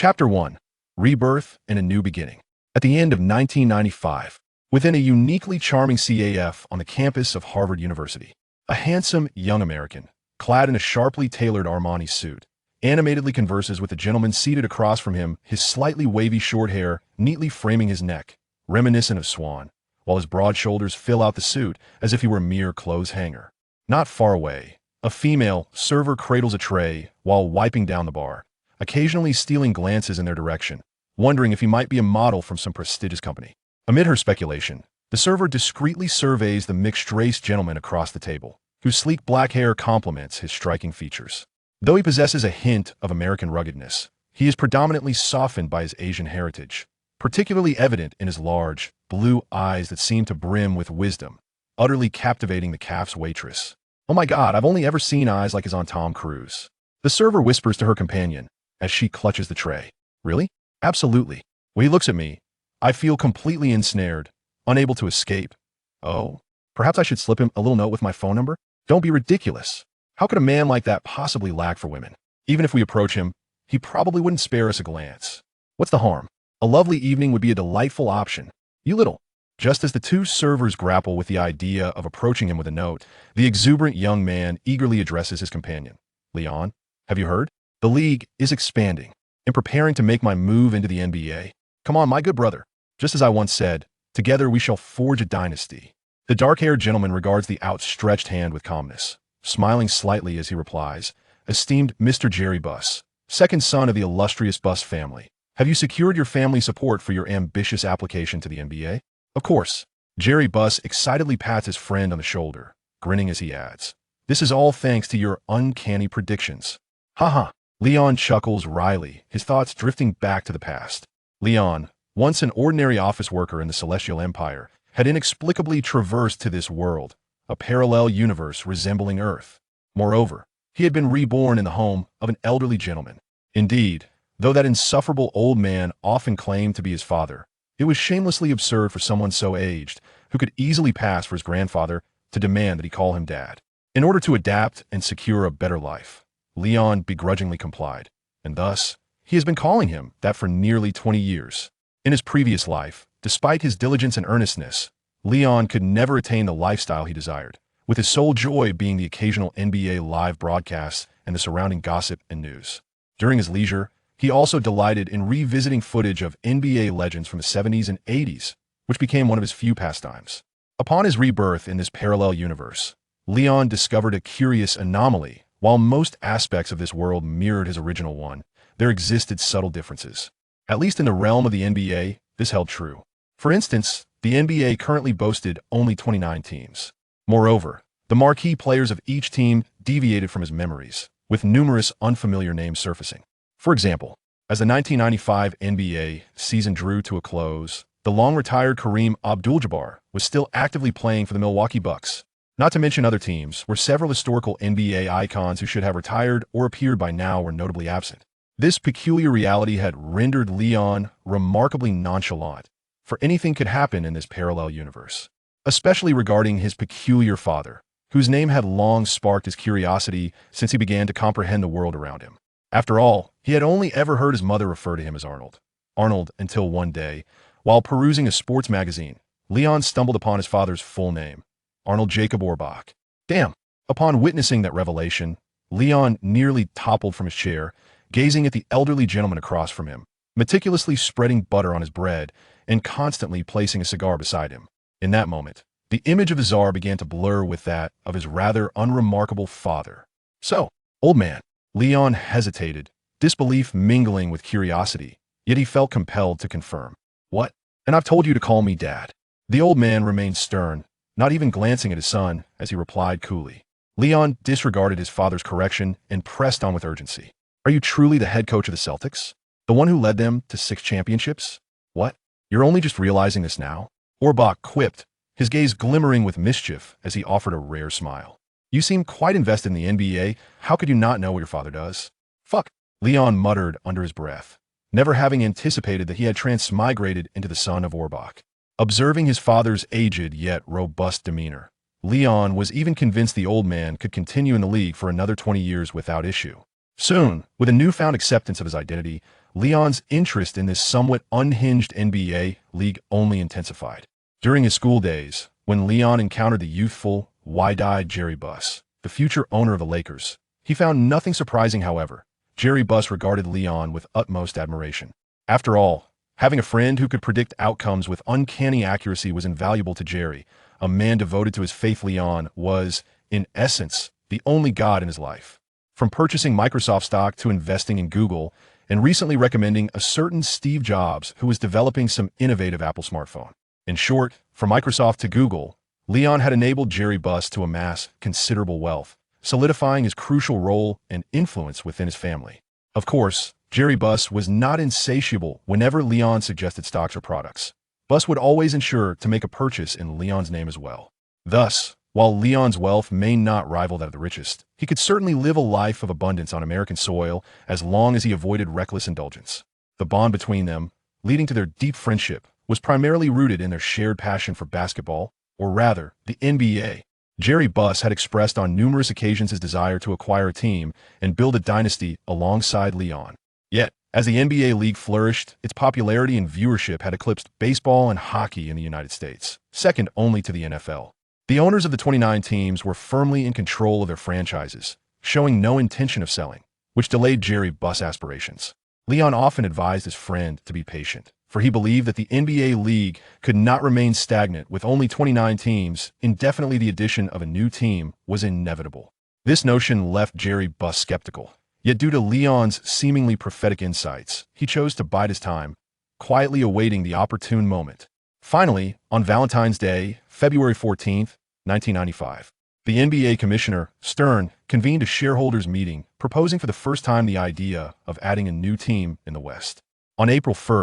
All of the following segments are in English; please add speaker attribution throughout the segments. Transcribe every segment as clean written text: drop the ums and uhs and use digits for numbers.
Speaker 1: Chapter 1. Rebirth and a New Beginning. At the end of 1995, within a uniquely charming CAF on the campus of Harvard University, a handsome young American, clad in a sharply tailored Armani suit, animatedly converses with the gentleman seated across from him, his slightly wavy short hair neatly framing his neck, reminiscent of Swan, while his broad shoulders fill out the suit as if he were a mere clothes hanger. Not far away, a female server cradles a tray while wiping down the bar, occasionally stealing glances in their direction, wondering if he might be a model from some prestigious company. Amid her speculation, the server discreetly surveys the mixed-race gentleman across the table, whose sleek black hair complements his striking features. Though he possesses a hint of American ruggedness, he is predominantly softened by his Asian heritage, particularly evident in his large, blue eyes that seem to brim with wisdom, utterly captivating the cafe's waitress. "Oh my God, I've only ever seen eyes like his on Tom Cruise." The server whispers to her companion as she clutches the tray. "Really?" "Absolutely." When he looks at me, I feel completely ensnared, unable to escape. "Oh, perhaps I should slip him a little note with my phone number?" "Don't be ridiculous. How could a man like that possibly lack for women? Even if we approach him, he probably wouldn't spare us a glance. What's the harm? A lovely evening would be a delightful option. You little." Just as the two servers grapple with the idea of approaching him with a note, the exuberant young man eagerly addresses his companion. "Leon, have you heard? The league is expanding and preparing to make my move into the NBA. Come on, my good brother. Just as I once said, together we shall forge a dynasty." The dark-haired gentleman regards the outstretched hand with calmness, smiling slightly as he replies, "Esteemed Mr. Jerry Buss, second son of the illustrious Buss family, have you secured your family support for your ambitious application to the NBA?" "Of course." Jerry Buss excitedly pats his friend on the shoulder, grinning as he adds, "This is all thanks to your uncanny predictions." "Haha." Leon chuckles wryly, his thoughts drifting back to the past. Leon, once an ordinary office worker in the Celestial Empire, had inexplicably traversed to this world, a parallel universe resembling Earth. Moreover, he had been reborn in the home of an elderly gentleman. Indeed, though that insufferable old man often claimed to be his father, it was shamelessly absurd for someone so aged, who could easily pass for his grandfather, to demand that he call him dad. In order to adapt and secure a better life, Leon begrudgingly complied, and thus, he has been calling him that for nearly 20 years. In his previous life, despite his diligence and earnestness, Leon could never attain the lifestyle he desired, with his sole joy being the occasional NBA live broadcasts and the surrounding gossip and news. During his leisure, he also delighted in revisiting footage of NBA legends from the 70s and 80s, which became one of his few pastimes. Upon his rebirth in this parallel universe, Leon discovered a curious anomaly. While most aspects of this world mirrored his original one, there existed subtle differences. At least in the realm of the NBA, this held true. For instance, the NBA currently boasted only 29 teams. Moreover, the marquee players of each team deviated from his memories, with numerous unfamiliar names surfacing. For example, as the 1995 NBA season drew to a close, the long-retired Kareem Abdul-Jabbar was still actively playing for the Milwaukee Bucks. Not to mention other teams, where several historical NBA icons who should have retired or appeared by now were notably absent. This peculiar reality had rendered Leon remarkably nonchalant, for anything could happen in this parallel universe, especially regarding his peculiar father, whose name had long sparked his curiosity since he began to comprehend the world around him. After all, he had only ever heard his mother refer to him as Arnold. Until one day, while perusing a sports magazine, Leon stumbled upon his father's full name, Arnold Jacob Orbach. Damn! Upon witnessing that revelation, Leon nearly toppled from his chair, gazing at the elderly gentleman across from him, meticulously spreading butter on his bread and constantly placing a cigar beside him. In that moment, the image of the czar began to blur with that of his rather unremarkable father. "So, old man." Leon hesitated, disbelief mingling with curiosity, yet he felt compelled to confirm. "What? And I've told you to call me Dad." The old man remained stern, not even glancing at his son, as he replied coolly. Leon disregarded his father's correction and pressed on with urgency. "Are you truly the head coach of the Celtics? The one who led them to 6 championships? What? You're only just realizing this now?" Orbach quipped, his gaze glimmering with mischief as he offered a rare smile. "You seem quite invested in the NBA. How could you not know what your father does?" "Fuck," Leon muttered under his breath, never having anticipated that he had transmigrated into the son of Orbach. Observing his father's aged yet robust demeanor, Leon was even convinced the old man could continue in the league for another 20 years without issue. Soon, with a newfound acceptance of his identity, Leon's interest in this somewhat unhinged NBA league only intensified. During his school days, when Leon encountered the youthful, wide-eyed Jerry Buss, the future owner of the Lakers, he found nothing surprising, however. Jerry Buss regarded Leon with utmost admiration. After all, having a friend who could predict outcomes with uncanny accuracy was invaluable to Jerry. A man devoted to his faith, Leon was, in essence, the only god in his life. From purchasing Microsoft stock to investing in Google, and recently recommending a certain Steve Jobs who was developing some innovative Apple smartphone. In short, from Microsoft to Google, Leon had enabled Jerry Buss to amass considerable wealth, solidifying his crucial role and influence within his family. Of course, Jerry Buss was not insatiable whenever Leon suggested stocks or products. Buss would always ensure to make a purchase in Leon's name as well. Thus, while Leon's wealth may not rival that of the richest, he could certainly live a life of abundance on American soil as long as he avoided reckless indulgence. The bond between them, leading to their deep friendship, was primarily rooted in their shared passion for basketball, or rather, the NBA. Jerry Buss had expressed on numerous occasions his desire to acquire a team and build a dynasty alongside Leon. Yet, as the NBA league flourished, its popularity and viewership had eclipsed baseball and hockey in the United States, second only to the NFL. The owners of the 29 teams were firmly in control of their franchises, showing no intention of selling, which delayed Jerry Buss' aspirations. Leon often advised his friend to be patient, for he believed that the NBA league could not remain stagnant with only 29 teams. Indefinitely, the addition of a new team was inevitable. This notion left Jerry Buss skeptical, yet due to Leon's seemingly prophetic insights, he chose to bide his time, quietly awaiting the opportune moment. Finally, on Valentine's Day, February 14, 1995, the NBA Commissioner, Stern, convened a shareholders' meeting, proposing for the first time the idea of adding a new team in the West. On April 1,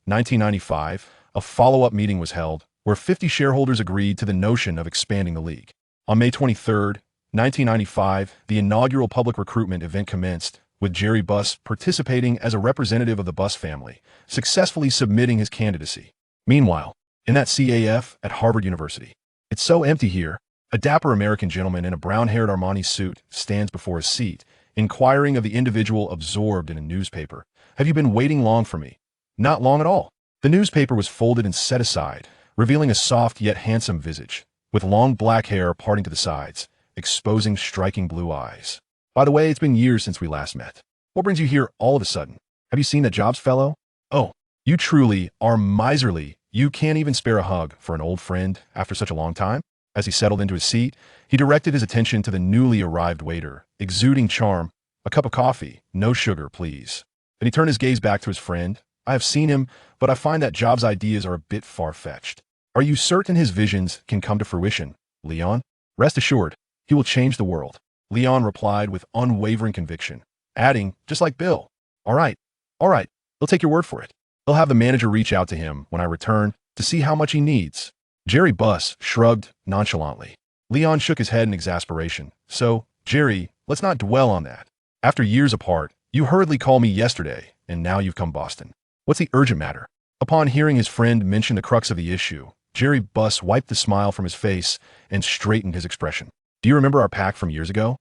Speaker 1: 1995, a follow-up meeting was held, where 50 shareholders agreed to the notion of expanding the league. On May 23, 1995, the inaugural public recruitment event commenced, with Jerry Buss participating as a representative of the Buss family, successfully submitting his candidacy. Meanwhile, in that CAF at Harvard University, it's so empty here. A dapper American gentleman in a brown-haired Armani suit stands before his seat, inquiring of the individual absorbed in a newspaper. "Have you been waiting long for me?" "Not long at all." The newspaper was folded and set aside, revealing a soft yet handsome visage, with long black hair parting to the sides, exposing striking blue eyes. "By the way, it's been years since we last met. What brings you here all of a sudden? Have you seen that Jobs fellow? Oh, you truly are miserly. You can't even spare a hug for an old friend after such a long time?" As he settled into his seat, he directed his attention to the newly arrived waiter, exuding charm. "A cup of coffee, no sugar, please." Then he turned his gaze back to his friend. "I have seen him, but I find that Jobs' ideas are a bit far-fetched. Are you certain his visions can come to fruition, Leon?" "Rest assured, he will change the world," Leon replied with unwavering conviction, adding, "just like Bill." All right, they'll take your word for it. They'll have the manager reach out to him when I return to see how much he needs." Jerry Buss shrugged nonchalantly. Leon shook his head in exasperation. "So, Jerry, let's not dwell on that. After years apart, you hurriedly called me yesterday, and now you've come Boston. What's the urgent matter?" Upon hearing his friend mention the crux of the issue, Jerry Buss wiped the smile from his face and straightened his expression. "Do you remember our pact from years ago?"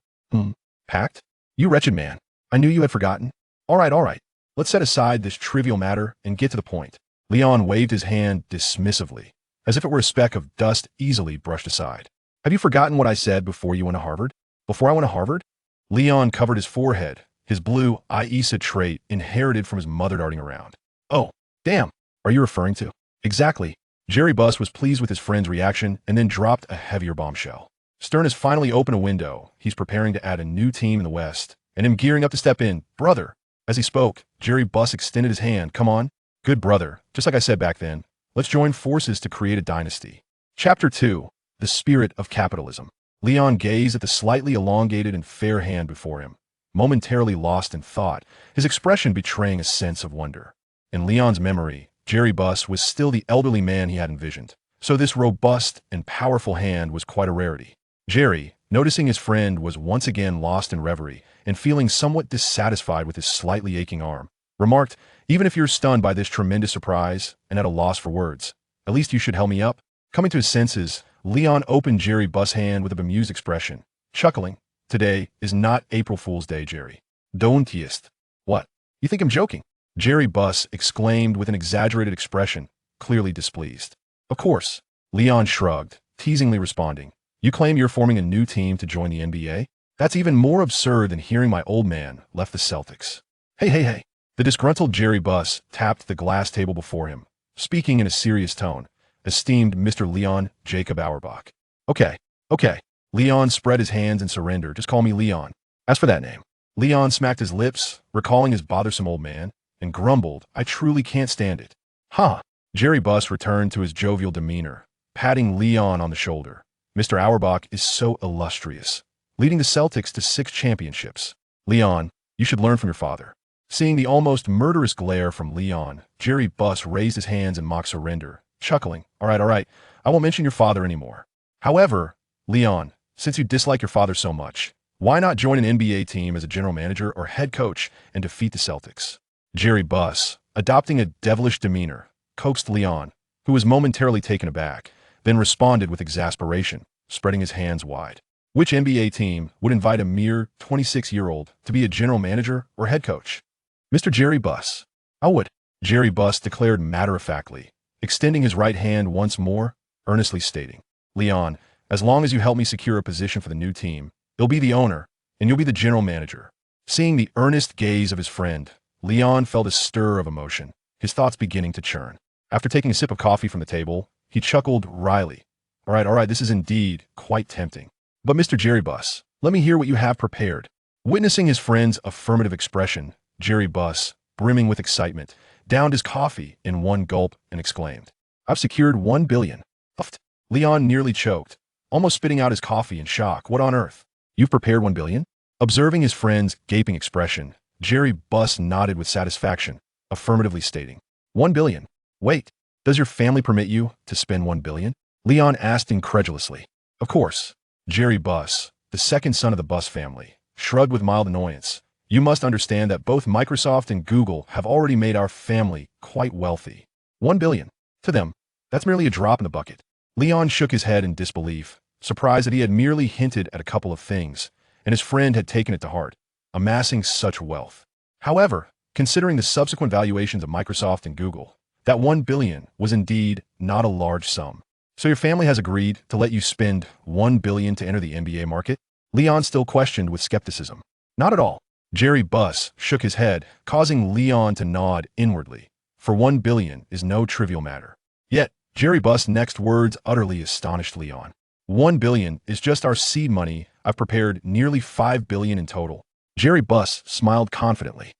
Speaker 1: Pact? You wretched man. I knew you had forgotten." All right. Let's set aside this trivial matter and get to the point." Leon waved his hand dismissively, as if it were a speck of dust easily brushed aside. "Have you forgotten what I said before you went to Harvard?" "Before I went to Harvard?" Leon covered his forehead, his blue Aisa trait inherited from his mother darting around. "Oh, damn. Are you referring to?" "Exactly." Jerry Buss was pleased with his friend's reaction and then dropped a heavier bombshell. "Stern has finally opened a window. He's preparing to add a new team in the West, and him gearing up to step in. Brother." As he spoke, Jerry Buss extended his hand. "Come on. Good brother. Just like I said back then. Let's join forces to create a dynasty." Chapter 2. The Spirit of Capitalism. Leon gazed at the slightly elongated and fair hand before him, momentarily lost in thought, his expression betraying a sense of wonder. In Leon's memory, Jerry Buss was still the elderly man he had envisioned, so this robust and powerful hand was quite a rarity. Jerry, noticing his friend was once again lost in reverie and feeling somewhat dissatisfied with his slightly aching arm, remarked, "Even if you're stunned by this tremendous surprise and at a loss for words, at least you should help me up." Coming to his senses, Leon opened Jerry Buss' hand with a bemused expression, chuckling. "Today is not April Fool's Day, Jerry. Don't jest." "What? You think I'm joking?" Jerry Buss exclaimed with an exaggerated expression, clearly displeased. Of course, Leon shrugged, teasingly responding. You claim you're forming a new team to join the NBA? That's even more absurd than hearing my old man left the Celtics. Hey. The disgruntled Jerry Buss tapped the glass table before him, speaking in a serious tone. Esteemed Mr. Leon Jacob Auerbach. Okay. Leon spread his hands in surrender. Just call me Leon. As for that name. Leon smacked his lips, recalling his bothersome old man, and grumbled, I truly can't stand it. Ha! Jerry Buss returned to his jovial demeanor, patting Leon on the shoulder. Mr. Auerbach is so illustrious, leading the Celtics to 6 championships. Leon, you should learn from your father. Seeing the almost murderous glare from Leon, Jerry Buss raised his hands in mock surrender, chuckling. All right, I won't mention your father anymore. However, Leon, since you dislike your father so much, why not join an NBA team as a general manager or head coach and defeat the Celtics? Jerry Buss, adopting a devilish demeanor, coaxed Leon, who was momentarily taken aback, then responded with exasperation, spreading his hands wide. Which NBA team would invite a mere 26-year-old to be a general manager or head coach? Mr. Jerry Buss. I would. Jerry Buss declared matter-of-factly, extending his right hand once more, earnestly stating, Leon, as long as you help me secure a position for the new team, you'll be the owner, and you'll be the general manager. Seeing the earnest gaze of his friend, Leon felt a stir of emotion, his thoughts beginning to churn. After taking a sip of coffee from the table, he chuckled wryly. All right, this is indeed quite tempting. But Mr. Jerry Buss, let me hear what you have prepared. Witnessing his friend's affirmative expression, Jerry Buss, brimming with excitement, downed his coffee in one gulp and exclaimed, I've secured $1 billion. Leon nearly choked, almost spitting out his coffee in shock. What on earth? You've prepared $1 billion? Observing his friend's gaping expression, Jerry Buss nodded with satisfaction, affirmatively stating, $1 billion. Wait, does your family permit you to spend $1 billion? Leon asked incredulously. Of course. Jerry Buss, the second son of the Buss family, shrugged with mild annoyance. You must understand that both Microsoft and Google have already made our family quite wealthy. $1 billion. To them, that's merely a drop in the bucket. Leon shook his head in disbelief, surprised that he had merely hinted at a couple of things, and his friend had taken it to heart, amassing such wealth. However, considering the subsequent valuations of Microsoft and Google, that $1 billion was indeed not a large sum. So your family has agreed to let you spend $1 billion to enter the NBA market? Leon still questioned with skepticism. Not at all. Jerry Buss shook his head, causing Leon to nod inwardly. For $1 billion is no trivial matter. Yet, Jerry Buss' next words utterly astonished Leon. $1 billion is just our seed money. I've prepared nearly $5 billion in total. Jerry Buss smiled confidently.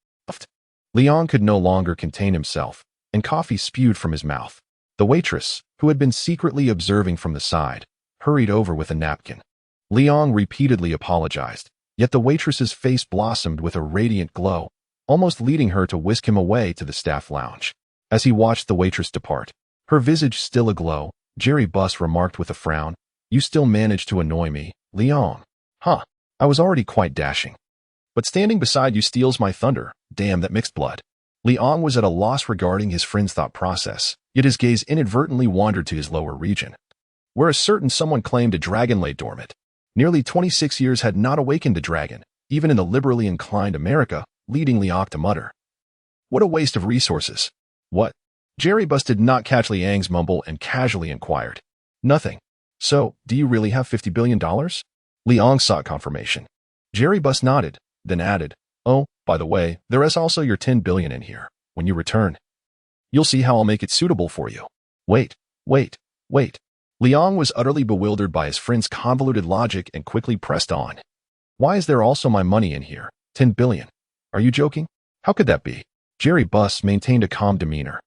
Speaker 1: Leon could no longer contain himself, and coffee spewed from his mouth. The waitress, who had been secretly observing from the side, hurried over with a napkin. Leon repeatedly apologized, yet the waitress's face blossomed with a radiant glow, almost leading her to whisk him away to the staff lounge. As he watched the waitress depart, her visage still aglow, Jerry Buss remarked with a frown, You still manage to annoy me, Leon. Huh, I was already quite dashing. But standing beside you steals my thunder. Damn that mixed blood. Leon was at a loss regarding his friend's thought process, yet his gaze inadvertently wandered to his lower region, where a certain someone claimed a dragon lay dormant. Nearly 26 years had not awakened the dragon, even in the liberally inclined America, leading Leon to mutter. What a waste of resources. What? Jerry Buss did not catch Liang's mumble and casually inquired. Nothing. So, do you really have $50 billion? Leon sought confirmation. Jerry Buss nodded, then added, Oh, by the way, there is also your $10 billion in here. When you return, you'll see how I'll make it suitable for you. Wait. Leon was utterly bewildered by his friend's convoluted logic and quickly pressed on. Why is there also my money in here? $10 billion. Are you joking? How could that be? Jerry Buss maintained a calm demeanor.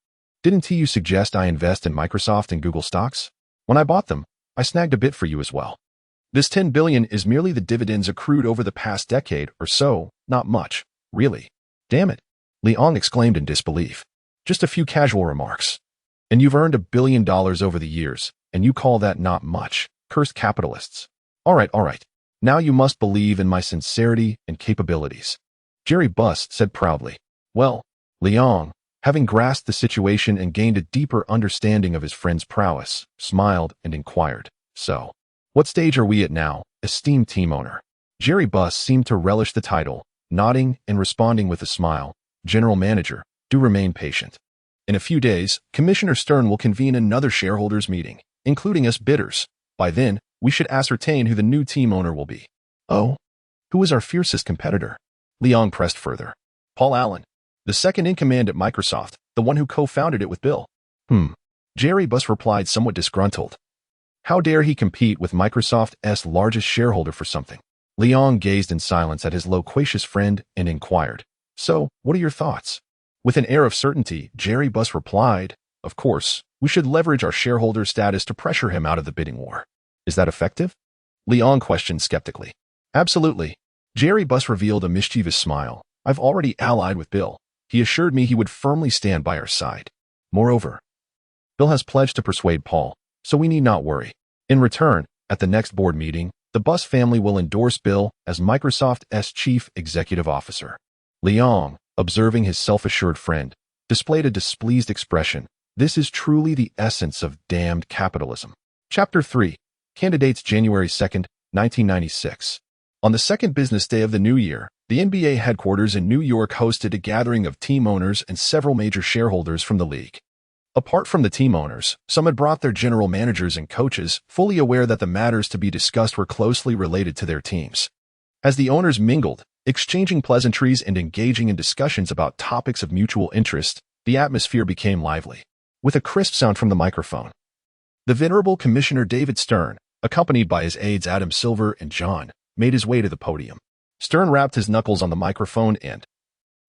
Speaker 1: Didn't you suggest I invest in Microsoft and Google stocks? When I bought them, I snagged a bit for you as well. This $10 billion is merely the dividends accrued over the past decade or so, not much, really. Damn it, Leon exclaimed in disbelief. Just a few casual remarks. And you've earned $1 billion over the years, and you call that not much, cursed capitalists. All right. Now you must believe in my sincerity and capabilities. Jerry Buss said proudly. Well, Leon, having grasped the situation and gained a deeper understanding of his friend's prowess, smiled and inquired, So, what stage are we at now, esteemed team owner? Jerry Buss seemed to relish the title, nodding and responding with a smile, General Manager, Do remain patient. In a few days, Commissioner Stern will convene another shareholders meeting, including us bidders. By then, we should ascertain who the new team owner will be. Oh, who is our fiercest competitor? Leong pressed further. Paul Allen, the second in command at Microsoft, the one who co-founded it with Bill. Jerry Buss replied somewhat disgruntled. How dare he compete with Microsoft's largest shareholder for something? Leong gazed in silence at his loquacious friend and inquired, So, what are your thoughts? With an air of certainty, Jerry Buss replied, Of course, we should leverage our shareholder status to pressure him out of the bidding war. Is that effective? Leong questioned skeptically. Absolutely. Jerry Buss revealed a mischievous smile. I've already allied with Bill. He assured me he would firmly stand by our side. Moreover, Bill has pledged to persuade Paul, so we need not worry. In return, at the next board meeting, the Buss family will endorse Bill as Microsoft's chief executive officer. Leong, observing his self-assured friend, displayed a displeased expression. This is truly the essence of damned capitalism. Chapter 3. Candidates January 2nd, 1996. On the second business day of the new year, the NBA headquarters in New York hosted a gathering of team owners and several major shareholders from the league. Apart from the team owners, some had brought their general managers and coaches, fully aware that the matters to be discussed were closely related to their teams. As the owners mingled, exchanging pleasantries and engaging in discussions about topics of mutual interest, the atmosphere became lively. With a crisp sound from the microphone, the venerable Commissioner David Stern, accompanied by his aides Adam Silver and John, made his way to the podium. Stern rapped his knuckles on the microphone and,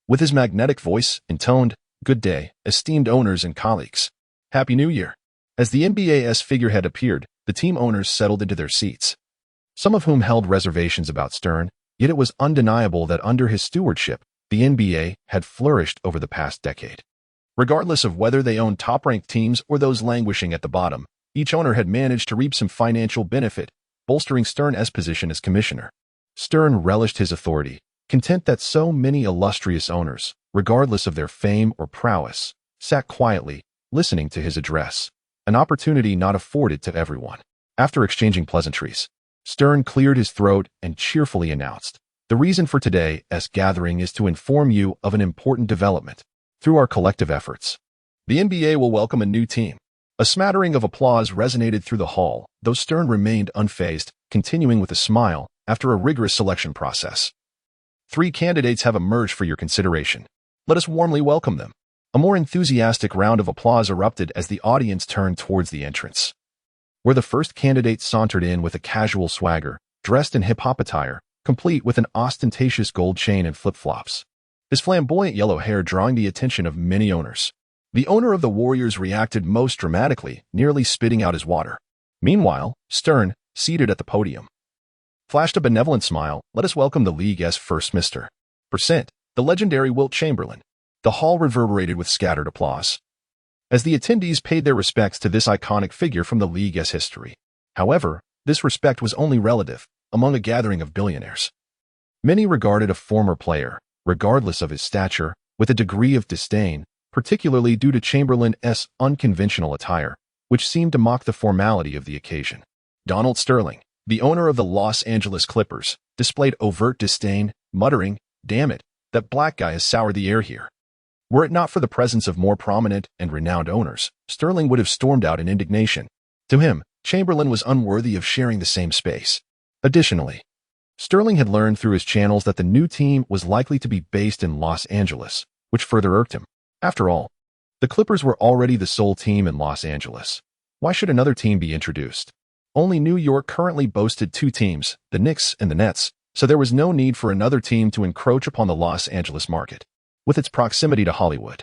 Speaker 1: with his magnetic voice, intoned, Good day, esteemed owners and colleagues. Happy New Year. As the NBA's figurehead appeared, the team owners settled into their seats, some of whom held reservations about Stern, yet it was undeniable that under his stewardship, the NBA had flourished over the past decade. Regardless of whether they owned top-ranked teams or those languishing at the bottom, each owner had managed to reap some financial benefit, bolstering Stern's position as commissioner. Stern relished his authority, content that so many illustrious owners, regardless of their fame or prowess, sat quietly, listening to his address, an opportunity not afforded to everyone. After exchanging pleasantries, Stern cleared his throat and cheerfully announced, The reason for today's gathering is to inform you of an important development. Through our collective efforts, the NBA will welcome a new team. A smattering of applause resonated through the hall, though Stern remained unfazed, continuing with a smile after a rigorous selection process. 3 candidates have emerged for your consideration. Let us warmly welcome them. A more enthusiastic round of applause erupted as the audience turned towards the entrance, where the first candidate sauntered in with a casual swagger, dressed in hip-hop attire, complete with an ostentatious gold chain and flip-flops. His flamboyant yellow hair drawing the attention of many owners. The owner of the Warriors reacted most dramatically, nearly spitting out his water. Meanwhile, Stern, seated at the podium, flashed a benevolent smile. Let us welcome the league's first Mr. Percent, the legendary Wilt Chamberlain. The hall reverberated with scattered applause as the attendees paid their respects to this iconic figure from the league's history. However, this respect was only relative among a gathering of billionaires. Many regarded a former player, regardless of his stature, with a degree of disdain, particularly due to Chamberlain's unconventional attire, which seemed to mock the formality of the occasion. Donald Sterling, the owner of the Los Angeles Clippers, displayed overt disdain, muttering, Damn it, that black guy has soured the air here. Were it not for the presence of more prominent and renowned owners, Sterling would have stormed out in indignation. To him, Chamberlain was unworthy of sharing the same space. Additionally, Sterling had learned through his channels that the new team was likely to be based in Los Angeles, which further irked him. After all, the Clippers were already the sole team in Los Angeles. Why should another team be introduced? Only New York currently boasted 2 teams, the Knicks and the Nets, so there was no need for another team to encroach upon the Los Angeles market. With its proximity to Hollywood,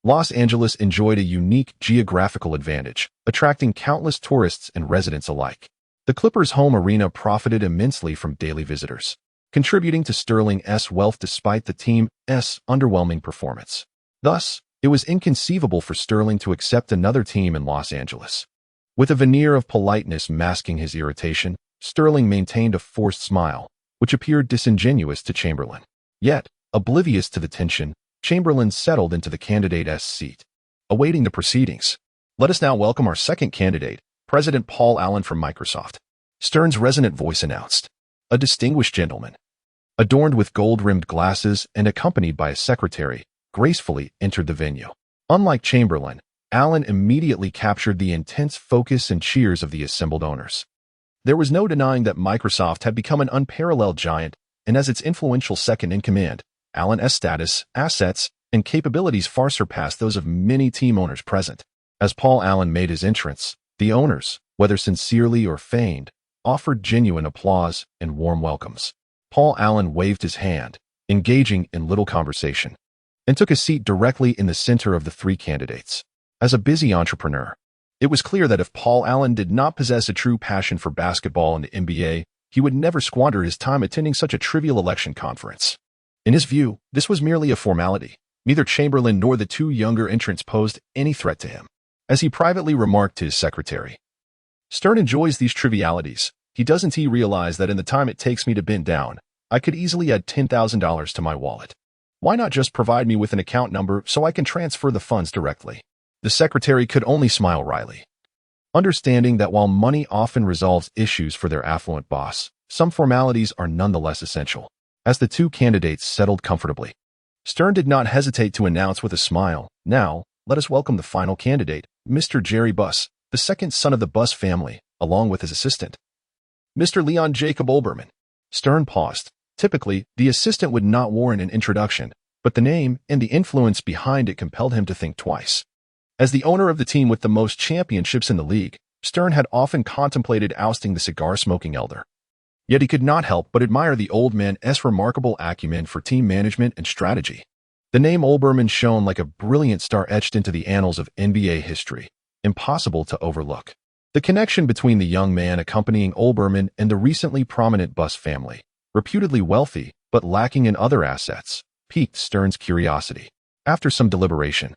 Speaker 1: Los Angeles enjoyed a unique geographical advantage, attracting countless tourists and residents alike. The Clippers' home arena profited immensely from daily visitors, contributing to Sterling's wealth despite the team's underwhelming performance. Thus, it was inconceivable for Sterling to accept another team in Los Angeles. With a veneer of politeness masking his irritation, Sterling maintained a forced smile, which appeared disingenuous to Chamberlain. Yet, oblivious to the tension, Chamberlain settled into the candidate's seat, awaiting the proceedings. Let us now welcome our second candidate, President Paul Allen from Microsoft. Stern's resonant voice announced. A distinguished gentleman, adorned with gold-rimmed glasses and accompanied by a secretary, gracefully entered the venue. Unlike Chamberlain, Allen immediately captured the intense focus and cheers of the assembled owners. There was no denying that Microsoft had become an unparalleled giant, and as its influential second-in-command, Allen's status, assets, and capabilities far surpassed those of many team owners present. As Paul Allen made his entrance, the owners, whether sincerely or feigned, offered genuine applause and warm welcomes. Paul Allen waved his hand, engaging in little conversation, and took a seat directly in the center of the three candidates. As a busy entrepreneur, it was clear that if Paul Allen did not possess a true passion for basketball and the NBA, he would never squander his time attending such a trivial election conference. In his view, this was merely a formality. Neither Chamberlain nor the two younger entrants posed any threat to him. As he privately remarked to his secretary, "Stern enjoys these trivialities. Doesn't he realize that in the time it takes me to bend down, I could easily add $10,000 to my wallet? Why not just provide me with an account number so I can transfer the funds directly?" The secretary could only smile wryly, understanding that while money often resolves issues for their affluent boss, some formalities are nonetheless essential. As the two candidates settled comfortably, Stern did not hesitate to announce with a smile, "Now, let us welcome the final candidate, Mr. Jerry Buss, the second son of the Buss family, along with his assistant, Mr. Leon Jacob Olbermann." Stern paused. Typically, the assistant would not warrant an introduction, but the name and the influence behind it compelled him to think twice. As the owner of the team with the most championships in the league, Stern had often contemplated ousting the cigar-smoking elder. Yet he could not help but admire the old man's remarkable acumen for team management and strategy. The name Olbermann shone like a brilliant star etched into the annals of NBA history, impossible to overlook. The connection between the young man accompanying Olbermann and the recently prominent Buss family, reputedly wealthy but lacking in other assets, piqued Stern's curiosity. After some deliberation,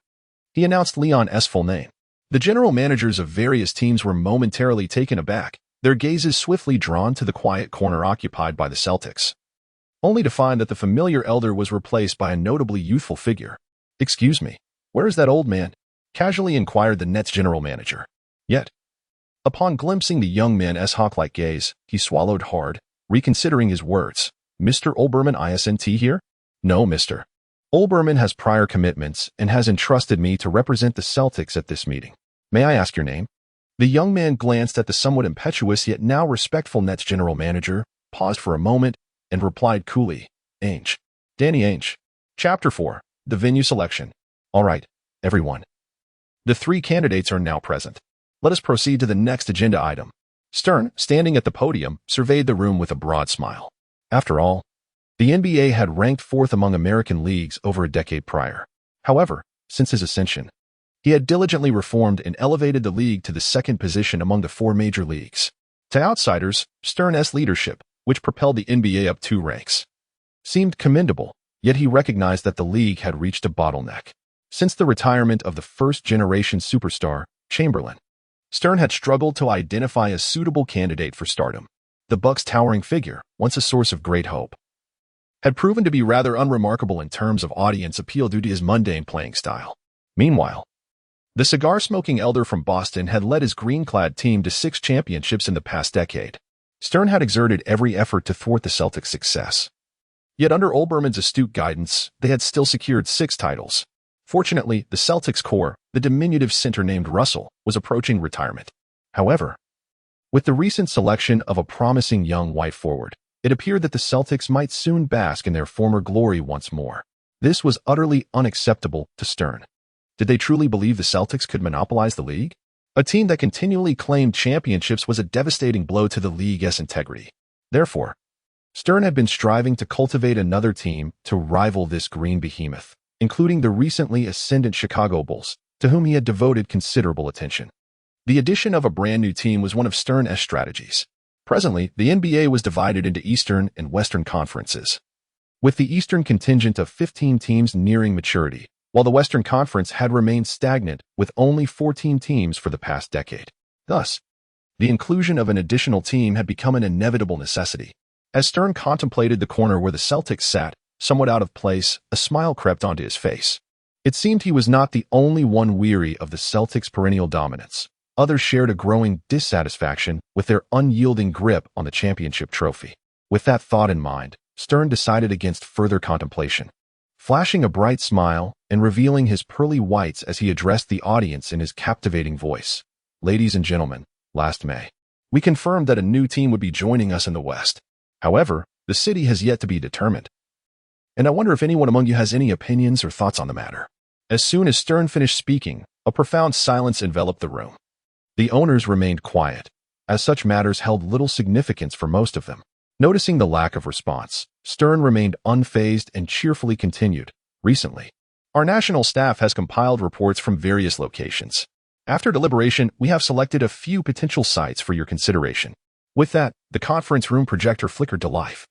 Speaker 1: he announced Leon's full name. The general managers of various teams were momentarily taken aback, their gazes swiftly drawn to the quiet corner occupied by the Celtics, only to find that the familiar elder was replaced by a notably youthful figure. "Excuse me, where is that old man?" casually inquired the Nets general manager. Yet, upon glimpsing the young man's hawk-like gaze, he swallowed hard, reconsidering his words. "Mr. Olbermann isn't here?" "No, Mr. Olbermann has prior commitments and has entrusted me to represent the Celtics at this meeting. May I ask your name?" The young man glanced at the somewhat impetuous yet now respectful Nets general manager, paused for a moment, and replied coolly, "Ainge. Danny Ainge." Chapter 4. The Venue Selection. All right, everyone. The three candidates are now present. Let us proceed to the next agenda item. Stern, standing at the podium, surveyed the room with a broad smile. After all, the NBA had ranked fourth among American leagues over a decade prior. However, since his ascension, he had diligently reformed and elevated the league to the second position among the four major leagues. To outsiders, Stern's leadership, which propelled the NBA up 2 ranks, seemed commendable, yet he recognized that the league had reached a bottleneck. Since the retirement of the first-generation superstar, Chamberlain, Stern had struggled to identify a suitable candidate for stardom. The Bucks' towering figure, once a source of great hope, had proven to be rather unremarkable in terms of audience appeal due to his mundane playing style. Meanwhile, the cigar-smoking elder from Boston had led his green-clad team to 6 championships in the past decade. Stern had exerted every effort to thwart the Celtics' success. Yet under Olbermann's astute guidance, they had still secured 6 titles. Fortunately, the Celtics' core, the diminutive center named Russell, was approaching retirement. However, with the recent selection of a promising young white forward, it appeared that the Celtics might soon bask in their former glory once more. This was utterly unacceptable to Stern. Did they truly believe the Celtics could monopolize the league? A team that continually claimed championships was a devastating blow to the league's integrity. Therefore, Stern had been striving to cultivate another team to rival this green behemoth, including the recently ascendant Chicago Bulls, to whom he had devoted considerable attention. The addition of a brand new team was one of Stern's strategies. Presently, the NBA was divided into Eastern and Western conferences, with the Eastern contingent of 15 teams nearing maturity, while the Western Conference had remained stagnant with only 14 teams for the past decade. Thus, the inclusion of an additional team had become an inevitable necessity. As Stern contemplated the corner where the Celtics sat, somewhat out of place, a smile crept onto his face. It seemed he was not the only one weary of the Celtics' perennial dominance. Others shared a growing dissatisfaction with their unyielding grip on the championship trophy. With that thought in mind, Stern decided against further contemplation. flashing a bright smile and revealing his pearly whites as he addressed the audience in his captivating voice. Ladies and gentlemen, last May, we confirmed that a new team would be joining us in the West. However, the city has yet to be determined. And I wonder if anyone among you has any opinions or thoughts on the matter. As soon as Stern finished speaking, a profound silence enveloped the room. The owners remained quiet, as such matters held little significance for most of them. Noticing the lack of response, Stern remained unfazed and cheerfully continued. Recently, our national staff has compiled reports from various locations. After deliberation, we have selected a few potential sites for your consideration. With that, the conference room projector flickered to life,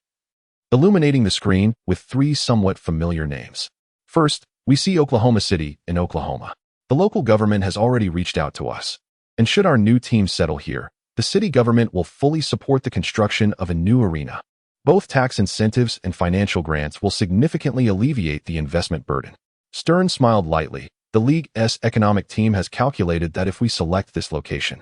Speaker 1: illuminating the screen with three somewhat familiar names. First, we see Oklahoma City in Oklahoma. The local government has already reached out to us, and should our new team settle here, the city government will fully support the construction of a new arena. Both tax incentives and financial grants will significantly alleviate the investment burden. Stern smiled lightly. The league's economic team has calculated that if we select this location,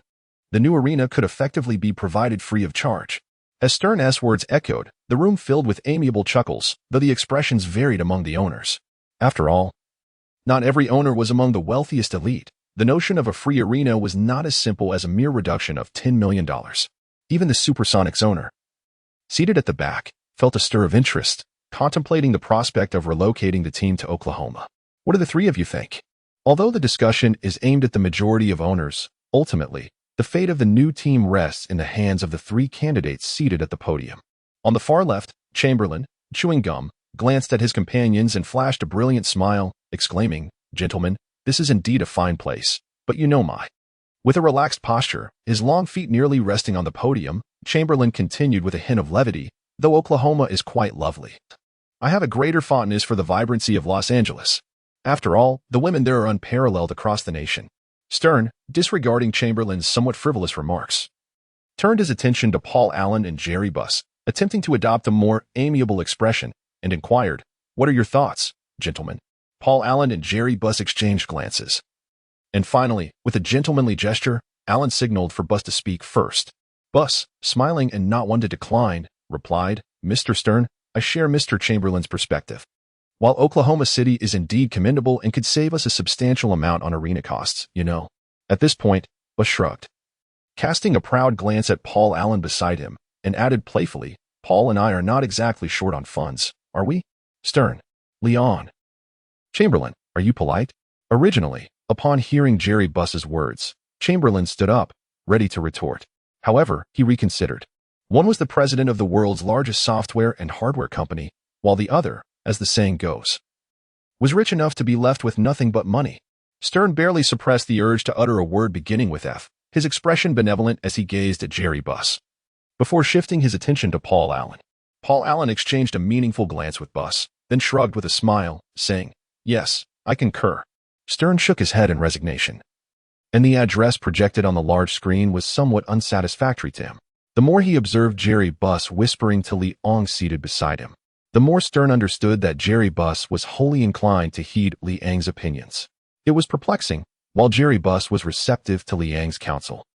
Speaker 1: the new arena could effectively be provided free of charge. As Stern's words echoed, the room filled with amiable chuckles, though the expressions varied among the owners. After all, not every owner was among the wealthiest elite. The notion of a free arena was not as simple as a mere reduction of $10 million. Even the Supersonics owner, seated at the back, felt a stir of interest, contemplating the prospect of relocating the team to Oklahoma. What do the three of you think? Although the discussion is aimed at the majority of owners, ultimately, the fate of the new team rests in the hands of the three candidates seated at the podium. On the far left, Chamberlain, chewing gum, glanced at his companions and flashed a brilliant smile, exclaiming, "Gentlemen, this is indeed a fine place, but you know my." With a relaxed posture, his long feet nearly resting on the podium, Chamberlain continued with a hint of levity, "Though Oklahoma is quite lovely, I have a greater fondness for the vibrancy of Los Angeles. After all, the women there are unparalleled across the nation." Stern, disregarding Chamberlain's somewhat frivolous remarks, turned his attention to Paul Allen and Jerry Buss, attempting to adopt a more amiable expression, and inquired, "What are your thoughts, gentlemen?" Paul Allen and Jerry Buss exchanged glances. And finally, with a gentlemanly gesture, Allen signaled for Buss to speak first. Buss, smiling and not one to decline, replied, "Mr. Stern, I share Mr. Chamberlain's perspective. While Oklahoma City is indeed commendable and could save us a substantial amount on arena costs, you know." At this point, Buss shrugged, casting a proud glance at Paul Allen beside him, and added playfully, "Paul and I are not exactly short on funds, are we?" Stern, "Leon." Chamberlain, "Are you polite?" Originally, upon hearing Jerry Buss's words, Chamberlain stood up, ready to retort. However, he reconsidered. One was the president of the world's largest software and hardware company, while the other, as the saying goes, was rich enough to be left with nothing but money. Stern barely suppressed the urge to utter a word beginning with F, his expression benevolent as he gazed at Jerry Buss, before shifting his attention to Paul Allen. Paul Allen exchanged a meaningful glance with Buss, then shrugged with a smile, saying, "Yes, I concur." Stern shook his head in resignation, and the address projected on the large screen was somewhat unsatisfactory to him. The more he observed Jerry Buss whispering to Liang seated beside him, the more Stern understood that Jerry Buss was wholly inclined to heed Liang's opinions. It was perplexing, while Jerry Buss was receptive to Liang's counsel.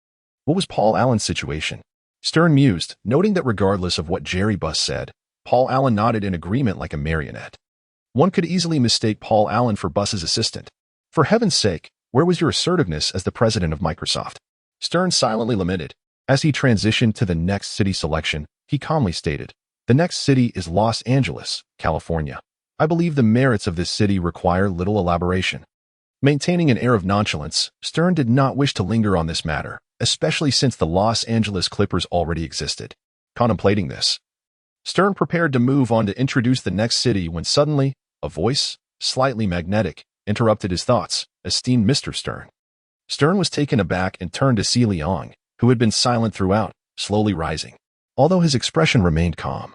Speaker 1: What was Paul Allen's situation? Stern mused, noting that regardless of what Jerry Buss said, Paul Allen nodded in agreement like a marionette. One could easily mistake Paul Allen for Buss's assistant. For heaven's sake, where was your assertiveness as the president of Microsoft? Stern silently lamented. As he transitioned to the next city selection, he calmly stated, "The next city is Los Angeles, California. I believe the merits of this city require little elaboration." Maintaining an air of nonchalance, Stern did not wish to linger on this matter, especially since the Los Angeles Clippers already existed. Contemplating this, Stern prepared to move on to introduce the next city when suddenly, a voice, slightly magnetic, interrupted his thoughts. "Esteemed Mr. Stern." Stern was taken aback and turned to see Liang, who had been silent throughout, slowly rising. Although his expression remained calm,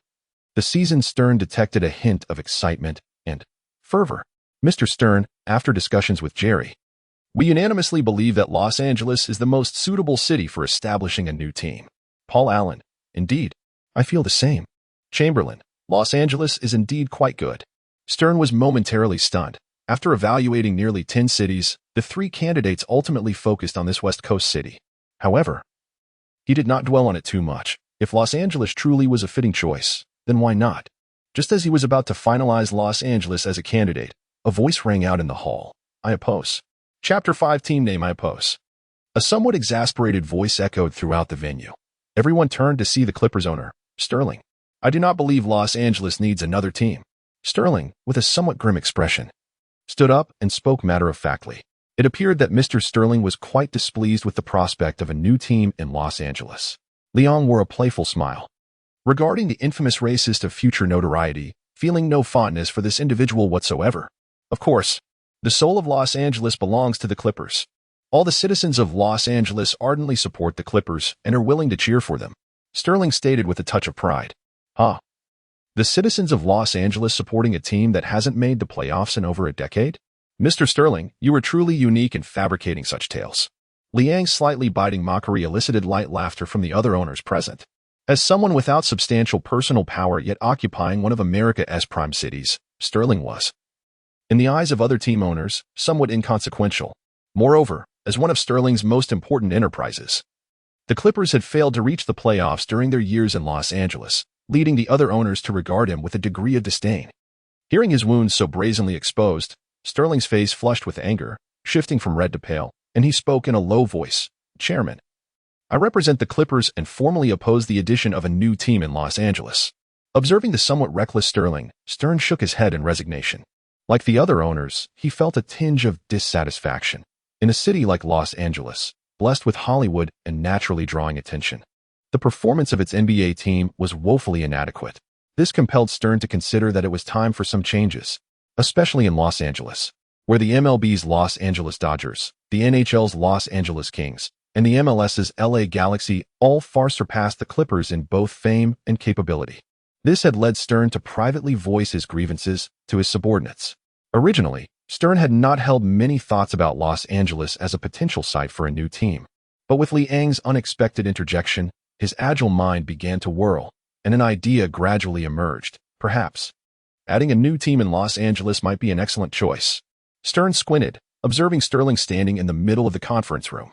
Speaker 1: the seasoned Stern detected a hint of excitement and fervor. "Mr. Stern, after discussions with Jerry, we unanimously believe that Los Angeles is the most suitable city for establishing a new team." Paul Allen, "Indeed, I feel the same." Chamberlain, "Los Angeles is indeed quite good." Stern was momentarily stunned. After evaluating nearly 10 cities, the three candidates ultimately focused on this West Coast city. However, he did not dwell on it too much. If Los Angeles truly was a fitting choice, then why not? Just as he was about to finalize Los Angeles as a candidate, a voice rang out in the hall. I oppose. Chapter 5 Team Name I oppose. A somewhat exasperated voice echoed throughout the venue. Everyone turned to see the Clippers owner, Sterling. I do not believe Los Angeles needs another team. Sterling, with a somewhat grim expression, stood up and spoke matter-of-factly. It appeared that Mr. Sterling was quite displeased with the prospect of a new team in Los Angeles. Leon wore a playful smile. Regarding the infamous racist of future notoriety, feeling no fondness for this individual whatsoever. Of course, the soul of Los Angeles belongs to the Clippers. All the citizens of Los Angeles ardently support the Clippers and are willing to cheer for them, Sterling stated with a touch of pride. Huh. The citizens of Los Angeles supporting a team that hasn't made the playoffs in over a decade? Mr. Sterling, you are truly unique in fabricating such tales. Liang's slightly biting mockery elicited light laughter from the other owners present. As someone without substantial personal power yet occupying one of America's prime cities, Sterling was, in the eyes of other team owners, somewhat inconsequential. Moreover, as one of Sterling's most important enterprises, the Clippers had failed to reach the playoffs during their years in Los Angeles, leading the other owners to regard him with a degree of disdain. Hearing his wounds so brazenly exposed, Sterling's face flushed with anger, shifting from red to pale, and he spoke in a low voice. Chairman, I represent the Clippers and formally oppose the addition of a new team in Los Angeles. Observing the somewhat reckless Sterling, Stern shook his head in resignation. Like the other owners, he felt a tinge of dissatisfaction. In a city like Los Angeles, blessed with Hollywood and naturally drawing attention, the performance of its NBA team was woefully inadequate. This compelled Stern to consider that it was time for some changes, especially in Los Angeles, where the MLB's Los Angeles Dodgers, the NHL's Los Angeles Kings, and the MLS's LA Galaxy all far surpassed the Clippers in both fame and capability. This had led Stern to privately voice his grievances to his subordinates. Originally, Stern had not held many thoughts about Los Angeles as a potential site for a new team. But with Liang's unexpected interjection, his agile mind began to whirl, and an idea gradually emerged. Perhaps adding a new team in Los Angeles might be an excellent choice. Stern squinted, observing Sterling standing in the middle of the conference room,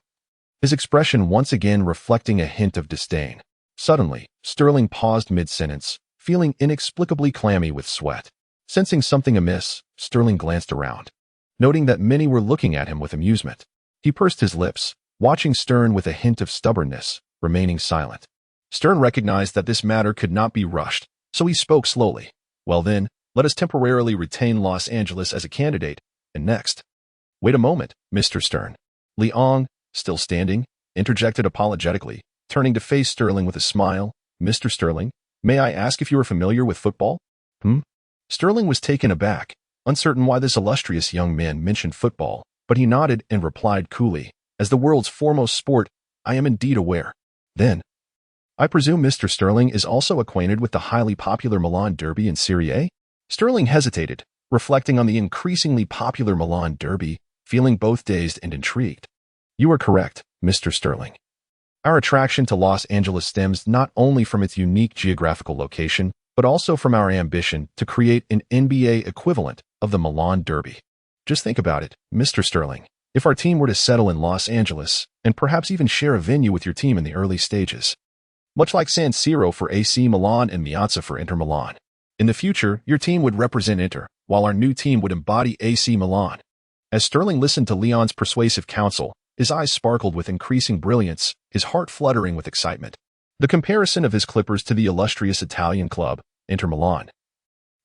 Speaker 1: his expression once again reflecting a hint of disdain. Suddenly, Sterling paused mid-sentence, feeling inexplicably clammy with sweat. Sensing something amiss, Sterling glanced around, noting that many were looking at him with amusement. He pursed his lips, watching Stern with a hint of stubbornness, remaining silent. Stern recognized that this matter could not be rushed, so he spoke slowly. Well then, let us temporarily retain Los Angeles as a candidate, and next. Wait a moment, Mr. Stern. Liang, still standing, interjected apologetically, turning to face Sterling with a smile. Mr. Sterling, may I ask if you are familiar with football? Sterling was taken aback, uncertain why this illustrious young man mentioned football, but he nodded and replied coolly, as the world's foremost sport, I am indeed aware. Then, I presume Mr. Sterling is also acquainted with the highly popular Milan Derby in Serie A? Sterling hesitated, reflecting on the increasingly popular Milan Derby, feeling both dazed and intrigued. You are correct, Mr. Sterling. Our attraction to Los Angeles stems not only from its unique geographical location, but also from our ambition to create an NBA equivalent of the Milan Derby. Just think about it, Mr. Sterling. If our team were to settle in Los Angeles, and perhaps even share a venue with your team in the early stages, much like San Siro for AC Milan and Miazza for Inter Milan. In the future, your team would represent Inter, while our new team would embody AC Milan. As Sterling listened to Leon's persuasive counsel, his eyes sparkled with increasing brilliance, his heart fluttering with excitement. The comparison of his Clippers to the illustrious Italian club, Inter Milan,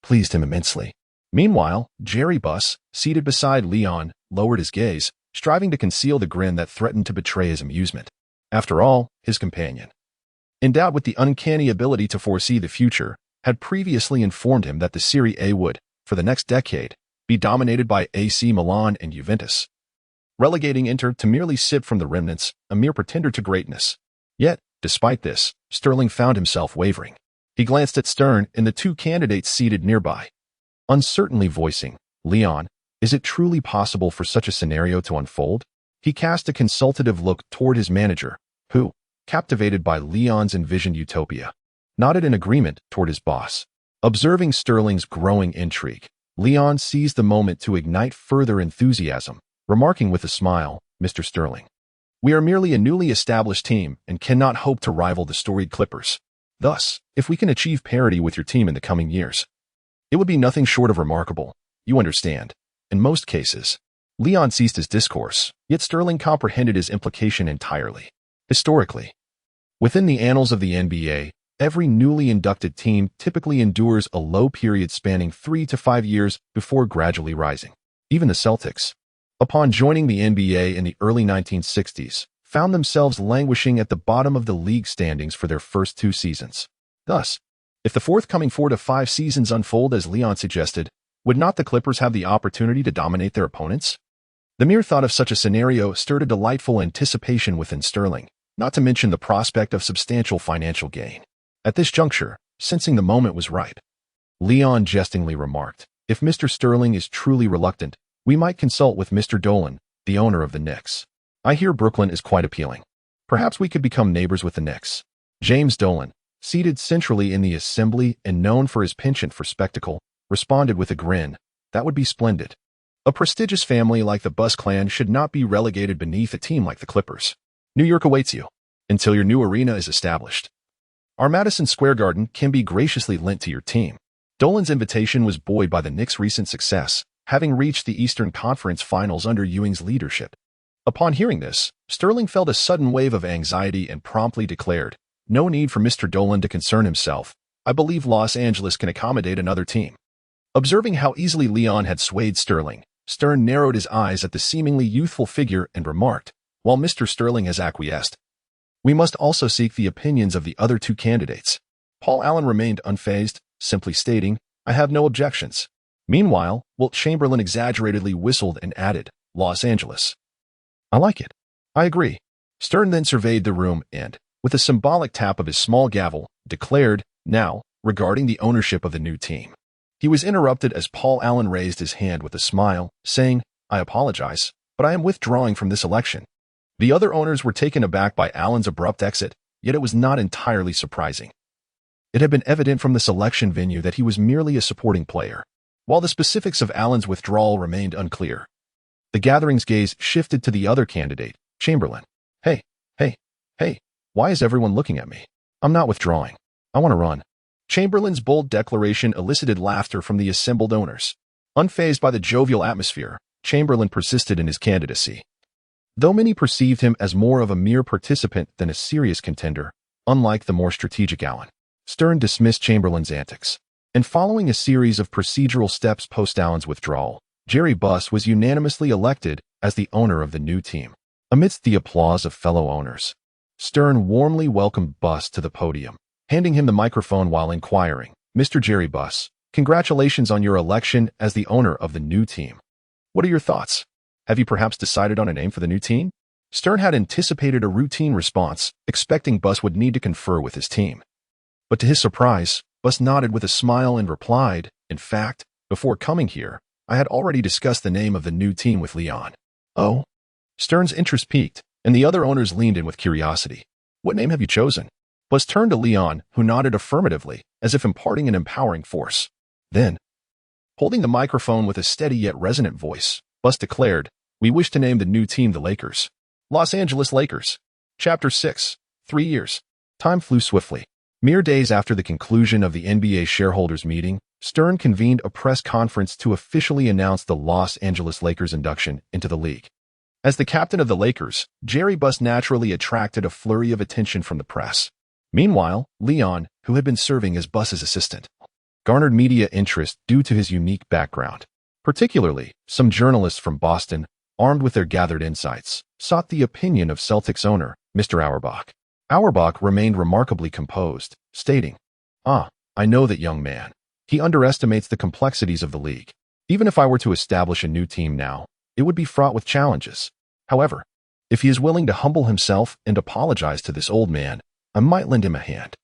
Speaker 1: pleased him immensely. Meanwhile, Jerry Buss, seated beside Leon, lowered his gaze, striving to conceal the grin that threatened to betray his amusement. After all, his companion, endowed with the uncanny ability to foresee the future, had previously informed him that the Serie A would, for the next decade, be dominated by AC Milan and Juventus, relegating Inter to merely sip from the remnants, a mere pretender to greatness. Yet, despite this, Sterling found himself wavering. He glanced at Stern and the two candidates seated nearby, uncertainly voicing, Leon, is it truly possible for such a scenario to unfold? He cast a consultative look toward his manager, who, captivated by Leon's envisioned utopia, nodded in agreement toward his boss. Observing Sterling's growing intrigue, Leon seized the moment to ignite further enthusiasm, remarking with a smile, Mr. Sterling, we are merely a newly established team and cannot hope to rival the storied Clippers. Thus, if we can achieve parity with your team in the coming years, It would be nothing short of remarkable, you understand. In most cases, Leon ceased his discourse, yet Sterling comprehended his implication entirely. Historically, within the annals of the NBA, every newly inducted team typically endures a low period spanning 3 to 5 years before gradually rising. Even the Celtics, upon joining the NBA in the early 1960s, found themselves languishing at the bottom of the league standings for their first 2 seasons. Thus, if the forthcoming 4 to 5 seasons unfold as Leon suggested, would not the Clippers have the opportunity to dominate their opponents? The mere thought of such a scenario stirred a delightful anticipation within Sterling, not to mention the prospect of substantial financial gain. At this juncture, sensing the moment was ripe, Leon jestingly remarked, "If Mr. Sterling is truly reluctant, we might consult with Mr. Dolan, the owner of the Knicks. I hear Brooklyn is quite appealing. Perhaps we could become neighbors with the Knicks." James Dolan, seated centrally in the assembly and known for his penchant for spectacle, responded with a grin, "That would be splendid. A prestigious family like the Buss clan should not be relegated beneath a team like the Clippers. New York awaits you, until your new arena is established. Our Madison Square Garden can be graciously lent to your team." Dolan's invitation was buoyed by the Knicks' recent success, having reached the Eastern Conference Finals under Ewing's leadership. Upon hearing this, Sterling felt a sudden wave of anxiety and promptly declared, "No need for Mr. Dolan to concern himself. I believe Los Angeles can accommodate another team." Observing how easily Leon had swayed Sterling, Stern narrowed his eyes at the seemingly youthful figure and remarked, "While Mr. Sterling has acquiesced, we must also seek the opinions of the other 2 candidates." Paul Allen remained unfazed, simply stating, "I have no objections." Meanwhile, Wilt Chamberlain exaggeratedly whistled and added, "Los Angeles. I like it. I agree." Stern then surveyed the room and, with a symbolic tap of his small gavel, declared, "Now, regarding the ownership of the new team." He was interrupted as Paul Allen raised his hand with a smile, saying, "I apologize, but I am withdrawing from this election." The other owners were taken aback by Allen's abrupt exit, yet it was not entirely surprising. It had been evident from the selection venue that he was merely a supporting player, while the specifics of Allen's withdrawal remained unclear. The gathering's gaze shifted to the other candidate, Chamberlain. Hey, why is everyone looking at me? I'm not withdrawing. I want to run." Chamberlain's bold declaration elicited laughter from the assembled owners. Unfazed by the jovial atmosphere, Chamberlain persisted in his candidacy. Though many perceived him as more of a mere participant than a serious contender, unlike the more strategic Allen, Stern dismissed Chamberlain's antics. And following a series of procedural steps post-Allen's withdrawal, Jerry Buss was unanimously elected as the owner of the new team. Amidst the applause of fellow owners, Stern warmly welcomed Buss to the podium, handing him the microphone while inquiring, "Mr. Jerry Buss, congratulations on your election as the owner of the new team. What are your thoughts? Have you perhaps decided on a name for the new team?" Stern had anticipated a routine response, expecting Buss would need to confer with his team. But to his surprise, Buss nodded with a smile and replied, "In fact, before coming here, I had already discussed the name of the new team with Leon." "Oh?" Stern's interest piqued, and the other owners leaned in with curiosity. "What name have you chosen?" Buss turned to Leon, who nodded affirmatively, as if imparting an empowering force. Then, holding the microphone with a steady yet resonant voice, Buss declared, "We wish to name the new team the Lakers. Los Angeles Lakers." Chapter 6. 3 years. Time flew swiftly. Mere days after the conclusion of the NBA shareholders' meeting, Stern convened a press conference to officially announce the Los Angeles Lakers' induction into the league. As the captain of the Lakers, Jerry Buss naturally attracted a flurry of attention from the press. Meanwhile, Leon, who had been serving as Buss's assistant, garnered media interest due to his unique background. Particularly, some journalists from Boston, armed with their gathered insights, sought the opinion of Celtics owner, Mr. Auerbach. Auerbach remained remarkably composed, stating, I know that young man. He underestimates the complexities of the league. Even if I were to establish a new team now, it would be fraught with challenges. However, if he is willing to humble himself and apologize to this old man, I might lend him a hand."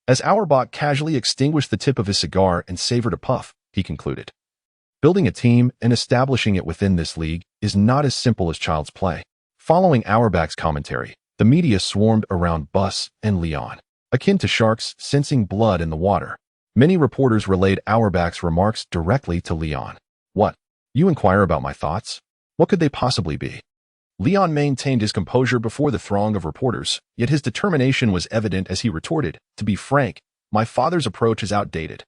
Speaker 1: As Auerbach casually extinguished the tip of his cigar and savored a puff, he concluded, "Building a team and establishing it within this league is not as simple as child's play." Following Auerbach's commentary, the media swarmed around Buss and Leon, akin to sharks sensing blood in the water. Many reporters relayed Auerbach's remarks directly to Leon. "What? You inquire about my thoughts? What could they possibly be?" Leon maintained his composure before the throng of reporters, yet his determination was evident as he retorted, "To be frank, my father's approach is outdated.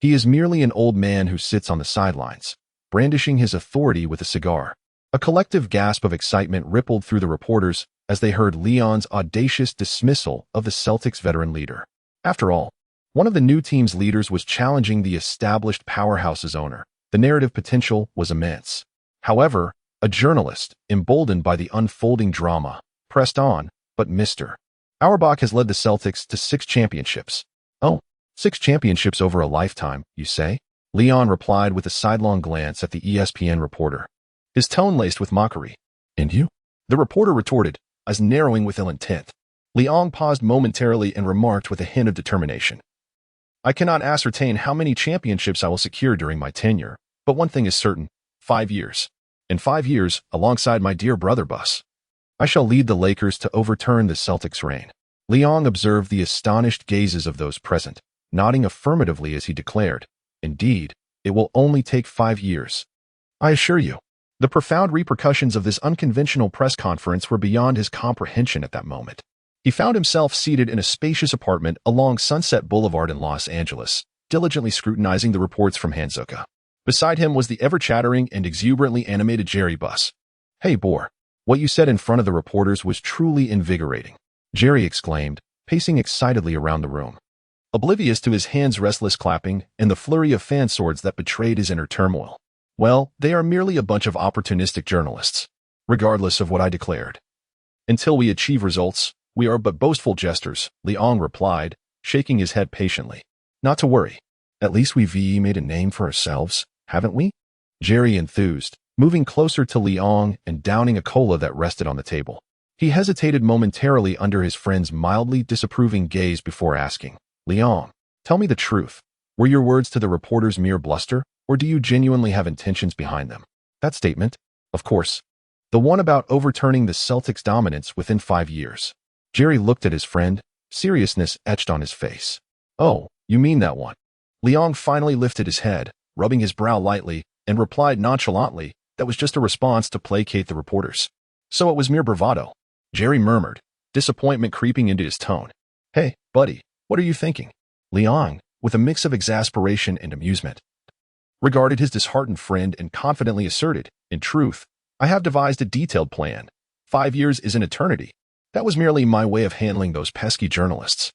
Speaker 1: He is merely an old man who sits on the sidelines, brandishing his authority with a cigar. A collective gasp of excitement rippled through the reporters as they heard Leon's audacious dismissal of the Celtics' veteran leader. After all, one of the new team's leaders was challenging the established powerhouse's owner. The narrative potential was immense. However, a journalist, emboldened by the unfolding drama, pressed on, but Mr. Auerbach has led the Celtics to 6 championships. Oh, 6 championships over a lifetime, you say? Leon replied with a sidelong glance at the ESPN reporter, his tone laced with mockery. And you? The reporter retorted, as narrowing with ill intent. Leon paused momentarily and remarked with a hint of determination. I cannot ascertain how many championships I will secure during my tenure, but one thing is certain, 5 years. In 5 years, alongside my dear brother Bus, I shall lead the Lakers to overturn the Celtics' reign. Leon observed the astonished gazes of those present, nodding affirmatively as he declared, Indeed, it will only take 5 years. I assure you. The profound repercussions of this unconventional press conference were beyond his comprehension at that moment. He found himself seated in a spacious apartment along Sunset Boulevard in Los Angeles, diligently scrutinizing the reports from Hanzuka. Beside him was the ever-chattering and exuberantly animated Jerry Buss. Hey, Boar, what you said in front of the reporters was truly invigorating, Jerry exclaimed, pacing excitedly around the room, oblivious to his hands' restless clapping and the flurry of fan swords that betrayed his inner turmoil. Well, they are merely a bunch of opportunistic journalists, regardless of what I declared. Until we achieve results, we are but boastful jesters, Leon replied, shaking his head patiently. Not to worry. At least we've made a name for ourselves, haven't we? Jerry enthused, moving closer to Leon and downing a cola that rested on the table. He hesitated momentarily under his friend's mildly disapproving gaze before asking, Leon, tell me the truth. Were your words to the reporters mere bluster, or do you genuinely have intentions behind them? That statement, of course, the one about overturning the Celtics' dominance within 5 years. Jerry looked at his friend, seriousness etched on his face. Oh, you mean that one? Leon finally lifted his head, rubbing his brow lightly, and replied nonchalantly that was just a response to placate the reporters. So it was mere bravado. Jerry murmured, disappointment creeping into his tone. Hey, buddy, what are you thinking? Leon, with a mix of exasperation and amusement, regarded his disheartened friend and confidently asserted, in truth, I have devised a detailed plan. 5 years is an eternity. That was merely my way of handling those pesky journalists.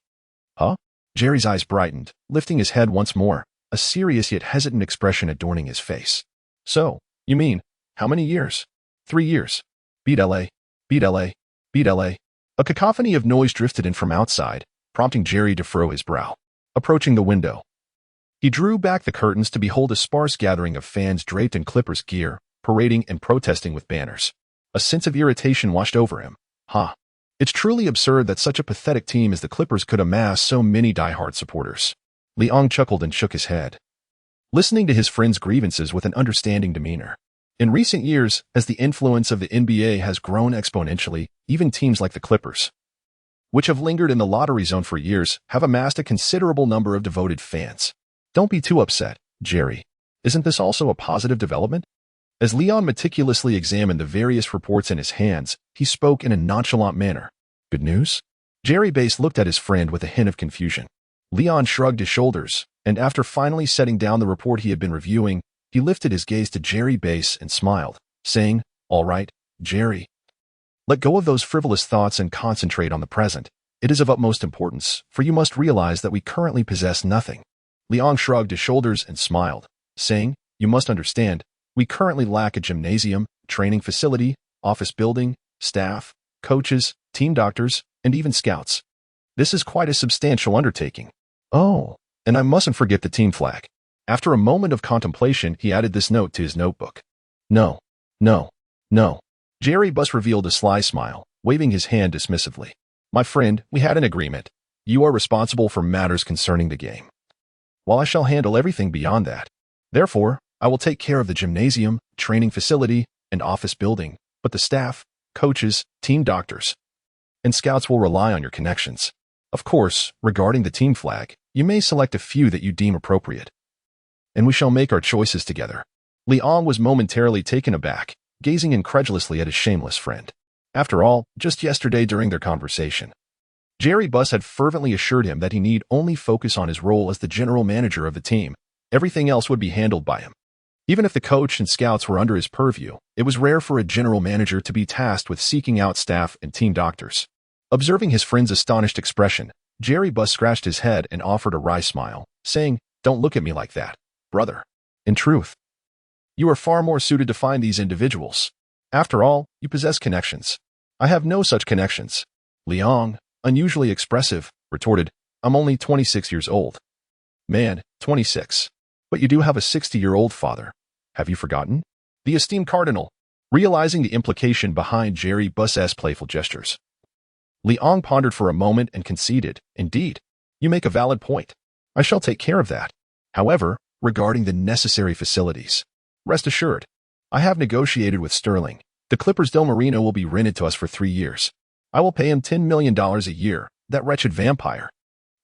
Speaker 1: Huh? Jerry's eyes brightened, lifting his head once more, a serious yet hesitant expression adorning his face. So, you mean, how many years? 3 years. Beat LA. Beat LA. Beat LA. A cacophony of noise drifted in from outside, prompting Jerry to furrow his brow. Approaching the window, he drew back the curtains to behold a sparse gathering of fans draped in Clippers gear, parading and protesting with banners. A sense of irritation washed over him. It's truly absurd that such a pathetic team as the Clippers could amass so many diehard supporters. Leon chuckled and shook his head, listening to his friend's grievances with an understanding demeanor. In recent years, as the influence of the NBA has grown exponentially, even teams like the Clippers, which have lingered in the lottery zone for years, have amassed a considerable number of devoted fans. Don't be too upset, Jerry. Isn't this also a positive development? As Leon meticulously examined the various reports in his hands, he spoke in a nonchalant manner. Good news? Jerry Bass looked at his friend with a hint of confusion. Leon shrugged his shoulders, and after finally setting down the report he had been reviewing, he lifted his gaze to Jerry Bass and smiled, saying, All right, Jerry. Let go of those frivolous thoughts and concentrate on the present. It is of utmost importance, for you must realize that we currently possess nothing. Leon shrugged his shoulders and smiled, saying, You must understand, we currently lack a gymnasium, training facility, office building, staff, coaches, team doctors, and even scouts. This is quite a substantial undertaking. Oh, and I mustn't forget the team flag. After a moment of contemplation, he added this note to his notebook. No. Jerry Buss revealed a sly smile, waving his hand dismissively. My friend, we had an agreement. You are responsible for matters concerning the game, while I shall handle everything beyond that. Therefore, I will take care of the gymnasium, training facility, and office building, but the staff, coaches, team doctors, and scouts will rely on your connections. Of course, regarding the team flag, you may select a few that you deem appropriate, and we shall make our choices together. Leon was momentarily taken aback, gazing incredulously at his shameless friend. After all, just yesterday during their conversation, Jerry Buss had fervently assured him that he need only focus on his role as the general manager of the team, Everything else would be handled by him. Even if the coach and scouts were under his purview, it was rare for a general manager to be tasked with seeking out staff and team doctors. Observing his friend's astonished expression, Jerry Buss scratched his head and offered a wry smile, saying, "Don't look at me like that, brother. In truth, you are far more suited to find these individuals. After all, you possess connections. I have no such connections." Liang, unusually expressive, retorted, "I'm only 26 years old." "Man, 26. But you do have a 60-year-old father. Have you forgotten?" The esteemed cardinal, realizing the implication behind Jerry Buss's playful gestures. Liang pondered for a moment and conceded, "Indeed, you make a valid point. I shall take care of that. However, regarding the necessary facilities, rest assured, I have negotiated with Sterling. The Clippers' Dome Arena will be rented to us for 3 years. I will pay him $10 million a year, that wretched vampire.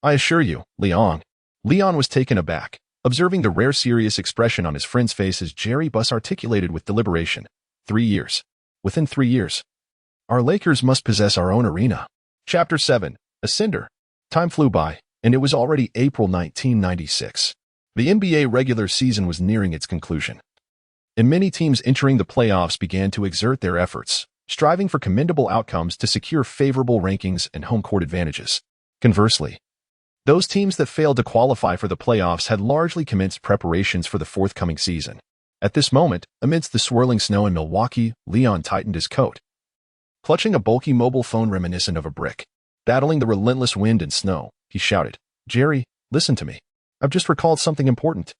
Speaker 1: I assure you, Liang." Leon was taken aback, observing the rare serious expression on his friend's face as Jerry Buss articulated with deliberation. 3 years. Within 3 years. Our Lakers must possess our own arena. Chapter 7. Ascender. Time flew by, and it was already April 1996. The NBA regular season was nearing its conclusion, and many teams entering the playoffs began to exert their efforts, striving for commendable outcomes to secure favorable rankings and home court advantages. Conversely, those teams that failed to qualify for the playoffs had largely commenced preparations for the forthcoming season. At this moment, amidst the swirling snow in Milwaukee, Leon tightened his coat. Clutching a bulky mobile phone reminiscent of a brick, battling the relentless wind and snow, he shouted, "Jerry, listen to me. I've just recalled something important.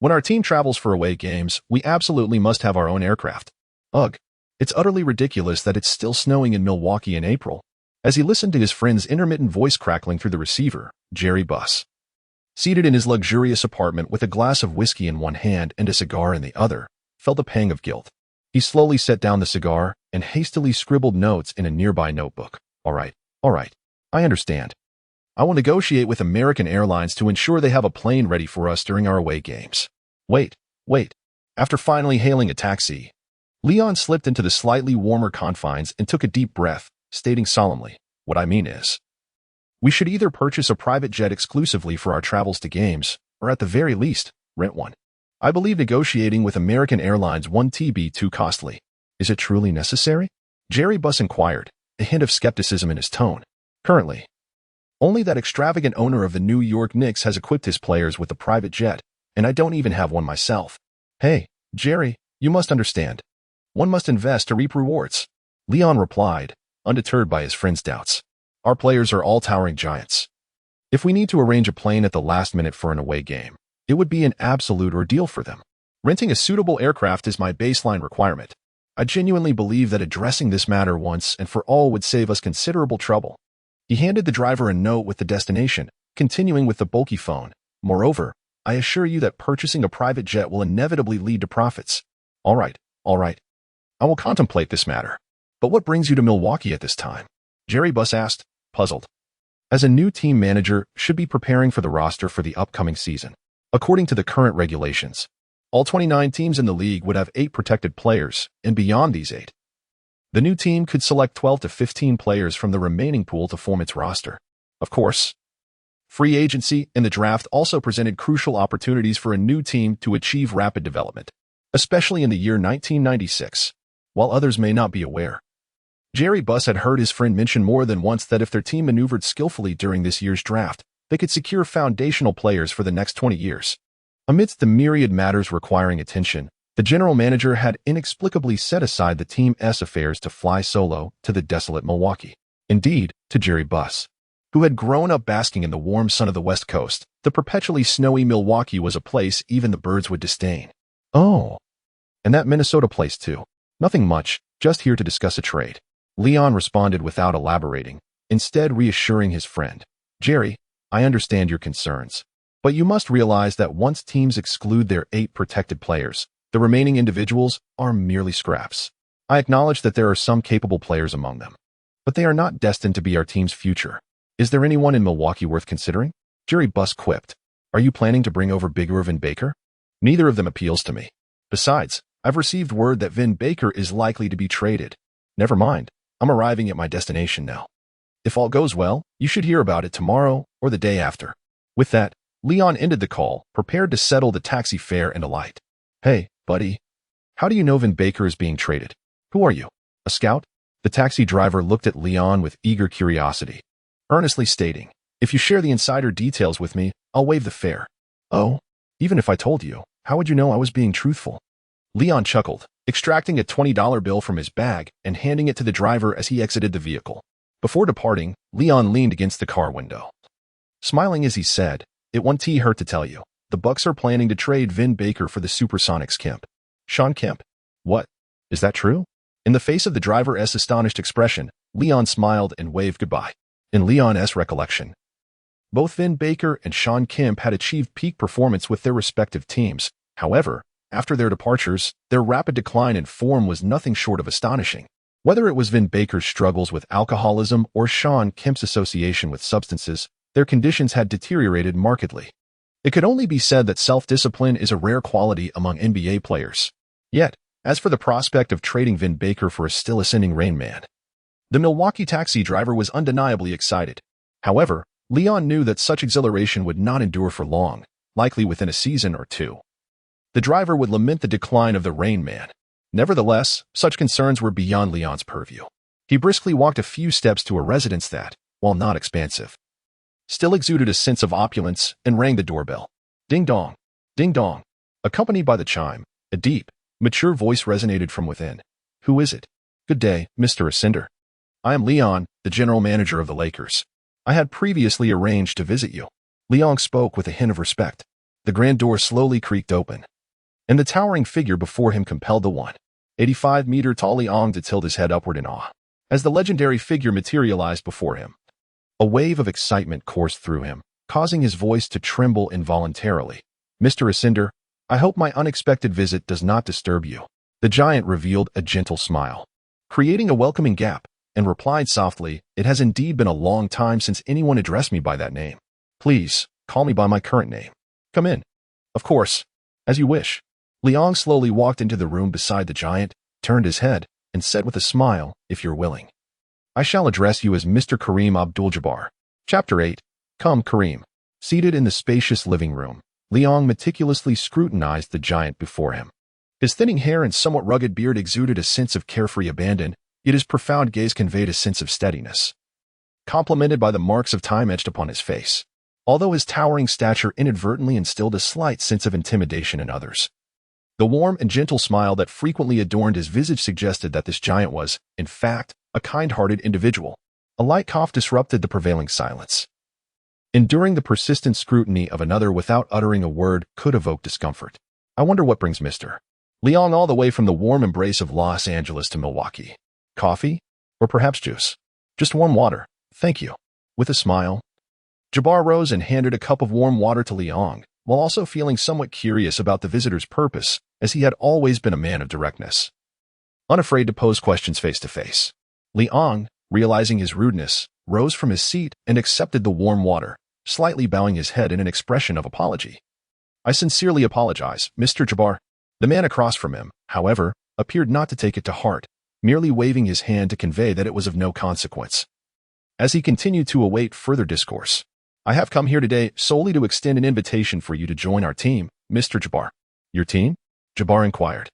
Speaker 1: When our team travels for away games, we absolutely must have our own aircraft. Ugh, it's utterly ridiculous that it's still snowing in Milwaukee in April." As he listened to his friend's intermittent voice crackling through the receiver, Jerry Buss, seated in his luxurious apartment with a glass of whiskey in one hand and a cigar in the other, felt a pang of guilt. He slowly set down the cigar and hastily scribbled notes in a nearby notebook. All right, I understand. I will negotiate with American Airlines to ensure they have a plane ready for us during our away games. Wait. After finally hailing a taxi, Leon slipped into the slightly warmer confines and took a deep breath, stating solemnly, "What I mean is, we should either purchase a private jet exclusively for our travels to games, or at the very least, rent one. I believe negotiating with American Airlines won't be too costly." "Is it truly necessary?" Jerry Buss inquired, a hint of skepticism in his tone. "Currently, only that extravagant owner of the New York Knicks has equipped his players with a private jet, and I don't even have one myself." "Hey, Jerry, you must understand. One must invest to reap rewards," Leon replied, undeterred by his friend's doubts. "Our players are all towering giants. If we need to arrange a plane at the last minute for an away game, it would be an absolute ordeal for them. Renting a suitable aircraft is my baseline requirement. I genuinely believe that addressing this matter once and for all would save us considerable trouble." He handed the driver a note with the destination, continuing with the bulky phone. "Moreover, I assure you that purchasing a private jet will inevitably lead to profits." All right. I will contemplate this matter. But what brings you to Milwaukee at this time?" Jerry Buss asked, puzzled. As a new team manager should be preparing for the roster for the upcoming season. According to the current regulations, all 29 teams in the league would have 8 protected players, and beyond these 8, the new team could select 12 to 15 players from the remaining pool to form its roster. Of course, free agency and the draft also presented crucial opportunities for a new team to achieve rapid development, especially in the year 1996. While others may not be aware, Jerry Buss had heard his friend mention more than once that if their team maneuvered skillfully during this year's draft, they could secure foundational players for the next 20 years. Amidst the myriad matters requiring attention, the general manager had inexplicably set aside the team's affairs to fly solo to the desolate Milwaukee. Indeed, to Jerry Buss, who had grown up basking in the warm sun of the West Coast, the perpetually snowy Milwaukee was a place even the birds would disdain. "Oh, and that Minnesota place too. Nothing much, just here to discuss a trade." Leon responded without elaborating, instead reassuring his friend. "Jerry, I understand your concerns, but you must realize that once teams exclude their 8 protected players, the remaining individuals are merely scraps. I acknowledge that there are some capable players among them, but they are not destined to be our team's future. Is there anyone in Milwaukee worth considering?" Jerry Buss quipped. "Are you planning to bring over Big Irv and Baker? Neither of them appeals to me. Besides, I've received word that Vin Baker is likely to be traded. Never mind, I'm arriving at my destination now. If all goes well, you should hear about it tomorrow or the day after." With that, Leon ended the call, prepared to settle the taxi fare and alight. Hey, buddy. How do you know Vin Baker is being traded? Who are you? A scout? The taxi driver looked at Leon with eager curiosity, earnestly stating, if you share the insider details with me, I'll waive the fare. Oh, even if I told you, how would you know I was being truthful? Leon chuckled, extracting a $20 bill from his bag and handing it to the driver as he exited the vehicle. Before departing, Leon leaned against the car window, smiling as he said, it won't hurt to tell you, the Bucks are planning to trade Vin Baker for the Supersonics Kemp. Sean Kemp. What? Is that true? In the face of the driver's astonished expression, Leon smiled and waved goodbye. In Leon's recollection, both Vin Baker and Sean Kemp had achieved peak performance with their respective teams. However, after their departures, their rapid decline in form was nothing short of astonishing. Whether it was Vin Baker's struggles with alcoholism or Sean Kemp's association with substances, their conditions had deteriorated markedly. It could only be said that self-discipline is a rare quality among NBA players. Yet, as for the prospect of trading Vin Baker for a still ascending Rain Man, the Milwaukee taxi driver was undeniably excited. However, Leon knew that such exhilaration would not endure for long, likely within a season or two. The driver would lament the decline of the Rain Man. Nevertheless, such concerns were beyond Leon's purview. He briskly walked a few steps to a residence that, while not expansive, still exuded a sense of opulence and rang the doorbell. Ding dong, ding dong. Accompanied by the chime, a deep, mature voice resonated from within. Who is it? Good day, Mr. Ascender. I am Leon, the general manager of the Lakers. I had previously arranged to visit you. Leon spoke with a hint of respect. The grand door slowly creaked open, and the towering figure before him compelled the 185-meter tall Leon to tilt his head upward in awe. As the legendary figure materialized before him, a wave of excitement coursed through him, causing his voice to tremble involuntarily. Mr. Ascender, I hope my unexpected visit does not disturb you. The giant revealed a gentle smile, creating a welcoming gap, and replied softly, it has indeed been a long time since anyone addressed me by that name. Please, call me by my current name. Come in. Of course. As you wish. Leon slowly walked into the room beside the giant, turned his head, and said with a smile, if you're willing, I shall address you as Mr. Kareem Abdul-Jabbar. Chapter 8. Come, Kareem. Seated in the spacious living room, Leon meticulously scrutinized the giant before him. His thinning hair and somewhat rugged beard exuded a sense of carefree abandon, yet his profound gaze conveyed a sense of steadiness, complemented by the marks of time etched upon his face. Although his towering stature inadvertently instilled a slight sense of intimidation in others, the warm and gentle smile that frequently adorned his visage suggested that this giant was, in fact, a kind-hearted individual. A light cough disrupted the prevailing silence. Enduring the persistent scrutiny of another without uttering a word could evoke discomfort. I wonder what brings Mr. Leon all the way from the warm embrace of Los Angeles to Milwaukee. Coffee? Or perhaps juice? Just warm water, thank you. With a smile, Jabbar rose and handed a cup of warm water to Leon, while also feeling somewhat curious about the visitor's purpose, as he had always been a man of directness, unafraid to pose questions face to face. Leon, realizing his rudeness, rose from his seat and accepted the warm water, slightly bowing his head in an expression of apology. I sincerely apologize, Mr. Jabbar. The man across from him, however, appeared not to take it to heart, merely waving his hand to convey that it was of no consequence. As he continued to await further discourse, I have come here today solely to extend an invitation for you to join our team, Mr. Jabbar. Your team? Jabbar inquired,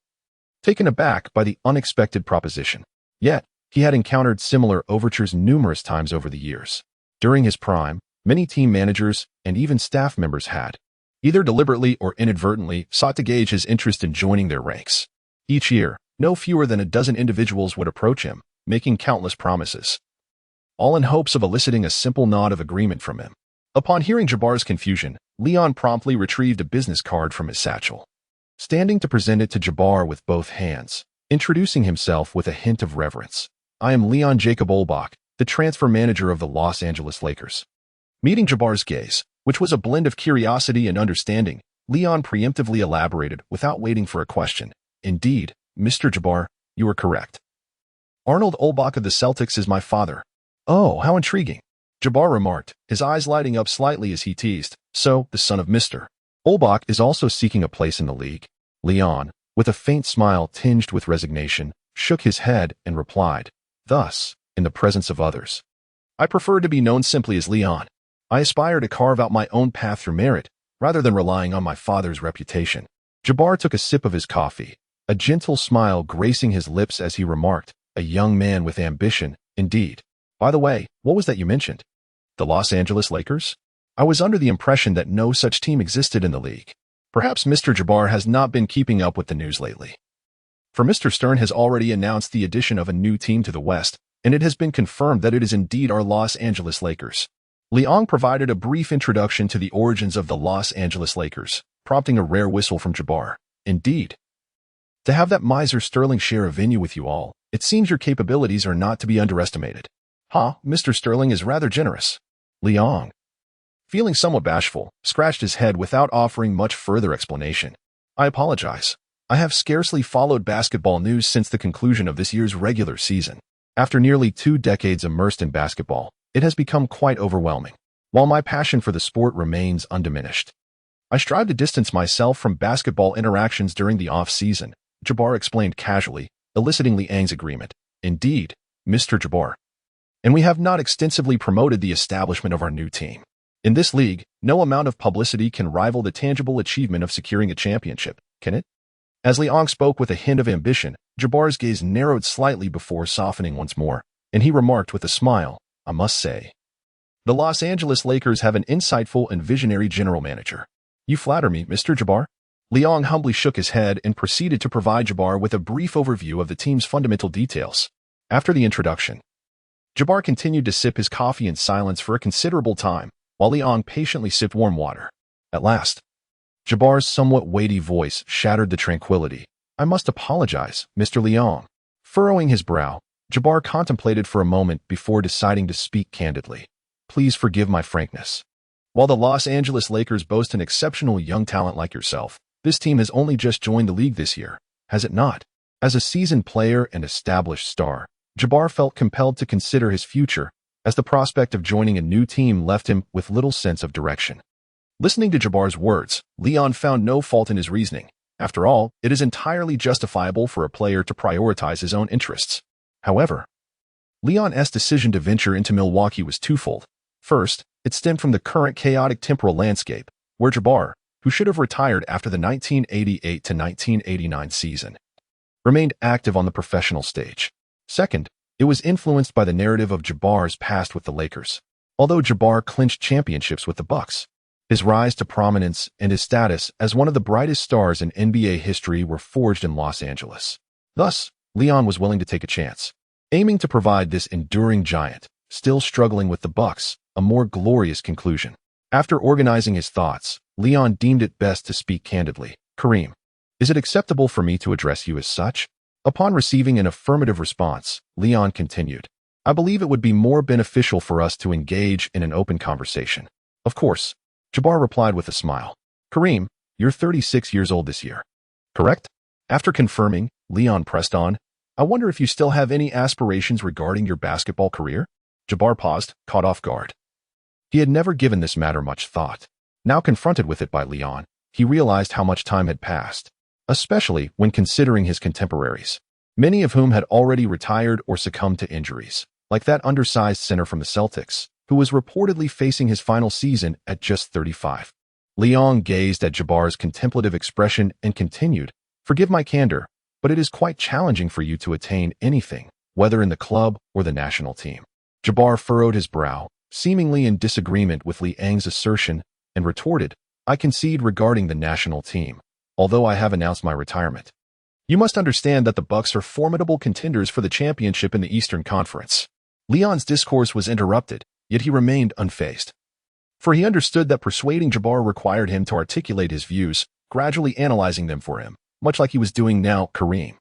Speaker 1: taken aback by the unexpected proposition. Yet, he had encountered similar overtures numerous times over the years. During his prime, many team managers and even staff members had, either deliberately or inadvertently, sought to gauge his interest in joining their ranks. Each year, no fewer than a dozen individuals would approach him, making countless promises, all in hopes of eliciting a simple nod of agreement from him. Upon hearing Jabbar's confusion, Leon promptly retrieved a business card from his satchel, standing to present it to Jabbar with both hands, introducing himself with a hint of reverence. I am Leon Jacob Olbach, the transfer manager of the Los Angeles Lakers. Meeting Jabbar's gaze, which was a blend of curiosity and understanding, Leon preemptively elaborated without waiting for a question. Indeed, Mr. Jabbar, you are correct. Arnold Olbach of the Celtics is my father. Oh, how intriguing, Jabbar remarked, his eyes lighting up slightly as he teased. So, the son of Mr. Olbach is also seeking a place in the league. Leon, with a faint smile tinged with resignation, shook his head and replied, thus, in the presence of others, I prefer to be known simply as Leon. I aspire to carve out my own path through merit, rather than relying on my father's reputation. Jabbar took a sip of his coffee, a gentle smile gracing his lips as he remarked, a young man with ambition, indeed. By the way, what was that you mentioned? The Los Angeles Lakers? I was under the impression that no such team existed in the league. Perhaps Mr. Jabbar has not been keeping up with the news lately. For Mr. Stern has already announced the addition of a new team to the West, and it has been confirmed that it is indeed our Los Angeles Lakers. Leong provided a brief introduction to the origins of the Los Angeles Lakers, prompting a rare whistle from Jabbar. Indeed. To have that miser Sterling share a venue with you all, it seems your capabilities are not to be underestimated. Mr. Sterling is rather generous. Leong, feeling somewhat bashful, scratched his head without offering much further explanation. I apologize. I have scarcely followed basketball news since the conclusion of this year's regular season. After nearly 2 decades immersed in basketball, it has become quite overwhelming. While my passion for the sport remains undiminished, I strive to distance myself from basketball interactions during the off-season, Jabbar explained casually, eliciting Liang's agreement. Indeed, Mr. Jabbar. And we have not extensively promoted the establishment of our new team. In this league, no amount of publicity can rival the tangible achievement of securing a championship, can it? As Liang spoke with a hint of ambition, Jabbar's gaze narrowed slightly before softening once more, and he remarked with a smile, I must say, the Los Angeles Lakers have an insightful and visionary general manager. You flatter me, Mr. Jabbar. Liang humbly shook his head and proceeded to provide Jabbar with a brief overview of the team's fundamental details. After the introduction, Jabbar continued to sip his coffee in silence for a considerable time, while Liang patiently sipped warm water. At last, Jabbar's somewhat weighty voice shattered the tranquility. I must apologize, Mr. Liang. Furrowing his brow, Jabbar contemplated for a moment before deciding to speak candidly. Please forgive my frankness. While the Los Angeles Lakers boast an exceptional young talent like yourself, this team has only just joined the league this year, has it not? As a seasoned player and established star, Jabbar felt compelled to consider his future, as the prospect of joining a new team left him with little sense of direction. Listening to Jabbar's words, Leon found no fault in his reasoning. After all, it is entirely justifiable for a player to prioritize his own interests. However, Leon's decision to venture into Milwaukee was twofold. First, it stemmed from the current chaotic temporal landscape, where Jabbar, who should have retired after the 1988 to 1989 season, remained active on the professional stage. Second, it was influenced by the narrative of Jabbar's past with the Lakers. Although Jabbar clinched championships with the Bucks, his rise to prominence and his status as one of the brightest stars in NBA history were forged in Los Angeles. Thus, Leon was willing to take a chance, aiming to provide this enduring giant, still struggling with the Bucks, a more glorious conclusion. After organizing his thoughts, Leon deemed it best to speak candidly. Kareem, is it acceptable for me to address you as such? Upon receiving an affirmative response, Leon continued, I believe it would be more beneficial for us to engage in an open conversation. Of course, Jabbar replied with a smile. Kareem, you're 36 years old this year, correct? After confirming, Leon pressed on, I wonder if you still have any aspirations regarding your basketball career? Jabbar paused, caught off guard. He had never given this matter much thought. Now confronted with it by Leon, he realized how much time had passed, especially when considering his contemporaries, many of whom had already retired or succumbed to injuries, like that undersized center from the Celtics, who was reportedly facing his final season at just 35. Leon gazed at Jabbar's contemplative expression and continued, Forgive my candor, but it is quite challenging for you to attain anything, whether in the club or the national team. Jabbar furrowed his brow, seemingly in disagreement with Liang's assertion, and retorted, I concede regarding the national team, although I have announced my retirement. You must understand that the Bucks are formidable contenders for the championship in the Eastern Conference. Leon's discourse was interrupted, yet he remained unfazed. For he understood that persuading Jabbar required him to articulate his views, gradually analyzing them for him, much like he was doing now. Kareem,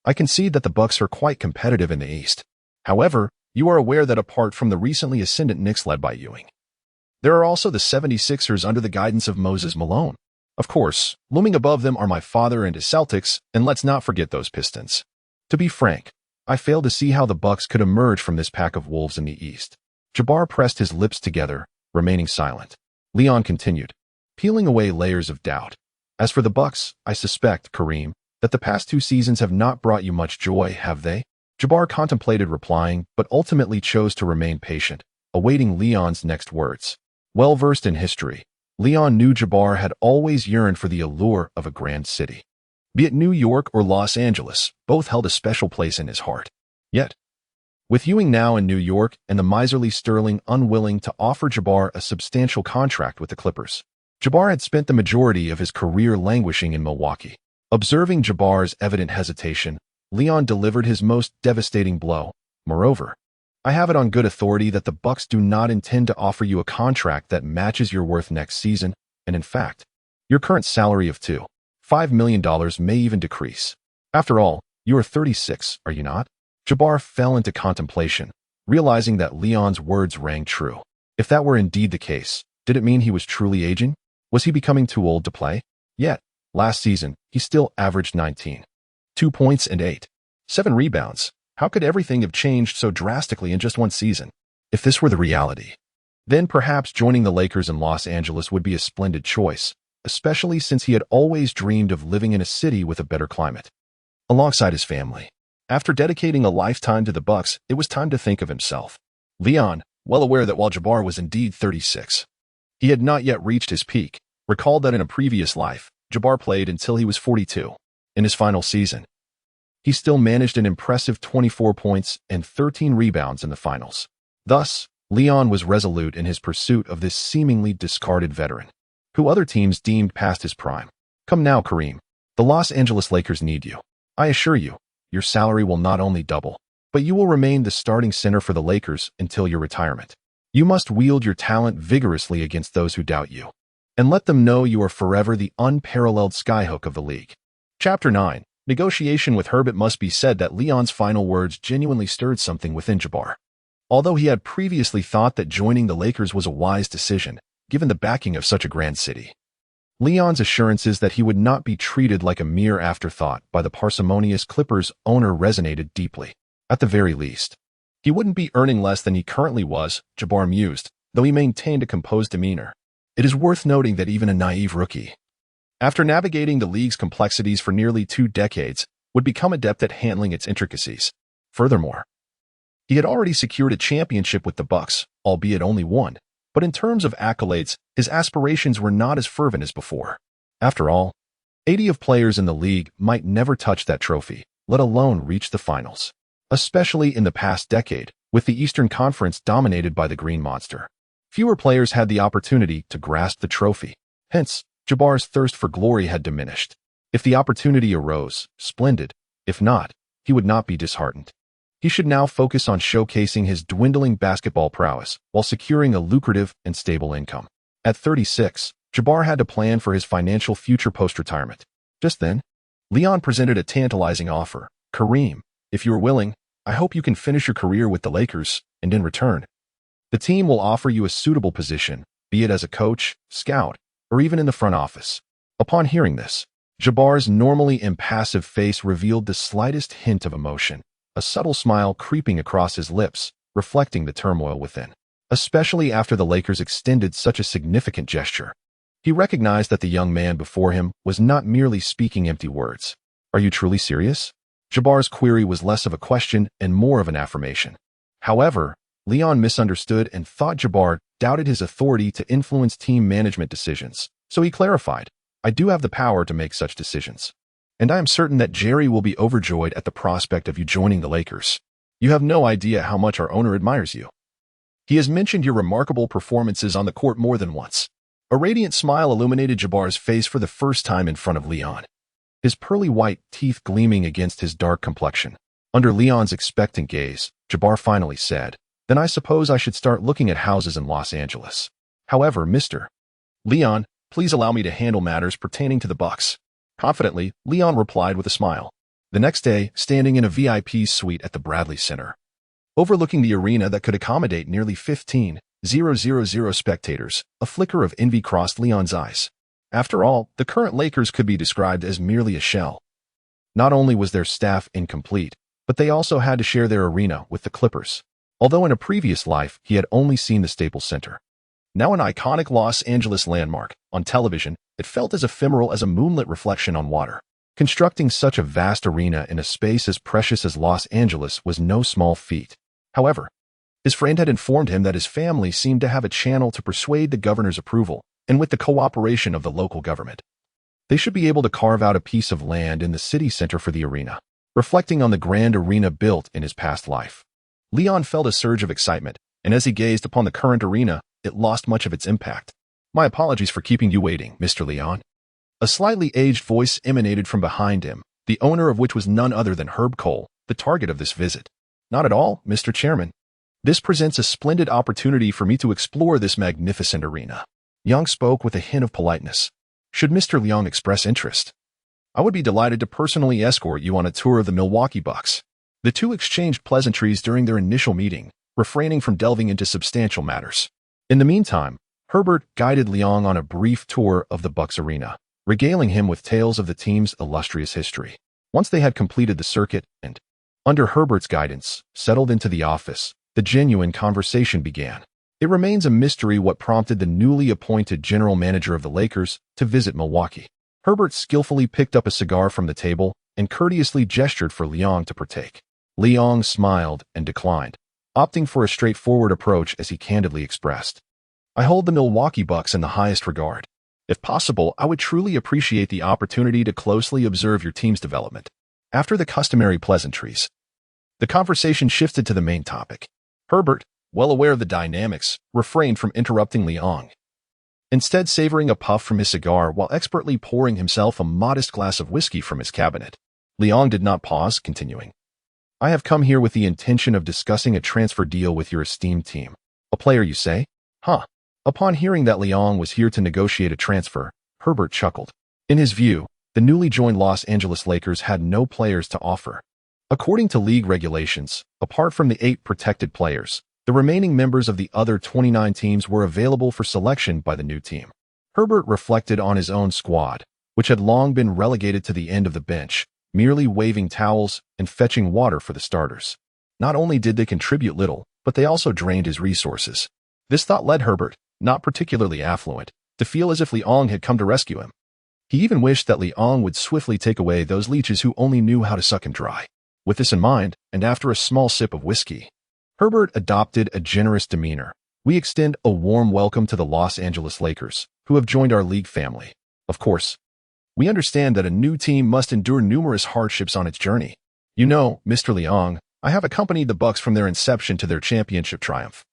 Speaker 1: I concede that the Bucks are quite competitive in the East. However, you are aware that apart from the recently ascendant Knicks led by Ewing, there are also the 76ers under the guidance of Moses Malone. Of course, looming above them are my father and his Celtics, and let's not forget those Pistons. To be frank, I fail to see how the Bucks could emerge from this pack of wolves in the East. Jabbar pressed his lips together, remaining silent. Leon continued, peeling away layers of doubt. As for the Bucks, I suspect, Kareem, that the past 2 seasons have not brought you much joy, have they? Jabbar contemplated replying, but ultimately chose to remain patient, awaiting Leon's next words. Well versed in history, Leon knew Jabbar had always yearned for the allure of a grand city. Be it New York or Los Angeles, both held a special place in his heart. Yet, with Ewing now in New York and the miserly Sterling unwilling to offer Jabbar a substantial contract with the Clippers, Jabbar had spent the majority of his career languishing in Milwaukee. Observing Jabbar's evident hesitation, Leon delivered his most devastating blow. Moreover, I have it on good authority that the Bucks do not intend to offer you a contract that matches your worth next season, and in fact, your current salary of $2.5 million may even decrease. After all, you are 36, are you not? Jabbar fell into contemplation, realizing that Leon's words rang true. If that were indeed the case, did it mean he was truly aging? Was he becoming too old to play? Yet, last season, he still averaged 19.2 points and 8.7 rebounds. How could everything have changed so drastically in just one season? If this were the reality, then perhaps joining the Lakers in Los Angeles would be a splendid choice, especially since he had always dreamed of living in a city with a better climate, alongside his family. After dedicating a lifetime to the Bucks, it was time to think of himself. Leon, well aware that while Jabbar was indeed 36, he had not yet reached his peak, recalled that in a previous life, Jabbar played until he was 42. In his final season, he still managed an impressive 24 points and 13 rebounds in the finals. Thus, Leon was resolute in his pursuit of this seemingly discarded veteran, who other teams deemed past his prime. Come now, Kareem. The Los Angeles Lakers need you. I assure you, your salary will not only double, but you will remain the starting center for the Lakers until your retirement. You must wield your talent vigorously against those who doubt you, and let them know you are forever the unparalleled skyhook of the league. Chapter 9. Negotiation. With Herbert, must be said that Leon's final words genuinely stirred something within Jabbar. Although he had previously thought that joining the Lakers was a wise decision, given the backing of such a grand city, Leon's assurances that he would not be treated like a mere afterthought by the parsimonious Clippers owner resonated deeply. At the very least, he wouldn't be earning less than he currently was, Jabbar mused, though he maintained a composed demeanor. It is worth noting that even a naive rookie, after navigating the league's complexities for nearly 2 decades, would become adept at handling its intricacies. Furthermore, he had already secured a championship with the Bucks, albeit only one. But in terms of accolades, his aspirations were not as fervent as before. After all, 80 of players in the league might never touch that trophy, let alone reach the finals. Especially in the past decade, with the Eastern Conference dominated by the Green Monster, fewer players had the opportunity to grasp the trophy. Hence, Jabbar's thirst for glory had diminished. If the opportunity arose, splendid. If not, he would not be disheartened. He should now focus on showcasing his dwindling basketball prowess while securing a lucrative and stable income. At 36, Jabbar had to plan for his financial future post-retirement. Just then, Leon presented a tantalizing offer. Kareem, if you are willing, I hope you can finish your career with the Lakers, and in return, the team will offer you a suitable position, be it as a coach, scout, or even in the front office. Upon hearing this, Jabbar's normally impassive face revealed the slightest hint of emotion, a subtle smile creeping across his lips, reflecting the turmoil within. Especially after the Lakers extended such a significant gesture, he recognized that the young man before him was not merely speaking empty words. Are you truly serious? Jabbar's query was less of a question and more of an affirmation. However, Leon misunderstood and thought Jabbar doubted his authority to influence team management decisions, so he clarified, I do have the power to make such decisions. And I am certain that Jerry will be overjoyed at the prospect of you joining the Lakers. You have no idea how much our owner admires you. He has mentioned your remarkable performances on the court more than once. A radiant smile illuminated Jabbar's face for the first time in front of Leon, his pearly white teeth gleaming against his dark complexion. Under Leon's expectant gaze, Jabbar finally said, Then I suppose I should start looking at houses in Los Angeles. However, Mr. Leon, please allow me to handle matters pertaining to the Bucks. Confidently, Leon replied with a smile. The next day, standing in a VIP suite at the Bradley Center, overlooking the arena that could accommodate nearly 15,000 spectators, a flicker of envy crossed Leon's eyes. After all, the current Lakers could be described as merely a shell. Not only was their staff incomplete, but they also had to share their arena with the Clippers. Although in a previous life he had only seen the Staples Center, now an iconic Los Angeles landmark, on television, it felt as ephemeral as a moonlit reflection on water. Constructing such a vast arena in a space as precious as Los Angeles was no small feat. However, his friend had informed him that his family seemed to have a channel to persuade the governor's approval, and with the cooperation of the local government, they should be able to carve out a piece of land in the city center for the arena, reflecting on the grand arena built in his past life. Leon felt a surge of excitement, and as he gazed upon the current arena, it lost much of its impact. "My apologies for keeping you waiting, Mr. Leon." A slightly aged voice emanated from behind him, the owner of which was none other than Herb Cole, the target of this visit. "Not at all, Mr. Chairman. This presents a splendid opportunity for me to explore this magnificent arena." Young spoke with a hint of politeness. "Should Mr. Leon express interest, I would be delighted to personally escort you on a tour of the Milwaukee Bucks." The two exchanged pleasantries during their initial meeting, refraining from delving into substantial matters. In the meantime, Herbert guided Leon on a brief tour of the Bucks arena, regaling him with tales of the team's illustrious history. Once they had completed the circuit and, under Herbert's guidance, settled into the office, the genuine conversation began. It remains a mystery what prompted the newly appointed general manager of the Lakers to visit Milwaukee. Herbert skillfully picked up a cigar from the table and courteously gestured for Leon to partake. Leon smiled and declined, opting for a straightforward approach as he candidly expressed, "I hold the Milwaukee Bucks in the highest regard. If possible, I would truly appreciate the opportunity to closely observe your team's development." After the customary pleasantries, the conversation shifted to the main topic. Herbert, well aware of the dynamics, refrained from interrupting Leon, instead savoring a puff from his cigar while expertly pouring himself a modest glass of whiskey from his cabinet. Leon did not pause, continuing, "I have come here with the intention of discussing a transfer deal with your esteemed team." "A player, you say?" "Huh." Upon hearing that Leon was here to negotiate a transfer, Herbert chuckled. In his view, the newly joined Los Angeles Lakers had no players to offer. According to league regulations, apart from the 8 protected players, the remaining members of the other 29 teams were available for selection by the new team. Herbert reflected on his own squad, which had long been relegated to the end of the bench, merely waving towels and fetching water for the starters. Not only did they contribute little, but they also drained his resources. This thought led Herbert, not particularly affluent, to feel as if Leon had come to rescue him. He even wished that Leon would swiftly take away those leeches who only knew how to suck him dry. With this in mind, and after a small sip of whiskey, Herbert adopted a generous demeanor. "We extend a warm welcome to the Los Angeles Lakers, who have joined our league family. Of course, we understand that a new team must endure numerous hardships on its journey. You know, Mr. Leon, I have accompanied the Bucks from their inception to their championship triumph,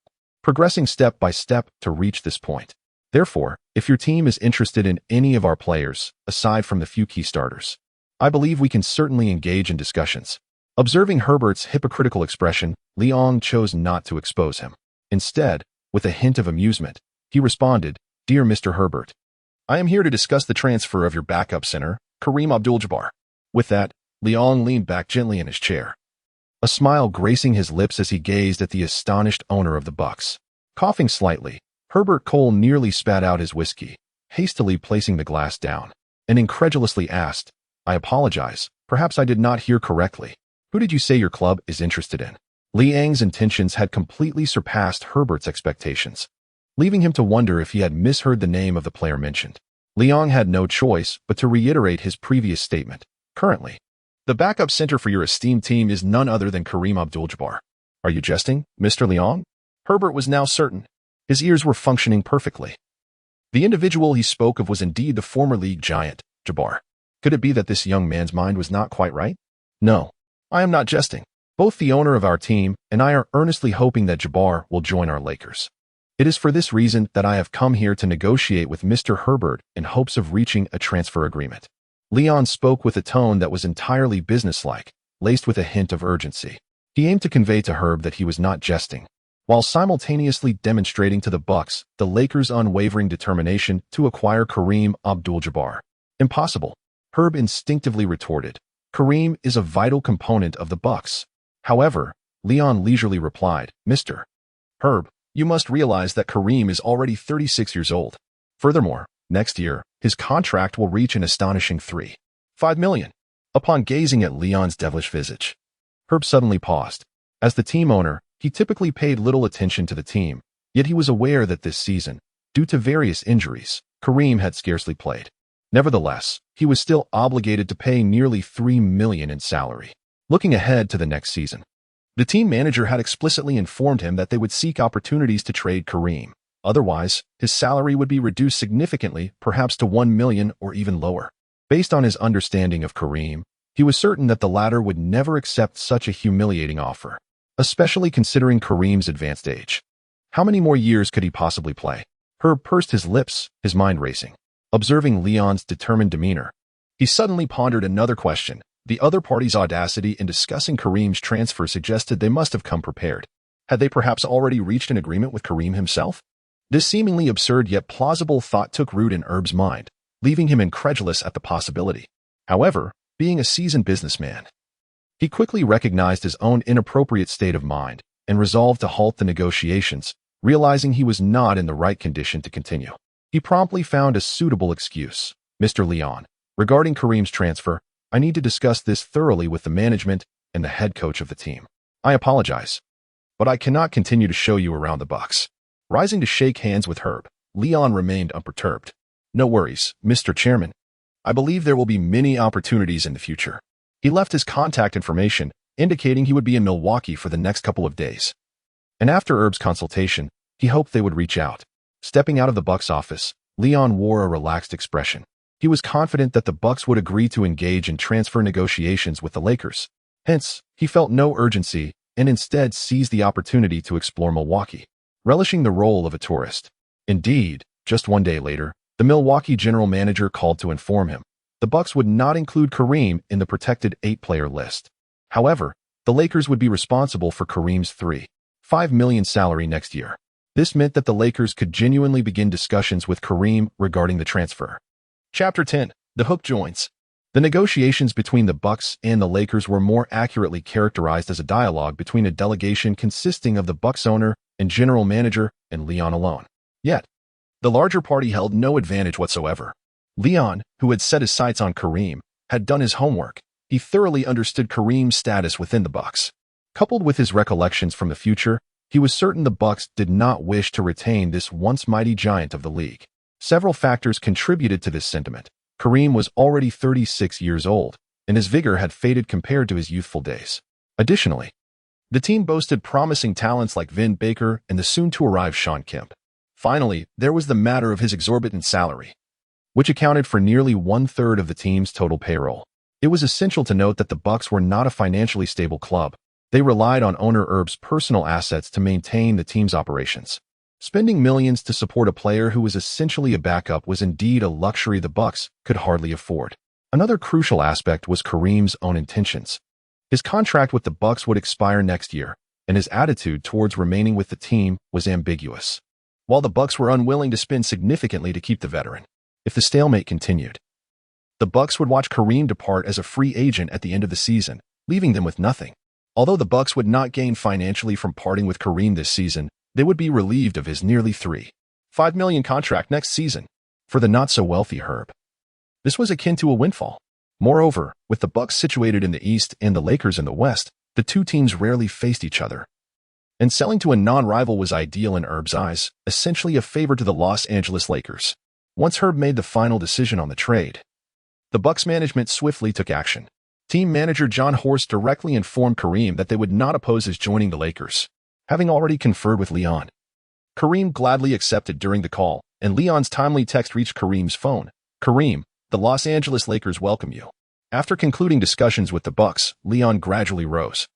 Speaker 1: progressing step by step to reach this point. Therefore, if your team is interested in any of our players, aside from the few key starters, I believe we can certainly engage in discussions." Observing Herbert's hypocritical expression, Leon chose not to expose him. Instead, with a hint of amusement, he responded, "Dear Mr. Herbert, I am here to discuss the transfer of your backup center, Kareem Abdul-Jabbar." With that, Leon leaned back gently in his chair, a smile gracing his lips as he gazed at the astonished owner of the Bucks. Coughing slightly, Herbert Cole nearly spat out his whiskey, hastily placing the glass down, and incredulously asked, "I apologize, perhaps I did not hear correctly. Who did you say your club is interested in?" Liang's intentions had completely surpassed Herbert's expectations, leaving him to wonder if he had misheard the name of the player mentioned. Leon had no choice but to reiterate his previous statement. "Currently, the backup center for your esteemed team is none other than Kareem Abdul-Jabbar." "Are you jesting, Mr. Leon?" Herbert was now certain. His ears were functioning perfectly. The individual he spoke of was indeed the former league giant, Jabbar. Could it be that this young man's mind was not quite right? "No, I am not jesting. Both the owner of our team and I are earnestly hoping that Jabbar will join our Lakers. It is for this reason that I have come here to negotiate with Mr. Herbert in hopes of reaching a transfer agreement." Leon spoke with a tone that was entirely businesslike, laced with a hint of urgency. He aimed to convey to Herb that he was not jesting, while simultaneously demonstrating to the Bucks the Lakers' unwavering determination to acquire Kareem Abdul-Jabbar. "Impossible," Herb instinctively retorted. "Kareem is a vital component of the Bucks." However, Leon leisurely replied, "Mr. Herb, you must realize that Kareem is already 36 years old. Furthermore, next year, his contract will reach an astonishing $3.5 million. Upon gazing at Leon's devilish visage, Herb suddenly paused. As the team owner, he typically paid little attention to the team, yet he was aware that this season, due to various injuries, Kareem had scarcely played. Nevertheless, he was still obligated to pay nearly $3 million in salary. Looking ahead to the next season, the team manager had explicitly informed him that they would seek opportunities to trade Kareem, Otherwise, his salary would be reduced significantly, perhaps to $1 million or even lower. Based on his understanding of Kareem, he was certain that the latter would never accept such a humiliating offer, especially considering Kareem's advanced age. How many more years could he possibly play? Herb pursed his lips, his mind racing. Observing Leon's determined demeanor, he suddenly pondered another question. The other party's audacity in discussing Kareem's transfer suggested they must have come prepared. Had they perhaps already reached an agreement with Kareem himself? This seemingly absurd yet plausible thought took root in Herb's mind, leaving him incredulous at the possibility. However, being a seasoned businessman, he quickly recognized his own inappropriate state of mind and resolved to halt the negotiations, realizing he was not in the right condition to continue. He promptly found a suitable excuse. Mr. Leon, regarding Kareem's transfer, I need to discuss this thoroughly with the management and the head coach of the team. I apologize, but I cannot continue to show you around the Bucks. Rising to shake hands with Herb, Leon remained unperturbed. No worries, Mr. Chairman. I believe there will be many opportunities in the future. He left his contact information, indicating he would be in Milwaukee for the next couple of days. And after Herb's consultation, he hoped they would reach out. Stepping out of the Bucks office, Leon wore a relaxed expression. He was confident that the Bucks would agree to engage in transfer negotiations with the Lakers. Hence, he felt no urgency and instead seized the opportunity to explore Milwaukee, relishing the role of a tourist. Indeed, just one day later, the Milwaukee general manager called to inform him the Bucks would not include Kareem in the protected 8-player list. However, the Lakers would be responsible for Kareem's $3.5 million salary next year. This meant that the Lakers could genuinely begin discussions with Kareem regarding the transfer. Chapter 10. The Hook Joins. The negotiations between the Bucks and the Lakers were more accurately characterized as a dialogue between a delegation consisting of the Bucks owner and general manager and Leon alone. Yet, the larger party held no advantage whatsoever. Leon, who had set his sights on Kareem, had done his homework. He thoroughly understood Kareem's status within the Bucks. Coupled with his recollections from the future, he was certain the Bucks did not wish to retain this once mighty giant of the league. Several factors contributed to this sentiment. Kareem was already 36 years old, and his vigor had faded compared to his youthful days. Additionally, the team boasted promising talents like Vin Baker and the soon-to-arrive Shawn Kemp. Finally, there was the matter of his exorbitant salary, which accounted for nearly one-third of the team's total payroll. It was essential to note that the Bucks were not a financially stable club. They relied on owner Herb's personal assets to maintain the team's operations. Spending millions to support a player who was essentially a backup was indeed a luxury the Bucks could hardly afford. Another crucial aspect was Kareem's own intentions. His contract with the Bucks would expire next year, and his attitude towards remaining with the team was ambiguous. While the Bucks were unwilling to spend significantly to keep the veteran, if the stalemate continued, the Bucks would watch Kareem depart as a free agent at the end of the season, leaving them with nothing. Although the Bucks would not gain financially from parting with Kareem this season, they would be relieved of his nearly $3.5 million contract next season. For the not-so-wealthy Herb, this was akin to a windfall. Moreover, with the Bucks situated in the East and the Lakers in the West, the two teams rarely faced each other. And selling to a non-rival was ideal in Herb's eyes, essentially a favor to the Los Angeles Lakers. Once Herb made the final decision on the trade, the Bucks management swiftly took action. Team manager John Horst directly informed Kareem that they would not oppose his joining the Lakers, having already conferred with Leon. Kareem gladly accepted during the call, and Leon's timely text reached Kareem's phone. Kareem, the Los Angeles Lakers welcome you. After concluding discussions with the Bucks, Leon gradually rose,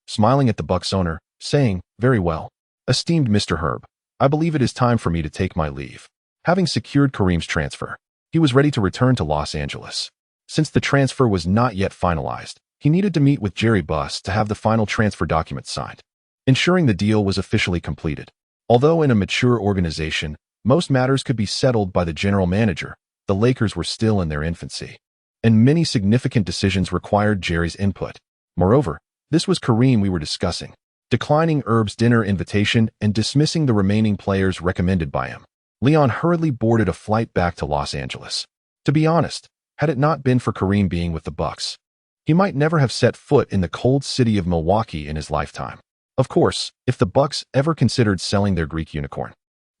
Speaker 1: smiling at the Bucks owner, saying, "Very well. Esteemed Mr. Herb, I believe it is time for me to take my leave." Having secured Kareem's transfer, he was ready to return to Los Angeles. Since the transfer was not yet finalized, he needed to meet with Jerry Buss to have the final transfer documents signed, ensuring the deal was officially completed. Although in a mature organization, most matters could be settled by the general manager, the Lakers were still in their infancy, and many significant decisions required Jerry's input. Moreover, this was Kareem we were discussing, declining Herb's dinner invitation and dismissing the remaining players recommended by him. Leon hurriedly boarded a flight back to Los Angeles. To be honest, had it not been for Kareem being with the Bucks, he might never have set foot in the cold city of Milwaukee in his lifetime. Of course, if the Bucks ever considered selling their Greek unicorn,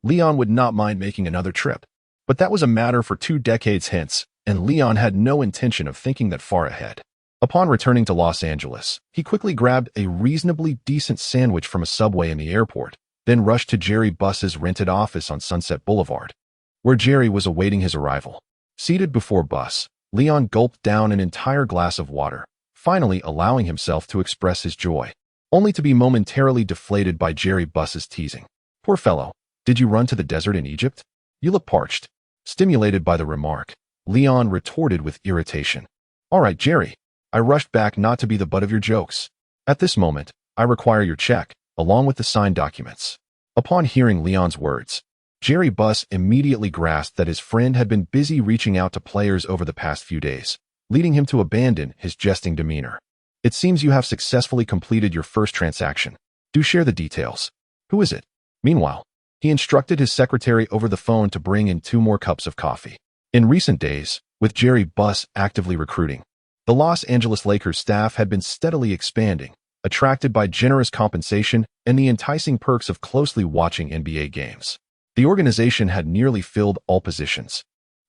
Speaker 1: Leon would not mind making another trip. But that was a matter for 2 decades hence, and Leon had no intention of thinking that far ahead. Upon returning to Los Angeles, he quickly grabbed a reasonably decent sandwich from a Subway in the airport, then rushed to Jerry Buss's rented office on Sunset Boulevard, where Jerry was awaiting his arrival. Seated before Buss, Leon gulped down an entire glass of water, finally allowing himself to express his joy, only to be momentarily deflated by Jerry Buss's teasing. "Poor fellow, did you run to the desert in Egypt? You look parched." Stimulated by the remark, Leon retorted with irritation. "All right, Jerry, I rushed back not to be the butt of your jokes. At this moment, I require your check, along with the signed documents." Upon hearing Leon's words, Jerry Buss immediately grasped that his friend had been busy reaching out to players over the past few days, leading him to abandon his jesting demeanor. "It seems you have successfully completed your first transaction. Do share the details. Who is it?" Meanwhile, he instructed his secretary over the phone to bring in 2 more cups of coffee. In recent days, with Jerry Buss actively recruiting, the Los Angeles Lakers staff had been steadily expanding, attracted by generous compensation and the enticing perks of closely watching NBA games. The organization had nearly filled all positions,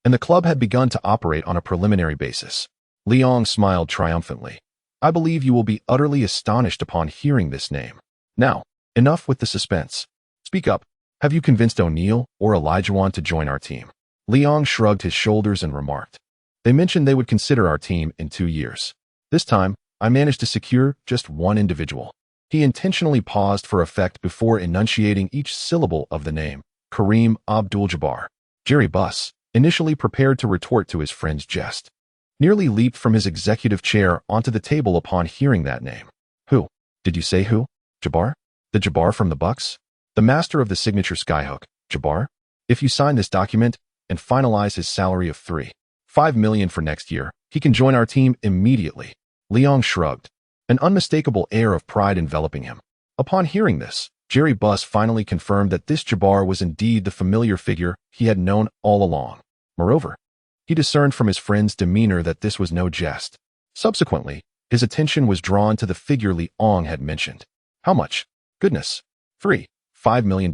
Speaker 1: and the club had begun to operate on a preliminary basis. Leon smiled triumphantly. "I believe you will be utterly astonished upon hearing this name. Now, enough with the suspense. Speak up. Have you convinced O'Neal or Olajuwon to join our team?" Leon shrugged his shoulders and remarked, "They mentioned they would consider our team in 2 years. This time, I managed to secure just one individual." He intentionally paused for effect before enunciating each syllable of the name, Kareem Abdul-Jabbar. Jerry Buss, initially prepared to retort to his friend's jest, nearly leaped from his executive chair onto the table upon hearing that name. "Who? Did you say who? Jabbar? The Jabbar from the Bucks? The master of the signature skyhook, Jabbar? If you sign this document and finalize his salary of $3.5 million for next year, he can join our team immediately." Leon shrugged, an unmistakable air of pride enveloping him. Upon hearing this, Jerry Buss finally confirmed that this Jabbar was indeed the familiar figure he had known all along. Moreover, he discerned from his friend's demeanor that this was no jest. Subsequently, his attention was drawn to the figure Leon had mentioned. "How much? Goodness. $3.5 million?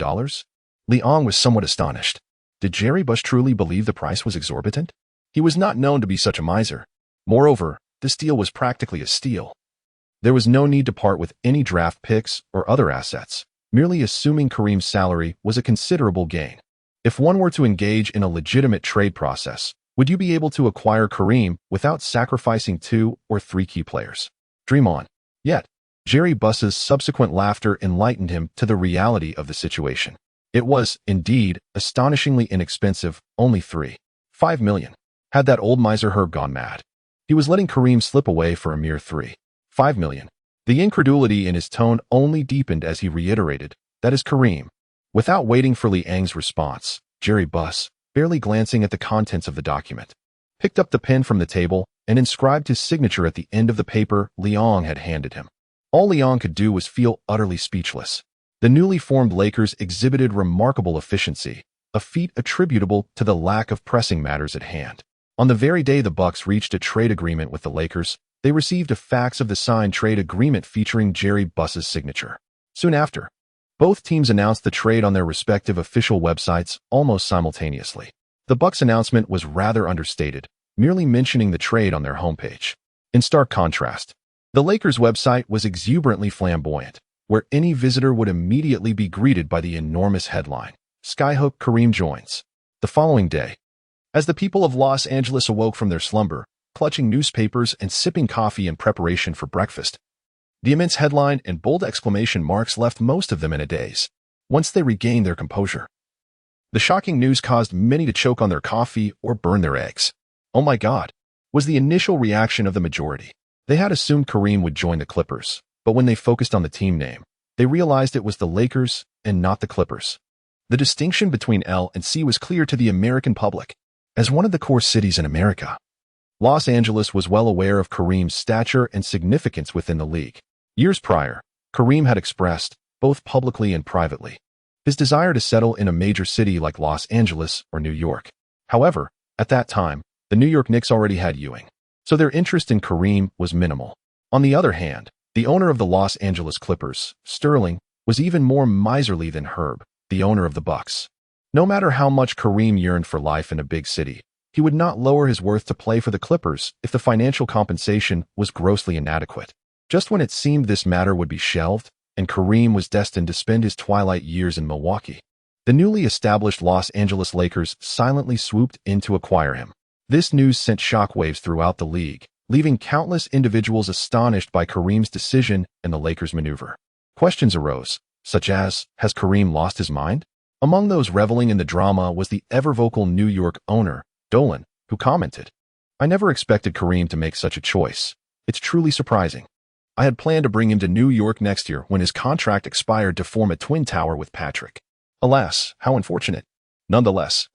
Speaker 1: Leon was somewhat astonished. Did Jerry Buss truly believe the price was exorbitant? He was not known to be such a miser. Moreover, this deal was practically a steal. There was no need to part with any draft picks or other assets. Merely assuming Kareem's salary was a considerable gain. If one were to engage in a legitimate trade process, would you be able to acquire Kareem without sacrificing 2 or 3 key players? Dream on." Yet, Jerry Buss's subsequent laughter enlightened him to the reality of the situation. It was, indeed, astonishingly inexpensive, only $3.5 million. Had that old miser Herb gone mad? He was letting Kareem slip away for a mere $3.5 million. The incredulity in his tone only deepened as he reiterated, "That is Kareem." Without waiting for Liang's response, Jerry Buss, barely glancing at the contents of the document, picked up the pen from the table and inscribed his signature at the end of the paper Liang had handed him. All Liang could do was feel utterly speechless. The newly formed Lakers exhibited remarkable efficiency, a feat attributable to the lack of pressing matters at hand. On the very day the Bucks reached a trade agreement with the Lakers, they received a fax of the signed trade agreement featuring Jerry Buss's signature. Soon after, both teams announced the trade on their respective official websites almost simultaneously. The Bucks' announcement was rather understated, merely mentioning the trade on their homepage. In stark contrast, the Lakers' website was exuberantly flamboyant, where any visitor would immediately be greeted by the enormous headline, "Skyhook Kareem joins." The following day, as the people of Los Angeles awoke from their slumber, clutching newspapers and sipping coffee in preparation for breakfast, the immense headline and bold exclamation marks left most of them in a daze. Once they regained their composure, the shocking news caused many to choke on their coffee or burn their eggs. "Oh my God," was the initial reaction of the majority. They had assumed Kareem would join the Clippers, but when they focused on the team name, they realized it was the Lakers and not the Clippers. The distinction between L and C was clear to the American public. As one of the core cities in America, Los Angeles was well aware of Kareem's stature and significance within the league. Years prior, Kareem had expressed, both publicly and privately, his desire to settle in a major city like Los Angeles or New York. However, at that time, the New York Knicks already had Ewing, so their interest in Kareem was minimal. On the other hand, the owner of the Los Angeles Clippers, Sterling, was even more miserly than Herb, the owner of the Bucks. No matter how much Kareem yearned for life in a big city, he would not lower his worth to play for the Clippers if the financial compensation was grossly inadequate. Just when it seemed this matter would be shelved, and Kareem was destined to spend his twilight years in Milwaukee. The newly established Los Angeles Lakers silently swooped in to acquire him. This news sent shockwaves throughout the league, leaving countless individuals astonished by Kareem's decision and the Lakers' maneuver. Questions arose, such as, has Kareem lost his mind? Among those reveling in the drama was the ever-vocal New York owner, Dwyane, who commented, "I never expected Kareem to make such a choice. It's truly surprising. I had planned to bring him to New York next year when his contract expired to form a twin tower with Patrick. Alas, how unfortunate. Nonetheless,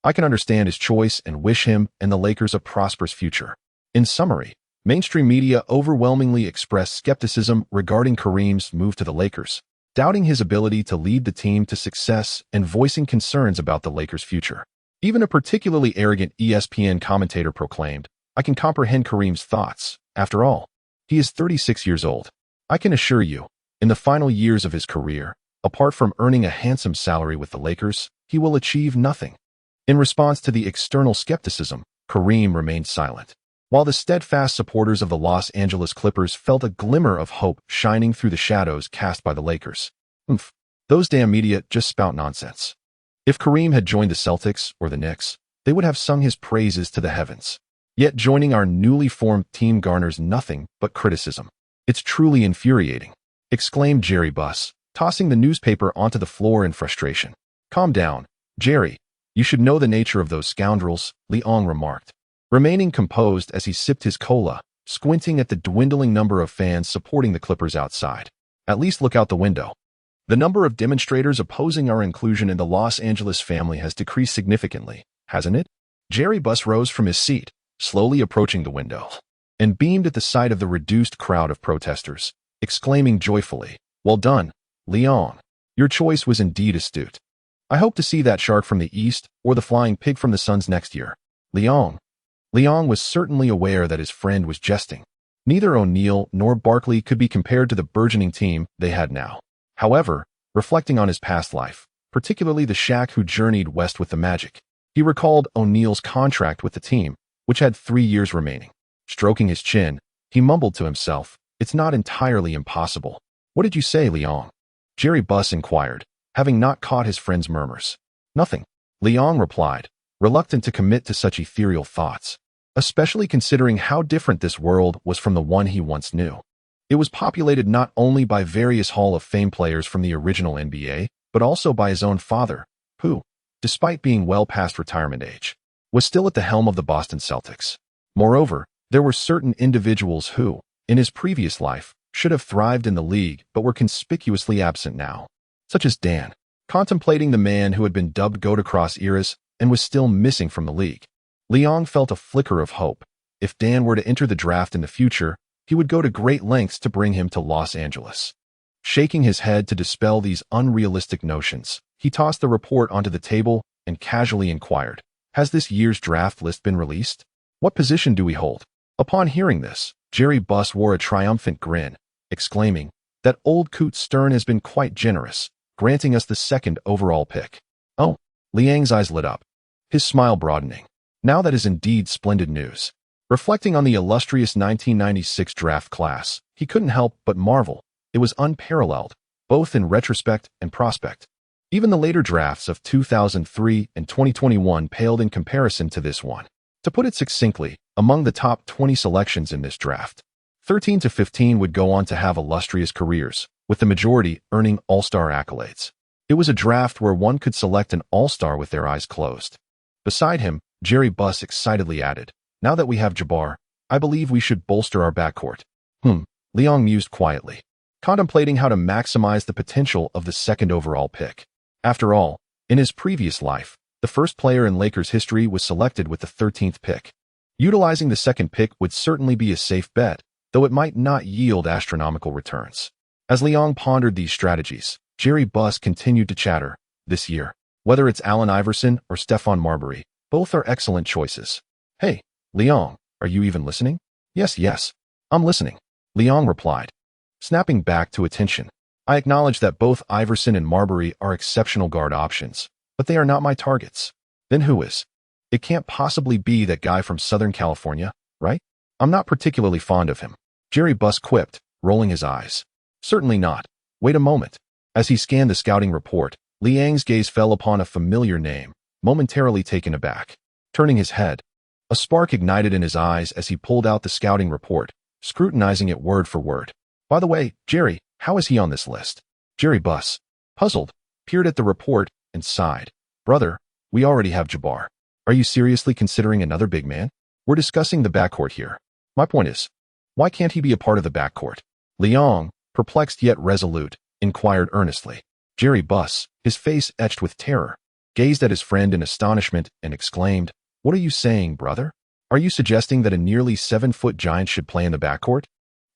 Speaker 1: I can understand his choice and wish him and the Lakers a prosperous future." In summary, mainstream media overwhelmingly expressed skepticism regarding Kareem's move to the Lakers, doubting his ability to lead the team to success and voicing concerns about the Lakers' future. Even a particularly arrogant ESPN commentator proclaimed, "I can comprehend Kareem's thoughts. After all, he is 36 years old. I can assure you, in the final years of his career, apart from earning a handsome salary with the Lakers, he will achieve nothing." In response to the external skepticism, Kareem remained silent, while the steadfast supporters of the Los Angeles Clippers felt a glimmer of hope shining through the shadows cast by the Lakers. Those damn media just spout nonsense. If Kareem had joined the Celtics or the Knicks, they would have sung his praises to the heavens. Yet joining our newly formed team garners nothing but criticism. "It's truly infuriating," exclaimed Jerry Buss, tossing the newspaper onto the floor in frustration. "Calm down, Jerry. You should know the nature of those scoundrels," Leong remarked, remaining composed as he sipped his cola, squinting at the dwindling number of fans supporting the Clippers outside. "At least look out the window. The number of demonstrators opposing our inclusion in the Los Angeles family has decreased significantly, hasn't it?" Jerry Buss rose from his seat, slowly approaching the window, and beamed at the sight of the reduced crowd of protesters, exclaiming joyfully, "Well done, Leong. Your choice was indeed astute. I hope to see that shark from the east or the flying pig from the Suns next year." Leong was certainly aware that his friend was jesting. Neither O'Neal nor Barkley could be compared to the burgeoning team they had now. However, reflecting on his past life, particularly the Shaq who journeyed west with the Magic, he recalled O'Neal's contract with the team, which had 3 years remaining. Stroking his chin, he mumbled to himself, "It's not entirely impossible." "What did you say, Leong?" Jerry Buss inquired, having not caught his friend's murmurs. "Nothing," Leong replied, reluctant to commit to such ethereal thoughts, especially considering how different this world was from the one he once knew. It was populated not only by various Hall of Fame players from the original NBA, but also by his own father, who, despite being well past retirement age, was still at the helm of the Boston Celtics. Moreover, there were certain individuals who, in his previous life, should have thrived in the league but were conspicuously absent now, such as Dan, contemplating the man who had been dubbed GOAT across eras and was still missing from the league. Leong felt a flicker of hope. If Dan were to enter the draft in the future, he would go to great lengths to bring him to Los Angeles. Shaking his head to dispel these unrealistic notions, he tossed the report onto the table and casually inquired, "Has this year's draft list been released? What position do we hold?" Upon hearing this, Jerry Buss wore a triumphant grin, exclaiming, "That old coot Stern has been quite generous, granting us the 2nd overall pick." "Oh," Liang's eyes lit up, his smile broadening. "Now that is indeed splendid news." Reflecting on the illustrious 1996 draft class, he couldn't help but marvel. It was unparalleled, both in retrospect and prospect. Even the later drafts of 2003 and 2021 paled in comparison to this one. To put it succinctly, among the top 20 selections in this draft, 13 to 15 would go on to have illustrious careers, with the majority earning all-star accolades. It was a draft where one could select an all-star with their eyes closed. Beside him, Jerry Buss excitedly added, "Now that we have Jabbar, I believe we should bolster our backcourt." Leong mused quietly, contemplating how to maximize the potential of the 2nd overall pick. After all, in his previous life, the first player in Lakers history was selected with the 13th pick. Utilizing the 2nd pick would certainly be a safe bet, though it might not yield astronomical returns. As Leong pondered these strategies, Jerry Buss continued to chatter, "This year, whether it's Allen Iverson or Stephon Marbury, both are excellent choices." "Hey, Leong, are you even listening?" Yes, I'm listening," Leong replied, snapping back to attention. "I acknowledge that both Iverson and Marbury are exceptional guard options, but they are not my targets." "Then who is?" "It can't possibly be that guy from Southern California, right?" "I'm not particularly fond of him," Jerry Buss quipped, rolling his eyes. "Certainly not. Wait a moment. As he scanned the scouting report, Liang's gaze fell upon a familiar name, momentarily taken aback. Turning his head, a spark ignited in his eyes as he pulled out the scouting report, scrutinizing it word for word. By the way, Jerry, how is he on this list? Jerry Buss, puzzled, peered at the report and sighed. Brother, we already have Jabbar. Are you seriously considering another big man? We're discussing the backcourt here. My point is, why can't he be a part of the backcourt? Liang, perplexed yet resolute, inquired earnestly. Jerry Buss, his face etched with terror, gazed at his friend in astonishment and exclaimed, What are you saying, brother? Are you suggesting that a nearly 7-foot giant should play in the backcourt?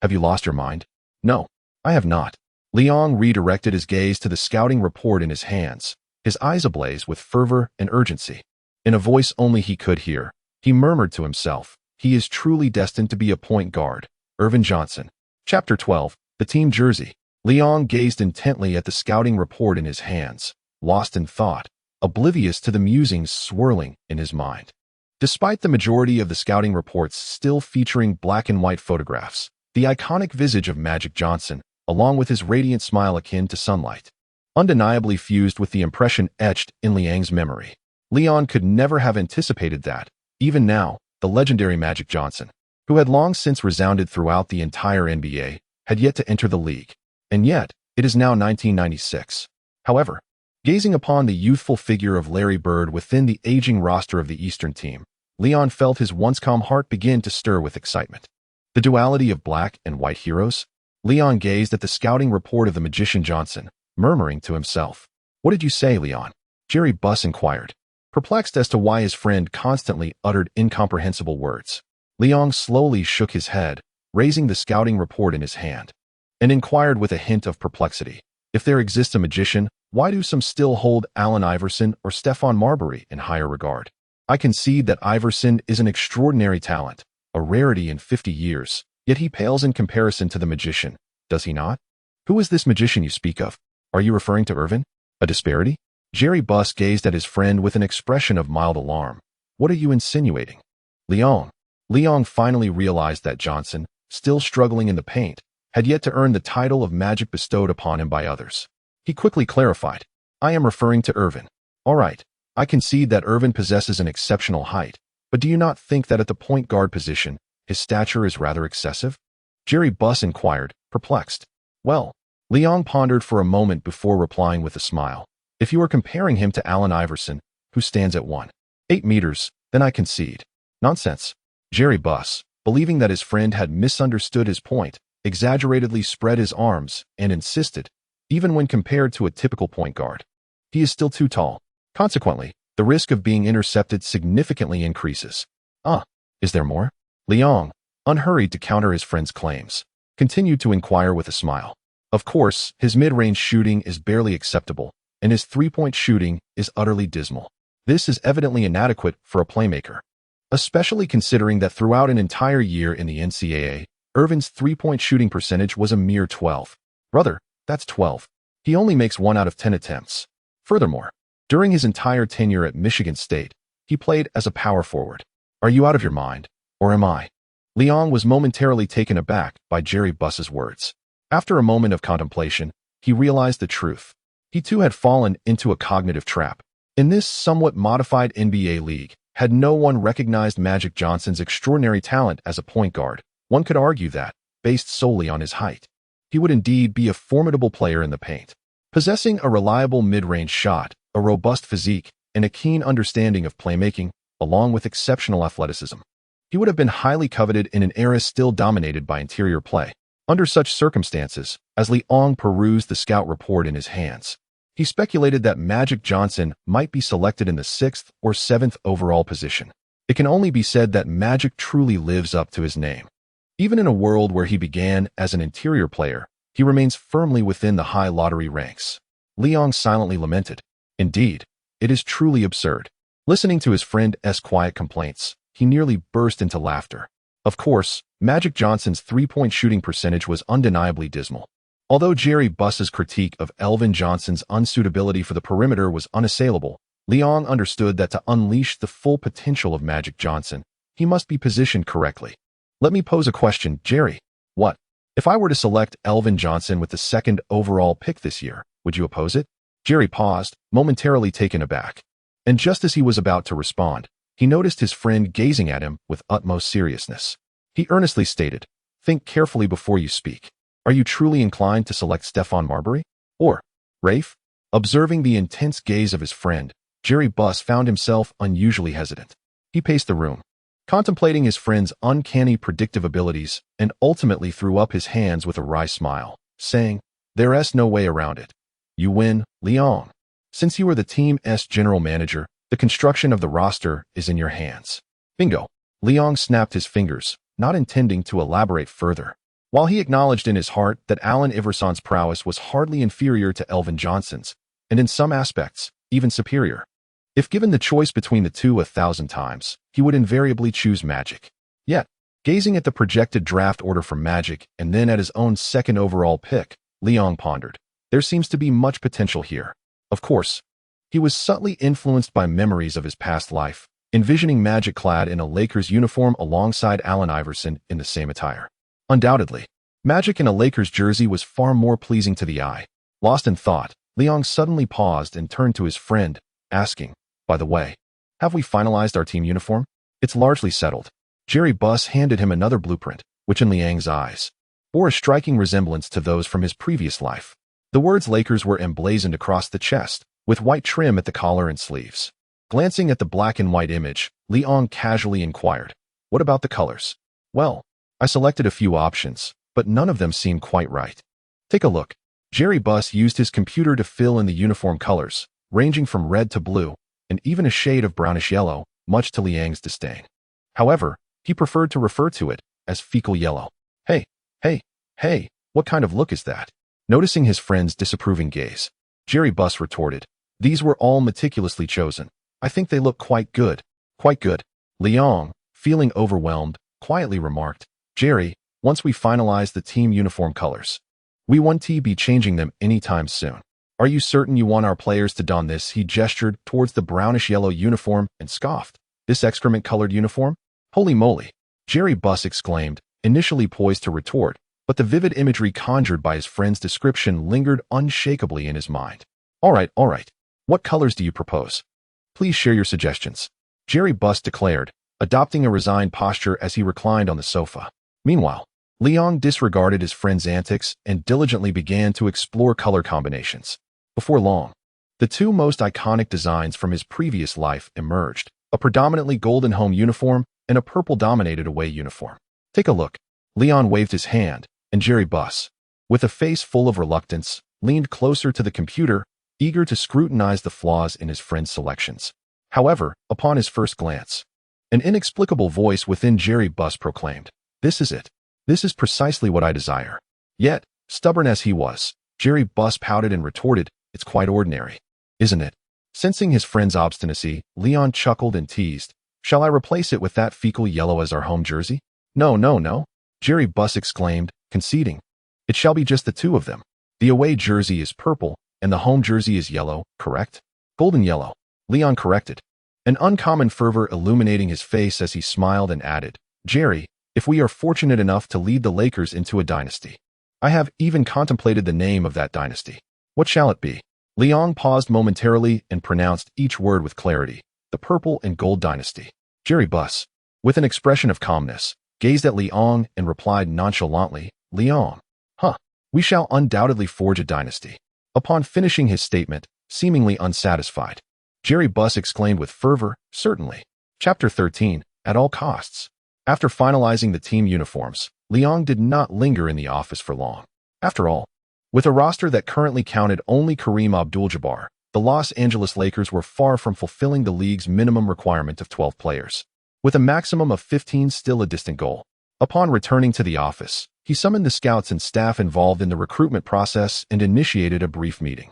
Speaker 1: Have you lost your mind? No, I have not. Liang redirected his gaze to the scouting report in his hands, his eyes ablaze with fervor and urgency. In a voice only he could hear, he murmured to himself, He is truly destined to be a point guard. Irvin Johnson. Chapter 12, The Team Jersey. Liang gazed intently at the scouting report in his hands, lost in thought, oblivious to the musings swirling in his mind. Despite the majority of the scouting reports still featuring black and white photographs, the iconic visage of Magic Johnson, along with his radiant smile akin to sunlight, undeniably fused with the impression etched in Liang's memory. Liang could never have anticipated that, even now, the legendary Magic Johnson, who had long since resounded throughout the entire NBA, had yet to enter the league. And yet, it is now 1996. However, gazing upon the youthful figure of Larry Bird within the aging roster of the Eastern team, Liang felt his once calm heart begin to stir with excitement. The duality of black and white heroes? Liang gazed at the scouting report of the magician Johnson, murmuring to himself. What did you say, Liang? Jerry Buss inquired, perplexed as to why his friend constantly uttered incomprehensible words. Liang slowly shook his head, raising the scouting report in his hand, and inquired with a hint of perplexity. If there exists a magician, why do some still hold Allen Iverson or Stephon Marbury in higher regard? I concede that Iverson is an extraordinary talent, a rarity in 50 years, yet he pales in comparison to the magician, does he not? Who is this magician you speak of? Are you referring to Irvin? A disparity? Jerry Buss gazed at his friend with an expression of mild alarm. What are you insinuating? Liang finally realized that Johnson, still struggling in the paint, had yet to earn the title of Magic bestowed upon him by others. He quickly clarified, I am referring to Irvin. All right, I concede that Irvin possesses an exceptional height, but do you not think that at the point guard position, his stature is rather excessive? Jerry Buss inquired, perplexed. Well, Liang pondered for a moment before replying with a smile. If you are comparing him to Allen Iverson, who stands at 1.8 meters, then I concede. Nonsense. Jerry Buss, believing that his friend had misunderstood his point, exaggeratedly spread his arms and insisted, even when compared to a typical point guard, he is still too tall. Consequently, the risk of being intercepted significantly increases. Is there more? Liang, unhurried to counter his friend's claims, continued to inquire with a smile. Of course, his mid-range shooting is barely acceptable, and his three-point shooting is utterly dismal. This is evidently inadequate for a playmaker, especially considering that throughout an entire year in the NCAA, Irvin's three-point shooting percentage was a mere 12. Brother, that's 12. He only makes 1 out of 10 attempts. Furthermore, during his entire tenure at Michigan State, he played as a power forward. Are you out of your mind, or am I? Liang was momentarily taken aback by Jerry Buss's words. After a moment of contemplation, he realized the truth. He too had fallen into a cognitive trap. In this somewhat modified NBA league, had no one recognized Magic Johnson's extraordinary talent as a point guard, one could argue that, based solely on his height, he would indeed be a formidable player in the paint. Possessing a reliable mid-range shot, a robust physique, and a keen understanding of playmaking, along with exceptional athleticism, he would have been highly coveted in an era still dominated by interior play. Under such circumstances, as Liang perused the scout report in his hands, he speculated that Magic Johnson might be selected in the 6th or 7th overall position. It can only be said that Magic truly lives up to his name. Even in a world where he began as an interior player, he remains firmly within the high lottery ranks. Liang silently lamented. Indeed, it is truly absurd. Listening to his friend's quiet complaints, he nearly burst into laughter. Of course, Magic Johnson's three-point shooting percentage was undeniably dismal. Although Jerry Buss's critique of Elvin Johnson's unsuitability for the perimeter was unassailable, Liang understood that to unleash the full potential of Magic Johnson, he must be positioned correctly. Let me pose a question, Jerry. What? If I were to select Elvin Johnson with the second overall pick this year, would you oppose it? Jerry paused, momentarily taken aback. And just as he was about to respond, he noticed his friend gazing at him with utmost seriousness. He earnestly stated, "Think carefully before you speak. Are you truly inclined to select Stephon Marbury? Or Rafe?" Observing the intense gaze of his friend, Jerry Buss found himself unusually hesitant. He paced the room, contemplating his friend's uncanny predictive abilities, and ultimately threw up his hands with a wry smile, saying, "There's no way around it. You win, Leon. Since you are the team's general manager, the construction of the roster is in your hands." Bingo. Leon snapped his fingers, not intending to elaborate further. While he acknowledged in his heart that Allen Iverson's prowess was hardly inferior to Elvin Johnson's, and in some aspects, even superior. If given the choice between the two 1,000 times, he would invariably choose Magic. Yet, gazing at the projected draft order for Magic and then at his own second overall pick, Leon pondered. There seems to be much potential here. Of course, he was subtly influenced by memories of his past life, envisioning Magic clad in a Lakers uniform alongside Allen Iverson in the same attire. Undoubtedly, Magic in a Lakers jersey was far more pleasing to the eye. Lost in thought, Leon suddenly paused and turned to his friend, asking, "By the way, have we finalized our team uniform?" "It's largely settled." Jerry Buss handed him another blueprint, which in Liang's eyes bore a striking resemblance to those from his previous life. The words Lakers were emblazoned across the chest, with white trim at the collar and sleeves. Glancing at the black and white image, Leon casually inquired, "What about the colors?" "Well, I selected a few options, but none of them seemed quite right." "Take a look." Jerry Buss used his computer to fill in the uniform colors, ranging from red to blue, and even a shade of brownish yellow, much to Liang's disdain. However, he preferred to refer to it as fecal yellow. Hey, what kind of look is that?" Noticing his friend's disapproving gaze, Jerry Buss retorted, "These were all meticulously chosen. I think they look quite good." "Quite good." Leon, feeling overwhelmed, quietly remarked, "Jerry, once we finalize the team uniform colors, we won't be changing them anytime soon. Are you certain you want our players to don this?" He gestured towards the brownish-yellow uniform and scoffed. "This excrement-colored uniform? Holy moly!" Jerry Buss exclaimed, initially poised to retort, but the vivid imagery conjured by his friend's description lingered unshakably in his mind. All right. What colors do you propose? Please share your suggestions," Jerry Buss declared, adopting a resigned posture as he reclined on the sofa. Meanwhile, Leon disregarded his friend's antics and diligently began to explore color combinations. Before long, the two most iconic designs from his previous life emerged, a predominantly golden home uniform and a purple-dominated away uniform. "Take a look." Leon waved his hand, and Jerry Buss, with a face full of reluctance, leaned closer to the computer, eager to scrutinize the flaws in his friend's selections. However, upon his first glance, an inexplicable voice within Jerry Buss proclaimed, "This is it. This is precisely what I desire." Yet, stubborn as he was, Jerry Buss pouted and retorted, "It's quite ordinary, isn't it?" Sensing his friend's obstinacy, Leon chuckled and teased, "Shall I replace it with that fecal yellow as our home jersey?" No, Jerry Buss exclaimed, conceding. "It shall be just the two of them. The away jersey is purple, and the home jersey is yellow, correct?" "Golden yellow," Leon corrected, an uncommon fervor illuminating his face as he smiled and added, "Jerry, if we are fortunate enough to lead the Lakers into a dynasty, I have even contemplated the name of that dynasty. What shall it be?" Leon paused momentarily and pronounced each word with clarity, "The Purple and Gold Dynasty." Jerry Buss, with an expression of calmness, gazed at Leon and replied nonchalantly, "Leon, we shall undoubtedly forge a dynasty." Upon finishing his statement, seemingly unsatisfied, Jerry Buss exclaimed with fervor, "Certainly." Chapter 13, At All Costs. After finalizing the team uniforms, Leon did not linger in the office for long. After all, with a roster that currently counted only Kareem Abdul-Jabbar, the Los Angeles Lakers were far from fulfilling the league's minimum requirement of 12 players, with a maximum of 15 still a distant goal. Upon returning to the office, he summoned the scouts and staff involved in the recruitment process and initiated a brief meeting.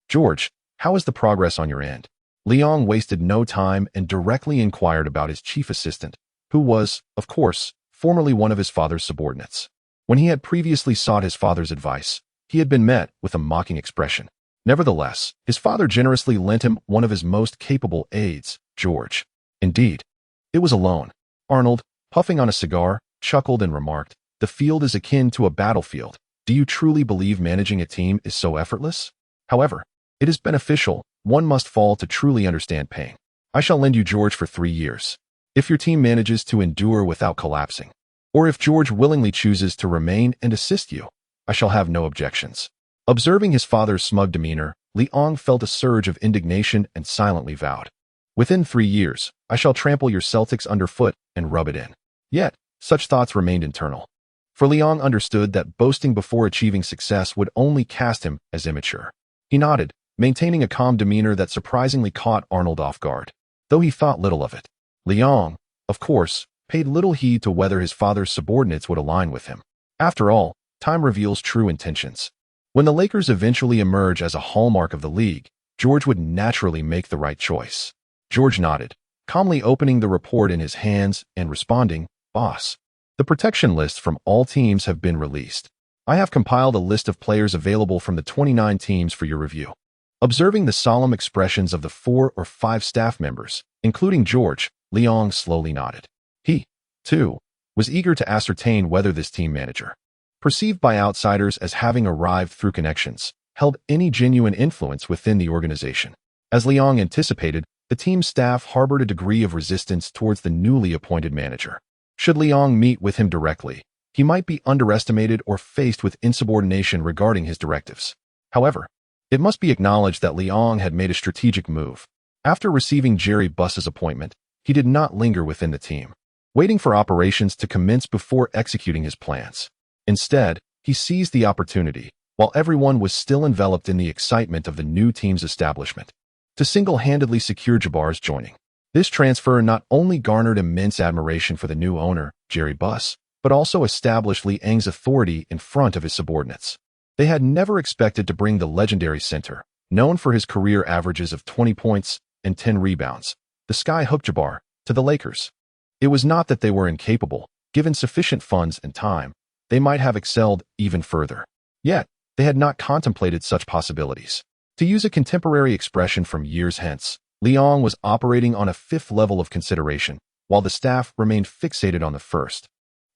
Speaker 1: "George, how is the progress on your end?" Leon wasted no time and directly inquired about his chief assistant, who was, of course, formerly one of his father's subordinates. When he had previously sought his father's advice, he had been met with a mocking expression. Nevertheless, his father generously lent him one of his most capable aides, George. Indeed, it was alone. Arnold, puffing on a cigar, chuckled and remarked, The field is akin to a battlefield. Do you truly believe managing a team is so effortless? However, it is beneficial. One must fall to truly understand pain. I shall lend you George for 3 years. If your team manages to endure without collapsing, or if George willingly chooses to remain and assist you, I shall have no objections. Observing his father's smug demeanor, Liang felt a surge of indignation and silently vowed, "Within 3 years, I shall trample your Celtics underfoot and rub it in." Yet, such thoughts remained internal. For Liang understood that boasting before achieving success would only cast him as immature. He nodded, maintaining a calm demeanor that surprisingly caught Arnold off guard. Though he thought little of it, Liang, of course, paid little heed to whether his father's subordinates would align with him. After all, time reveals true intentions. When the Lakers eventually emerge as a hallmark of the league, George would naturally make the right choice. George nodded, calmly opening the report in his hands and responding, "Boss, the protection lists from all teams have been released. I have compiled a list of players available from the 29 teams for your review." Observing the solemn expressions of the 4 or 5 staff members, including George, Liang slowly nodded. He, too, was eager to ascertain whether this team manager, perceived by outsiders as having arrived through connections, held any genuine influence within the organization. As Liang anticipated, the team's staff harbored a degree of resistance towards the newly appointed manager. Should Liang meet with him directly, he might be underestimated or faced with insubordination regarding his directives. However, it must be acknowledged that Liang had made a strategic move. After receiving Jerry Buss's appointment, he did not linger within the team, waiting for operations to commence before executing his plans. Instead, he seized the opportunity, while everyone was still enveloped in the excitement of the new team's establishment, to single-handedly secure Jabbar's joining. This transfer not only garnered immense admiration for the new owner, Jerry Buss, but also established Liang's authority in front of his subordinates. They had never expected to bring the legendary center, known for his career averages of 20 points and 10 rebounds, the Sky-Hook Jabbar, to the Lakers. It was not that they were incapable. Given sufficient funds and time, they might have excelled even further. Yet, they had not contemplated such possibilities. To use a contemporary expression from years hence, Liang was operating on a 5th level of consideration, while the staff remained fixated on the 1st.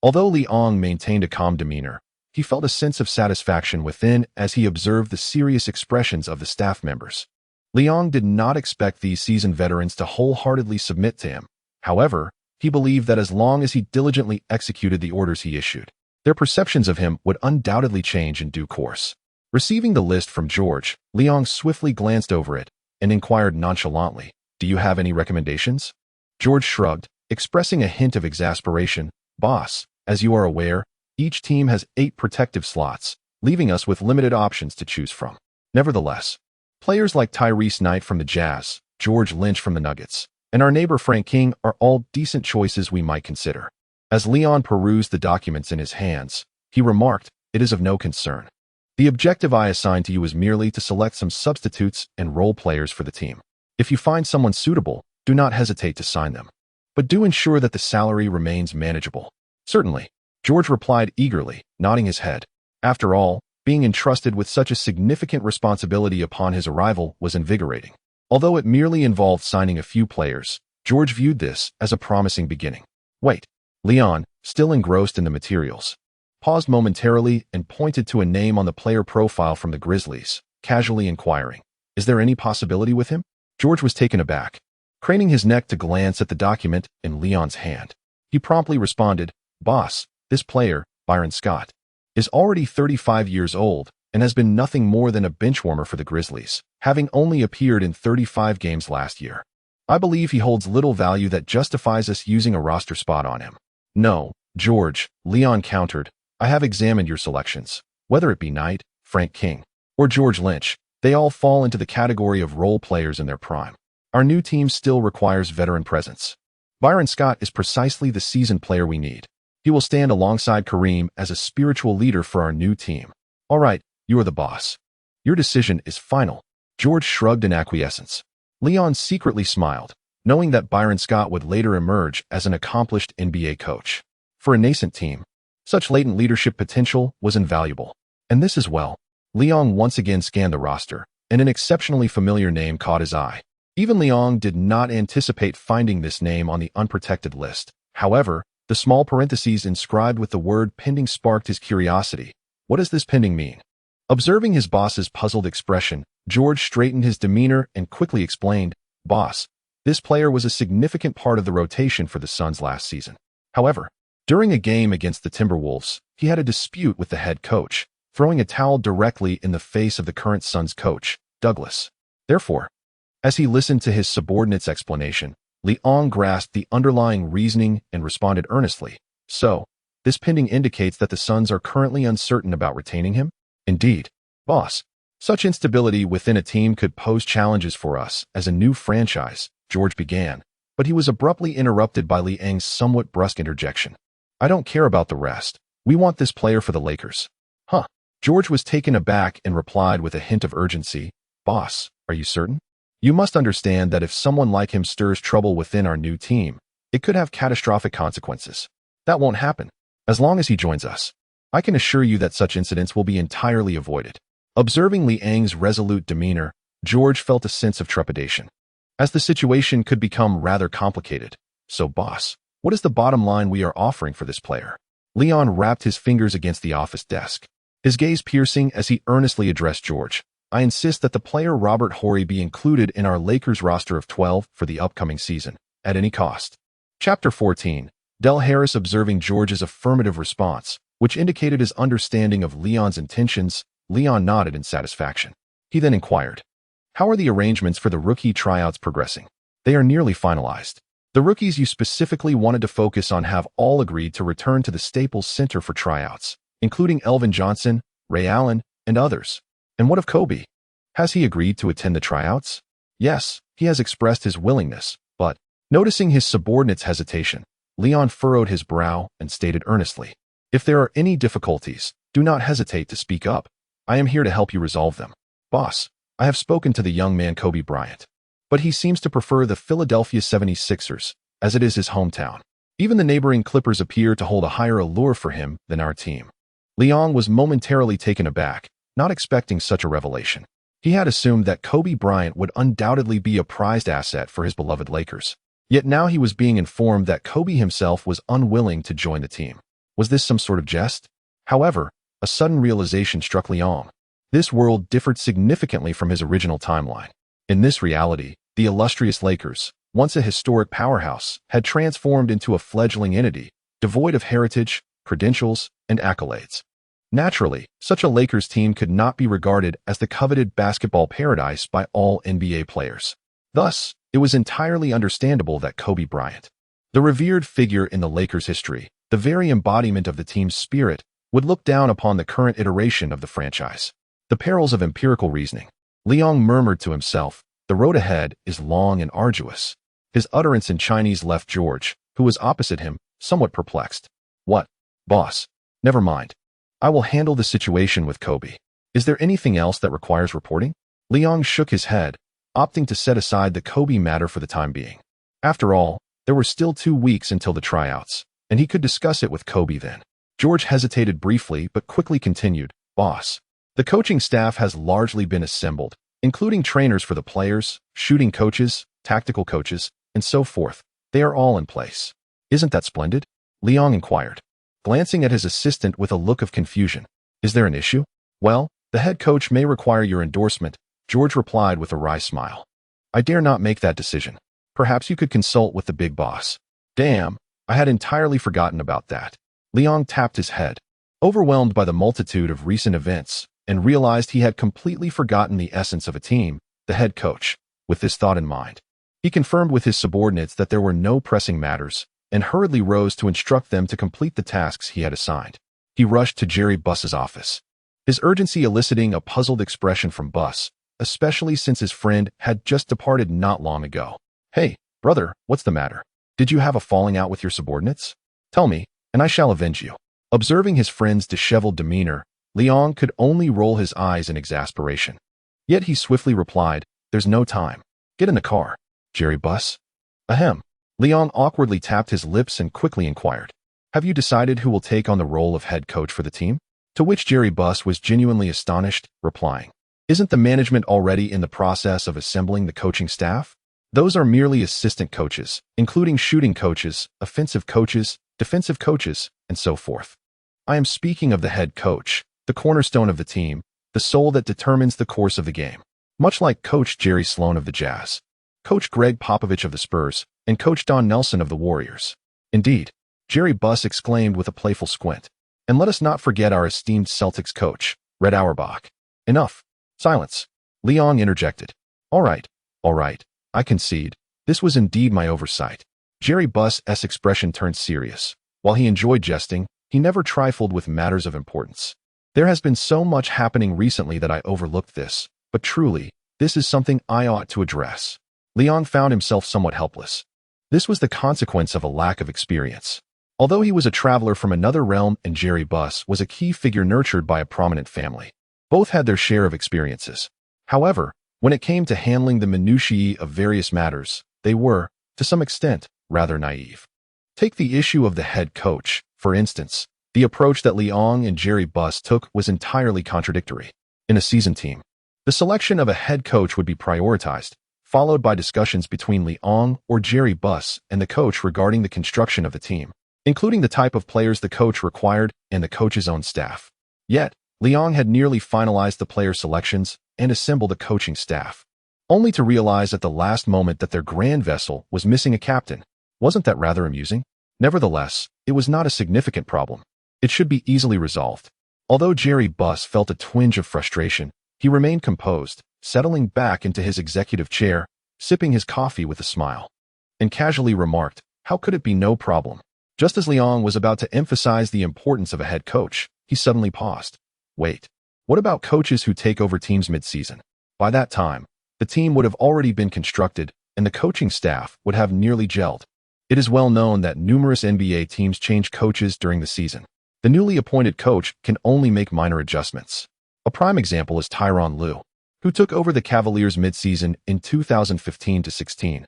Speaker 1: Although Liang maintained a calm demeanor, he felt a sense of satisfaction within as he observed the serious expressions of the staff members. Liang did not expect these seasoned veterans to wholeheartedly submit to him. However, he believed that as long as he diligently executed the orders he issued, their perceptions of him would undoubtedly change in due course. Receiving the list from George, Liang swiftly glanced over it and inquired nonchalantly, "Do you have any recommendations?" George shrugged, expressing a hint of exasperation. "Boss, as you are aware, each team has 8 protective slots, leaving us with limited options to choose from. Nevertheless, players like Tyrese Knight from the Jazz, George Lynch from the Nuggets, and our neighbor Frank King are all decent choices we might consider." As Leon perused the documents in his hands, he remarked, "It is of no concern. The objective I assign to you is merely to select some substitutes and role players for the team. If you find someone suitable, do not hesitate to sign them. But do ensure that the salary remains manageable." "Certainly," George replied eagerly, nodding his head. After all, being entrusted with such a significant responsibility upon his arrival was invigorating. Although it merely involved signing a few players, George viewed this as a promising beginning. "Wait." Leon, still engrossed in the materials, paused momentarily and pointed to a name on the player profile from the Grizzlies, casually inquiring, "Is there any possibility with him?" George was taken aback, craning his neck to glance at the document in Leon's hand. He promptly responded, "Boss, this player, Byron Scott, is already 35 years old and has been nothing more than a benchwarmer for the Grizzlies, having only appeared in 35 games last year. I believe he holds little value that justifies us using a roster spot on him." "No, George," Leon countered, "I have examined your selections. Whether it be Knight, Frank King, or George Lynch, they all fall into the category of role players in their prime. Our new team still requires veteran presence. Byron Scott is precisely the seasoned player we need. He will stand alongside Kareem as a spiritual leader for our new team." "All right, you are the boss. Your decision is final." George shrugged in acquiescence. Leon secretly smiled, knowing that Byron Scott would later emerge as an accomplished NBA coach. For a nascent team, such latent leadership potential was invaluable. And this as well. Leon once again scanned the roster, and an exceptionally familiar name caught his eye. Even Leon did not anticipate finding this name on the unprotected list. However, The small parentheses inscribed with the word pending sparked his curiosity. What does this pending mean? Observing his boss's puzzled expression, George straightened his demeanor and quickly explained, "Boss, this player was a significant part of the rotation for the Suns last season. However, during a game against the Timberwolves, he had a dispute with the head coach, throwing a towel directly in the face of the current Suns coach, Douglas. Therefore, as he listened to his subordinate's explanation, Leong grasped the underlying reasoning and responded earnestly, "So, this pending indicates that the Suns are currently uncertain about retaining him? Indeed, boss. Such instability within a team could pose challenges for us as a new franchise," George began, but he was abruptly interrupted by Liang's somewhat brusque interjection. "I don't care about the rest. We want this player for the Lakers." Huh. George was taken aback and replied with a hint of urgency, "Boss, are you certain? You must understand that if someone like him stirs trouble within our new team, it could have catastrophic consequences. That won't happen. As long as he joins us, I can assure you that such incidents will be entirely avoided." Observing Liang's resolute demeanor, George felt a sense of trepidation, as the situation could become rather complicated. "So, boss, what is the bottom line we are offering for this player?" Leon rapped his fingers against the office desk, his gaze piercing as he earnestly addressed George. "I insist that the player Robert Horry be included in our Lakers roster of 12 for the upcoming season, at any cost." Chapter 14. Del Harris observing George's affirmative response, which indicated his understanding of Leon's intentions. Leon nodded in satisfaction. He then inquired, "How are the arrangements for the rookie tryouts progressing?" "They are nearly finalized. The rookies you specifically wanted to focus on have all agreed to return to the Staples Center for tryouts, including Elvin Johnson, Ray Allen, and others." "And what of Kobe? Has he agreed to attend the tryouts?" "Yes, he has expressed his willingness, but..." Noticing his subordinate's hesitation, Leon furrowed his brow and stated earnestly, "If there are any difficulties, do not hesitate to speak up. I am here to help you resolve them." "Boss, I have spoken to the young man Kobe Bryant, but he seems to prefer the Philadelphia 76ers, as it is his hometown. Even the neighboring Clippers appear to hold a higher allure for him than our team." Leon was momentarily taken aback, not expecting such a revelation. He had assumed that Kobe Bryant would undoubtedly be a prized asset for his beloved Lakers. Yet now he was being informed that Kobe himself was unwilling to join the team. Was this some sort of jest? However, a sudden realization struck Leon. This world differed significantly from his original timeline. In this reality, the illustrious Lakers, once a historic powerhouse, had transformed into a fledgling entity, devoid of heritage, credentials, and accolades. Naturally, such a Lakers team could not be regarded as the coveted basketball paradise by all NBA players. Thus, it was entirely understandable that Kobe Bryant, the revered figure in the Lakers' history, the very embodiment of the team's spirit, would look down upon the current iteration of the franchise. The perils of empirical reasoning. Leon murmured to himself, "The road ahead is long and arduous." His utterance in Chinese left George, who was opposite him, somewhat perplexed. "What? Boss? Never mind. I will handle the situation with Kobe. Is there anything else that requires reporting?" Leon shook his head, opting to set aside the Kobe matter for the time being. After all, there were still 2 weeks until the tryouts, and he could discuss it with Kobe then. George hesitated briefly but quickly continued, "Boss, the coaching staff has largely been assembled, including trainers for the players, shooting coaches, tactical coaches, and so forth. They are all in place." "Isn't that splendid?" Leon inquired, glancing at his assistant with a look of confusion. "Is there an issue?" "Well, the head coach may require your endorsement," George replied with a wry smile. "I dare not make that decision. Perhaps you could consult with the big boss." "Damn, I had entirely forgotten about that." Leon tapped his head, overwhelmed by the multitude of recent events, and realized he had completely forgotten the essence of a team, the head coach. With this thought in mind, he confirmed with his subordinates that there were no pressing matters, and hurriedly rose to instruct them to complete the tasks he had assigned. He rushed to Jerry Buss's office, his urgency eliciting a puzzled expression from Buss, especially since his friend had just departed not long ago. "Hey, brother, what's the matter? Did you have a falling out with your subordinates? Tell me, and I shall avenge you." Observing his friend's disheveled demeanor, Leon could only roll his eyes in exasperation. Yet he swiftly replied, "There's no time. Get in the car." "Jerry Buss?" "Ahem." Leon awkwardly tapped his lips and quickly inquired, "Have you decided who will take on the role of head coach for the team?" To which Jerry Buss was genuinely astonished, replying, "Isn't the management already in the process of assembling the coaching staff? Those are merely assistant coaches, including shooting coaches, offensive coaches, defensive coaches, and so forth. I am speaking of the head coach, the cornerstone of the team, the soul that determines the course of the game. Much like Coach Jerry Sloan of the Jazz, Coach Greg Popovich of the Spurs, and Coach Don Nelson of the Warriors. Indeed, Jerry Buss exclaimed with a playful squint. And let us not forget our esteemed Celtics coach, Red Auerbach. Enough. Silence. Leong interjected. All right, I concede. This was indeed my oversight. Jerry Buss's expression turned serious. While he enjoyed jesting, he never trifled with matters of importance. There has been so much happening recently that I overlooked this, but truly, this is something I ought to address. Leong found himself somewhat helpless. This was the consequence of a lack of experience. Although he was a traveler from another realm and Jerry Buss was a key figure nurtured by a prominent family, both had their share of experiences. However, when it came to handling the minutiae of various matters, they were, to some extent, rather naive. Take the issue of the head coach, for instance. The approach that Leong and Jerry Buss took was entirely contradictory. In a seasoned team, the selection of a head coach would be prioritized, followed by discussions between Leong or Jerry Buss and the coach regarding the construction of the team, including the type of players the coach required and the coach's own staff. Yet, Leong had nearly finalized the player selections and assembled a coaching staff, only to realize at the last moment that their grand vessel was missing a captain. Wasn't that rather amusing? Nevertheless, it was not a significant problem. It should be easily resolved. Although Jerry Buss felt a twinge of frustration, he remained composed, settling back into his executive chair, sipping his coffee with a smile, and casually remarked, "How could it be no problem?" Just as Leong was about to emphasize the importance of a head coach, he suddenly paused. Wait, what about coaches who take over teams mid-season? By that time, the team would have already been constructed, and the coaching staff would have nearly gelled. It is well known that numerous NBA teams change coaches during the season. The newly appointed coach can only make minor adjustments. A prime example is Tyronn Lue, who took over the Cavaliers mid-season in 2015-16,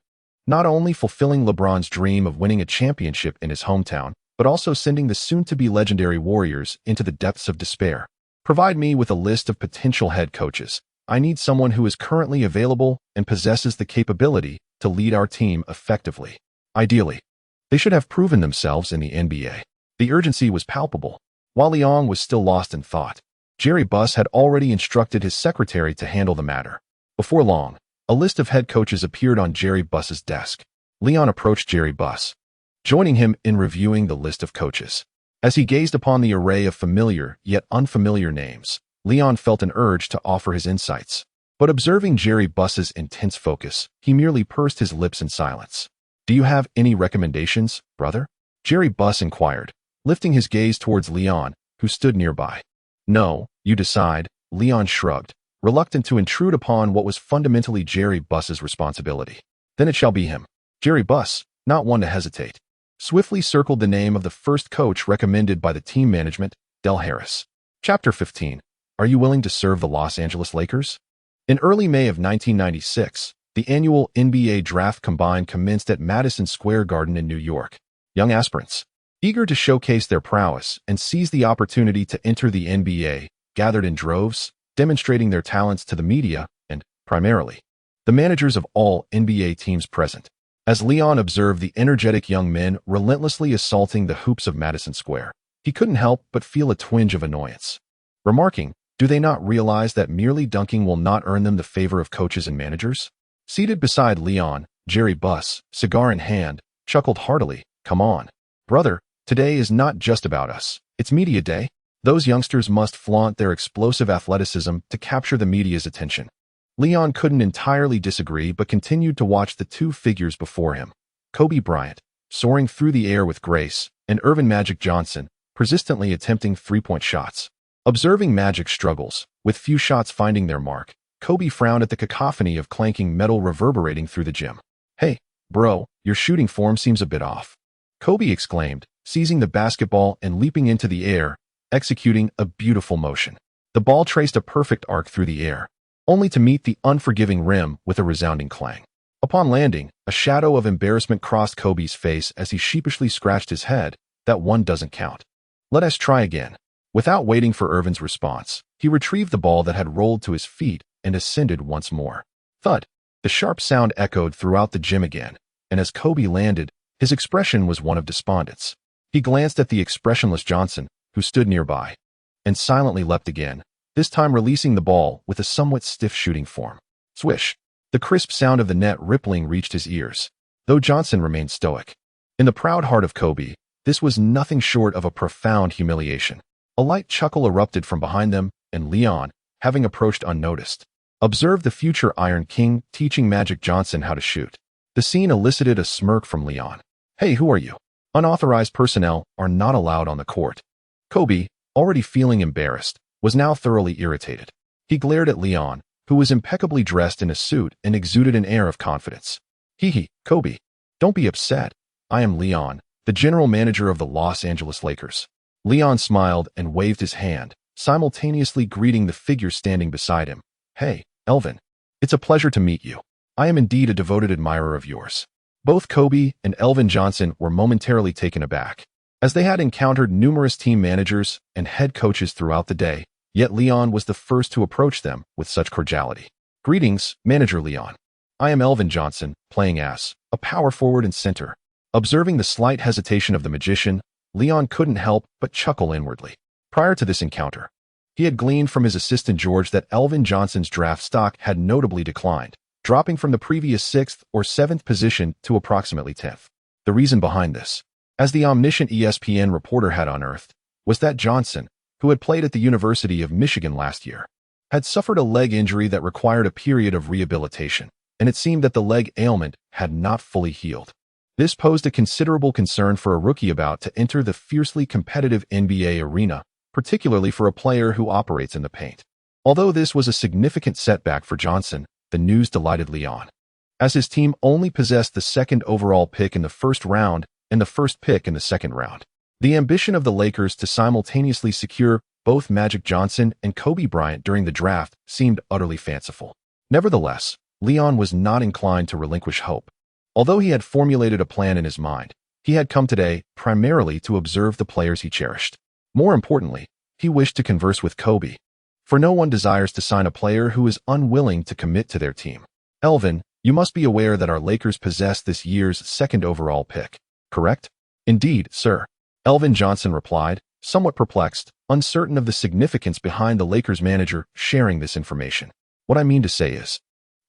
Speaker 1: not only fulfilling LeBron's dream of winning a championship in his hometown, but also sending the soon-to-be legendary Warriors into the depths of despair. Provide me with a list of potential head coaches. I need someone who is currently available and possesses the capability to lead our team effectively. Ideally, they should have proven themselves in the NBA. The urgency was palpable. While Leong was still lost in thought, Jerry Buss had already instructed his secretary to handle the matter. Before long, a list of head coaches appeared on Jerry Buss's desk. Leong approached Jerry Buss, joining him in reviewing the list of coaches. As he gazed upon the array of familiar yet unfamiliar names, Leong felt an urge to offer his insights. But observing Jerry Buss's intense focus, he merely pursed his lips in silence. "Do you have any recommendations, brother?" Jerry Buss inquired, lifting his gaze towards Leong, who stood nearby. "No, you decide," Leong shrugged, reluctant to intrude upon what was fundamentally Jerry Buss's responsibility. "Then it shall be him." Jerry Buss, not one to hesitate, swiftly circled the name of the first coach recommended by the team management, Del Harris. Chapter 15. Are you willing to serve the Los Angeles Lakers? In early May of 1996, the annual NBA Draft Combine commenced at Madison Square Garden in New York. Young aspirants, eager to showcase their prowess and seize the opportunity to enter the NBA, gathered in droves, demonstrating their talents to the media and, primarily, the managers of all NBA teams present. As Leong observed the energetic young men relentlessly assaulting the hoops of Madison Square, he couldn't help but feel a twinge of annoyance, remarking, "Do they not realize that merely dunking will not earn them the favor of coaches and managers?" Seated beside Leong, Jerry Buss, cigar in hand, chuckled heartily. "Come on, brother, today is not just about us. It's media day. Those youngsters must flaunt their explosive athleticism to capture the media's attention." Leong couldn't entirely disagree but continued to watch the two figures before him. Kobe Bryant, soaring through the air with grace, and Earvin Magic Johnson, persistently attempting three-point shots. Observing Magic's struggles, with few shots finding their mark, Kobe frowned at the cacophony of clanking metal reverberating through the gym. "Hey, bro, your shooting form seems a bit off," Kobe exclaimed, seizing the basketball and leaping into the air, executing a beautiful motion. The ball traced a perfect arc through the air, only to meet the unforgiving rim with a resounding clang. Upon landing, a shadow of embarrassment crossed Kobe's face as he sheepishly scratched his head. "That one doesn't count. Let us try again." Without waiting for Irvin's response, he retrieved the ball that had rolled to his feet and ascended once more. Thud! The sharp sound echoed throughout the gym again, and as Kobe landed, his expression was one of despondence. He glanced at the expressionless Johnson, who stood nearby, and silently leapt again, this time releasing the ball with a somewhat stiff shooting form. Swish! The crisp sound of the net rippling reached his ears, though Johnson remained stoic. In the proud heart of Kobe, this was nothing short of a profound humiliation. A light chuckle erupted from behind them, and Leon, having approached unnoticed, observed the future Iron King teaching Magic Johnson how to shoot. The scene elicited a smirk from Leon. "Hey, who are you? Unauthorized personnel are not allowed on the court." Kobe, already feeling embarrassed, was now thoroughly irritated. He glared at Leon, who was impeccably dressed in a suit and exuded an air of confidence. "Hee, Kobe. Don't be upset. I am Leon, the general manager of the Los Angeles Lakers." Leon smiled and waved his hand, simultaneously greeting the figure standing beside him. "Hey, Elvin. It's a pleasure to meet you. I am indeed a devoted admirer of yours." Both Kobe and Elvin Johnson were momentarily taken aback, as they had encountered numerous team managers and head coaches throughout the day, yet Leon was the first to approach them with such cordiality. "Greetings, Manager Leon. I am Elvin Johnson, playing as a power forward and center." Observing the slight hesitation of the magician, Leon couldn't help but chuckle inwardly. Prior to this encounter, he had gleaned from his assistant George that Elvin Johnson's draft stock had notably declined, dropping from the previous 6th or 7th position to approximately 10th. The reason behind this, as the omniscient ESPN reporter had unearthed, was that Johnson, who had played at the University of Michigan last year, had suffered a leg injury that required a period of rehabilitation, and it seemed that the leg ailment had not fully healed. This posed a considerable concern for a rookie about to enter the fiercely competitive NBA arena, particularly for a player who operates in the paint. Although this was a significant setback for Johnson, the news delighted Leon, as his team only possessed the 2nd overall pick in the first round and the 1st pick in the 2nd round. The ambition of the Lakers to simultaneously secure both Magic Johnson and Kobe Bryant during the draft seemed utterly fanciful. Nevertheless, Leon was not inclined to relinquish hope. Although he had formulated a plan in his mind, he had come today primarily to observe the players he cherished. More importantly, he wished to converse with Kobe, for no one desires to sign a player who is unwilling to commit to their team. "Elvin, you must be aware that our Lakers possess this year's 2nd overall pick, correct?" "Indeed, sir," Elvin Johnson replied, somewhat perplexed, uncertain of the significance behind the Lakers manager sharing this information. "What I mean to say is,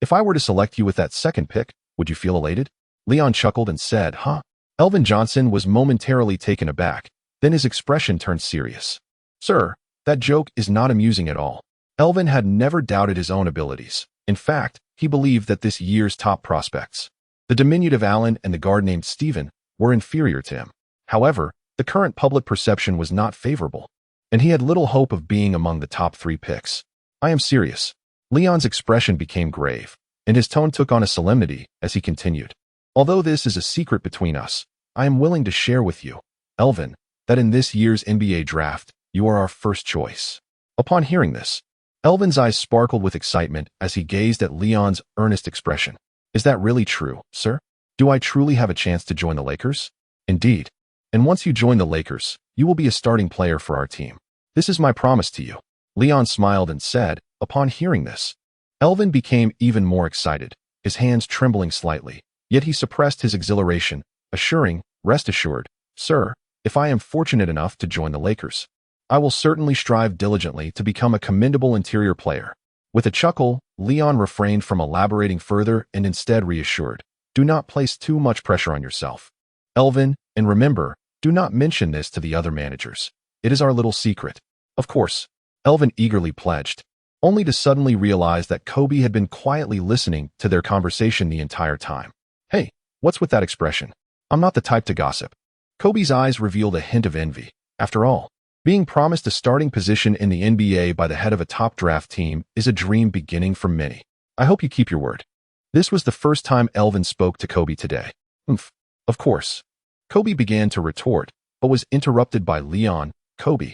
Speaker 1: if I were to select you with that 2nd pick, would you feel elated?" Leon chuckled and said, "Huh?" Elvin Johnson was momentarily taken aback, then his expression turned serious. "Sir, that joke is not amusing at all." Elvin had never doubted his own abilities. In fact, he believed that this year's top prospects, the diminutive Allen and the guard named Steven, were inferior to him. However, the current public perception was not favorable, and he had little hope of being among the top 3 picks. "I am serious." Leon's expression became grave, and his tone took on a solemnity as he continued. "Although this is a secret between us, I am willing to share with you, Elvin, that in this year's NBA draft, you are our first choice." Upon hearing this, Elvin's eyes sparkled with excitement as he gazed at Leon's earnest expression. "Is that really true, sir? Do I truly have a chance to join the Lakers?" "Indeed. And once you join the Lakers, you will be a starting player for our team. This is my promise to you." Leon smiled and said, upon hearing this, Elvin became even more excited, his hands trembling slightly, yet he suppressed his exhilaration, assuring, "Rest assured, sir, if I am fortunate enough to join the Lakers, I will certainly strive diligently to become a commendable interior player." With a chuckle, Leon refrained from elaborating further and instead reassured, "Do not place too much pressure on yourself, Elvin, and remember, do not mention this to the other managers. It is our little secret." "Of course," Elvin eagerly pledged, only to suddenly realize that Kobe had been quietly listening to their conversation the entire time. "Hey, what's with that expression? I'm not the type to gossip." Kobe's eyes revealed a hint of envy. After all, being promised a starting position in the NBA by the head of a top draft team is a dream beginning for many. "I hope you keep your word." This was the first time Elvin spoke to Kobe today. Of course." Kobe began to retort, but was interrupted by Leon. Kobe,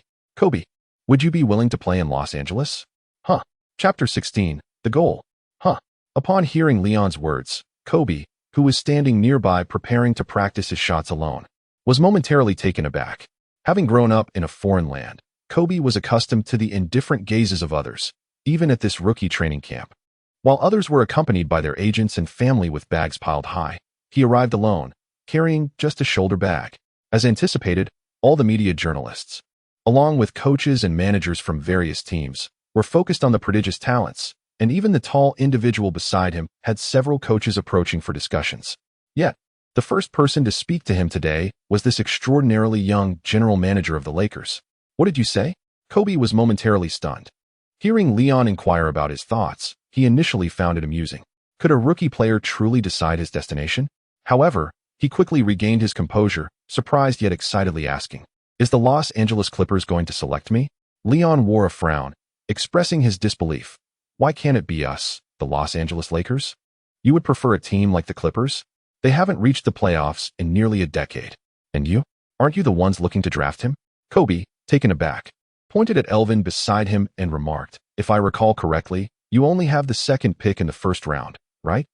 Speaker 1: would you be willing to play in Los Angeles?" "Huh." Chapter 16, The Goal. "Huh." Upon hearing Leon's words, Kobe, who was standing nearby preparing to practice his shots alone, was momentarily taken aback. Having grown up in a foreign land, Kobe was accustomed to the indifferent gazes of others, even at this rookie training camp. While others were accompanied by their agents and family with bags piled high, he arrived alone, carrying just a shoulder bag. As anticipated, All the media journalists, along with coaches and managers from various teams, were focused on the prodigious talents, and even the tall individual beside him had several coaches approaching for discussions. Yet, the first person to speak to him today was this extraordinarily young general manager of the Lakers. What did you say? Kobe was momentarily stunned. Hearing Leon inquire about his thoughts, he initially found it amusing. Could a rookie player truly decide his destination? However, he quickly regained his composure, surprised yet excitedly asking, "Is the Los Angeles Clippers going to select me?" Leon wore a frown, expressing his disbelief. "Why can't it be us, the Los Angeles Lakers? You would prefer a team like the Clippers? They haven't reached the playoffs in nearly a decade. And you? Aren't you the ones looking to draft him?" Kobe, taken aback, pointed at Elvin beside him and remarked, "If I recall correctly, you only have the second pick in the first round, right?"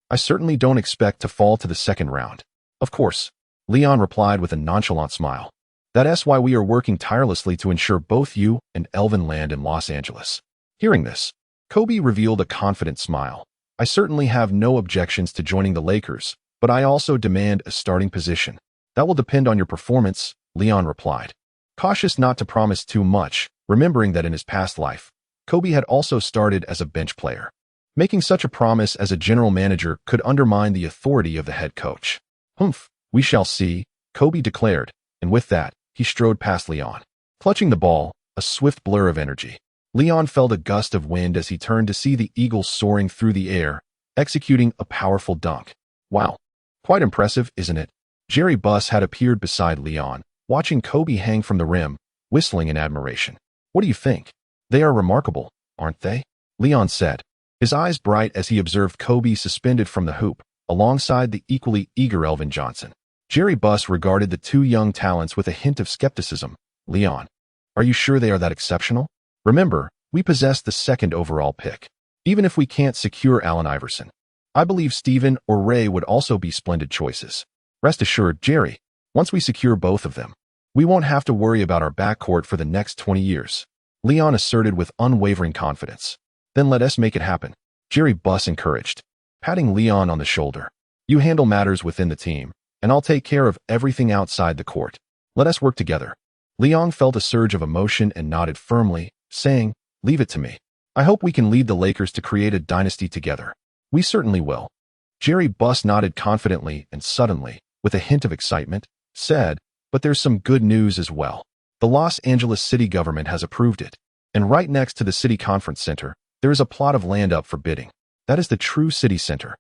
Speaker 1: "I certainly don't expect to fall to the second round." "Of course," Leon replied with a nonchalant smile. "That's why we are working tirelessly to ensure both you and Elvin land in Los Angeles." Hearing this, Kobe revealed a confident smile. "I certainly have no objections to joining the Lakers, but I also demand a starting position." "That will depend on your performance," Leon replied, cautious not to promise too much, remembering that in his past life, Kobe had also started as a bench player. Making such a promise as a general manager could undermine the authority of the head coach. "Humph, we shall see," Kobe declared, and with that, he strode past Leon. Clutching the ball, a swift blur of energy, Leon felt a gust of wind as he turned to see the Eagles soaring through the air, executing a powerful dunk. "Wow, quite impressive, isn't it?" Jerry Buss had appeared beside Leon, watching Kobe hang from the rim, whistling in admiration. "What do you think? They are remarkable, aren't they?" Leon said, his eyes bright as he observed Kobe suspended from the hoop, alongside the equally eager Elvin Johnson. Jerry Buss regarded the two young talents with a hint of skepticism. "Leon, are you sure they are that exceptional? Remember, we possess the second overall pick. Even if we can't secure Allen Iverson, I believe Steven or Ray would also be splendid choices. Rest assured, Jerry, once we secure both of them, we won't have to worry about our backcourt for the next 20 years. Leon asserted with unwavering confidence. "Then let us make it happen," Jerry Buss encouraged, patting Leon on the shoulder. "You handle matters within the team, and I'll take care of everything outside the court. Let us work together." Leon felt a surge of emotion and nodded firmly, saying, "Leave it to me. I hope we can lead the Lakers to create a dynasty together." "We certainly will." Jerry Buss nodded confidently and suddenly, with a hint of excitement, said, "But there's some good news as well. The Los Angeles city government has approved it, and right next to the city conference center, there is a plot of land up for bidding. That is the true city center.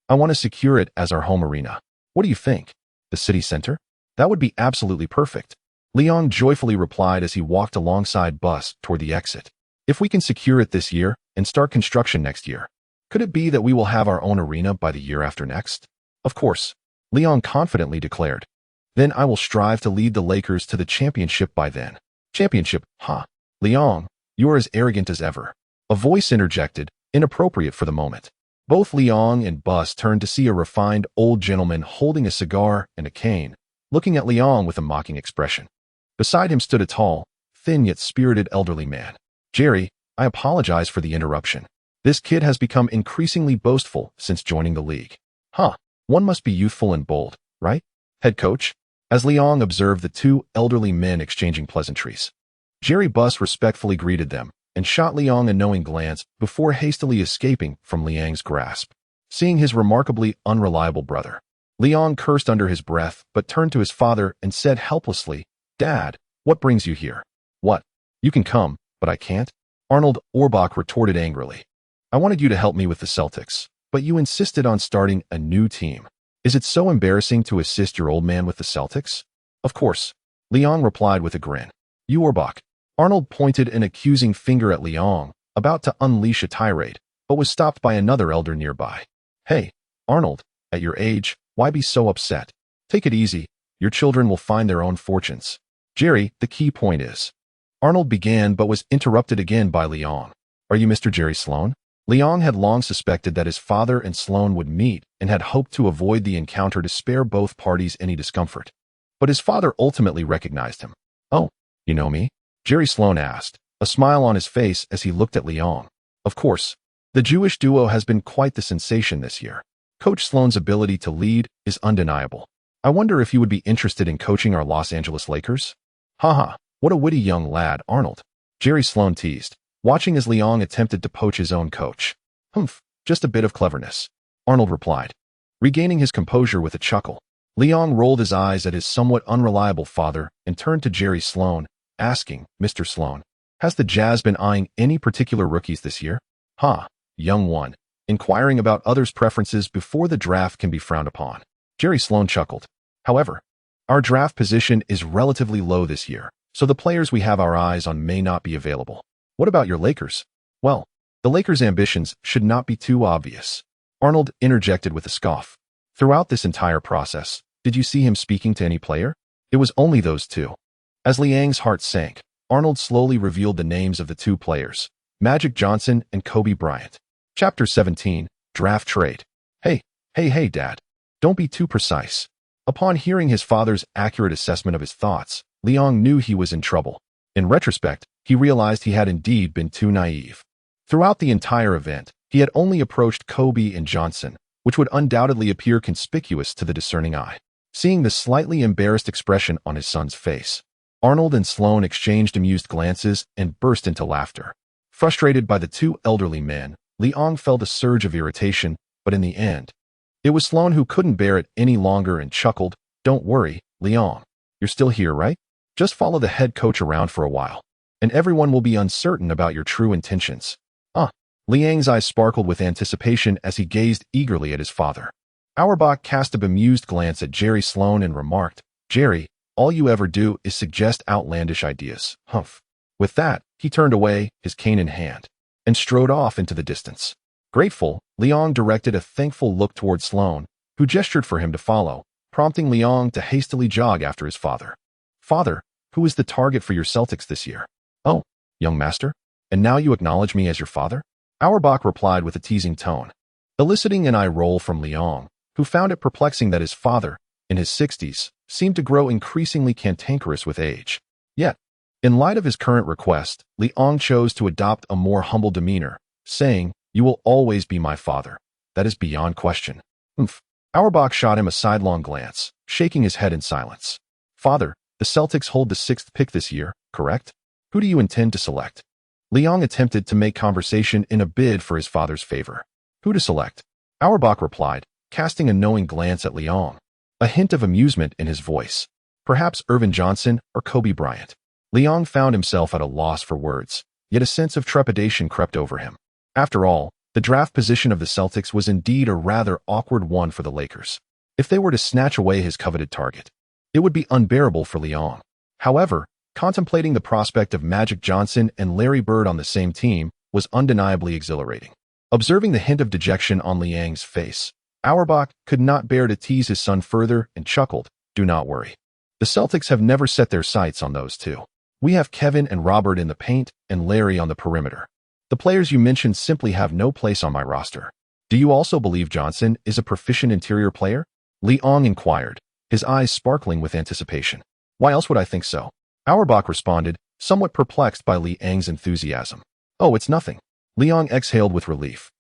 Speaker 1: I want to secure it as our home arena. What do you think? The city center? That would be absolutely perfect." Leon joyfully replied as he walked alongside Buss toward the exit. "If we can secure it this year and start construction next year, could it be that we will have our own arena by the year after next?" "Of course," Leon confidently declared. "Then I will strive to lead the Lakers to the championship by then." "Championship, huh? Leon, you are as arrogant as ever." A voice interjected, inappropriate for the moment. Both Leon and Buss turned to see a refined old gentleman holding a cigar and a cane, looking at Leon with a mocking expression. Beside him stood a tall, thin yet spirited elderly man. "Jerry, I apologize for the interruption. This kid has become increasingly boastful since joining the league." "Huh, one must be youthful and bold, right, head coach?" As Leon observed the two elderly men exchanging pleasantries, Jerry Buss respectfully greeted them and shot Leon a knowing glance before hastily escaping from Liang's grasp. Seeing his remarkably unreliable brother, Leon cursed under his breath but turned to his father and said helplessly, "Dad, what brings you here?" "What? You can come, but I can't?" Arnold Orbach retorted angrily. "I wanted you to help me with the Celtics, but you insisted on starting a new team. Is it so embarrassing to assist your old man with the Celtics?" "Of course," Leon replied with a grin. "You Orbach." Arnold pointed an accusing finger at Leon, about to unleash a tirade, but was stopped by another elder nearby. "Hey, Arnold, at your age, why be so upset? Take it easy, your children will find their own fortunes." "Jerry, the key point is..." Arnold began but was interrupted again by Leon. "Are you Mr. Jerry Sloan?" Leon had long suspected that his father and Sloan would meet and had hoped to avoid the encounter to spare both parties any discomfort. But his father ultimately recognized him. "Oh, you know me?" Jerry Sloan asked, a smile on his face as he looked at Leon. "Of course. The Jewish duo has been quite the sensation this year. Coach Sloan's ability to lead is undeniable. I wonder if you would be interested in coaching our Los Angeles Lakers?" Haha, what a witty young lad, Arnold. Jerry Sloan teased, watching as Liang attempted to poach his own coach. Humph, just a bit of cleverness, Arnold replied, regaining his composure with a chuckle. Liang rolled his eyes at his somewhat unreliable father and turned to Jerry Sloan, asking, Mr. Sloan, has the Jazz been eyeing any particular rookies this year? Young one. Inquiring about others' preferences before the draft can be frowned upon. Jerry Sloan chuckled. However, our draft position is relatively low this year, so the players we have our eyes on may not be available. What about your Lakers? Well, the Lakers' ambitions should not be too obvious, Arnold interjected with a scoff. Throughout this entire process, did you see him speaking to any player? It was only those two. As Liang's heart sank, Arnold slowly revealed the names of the two players, Magic Johnson and Kobe Bryant. Chapter 17, Draft Trade. Hey, Dad. Don't be too precise. Upon hearing his father's accurate assessment of his thoughts, Liang knew he was in trouble. In retrospect, he realized he had indeed been too naive. Throughout the entire event, he had only approached Kobe and Johnson, which would undoubtedly appear conspicuous to the discerning eye. Seeing the slightly embarrassed expression on his son's face, Arnold and Sloan exchanged amused glances and burst into laughter. Frustrated by the two elderly men, Liang felt a surge of irritation, but in the end, it was Sloan who couldn't bear it any longer and chuckled, Don't worry, Liang. You're still here, right? Just follow the head coach around for a while, and everyone will be uncertain about your true intentions. Liang's eyes sparkled with anticipation as he gazed eagerly at his father. Auerbach cast a bemused glance at Jerry Sloan and remarked, Jerry, all you ever do is suggest outlandish ideas. Humph. With that, he turned away, his cane in hand, and strode off into the distance. Grateful, Liang directed a thankful look toward Sloan, who gestured for him to follow, prompting Liang to hastily jog after his father. Father, who is the target for your Celtics this year? Oh, young master? And now you acknowledge me as your father? Auerbach replied with a teasing tone, eliciting an eye roll from Liang, who found it perplexing that his father, in his 60s, seemed to grow increasingly cantankerous with age. Yet, in light of his current request, Liang chose to adopt a more humble demeanor, saying, You will always be my father. That is beyond question. Auerbach shot him a sidelong glance, shaking his head in silence. Father, the Celtics hold the 6th pick this year, correct? Who do you intend to select? Liang attempted to make conversation in a bid for his father's favor. Who to select? Auerbach replied, casting a knowing glance at Liang, a hint of amusement in his voice. Perhaps Irvin Johnson or Kobe Bryant. Liang found himself at a loss for words, yet a sense of trepidation crept over him. After all, the draft position of the Celtics was indeed a rather awkward one for the Lakers. If they were to snatch away his coveted target, it would be unbearable for Liang. However, contemplating the prospect of Magic Johnson and Larry Bird on the same team was undeniably exhilarating. Observing the hint of dejection on Liang's face, Auerbach could not bear to tease his son further and chuckled, Do not worry. The Celtics have never set their sights on those two. We have Kevin and Robert in the paint and Larry on the perimeter. The players you mentioned simply have no place on my roster. Do you also believe Johnson is a proficient interior player? Liang inquired, his eyes sparkling with anticipation. Why else would I think so? Auerbach responded, somewhat perplexed by Liang's enthusiasm. Oh, it's nothing. Liang exhaled with relief,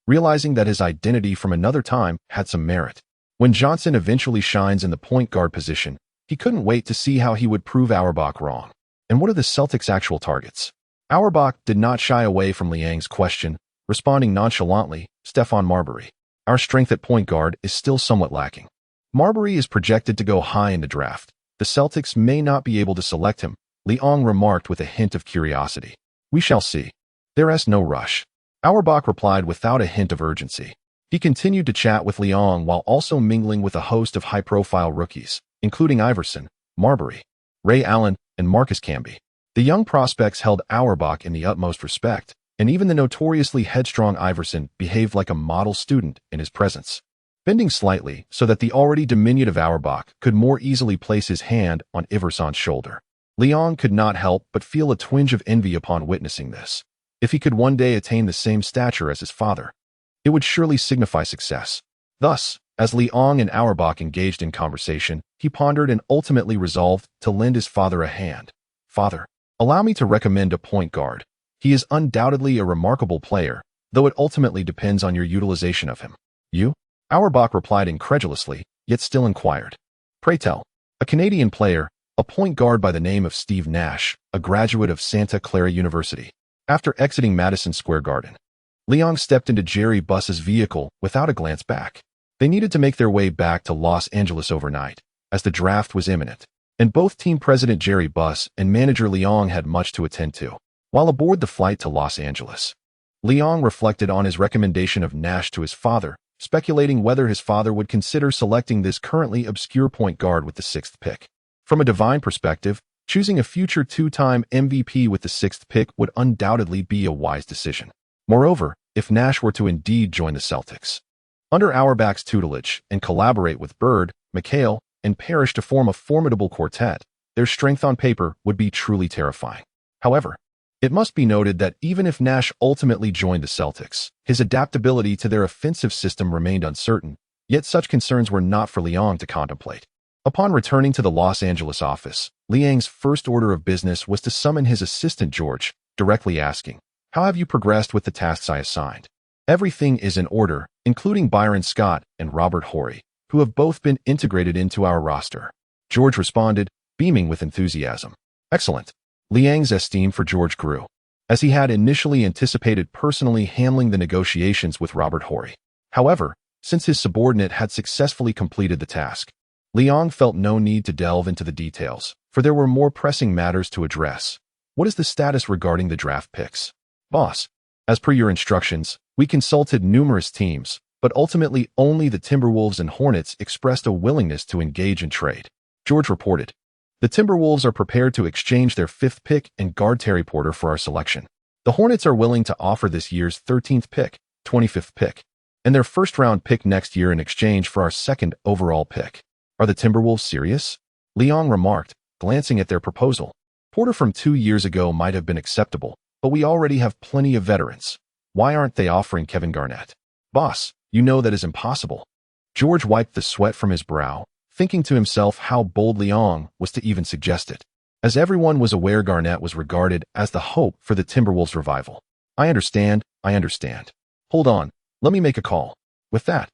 Speaker 1: realizing that his identity from another time had some merit. When Johnson eventually shines in the point guard position, he couldn't wait to see how he would prove Auerbach wrong. And what are the Celtics' actual targets? Auerbach did not shy away from Liang's question, responding nonchalantly, Stephon Marbury. Our strength at point guard is still somewhat lacking. Marbury is projected to go high in the draft. The Celtics may not be able to select him, Liang remarked with a hint of curiosity. We shall see. There is no rush. Auerbach replied without a hint of urgency. He continued to chat with Liang while also mingling with a host of high-profile rookies, including Iverson, Marbury, Ray Allen, and Marcus Camby. The young prospects held Auerbach in the utmost respect, and even the notoriously headstrong Iverson behaved like a model student in his presence. Bending slightly so that the already diminutive Auerbach could more easily place his hand on Iverson's shoulder, Liang could not help but feel a twinge of envy upon witnessing this. If he could one day attain the same stature as his father, it would surely signify success. Thus, as Liang and Auerbach engaged in conversation, he pondered and ultimately resolved to lend his father a hand. Father, allow me to recommend a point guard. He is undoubtedly a remarkable player, though it ultimately depends on your utilization of him. You? Auerbach replied incredulously, yet still inquired. Pray tell. A Canadian player, a point guard by the name of Steve Nash, a graduate of Santa Clara University. After exiting Madison Square Garden, Liang stepped into Jerry Buss's vehicle without a glance back. They needed to make their way back to Los Angeles overnight, as the draft was imminent, and both team president Jerry Buss and manager Liang had much to attend to. While aboard the flight to Los Angeles, Liang reflected on his recommendation of Nash to his father, speculating whether his father would consider selecting this currently obscure point guard with the 6th pick. From a divine perspective, choosing a future two-time MVP with the 6th pick would undoubtedly be a wise decision. Moreover, if Nash were to indeed join the Celtics under Auerbach's tutelage and collaborate with Bird, McHale, and Parrish to form a formidable quartet, their strength on paper would be truly terrifying. However, it must be noted that even if Nash ultimately joined the Celtics, his adaptability to their offensive system remained uncertain, yet such concerns were not for Liang to contemplate. Upon returning to the Los Angeles office, Liang's first order of business was to summon his assistant George, directly asking, "How have you progressed with the tasks I assigned?" "Everything is in order, including Byron Scott and Robert Horry, who have both been integrated into our roster," George responded, beaming with enthusiasm. "Excellent." Liang's esteem for George grew, as he had initially anticipated personally handling the negotiations with Robert Horry. However, since his subordinate had successfully completed the task, Liang felt no need to delve into the details, for there were more pressing matters to address. "What is the status regarding the draft picks?" "Boss, as per your instructions, we consulted numerous teams, but ultimately only the Timberwolves and Hornets expressed a willingness to engage in trade," George reported. "The Timberwolves are prepared to exchange their 5th pick and guard Terry Porter for our selection. The Hornets are willing to offer this year's 13th pick, 25th pick, and their first-round pick next year in exchange for our 2nd overall pick." "Are the Timberwolves serious?" Liang remarked, glancing at their proposal. "Porter from 2 years ago might have been acceptable, but we already have plenty of veterans. Why aren't they offering Kevin Garnett?" "Boss, you know that is impossible." George wiped the sweat from his brow, thinking to himself how bold Liang was to even suggest it. As everyone was aware, Garnett was regarded as the hope for the Timberwolves' revival. I understand. Hold on, let me make a call." With that,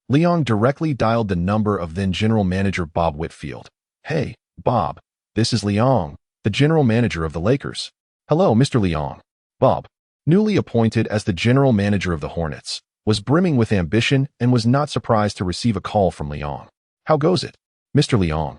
Speaker 1: Liang directly dialed the number of then General Manager Bob Whitfield. "Hey, Bob, this is Liang, the General Manager of the Lakers." "Hello, Mr. Liang." Bob, newly appointed as the General Manager of the Hornets, was brimming with ambition and was not surprised to receive a call from Liang. "How goes it, Mr. Liang?"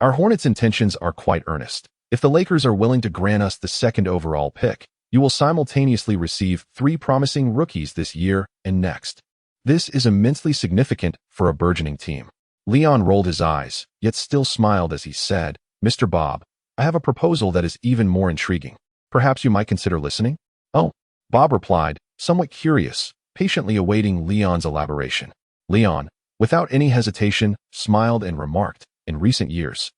Speaker 1: "Our Hornets' intentions are quite earnest. If the Lakers are willing to grant us the 2nd overall pick, you will simultaneously receive 3 promising rookies this year and next." This is immensely significant for a burgeoning team. Liang rolled his eyes, yet still smiled as he said, "Mr. Bob, I have a proposal that is even more intriguing. Perhaps you might consider listening?" "Oh," Bob replied, somewhat curious, patiently awaiting Liang's elaboration. Liang, without any hesitation, smiled and remarked, "In recent years,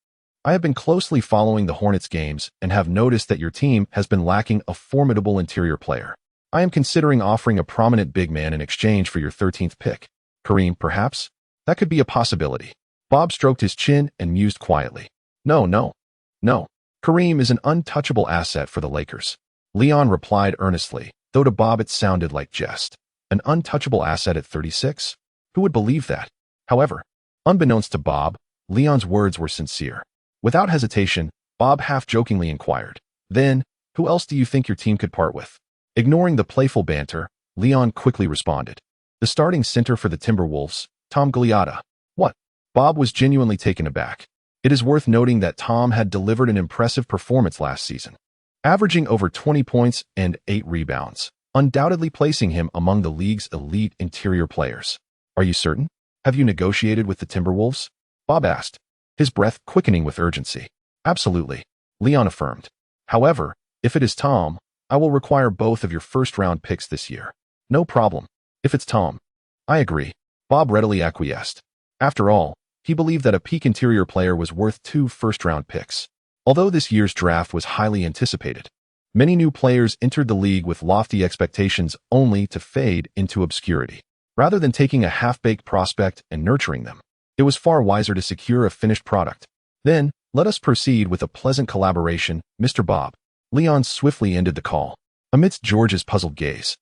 Speaker 1: I have been closely following the Hornets games and have noticed that your team has been lacking a formidable interior player. I am considering offering a prominent big man in exchange for your 13th pick. Kareem, perhaps? That could be a possibility." Bob stroked his chin and mused quietly. No. Kareem is an untouchable asset for the Lakers." Liang replied earnestly, though to Bob it sounded like jest. An untouchable asset at 36? Who would believe that? However, unbeknownst to Bob, Liang's words were sincere. Without hesitation, Bob half-jokingly inquired, "Then, who else do you think your team could part with?" Ignoring the playful banter, Liang quickly responded, "The starting center for the Timberwolves, Tom Gugliotta." "What?" Bob was genuinely taken aback. It is worth noting that Tom had delivered an impressive performance last season, averaging over 20 points and 8 rebounds, undoubtedly placing him among the league's elite interior players. "Are you certain? Have you negotiated with the Timberwolves?" Bob asked, his breath quickening with urgency. "Absolutely," Liang affirmed. "However, if it is Tom, I will require both of your first-round picks this year." "No problem. If it's Tom." "I agree," Bob readily acquiesced. After all, he believed that a peak interior player was worth 2 first-round picks. Although this year's draft was highly anticipated, many new players entered the league with lofty expectations only to fade into obscurity. Rather than taking a half-baked prospect and nurturing them, it was far wiser to secure a finished product. "Then, let us proceed with a pleasant collaboration, Mr. Bob." Liang swiftly ended the call. Amidst George's puzzled gaze,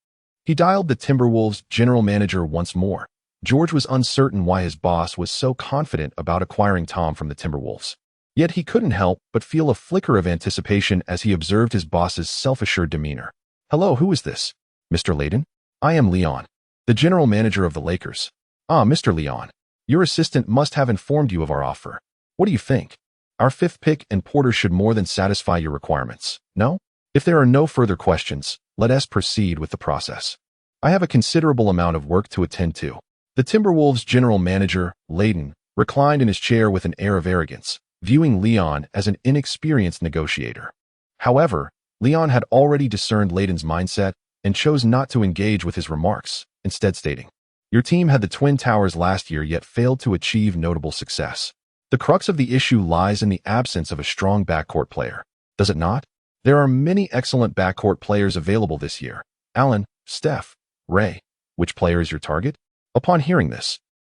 Speaker 1: he dialed the Timberwolves' general manager once more. George was uncertain why his boss was so confident about acquiring Tom from the Timberwolves. Yet he couldn't help but feel a flicker of anticipation as he observed his boss's self-assured demeanor. "Hello, who is this? Mr. Layden? I am Leon, the general manager of the Lakers." "Ah, Mr. Leon. Your assistant must have informed you of our offer. What do you think? Our fifth pick and Porter should more than satisfy your requirements, no? If there are no further questions, let us proceed with the process. I have a considerable amount of work to attend to." The Timberwolves general manager, Layden, reclined in his chair with an air of arrogance, viewing Leon as an inexperienced negotiator. However, Leon had already discerned Layden's mindset and chose not to engage with his remarks, instead stating, "Your team had the Twin Towers last year yet failed to achieve notable success. The crux of the issue lies in the absence of a strong backcourt player, does it not? There are many excellent backcourt players available this year. Allen, Steph, Ray. Which player is your target?" Upon hearing this,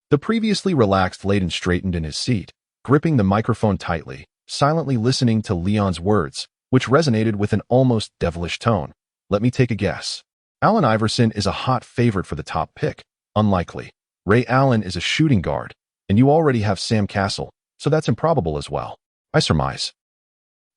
Speaker 1: the previously relaxed Layden straightened in his seat, gripping the microphone tightly, silently listening to Leon's words, which resonated with an almost devilish tone. "Let me take a guess. Allen Iverson is a hot favorite for the top pick. Unlikely. Ray Allen is a shooting guard, and you already have Sam Cassell, so that's improbable as well. I surmise.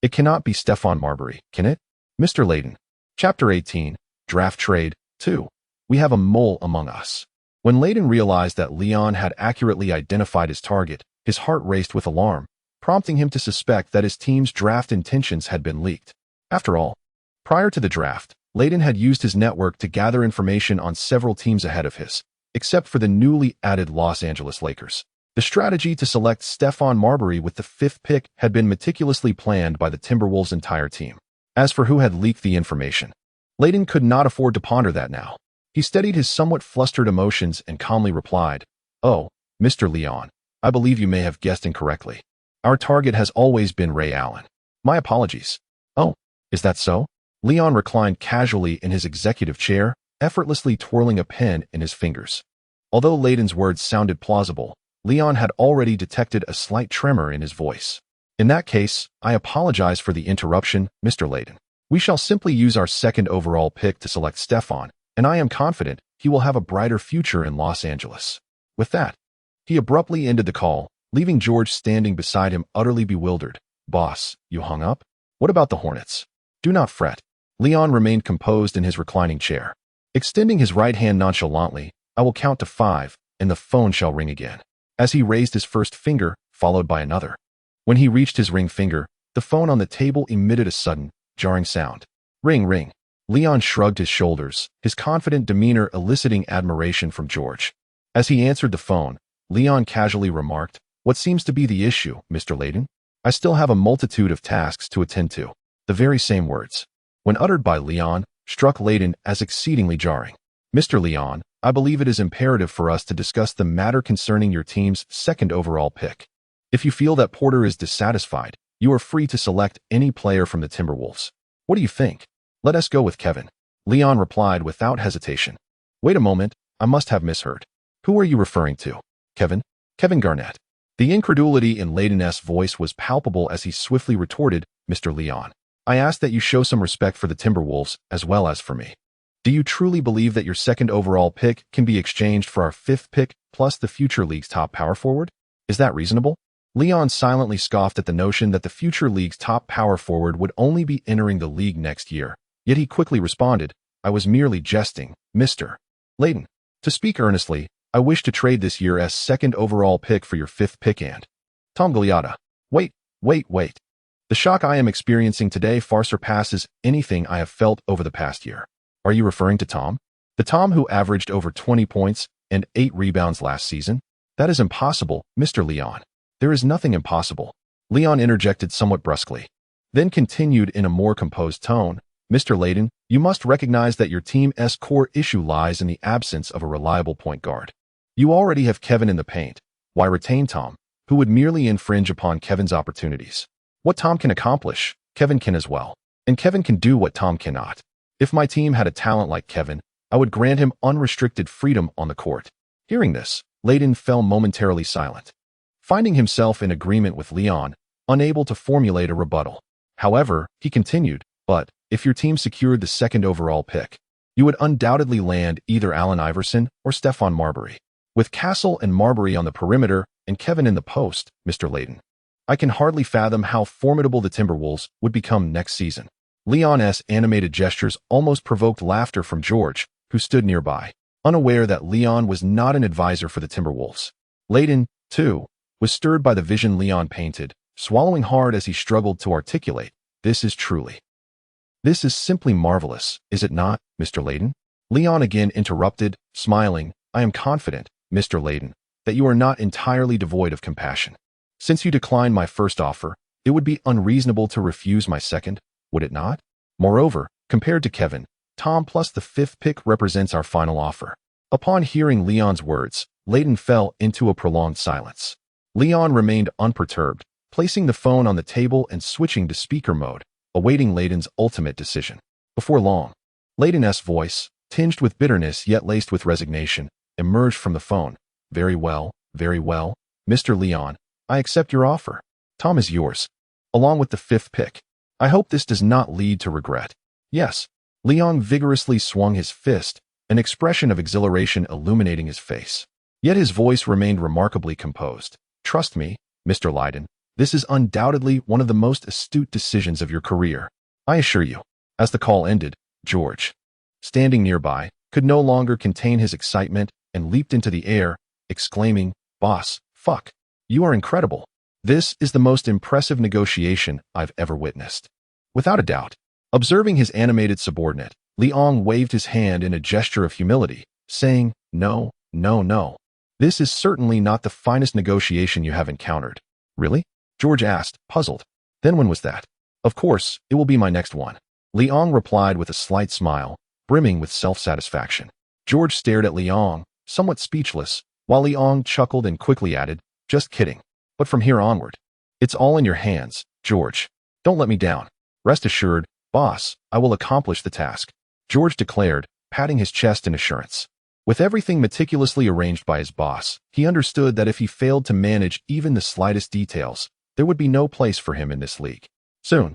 Speaker 1: It cannot be Stephon Marbury, can it? Mr. Layden." Chapter 18, Draft Trade 2. We have a mole among us. When Layden realized that Leon had accurately identified his target, his heart raced with alarm, prompting him to suspect that his team's draft intentions had been leaked. After all, prior to the draft, Layden had used his network to gather information on several teams ahead of his, except for the newly added Los Angeles Lakers. The strategy to select Stephon Marbury with the fifth pick had been meticulously planned by the Timberwolves' entire team. As for who had leaked the information, Layden could not afford to ponder that now. He steadied his somewhat flustered emotions and calmly replied, "Oh, Mr. Leon, I believe you may have guessed incorrectly. Our target has always been Ray Allen. My apologies." "Oh, is that so?" Leon reclined casually in his executive chair, effortlessly twirling a pen in his fingers. Although Layden's words sounded plausible, Leon had already detected a slight tremor in his voice. "In that case, I apologize for the interruption, Mr. Layden. We shall simply use our second overall pick to select Stephon, and I am confident he will have a brighter future in Los Angeles." With that, he abruptly ended the call, leaving George standing beside him utterly bewildered. "Boss, you hung up? What about the Hornets?" "Do not fret." Leon remained composed in his reclining chair. Extending his right hand nonchalantly, "I will count to 5, and the phone shall ring again." As he raised his first finger, followed by another. When he reached his ring finger, the phone on the table emitted a sudden, jarring sound. "Ring, ring." Leon shrugged his shoulders, his confident demeanor eliciting admiration from George. As he answered the phone, Leon casually remarked, "What seems to be the issue, Mr. Layden?" "I still have a multitude of tasks to attend to." The very same words, when uttered by Leon, struck Layden as exceedingly jarring. "Mr. Leon, I believe it is imperative for us to discuss the matter concerning your team's second overall pick. If you feel that Porter is dissatisfied, you are free to select any player from the Timberwolves. What do you think? Let us go with Kevin." Leon replied without hesitation. "Wait a moment, I must have misheard. Who are you referring to? Kevin? Kevin Garnett." The incredulity in Layden's voice was palpable as he swiftly retorted, "Mr. Leon, I ask that you show some respect for the Timberwolves as well as for me. Do you truly believe that your second overall pick can be exchanged for our fifth pick plus the future league's top power forward? Is that reasonable?" Leon silently scoffed at the notion that the future league's top power forward would only be entering the league next year. Yet he quickly responded, "I was merely jesting, Mr. Layden. To speak earnestly, I wish to trade this year's second overall pick for your fifth pick and Tom Galeota." Wait. The shock I am experiencing today far surpasses anything I have felt over the past year. Are you referring to Tom? The Tom who averaged over 20 points and 8 rebounds last season? That is impossible, Mr. Leon. There is nothing impossible. Leon interjected somewhat brusquely, then continued in a more composed tone, "Mr. Layden, you must recognize that your team's core issue lies in the absence of a reliable point guard. You already have Kevin in the paint. Why retain Tom, who would merely infringe upon Kevin's opportunities? What Tom can accomplish, Kevin can as well. And Kevin can do what Tom cannot. If my team had a talent like Kevin, I would grant him unrestricted freedom on the court." Hearing this, Layden fell momentarily silent, finding himself in agreement with Leon, unable to formulate a rebuttal. However, he continued, "But if your team secured the second overall pick, you would undoubtedly land either Allen Iverson or Stephon Marbury. With Cassell and Marbury on the perimeter and Kevin in the post, Mr. Layden, I can hardly fathom how formidable the Timberwolves would become next season. Leon's animated gestures almost provoked laughter from George, who stood nearby, unaware that Leon was not an advisor for the Timberwolves. Layden, too, was stirred by the vision Leon painted, swallowing hard as he struggled to articulate, This is simply marvelous, is it not, Mr. Layden? Leon again interrupted, smiling, I am confident, Mr. Layden, that you are not entirely devoid of compassion. Since you declined my first offer, it would be unreasonable to refuse my second, would it not? Moreover, compared to Kevin, Tom plus the 5th pick represents our final offer. Upon hearing Leon's words, Layden fell into a prolonged silence. Leon remained unperturbed, placing the phone on the table and switching to speaker mode, awaiting Layden's ultimate decision. Before long, Layden's voice, tinged with bitterness yet laced with resignation, emerged from the phone. Very well, Mr. Leon, I accept your offer. Tom is yours, along with the 5th pick. I hope this does not lead to regret. Yes. Leon vigorously swung his fist, an expression of exhilaration illuminating his face. Yet his voice remained remarkably composed. Trust me, Mr. Layden, this is undoubtedly one of the most astute decisions of your career. I assure you. As the call ended, George, standing nearby, could no longer contain his excitement and leaped into the air, exclaiming, Boss, fuck. You are incredible. This is the most impressive negotiation I've ever witnessed. Without a doubt. Observing his animated subordinate, Leon waved his hand in a gesture of humility, saying, No. This is certainly not the finest negotiation you have encountered. Really? George asked, puzzled. Then when was that? Of course, it will be my next one. Leon replied with a slight smile, brimming with self-satisfaction. George stared at Leon, somewhat speechless, while Leon chuckled and quickly added, Just kidding. But from here onward, it's all in your hands, George. Don't let me down. Rest assured, Boss, I will accomplish the task, George declared, patting his chest in assurance. With everything meticulously arranged by his boss, he understood that if he failed to manage even the slightest details, there would be no place for him in this league. Soon,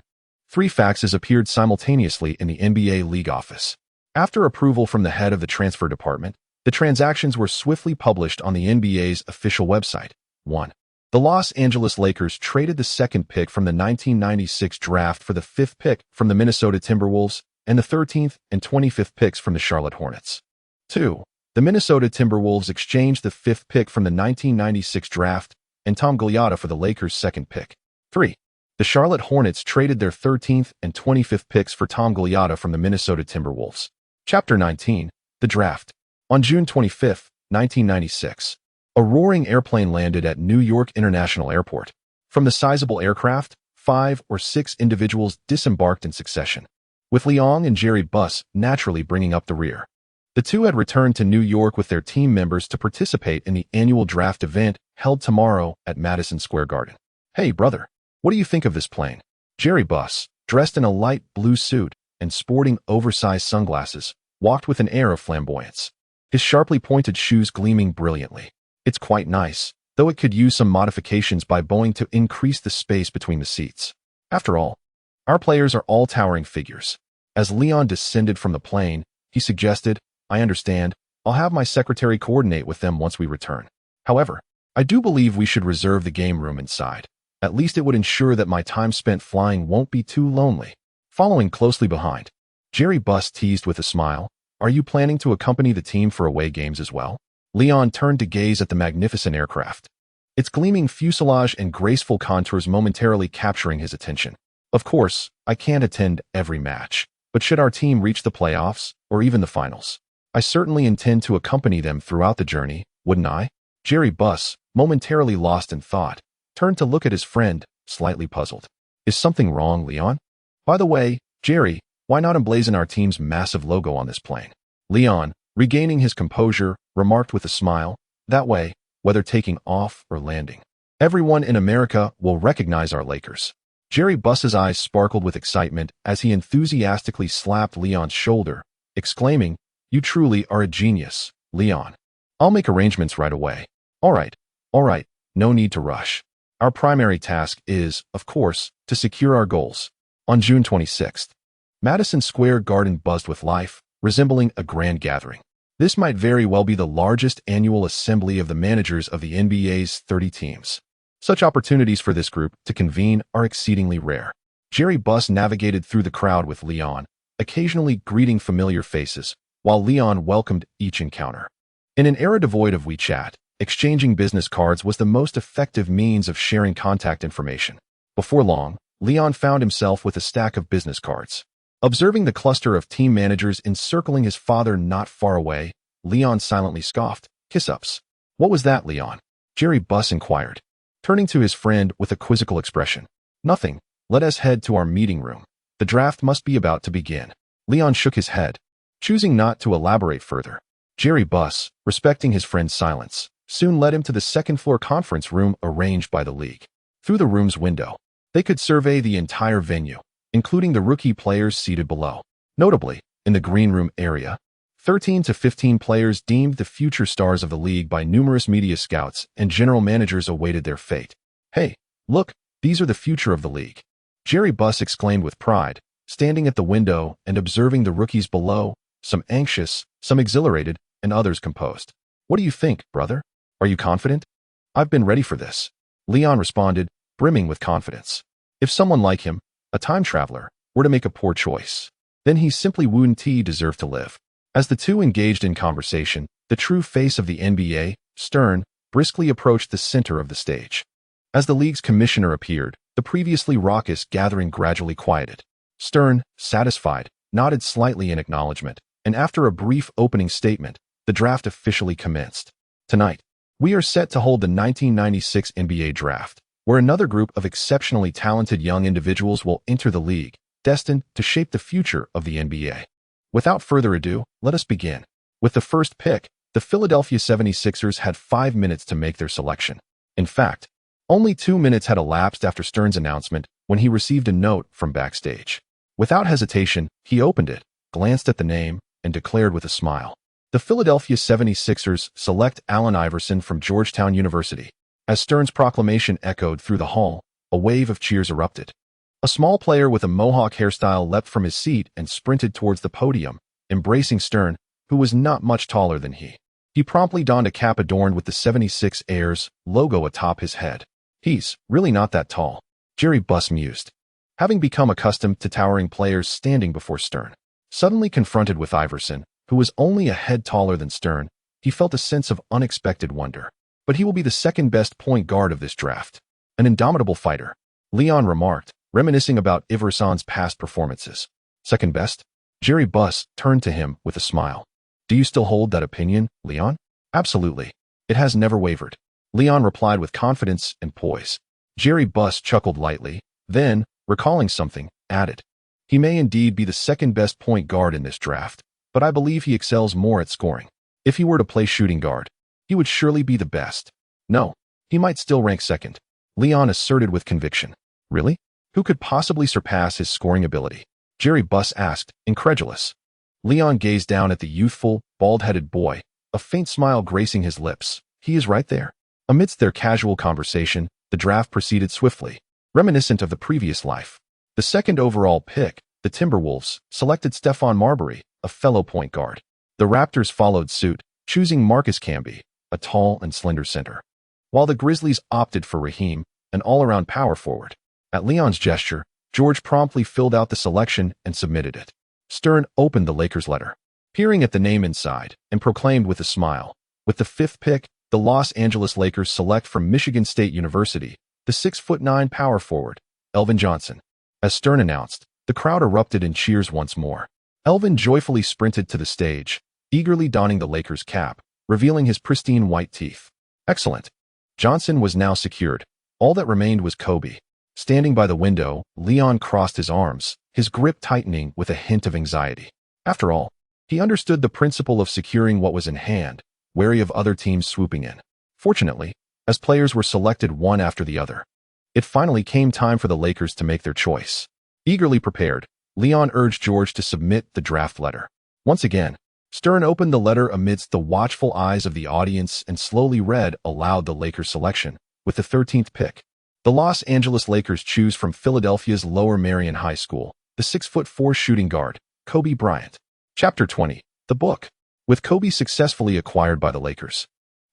Speaker 1: 3 faxes appeared simultaneously in the NBA league office. After approval from the head of the transfer department, the transactions were swiftly published on the NBA's official website. 1. The Los Angeles Lakers traded the 2nd pick from the 1996 draft for the 5th pick from the Minnesota Timberwolves and the 13th and 25th picks from the Charlotte Hornets. 2. The Minnesota Timberwolves exchanged the 5th pick from the 1996 draft and Tom Galliata for the Lakers' 2nd pick. 3. The Charlotte Hornets traded their 13th and 25th picks for Tom Galliata from the Minnesota Timberwolves. Chapter 19. The Draft. On June 25, 1996. A roaring airplane landed at New York International Airport. From the sizable aircraft, 5 or 6 individuals disembarked in succession, with Leon and Jerry Buss naturally bringing up the rear. The two had returned to New York with their team members to participate in the annual draft event held tomorrow at Madison Square Garden. Hey, brother, what do you think of this plane? Jerry Buss, dressed in a light blue suit and sporting oversized sunglasses, walked with an air of flamboyance, his sharply pointed shoes gleaming brilliantly. It's quite nice, though it could use some modifications by Boeing to increase the space between the seats. After all, our players are all towering figures. As Leon descended from the plane, he suggested, I understand, I'll have my secretary coordinate with them once we return. However, I do believe we should reserve the game room inside. At least it would ensure that my time spent flying won't be too lonely. Following closely behind, Jerry Buss teased with a smile, Are you planning to accompany the team for away games as well? Leon turned to gaze at the magnificent aircraft, its gleaming fuselage and graceful contours momentarily capturing his attention. Of course, I can't attend every match, but should our team reach the playoffs, or even the finals, I certainly intend to accompany them throughout the journey, wouldn't I? Jerry Buss, momentarily lost in thought, turned to look at his friend, slightly puzzled. Is something wrong, Leon? By the way, Jerry, why not emblazon our team's massive logo on this plane? Leon, regaining his composure, remarked with a smile, That way, whether taking off or landing, everyone in America will recognize our Lakers. Jerry Buss's eyes sparkled with excitement as he enthusiastically slapped Leon's shoulder, exclaiming, You truly are a genius, Leon. I'll make arrangements right away. All right, no need to rush. Our primary task is, of course, to secure our goals. On June 26th, Madison Square Garden buzzed with life, resembling a grand gathering. This might very well be the largest annual assembly of the managers of the NBA's 30 teams. Such opportunities for this group to convene are exceedingly rare. Jerry Buss navigated through the crowd with Leon, occasionally greeting familiar faces, while Leon welcomed each encounter. In an era devoid of WeChat, exchanging business cards was the most effective means of sharing contact information. Before long, Leon found himself with a stack of business cards. Observing the cluster of team managers encircling his father not far away, Leon silently scoffed. "Kiss-ups." "What was that, Leon?" Jerry Buss inquired, turning to his friend with a quizzical expression. "Nothing. Let us head to our meeting room. The draft must be about to begin." Leon shook his head, choosing not to elaborate further. Jerry Buss, respecting his friend's silence, soon led him to the second-floor conference room arranged by the league. Through the room's window, they could survey the entire venue, including the rookie players seated below. Notably, in the green room area, 13 to 15 players deemed the future stars of the league by numerous media scouts and general managers awaited their fate. "Hey, look, these are the future of the league," Jerry Buss exclaimed with pride, standing at the window and observing the rookies below, some anxious, some exhilarated, and others composed. "What do you think, brother? Are you confident?" "I've been ready for this," Leon responded, brimming with confidence. If someone like him, a time traveler, were to make a poor choice, then he simply wouldn't deserve to live. As the two engaged in conversation, the true face of the NBA, Stern, briskly approached the center of the stage. As the league's commissioner appeared, the previously raucous gathering gradually quieted. Stern, satisfied, nodded slightly in acknowledgement, and after a brief opening statement, the draft officially commenced. "Tonight, we are set to hold the 1996 NBA draft, where another group of exceptionally talented young individuals will enter the league, destined to shape the future of the NBA. Without further ado, let us begin." With the first pick, the Philadelphia 76ers had 5 minutes to make their selection. In fact, only 2 minutes had elapsed after Stern's announcement when he received a note from backstage. Without hesitation, he opened it, glanced at the name, and declared with a smile, "The Philadelphia 76ers select Allen Iverson from Georgetown University." As Stern's proclamation echoed through the hall, a wave of cheers erupted. A small player with a mohawk hairstyle leapt from his seat and sprinted towards the podium, embracing Stern, who was not much taller than he. He promptly donned a cap adorned with the 76ers logo atop his head. "He's really not that tall," Jerry Buss mused. Having become accustomed to towering players standing before Stern, suddenly confronted with Iverson, who was only a head taller than Stern, he felt a sense of unexpected wonder. "But he will be the second-best point guard of this draft. An indomitable fighter," Leon remarked, reminiscing about Iverson's past performances. "Second best?" Jerry Buss turned to him with a smile. "Do you still hold that opinion, Leon?" "Absolutely. It has never wavered," Leon replied with confidence and poise. Jerry Buss chuckled lightly, then, recalling something, added, "He may indeed be the second-best point guard in this draft, but I believe he excels more at scoring. If he were to play shooting guard, he would surely be the best. No, he might still rank second," Leon asserted with conviction. "Really? Who could possibly surpass his scoring ability?" Jerry Buss asked, incredulous. Leon gazed down at the youthful, bald-headed boy, a faint smile gracing his lips. "He is right there." Amidst their casual conversation, the draft proceeded swiftly, reminiscent of the previous life. The second overall pick, the Timberwolves, selected Stephon Marbury, a fellow point guard. The Raptors followed suit, choosing Marcus Camby, a tall and slender center, while the Grizzlies opted for Raheem, an all-around power forward. At Leon's gesture, George promptly filled out the selection and submitted it. Stern opened the Lakers' letter, peering at the name inside, and proclaimed with a smile, "With the 5th pick, the Los Angeles Lakers select from Michigan State University, the 6'9" power forward, Elvin Johnson." As Stern announced, the crowd erupted in cheers once more. Elvin joyfully sprinted to the stage, eagerly donning the Lakers' cap, revealing his pristine white teeth. Excellent. Johnson was now secured. All that remained was Kobe. Standing by the window, Leon crossed his arms, his grip tightening with a hint of anxiety. After all, he understood the principle of securing what was in hand, wary of other teams swooping in. Fortunately, as players were selected one after the other, it finally came time for the Lakers to make their choice. Eagerly prepared, Leon urged George to submit the draft letter. Once again, Stern opened the letter amidst the watchful eyes of the audience and slowly read aloud the Lakers' selection. With the 13th pick, the Los Angeles Lakers choose from Philadelphia's Lower Merion High School, the 6'4" shooting guard, Kobe Bryant. Chapter 20, The Book. With Kobe successfully acquired by the Lakers,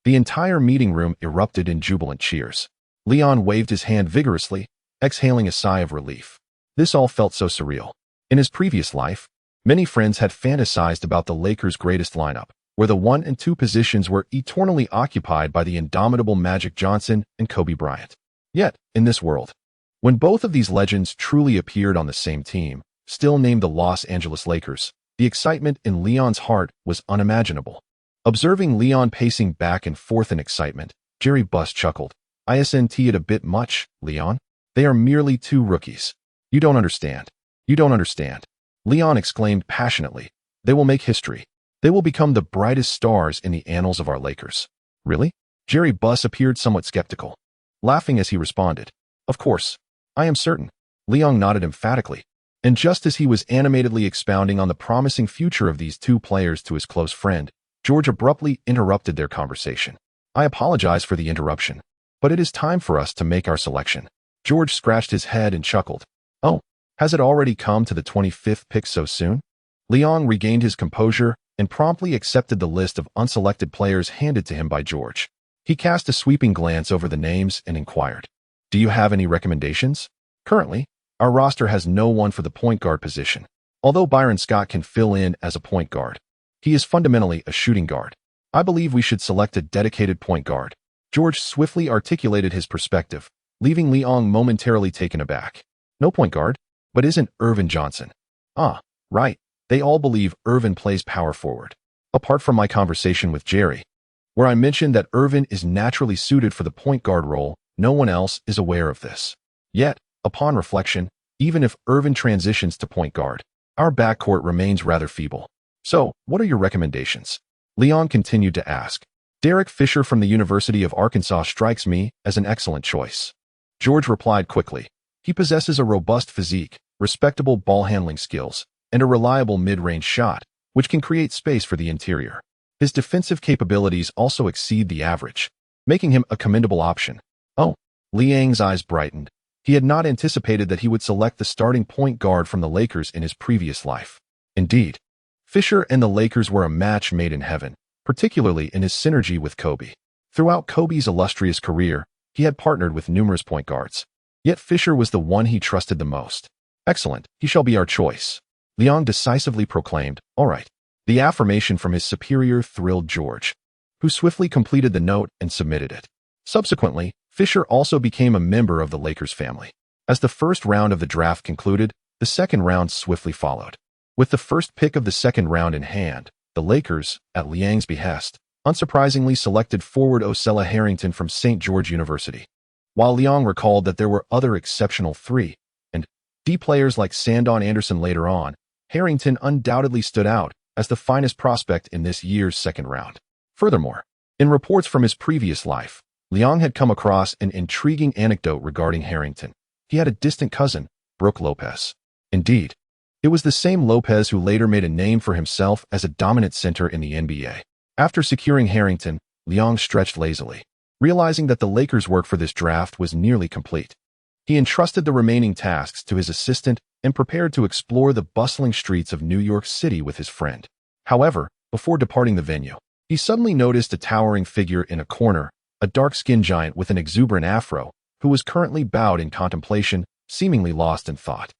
Speaker 1: the entire meeting room erupted in jubilant cheers. Leon waved his hand vigorously, exhaling a sigh of relief. This all felt so surreal. In his previous life, many friends had fantasized about the Lakers' greatest lineup, where the 1 and 2 positions were eternally occupied by the indomitable Magic Johnson and Kobe Bryant. Yet, in this world, when both of these legends truly appeared on the same team, still named the Los Angeles Lakers, the excitement in Leon's heart was unimaginable. Observing Leon pacing back and forth in excitement, Jerry Buss chuckled. "Isn't it a bit much, Leon? They are merely 2 rookies. You don't understand. You don't understand." Leon exclaimed passionately. "They will make history. They will become the brightest stars in the annals of our Lakers." "Really?" Jerry Buss appeared somewhat skeptical, laughing as he responded. "Of course. I am certain." Leon nodded emphatically. And just as he was animatedly expounding on the promising future of these 2 players to his close friend, George abruptly interrupted their conversation. "I apologize for the interruption, but it is time for us to make our selection." George scratched his head and chuckled. "Oh, has it already come to the 25th pick so soon?" Leon regained his composure and promptly accepted the list of unselected players handed to him by George. He cast a sweeping glance over the names and inquired, "Do you have any recommendations?" "Currently, our roster has no one for the point guard position, although Byron Scott can fill in as a point guard. He is fundamentally a shooting guard. I believe we should select a dedicated point guard." George swiftly articulated his perspective, leaving Leon momentarily taken aback. "No point guard? But isn't Irvin Johnson?" "Ah, right. They all believe Irvin plays power forward. Apart from my conversation with Jerry, where I mentioned that Irvin is naturally suited for the point guard role, no one else is aware of this. Yet, upon reflection, even if Irvin transitions to point guard, our backcourt remains rather feeble. So, what are your recommendations?" Leon continued to ask. "Derek Fisher from the University of Arkansas strikes me as an excellent choice." George replied quickly. "He possesses a robust physique, respectable ball-handling skills, and a reliable mid-range shot, which can create space for the interior. His defensive capabilities also exceed the average, making him a commendable option." "Oh." Liang's eyes brightened. He had not anticipated that he would select the starting point guard from the Lakers in his previous life. Indeed, Fisher and the Lakers were a match made in heaven, particularly in his synergy with Kobe. Throughout Kobe's illustrious career, he had partnered with numerous point guards. Yet Fisher was the one he trusted the most. "Excellent, he shall be our choice," Leon decisively proclaimed. "All right." The affirmation from his superior thrilled George, who swiftly completed the note and submitted it. Subsequently, Fisher also became a member of the Lakers family. As the first round of the draft concluded, the second round swiftly followed. With the first pick of the second round in hand, the Lakers, at Liang's behest, unsurprisingly selected forward Osella Harrington from St. George University. While Liang recalled that there were other exceptional 3 and D players like Sandon Anderson later on, Harrington undoubtedly stood out as the finest prospect in this year's second round. Furthermore, in reports from his previous life, Liang had come across an intriguing anecdote regarding Harrington. He had a distant cousin, Brook Lopez. Indeed, it was the same Lopez who later made a name for himself as a dominant center in the NBA. After securing Harrington, Liang stretched lazily, realizing that the Lakers' work for this draft was nearly complete. He entrusted the remaining tasks to his assistant and prepared to explore the bustling streets of New York City with his friend. However, before departing the venue, he suddenly noticed a towering figure in a corner, a dark-skinned giant with an exuberant afro, who was currently bowed in contemplation, seemingly lost in thought.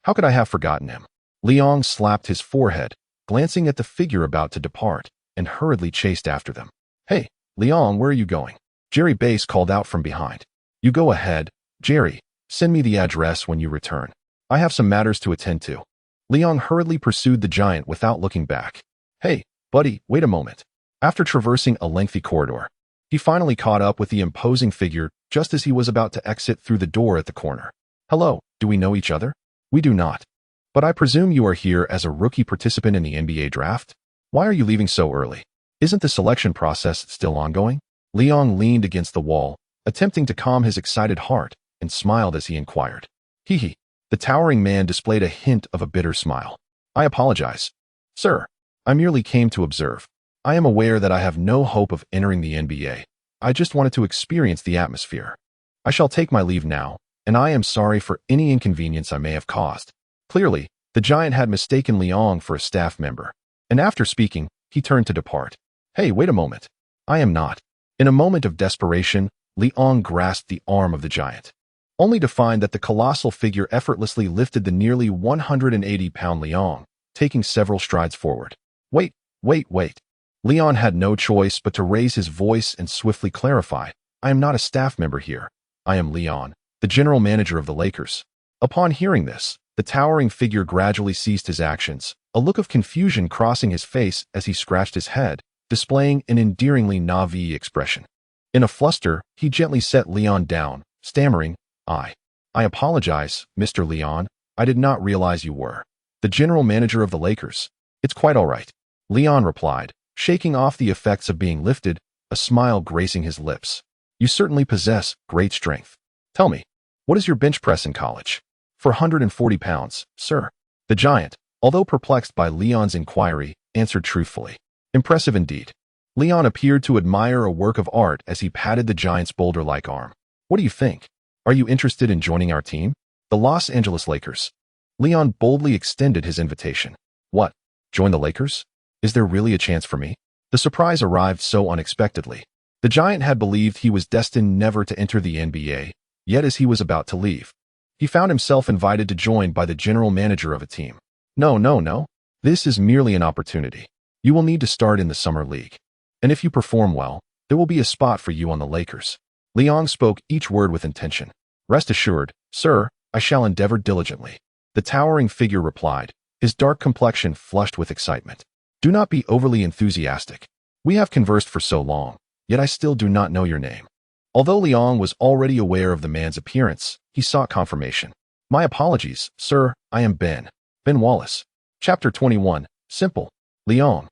Speaker 1: How could I have forgotten him? Liang slapped his forehead, glancing at the figure about to depart, and hurriedly chased after them. "Hey, Liang, where are you going?" Jerry Bass called out from behind. "You go ahead, Jerry. Send me the address when you return. I have some matters to attend to." Liang hurriedly pursued the giant without looking back. "Hey, buddy, wait a moment." After traversing a lengthy corridor, he finally caught up with the imposing figure just as he was about to exit through the door at the corner. "Hello, do we know each other?" "We do not. But I presume you are here as a rookie participant in the NBA draft? Why are you leaving so early? Isn't the selection process still ongoing?" Liang leaned against the wall, attempting to calm his excited heart, and smiled as he inquired. "Hee." The towering man displayed a hint of a bitter smile. "I apologize. Sir, I merely came to observe. I am aware that I have no hope of entering the NBA. I just wanted to experience the atmosphere. I shall take my leave now, and I am sorry for any inconvenience I may have caused." Clearly, the giant had mistaken Liang for a staff member, and after speaking, he turned to depart. "Hey, wait a moment. I am not." In a moment of desperation, Leon grasped the arm of the giant, only to find that the colossal figure effortlessly lifted the nearly 180-pound Leon, taking several strides forward. Wait, wait, wait. Leon had no choice but to raise his voice and swiftly clarify, I am not a staff member here. I am Leon, the general manager of the Lakers. Upon hearing this, the towering figure gradually ceased his actions, a look of confusion crossing his face as he scratched his head, displaying an endearingly naive expression. In a fluster, he gently set Leon down, stammering, I apologize, Mr. Leon. I did not realize you were the general manager of the Lakers. It's quite all right, Leon replied, shaking off the effects of being lifted, a smile gracing his lips. You certainly possess great strength. Tell me, what is your bench press in college? For 140 pounds, sir. The giant, although perplexed by Leon's inquiry, answered truthfully. Impressive indeed. Leon appeared to admire a work of art as he patted the giant's boulder-like arm. What do you think? Are you interested in joining our team? The Los Angeles Lakers. Leon boldly extended his invitation. What? Join the Lakers? Is there really a chance for me? The surprise arrived so unexpectedly. The giant had believed he was destined never to enter the NBA, yet as he was about to leave, he found himself invited to join by the general manager of a team. No. This is merely an opportunity. You will need to start in the summer league. And if you perform well, there will be a spot for you on the Lakers. Leon spoke each word with intention. Rest assured, sir, I shall endeavor diligently. The towering figure replied, his dark complexion flushed with excitement. Do not be overly enthusiastic. We have conversed for so long, yet I still do not know your name. Although Leon was already aware of the man's appearance, he sought confirmation. My apologies, sir, I am Ben Wallace. Chapter 21, Simple. Leon,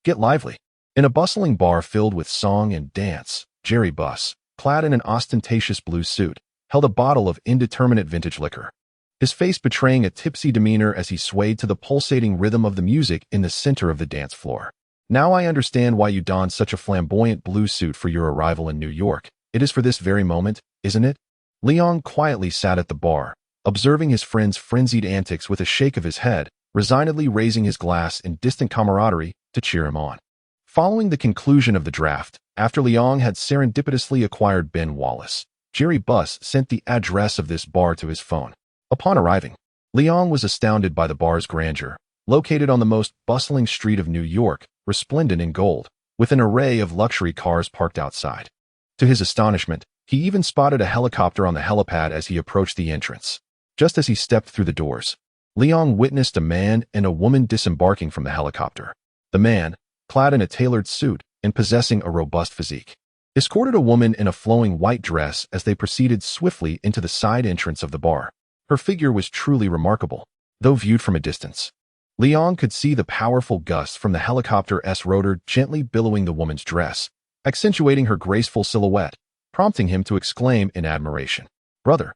Speaker 1: get lively. In a bustling bar filled with song and dance, Jerry Buss, clad in an ostentatious blue suit, held a bottle of indeterminate vintage liquor, his face betraying a tipsy demeanor as he swayed to the pulsating rhythm of the music in the center of the dance floor. Now I understand why you donned such a flamboyant blue suit for your arrival in New York. It is for this very moment, isn't it? Leon quietly sat at the bar, observing his friend's frenzied antics with a shake of his head, resignedly raising his glass in distant camaraderie to cheer him on. Following the conclusion of the draft, after Leon had serendipitously acquired Ben Wallace, Jerry Buss sent the address of this bar to his phone. Upon arriving, Leon was astounded by the bar's grandeur, located on the most bustling street of New York, resplendent in gold, with an array of luxury cars parked outside. To his astonishment, he even spotted a helicopter on the helipad as he approached the entrance. Just as he stepped through the doors, Leon witnessed a man and a woman disembarking from the helicopter. The man, clad in a tailored suit and possessing a robust physique, escorted a woman in a flowing white dress as they proceeded swiftly into the side entrance of the bar. Her figure was truly remarkable, though viewed from a distance. Leon could see the powerful gusts from the helicopter's rotor gently billowing the woman's dress, accentuating her graceful silhouette, prompting him to exclaim in admiration, Brother,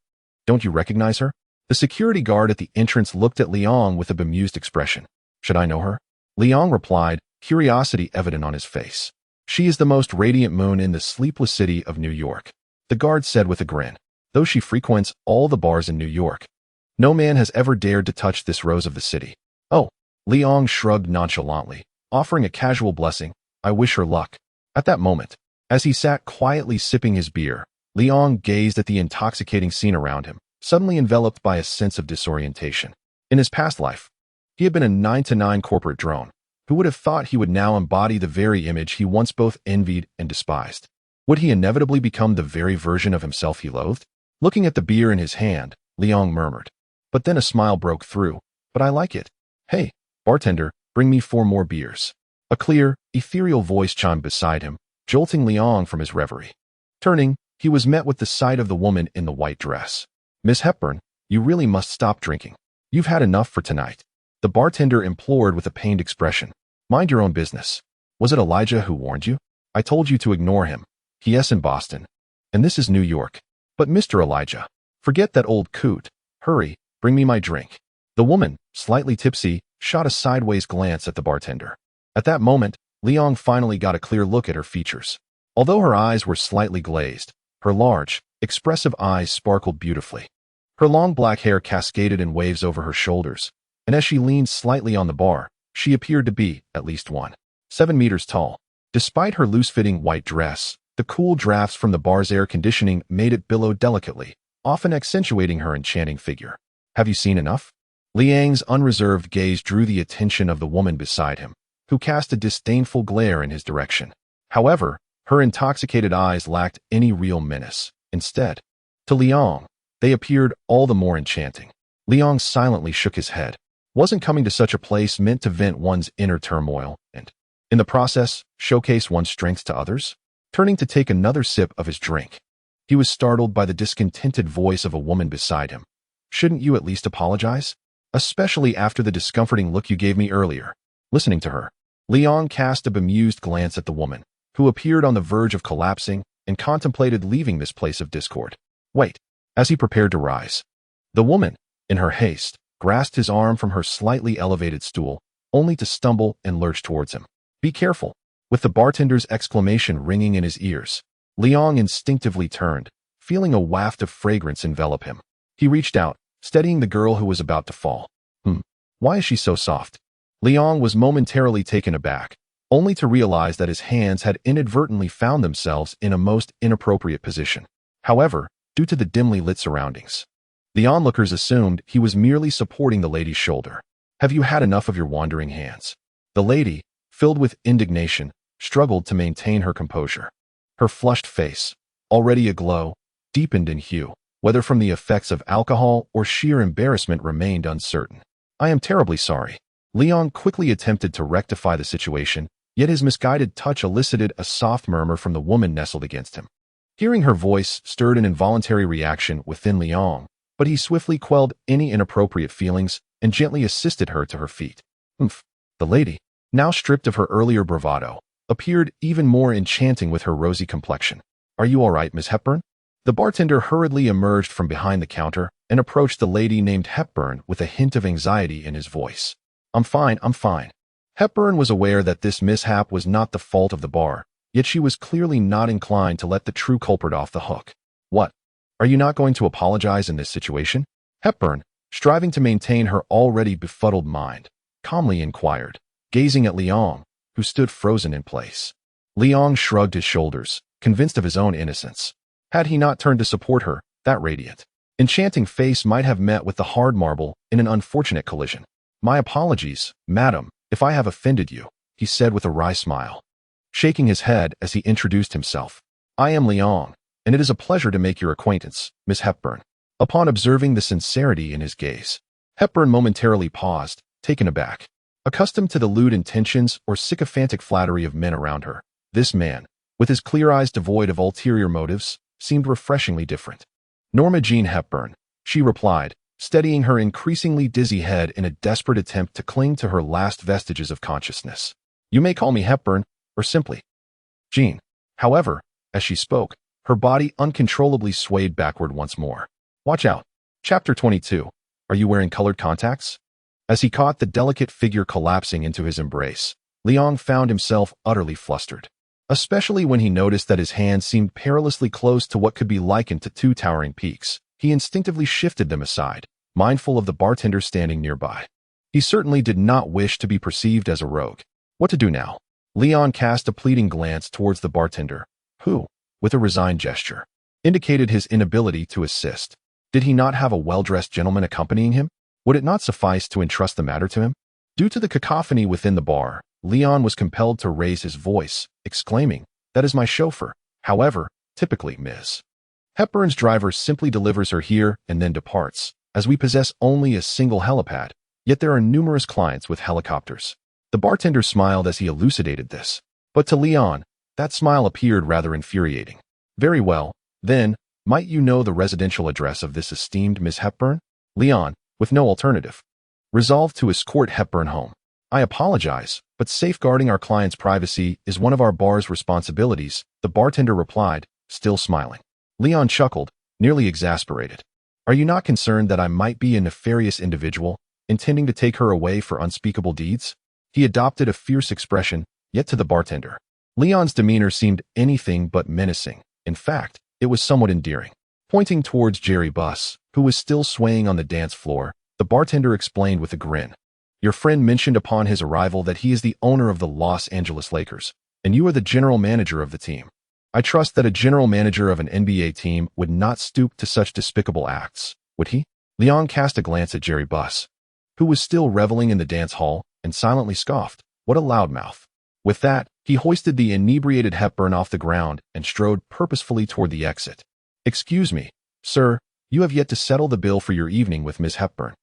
Speaker 1: don't you recognize her? The security guard at the entrance looked at Leon with a bemused expression. Should I know her? Leon replied, curiosity evident on his face. She is the most radiant moon in the sleepless city of New York, the guard said with a grin. Though she frequents all the bars in New York, no man has ever dared to touch this rose of the city. Oh, Leon shrugged nonchalantly, offering a casual blessing. I wish her luck. At that moment, as he sat quietly sipping his beer, Leon gazed at the intoxicating scene around him, suddenly enveloped by a sense of disorientation. In his past life, he had been a 9-to-9 corporate drone. Who would have thought he would now embody the very image he once both envied and despised? Would he inevitably become the very version of himself he loathed? Looking at the beer in his hand, Leon murmured. But then a smile broke through. But I like it. Hey, bartender, bring me 4 more beers. A clear, ethereal voice chimed beside him, jolting Leon from his reverie. Turning, he was met with the sight of the woman in the white dress. Miss Hepburn, you really must stop drinking. You've had enough for tonight. The bartender implored with a pained expression. Mind your own business. Was it Elijah who warned you? I told you to ignore him. He.S. in Boston. And this is New York. But Mr. Elijah, forget that old coot. Hurry, bring me my drink. The woman, slightly tipsy, shot a sideways glance at the bartender. At that moment, Leon finally got a clear look at her features. Although her eyes were slightly glazed, her large, expressive eyes sparkled beautifully. Her long black hair cascaded in waves over her shoulders, and as she leaned slightly on the bar, she appeared to be, at least 7 meters tall. Despite her loose-fitting white dress, The cool drafts from the bar's air conditioning made it billow delicately, often accentuating her enchanting figure. Have you seen enough? Liang's unreserved gaze drew the attention of the woman beside him, who cast a disdainful glare in his direction. However, her intoxicated eyes lacked any real menace. Instead, to Liang, they appeared all the more enchanting. Liang silently shook his head. Wasn't coming to such a place meant to vent one's inner turmoil and, in the process, showcase one's strengths to others? Turning to take another sip of his drink, he was startled by the discontented voice of a woman beside him. Shouldn't you at least apologize? Especially after the discomforting look you gave me earlier. Listening to her, Liang cast a bemused glance at the woman, who appeared on the verge of collapsing and contemplated leaving this place of discord. Wait, as he prepared to rise. The woman, in her haste, grasped his arm from her slightly elevated stool, only to stumble and lurch towards him. Be careful. With the bartender's exclamation ringing in his ears, Liang instinctively turned, feeling a waft of fragrance envelop him. He reached out, steadying the girl who was about to fall. Why is she so soft? Liang was momentarily taken aback, only to realize that his hands had inadvertently found themselves in a most inappropriate position. However, due to the dimly lit surroundings, the onlookers assumed he was merely supporting the lady's shoulder. Have you had enough of your wandering hands? The lady, filled with indignation, struggled to maintain her composure. Her flushed face, already aglow, deepened in hue, whether from the effects of alcohol or sheer embarrassment remained uncertain. I am terribly sorry. Liang quickly attempted to rectify the situation, yet his misguided touch elicited a soft murmur from the woman nestled against him. Hearing her voice stirred an involuntary reaction within Liang, but he swiftly quelled any inappropriate feelings and gently assisted her to her feet. The lady, now stripped of her earlier bravado, appeared even more enchanting with her rosy complexion. Are you all right, Miss Hepburn? The bartender hurriedly emerged from behind the counter and approached the lady named Hepburn with a hint of anxiety in his voice. I'm fine. Hepburn was aware that this mishap was not the fault of the bar, yet she was clearly not inclined to let the true culprit off the hook. What? Are you not going to apologize in this situation? Hepburn, striving to maintain her already befuddled mind, calmly inquired, gazing at Liang, who stood frozen in place. Liang shrugged his shoulders, convinced of his own innocence. Had he not turned to support her, that radiant, enchanting face might have met with the hard marble in an unfortunate collision. My apologies, madam, if I have offended you, he said with a wry smile, shaking his head as he introduced himself. I am Liang, and it is a pleasure to make your acquaintance, Miss Hepburn. Upon observing the sincerity in his gaze, Hepburn momentarily paused, taken aback. Accustomed to the lewd intentions or sycophantic flattery of men around her, this man, with his clear eyes devoid of ulterior motives, seemed refreshingly different. Norma Jean Hepburn, she replied, steadying her increasingly dizzy head in a desperate attempt to cling to her last vestiges of consciousness. You may call me Hepburn, or simply Jean. However, as she spoke, her body uncontrollably swayed backward once more. Watch out. Chapter 22. Are you wearing colored contacts? As he caught the delicate figure collapsing into his embrace, Liang found himself utterly flustered, especially when he noticed that his hands seemed perilously close to what could be likened to two towering peaks. He instinctively shifted them aside, mindful of the bartender standing nearby. He certainly did not wish to be perceived as a rogue. What to do now? Liang cast a pleading glance towards the bartender, who, with a resigned gesture, indicated his inability to assist. Did he not have a well-dressed gentleman accompanying him? Would it not suffice to entrust the matter to him? Due to the cacophony within the bar, Liang was compelled to raise his voice, exclaiming, "That is my chauffeur. However, typically, Ms. Hepburn's driver simply delivers her here and then departs, as we possess only a single helipad, yet there are numerous clients with helicopters." The bartender smiled as he elucidated this, but to Liang, that smile appeared rather infuriating. Very well, then, might you know the residential address of this esteemed Miss Hepburn? Liang, with no alternative, resolved to escort Hepburn home. I apologize, but safeguarding our client's privacy is one of our bar's responsibilities, the bartender replied, still smiling. Liang chuckled, nearly exasperated. Are you not concerned that I might be a nefarious individual, intending to take her away for unspeakable deeds? He adopted a fierce expression, yet to the bartender, Liang's demeanor seemed anything but menacing. In fact, it was somewhat endearing. Pointing towards Jerry Buss, who was still swaying on the dance floor, the bartender explained with a grin. Your friend mentioned upon his arrival that he is the owner of the Los Angeles Lakers, and you are the general manager of the team. I trust that a general manager of an NBA team would not stoop to such despicable acts, would he? Liang cast a glance at Jerry Buss, who was still reveling in the dance hall, and silently scoffed. What a loudmouth. With that, he hoisted the inebriated Hepburn off the ground and strode purposefully toward the exit. Excuse me, sir, you have yet to settle the bill for your evening with Miss Hepburn.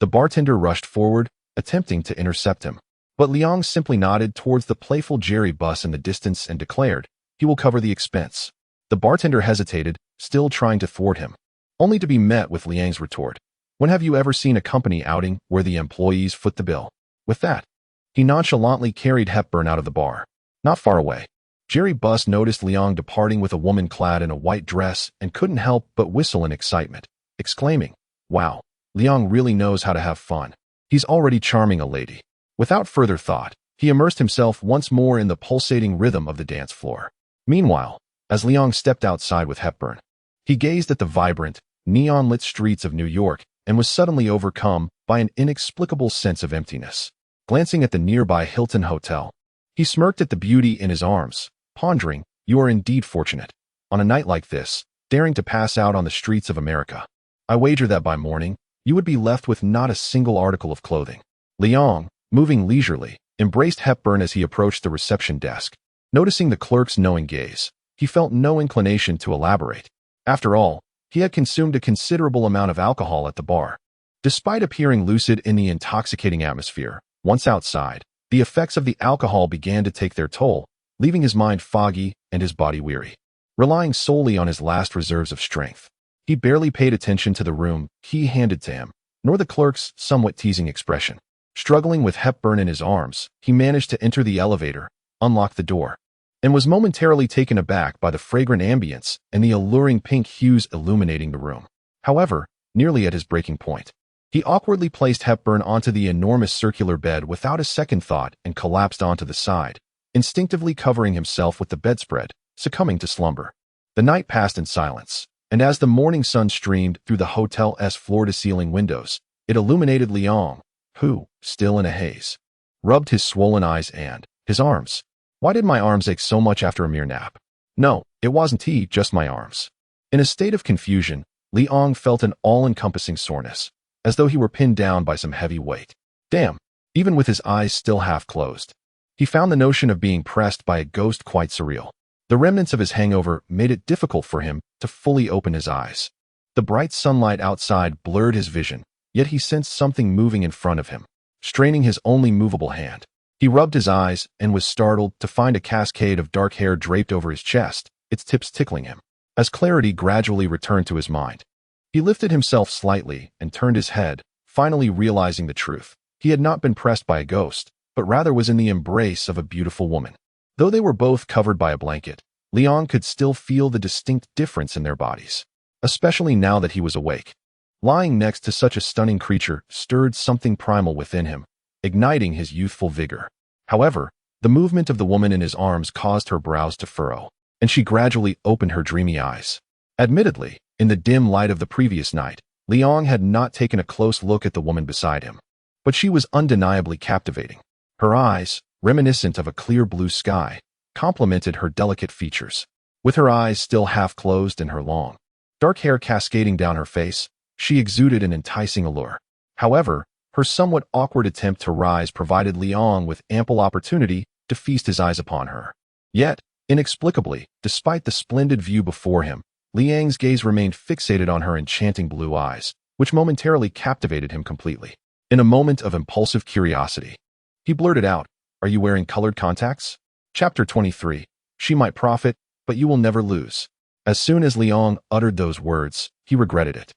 Speaker 1: The bartender rushed forward, attempting to intercept him. But Liang simply nodded towards the playful Jerry Buss in the distance and declared, he will cover the expense. The bartender hesitated, still trying to thwart him, only to be met with Liang's retort. When have you ever seen a company outing where the employees foot the bill? With that, he nonchalantly carried Hepburn out of the bar. Not far away, Jerry Buss noticed Liang departing with a woman clad in a white dress and couldn't help but whistle in excitement, exclaiming, wow, Liang really knows how to have fun. He's already charming a lady. Without further thought, he immersed himself once more in the pulsating rhythm of the dance floor. Meanwhile, as Liang stepped outside with Hepburn, he gazed at the vibrant, neon-lit streets of New York and was suddenly overcome by an inexplicable sense of emptiness. Glancing at the nearby Hilton Hotel, he smirked at the beauty in his arms, pondering, you are indeed fortunate, on a night like this, daring to pass out on the streets of America. I wager that by morning, you would be left with not a single article of clothing. Liang, moving leisurely, embraced Hepburn as he approached the reception desk. Noticing the clerk's knowing gaze, he felt no inclination to elaborate. After all, he had consumed a considerable amount of alcohol at the bar. Despite appearing lucid in the intoxicating atmosphere, once outside, the effects of the alcohol began to take their toll, leaving his mind foggy and his body weary. Relying solely on his last reserves of strength, he barely paid attention to the room key handed to him, nor the clerk's somewhat teasing expression. Struggling with Hepburn in his arms, he managed to enter the elevator, unlocked the door, and was momentarily taken aback by the fragrant ambience and the alluring pink hues illuminating the room. However, nearly at his breaking point, he awkwardly placed Hepburn onto the enormous circular bed without a second thought and collapsed onto the side, instinctively covering himself with the bedspread, succumbing to slumber. The night passed in silence, and as the morning sun streamed through the hotel's floor-to-ceiling windows, it illuminated Liang, who, still in a haze, rubbed his swollen eyes and his arms. Why did my arms ache so much after a mere nap? No, it wasn't just my arms. In a state of confusion, Liang felt an all-encompassing soreness, as though he were pinned down by some heavy weight. Damn, even with his eyes still half closed, he found the notion of being pressed by a ghost quite surreal. The remnants of his hangover made it difficult for him to fully open his eyes. The bright sunlight outside blurred his vision, yet he sensed something moving in front of him. Straining his only movable hand, he rubbed his eyes and was startled to find a cascade of dark hair draped over his chest, its tips tickling him. As clarity gradually returned to his mind, he lifted himself slightly and turned his head, finally realizing the truth. He had not been pressed by a ghost, but rather was in the embrace of a beautiful woman. Though they were both covered by a blanket, Liang could still feel the distinct difference in their bodies, especially now that he was awake. Lying next to such a stunning creature stirred something primal within him, igniting his youthful vigor. However, the movement of the woman in his arms caused her brows to furrow, and she gradually opened her dreamy eyes. Admittedly, in the dim light of the previous night, Liang had not taken a close look at the woman beside him, but she was undeniably captivating. Her eyes, reminiscent of a clear blue sky, complemented her delicate features. With her eyes still half closed and her long, dark hair cascading down her face, she exuded an enticing allure. However, her somewhat awkward attempt to rise provided Liang with ample opportunity to feast his eyes upon her. Yet, inexplicably, despite the splendid view before him, Liang's gaze remained fixated on her enchanting blue eyes, which momentarily captivated him completely. In a moment of impulsive curiosity, he blurted out, "Are you wearing colored contacts?" Chapter 23. She might profit, but you will never lose. As soon as Liang uttered those words, he regretted it.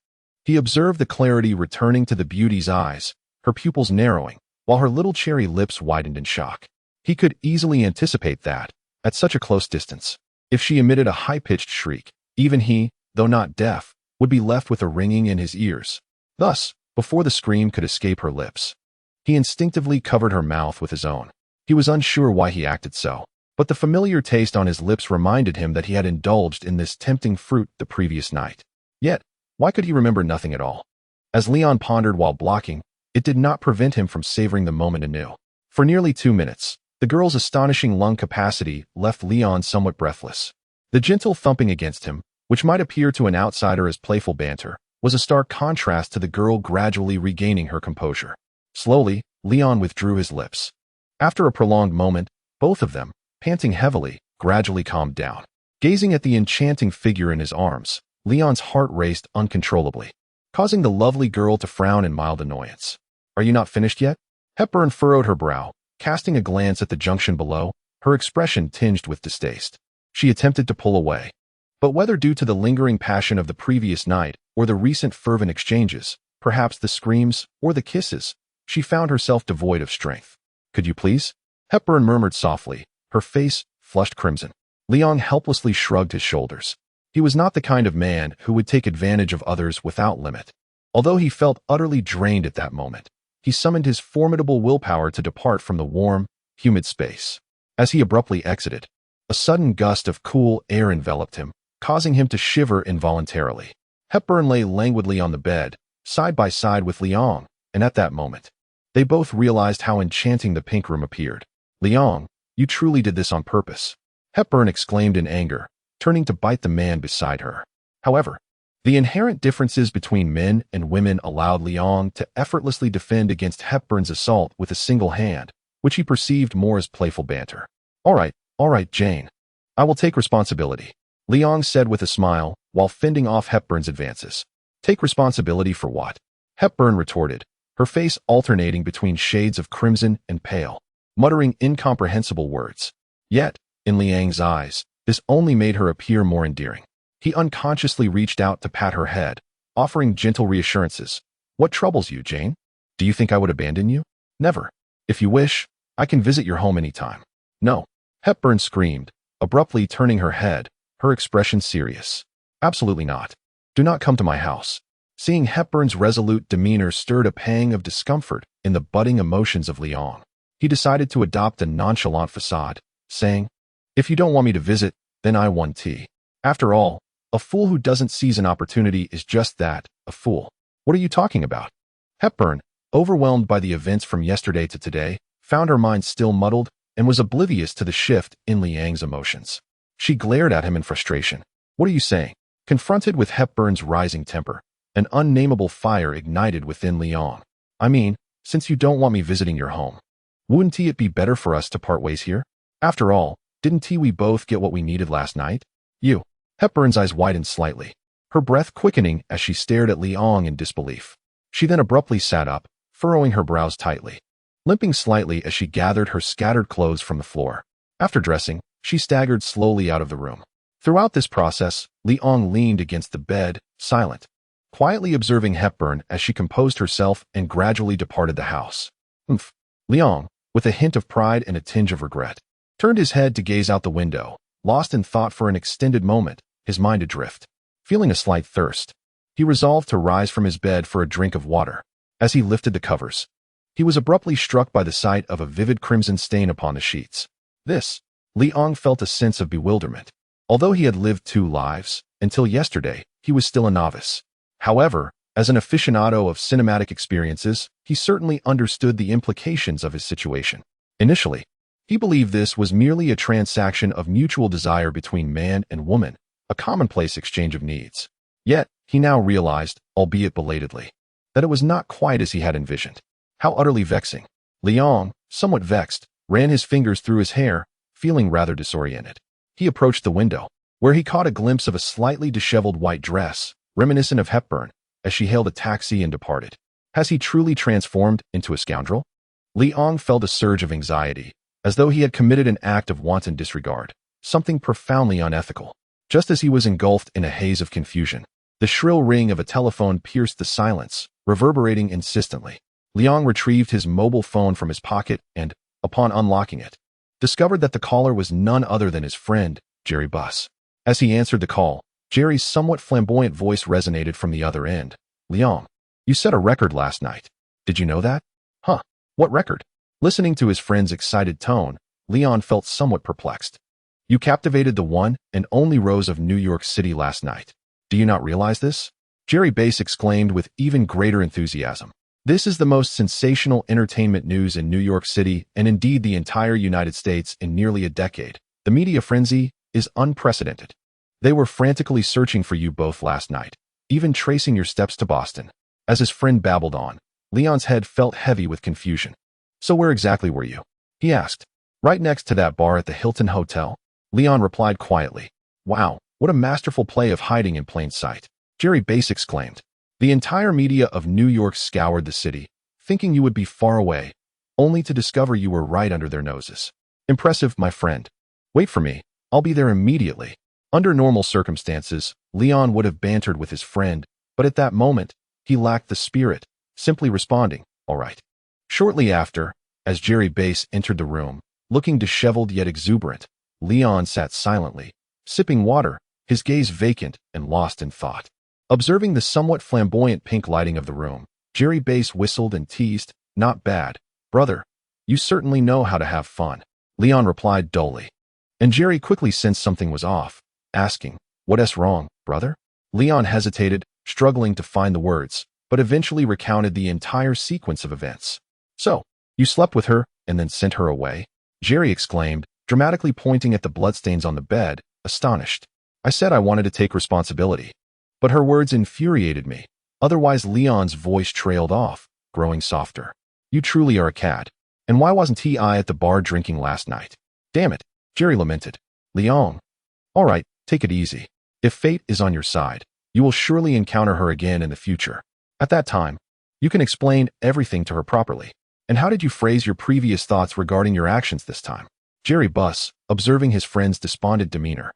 Speaker 1: He observed the clarity returning to the beauty's eyes, her pupils narrowing, while her little cherry lips widened in shock. He could easily anticipate that, at such a close distance, if she emitted a high-pitched shriek, even he, though not deaf, would be left with a ringing in his ears. Thus, before the scream could escape her lips, he instinctively covered her mouth with his own. He was unsure why he acted so, but the familiar taste on his lips reminded him that he had indulged in this tempting fruit the previous night. Yet, why could he remember nothing at all? As Leon pondered while blocking, it did not prevent him from savoring the moment anew. For nearly 2 minutes, the girl's astonishing lung capacity left Leon somewhat breathless. The gentle thumping against him, which might appear to an outsider as playful banter, was a stark contrast to the girl gradually regaining her composure. Slowly, Leon withdrew his lips. After a prolonged moment, both of them, panting heavily, gradually calmed down. Gazing at the enchanting figure in his arms, Leon's heart raced uncontrollably, causing the lovely girl to frown in mild annoyance. "Are you not finished yet?" Hepburn furrowed her brow, casting a glance at the junction below, her expression tinged with distaste. She attempted to pull away, but whether due to the lingering passion of the previous night or the recent fervent exchanges, perhaps the screams or the kisses, she found herself devoid of strength. "Could you please?" Hepburn murmured softly, her face flushed crimson. Leon helplessly shrugged his shoulders. He was not the kind of man who would take advantage of others without limit. Although he felt utterly drained at that moment, he summoned his formidable willpower to depart from the warm, humid space. As he abruptly exited, a sudden gust of cool air enveloped him, causing him to shiver involuntarily. Hepburn lay languidly on the bed, side by side with Leon, and at that moment, they both realized how enchanting the pink room appeared. "Leon, you truly did this on purpose," Hepburn exclaimed in anger, turning to bite the man beside her. However, the inherent differences between men and women allowed Leon to effortlessly defend against Hepburn's assault with a single hand, which he perceived more as playful banter. All right, Jane. I will take responsibility," Leon said with a smile, while fending off Hepburn's advances. "Take responsibility for what?" Hepburn retorted, her face alternating between shades of crimson and pale, muttering incomprehensible words. Yet, in Liang's eyes, this only made her appear more endearing. He unconsciously reached out to pat her head, offering gentle reassurances. "What troubles you, Jane? Do you think I would abandon you? Never. If you wish, I can visit your home anytime." "No," Hepburn screamed, abruptly turning her head, her expression serious. "Absolutely not. Do not come to my house." Seeing Hepburn's resolute demeanor stirred a pang of discomfort in the budding emotions of Leon. He decided to adopt a nonchalant facade, saying, "If you don't want me to visit, then I want tea. After all, a fool who doesn't seize an opportunity is just that, a fool." "What are you talking about?" Hepburn, overwhelmed by the events from yesterday to today, found her mind still muddled and was oblivious to the shift in Liang's emotions. She glared at him in frustration. "What are you saying?" Confronted with Hepburn's rising temper, an unnameable fire ignited within Leon. "I mean, since you don't want me visiting your home, wouldn't it be better for us to part ways here? After all, didn't we both get what we needed last night?" "You." Hepburn's eyes widened slightly, her breath quickening as she stared at Leon in disbelief. She then abruptly sat up, furrowing her brows tightly, limping slightly as she gathered her scattered clothes from the floor. After dressing, she staggered slowly out of the room. Throughout this process, Leon leaned against the bed, silent, quietly observing Hepburn as she composed herself and gradually departed the house. Leon, with a hint of pride and a tinge of regret, turned his head to gaze out the window, lost in thought for an extended moment, his mind adrift. Feeling a slight thirst, he resolved to rise from his bed for a drink of water. As he lifted the covers, he was abruptly struck by the sight of a vivid crimson stain upon the sheets. Leon felt a sense of bewilderment. Although he had lived 2 lives, until yesterday, he was still a novice. However, as an aficionado of cinematic experiences, he certainly understood the implications of his situation. Initially, he believed this was merely a transaction of mutual desire between man and woman, a commonplace exchange of needs. Yet, he now realized, albeit belatedly, that it was not quite as he had envisioned. How utterly vexing. Leon, somewhat vexed, ran his fingers through his hair, feeling rather disoriented. He approached the window, where he caught a glimpse of a slightly disheveled white dress, reminiscent of Hepburn, as she hailed a taxi and departed. Has he truly transformed into a scoundrel? Leon felt a surge of anxiety, as though he had committed an act of wanton disregard, something profoundly unethical. Just as he was engulfed in a haze of confusion, the shrill ring of a telephone pierced the silence, reverberating insistently. Leon retrieved his mobile phone from his pocket and, upon unlocking it, discovered that the caller was none other than his friend, Jerry Buss. As he answered the call, Jerry's somewhat flamboyant voice resonated from the other end. "Leon, you set a record last night. Did you know that?" "Huh? What record?" Listening to his friend's excited tone, Leon felt somewhat perplexed. "You captivated the one and only rose of New York City last night. Do you not realize this?" Jerry Bass exclaimed with even greater enthusiasm. "This is the most sensational entertainment news in New York City and indeed the entire United States in nearly a decade. The media frenzy is unprecedented." They were frantically searching for you both last night, even tracing your steps to Boston. As his friend babbled on, Leon's head felt heavy with confusion. So where exactly were you? He asked. Right next to that bar at the Hilton Hotel. Leon replied quietly. Wow, what a masterful play of hiding in plain sight. Jerry Bass exclaimed. The entire media of New York scoured the city, thinking you would be far away, only to discover you were right under their noses. Impressive, my friend. Wait for me. I'll be there immediately. Under normal circumstances, Leon would have bantered with his friend, but at that moment, he lacked the spirit, simply responding, all right. Shortly after, as Jerry Bass entered the room, looking disheveled yet exuberant, Leon sat silently, sipping water, his gaze vacant and lost in thought. Observing the somewhat flamboyant pink lighting of the room, Jerry Bass whistled and teased, not bad. Brother, you certainly know how to have fun. Leon replied dully. And Jerry quickly sensed something was off, asking, what's wrong, brother? Leon hesitated, struggling to find the words, but eventually recounted the entire sequence of events. So, you slept with her and then sent her away? Jerry exclaimed, dramatically pointing at the bloodstains on the bed, astonished. I said I wanted to take responsibility. But her words infuriated me. Otherwise, Leon's voice trailed off, growing softer. You truly are a cad. And why wasn't he at the bar drinking last night? Damn it, Jerry lamented. Leon. All right, take it easy. If fate is on your side, you will surely encounter her again in the future. At that time, you can explain everything to her properly. And how did you phrase your previous thoughts regarding your actions this time? Jerry Buss, observing his friend's despondent demeanor,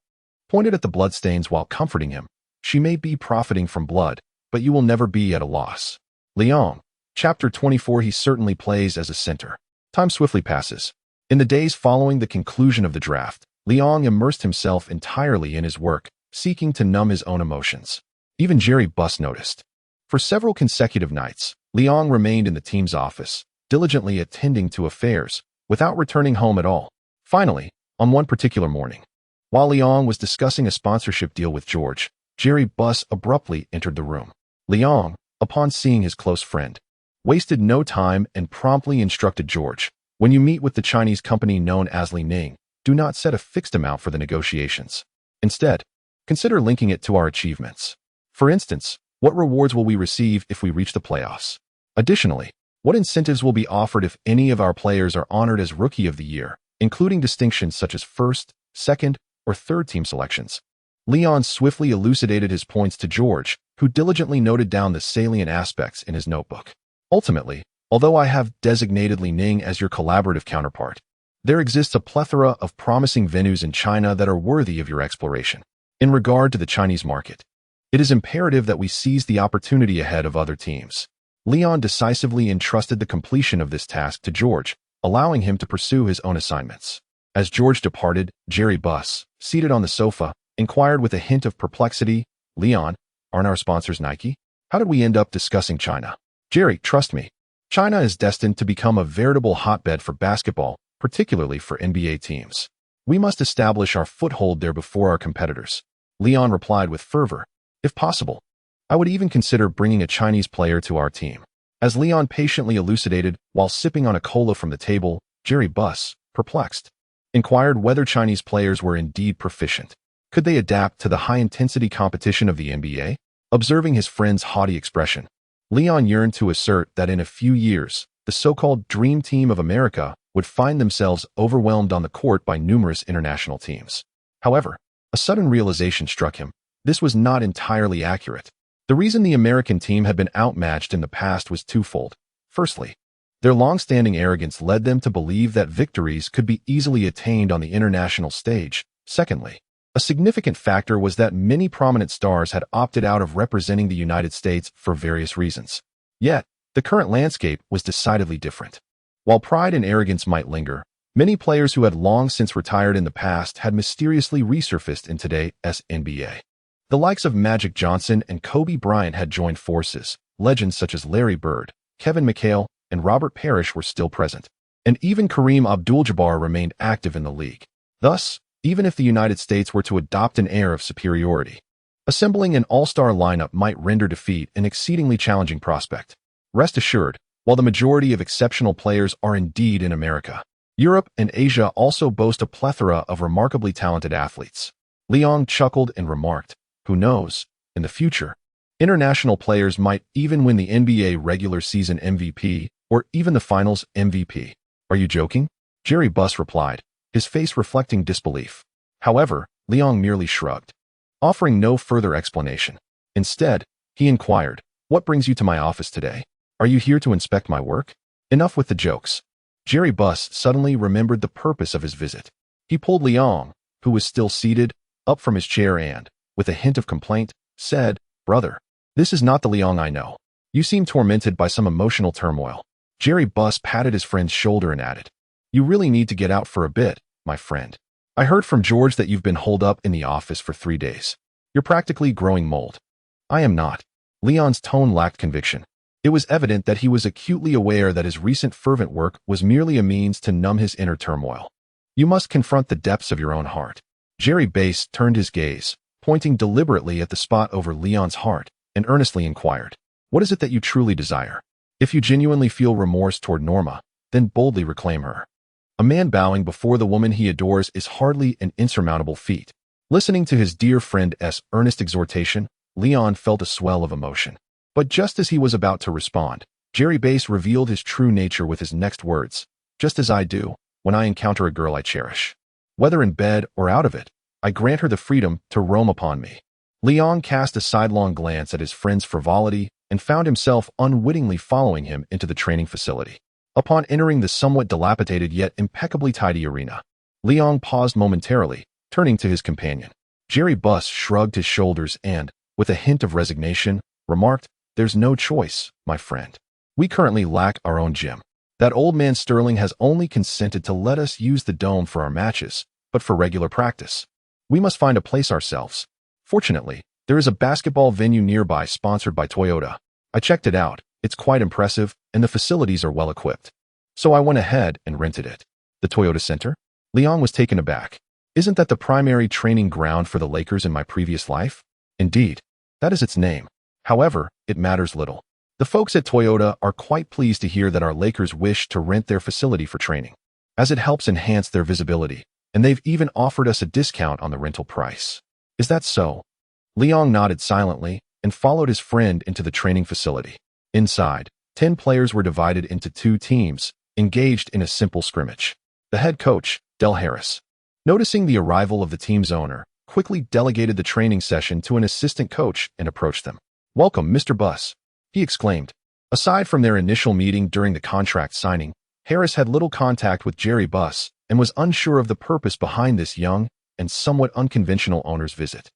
Speaker 1: pointed at the bloodstains while comforting him. She may be profiting from blood, but you will never be at a loss. Leon. Chapter 24. He certainly plays as a center. Time swiftly passes. In the days following the conclusion of the draft, Leon immersed himself entirely in his work, seeking to numb his own emotions. Even Jerry Buss noticed. For several consecutive nights, Leon remained in the team's office, diligently attending to affairs, without returning home at all. Finally, on one particular morning, while Leon was discussing a sponsorship deal with George, Jerry Buss abruptly entered the room. Leon, upon seeing his close friend, wasted no time and promptly instructed George, when you meet with the Chinese company known as Li Ning, do not set a fixed amount for the negotiations. Instead, consider linking it to our achievements. For instance, what rewards will we receive if we reach the playoffs? Additionally, what incentives will be offered if any of our players are honored as Rookie of the Year, including distinctions such as first, second, or third team selections? Leon swiftly elucidated his points to George, who diligently noted down the salient aspects in his notebook. Ultimately, although I have designated Li Ning as your collaborative counterpart, there exists a plethora of promising venues in China that are worthy of your exploration. In regard to the Chinese market, it is imperative that we seize the opportunity ahead of other teams. Leon decisively entrusted the completion of this task to George, allowing him to pursue his own assignments. As George departed, Jerry Buss, seated on the sofa, inquired with a hint of perplexity, Leon, aren't our sponsors Nike? How did we end up discussing China? Jerry, trust me. China is destined to become a veritable hotbed for basketball, particularly for NBA teams. We must establish our foothold there before our competitors. Leon replied with fervor. If possible, I would even consider bringing a Chinese player to our team. As Leon patiently elucidated while sipping on a cola from the table, Jerry Buss, perplexed, inquired whether Chinese players were indeed proficient. Could they adapt to the high-intensity competition of the NBA? Observing his friend's haughty expression, Leon yearned to assert that in a few years, the so-called Dream Team of America would find themselves overwhelmed on the court by numerous international teams. However, a sudden realization struck him. This was not entirely accurate. The reason the American team had been outmatched in the past was twofold. Firstly, their long-standing arrogance led them to believe that victories could be easily attained on the international stage. Secondly, a significant factor was that many prominent stars had opted out of representing the United States for various reasons. Yet, the current landscape was decidedly different. While pride and arrogance might linger, many players who had long since retired in the past had mysteriously resurfaced in today's NBA. The likes of Magic Johnson and Kobe Bryant had joined forces. Legends such as Larry Bird, Kevin McHale, and Robert Parrish were still present. And even Kareem Abdul-Jabbar remained active in the league. Thus, even if the United States were to adopt an air of superiority, assembling an all-star lineup might render defeat an exceedingly challenging prospect. Rest assured, while the majority of exceptional players are indeed in America, Europe and Asia also boast a plethora of remarkably talented athletes. Liang chuckled and remarked, "Who knows? In the future, international players might even win the NBA regular season MVP or even the finals MVP. Are you joking?" Jerry Buss replied, his face reflecting disbelief. However, Liang merely shrugged, offering no further explanation. Instead, he inquired, "What brings you to my office today? Are you here to inspect my work?" Enough with the jokes. Jerry Buss suddenly remembered the purpose of his visit. He pulled Liang, who was still seated, up from his chair and, with a hint of complaint, said, "Brother, this is not the Liang I know. You seem tormented by some emotional turmoil." Jerry Buss patted his friend's shoulder and added, "You really need to get out for a bit, my friend. I heard from George that you've been holed up in the office for 3 days. You're practically growing mold." "I am not." Leon's tone lacked conviction. It was evident that he was acutely aware that his recent fervent work was merely a means to numb his inner turmoil. "You must confront the depths of your own heart." Jerry Buss turned his gaze, pointing deliberately at the spot over Leon's heart, and earnestly inquired, "What is it that you truly desire? If you genuinely feel remorse toward Norma, then boldly reclaim her." A man bowing before the woman he adores is hardly an insurmountable feat. Listening to his dear friend's earnest exhortation, Leon felt a swell of emotion. But just as he was about to respond, Jerry Buss revealed his true nature with his next words, "Just as I do when I encounter a girl I cherish. Whether in bed or out of it, I grant her the freedom to roam upon me." Leon cast a sidelong glance at his friend's frivolity and found himself unwittingly following him into the training facility. Upon entering the somewhat dilapidated yet impeccably tidy arena, Leon paused momentarily, turning to his companion. Jerry Buss shrugged his shoulders and, with a hint of resignation, remarked, "There's no choice, my friend. We currently lack our own gym. That old man Sterling has only consented to let us use the dome for our matches, but for regular practice, we must find a place ourselves. Fortunately, there is a basketball venue nearby sponsored by Toyota. I checked it out. It's quite impressive, and the facilities are well equipped. So I went ahead and rented it." "The Toyota Center?" Leon was taken aback. "Isn't that the primary training ground for the Lakers in my previous life?" "Indeed, that is its name. However, it matters little. The folks at Toyota are quite pleased to hear that our Lakers wish to rent their facility for training, as it helps enhance their visibility, and they've even offered us a discount on the rental price." "Is that so?" Leon nodded silently and followed his friend into the training facility. Inside, 10 players were divided into 2 teams, engaged in a simple scrimmage. The head coach, Del Harris, noticing the arrival of the team's owner, quickly delegated the training session to an assistant coach and approached them. "Welcome, Mr. Buss," he exclaimed. Aside from their initial meeting during the contract signing, Harris had little contact with Jerry Buss and was unsure of the purpose behind this young and somewhat unconventional owner's visit.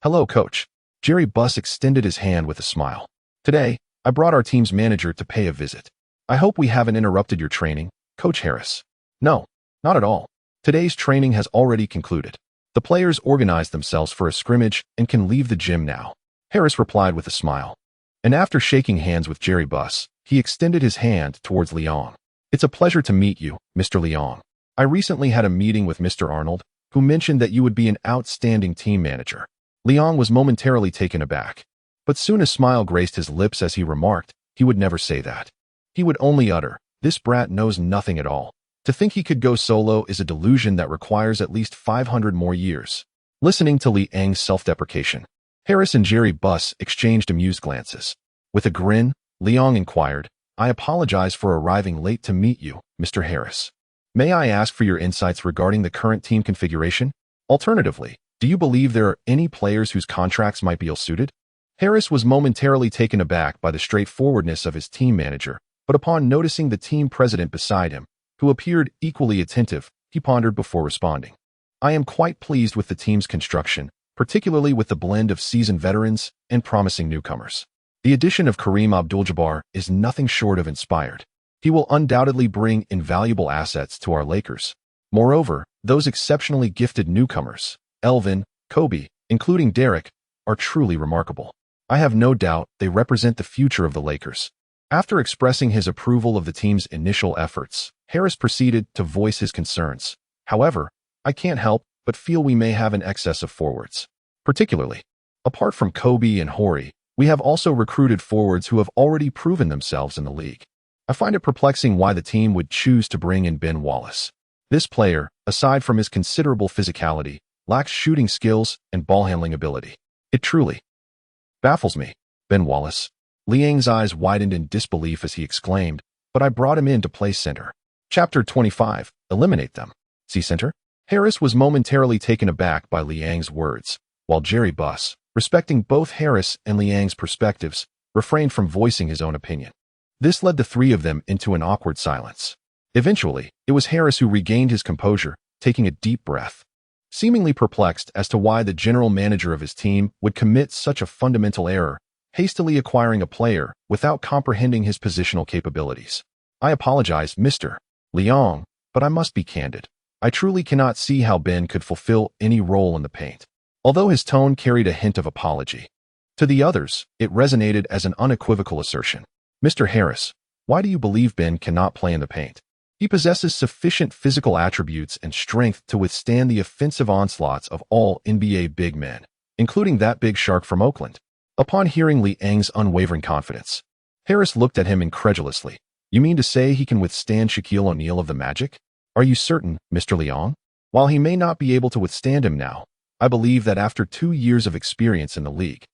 Speaker 1: "Hello, Coach." Jerry Buss extended his hand with a smile. "Today, I brought our team's manager to pay a visit. I hope we haven't interrupted your training, Coach Harris." "No, not at all. Today's training has already concluded. The players organized themselves for a scrimmage and can leave the gym now," Harris replied with a smile. And after shaking hands with Jerry Buss, he extended his hand towards Leon. "It's a pleasure to meet you, Mr. Leon. I recently had a meeting with Mr. Arnold, who mentioned that you would be an outstanding team manager." Leon was momentarily taken aback, but soon a smile graced his lips as he remarked, he would never say that. He would only utter, "This brat knows nothing at all. To think he could go solo is a delusion that requires at least 500 more years." Listening to Liang's self-deprecation, Harris and Jerry Buss exchanged amused glances. With a grin, Leon inquired, "I apologize for arriving late to meet you, Mr. Harris. May I ask for your insights regarding the current team configuration? Alternatively, do you believe there are any players whose contracts might be ill-suited?" Harris was momentarily taken aback by the straightforwardness of his team manager, but upon noticing the team president beside him, who appeared equally attentive, he pondered before responding. "I am quite pleased with the team's construction, particularly with the blend of seasoned veterans and promising newcomers. The addition of Kareem Abdul-Jabbar is nothing short of inspired. He will undoubtedly bring invaluable assets to our Lakers. Moreover, those exceptionally gifted newcomers, Elvin, Kobe, including Derek, are truly remarkable. I have no doubt they represent the future of the Lakers." After expressing his approval of the team's initial efforts, Harris proceeded to voice his concerns. "However, I can't help but feel we may have an excess of forwards. Particularly, apart from Kobe and Horry, we have also recruited forwards who have already proven themselves in the league. I find it perplexing why the team would choose to bring in Ben Wallace. This player, aside from his considerable physicality, lacks shooting skills and ball handling ability. It truly baffles me. Ben Wallace. Liang's eyes widened in disbelief as he exclaimed, but I brought him in to play center. Chapter 25. Eliminate them. See center? Harris was momentarily taken aback by Liang's words, while Jerry Buss, respecting both Harris and Liang's perspectives, refrained from voicing his own opinion. This led the three of them into an awkward silence. Eventually, it was Harris who regained his composure, taking a deep breath. Seemingly perplexed as to why the general manager of his team would commit such a fundamental error, hastily acquiring a player without comprehending his positional capabilities. I apologize, Mr. Liang, but I must be candid. I truly cannot see how Ben could fulfill any role in the paint. Although his tone carried a hint of apology. To the others, it resonated as an unequivocal assertion. Mr. Harris, why do you believe Ben cannot play in the paint? He possesses sufficient physical attributes and strength to withstand the offensive onslaughts of all NBA big men, including that big shark from Oakland. Upon hearing Liang's unwavering confidence, Harris looked at him incredulously. You mean to say he can withstand Shaquille O'Neal of the Magic? Are you certain, Mr. Liang? While he may not be able to withstand him now, I believe that after 2 years of experience in the league,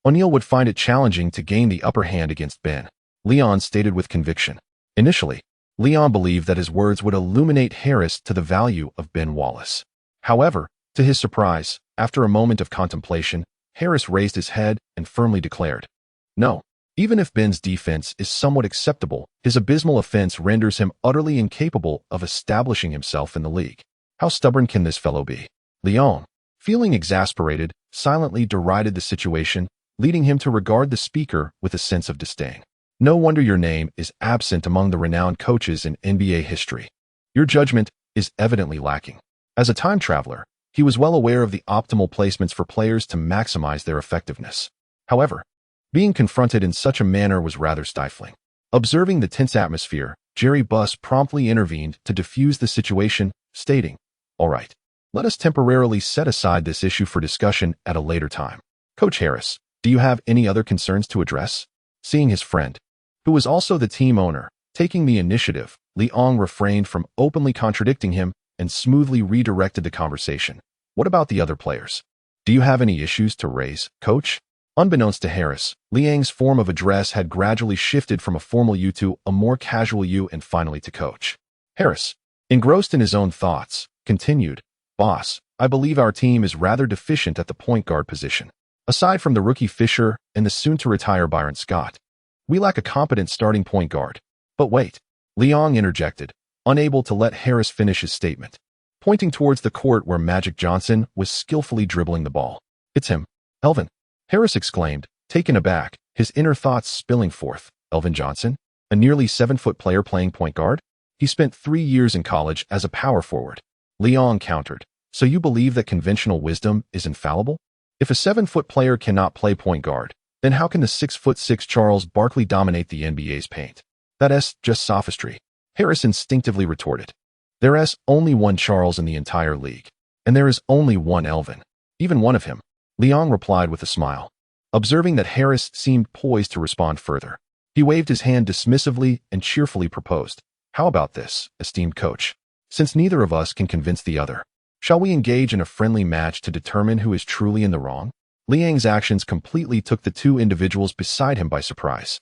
Speaker 1: O'Neal would find it challenging to gain the upper hand against Ben. Liang stated with conviction. Initially, Liang believed that his words would illuminate Harris to the value of Ben Wallace. However, to his surprise, after a moment of contemplation, Harris raised his head and firmly declared, no. Even if Ben's defense is somewhat acceptable, his abysmal offense renders him utterly incapable of establishing himself in the league. How stubborn can this fellow be? Liang, feeling exasperated, silently derided the situation, leading him to regard the speaker with a sense of disdain. No wonder your name is absent among the renowned coaches in NBA history. Your judgment is evidently lacking. As a time traveler, he was well aware of the optimal placements for players to maximize their effectiveness. However, being confronted in such a manner was rather stifling. Observing the tense atmosphere, Jerry Buss promptly intervened to diffuse the situation, stating, all right, let us temporarily set aside this issue for discussion at a later time. Coach Harris, do you have any other concerns to address? Seeing his friend, who was also the team owner, taking the initiative, Liang refrained from openly contradicting him and smoothly redirected the conversation. What about the other players? Do you have any issues to raise, Coach? Unbeknownst to Harris, Liang's form of address had gradually shifted from a formal you to a more casual you and finally to Coach. Harris, engrossed in his own thoughts, continued, Boss, I believe our team is rather deficient at the point guard position. Aside from the rookie Fisher and the soon-to-retire Byron Scott, we lack a competent starting point guard. But wait, Liang interjected, unable to let Harris finish his statement, pointing towards the court where Magic Johnson was skillfully dribbling the ball. It's him, Elvin. Harris exclaimed, taken aback, his inner thoughts spilling forth. Elvin Johnson, a nearly 7-foot player playing point guard? He spent 3 years in college as a power forward. Liang countered, so you believe that conventional wisdom is infallible? If a 7-foot player cannot play point guard, then how can the 6'6" Charles Barkley dominate the NBA's paint? That's just sophistry, Harris instinctively retorted. There is only one Charles in the entire league, and there is only one Elvin. Even one of him. Liang replied with a smile. Observing that Harris seemed poised to respond further, he waved his hand dismissively and cheerfully proposed, how about this, esteemed coach? Since neither of us can convince the other, shall we engage in a friendly match to determine who is truly in the wrong? Liang's actions completely took the two individuals beside him by surprise.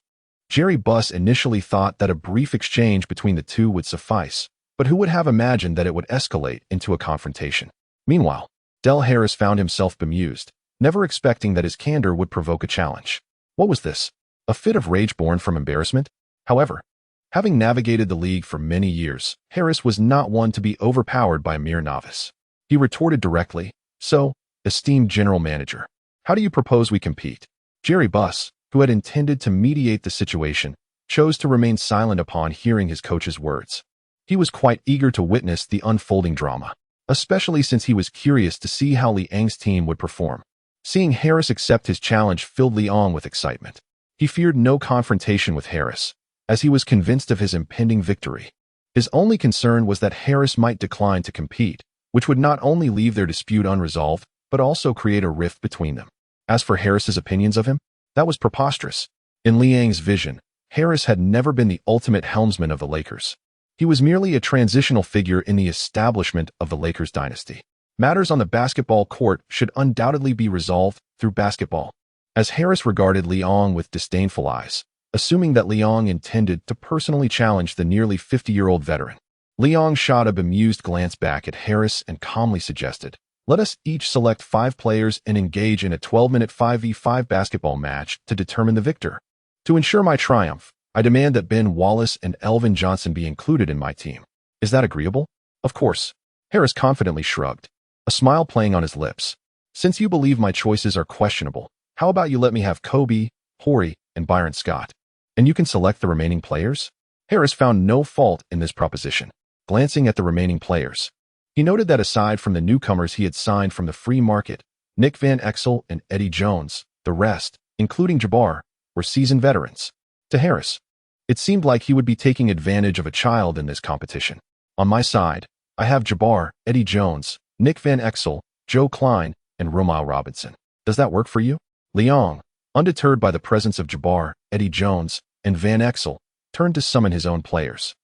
Speaker 1: Jerry Buss initially thought that a brief exchange between the two would suffice, but who would have imagined that it would escalate into a confrontation? Meanwhile, Del Harris found himself bemused, never expecting that his candor would provoke a challenge. What was this? A fit of rage born from embarrassment? However, having navigated the league for many years, Harris was not one to be overpowered by a mere novice. He retorted directly, so, esteemed general manager, how do you propose we compete? Jerry Buss, who had intended to mediate the situation, chose to remain silent upon hearing his coach's words. He was quite eager to witness the unfolding drama, especially since he was curious to see how Liang's team would perform. Seeing Harris accept his challenge filled Liang with excitement. He feared no confrontation with Harris, as he was convinced of his impending victory. His only concern was that Harris might decline to compete, which would not only leave their dispute unresolved, but also create a rift between them. As for Harris's opinions of him, that was preposterous. In Liang's vision, Harris had never been the ultimate helmsman of the Lakers. He was merely a transitional figure in the establishment of the Lakers dynasty. Matters on the basketball court should undoubtedly be resolved through basketball. As Harris regarded Liang with disdainful eyes, assuming that Liang intended to personally challenge the nearly 50-year-old veteran. Liang shot a bemused glance back at Harris and calmly suggested, "Let us each select 5 players and engage in a 12-minute 5v5 basketball match to determine the victor. To ensure my triumph, I demand that Ben Wallace and Elvin Johnson be included in my team. Is that agreeable?" "Of course." Harris confidently shrugged, a smile playing on his lips. "Since you believe my choices are questionable, how about you let me have Kobe, Horry, and Byron Scott? And you can select the remaining players?" Harris found no fault in this proposition. Glancing at the remaining players, he noted that aside from the newcomers he had signed from the free market, Nick Van Exel and Eddie Jones, the rest, including Jabbar, were seasoned veterans. To Harris, it seemed like he would be taking advantage of a child in this competition. "On my side, I have Jabbar, Eddie Jones, Nick Van Exel, Joe Klein, and Romeo Robinson. Does that work for you?" Liang, undeterred by the presence of Jabbar, Eddie Jones, and Van Exel, turned to summon his own players.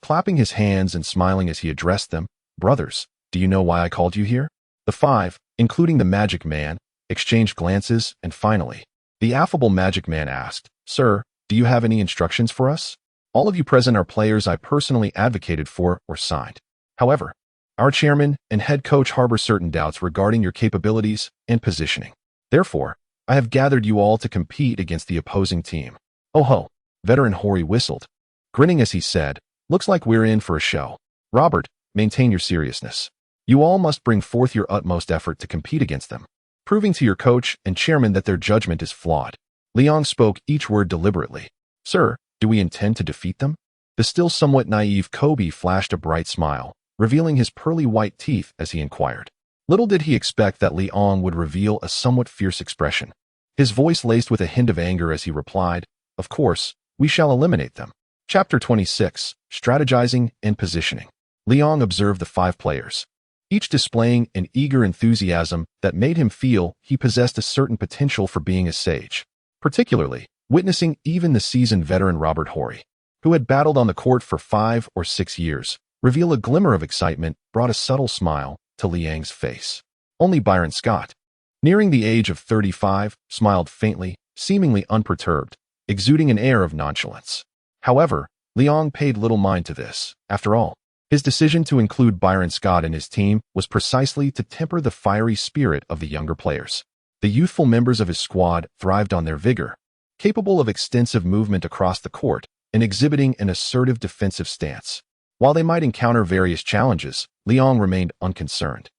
Speaker 1: Clapping his hands and smiling as he addressed them, "Brothers, do you know why I called you here?" The 5, including the Magic Man, exchanged glances, and finally, the affable Magic Man asked, "Sir, do you have any instructions for us? All of you present are players I personally advocated for or signed. However, our chairman and head coach harbor certain doubts regarding your capabilities and positioning. Therefore, I have gathered you all to compete against the opposing team." "Oh ho," veteran Horry whistled, grinning as he said, "Looks like we're in for a show. Robert, maintain your seriousness. You all must bring forth your utmost effort to compete against them, proving to your coach and chairman that their judgment is flawed." Liang spoke each word deliberately. "Sir, do we intend to defeat them?" The still somewhat naive Kobe flashed a bright smile, revealing his pearly white teeth as he inquired. Little did he expect that Liang would reveal a somewhat fierce expression. His voice laced with a hint of anger as he replied, "Of course, we shall eliminate them." Chapter 26, Strategizing and Positioning. Liang observed the 5 players, each displaying an eager enthusiasm that made him feel he possessed a certain potential for being a sage. Particularly, witnessing even the seasoned veteran Robert Horry, who had battled on the court for 5 or 6 years, reveal a glimmer of excitement brought a subtle smile to Liang's face. Only Byron Scott, nearing the age of 35, smiled faintly, seemingly unperturbed, exuding an air of nonchalance. However, Liang paid little mind to this. After all, his decision to include Byron Scott in his team was precisely to temper the fiery spirit of the younger players. The youthful members of his squad thrived on their vigor, capable of extensive movement across the court and exhibiting an assertive defensive stance. While they might encounter various challenges, Liang remained unconcerned.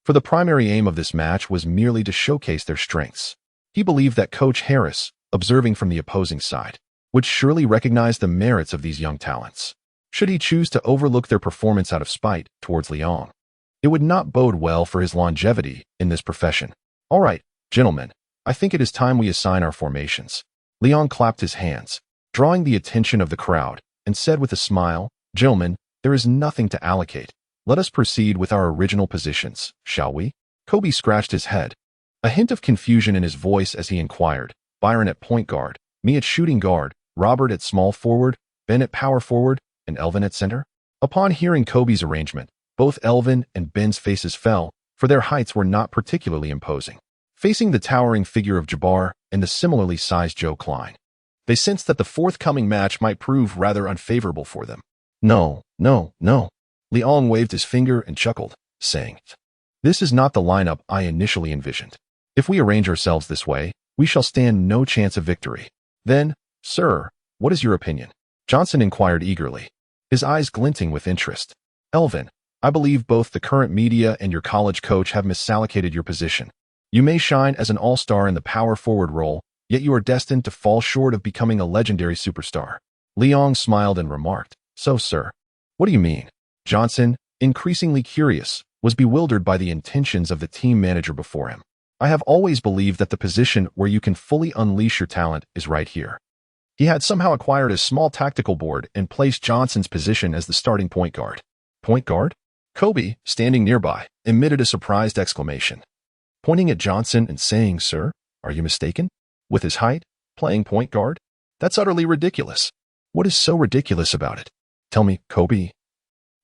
Speaker 1: For the primary aim of this match was merely to showcase their strengths. He believed that Coach Harris, observing from the opposing side, would surely recognize the merits of these young talents, should he choose to overlook their performance out of spite towards Liang. It would not bode well for his longevity in this profession. "All right, gentlemen, I think it is time we assign our formations." Liang clapped his hands, drawing the attention of the crowd, and said with a smile, "Gentlemen, there is nothing to allocate. Let us proceed with our original positions, shall we?" Kobe scratched his head, a hint of confusion in his voice as he inquired, "Byron at point guard, me at shooting guard, Robert at small forward, Ben at power forward, and Elvin at center?" Upon hearing Kobe's arrangement, both Elvin and Ben's faces fell, for their heights were not particularly imposing. Facing the towering figure of Jabbar and the similarly sized Joe Klein, they sensed that the forthcoming match might prove rather unfavorable for them. No. Liang waved his finger and chuckled, saying, "This is not the lineup I initially envisioned. If we arrange ourselves this way, we shall stand no chance of victory." "Then, sir, what is your opinion?" Johnson inquired eagerly, his eyes glinting with interest. "Elvin, I believe both the current media and your college coach have misallocated your position. You may shine as an all-star in the power forward role, yet you are destined to fall short of becoming a legendary superstar." Liang smiled and remarked, "So, sir, what do you mean?" Johnson, increasingly curious, was bewildered by the intentions of the team manager before him. "I have always believed that the position where you can fully unleash your talent is right here." He had somehow acquired a small tactical board and placed Johnson's position as the starting point guard. "Point guard?" Kobe, standing nearby, emitted a surprised exclamation, pointing at Johnson and saying, "Sir, are you mistaken? With his height, playing point guard? That's utterly ridiculous." "What is so ridiculous about it? Tell me, Kobe.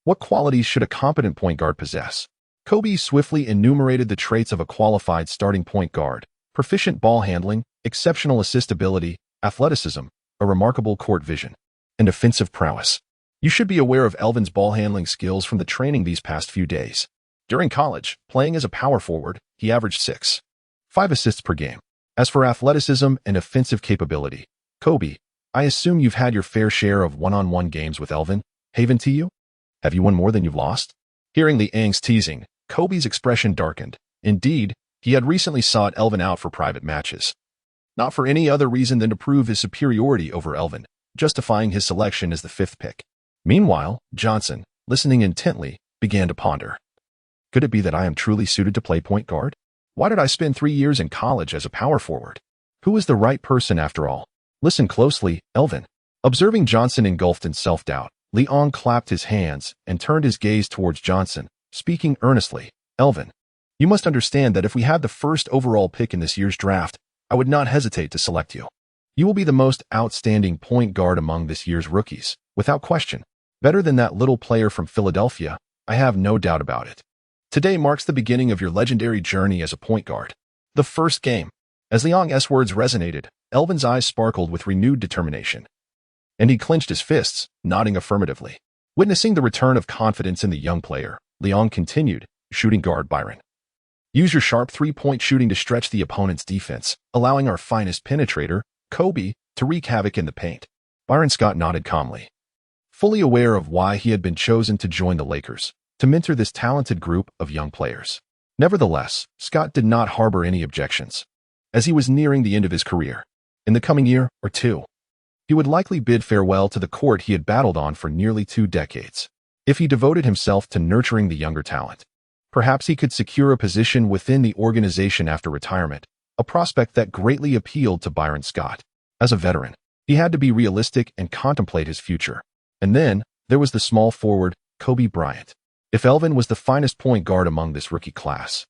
Speaker 1: What qualities should a competent point guard possess?" Kobe swiftly enumerated the traits of a qualified starting point guard: proficient ball handling, exceptional assist ability, athleticism, a remarkable court vision, and offensive prowess. You should be aware of Elvin's ball handling skills from the training these past few days. During college, playing as a power forward, he averaged 6.5 assists per game. As for athleticism and offensive capability, Kobe, I assume you've had your fair share of one-on-one games with Elvin. Haven to you? Have you won more than you've lost? Hearing Liang's teasing, Kobe's expression darkened. Indeed, he had recently sought Elvin out for private matches. Not for any other reason than to prove his superiority over Elvin, justifying his selection as the 5th pick. Meanwhile, Johnson, listening intently, began to ponder. Could it be that I am truly suited to play point guard? Why did I spend 3 years in college as a power forward? Who is the right person after all? Listen closely, Elvin. Observing Johnson engulfed in self-doubt, Liang clapped his hands and turned his gaze towards Johnson, speaking earnestly. Elvin, you must understand that if we had the first overall pick in this year's draft, I would not hesitate to select you. You will be the most outstanding point guard among this year's rookies, without question. Better than that little player from Philadelphia, I have no doubt about it. Today marks the beginning of your legendary journey as a point guard. The first game. As Liang's words resonated, Elvin's eyes sparkled with renewed determination, and he clenched his fists, nodding affirmatively. Witnessing the return of confidence in the young player, Liang continued, shooting guard Byron. Use your sharp three-point shooting to stretch the opponent's defense, allowing our finest penetrator, Kobe, to wreak havoc in the paint. Byron Scott nodded calmly, fully aware of why he had been chosen to join the Lakers, to mentor this talented group of young players. Nevertheless, Scott did not harbor any objections. As he was nearing the end of his career, in the coming year or two, he would likely bid farewell to the court he had battled on for nearly 2 decades. If he devoted himself to nurturing the younger talent, perhaps he could secure a position within the organization after retirement, a prospect that greatly appealed to Byron Scott. As a veteran, he had to be realistic and contemplate his future. And then, there was the small forward, Kobe Bryant. If Elvin was the finest point guard among this rookie class,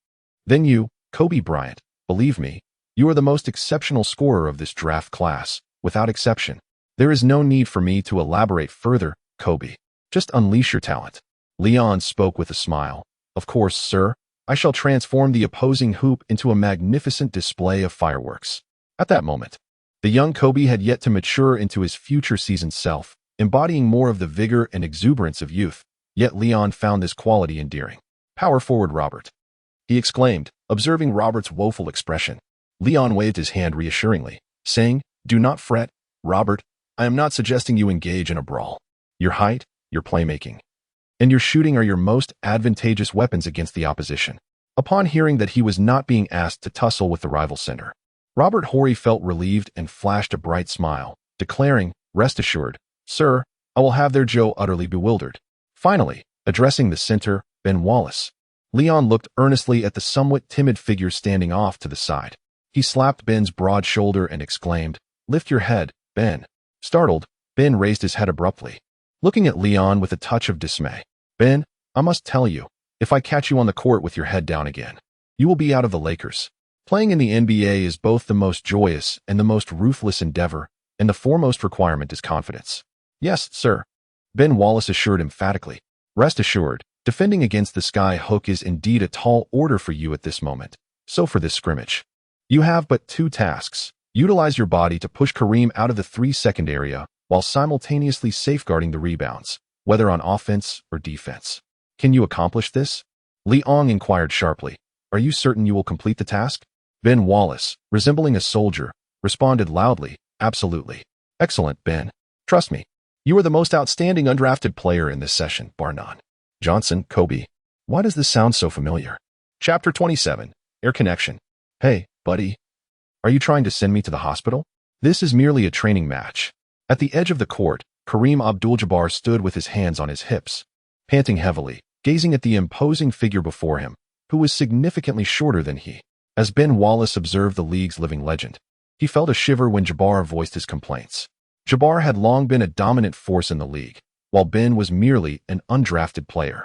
Speaker 1: then you, Kobe Bryant, believe me, you are the most exceptional scorer of this draft class, without exception. There is no need for me to elaborate further, Kobe. Just unleash your talent. Liang spoke with a smile. Of course, sir, I shall transform the opposing hoop into a magnificent display of fireworks. At that moment, the young Kobe had yet to mature into his future seasoned self, embodying more of the vigor and exuberance of youth, yet Liang found this quality endearing. Power forward Robert, he exclaimed, observing Robert's woeful expression. Liang waved his hand reassuringly, saying, Do not fret, Robert, I am not suggesting you engage in a brawl. Your height, your playmaking, and your shooting are your most advantageous weapons against the opposition. Upon hearing that he was not being asked to tussle with the rival center, Robert Horry felt relieved and flashed a bright smile, declaring, Rest assured, sir, I will have their Joe utterly bewildered. Finally, addressing the center, Ben Wallace, Liang looked earnestly at the somewhat timid figure standing off to the side. He slapped Ben's broad shoulder and exclaimed, Lift your head, Ben. Startled, Ben raised his head abruptly, looking at Liang with a touch of dismay. Ben, I must tell you, if I catch you on the court with your head down again, you will be out of the Lakers. Playing in the NBA is both the most joyous and the most ruthless endeavor, and the foremost requirement is confidence. Yes, sir, Ben Wallace assured emphatically. Rest assured, defending against the sky hook is indeed a tall order for you at this moment. So for this scrimmage, you have but 2 tasks. Utilize your body to push Kareem out of the 3-second area while simultaneously safeguarding the rebounds, whether on offense or defense. Can you accomplish this? Liang inquired sharply. Are you certain you will complete the task? Ben Wallace, resembling a soldier, responded loudly, Absolutely. Excellent, Ben. Trust me. You are the most outstanding undrafted player in this session, bar none. Johnson, Kobe. Why does this sound so familiar? Chapter 27, Air Connection. Hey, buddy. Are you trying to send me to the hospital? This is merely a training match. At the edge of the court, Kareem Abdul-Jabbar stood with his hands on his hips, panting heavily, gazing at the imposing figure before him, who was significantly shorter than he. As Ben Wallace observed the league's living legend, he felt a shiver when Jabbar voiced his complaints. Jabbar had long been a dominant force in the league, while Ben was merely an undrafted player.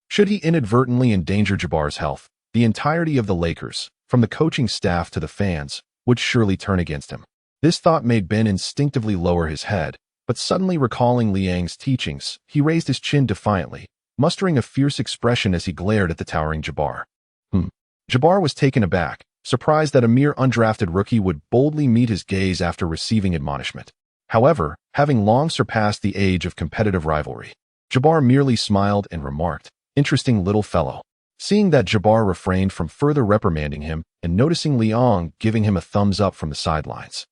Speaker 1: Should he inadvertently endanger Jabbar's health, the entirety of the Lakers, from the coaching staff to the fans, would surely turn against him. This thought made Ben instinctively lower his head, but suddenly recalling Liang's teachings, he raised his chin defiantly, mustering a fierce expression as he glared at the towering Jabbar. Jabbar was taken aback, surprised that a mere undrafted rookie would boldly meet his gaze after receiving admonishment. However, having long surpassed the age of competitive rivalry, Jabbar merely smiled and remarked, "Interesting little fellow." Seeing that Jabbar refrained from further reprimanding him and noticing Liang giving him a thumbs up from the sidelines,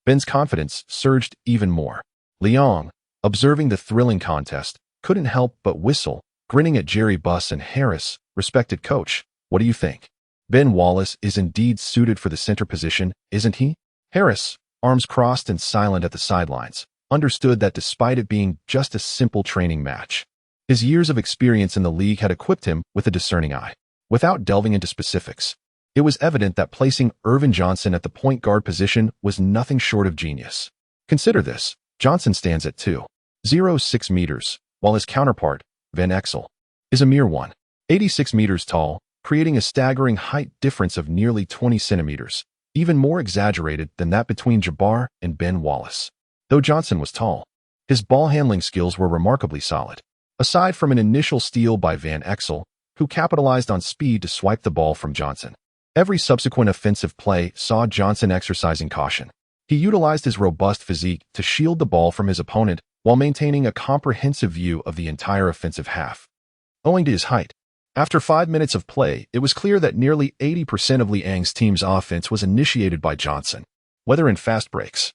Speaker 1: Ben's confidence surged even more. Liang, observing the thrilling contest, couldn't help but whistle, grinning at Jerry Buss and Harris. "Respected coach, what do you think? Ben Wallace is indeed suited for the center position, isn't he?" Harris, arms crossed and silent at the sidelines, understood that despite it being just a simple training match, his years of experience in the league had equipped him with a discerning eye. Without delving into specifics, it was evident that placing Ervin Johnson at the point guard position was nothing short of genius. Consider this: Johnson stands at 2.06 meters, while his counterpart, Van Exel, is a mere 1.86 meters tall, creating a staggering height difference of nearly 20 centimeters, even more exaggerated than that between Jabbar and Ben Wallace. Though Johnson was tall, his ball handling skills were remarkably solid. Aside from an initial steal by Van Exel, who capitalized on speed to swipe the ball from Johnson, every subsequent offensive play saw Johnson exercising caution. He utilized his robust physique to shield the ball from his opponent while maintaining a comprehensive view of the entire offensive half. Owing to his height, after 5 minutes of play, it was clear that nearly 80% of Liang's team's offense was initiated by Johnson. Whether in fast breaks,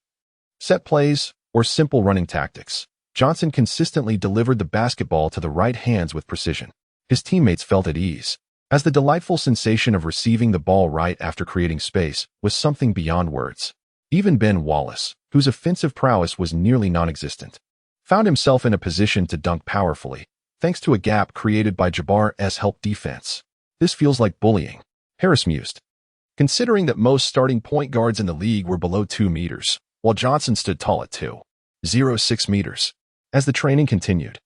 Speaker 1: set plays, or simple running tactics, Johnson consistently delivered the basketball to the right hands with precision. His teammates felt at ease, as the delightful sensation of receiving the ball right after creating space was something beyond words. Even Ben Wallace, whose offensive prowess was nearly non-existent, found himself in a position to dunk powerfully, thanks to a gap created by Jabbar's help defense. "This feels like bullying," Harris mused, considering that most starting point guards in the league were below 2 meters, while Johnson stood tall at 2.06 meters. As the training continued,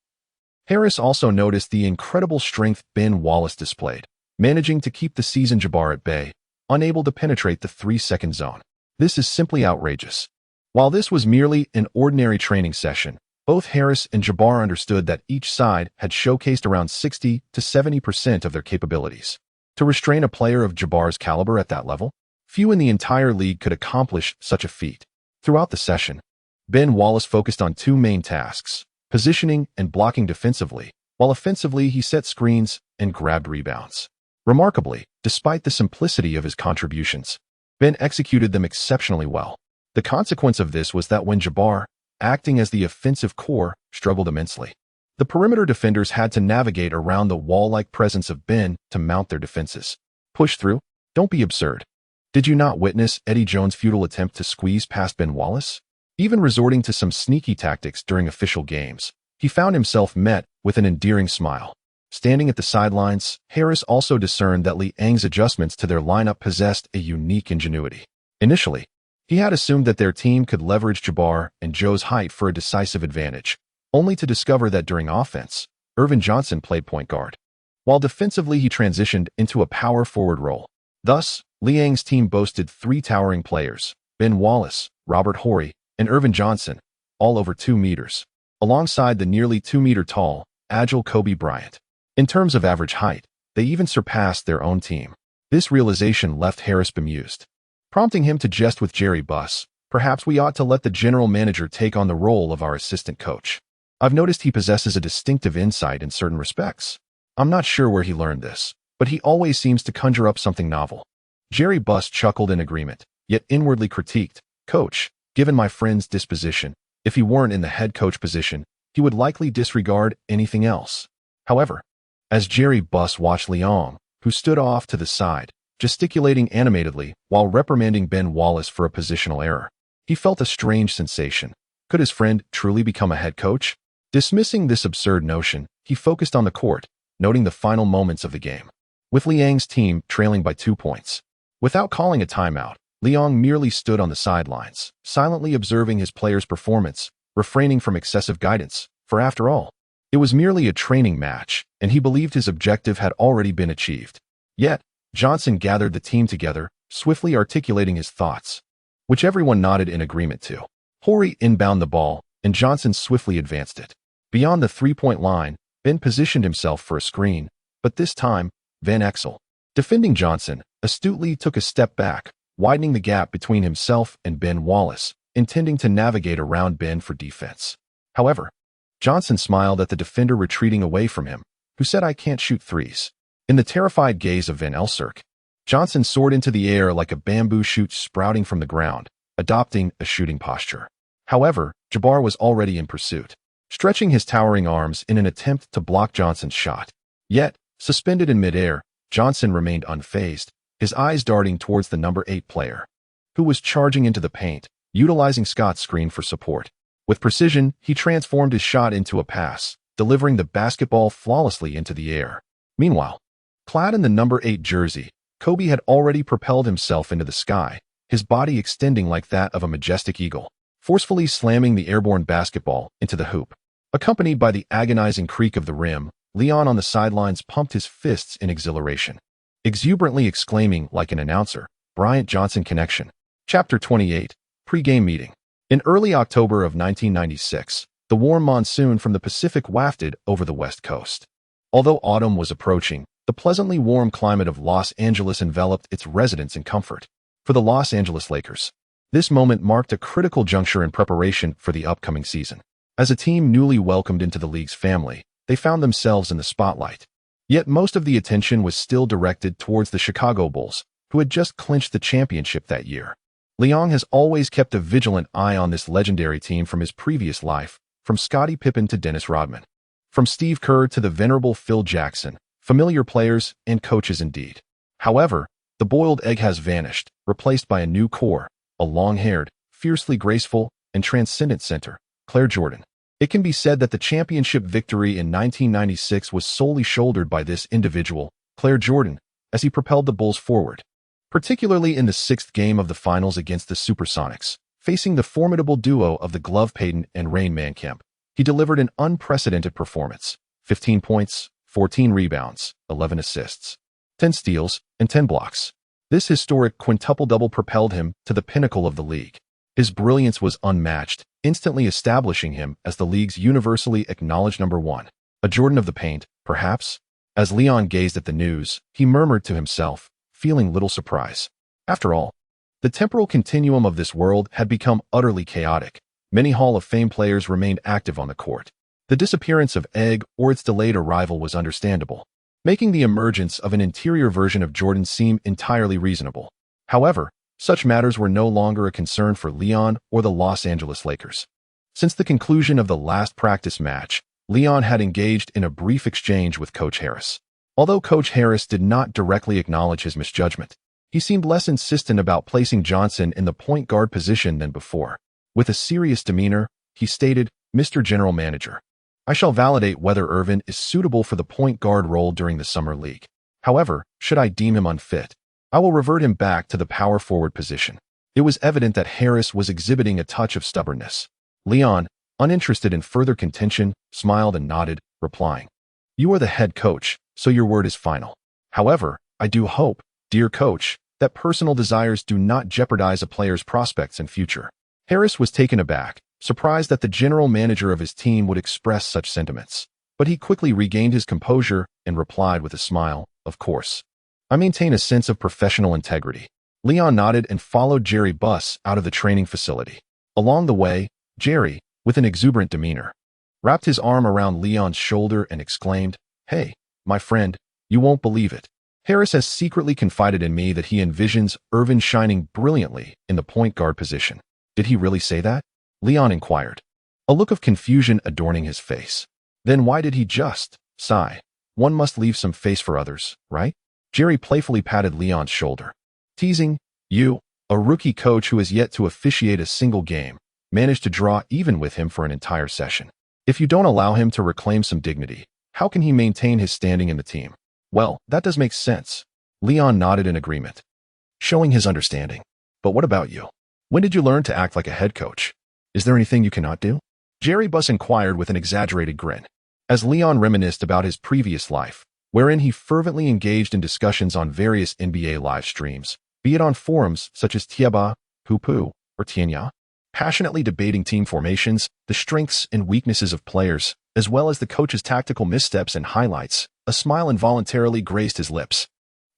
Speaker 1: Harris also noticed the incredible strength Ben Wallace displayed, managing to keep the seasoned Jabbar at bay, unable to penetrate the 3-second zone. "This is simply outrageous." While this was merely an ordinary training session, both Harris and Jabbar understood that each side had showcased around 60 to 70% of their capabilities. To restrain a player of Jabbar's caliber at that level, few in the entire league could accomplish such a feat. Throughout the session, Ben Wallace focused on 2 main tasks: positioning and blocking defensively, while offensively he set screens and grabbed rebounds. Remarkably, despite the simplicity of his contributions, Ben executed them exceptionally well. The consequence of this was that when Jabbar, acting as the offensive core, struggled immensely, the perimeter defenders had to navigate around the wall-like presence of Ben to mount their defenses. "Push through? Don't be absurd. Did you not witness Eddie Jones' futile attempt to squeeze past Ben Wallace?" Even resorting to some sneaky tactics during official games, he found himself met with an endearing smile. Standing at the sidelines, Harris also discerned that Liang's adjustments to their lineup possessed a unique ingenuity. Initially, he had assumed that their team could leverage Jabbar and Joe's height for a decisive advantage, only to discover that during offense, Ervin Johnson played point guard, while defensively he transitioned into a power forward role. Thus, Liang's team boasted 3 towering players: Ben Wallace, Robert Horry, and Ervin Johnson, all over 2 meters, alongside the nearly 2-meter-tall, agile Kobe Bryant. In terms of average height, they even surpassed their own team. This realization left Harris bemused, prompting him to jest with Jerry Buss. "Perhaps we ought to let the general manager take on the role of our assistant coach. I've noticed he possesses a distinctive insight in certain respects. I'm not sure where he learned this, but he always seems to conjure up something novel." Jerry Buss chuckled in agreement, yet inwardly critiqued, "Coach, given my friend's disposition, if he weren't in the head coach position, he would likely disregard anything else." However, as Jerry Buss watched Liang, who stood off to the side, gesticulating animatedly while reprimanding Ben Wallace for a positional error, he felt a strange sensation. Could his friend truly become a head coach? Dismissing this absurd notion, he focused on the court, noting the final moments of the game, with Liang's team trailing by 2 points. Without calling a timeout, Liang merely stood on the sidelines, silently observing his players' performance, refraining from excessive guidance, for after all, it was merely a training match, and he believed his objective had already been achieved. Yet, Johnson gathered the team together, swiftly articulating his thoughts, which everyone nodded in agreement to. Horry inbound the ball, and Johnson swiftly advanced it. Beyond the 3-point line, Ben positioned himself for a screen, but this time, Van Exel, defending Johnson, astutely took a step back, widening the gap between himself and Ben Wallace, intending to navigate around Ben for defense. However, Johnson smiled at the defender retreating away from him, who said, "I can't shoot threes." In the terrified gaze of Van Elserk, Johnson soared into the air like a bamboo shoot sprouting from the ground, adopting a shooting posture. However, Jabbar was already in pursuit, stretching his towering arms in an attempt to block Johnson's shot. Yet, suspended in midair, Johnson remained unfazed, his eyes darting towards the number 8 player, who was charging into the paint, utilizing Scott's screen for support. With precision, he transformed his shot into a pass, delivering the basketball flawlessly into the air. Meanwhile, clad in the number 8 jersey, Kobe had already propelled himself into the sky, his body extending like that of a majestic eagle, forcefully slamming the airborne basketball into the hoop. Accompanied by the agonizing creak of the rim, Leon on the sidelines pumped his fists in exhilaration, exuberantly exclaiming like an announcer, "Bryant Johnson connection." Chapter 28, Pre-Game Meeting. In early October of 1996, the warm monsoon from the Pacific wafted over the West Coast. Although autumn was approaching, the pleasantly warm climate of Los Angeles enveloped its residents in comfort. For the Los Angeles Lakers, this moment marked a critical juncture in preparation for the upcoming season. As a team newly welcomed into the league's family, they found themselves in the spotlight. Yet most of the attention was still directed towards the Chicago Bulls, who had just clinched the championship that year. Leon has always kept a vigilant eye on this legendary team from his previous life, from Scottie Pippen to Dennis Rodman. From Steve Kerr to the venerable Phil Jackson, familiar players and coaches indeed. However, the boiled egg has vanished, replaced by a new core, a long-haired, fiercely graceful, and transcendent center, Claire Jordan. It can be said that the championship victory in 1996 was solely shouldered by this individual, Claire Jordan, as he propelled the Bulls forward. Particularly in the 6th game of the finals against the Supersonics, facing the formidable duo of the Glove Payton and Rain Mankemp, he delivered an unprecedented performance: 15 points, 14 rebounds, 11 assists, 10 steals, and 10 blocks. This historic quintuple-double propelled him to the pinnacle of the league. His brilliance was unmatched, instantly establishing him as the league's universally acknowledged number 1. A Jordan of the paint, perhaps? As Leon gazed at the news, he murmured to himself, feeling little surprise. After all, the temporal continuum of this world had become utterly chaotic. Many Hall of Fame players remained active on the court. The disappearance of Egg or its delayed arrival was understandable, making the emergence of an interior version of Jordan seem entirely reasonable. However, such matters were no longer a concern for Leon or the Los Angeles Lakers. Since the conclusion of the last practice match, Leon had engaged in a brief exchange with Coach Harris. Although Coach Harris did not directly acknowledge his misjudgment, he seemed less insistent about placing Johnson in the point guard position than before. With a serious demeanor, he stated, "Mr. General Manager, I shall validate whether Irvin is suitable for the point guard role during the summer league. However, should I deem him unfit, I will revert him back to the power forward position." It was evident that Harris was exhibiting a touch of stubbornness. Leon, uninterested in further contention, smiled and nodded, replying, "You are the head coach, so your word is final. However, I do hope, dear coach, that personal desires do not jeopardize a player's prospects and future." Harris was taken aback, surprised that the general manager of his team would express such sentiments. But he quickly regained his composure and replied with a smile, "Of course. I maintain a sense of professional integrity." Leon nodded and followed Jerry Buss out of the training facility. Along the way, Jerry, with an exuberant demeanor, wrapped his arm around Leon's shoulder and exclaimed, "Hey, my friend, you won't believe it. Harris has secretly confided in me that he envisions Irvin shining brilliantly in the point guard position." "Did he really say that?" Leon inquired, a look of confusion adorning his face. "Then why did he just sigh? One must leave some face for others, right?" Jerry playfully patted Leon's shoulder, teasing, "You, a rookie coach who has yet to officiate a single game, managed to draw even with him for an entire session. If you don't allow him to reclaim some dignity, how can he maintain his standing in the team?" "Well, that does make sense." Leon nodded in agreement, showing his understanding. "But what about you? When did you learn to act like a head coach? Is there anything you cannot do?" Jerry Buss inquired with an exaggerated grin, as Leon reminisced about his previous life, wherein he fervently engaged in discussions on various NBA live streams, be it on forums such as Tiaba, Pupu, or Tianya. passionately debating team formations, the strengths and weaknesses of players, as well as the coach's tactical missteps and highlights. A smile involuntarily graced his lips.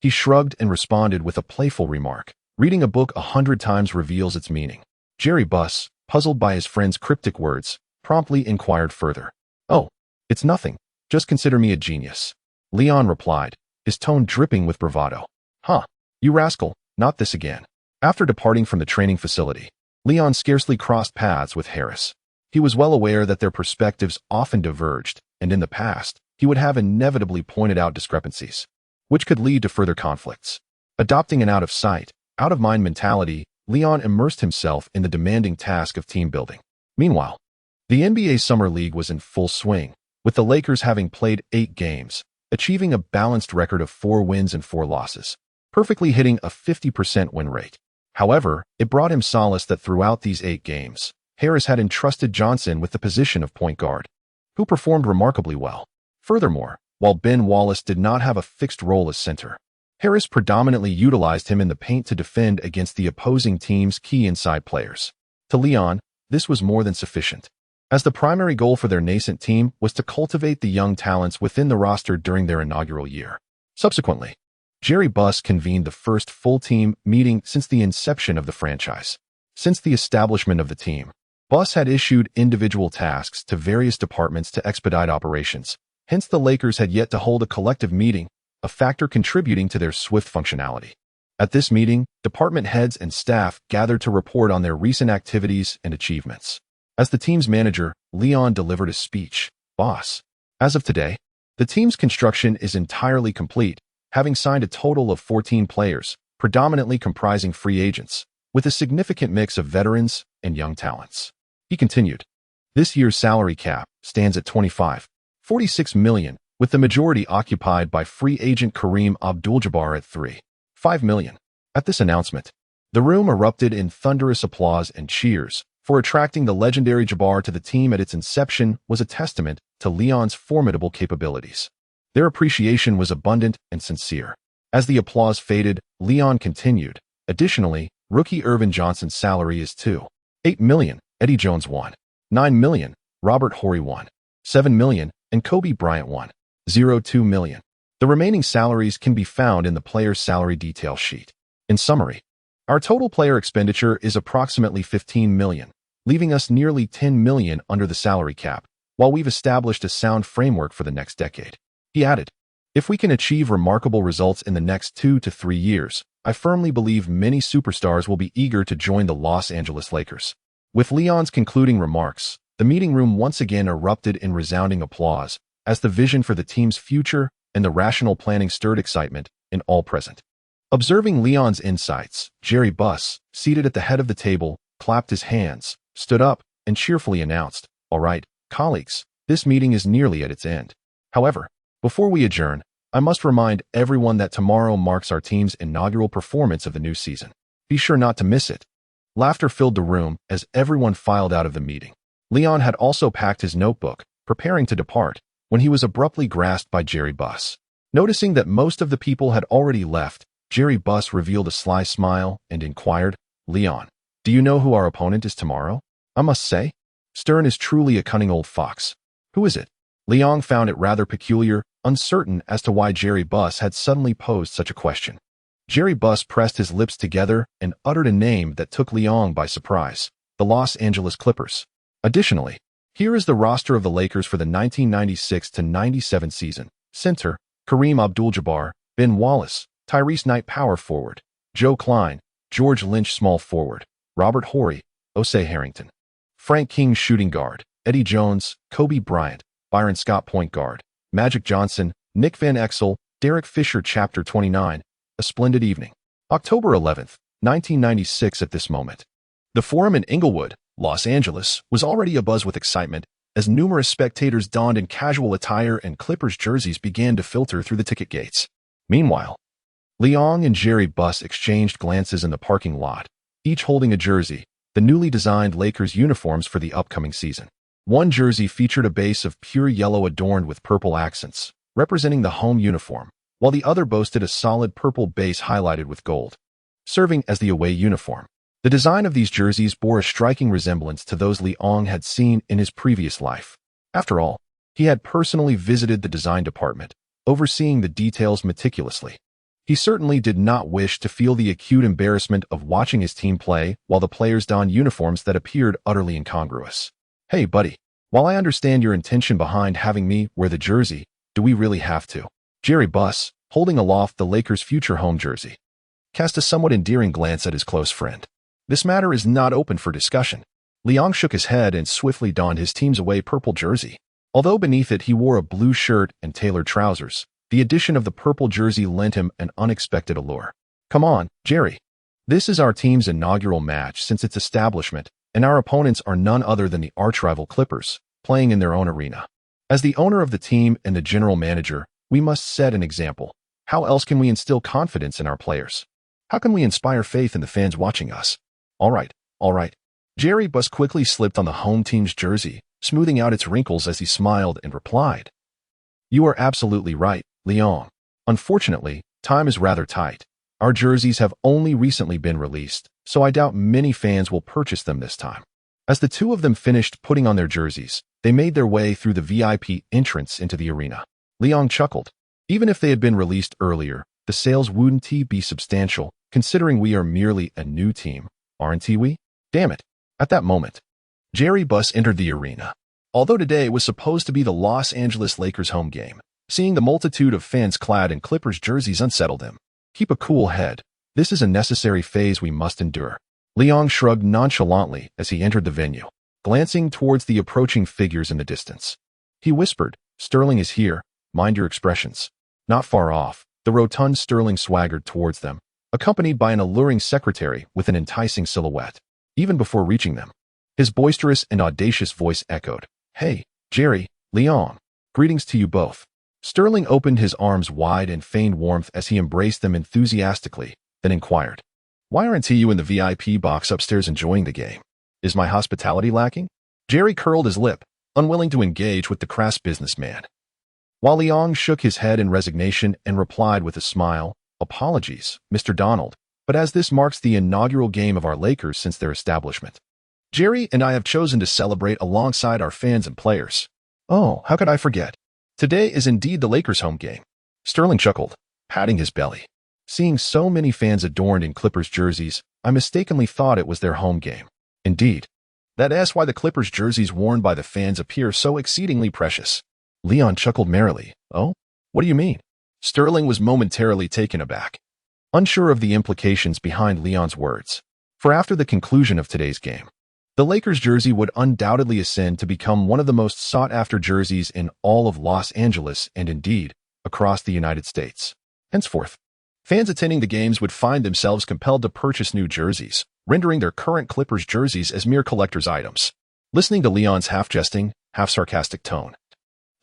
Speaker 1: He shrugged and responded with a playful remark. Reading a book 100 times reveals its meaning. Jerry Buss, puzzled by his friend's cryptic words, promptly inquired further. Oh, it's nothing. Just consider me a genius. Leon replied, his tone dripping with bravado. Huh, you rascal, not this again. After departing from the training facility, Leon scarcely crossed paths with Harris. He was well aware that their perspectives often diverged, and in the past, he would have inevitably pointed out discrepancies, which could lead to further conflicts. Adopting an out-of-sight, out-of-mind mentality, Leon immersed himself in the demanding task of team building. Meanwhile, the NBA Summer League was in full swing, with the Lakers having played 8 games, achieving a balanced record of 4 wins and 4 losses, perfectly hitting a 50% win rate. However, it brought him solace that throughout these 8 games, Harris had entrusted Johnson with the position of point guard, who performed remarkably well. Furthermore, while Ben Wallace did not have a fixed role as center, Harris predominantly utilized him in the paint to defend against the opposing team's key inside players. To Leon, this was more than sufficient, as the primary goal for their nascent team was to cultivate the young talents within the roster during their inaugural year. Subsequently, Jerry Buss convened the first full-team meeting since the inception of the franchise. Since the establishment of the team, Buss had issued individual tasks to various departments to expedite operations. Hence, the Lakers had yet to hold a collective meeting, a factor contributing to their swift functionality. At this meeting, department heads and staff gathered to report on their recent activities and achievements. As the team's manager, Leon delivered a speech. Boss, as of today, the team's construction is entirely complete, having signed a total of 14 players, predominantly comprising free agents, with a significant mix of veterans and young talents. He continued, this year's salary cap stands at $25.46 million, with the majority occupied by free agent Kareem Abdul-Jabbar at $3.5 million. At this announcement, the room erupted in thunderous applause and cheers, for attracting the legendary Jabbar to the team at its inception was a testament to Leon's formidable capabilities. Their appreciation was abundant and sincere. As the applause faded, Leon continued, additionally, rookie Irvin Johnson's salary is $2.8 million, Eddie Jones $1.9 million, Robert Horry $1.7 million, and Kobe Bryant $1.02 million. The remaining salaries can be found in the player's salary detail sheet. In summary, our total player expenditure is approximately $15 million, leaving us nearly $10 million under the salary cap, while we've established a sound framework for the next decade. He added, if we can achieve remarkable results in the next 2 to 3 years, I firmly believe many superstars will be eager to join the Los Angeles Lakers. With Leon's concluding remarks, the meeting room once again erupted in resounding applause, as the vision for the team's future and the rational planning stirred excitement in all present. Observing Leon's insights, Jerry Buss, seated at the head of the table, clapped his hands, stood up, and cheerfully announced, all right, colleagues, this meeting is nearly at its end. However, before we adjourn, I must remind everyone that tomorrow marks our team's inaugural performance of the new season. Be sure not to miss it. Laughter filled the room as everyone filed out of the meeting. Leon had also packed his notebook, preparing to depart, when he was abruptly grasped by Jerry Buss. Noticing that most of the people had already left, Jerry Buss revealed a sly smile and inquired, Leon, do you know who our opponent is tomorrow? I must say, Stern is truly a cunning old fox. Who is it? Leon found it rather peculiar, uncertain as to why Jerry Buss had suddenly posed such a question. Jerry Buss pressed his lips together and uttered a name that took Leon by surprise, the Los Angeles Clippers. Additionally, here is the roster of the Lakers for the 1996-97 season. Center, Kareem Abdul-Jabbar, Ben Wallace, Tyrese Knight power forward, Joe Klein, George Lynch small forward, Robert Horry, Osei Harrington, Frank King shooting guard, Eddie Jones, Kobe Bryant, Byron Scott point guard, Magic Johnson, Nick Van Exel, Derek Fisher Chapter 29. A splendid evening. October 11th, 1996 at this moment. The Forum in Inglewood, Los Angeles, was already abuzz with excitement as numerous spectators donned in casual attire and Clippers jerseys began to filter through the ticket gates. Meanwhile, Leon and Jerry Buss exchanged glances in the parking lot, each holding a jersey, the newly designed Lakers uniforms for the upcoming season. One jersey featured a base of pure yellow adorned with purple accents, representing the home uniform, while the other boasted a solid purple base highlighted with gold, serving as the away uniform. The design of these jerseys bore a striking resemblance to those Liang had seen in his previous life. After all, he had personally visited the design department, overseeing the details meticulously. He certainly did not wish to feel the acute embarrassment of watching his team play while the players donned uniforms that appeared utterly incongruous. Hey, buddy, while I understand your intention behind having me wear the jersey, do we really have to? Jerry Buss, holding aloft the Lakers' future home jersey, cast a somewhat endearing glance at his close friend. This matter is not open for discussion. Liang shook his head and swiftly donned his team's away purple jersey. Although beneath it he wore a blue shirt and tailored trousers, the addition of the purple jersey lent him an unexpected allure. Come on, Jerry. This is our team's inaugural match since its establishment, and our opponents are none other than the arch-rival Clippers, playing in their own arena. As the owner of the team and the general manager, we must set an example. How else can we instill confidence in our players? How can we inspire faith in the fans watching us? All right. Jerry Buss quickly slipped on the home team's jersey, smoothing out its wrinkles as he smiled and replied. You are absolutely right, Liang. Unfortunately, time is rather tight. Our jerseys have only recently been released, so I doubt many fans will purchase them this time. As the two of them finished putting on their jerseys, they made their way through the VIP entrance into the arena. Liang chuckled. Even if they had been released earlier, the sales wouldn't be substantial, considering we are merely a new team, aren't we? Damn it. At that moment, Jerry Buss entered the arena. Although today was supposed to be the Los Angeles Lakers home game, seeing the multitude of fans clad in Clippers jerseys unsettled him. Keep a cool head. This is a necessary phase we must endure. Liang shrugged nonchalantly as he entered the venue, glancing towards the approaching figures in the distance. He whispered, Sterling is here, mind your expressions. Not far off, the rotund Sterling swaggered towards them, accompanied by an alluring secretary with an enticing silhouette. Even before reaching them, his boisterous and audacious voice echoed, Hey, Jerry, Liang, greetings to you both. Sterling opened his arms wide and feigned warmth as he embraced them enthusiastically, then inquired, Why aren't you in the VIP box upstairs enjoying the game? Is my hospitality lacking? Jerry curled his lip, unwilling to engage with the crass businessman. While Liang shook his head in resignation and replied with a smile, Apologies, Mr. Donald, but as this marks the inaugural game of our Lakers since their establishment, Jerry and I have chosen to celebrate alongside our fans and players. Oh, how could I forget? Today is indeed the Lakers' home game. Sterling chuckled, patting his belly. Seeing so many fans adorned in Clippers jerseys, I mistakenly thought it was their home game. Indeed. That is why the Clippers jerseys worn by the fans appear so exceedingly precious. Leon chuckled merrily. Oh? What do you mean? Sterling was momentarily taken aback, unsure of the implications behind Leon's words. For after the conclusion of today's game, the Lakers jersey would undoubtedly ascend to become one of the most sought-after jerseys in all of Los Angeles and indeed, across the United States. Henceforth, fans attending the games would find themselves compelled to purchase new jerseys, rendering their current Clippers jerseys as mere collector's items. Listening to Leon's half-jesting, half-sarcastic tone,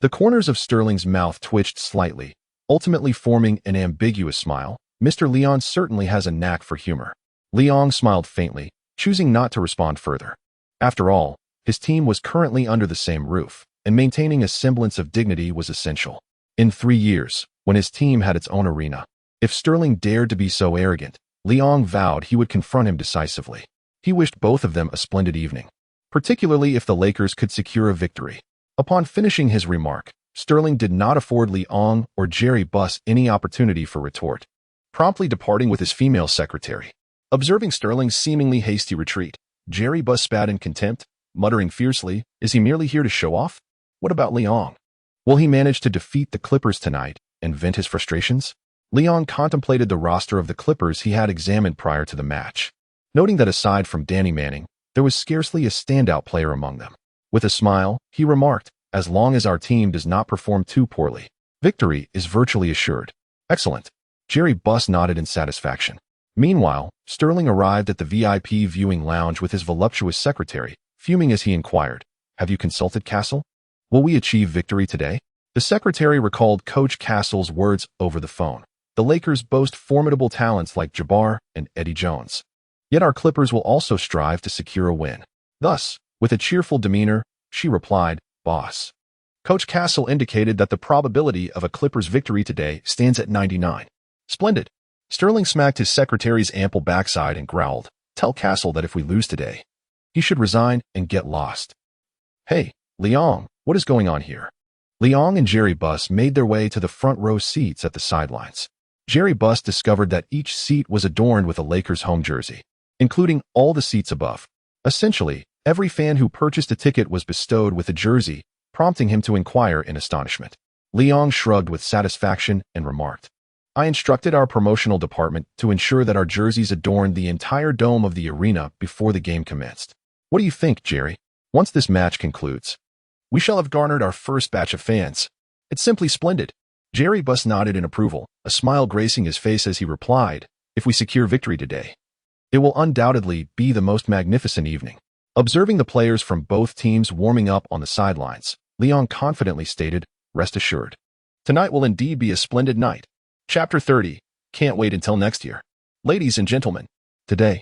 Speaker 1: the corners of Sterling's mouth twitched slightly, ultimately forming an ambiguous smile. Mr. Leon certainly has a knack for humor. Leon smiled faintly, choosing not to respond further. After all, his team was currently under the same roof, and maintaining a semblance of dignity was essential. In 3 years, when his team had its own arena, if Sterling dared to be so arrogant, Leon vowed he would confront him decisively. He wished both of them a splendid evening, particularly if the Lakers could secure a victory. Upon finishing his remark, Sterling did not afford Leon or Jerry Buss any opportunity for retort, promptly departing with his female secretary. Observing Sterling's seemingly hasty retreat, Jerry Buss spat in contempt, muttering fiercely, Is he merely here to show off? What about Leon? Will he manage to defeat the Clippers tonight and vent his frustrations? Leon contemplated the roster of the Clippers he had examined prior to the match, noting that aside from Danny Manning, there was scarcely a standout player among them. With a smile, he remarked, As long as our team does not perform too poorly, victory is virtually assured. Excellent. Jerry Buss nodded in satisfaction. Meanwhile, Sterling arrived at the VIP viewing lounge with his voluptuous secretary, fuming as he inquired, Have you consulted Castle? Will we achieve victory today? The secretary recalled Coach Castle's words over the phone. The Lakers boast formidable talents like Jabbar and Eddie Jones. Yet our Clippers will also strive to secure a win. Thus, with a cheerful demeanor, she replied, Boss. Coach Castle indicated that the probability of a Clippers victory today stands at 99. Splendid. Sterling smacked his secretary's ample backside and growled, Tell Castle that if we lose today, he should resign and get lost. Hey, Liang, what is going on here? Liang and Jerry Buss made their way to the front row seats at the sidelines. Jerry Buss discovered that each seat was adorned with a Lakers home jersey, including all the seats above. Essentially, every fan who purchased a ticket was bestowed with a jersey, prompting him to inquire in astonishment. Liang shrugged with satisfaction and remarked, I instructed our promotional department to ensure that our jerseys adorned the entire dome of the arena before the game commenced. What do you think, Jerry? Once this match concludes, we shall have garnered our first batch of fans. It's simply splendid. Jerry Buss nodded in approval, a smile gracing his face as he replied, if we secure victory today, it will undoubtedly be the most magnificent evening. Observing the players from both teams warming up on the sidelines, Liang confidently stated, rest assured, tonight will indeed be a splendid night. Chapter 30. Can't wait until next year. Ladies and gentlemen, today,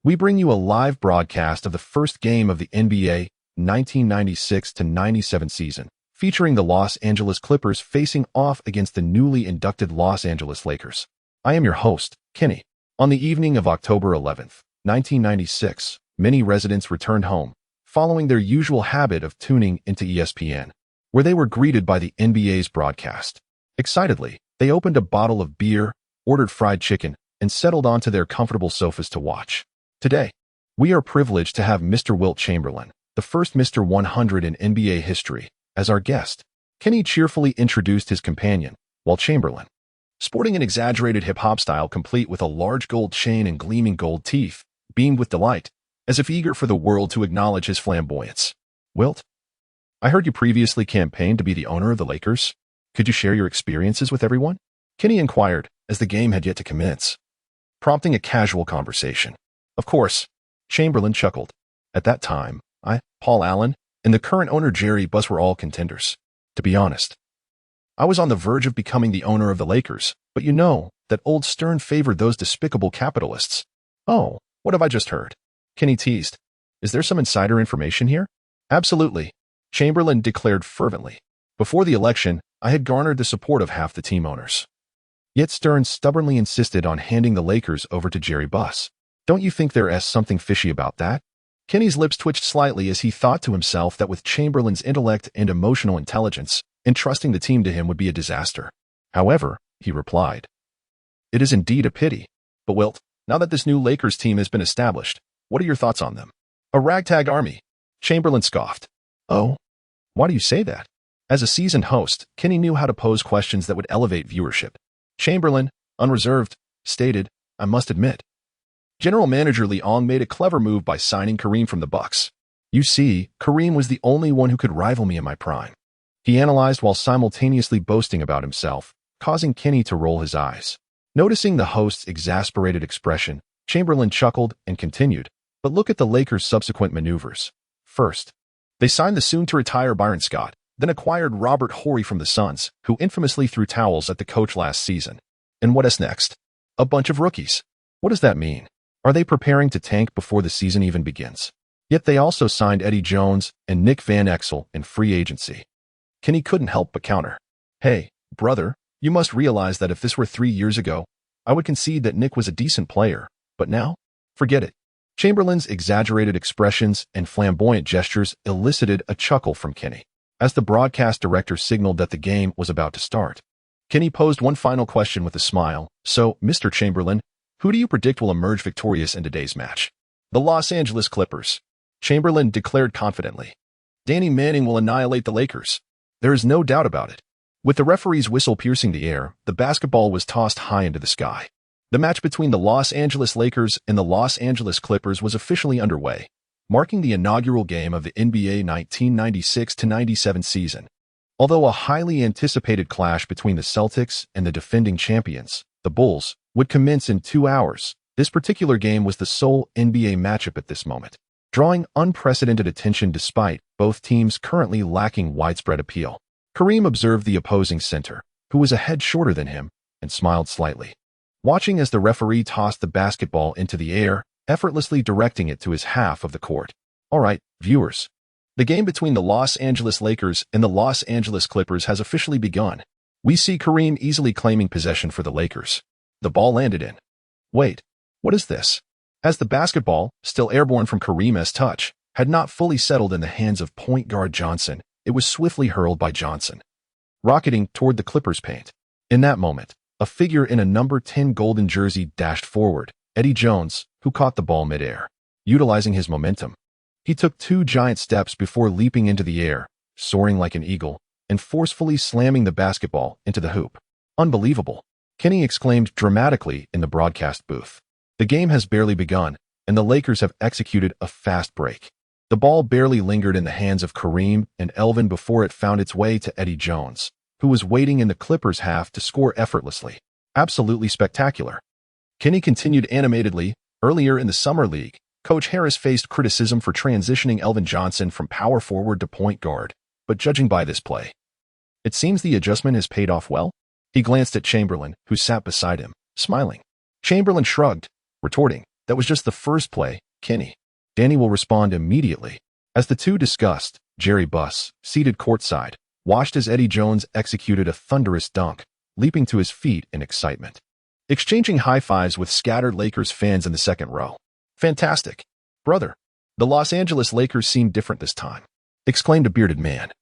Speaker 1: we bring you a live broadcast of the first game of the NBA 1996-97 season, featuring the Los Angeles Clippers facing off against the newly inducted Los Angeles Lakers. I am your host, Kenny. On the evening of October 11th, 1996, many residents returned home, following their usual habit of tuning into ESPN, where they were greeted by the NBA's broadcast. Excitedly, they opened a bottle of beer, ordered fried chicken, and settled onto their comfortable sofas to watch. Today, we are privileged to have Mr. Wilt Chamberlain, the first Mr. 100 in NBA history, as our guest. Kenny cheerfully introduced his companion, while Chamberlain, sporting an exaggerated hip-hop style complete with a large gold chain and gleaming gold teeth, beamed with delight, as if eager for the world to acknowledge his flamboyance. Wilt, I heard you previously campaigned to be the owner of the Lakers. Could you share your experiences with everyone? Kenny inquired, as the game had yet to commence, prompting a casual conversation. Of course, Chamberlain chuckled. At that time, I, Paul Allen, and the current owner Jerry Buss were all contenders. To be honest, I was on the verge of becoming the owner of the Lakers, but you know that old Stern favored those despicable capitalists. Oh, what have I just heard? Kenny teased. Is there some insider information here? Absolutely, Chamberlain declared fervently. Before the election, I had garnered the support of half the team owners. Yet Stern stubbornly insisted on handing the Lakers over to Jerry Buss. Don't you think there's something fishy about that? Kenny's lips twitched slightly as he thought to himself that with Chamberlain's intellect and emotional intelligence, entrusting the team to him would be a disaster. However, he replied, it is indeed a pity. But Wilt, now that this new Lakers team has been established, what are your thoughts on them? A ragtag army, Chamberlain scoffed. Oh, why do you say that? As a seasoned host, Kenny knew how to pose questions that would elevate viewership. Chamberlain, unreserved, stated, I must admit, General Manager Liang made a clever move by signing Kareem from the Bucks. You see, Kareem was the only one who could rival me in my prime. He analyzed while simultaneously boasting about himself, causing Kenny to roll his eyes. Noticing the host's exasperated expression, Chamberlain chuckled and continued, but look at the Lakers' subsequent maneuvers. First, they signed the soon-to-retire Byron Scott, then acquired Robert Horry from the Suns, who infamously threw towels at the coach last season. And what is next? A bunch of rookies. What does that mean? Are they preparing to tank before the season even begins? Yet they also signed Eddie Jones and Nick Van Exel in free agency. Kenny couldn't help but counter. Hey, brother, you must realize that if this were 3 years ago, I would concede that Nick was a decent player, but now? Forget it. Chamberlain's exaggerated expressions and flamboyant gestures elicited a chuckle from Kenny. As the broadcast director signaled that the game was about to start, Kenny posed one final question with a smile. So, Mr. Chamberlain, who do you predict will emerge victorious in today's match? The Los Angeles Clippers, Chamberlain declared confidently. Danny Manning will annihilate the Lakers. There is no doubt about it. With the referee's whistle piercing the air, the basketball was tossed high into the sky. The match between the Los Angeles Lakers and the Los Angeles Clippers was officially underway, marking the inaugural game of the NBA 1996-97 season. Although a highly anticipated clash between the Celtics and the defending champions, the Bulls, would commence in 2 hours, this particular game was the sole NBA matchup at this moment, drawing unprecedented attention despite both teams currently lacking widespread appeal. Kareem observed the opposing center, who was a head shorter than him, and smiled slightly, watching as the referee tossed the basketball into the air, effortlessly directing it to his half of the court. All right, viewers. The game between the Los Angeles Lakers and the Los Angeles Clippers has officially begun. We see Kareem easily claiming possession for the Lakers. The ball landed in. Wait, what is this? as the basketball, still airborne from Kareem's touch, had not fully settled in the hands of point guard Johnson, it was swiftly hurled by Johnson, rocketing toward the Clippers' paint. In that moment, a figure in a number 10 golden jersey dashed forward, Eddie Jones, who caught the ball midair. Utilizing his momentum, he took 2 giant steps before leaping into the air, soaring like an eagle, and forcefully slamming the basketball into the hoop. Unbelievable, Kenny exclaimed dramatically in the broadcast booth. The game has barely begun, and the Lakers have executed a fast break. The ball barely lingered in the hands of Kareem and Elvin before it found its way to Eddie Jones, who was waiting in the Clippers' half to score effortlessly. Absolutely spectacular. Kenny continued animatedly. Earlier in the Summer League, Coach Harris faced criticism for transitioning Elvin Johnson from power forward to point guard, but judging by this play, it seems the adjustment has paid off well. He glanced at Chamberlain, who sat beside him, smiling. Chamberlain shrugged, retorting, "That was just the first play, Kenny. Danny will respond immediately." As the two discussed, Jerry Buss, seated courtside, watched as Eddie Jones executed a thunderous dunk, leaping to his feet in excitement, exchanging high fives with scattered Lakers fans in the second row. "Fantastic, brother. The Los Angeles Lakers seem different this time," exclaimed a bearded man,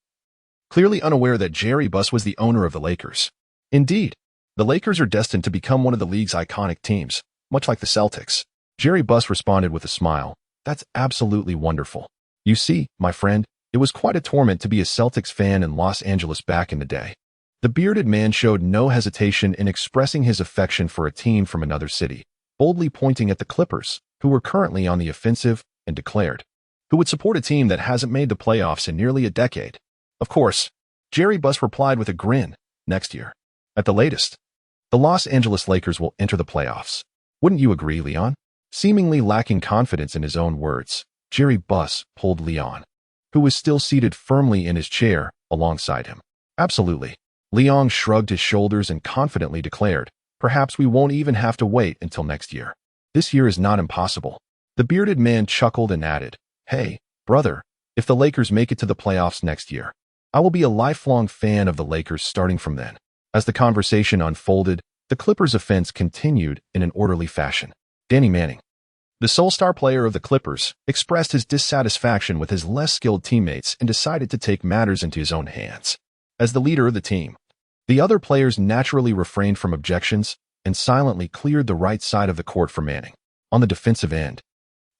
Speaker 1: clearly unaware that Jerry Buss was the owner of the Lakers. "Indeed, the Lakers are destined to become one of the league's iconic teams, much like the Celtics." Jerry Buss responded with a smile. "That's absolutely wonderful. You see, my friend, it was quite a torment to be a Celtics fan in Los Angeles back in the day." The bearded man showed no hesitation in expressing his affection for a team from another city, boldly pointing at the Clippers, who were currently on the offensive, and declared, "Who would support a team that hasn't made the playoffs in nearly a decade?" Of course, Jerry Buss replied with a grin, "Next year. At the latest, the Los Angeles Lakers will enter the playoffs. Wouldn't you agree, Leon?" Seemingly lacking confidence in his own words, Jerry Buss pulled Leon, who was still seated firmly in his chair, alongside him. "Absolutely." Leon shrugged his shoulders and confidently declared, "Perhaps we won't even have to wait until next year. This year is not impossible." The bearded man chuckled and added, "Hey, brother, if the Lakers make it to the playoffs next year, I will be a lifelong fan of the Lakers starting from then." As the conversation unfolded, the Clippers' offense continued in an orderly fashion. Danny Manning, the sole star player of the Clippers, expressed his dissatisfaction with his less skilled teammates and decided to take matters into his own hands. As the leader of the team, the other players naturally refrained from objections and silently cleared the right side of the court for Manning. On the defensive end,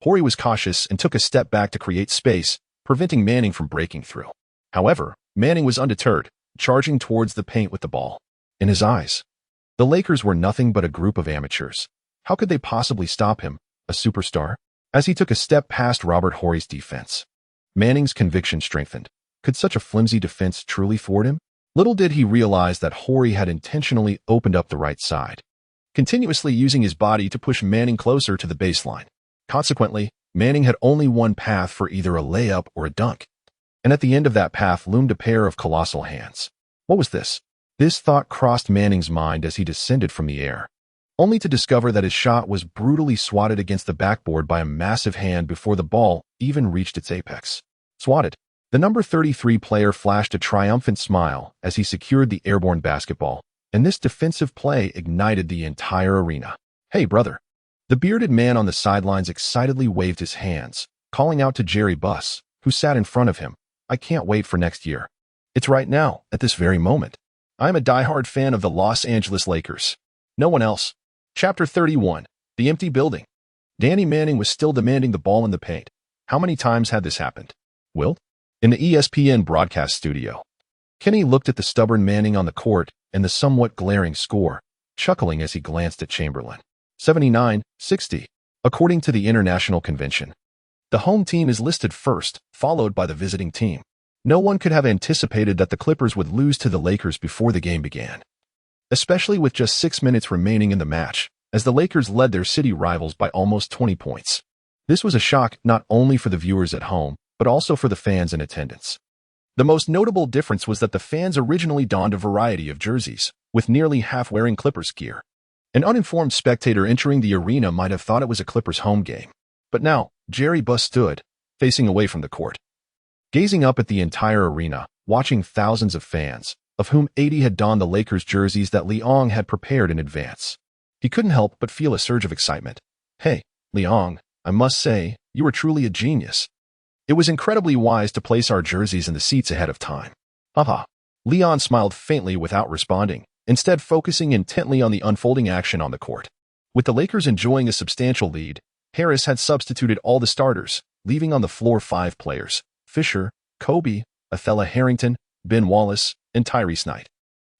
Speaker 1: Horry was cautious and took a step back to create space, preventing Manning from breaking through. However, Manning was undeterred, charging towards the paint with the ball. In his eyes, the Lakers were nothing but a group of amateurs. How could they possibly stop him, a superstar? As he took a step past Robert Horry's defense, Manning's conviction strengthened. Could such a flimsy defense truly thwart him? Little did he realize that Horry had intentionally opened up the right side, continuously using his body to push Manning closer to the baseline. Consequently, Manning had only one path for either a layup or a dunk. And at the end of that path loomed a pair of colossal hands. What was this? This thought crossed Manning's mind as he descended from the air, only to discover that his shot was brutally swatted against the backboard by a massive hand before the ball even reached its apex. Swatted. The number 33 player flashed a triumphant smile as he secured the airborne basketball, and this defensive play ignited the entire arena. "Hey, brother." The bearded man on the sidelines excitedly waved his hands, calling out to Jerry Buss, who sat in front of him, "I can't wait for next year. It's right now, at this very moment. I'm a diehard fan of the Los Angeles Lakers. No one else." Chapter 31. The Empty Building. Danny Manning was still demanding the ball in the paint. How many times had this happened? Will? In the ESPN broadcast studio, Kenny looked at the stubborn Manning on the court and the somewhat glaring score, chuckling as he glanced at Chamberlain. 79-60. According to the International Convention, the home team is listed first, followed by the visiting team. No one could have anticipated that the Clippers would lose to the Lakers before the game began, especially with just 6 minutes remaining in the match, as the Lakers led their city rivals by almost 20 points. This was a shock not only for the viewers at home, but also for the fans in attendance. The most notable difference was that the fans originally donned a variety of jerseys, with nearly half wearing Clippers gear. An uninformed spectator entering the arena might have thought it was a Clippers home game. But now, Jerry Buss stood, facing away from the court, gazing up at the entire arena, watching thousands of fans, of whom 80 had donned the Lakers jerseys that Leong had prepared in advance. He couldn't help but feel a surge of excitement. "Hey, Liang, I must say, you were truly a genius. It was incredibly wise to place our jerseys in the seats ahead of time. Haha. Leon smiled faintly without responding, instead focusing intently on the unfolding action on the court. With the Lakers enjoying a substantial lead, Harris had substituted all the starters, leaving on the floor 5 players: Fisher, Kobe, Othella Harrington, Ben Wallace, and Tyrese Knight.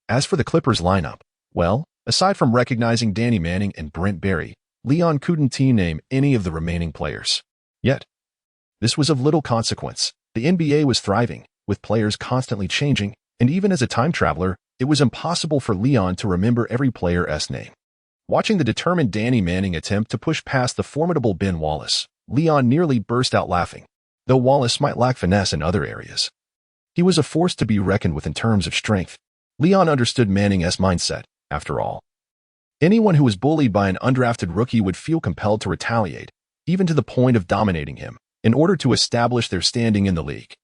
Speaker 1: As for the Clippers lineup, well, aside from recognizing Danny Manning and Brent Barry, Leon couldn't name any of the remaining players. Yet, this was of little consequence. The NBA was thriving, with players constantly changing, and even as a time traveler, it was impossible for Leon to remember every player's name. Watching the determined Danny Manning attempt to push past the formidable Ben Wallace, Leon nearly burst out laughing. Though Wallace might lack finesse in other areas, he was a force to be reckoned with in terms of strength. Leon understood Manning's mindset, after all. Anyone who was bullied by an undrafted rookie would feel compelled to retaliate, even to the point of dominating him, in order to establish their standing in the league.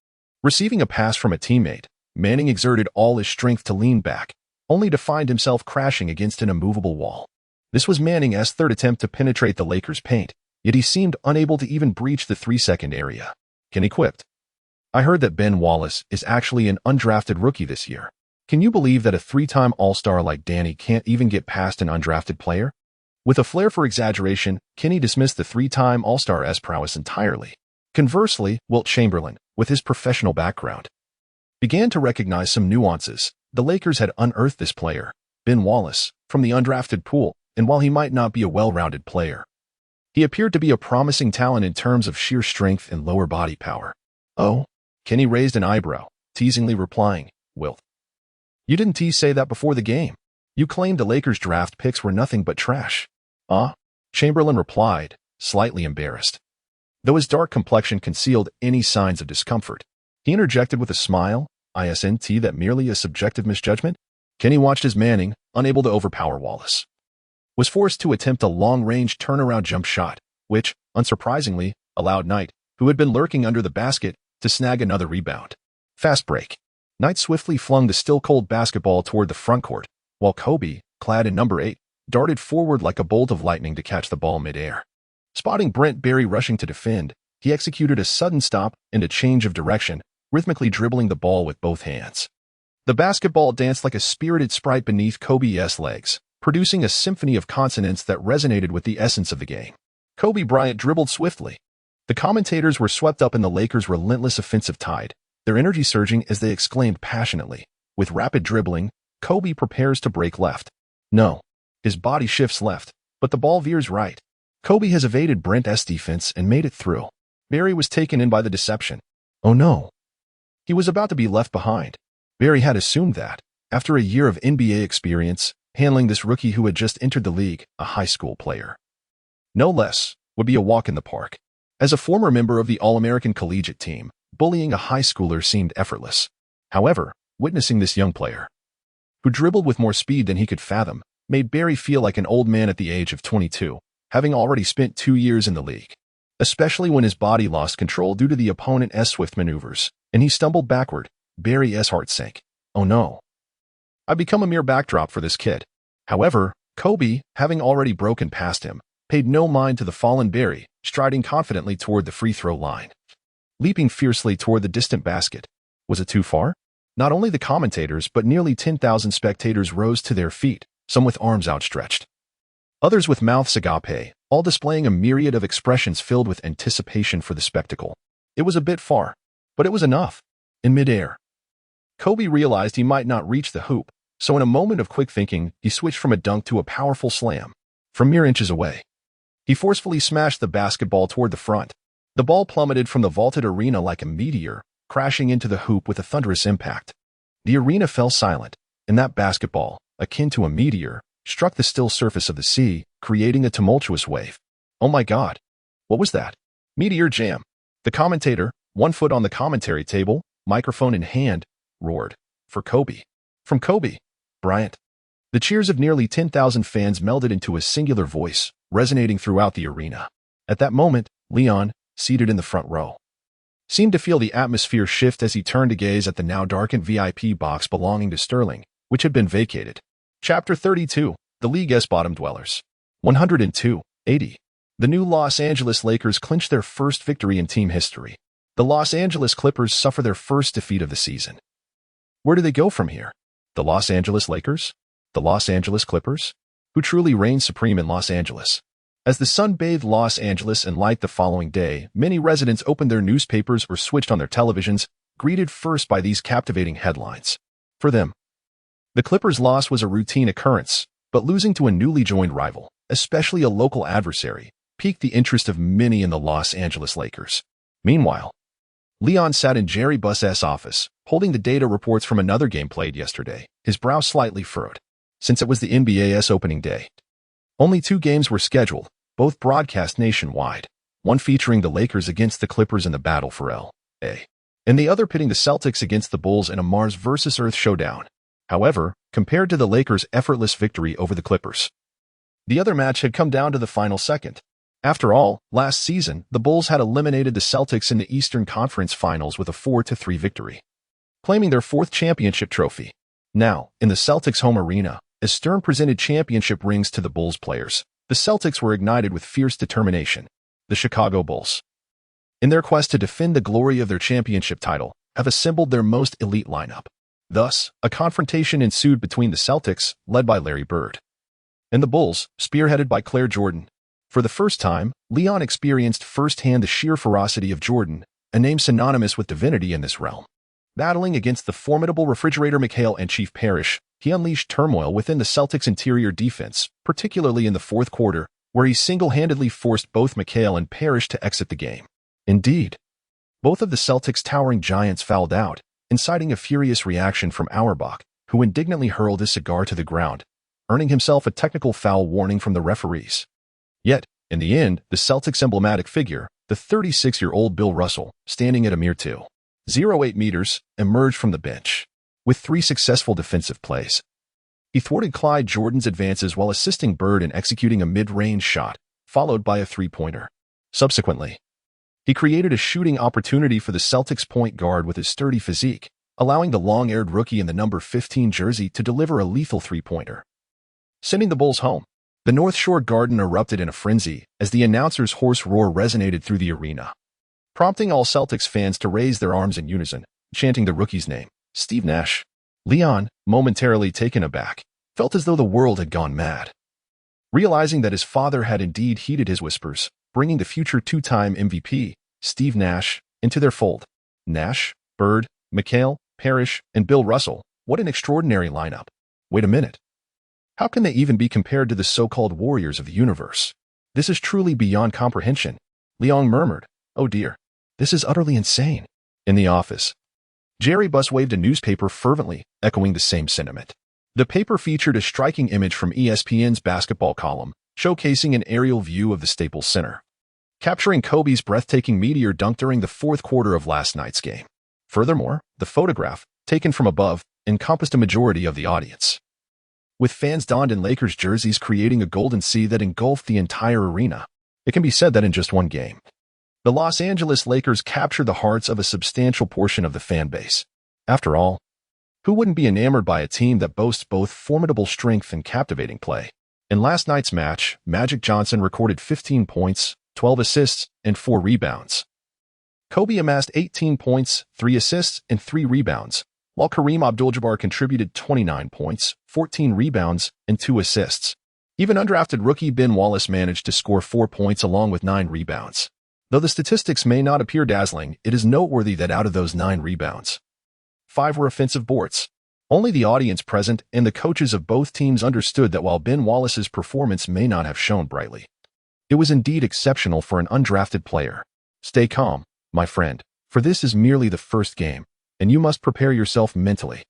Speaker 1: Receiving a pass from a teammate, Manning exerted all his strength to lean back, only to find himself crashing against an immovable wall. This was Manning's third attempt to penetrate the Lakers' paint, yet he seemed unable to even breach the 3-second area. Kenny quipped, I heard that Ben Wallace is actually an undrafted rookie this year. Can you believe that a 3-time All-Star like Danny can't even get past an undrafted player? With a flair for exaggeration, Kenny dismissed the 3-time All-Star's prowess entirely. Conversely, Wilt Chamberlain, with his professional background, began to recognize some nuances. The Lakers had unearthed this player, Ben Wallace, from the undrafted pool, and while he might not be a well-rounded player, he appeared to be a promising talent in terms of sheer strength and lower body power. Oh? Kenny raised an eyebrow, teasingly replying, Wilt, you didn't say that before the game. You claimed the Lakers' draft picks were nothing but trash. Chamberlain replied, slightly embarrassed. Though his dark complexion concealed any signs of discomfort, he interjected with a smile, isn't that merely a subjective misjudgment? Kenny watched as Manning, unable to overpower Wallace, was forced to attempt a long-range turnaround jump shot, which, unsurprisingly, allowed Knight, who had been lurking under the basket, to snag another rebound. Fast break. Knight swiftly flung the still-cold basketball toward the front court, while Kobe, clad in number 8, darted forward like a bolt of lightning to catch the ball mid-air. Spotting Brent Barry rushing to defend, he executed a sudden stop and a change of direction, rhythmically dribbling the ball with both hands. The basketball danced like a spirited sprite beneath Kobe's legs, producing a symphony of consonants that resonated with the essence of the game. Kobe Bryant dribbled swiftly. The commentators were swept up in the Lakers' relentless offensive tide, their energy surging as they exclaimed passionately, with rapid dribbling, Kobe prepares to break left. No. His body shifts left, but the ball veers right. Kobe has evaded Brent's defense and made it through. Barry was taken in by the deception. Oh no. He was about to be left behind. Barry had assumed that, after a year of NBA experience, handling this rookie who had just entered the league, a high school player, no less, would be a walk in the park. As a former member of the All-American collegiate team, bullying a high schooler seemed effortless. However, witnessing this young player, who dribbled with more speed than he could fathom, made Barry feel like an old man at the age of 22, having already spent 2 years in the league. Especially when his body lost control due to the opponent's swift maneuvers, and he stumbled backward, Barry's heart sank. Oh no. I've become a mere backdrop for this kid. However, Kobe, having already broken past him, paid no mind to the fallen Barry, striding confidently toward the free throw line. Leaping fiercely toward the distant basket. Was it too far? Not only the commentators but nearly 10,000 spectators rose to their feet, some with arms outstretched, others with mouths agape, all displaying a myriad of expressions filled with anticipation for the spectacle. It was a bit far, but it was enough. In midair, Kobe realized he might not reach the hoop, so in a moment of quick thinking, he switched from a dunk to a powerful slam. From mere inches away, he forcefully smashed the basketball toward the front. The ball plummeted from the vaulted arena like a meteor, crashing into the hoop with a thunderous impact. The arena fell silent, and that basketball, akin to a meteor, struck the still surface of the sea, creating a tumultuous wave. Oh my God! What was that? Meteor jam! The commentator, 1 foot on the commentary table, microphone in hand, roared. For Kobe. From Kobe Bryant. The cheers of nearly 10,000 fans melded into a singular voice, resonating throughout the arena. At that moment, Leon, seated in the front row, seemed to feel the atmosphere shift as he turned to gaze at the now darkened VIP box belonging to Sterling, which had been vacated. Chapter 32. The League's Bottom Dwellers. 102. 80. The new Los Angeles Lakers clinch their first victory in team history. The Los Angeles Clippers suffer their first defeat of the season. Where do they go from here? The Los Angeles Lakers? The Los Angeles Clippers? Who truly reigns supreme in Los Angeles? As the sun bathed Los Angeles in light the following day, many residents opened their newspapers or switched on their televisions, greeted first by these captivating headlines. For them, the Clippers' loss was a routine occurrence, but losing to a newly joined rival, especially a local adversary, piqued the interest of many in the Los Angeles Lakers. Meanwhile, Leon sat in Jerry Buss's office, holding the data reports from another game played yesterday, his brow slightly furrowed, since it was the NBA's opening day. Only 2 games were scheduled, both broadcast nationwide, one featuring the Lakers against the Clippers in the battle for L.A., and the other pitting the Celtics against the Bulls in a Mars versus Earth showdown. However, compared to the Lakers' effortless victory over the Clippers, the other match had come down to the final second. After all, last season, the Bulls had eliminated the Celtics in the Eastern Conference Finals with a 4-3 victory, claiming their 4th championship trophy. Now, in the Celtics' home arena, as Stern presented championship rings to the Bulls players, the Celtics were ignited with fierce determination. The Chicago Bulls, in their quest to defend the glory of their championship title, have assembled their most elite lineup. Thus, a confrontation ensued between the Celtics, led by Larry Bird, and the Bulls, spearheaded by Claire Jordan. For the first time, Leon experienced firsthand the sheer ferocity of Jordan, a name synonymous with divinity in this realm. Battling against the formidable refrigerator McHale and Chief Parrish, he unleashed turmoil within the Celtics' interior defense, particularly in the 4th quarter, where he single-handedly forced both McHale and Parrish to exit the game. Indeed, both of the Celtics' towering giants fouled out, inciting a furious reaction from Auerbach, who indignantly hurled his cigar to the ground, earning himself a technical foul warning from the referees. Yet, in the end, the Celtics' emblematic figure, the 36-year-old Bill Russell, standing at a mere 2.08 meters, emerged from the bench. With 3 successful defensive plays, he thwarted Clyde Jordan's advances while assisting Bird in executing a mid-range shot, followed by a 3-pointer. Subsequently, he created a shooting opportunity for the Celtics' point guard with his sturdy physique, allowing the long-haired rookie in the number 15 jersey to deliver a lethal 3-pointer, sending the Bulls home. The North Shore Garden erupted in a frenzy as the announcer's hoarse roar resonated through the arena, prompting all Celtics fans to raise their arms in unison, chanting the rookie's name, Steve Nash. Leon, momentarily taken aback, felt as though the world had gone mad. Realizing that his father had indeed heeded his whispers, bringing the future 2-time MVP, Steve Nash, into their fold. Nash, Bird, McHale, Parrish, and Bill Russell, what an extraordinary lineup. Wait a minute. How can they even be compared to the so-called warriors of the universe? This is truly beyond comprehension. Leon murmured, "Oh dear, this is utterly insane." In the office, Jerry Buss waved a newspaper fervently, echoing the same sentiment. The paper featured a striking image from ESPN's basketball column, showcasing an aerial view of the Staples Center, capturing Kobe's breathtaking meteor dunk during the 4th quarter of last night's game. Furthermore, the photograph, taken from above, encompassed a majority of the audience, with fans donned in Lakers jerseys creating a golden sea that engulfed the entire arena. It can be said that in just one game, the Los Angeles Lakers captured the hearts of a substantial portion of the fan base. After all, who wouldn't be enamored by a team that boasts both formidable strength and captivating play? In last night's match, Magic Johnson recorded 15 points, 12 assists, and 4 rebounds. Kobe amassed 18 points, 3 assists, and 3 rebounds, while Kareem Abdul-Jabbar contributed 29 points, 14 rebounds, and 2 assists. Even undrafted rookie Ben Wallace managed to score 4 points along with 9 rebounds. Though the statistics may not appear dazzling, it is noteworthy that out of those 9 rebounds, 5 were offensive boards. Only the audience present and the coaches of both teams understood that while Ben Wallace's performance may not have shone brightly, it was indeed exceptional for an undrafted player. Stay calm, my friend, for this is merely the first game, and you must prepare yourself mentally.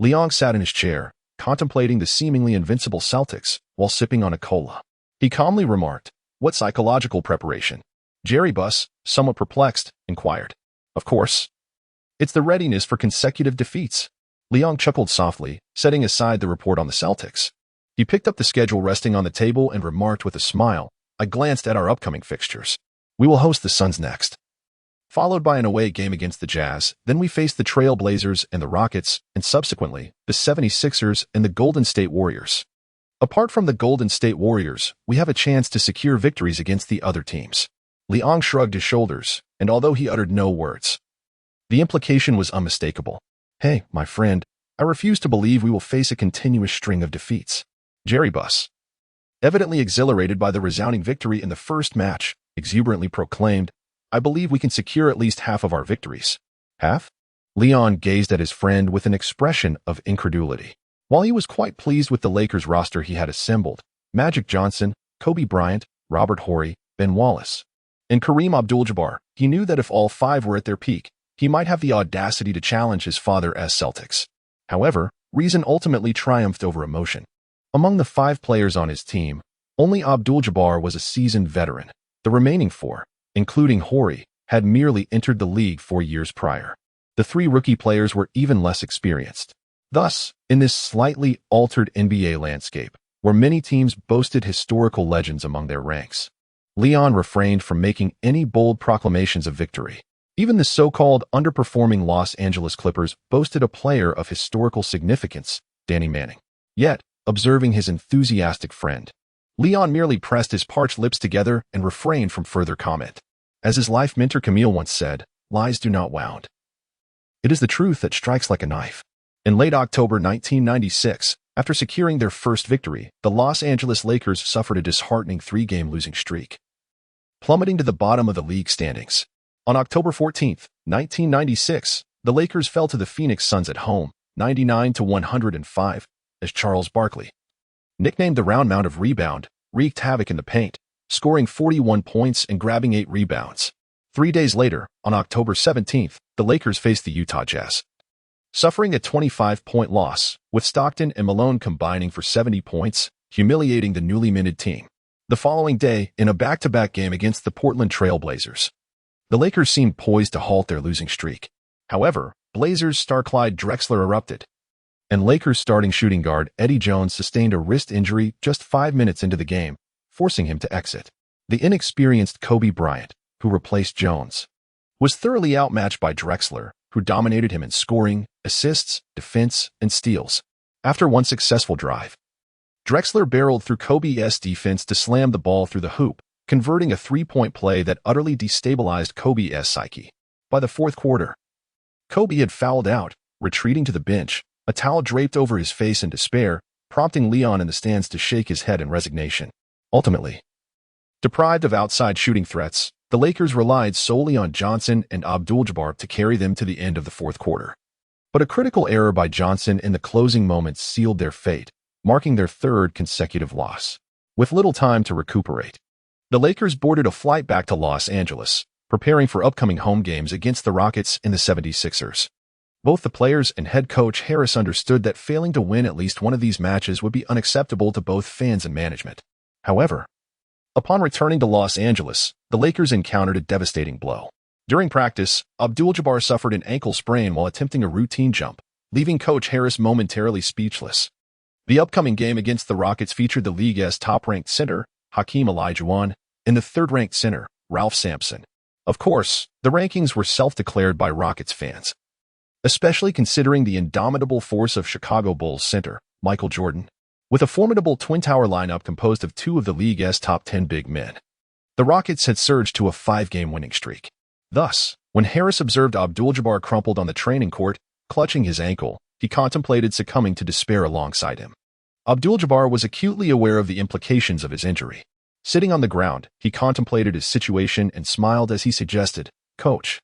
Speaker 1: Leon sat in his chair, contemplating the seemingly invincible Celtics while sipping on a cola. He calmly remarked, "What psychological preparation?" Jerry Buss, somewhat perplexed, inquired. "Of course. It's the readiness for consecutive defeats." Leon chuckled softly, setting aside the report on the Celtics. He picked up the schedule resting on the table and remarked with a smile, "I glanced at our upcoming fixtures. We will host the Suns next, followed by an away game against the Jazz. Then we face the Trail Blazers and the Rockets, and subsequently, the 76ers and the Golden State Warriors. Apart from the Golden State Warriors, we have a chance to secure victories against the other teams. Liang shrugged his shoulders, and although he uttered no words, the implication was unmistakable. Hey, my friend, I refuse to believe we will face a continuous string of defeats. Jerry Buss, evidently exhilarated by the resounding victory in the first match, exuberantly proclaimed, I believe we can secure at least half of our victories. Half? Leon gazed at his friend with an expression of incredulity. While he was quite pleased with the Lakers roster he had assembled, Magic Johnson, Kobe Bryant, Robert Horry, Ben Wallace, and Kareem Abdul-Jabbar, he knew that if all five were at their peak, he might have the audacity to challenge his father's Celtics. However, reason ultimately triumphed over emotion. Among the 5 players on his team, only Abdul-Jabbar was a seasoned veteran. The remaining 4, including Horry, had merely entered the league 4 years prior. The 3 rookie players were even less experienced. Thus, in this slightly altered NBA landscape, where many teams boasted historical legends among their ranks, Leon refrained from making any bold proclamations of victory. Even the so-called underperforming Los Angeles Clippers boasted a player of historical significance, Danny Manning. Yet, observing his enthusiastic friend, Leon merely pressed his parched lips together and refrained from further comment. As his life mentor Camille once said, lies do not wound. It is the truth that strikes like a knife. In late October 1996, after securing their first victory, the Los Angeles Lakers suffered a disheartening 3-game losing streak, plummeting to the bottom of the league standings. On October 14, 1996, the Lakers fell to the Phoenix Suns at home, 99-105, as Charles Barkley, nicknamed the Round Mound of Rebound, wreaked havoc in the paint, scoring 41 points and grabbing 8 rebounds. 3 days later, on October 17, the Lakers faced the Utah Jazz, suffering a 25-point loss, with Stockton and Malone combining for 70 points, humiliating the newly minted team. The following day, in a back-to-back game against the Portland Trail Blazers, the Lakers seemed poised to halt their losing streak. However, Blazers star Clyde Drexler erupted, and Lakers starting shooting guard Eddie Jones sustained a wrist injury just 5 minutes into the game, forcing him to exit. The inexperienced Kobe Bryant, who replaced Jones, was thoroughly outmatched by Drexler, who dominated him in scoring, assists, defense, and steals. After one successful drive, Drexler barreled through Kobe's defense to slam the ball through the hoop, converting a 3-point play that utterly destabilized Kobe's psyche. By the fourth quarter, Kobe had fouled out, retreating to the bench, a towel draped over his face in despair, prompting Leon in the stands to shake his head in resignation. Ultimately, deprived of outside shooting threats, the Lakers relied solely on Johnson and Abdul-Jabbar to carry them to the end of the fourth quarter. But a critical error by Johnson in the closing moments sealed their fate, marking their 3rd consecutive loss. With little time to recuperate, the Lakers boarded a flight back to Los Angeles, preparing for upcoming home games against the Rockets and the 76ers. Both the players and head coach Harris understood that failing to win at least one of these matches would be unacceptable to both fans and management. However, upon returning to Los Angeles, the Lakers encountered a devastating blow. During practice, Abdul-Jabbar suffered an ankle sprain while attempting a routine jump, leaving Coach Harris momentarily speechless. The upcoming game against the Rockets featured the league's top-ranked center, Hakeem Olajuwon, and the 3rd-ranked center, Ralph Sampson. Of course, the rankings were self-declared by Rockets fans, especially considering the indomitable force of Chicago Bulls center, Michael Jordan, with a formidable twin-tower lineup composed of 2 of the league's top 10 big men. The Rockets had surged to a 5-game winning streak. Thus, when Harris observed Abdul-Jabbar crumpled on the training court, clutching his ankle, he contemplated succumbing to despair alongside him. Abdul-Jabbar was acutely aware of the implications of his injury. Sitting on the ground, he contemplated his situation and smiled as he suggested, "Coach,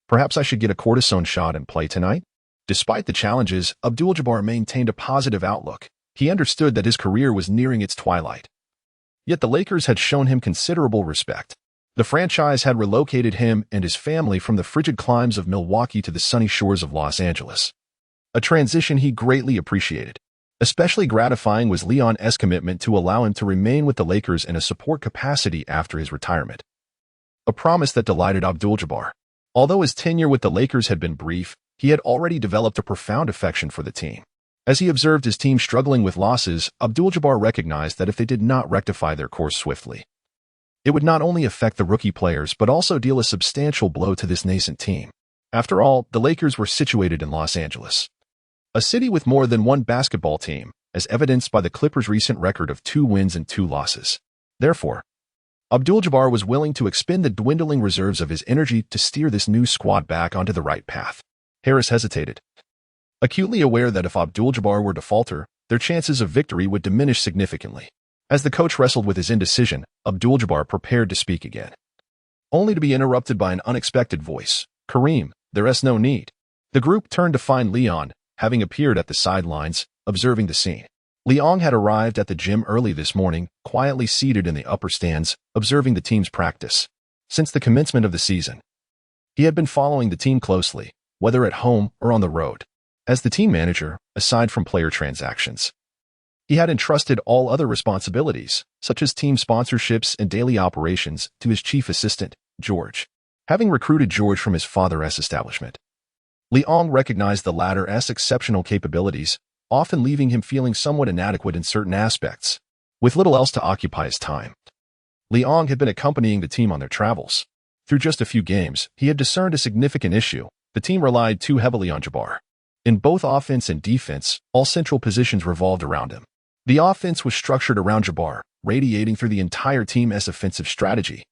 Speaker 1: perhaps I should get a cortisone shot and play tonight?" Despite the challenges, Abdul-Jabbar maintained a positive outlook. He understood that his career was nearing its twilight. Yet the Lakers had shown him considerable respect. The franchise had relocated him and his family from the frigid climes of Milwaukee to the sunny shores of Los Angeles, a transition he greatly appreciated. Especially gratifying was Leon's commitment to allow him to remain with the Lakers in a support capacity after his retirement, a promise that delighted Abdul-Jabbar. Although his tenure with the Lakers had been brief, he had already developed a profound affection for the team. As he observed his team struggling with losses, Abdul-Jabbar recognized that if they did not rectify their course swiftly, it would not only affect the rookie players but also deal a substantial blow to this nascent team. After all, the Lakers were situated in Los Angeles, a city with more than one basketball team, as evidenced by the Clippers' recent record of 2 wins and 2 losses. Therefore, Abdul-Jabbar was willing to expend the dwindling reserves of his energy to steer this new squad back onto the right path. Harris hesitated, acutely aware that if Abdul-Jabbar were to falter, their chances of victory would diminish significantly. As the coach wrestled with his indecision, Abdul-Jabbar prepared to speak again, only to be interrupted by an unexpected voice. "Kareem, there's no need." The group turned to find Leon, having appeared at the sidelines, observing the scene. Leon had arrived at the gym early this morning, quietly seated in the upper stands, observing the team's practice. Since the commencement of the season, he had been following the team closely, whether at home or on the road. As the team manager, aside from player transactions, he had entrusted all other responsibilities, such as team sponsorships and daily operations, to his chief assistant, George. Having recruited George from his father's establishment, Leon recognized the latter's exceptional capabilities, often leaving him feeling somewhat inadequate in certain aspects. With little else to occupy his time, Leon had been accompanying the team on their travels. Through just a few games, he had discerned a significant issue. The team relied too heavily on Jabbar. In both offense and defense, all central positions revolved around him. The offense was structured around Jabbar, radiating through the entire team as offensive strategy,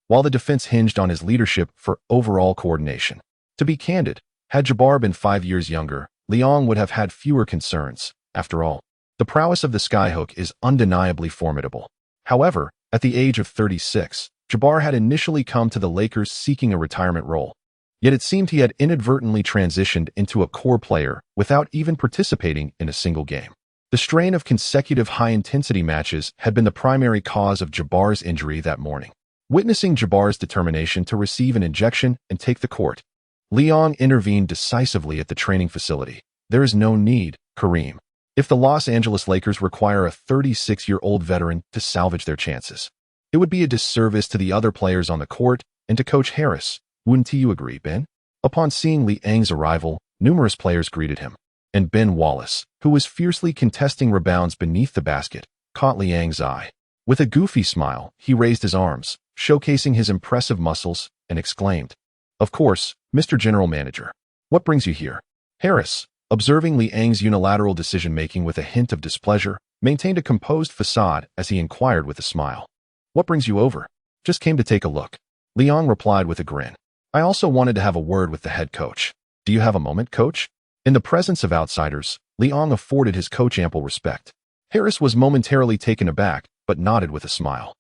Speaker 1: while the defense hinged on his leadership for overall coordination. To be candid, had Jabbar been 5 years younger, Leon would have had fewer concerns. After all, the prowess of the skyhook is undeniably formidable. However, at the age of 36, Jabbar had initially come to the Lakers seeking a retirement role. Yet it seemed he had inadvertently transitioned into a core player without even participating in a single game. The strain of consecutive high-intensity matches had been the primary cause of Jabbar's injury that morning. Witnessing Jabbar's determination to receive an injection and take the court, Leon intervened decisively at the training facility. "There is no need, Kareem. If the Los Angeles Lakers require a 36-year-old veteran to salvage their chances, it would be a disservice to the other players on the court and to Coach Harris. Wouldn't you agree, Ben?" Upon seeing Liang's arrival, numerous players greeted him, and Ben Wallace, who was fiercely contesting rebounds beneath the basket, caught Liang's eye. With a goofy smile, he raised his arms, showcasing his impressive muscles, and exclaimed, "Of course, Mr. General Manager. What brings you here?" Harris, observing Liang's unilateral decision-making with a hint of displeasure, maintained a composed facade as he inquired with a smile. "What brings you over?" "Just came to take a look," Liang replied with a grin. "I also wanted to have a word with the head coach." "Do you have a moment, coach?" In the presence of outsiders, Liang afforded his coach ample respect. Harris was momentarily taken aback, but nodded with a smile.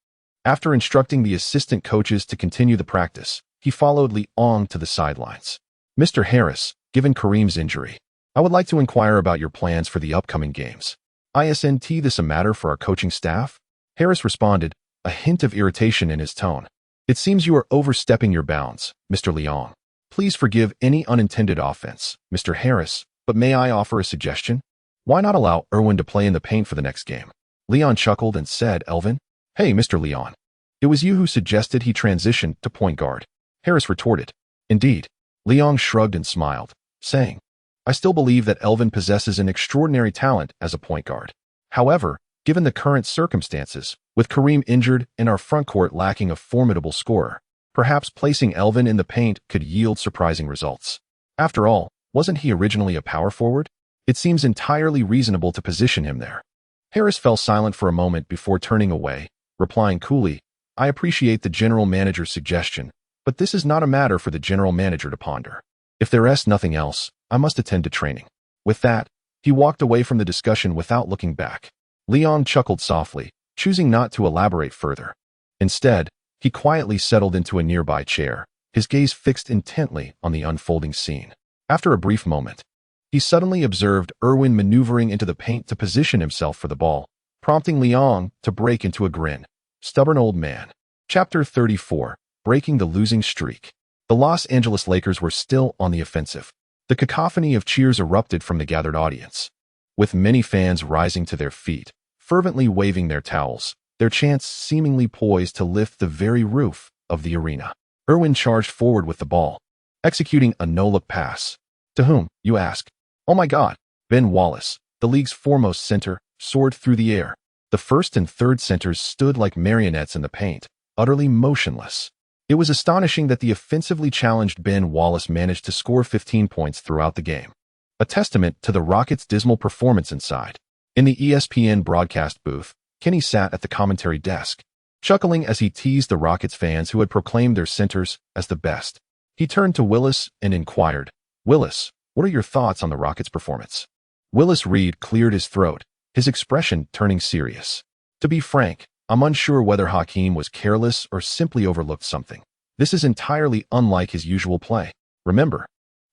Speaker 1: After instructing the assistant coaches to continue the practice, he followed Liang to the sidelines. "Mr. Harris, given Kareem's injury, I would like to inquire about your plans for the upcoming games. Isn't this a matter for our coaching staff?" Harris responded, a hint of irritation in his tone. "It seems you are overstepping your bounds, Mr. Liang. Please forgive any unintended offense, Mr. Harris, but may I offer a suggestion? Why not allow Irwin to play in the paint for the next game?" Leon chuckled and said, "Elvin? Hey, Mr. Leon. It was you who suggested he transition to point guard." Harris retorted, "Indeed." Leon shrugged and smiled, saying, "I still believe that Elvin possesses an extraordinary talent as a point guard. However, given the current circumstances, with Kareem injured and our front court lacking a formidable scorer, perhaps placing Elvin in the paint could yield surprising results. After all, wasn't he originally a power forward? It seems entirely reasonable to position him there." Harris fell silent for a moment before turning away, replying coolly, "I appreciate the general manager's suggestion, but this is not a matter for the general manager to ponder. If there's nothing else, I must attend to training." With that, he walked away from the discussion without looking back. Leon chuckled softly, choosing not to elaborate further. Instead, he quietly settled into a nearby chair, his gaze fixed intently on the unfolding scene. After a brief moment, he suddenly observed Irwin maneuvering into the paint to position himself for the ball, prompting Leon to break into a grin. Stubborn old man. Chapter 34. Breaking the losing streak. The Los Angeles Lakers were still on the offensive. The cacophony of cheers erupted from the gathered audience, with many fans rising to their feet, fervently waving their towels, their chants seemingly poised to lift the very roof of the arena. Irwin charged forward with the ball, executing a no-look pass. To whom, you ask? Oh my God, Ben Wallace, the league's foremost center, soared through the air. The first and third centers stood like marionettes in the paint, utterly motionless. It was astonishing that the offensively challenged Ben Wallace managed to score 15 points throughout the game, a testament to the Rockets' dismal performance inside. In the ESPN broadcast booth, Kenny sat at the commentary desk, chuckling as he teased the Rockets fans who had proclaimed their centers as the best. He turned to Willis and inquired, "Willis, what are your thoughts on the Rockets' performance?" Willis Reed cleared his throat, his expression turning serious. "To be frank, I'm unsure whether Hakeem was careless or simply overlooked something. This is entirely unlike his usual play. Remember,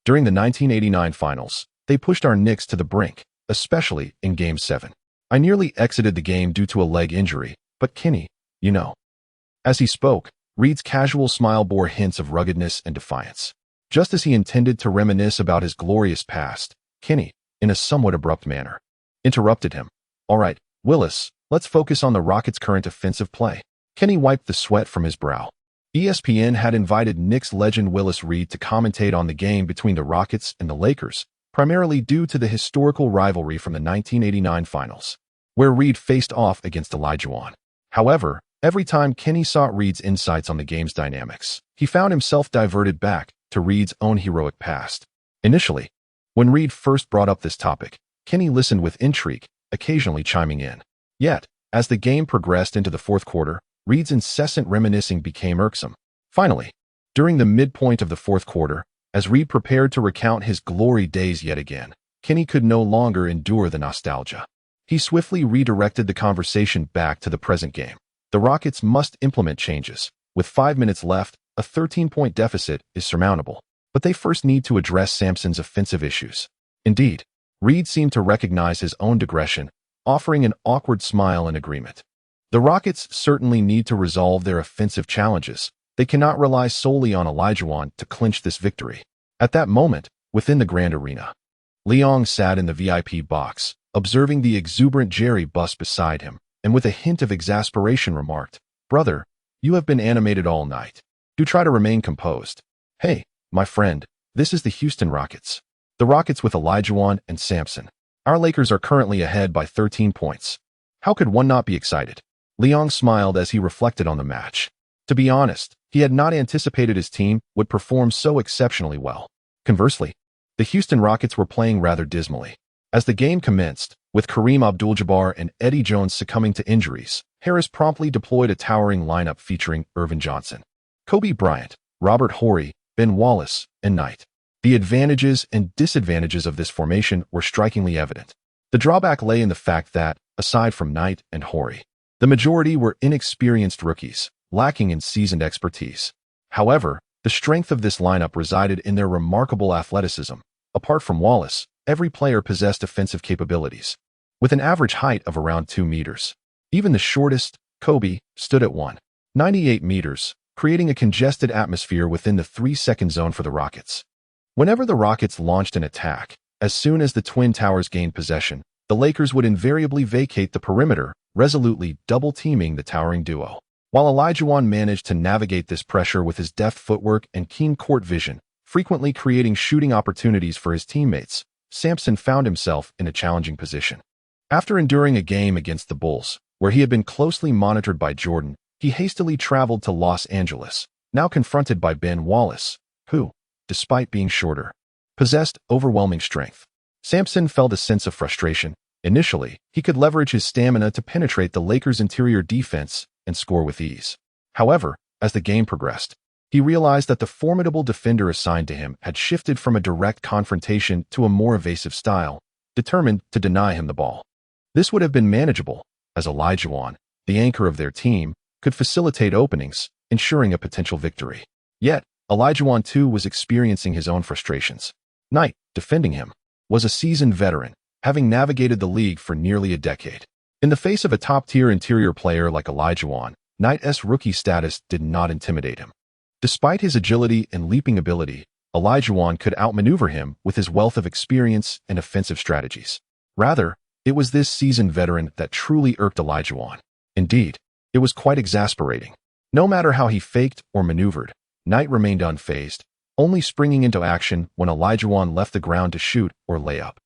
Speaker 1: during the 1989 finals, they pushed our Knicks to the brink, especially in Game 7. I nearly exited the game due to a leg injury, but Kenny, you know." As he spoke, Reed's casual smile bore hints of ruggedness and defiance. Just as he intended to reminisce about his glorious past, Kenny, in a somewhat abrupt manner, interrupted him. "All right, Willis, let's focus on the Rockets' current offensive play." Kenny wiped the sweat from his brow. ESPN had invited Knicks legend Willis Reed to commentate on the game between the Rockets and the Lakers, primarily due to the historical rivalry from the 1989 finals, where Reed faced off against Olajuwon. However, every time Kenny sought Reed's insights on the game's dynamics, he found himself diverted back to Reed's own heroic past. Initially, when Reed first brought up this topic, Kenny listened with intrigue, occasionally chiming in. Yet, as the game progressed into the fourth quarter, Reed's incessant reminiscing became irksome. Finally, during the midpoint of the fourth quarter, as Reed prepared to recount his glory days yet again, Kenny could no longer endure the nostalgia. He swiftly redirected the conversation back to the present game. The Rockets must implement changes. With 5 minutes left, a 13-point deficit is surmountable, but they first need to address Sampson's offensive issues. Indeed, Reed seemed to recognize his own digression, offering an awkward smile in agreement. The Rockets certainly need to resolve their offensive challenges. They cannot rely solely on Olajuwon to clinch this victory. At that moment, within the Grand Arena, Leong sat in the VIP box, observing the exuberant Jerry bust beside him, and with a hint of exasperation remarked, "Brother, you have been animated all night. Do try to remain composed. Hey, my friend, this is the Houston Rockets. The Rockets with Olajuwon and Sampson. Our Lakers are currently ahead by 13 points. How could one not be excited?" Leong smiled as he reflected on the match. To be honest, he had not anticipated his team would perform so exceptionally well. Conversely, the Houston Rockets were playing rather dismally. As the game commenced, with Kareem Abdul-Jabbar and Eddie Jones succumbing to injuries, Harris promptly deployed a towering lineup featuring Irvin Johnson, Kobe Bryant, Robert Horry, Ben Wallace, and Knight. The advantages and disadvantages of this formation were strikingly evident. The drawback lay in the fact that, aside from Knight and Horry, the majority were inexperienced rookies, lacking in seasoned expertise. However, the strength of this lineup resided in their remarkable athleticism. Apart from Wallace, every player possessed offensive capabilities, with an average height of around 2 meters. Even the shortest, Kobe, stood at 1.98 meters, creating a congested atmosphere within the 3-second zone for the Rockets. Whenever the Rockets launched an attack, as soon as the Twin Towers gained possession, the Lakers would invariably vacate the perimeter, resolutely double-teaming the towering duo. While Olajuwon managed to navigate this pressure with his deft footwork and keen court vision, frequently creating shooting opportunities for his teammates, Sampson found himself in a challenging position. After enduring a game against the Bulls, where he had been closely monitored by Jordan, he hastily traveled to Los Angeles, now confronted by Ben Wallace, who, despite being shorter, possessed overwhelming strength. Sampson felt a sense of frustration. Initially, he could leverage his stamina to penetrate the Lakers' interior defense and score with ease. However, as the game progressed, he realized that the formidable defender assigned to him had shifted from a direct confrontation to a more evasive style, determined to deny him the ball. This would have been manageable, as Olajuwon, the anchor of their team, could facilitate openings, ensuring a potential victory. Yet, Olajuwon too was experiencing his own frustrations. Knight, defending him, was a seasoned veteran, having navigated the league for nearly a decade. In the face of a top-tier interior player like Olajuwon, Knight's rookie status did not intimidate him. Despite his agility and leaping ability, Olajuwon could outmaneuver him with his wealth of experience and offensive strategies. Rather, it was this seasoned veteran that truly irked Olajuwon. Indeed, it was quite exasperating. No matter how he faked or maneuvered, Knight remained unfazed, only springing into action when Olajuwon left the ground to shoot or lay up,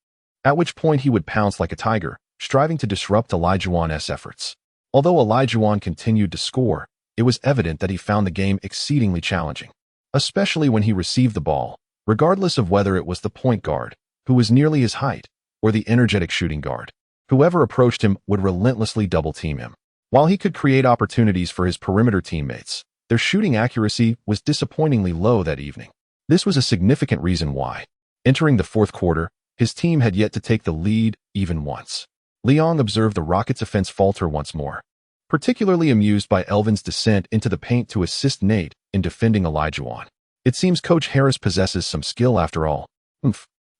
Speaker 1: at which point he would pounce like a tiger, striving to disrupt Olajuwon's efforts. Although Olajuwon continued to score, it was evident that he found the game exceedingly challenging, especially when he received the ball, regardless of whether it was the point guard, who was nearly his height, or the energetic shooting guard, Whoever approached him would relentlessly double-team him. While he could create opportunities for his perimeter teammates, their shooting accuracy was disappointingly low that evening. This was a significant reason why. Entering the fourth quarter, his team had yet to take the lead even once. Liang observed the Rockets' offense falter once more, particularly amused by Elvin's descent into the paint to assist Nate in defending Dwyane. It seems Coach Harris possesses some skill after all.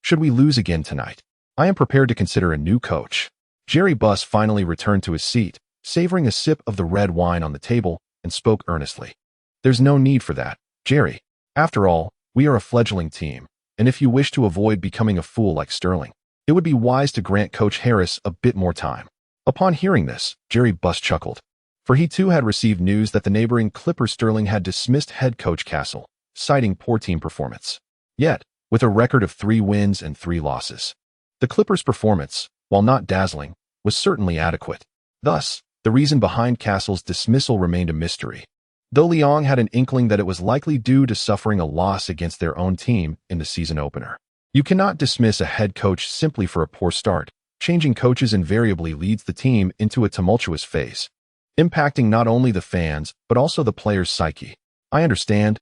Speaker 1: Should we lose again tonight? I am prepared to consider a new coach. Jerry Buss finally returned to his seat, savoring a sip of the red wine on the table, and spoke earnestly. There's no need for that, Jerry. After all, we are a fledgling team, and if you wish to avoid becoming a fool like Sterling, it would be wise to grant Coach Harris a bit more time. Upon hearing this, Jerry Buss chuckled, for he too had received news that the neighboring Clippers Sterling had dismissed head coach Castle, citing poor team performance. Yet, with a record of 3 wins and 3 losses, the Clippers' performance, while not dazzling, was certainly adequate. Thus, the reason behind Castle's dismissal remained a mystery, though Liang had an inkling that it was likely due to suffering a loss against their own team in the season opener. You cannot dismiss a head coach simply for a poor start. Changing coaches invariably leads the team into a tumultuous phase, impacting not only the fans but also the players' psyche. I understand.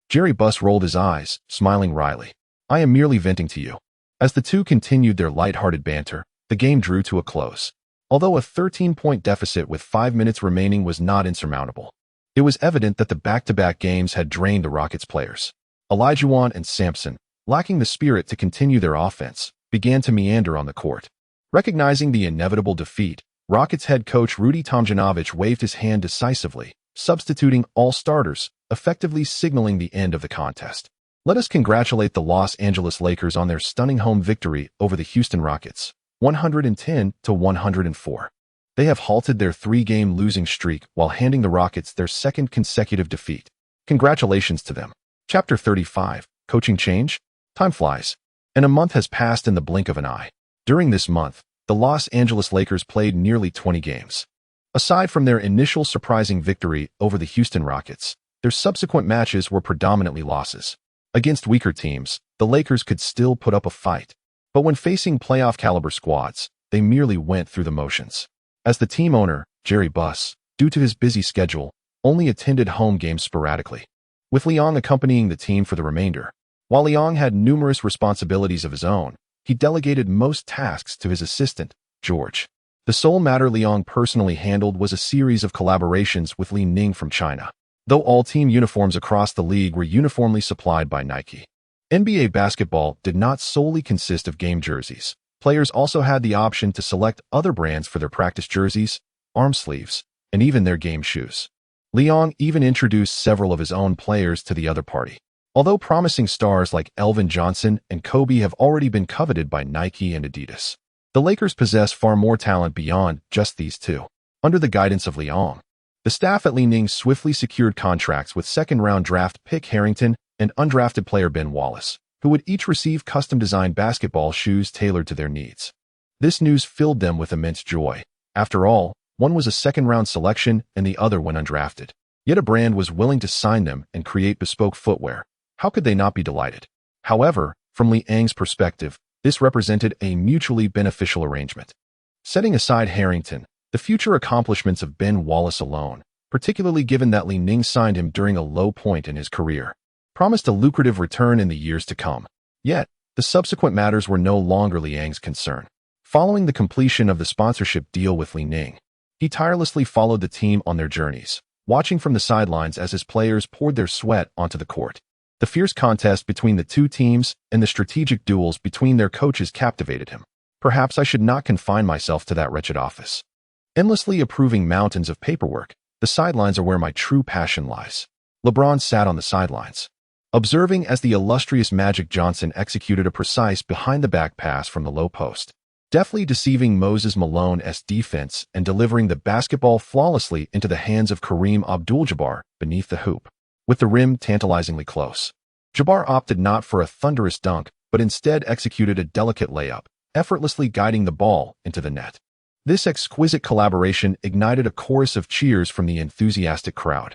Speaker 1: Jerry Buss rolled his eyes, smiling wryly. I am merely venting to you. As the two continued their light-hearted banter, the game drew to a close. Although a 13-point deficit with 5 minutes remaining was not insurmountable, it was evident that the back-to-back games had drained the Rockets' players. Dwyane and Sampson, lacking the spirit to continue their offense, began to meander on the court. Recognizing the inevitable defeat, Rockets head coach Rudy Tomjanovich waved his hand decisively, substituting all starters, effectively signaling the end of the contest. Let us congratulate the Los Angeles Lakers on their stunning home victory over the Houston Rockets, 110-104. They have halted their 3-game losing streak while handing the Rockets their second consecutive defeat. Congratulations to them. Chapter 35, Coaching Change? Time flies, and a month has passed in the blink of an eye. During this month, the Los Angeles Lakers played nearly 20 games. Aside from their initial surprising victory over the Houston Rockets, their subsequent matches were predominantly losses. Against weaker teams, the Lakers could still put up a fight, but when facing playoff-caliber squads, they merely went through the motions. As the team owner, Jerry Buss, due to his busy schedule, only attended home games sporadically, with Liang accompanying the team for the remainder. While Liang had numerous responsibilities of his own, he delegated most tasks to his assistant, George. The sole matter Liang personally handled was a series of collaborations with Li Ning from China, though all team uniforms across the league were uniformly supplied by Nike. NBA basketball did not solely consist of game jerseys. Players also had the option to select other brands for their practice jerseys, arm sleeves, and even their game shoes. Liang even introduced several of his own players to the other party. Although promising stars like Elvin Johnson and Kobe have already been coveted by Nike and Adidas, the Lakers possess far more talent beyond just these two. Under the guidance of Liang, the staff at Li Ning swiftly secured contracts with second-round draft pick Harrington and undrafted player Ben Wallace, who would each receive custom-designed basketball shoes tailored to their needs. This news filled them with immense joy. After all, one was a second-round selection and the other went undrafted. Yet a brand was willing to sign them and create bespoke footwear. How could they not be delighted? However, from Liang's perspective, this represented a mutually beneficial arrangement. Setting aside Harrington, the future accomplishments of Ben Wallace alone, particularly given that Li Ning signed him during a low point in his career, promised a lucrative return in the years to come. Yet, the subsequent matters were no longer Liang's concern. Following the completion of the sponsorship deal with Li Ning, he tirelessly followed the team on their journeys, watching from the sidelines as his players poured their sweat onto the court. The fierce contest between the two teams and the strategic duels between their coaches captivated him. Perhaps I should not confine myself to that wretched office. Endlessly approving mountains of paperwork, the sidelines are where my true passion lies. LeBron sat on the sidelines, observing as the illustrious Magic Johnson executed a precise behind-the-back pass from the low post, deftly deceiving Moses Malone's defense and delivering the basketball flawlessly into the hands of Kareem Abdul-Jabbar beneath the hoop, with the rim tantalizingly close. Jabbar opted not for a thunderous dunk, but instead executed a delicate layup, effortlessly guiding the ball into the net. This exquisite collaboration ignited a chorus of cheers from the enthusiastic crowd.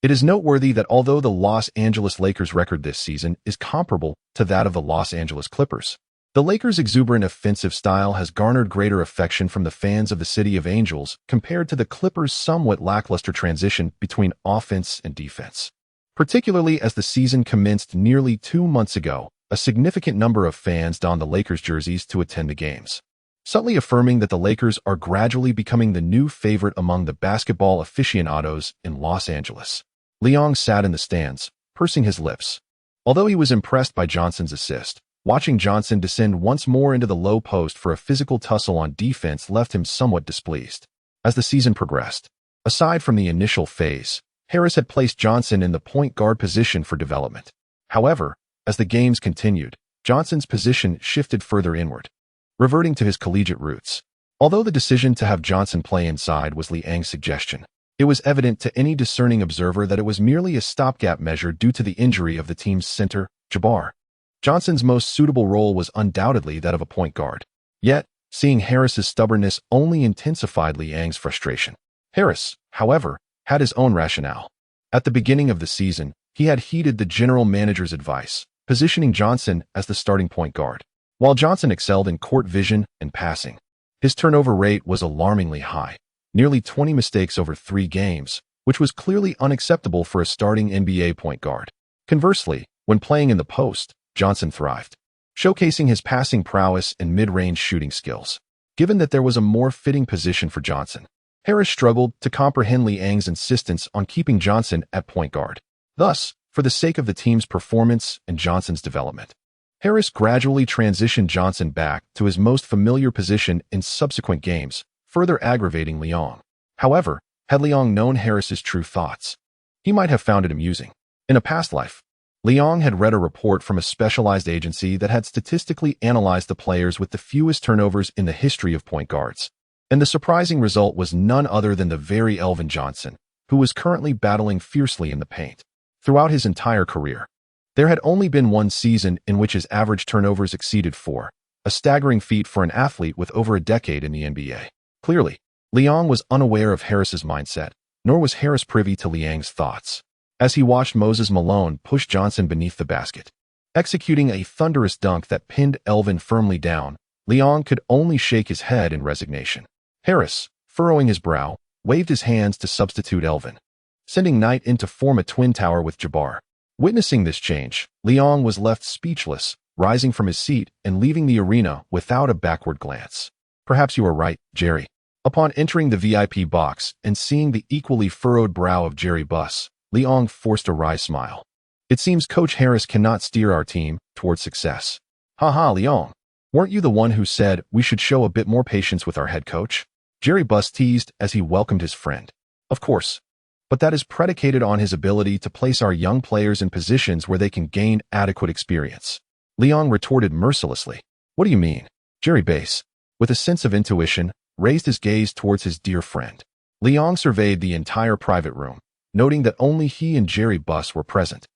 Speaker 1: It is noteworthy that although the Los Angeles Lakers' record this season is comparable to that of the Los Angeles Clippers, The Lakers' exuberant offensive style has garnered greater affection from the fans of the City of Angels compared to the Clippers' somewhat lackluster transition between offense and defense. Particularly as the season commenced nearly 2 months ago, a significant number of fans donned the Lakers jerseys to attend the games, subtly affirming that the Lakers are gradually becoming the new favorite among the basketball aficionados in Los Angeles. Liang sat in the stands, pursing his lips. Although he was impressed by Johnson's assist, watching Johnson descend once more into the low post for a physical tussle on defense left him somewhat displeased. As the season progressed, aside from the initial phase, Harris had placed Johnson in the point guard position for development. However, as the games continued, Johnson's position shifted further inward, reverting to his collegiate roots. Although the decision to have Johnson play inside was Liang's suggestion, it was evident to any discerning observer that it was merely a stopgap measure due to the injury of the team's center, Jabbar. Johnson's most suitable role was undoubtedly that of a point guard. Yet, seeing Harris's stubbornness only intensified Liang's frustration. Harris, however, had his own rationale. At the beginning of the season, he had heeded the general manager's advice, positioning Johnson as the starting point guard. While Johnson excelled in court vision and passing, his turnover rate was alarmingly high, nearly 20 mistakes over 3 games, which was clearly unacceptable for a starting NBA point guard. Conversely, when playing in the post, Johnson thrived, showcasing his passing prowess and mid-range shooting skills. Given that there was a more fitting position for Johnson, Harris struggled to comprehend Liang's insistence on keeping Johnson at point guard. Thus, for the sake of the team's performance and Johnson's development, Harris gradually transitioned Johnson back to his most familiar position in subsequent games, further aggravating Liang. However, had Liang known Harris's true thoughts, he might have found it amusing. In a past life, Liang had read a report from a specialized agency that had statistically analyzed the players with the fewest turnovers in the history of point guards. And the surprising result was none other than the very Elvin Johnson, who was currently battling fiercely in the paint. Throughout his entire career, there had only been one season in which his average turnovers exceeded 4, a staggering feat for an athlete with over a decade in the NBA. Clearly, Liang was unaware of Harris's mindset, nor was Harris privy to Liang's thoughts. As he watched Moses Malone push Johnson beneath the basket, executing a thunderous dunk that pinned Elvin firmly down, Liang could only shake his head in resignation. Harris, furrowing his brow, waved his hands to substitute Elvin, sending Knight in to form a twin tower with Jabbar. Witnessing this change, Liang was left speechless, rising from his seat and leaving the arena without a backward glance. Perhaps you are right, Jerry. Upon entering the VIP box and seeing the equally furrowed brow of Jerry Buss, Liang forced a wry smile. It seems Coach Harris cannot steer our team toward success. Haha, Liang. Weren't you the one who said we should show a bit more patience with our head coach? Jerry Buss teased as he welcomed his friend. Of course. But that is predicated on his ability to place our young players in positions where they can gain adequate experience. Liang retorted mercilessly. What do you mean? Jerry Buss, with a sense of intuition, raised his gaze towards his dear friend. Liang surveyed the entire private room, noting that only he and Jerry Buss were present,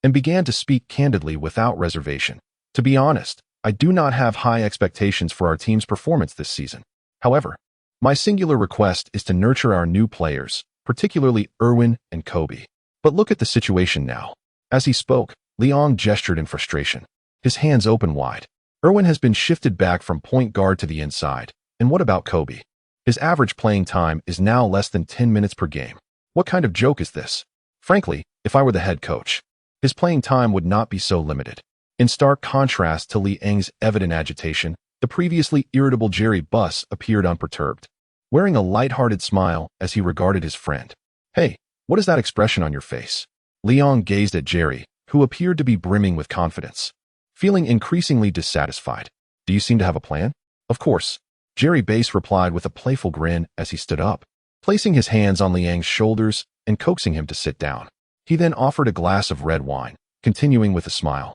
Speaker 1: and began to speak candidly without reservation. To be honest, I do not have high expectations for our team's performance this season. However, my singular request is to nurture our new players, particularly Irwin and Kobe. But look at the situation now. As he spoke, Liang gestured in frustration, his hands open wide. Irwin has been shifted back from point guard to the inside. And what about Kobe? His average playing time is now less than 10 minutes per game. What kind of joke is this? Frankly, if I were the head coach, his playing time would not be so limited. In stark contrast to Liang's evident agitation, the previously irritable Jerry Buss appeared unperturbed, wearing a light-hearted smile as he regarded his friend. Hey, what is that expression on your face? Liang gazed at Jerry, who appeared to be brimming with confidence, feeling increasingly dissatisfied. Do you seem to have a plan? Of course, Jerry Buss replied with a playful grin as he stood up, placing his hands on Liang's shoulders and coaxing him to sit down. He then offered a glass of red wine, continuing with a smile.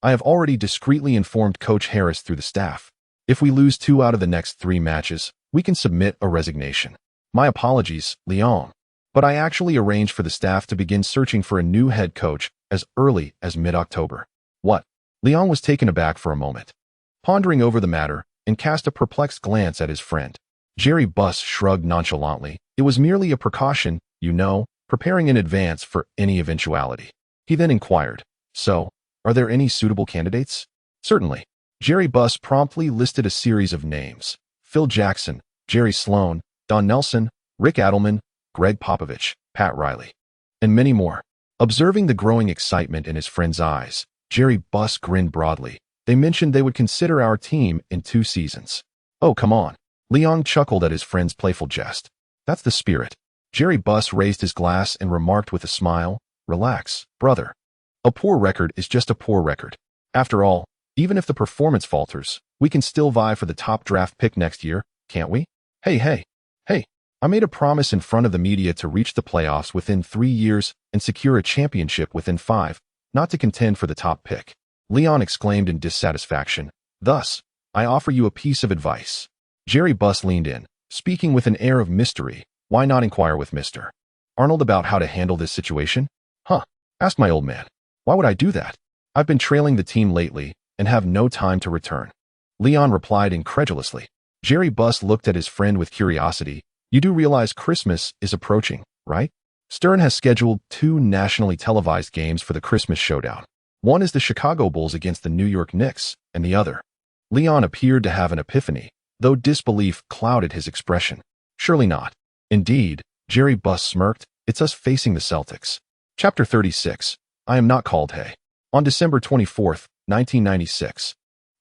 Speaker 1: I have already discreetly informed Coach Harris through the staff. If we lose 2 out of the next 3 matches, we can submit a resignation. My apologies, Liang. But I actually arranged for the staff to begin searching for a new head coach as early as mid-October. What? Liang was taken aback for a moment, pondering over the matter, and cast a perplexed glance at his friend. Jerry Buss shrugged nonchalantly. It was merely a precaution, you know, preparing in advance for any eventuality. He then inquired, so, are there any suitable candidates? Certainly. Jerry Buss promptly listed a series of names: Phil Jackson, Jerry Sloan, Don Nelson, Rick Adelman, Greg Popovich, Pat Riley, and many more. Observing the growing excitement in his friend's eyes, Jerry Buss grinned broadly. They mentioned they would consider our team in 2 seasons. Oh, come on. Leon chuckled at his friend's playful jest. That's the spirit. Jerry Buss raised his glass and remarked with a smile, "Relax, brother. A poor record is just a poor record. After all, even if the performance falters, we can still vie for the top draft pick next year, can't we? Hey. I made a promise in front of the media to reach the playoffs within 3 years and secure a championship within 5, not to contend for the top pick." Leon exclaimed in dissatisfaction. "Thus, I offer you a piece of advice." Jerry Buss leaned in, speaking with an air of mystery. "Why not inquire with Mr. Arnold about how to handle this situation?" "Huh," asked my old man. "Why would I do that? I've been trailing the team lately and have no time to return." Leon replied incredulously. Jerry Buss looked at his friend with curiosity. "You do realize Christmas is approaching, right? Stern has scheduled 2 nationally televised games for the Christmas showdown. One is the Chicago Bulls against the New York Knicks, and the other." Leon appeared to have an epiphany, though disbelief clouded his expression. "Surely not." "Indeed," Jerry Buss smirked, "it's us facing the Celtics." Chapter 36. I Am Not Called Hay. On December 24, 1996,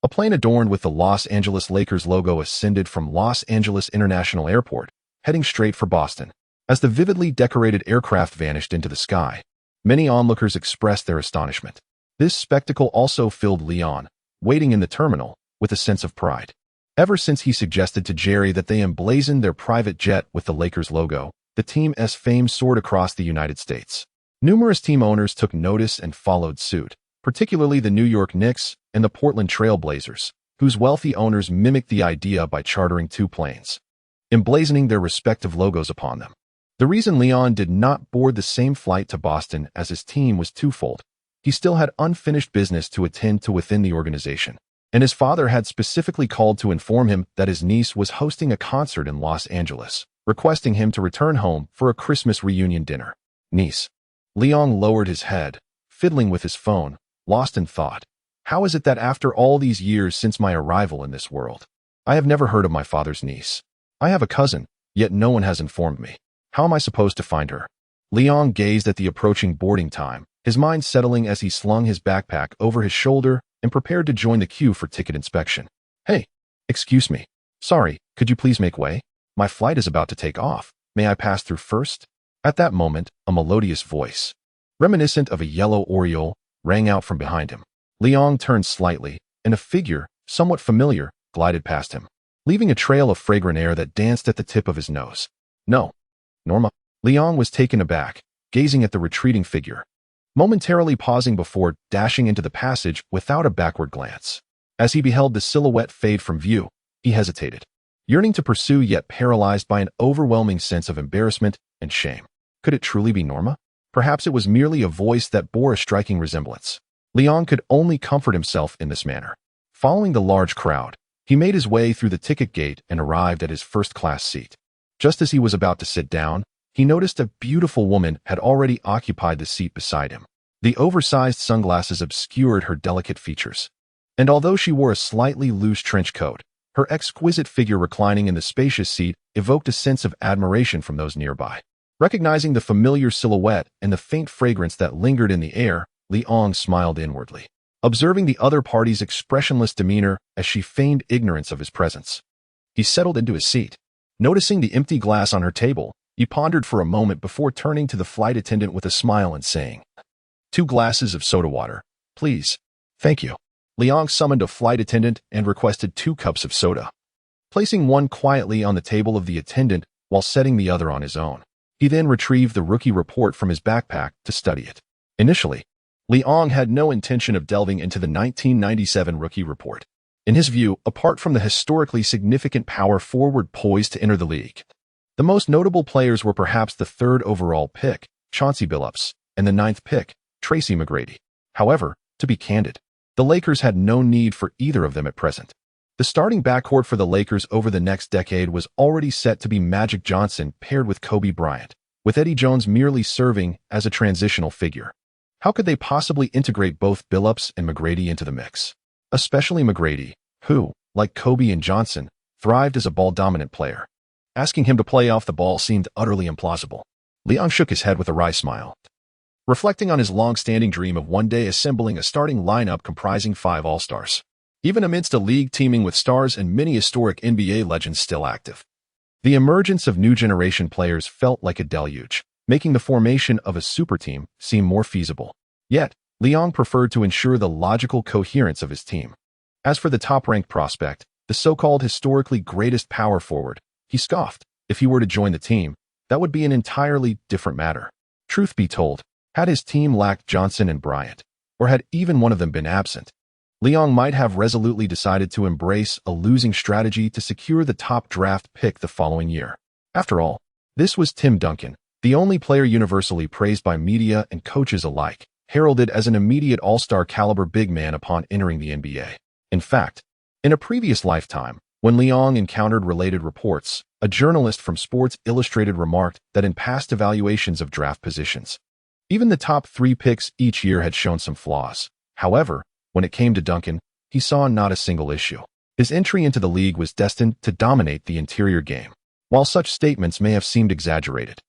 Speaker 1: a plane adorned with the Los Angeles Lakers logo ascended from Los Angeles International Airport, heading straight for Boston. As the vividly decorated aircraft vanished into the sky, many onlookers expressed their astonishment. This spectacle also filled Leon, waiting in the terminal, with a sense of pride. Ever since he suggested to Jerry that they emblazon their private jet with the Lakers logo, the team's fame soared across the United States. Numerous team owners took notice and followed suit, particularly the New York Knicks and the Portland Trail Blazers, whose wealthy owners mimicked the idea by chartering 2 planes, emblazoning their respective logos upon them. The reason Leon did not board the same flight to Boston as his team was twofold. He still had unfinished business to attend to within the organization, and his father had specifically called to inform him that his niece was hosting a concert in Los Angeles, requesting him to return home for a Christmas reunion dinner. Niece. Leon lowered his head, fiddling with his phone, lost in thought. How is it that after all these years since my arrival in this world, I have never heard of my father's niece? I have a cousin, yet no one has informed me. How am I supposed to find her? Leon gazed at the approaching boarding time, his mind settling as he slung his backpack over his shoulder and prepared to join the queue for ticket inspection. "Hey, excuse me. Sorry, could you please make way? My flight is about to take off. May I pass through first?" At that moment, a melodious voice, reminiscent of a yellow oriole, rang out from behind him. Leon turned slightly, and a figure, somewhat familiar, glided past him, leaving a trail of fragrant air that danced at the tip of his nose. "No, Norma." Leon was taken aback, gazing at the retreating figure, momentarily pausing before dashing into the passage without a backward glance. As he beheld the silhouette fade from view, he hesitated, yearning to pursue yet paralyzed by an overwhelming sense of embarrassment and shame. Could it truly be Norma? Perhaps it was merely a voice that bore a striking resemblance. Leon could only comfort himself in this manner. Following the large crowd, he made his way through the ticket gate and arrived at his first-class seat. Just as he was about to sit down, he noticed a beautiful woman had already occupied the seat beside him. The oversized sunglasses obscured her delicate features, and although she wore a slightly loose trench coat, her exquisite figure reclining in the spacious seat evoked a sense of admiration from those nearby. Recognizing the familiar silhouette and the faint fragrance that lingered in the air, Leon smiled inwardly, observing the other party's expressionless demeanor as she feigned ignorance of his presence. He settled into his seat. Noticing the empty glass on her table, he pondered for a moment before turning to the flight attendant with a smile and saying, "2 glasses of soda water, please." "Thank you." Leon summoned a flight attendant and requested 2 cups of soda, placing one quietly on the table of the attendant while setting the other on his own. He then retrieved the rookie report from his backpack to study it. Initially, Leon had no intention of delving into the 1997 rookie report. In his view, apart from the historically significant power forward poised to enter the league, the most notable players were perhaps the 3rd overall pick, Chauncey Billups, and the 9th pick, Tracy McGrady. However, to be candid, the Lakers had no need for either of them at present. The starting backcourt for the Lakers over the next decade was already set to be Magic Johnson paired with Kobe Bryant, with Eddie Jones merely serving as a transitional figure. How could they possibly integrate both Billups and McGrady into the mix? especially McGrady, who, like Kobe and Johnson, thrived as a ball-dominant player. Asking him to play off the ball seemed utterly implausible. Liang shook his head with a wry smile, reflecting on his long-standing dream of one day assembling a starting lineup comprising 5 All-Stars. Even amidst a league teeming with stars and many historic NBA legends still active, the emergence of new generation players felt like a deluge, making the formation of a super team seem more feasible. Yet, Liang preferred to ensure the logical coherence of his team. As for the top-ranked prospect, the so-called historically greatest power forward, he scoffed. If he were to join the team, that would be an entirely different matter. Truth be told, had his team lacked Johnson and Bryant, or had even one of them been absent, Liang might have resolutely decided to embrace a losing strategy to secure the top draft pick the following year. After all, this was Tim Duncan, the only player universally praised by media and coaches alike, heralded as an immediate all-star caliber big man upon entering the NBA. In fact, in a previous lifetime, when Liang encountered related reports, a journalist from Sports Illustrated remarked that in past evaluations of draft positions, even the top 3 picks each year had shown some flaws. However, when it came to Duncan, he saw not a single issue. His entry into the league was destined to dominate the interior game. While such statements may have seemed exaggerated,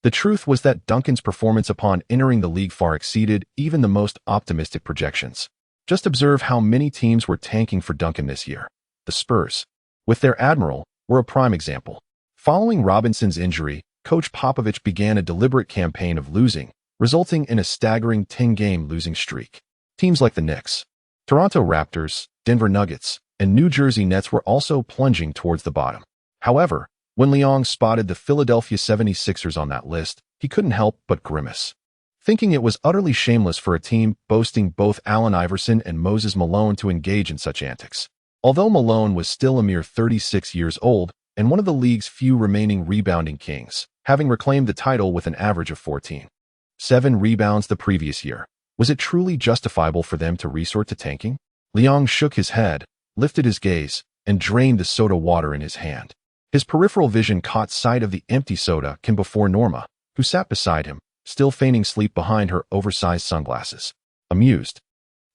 Speaker 1: the truth was that Duncan's performance upon entering the league far exceeded even the most optimistic projections. Just observe how many teams were tanking for Duncan this year. The Spurs, with their admiral, were a prime example. Following Robinson's injury, Coach Popovich began a deliberate campaign of losing, resulting in a staggering 10-game losing streak. Teams like the Knicks, Toronto Raptors, Denver Nuggets, and New Jersey Nets were also plunging towards the bottom. However, when Liang spotted the Philadelphia 76ers on that list, he couldn't help but grimace, thinking it was utterly shameless for a team boasting both Allen Iverson and Moses Malone to engage in such antics. Although Malone was still a mere 36 years old and one of the league's few remaining rebounding kings, having reclaimed the title with an average of 14.7 rebounds the previous year, was it truly justifiable for them to resort to tanking? Liang shook his head, lifted his gaze, and drained the soda water in his hand. His peripheral vision caught sight of the empty soda can before Norma, who sat beside him, still feigning sleep behind her oversized sunglasses. Amused,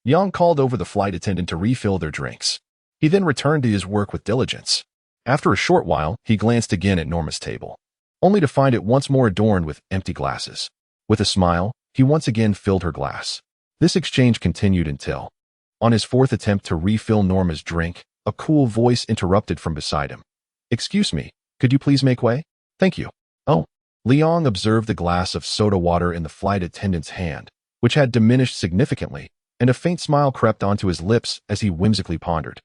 Speaker 1: Liang called over the flight attendant to refill their drinks. He then returned to his work with diligence. After a short while, he glanced again at Norma's table, only to find it once more adorned with empty glasses. With a smile, he once again filled her glass. This exchange continued until, on his 4th attempt to refill Norma's drink, a cool voice interrupted from beside him. "Excuse me, could you please make way?" "Thank you." "Oh." Liang observed the glass of soda water in the flight attendant's hand, which had diminished significantly, and a faint smile crept onto his lips as he whimsically pondered.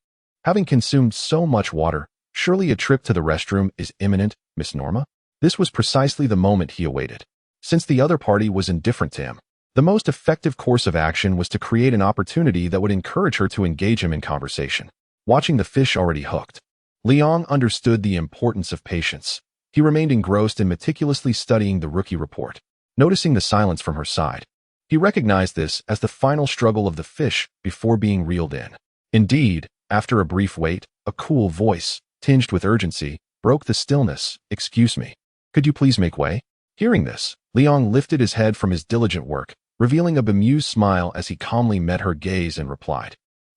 Speaker 1: Having consumed so much water, surely a trip to the restroom is imminent, Miss Norma? This was precisely the moment he awaited. Since the other party was indifferent to him, the most effective course of action was to create an opportunity that would encourage her to engage him in conversation. Watching the fish already hooked, Liang understood the importance of patience. He remained engrossed in meticulously studying the rookie report. Noticing the silence from her side, he recognized this as the final struggle of the fish before being reeled in. Indeed, after a brief wait, a cool voice, tinged with urgency, broke the stillness. "Excuse me, could you please make way?" Hearing this, Liang lifted his head from his diligent work, revealing a bemused smile as he calmly met her gaze and replied,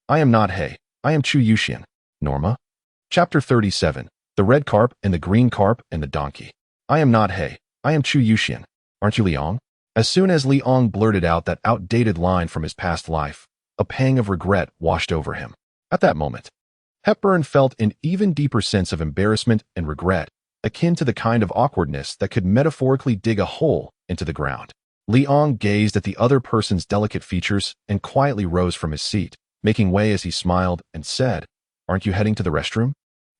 Speaker 1: "I am not He, I am Chu Yuxian, Norma." Chapter 37, The Red Carp and the Green Carp and the Donkey. "I am not He, I am Chu Yuxian. Aren't you Liang?" As soon as Liang blurted out that outdated line from his past life, a pang of regret washed over him. At that moment, Hepburn felt an even deeper sense of embarrassment and regret, akin to the kind of awkwardness that could metaphorically dig a hole into the ground. Liang gazed at the other person's delicate features and quietly rose from his seat, making way as he smiled and said, "Aren't you heading to the restroom?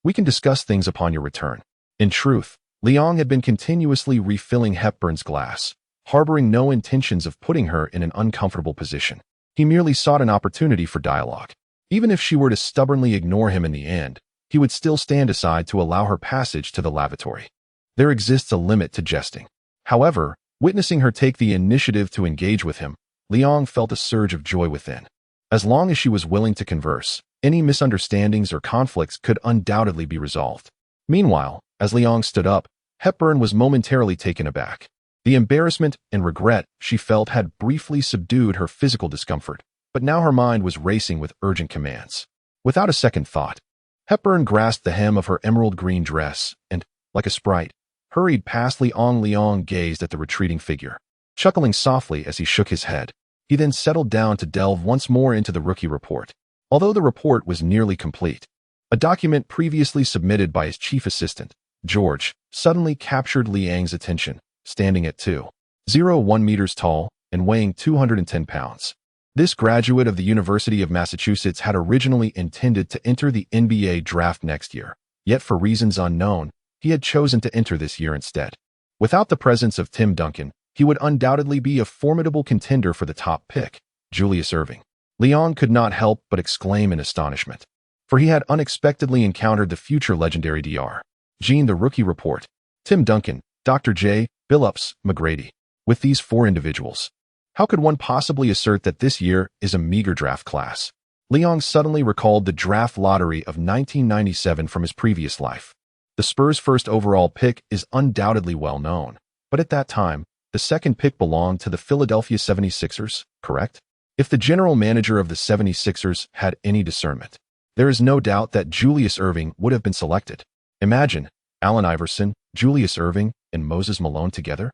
Speaker 1: We can discuss things upon your return." In truth, Liang had been continuously refilling Hepburn's glass, harboring no intentions of putting her in an uncomfortable position. He merely sought an opportunity for dialogue. Even if she were to stubbornly ignore him in the end, he would still stand aside to allow her passage to the lavatory. There exists a limit to jesting. However, witnessing her take the initiative to engage with him, Liang felt a surge of joy within. As long as she was willing to converse, any misunderstandings or conflicts could undoubtedly be resolved. Meanwhile, as Liang stood up, Hepburn was momentarily taken aback. The embarrassment and regret she felt had briefly subdued her physical discomfort. but now her mind was racing with urgent commands. Without a second thought, Hepburn grasped the hem of her emerald green dress and, like a sprite, hurried past Liang. Liang gazed at the retreating figure, chuckling softly as he shook his head. He then settled down to delve once more into the rookie report. Although the report was nearly complete, a document previously submitted by his chief assistant, George, suddenly captured Liang's attention, standing at 2.01 meters tall and weighing 210 pounds. This graduate of the University of Massachusetts had originally intended to enter the NBA draft next year, yet for reasons unknown, he had chosen to enter this year instead. Without the presence of Tim Duncan, he would undoubtedly be a formidable contender for the top pick, Julius Erving. Liang could not help but exclaim in astonishment, for he had unexpectedly encountered the future legendary Dr. Gene. The rookie report, Tim Duncan, Dr. J. Billups, McGrady. With these four individuals, how could one possibly assert that this year is a meager draft class? Liang suddenly recalled the draft lottery of 1997 from his previous life. The Spurs' first overall pick is undoubtedly well known, but at that time, the second pick belonged to the Philadelphia 76ers, correct? If the general manager of the 76ers had any discernment, there is no doubt that Julius Erving would have been selected. Imagine Allen Iverson, Julius Erving, and Moses Malone together.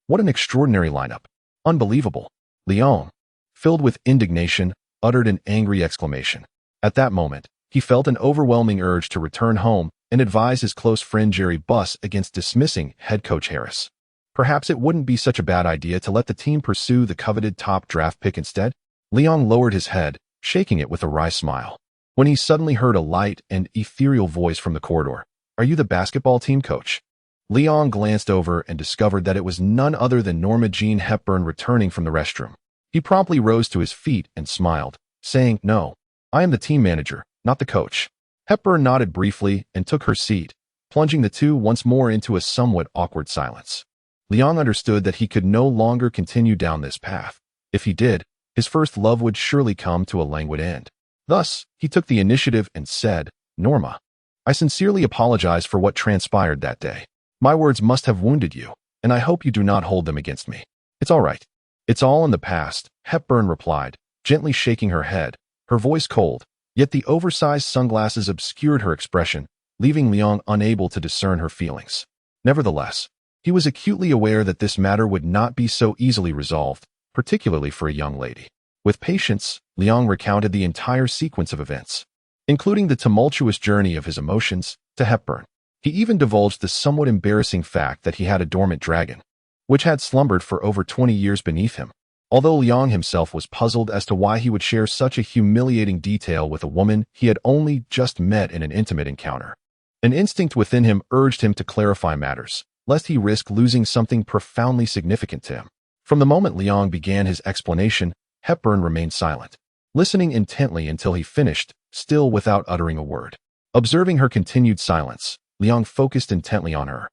Speaker 1: What an extraordinary lineup. Unbelievable. Liang, filled with indignation, uttered an angry exclamation. At that moment, he felt an overwhelming urge to return home and advise his close friend Jerry Buss against dismissing head coach Harris. Perhaps it wouldn't be such a bad idea to let the team pursue the coveted top draft pick instead. Liang lowered his head, shaking it with a wry smile, when he suddenly heard a light and ethereal voice from the corridor. Are you the basketball team coach? Liang glanced over and discovered that it was none other than Norma Jean Hepburn returning from the restroom. He promptly rose to his feet and smiled, saying, "No, I am the team manager, not the coach." Hepburn nodded briefly and took her seat, plunging the two once more into a somewhat awkward silence. Liang understood that he could no longer continue down this path. If he did, his first love would surely come to a languid end. Thus, he took the initiative and said, "Norma, I sincerely apologize for what transpired that day. My words must have wounded you, and I hope you do not hold them against me. It's all right. It's all in the past," Hepburn replied, gently shaking her head, her voice cold, yet the oversized sunglasses obscured her expression, leaving Liang unable to discern her feelings. Nevertheless, he was acutely aware that this matter would not be so easily resolved, particularly for a young lady. With patience, Liang recounted the entire sequence of events, including the tumultuous journey of his emotions, to Hepburn. He even divulged the somewhat embarrassing fact that he had a dormant dragon, which had slumbered for over 20 years beneath him. Although Liang himself was puzzled as to why he would share such a humiliating detail with a woman he had only just met in an intimate encounter, an instinct within him urged him to clarify matters, lest he risk losing something profoundly significant to him. From the moment Liang began his explanation, Hepburn remained silent, listening intently until he finished, still without uttering a word. Observing her continued silence, Liang focused intently on her.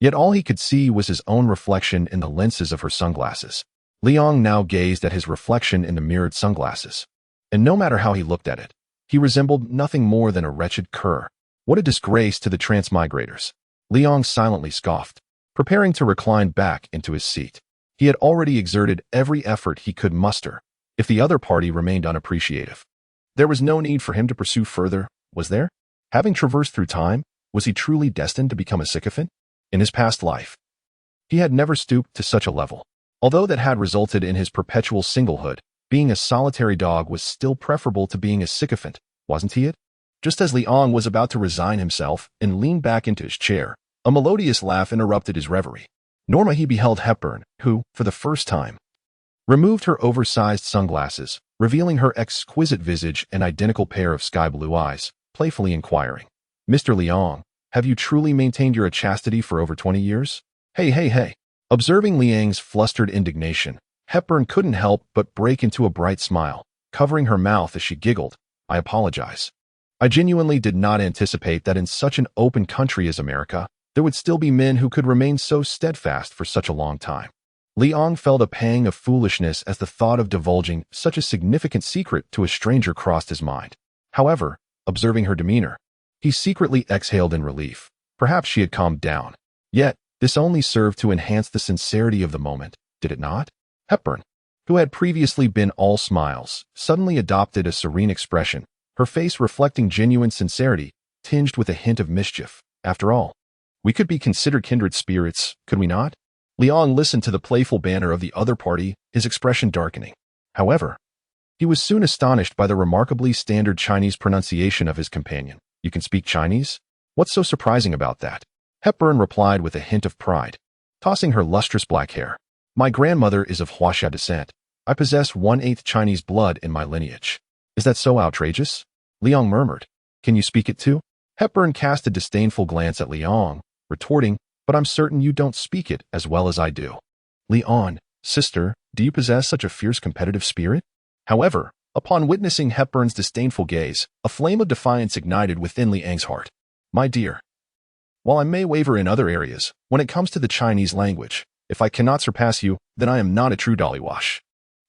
Speaker 1: Yet all he could see was his own reflection in the lenses of her sunglasses. Liang now gazed at his reflection in the mirrored sunglasses, and no matter how he looked at it, he resembled nothing more than a wretched cur. What a disgrace to the transmigrators. Liang silently scoffed, preparing to recline back into his seat. He had already exerted every effort he could muster, if the other party remained unappreciative. There was no need for him to pursue further, was there? Having traversed through time, was he truly destined to become a sycophant? In his past life, he had never stooped to such a level. Although that had resulted in his perpetual singlehood, being a solitary dog was still preferable to being a sycophant, wasn't he it? Just as Liang was about to resign himself and lean back into his chair, a melodious laugh interrupted his reverie. Norma he beheld Hepburn, who, for the first time, removed her oversized sunglasses, revealing her exquisite visage and identical pair of sky-blue eyes, playfully inquiring, "Mr. Liang, have you truly maintained your chastity for over 20 years? Hey. Observing Liang's flustered indignation, Hepburn couldn't help but break into a bright smile, covering her mouth as she giggled. "I apologize. I genuinely did not anticipate that in such an open country as America, there would still be men who could remain so steadfast for such a long time." Liang felt a pang of foolishness as the thought of divulging such a significant secret to a stranger crossed his mind. However, observing her demeanor, he secretly exhaled in relief. Perhaps she had calmed down. Yet, this only served to enhance the sincerity of the moment, did it not? "Hepburn, who had previously been all smiles, suddenly adopted a serene expression, her face reflecting genuine sincerity, tinged with a hint of mischief. After all, we could be considered kindred spirits, could we not? Liang listened to the playful banter of the other party, his expression darkening. However, he was soon astonished by the remarkably standard Chinese pronunciation of his companion. You can speak Chinese? What's so surprising about that? Hepburn replied with a hint of pride, tossing her lustrous black hair. My grandmother is of Huaxia descent. I possess 1/8 Chinese blood in my lineage. Is that so outrageous? Liang murmured. Can you speak it too? Hepburn cast a disdainful glance at Liang, retorting, but I'm certain you don't speak it as well as I do. Liang, sister, do you possess such a fierce competitive spirit? However, upon witnessing Hepburn's disdainful gaze, a flame of defiance ignited within Liang's heart. My dear, while I may waver in other areas, when it comes to the Chinese language, if I cannot surpass you, then I am not a true dollywash.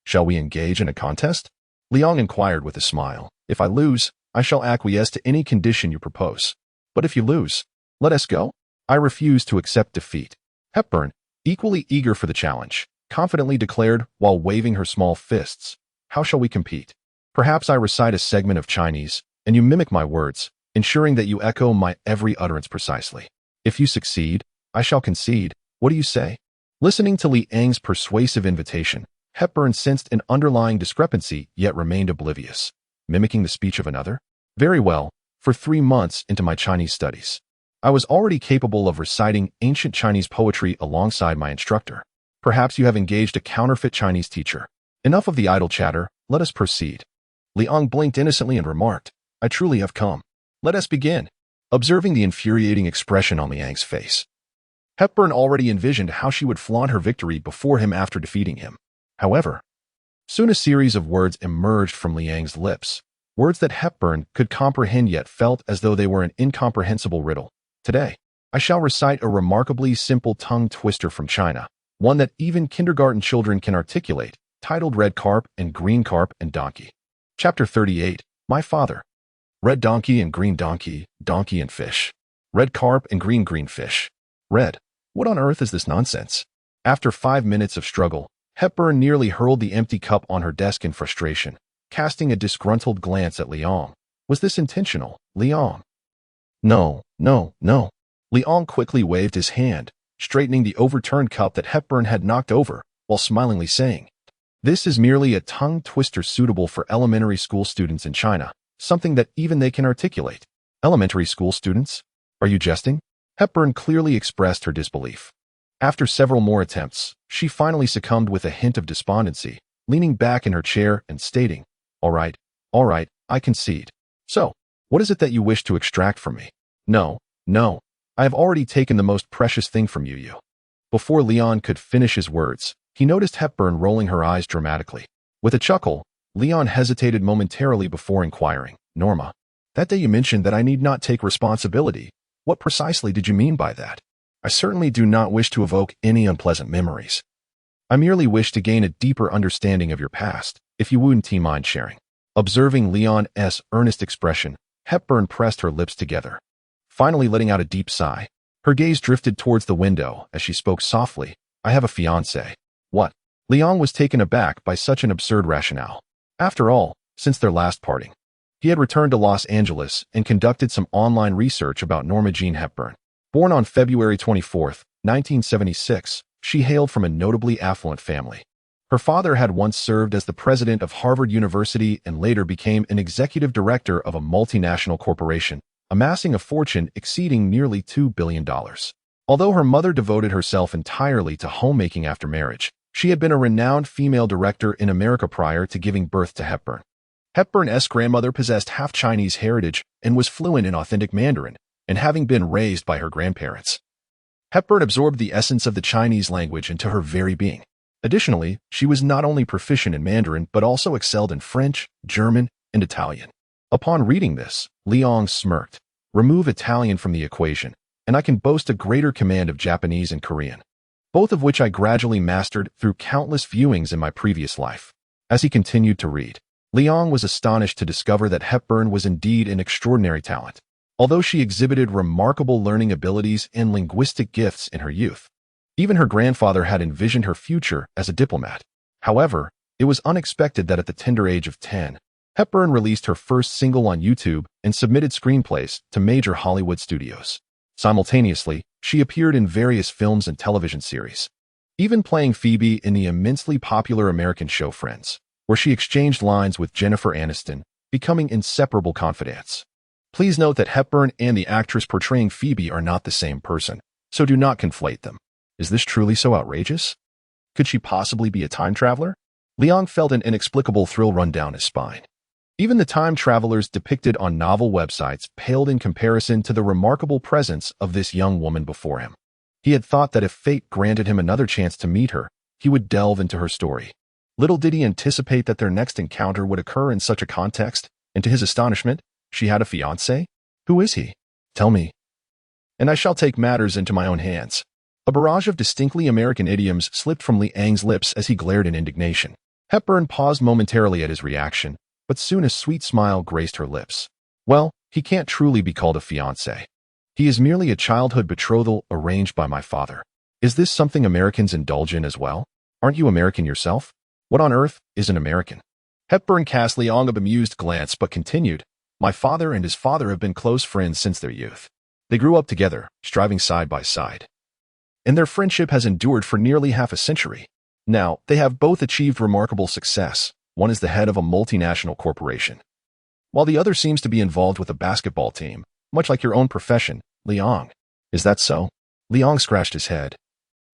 Speaker 1: Shall we engage in a contest? Liang inquired with a smile. If I lose, I shall acquiesce to any condition you propose. But if you lose, let us go? I refuse to accept defeat. Hepburn, equally eager for the challenge, confidently declared while waving her small fists. How shall we compete? Perhaps I recite a segment of Chinese, and you mimic my words, ensuring that you echo my every utterance precisely. If you succeed, I shall concede. What do you say? Listening to Liang's persuasive invitation, Hepburn sensed an underlying discrepancy yet remained oblivious. Mimicking the speech of another? Very well, for 3 months into my Chinese studies, I was already capable of reciting ancient Chinese poetry alongside my instructor. Perhaps you have engaged a counterfeit Chinese teacher. Enough of the idle chatter, let us proceed. Liang blinked innocently and remarked, I truly have come. Let us begin. Observing the infuriating expression on Liang's face, Hepburn already envisioned how she would flaunt her victory before him after defeating him. However, soon a series of words emerged from Liang's lips, words that Hepburn could comprehend yet felt as though they were an incomprehensible riddle. Today, I shall recite a remarkably simple tongue twister from China, one that even kindergarten children can articulate, titled Red Carp and Green Carp and Donkey. Chapter 38, My Father. Red donkey and green donkey, donkey and fish. Red carp and green fish. Red. What on earth is this nonsense? After 5 minutes of struggle, Hepburn nearly hurled the empty cup on her desk in frustration, casting a disgruntled glance at Liang. Was this intentional, Liang? No. Liang quickly waved his hand, straightening the overturned cup that Hepburn had knocked over, while smilingly saying, This is merely a tongue twister suitable for elementary school students in China, something that even they can articulate. Elementary school students? Are you jesting? Hepburn clearly expressed her disbelief. After several more attempts, she finally succumbed with a hint of despondency, leaning back in her chair and stating, All right, I concede. So, what is it that you wish to extract from me? No, I have already taken the most precious thing from you. Before Liang could finish his words, he noticed Hepburn rolling her eyes dramatically. With a chuckle, Liang hesitated momentarily before inquiring, Norma, that day you mentioned that I need not take responsibility. What precisely did you mean by that? I certainly do not wish to evoke any unpleasant memories. I merely wish to gain a deeper understanding of your past, if you wouldn't mind sharing. Observing Liang's earnest expression, Hepburn pressed her lips together. Finally letting out a deep sigh, her gaze drifted towards the window as she spoke softly, I have a fiancé. What? Liang was taken aback by such an absurd rationale. After all, since their last parting, he had returned to Los Angeles and conducted some online research about Norma Jean Hepburn. Born on February 24, 1976, she hailed from a notably affluent family. Her father had once served as the president of Harvard University and later became an executive director of a multinational corporation, amassing a fortune exceeding nearly $2 billion. Although her mother devoted herself entirely to homemaking after marriage, she had been a renowned female director in America prior to giving birth to Hepburn. Hepburn's grandmother possessed half Chinese heritage and was fluent in authentic Mandarin, and having been raised by her grandparents, Hepburn absorbed the essence of the Chinese language into her very being. Additionally, she was not only proficient in Mandarin but also excelled in French, German, and Italian. Upon reading this, Liang smirked. Remove Italian from the equation, and I can boast a greater command of Japanese and Korean, both of which I gradually mastered through countless viewings in my previous life. As he continued to read, Liang was astonished to discover that Hepburn was indeed an extraordinary talent. Although she exhibited remarkable learning abilities and linguistic gifts in her youth, even her grandfather had envisioned her future as a diplomat. However, It was unexpected that at the tender age of 10, Hepburn released her first single on YouTube and submitted screenplays to major Hollywood studios. Simultaneously, she appeared in various films and television series, even playing Phoebe in the immensely popular American show Friends, where she exchanged lines with Jennifer Aniston, becoming inseparable confidants. Please note that Hepburn and the actress portraying Phoebe are not the same person, so do not conflate them. Is this truly so outrageous? Could she possibly be a time traveler? Leong felt an inexplicable thrill run down his spine. Even the time travelers depicted on novel websites paled in comparison to the remarkable presence of this young woman before him. He had thought that if fate granted him another chance to meet her, he would delve into her story. Little did he anticipate that their next encounter would occur in such a context, and to his astonishment, she had a fiancé? Who is he? Tell me. And I shall take matters into my own hands. A barrage of distinctly American idioms slipped from Liang's lips as he glared in indignation. Hepburn paused momentarily at his reaction, but soon a sweet smile graced her lips. Well, he can't truly be called a fiancé. He is merely a childhood betrothal arranged by my father. Is this something Americans indulge in as well? Aren't you American yourself? What on earth is an American? Hepburn cast Liang a bemused glance but continued, My father and his father have been close friends since their youth. They grew up together, striving side by side. And their friendship has endured for nearly half a century. Now, they have both achieved remarkable success. One is the head of a multinational corporation, while the other seems to be involved with a basketball team, much like your own profession, Liang. Is that so? Liang scratched his head,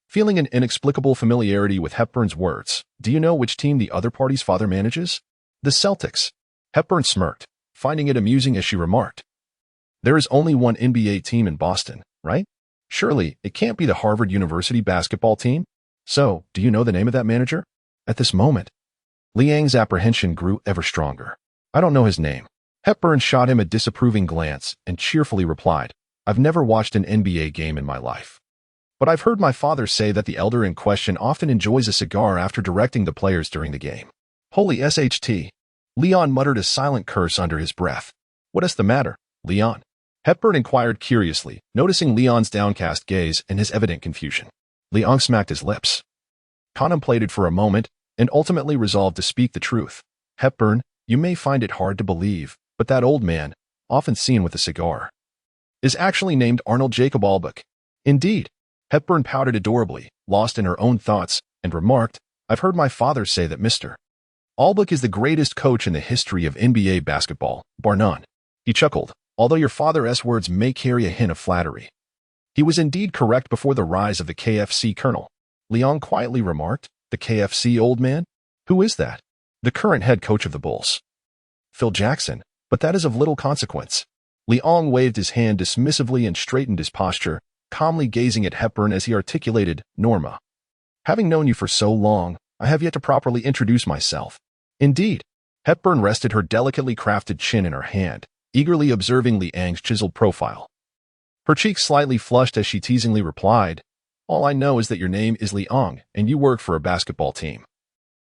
Speaker 1: feeling an inexplicable familiarity with Hepburn's words. Do you know which team the other party's father manages? The Celtics. Hepburn smirked, finding it amusing as she remarked. There is only one NBA team in Boston, right? Surely, it can't be the Harvard University basketball team? So, do you know the name of that manager? At this moment, Liang's apprehension grew ever stronger. I don't know his name. Hepburn shot him a disapproving glance and cheerfully replied, I've never watched an NBA game in my life. But I've heard my father say that the elder in question often enjoys a cigar after directing the players during the game. Holy SHT. Leon muttered a silent curse under his breath. What is the matter, Leon? Hepburn inquired curiously, noticing Leon's downcast gaze and his evident confusion. Leon smacked his lips, contemplated for a moment, and ultimately resolved to speak the truth. Hepburn, you may find it hard to believe, but that old man, often seen with a cigar, is actually named Arnold Jacob Albuck. Indeed. Hepburn pouted adorably, lost in her own thoughts, and remarked, I've heard my father say that Mr. Albuck is the greatest coach in the history of NBA basketball, bar none. He chuckled, although your father's words may carry a hint of flattery. He was indeed correct before the rise of the KFC Colonel. Leon quietly remarked, the KFC old man? Who is that? The current head coach of the Bulls. Phil Jackson, but that is of little consequence. Leong waved his hand dismissively and straightened his posture, calmly gazing at Hepburn as he articulated, Norma. Having known you for so long, I have yet to properly introduce myself. Indeed. Hepburn rested her delicately crafted chin in her hand, eagerly observing Liang's chiseled profile. Her cheeks slightly flushed as she teasingly replied, All I know is that your name is Liang and you work for a basketball team.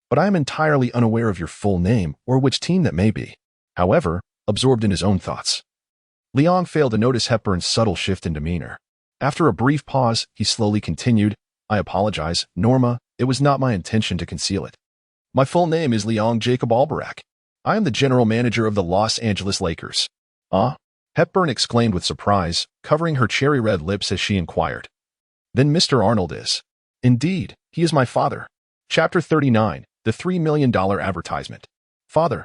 Speaker 1: But I am entirely unaware of your full name or which team that may be. However, absorbed in his own thoughts, Liang failed to notice Hepburn's subtle shift in demeanor. After a brief pause, he slowly continued, I apologize, Norma, it was not my intention to conceal it. My full name is Liang Jacob Albarack. I am the general manager of the Los Angeles Lakers. Ah? Hepburn exclaimed with surprise, covering her cherry-red lips as she inquired. Then Mr. Arnold is. Indeed, he is my father. Chapter 39, The $3 Million Advertisement. Father.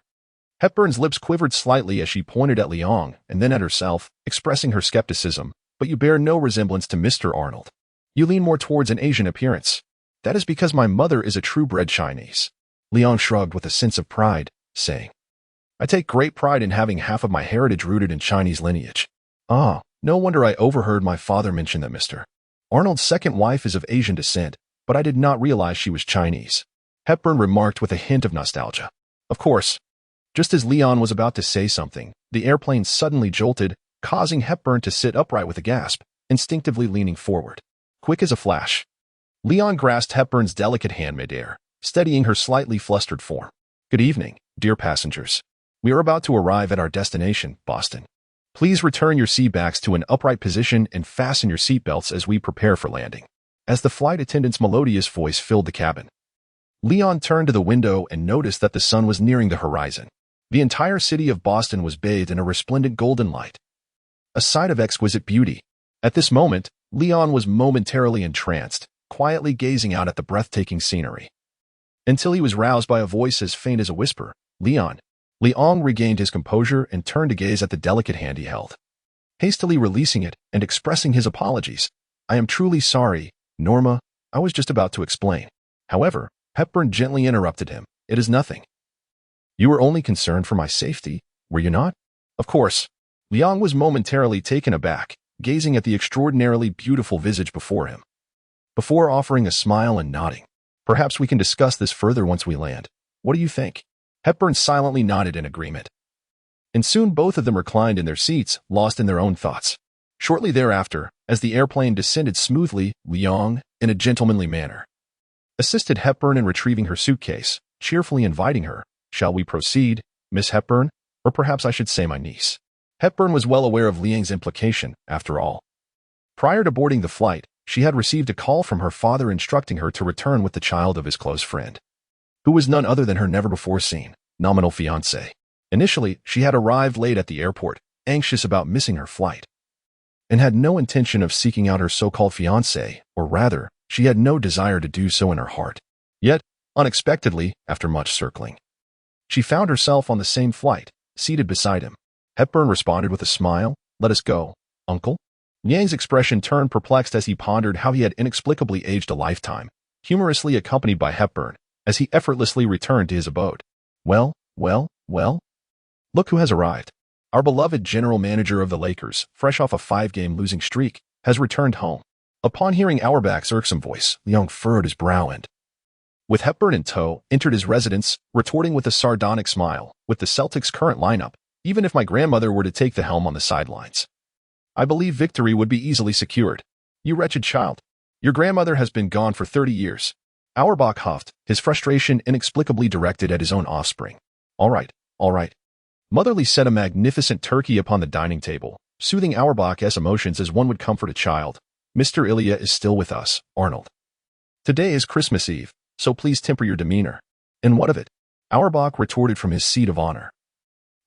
Speaker 1: Hepburn's lips quivered slightly as she pointed at Liang and then at herself, expressing her skepticism, but you bear no resemblance to Mr. Arnold. You lean more towards an Asian appearance. That is because my mother is a true-bred Chinese. Liang shrugged with a sense of pride, saying, I take great pride in having half of my heritage rooted in Chinese lineage. Ah, no wonder I overheard my father mention that Mr. Arnold's second wife is of Asian descent, but I did not realize she was Chinese. Hepburn remarked with a hint of nostalgia. Of course. Just as Leon was about to say something, the airplane suddenly jolted, causing Hepburn to sit upright with a gasp, instinctively leaning forward. Quick as a flash, Leon grasped Hepburn's delicate hand midair, steadying her slightly flustered form. Good evening, dear passengers. We are about to arrive at our destination, Boston. Please return your seatbacks to an upright position and fasten your seatbelts as we prepare for landing. As the flight attendant's melodious voice filled the cabin, Leon turned to the window and noticed that the sun was nearing the horizon. The entire city of Boston was bathed in a resplendent golden light, a sight of exquisite beauty. At this moment, Leon was momentarily entranced, quietly gazing out at the breathtaking scenery, until he was roused by a voice as faint as a whisper. Leon. Leon regained his composure and turned to gaze at the delicate hand he held, hastily releasing it and expressing his apologies. I am truly sorry, Norma. I was just about to explain. However, Hepburn gently interrupted him. It is nothing. You were only concerned for my safety, were you not? Of course. Leon was momentarily taken aback, gazing at the extraordinarily beautiful visage before him, before offering a smile and nodding. Perhaps we can discuss this further once we land. What do you think? Hepburn silently nodded in agreement. And soon both of them reclined in their seats, lost in their own thoughts. Shortly thereafter, as the airplane descended smoothly, Leon, in a gentlemanly manner, assisted Hepburn in retrieving her suitcase, cheerfully inviting her. Shall we proceed, Miss Hepburn? Or perhaps I should say my niece. Hepburn was well aware of Liang's implication, after all. Prior to boarding the flight, she had received a call from her father instructing her to return with the child of his close friend, who was none other than her never-before-seen, nominal fiancé. Initially, she had arrived late at the airport, anxious about missing her flight, and had no intention of seeking out her so-called fiancé, or rather, she had no desire to do so in her heart. Yet, unexpectedly, after much circling, she found herself on the same flight, seated beside him. Hepburn responded with a smile. Let us go, uncle. Liang's expression turned perplexed as he pondered how he had inexplicably aged a lifetime, humorously accompanied by Hepburn, as he effortlessly returned to his abode. Well, look who has arrived. Our beloved general manager of the Lakers, fresh off a 5-game losing streak, has returned home. Upon hearing Auerbach's irksome voice, Leon furrowed his brow and, with Hepburn in tow, entered his residence, retorting with a sardonic smile. With the Celtics' current lineup, even if my grandmother were to take the helm on the sidelines, I believe victory would be easily secured. You wretched child. Your grandmother has been gone for 30 years. Auerbach huffed, his frustration inexplicably directed at his own offspring. All right. Motherly set a magnificent turkey upon the dining table, soothing Auerbach's emotions as one would comfort a child. Mr. Ilya is still with us, Arnold. Today is Christmas Eve, so please temper your demeanor. And what of it? Auerbach retorted from his seat of honor,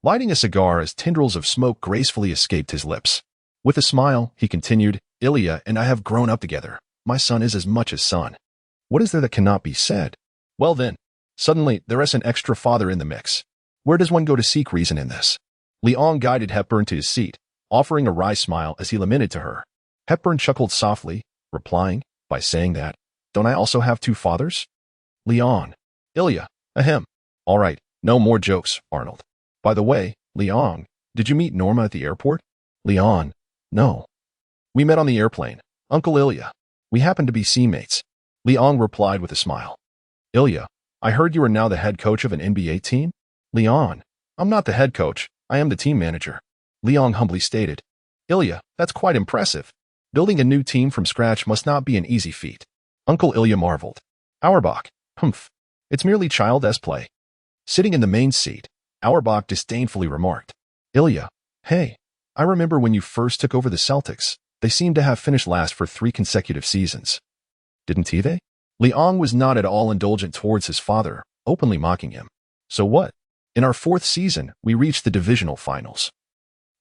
Speaker 1: lighting a cigar as tendrils of smoke gracefully escaped his lips. With a smile, he continued, Ilya and I have grown up together. My son is as much as son. What is there that cannot be said? Well then, suddenly there is an extra father in the mix. Where does one go to seek reason in this? Leon guided Hepburn to his seat, offering a wry smile as he lamented to her. Hepburn chuckled softly, replying by saying that, don't I also have 2 fathers? Leon. Ilya. Ahem. All right, no more jokes, Arnold. By the way, Leon, did you meet Norma at the airport? Leon. No. We met on the airplane. Uncle Ilya. We happen to be seamates. Leon replied with a smile. Ilya, I heard you are now the head coach of an NBA team? Leon. I'm not the head coach. I am the team manager. Leon humbly stated. Ilya, that's quite impressive. Building a new team from scratch must not be an easy feat. Uncle Ilya marveled. Auerbach. Humph. It's merely child's play. Sitting in the main seat, Auerbach disdainfully remarked. Ilya. Hey. I remember when you first took over the Celtics. They seemed to have finished last for 3 consecutive seasons. Didn't they? Leon was not at all indulgent towards his father, openly mocking him. So what? In our 4th season, we reached the divisional finals.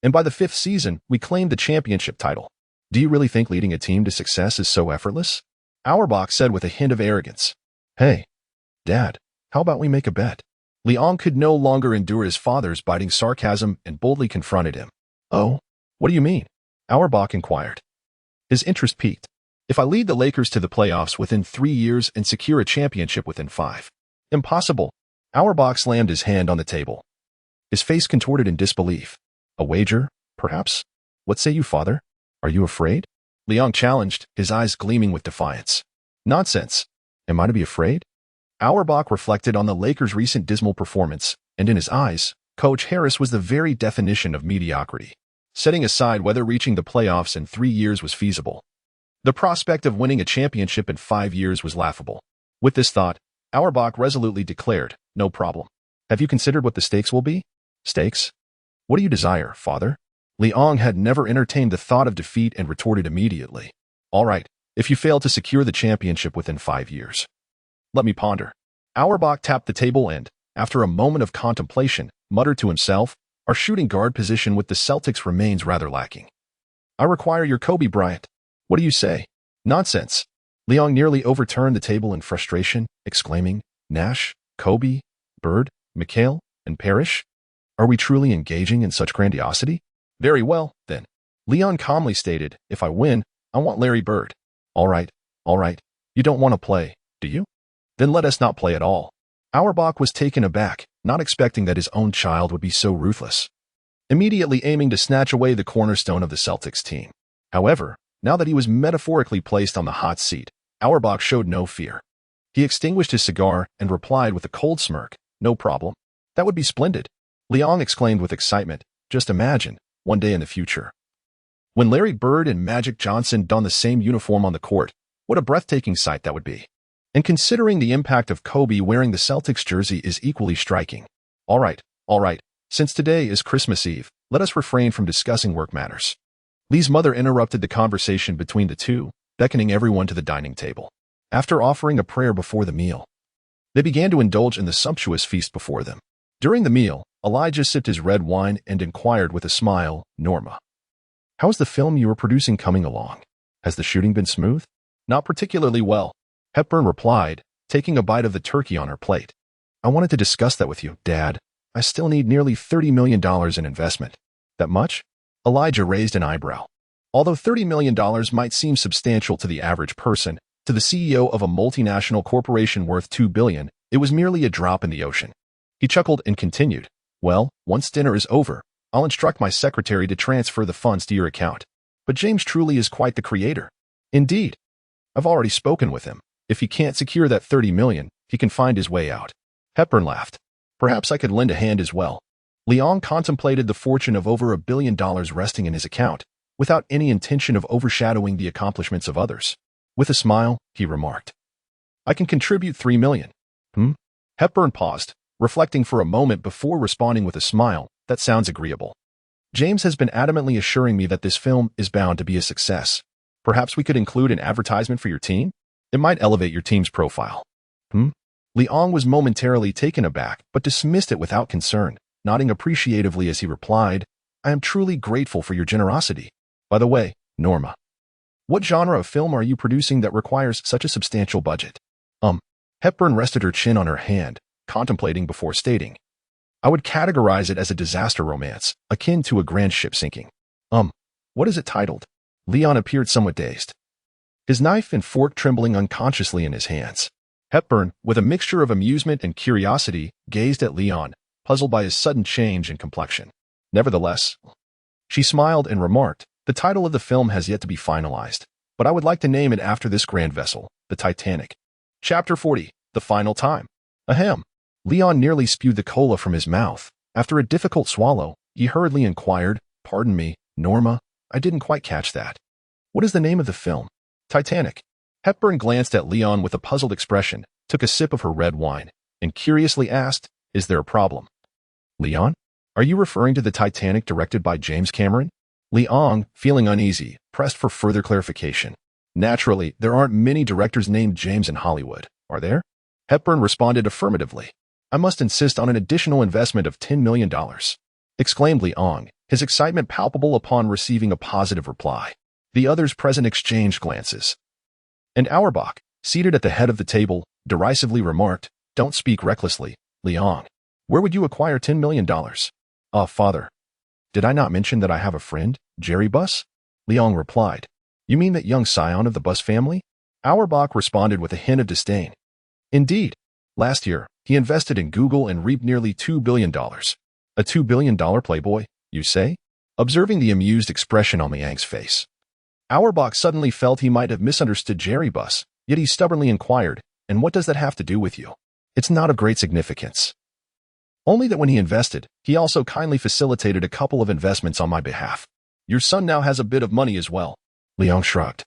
Speaker 1: And by the 5th season, we claimed the championship title. Do you really think leading a team to success is so effortless? Auerbach said with a hint of arrogance. Hey, Dad, how about we make a bet? Leon could no longer endure his father's biting sarcasm and boldly confronted him. Oh, what do you mean? Auerbach inquired. His interest piqued. If I lead the Lakers to the playoffs within 3 years and secure a championship within 5. Impossible. Auerbach slammed his hand on the table, his face contorted in disbelief. A wager, perhaps? What say you, father? Are you afraid? Leon challenged, his eyes gleaming with defiance. Nonsense. Am I to be afraid? Auerbach reflected on the Lakers' recent dismal performance, and in his eyes, Coach Harris was the very definition of mediocrity. Setting aside whether reaching the playoffs in 3 years was feasible, the prospect of winning a championship in 5 years was laughable. With this thought, Auerbach resolutely declared, no problem. Have you considered what the stakes will be? Stakes? What do you desire, father? Leon had never entertained the thought of defeat and retorted immediately. All right, if you fail to secure the championship within 5 years. Let me ponder. Auerbach tapped the table and, after a moment of contemplation, muttered to himself, "Our shooting guard position with the Celtics remains rather lacking. I require your Kobe Bryant. What do you say?" "Nonsense." Leon nearly overturned the table in frustration, exclaiming, "Nash, Kobe, Bird, McHale, and Parrish? Are we truly engaging in such grandiosity?" "Very well, then." Leon calmly stated, "If I win, I want Larry Bird." All right. You don't want to play, do you? Then let us not play at all." Auerbach was taken aback, not expecting that his own child would be so ruthless, immediately aiming to snatch away the cornerstone of the Celtics team. However, now that he was metaphorically placed on the hot seat, Auerbach showed no fear. He extinguished his cigar and replied with a cold smirk, "No problem. That would be splendid." Leon exclaimed with excitement, "Just imagine, one day in the future, when Larry Bird and Magic Johnson don the same uniform on the court, what a breathtaking sight that would be. And considering the impact of Kobe wearing the Celtics jersey is equally striking." All right. Since today is Christmas Eve, let us refrain from discussing work matters." Lee's mother interrupted the conversation between the two, beckoning everyone to the dining table. After offering a prayer before the meal, they began to indulge in the sumptuous feast before them. During the meal, Elijah sipped his red wine and inquired with a smile, "Norma, how is the film you are producing coming along? Has the shooting been smooth?" "Not particularly well," Hepburn replied, taking a bite of the turkey on her plate. "I wanted to discuss that with you, Dad. I still need nearly $30 million in investment." "That much?" Elijah raised an eyebrow. Although $30 million might seem substantial to the average person, to the CEO of a multinational corporation worth $2 billion, it was merely a drop in the ocean. He chuckled and continued, "Well, once dinner is over, I'll instruct my secretary to transfer the funds to your account. But James truly is quite the creator." "Indeed. I've already spoken with him. If he can't secure that $30 million, he can find his way out." Hepburn laughed. "Perhaps I could lend a hand as well." Leon contemplated the fortune of over $1 billion resting in his account, without any intention of overshadowing the accomplishments of others. With a smile, he remarked, "I can contribute $3 million. Hepburn paused, reflecting for a moment before responding with a smile. "That sounds agreeable. James has been adamantly assuring me that this film is bound to be a success. Perhaps we could include an advertisement for your team? It might elevate your team's profile." Leon was momentarily taken aback, but dismissed it without concern, nodding appreciatively as he replied, "I am truly grateful for your generosity. By the way, Norma, what genre of film are you producing that requires such a substantial budget?" Hepburn rested her chin on her hand, contemplating before stating, "I would categorize it as a disaster romance, akin to a grand ship sinking." What is it titled?" Leon appeared somewhat dazed, his knife and fork trembling unconsciously in his hands. Hepburn, with a mixture of amusement and curiosity, gazed at Leon, puzzled by his sudden change in complexion. Nevertheless, she smiled and remarked, "The title of the film has yet to be finalized, but I would like to name it after this grand vessel, the Titanic." Chapter 40, The Final Time. Ahem. Leon nearly spewed the cola from his mouth. After a difficult swallow, he hurriedly inquired, "Pardon me, Norma, I didn't quite catch that. What is the name of the film?" "Titanic." Hepburn glanced at Leon with a puzzled expression, took a sip of her red wine, and curiously asked, "Is there a problem?" "Leon, are you referring to the Titanic directed by James Cameron?" Leon, feeling uneasy, pressed for further clarification. "Naturally, there aren't many directors named James in Hollywood, are there?" Hepburn responded affirmatively. "I must insist on an additional investment of $10 million, exclaimed Leon, his excitement palpable upon receiving a positive reply. The others present exchanged glances. And Auerbach, seated at the head of the table, derisively remarked, "Don't speak recklessly, Leon. Where would you acquire $10 million? Father, did I not mention that I have a friend, Jerry Buss?" Leon replied, "You mean that young scion of the Buss family?" Auerbach responded with a hint of disdain. "Indeed. Last year, he invested in Google and reaped nearly $2 billion. A $2 billion playboy, you say?" Observing the amused expression on Liang's face, Auerbach suddenly felt he might have misunderstood Jerry Buss, yet he stubbornly inquired, "And what does that have to do with you?" "It's not of great significance. Only that when he invested, he also kindly facilitated a couple of investments on my behalf. Your son now has a bit of money as well." Leon shrugged,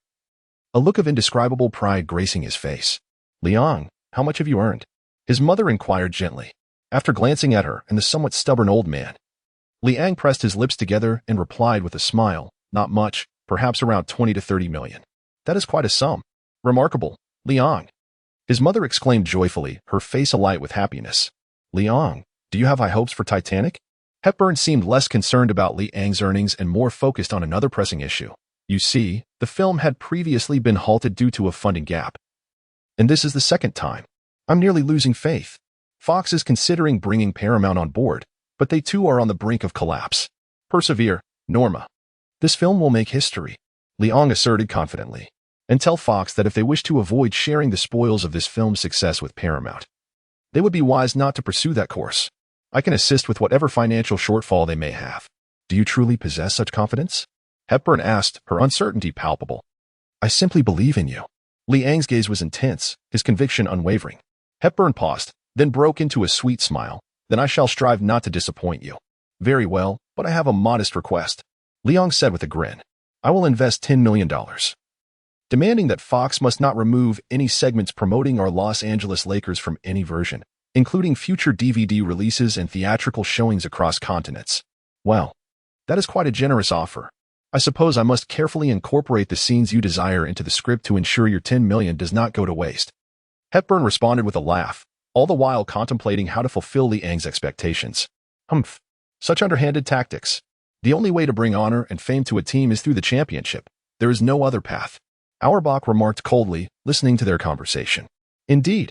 Speaker 1: a look of indescribable pride gracing his face. "Leon, how much have you earned?" his mother inquired gently. After glancing at her and the somewhat stubborn old man, Liang pressed his lips together and replied with a smile, "Not much, perhaps around 20 to 30 million. That is quite a sum." "Remarkable, Leon." His mother exclaimed joyfully, her face alight with happiness. Liang, do you have high hopes for Titanic? Hepburn seemed less concerned about Liang's earnings and more focused on another pressing issue. You see, the film had previously been halted due to a funding gap. And this is the second time. I'm nearly losing faith. Fox is considering bringing Paramount on board, but they too are on the brink of collapse. Persevere, Norma. This film will make history, Liang asserted confidently. And tell Fox that if they wish to avoid sharing the spoils of this film's success with Paramount, they would be wise not to pursue that course. I can assist with whatever financial shortfall they may have. Do you truly possess such confidence? Hepburn asked, her uncertainty palpable. I simply believe in you. Liang's gaze was intense, his conviction unwavering. Hepburn paused, then broke into a sweet smile. Then I shall strive not to disappoint you. Very well, but I have a modest request. Liang said with a grin. I will invest $10 million. Demanding that Fox must not remove any segments promoting our Los Angeles Lakers from any version, including future DVD releases and theatrical showings across continents. Well, that is quite a generous offer. I suppose I must carefully incorporate the scenes you desire into the script to ensure your $10 million does not go to waste. Hepburn responded with a laugh, all the while contemplating how to fulfill Liang's expectations. Humph. Such underhanded tactics. The only way to bring honor and fame to a team is through the championship. There is no other path. Auerbach remarked coldly, listening to their conversation. Indeed.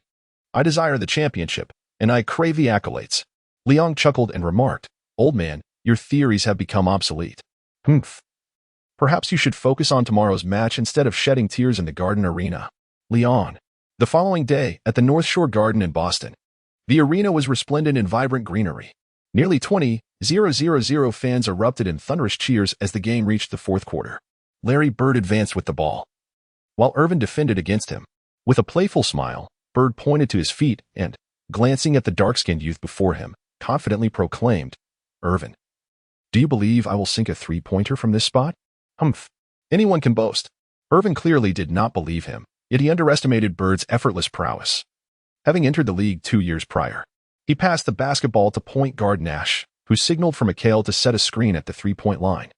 Speaker 1: I desire the championship, and I crave the accolades. Liang chuckled and remarked, Old man, your theories have become obsolete. Humph. Perhaps you should focus on tomorrow's match instead of shedding tears in the Garden Arena. Liang. The following day, at the North Shore Garden in Boston, the arena was resplendent in vibrant greenery. Nearly 20,000 fans erupted in thunderous cheers as the game reached the fourth quarter. Larry Bird advanced with the ball, while Irvin defended against him. With a playful smile, Bird pointed to his feet and, glancing at the dark-skinned youth before him, confidently proclaimed, Irvin, do you believe I will sink a three-pointer from this spot? Humph. Anyone can boast. Irvin clearly did not believe him, yet he underestimated Bird's effortless prowess. Having entered the league 2 years prior, he passed the basketball to point guard Nash, who signaled for McHale to set a screen at the three-point line.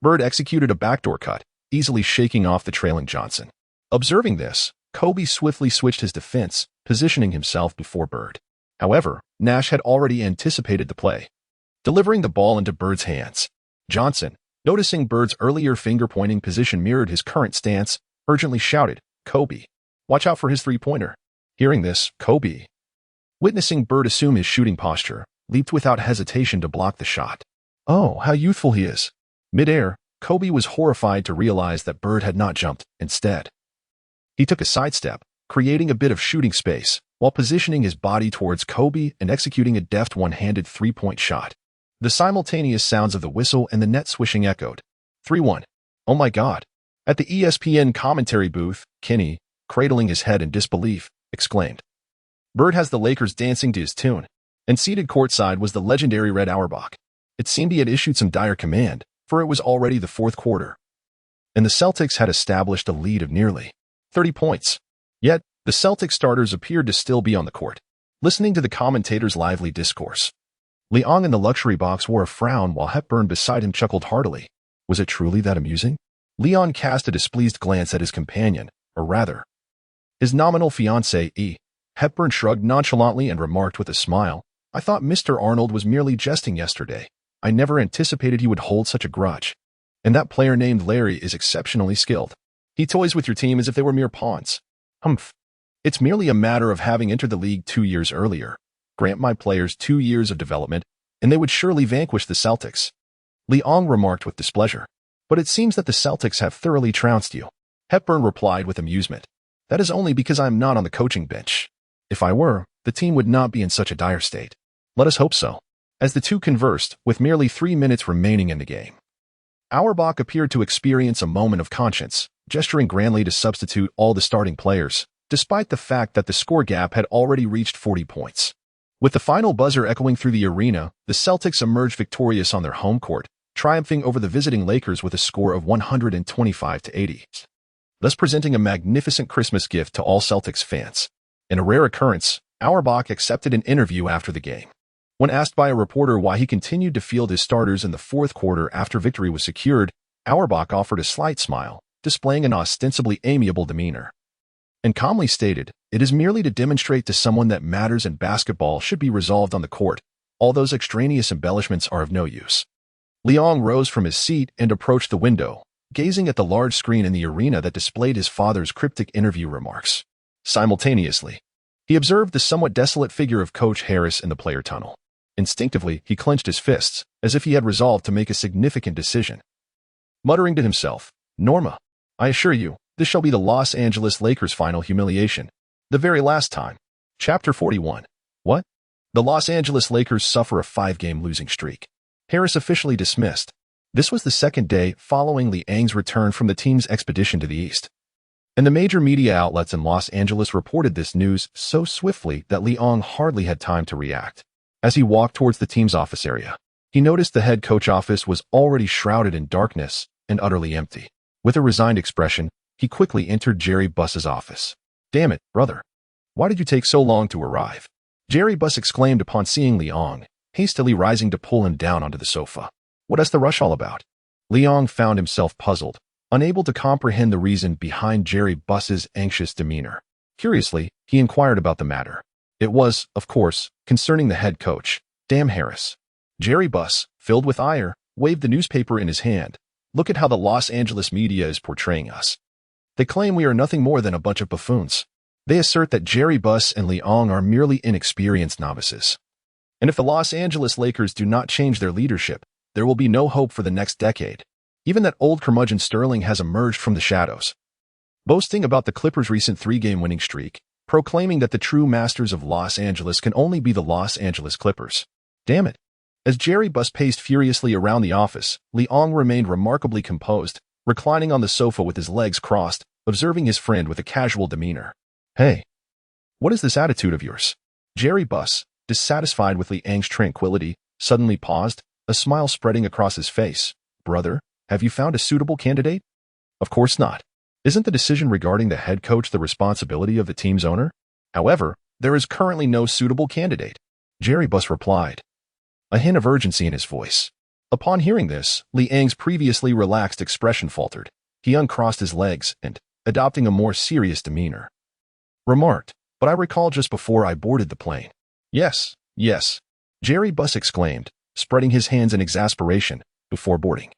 Speaker 1: Bird executed a backdoor cut, easily shaking off the trailing Johnson. Observing this, Kobe swiftly switched his defense, positioning himself before Bird. However, Nash had already anticipated the play, delivering the ball into Bird's hands. Johnson, noticing Bird's earlier finger-pointing position mirrored his current stance, urgently shouted, Kobe, watch out for his three-pointer. Hearing this, Kobe, witnessing Bird assume his shooting posture, leaped without hesitation to block the shot. Oh, how youthful he is. Mid-air, Kobe was horrified to realize that Bird had not jumped. Instead, he took a sidestep, creating a bit of shooting space, while positioning his body towards Kobe and executing a deft one-handed three-point shot. The simultaneous sounds of the whistle and the net swishing echoed. 3-1. Oh my God. At the ESPN commentary booth, Kenny, cradling his head in disbelief, exclaimed. Bird has the Lakers dancing to his tune, and seated courtside was the legendary Red Auerbach. It seemed he had issued some dire command, for it was already the fourth quarter, and the Celtics had established a lead of nearly 30 points. Yet, the Celtics starters appeared to still be on the court, listening to the commentators' lively discourse. Liang in the luxury box wore a frown while Hepburn beside him chuckled heartily. Was it truly that amusing? Leon cast a displeased glance at his companion, or rather, his nominal fiancée. Hepburn shrugged nonchalantly and remarked with a smile, I thought Mr. Arnold was merely jesting yesterday. I never anticipated he would hold such a grudge. And that player named Larry is exceptionally skilled. He toys with your team as if they were mere pawns. Humph. It's merely a matter of having entered the league 2 years earlier. Grant my players 2 years of development, and they would surely vanquish the Celtics. Liang remarked with displeasure. But it seems that the Celtics have thoroughly trounced you. Hepburn replied with amusement. That is only because I am not on the coaching bench. If I were, the team would not be in such a dire state. Let us hope so. As the two conversed, with merely 3 minutes remaining in the game, Auerbach appeared to experience a moment of conscience, gesturing grandly to substitute all the starting players, despite the fact that the score gap had already reached 40 points. With the final buzzer echoing through the arena, the Celtics emerged victorious on their home court, triumphing over the visiting Lakers with a score of 125-80, thus presenting a magnificent Christmas gift to all Celtics fans. In a rare occurrence, Auerbach accepted an interview after the game. When asked by a reporter why he continued to field his starters in the fourth quarter after victory was secured, Auerbach offered a slight smile, displaying an ostensibly amiable demeanor. and calmly stated, "It is merely to demonstrate to someone that matters in basketball should be resolved on the court. All those extraneous embellishments are of no use." Liang rose from his seat and approached the window, gazing at the large screen in the arena that displayed his father's cryptic interview remarks. Simultaneously, he observed the somewhat desolate figure of Coach Harris in the player tunnel. Instinctively, he clenched his fists, as if he had resolved to make a significant decision. Muttering to himself, "Norma, I assure you, this shall be the Los Angeles Lakers' final humiliation. The very last time." Chapter 41. What? The Los Angeles Lakers suffer a 5-game losing streak. Harris officially dismissed. This was the second day following Liang's return from the team's expedition to the East. And the major media outlets in Los Angeles reported this news so swiftly that Liang hardly had time to react. As he walked towards the team's office area, he noticed the head coach office was already shrouded in darkness and utterly empty. With a resigned expression, he quickly entered Jerry Buss's office. "Damn it, brother. Why did you take so long to arrive?" Jerry Buss exclaimed upon seeing Liang, hastily rising to pull him down onto the sofa. "What's the rush all about?" Liang found himself puzzled, unable to comprehend the reason behind Jerry Buss's anxious demeanor. Curiously, he inquired about the matter. It was, of course, concerning the head coach, Damn Harris. Jerry Buss, filled with ire, waved the newspaper in his hand. "Look at how the Los Angeles media is portraying us. They claim we are nothing more than a bunch of buffoons. They assert that Jerry Buss and Liang are merely inexperienced novices. And if the Los Angeles Lakers do not change their leadership, there will be no hope for the next decade. Even that old curmudgeon Sterling has emerged from the shadows, boasting about the Clippers' recent 3-game winning streak, proclaiming that the true masters of Los Angeles can only be the Los Angeles Clippers. Damn it." As Jerry Buss paced furiously around the office, Liang remained remarkably composed, reclining on the sofa with his legs crossed, observing his friend with a casual demeanor. "Hey, what is this attitude of yours?" Jerry Buss, dissatisfied with Liang's tranquility, suddenly paused, a smile spreading across his face. "Brother, have you found a suitable candidate?" "Of course not. Isn't the decision regarding the head coach the responsibility of the team's owner? However, there is currently no suitable candidate," Jerry Buss replied, a hint of urgency in his voice. Upon hearing this, Liang's previously relaxed expression faltered. He uncrossed his legs and, adopting a more serious demeanor, remarked, "But I recall just before I boarded the plane." Yes, Jerry Buss exclaimed, spreading his hands in exasperation, "before boarding.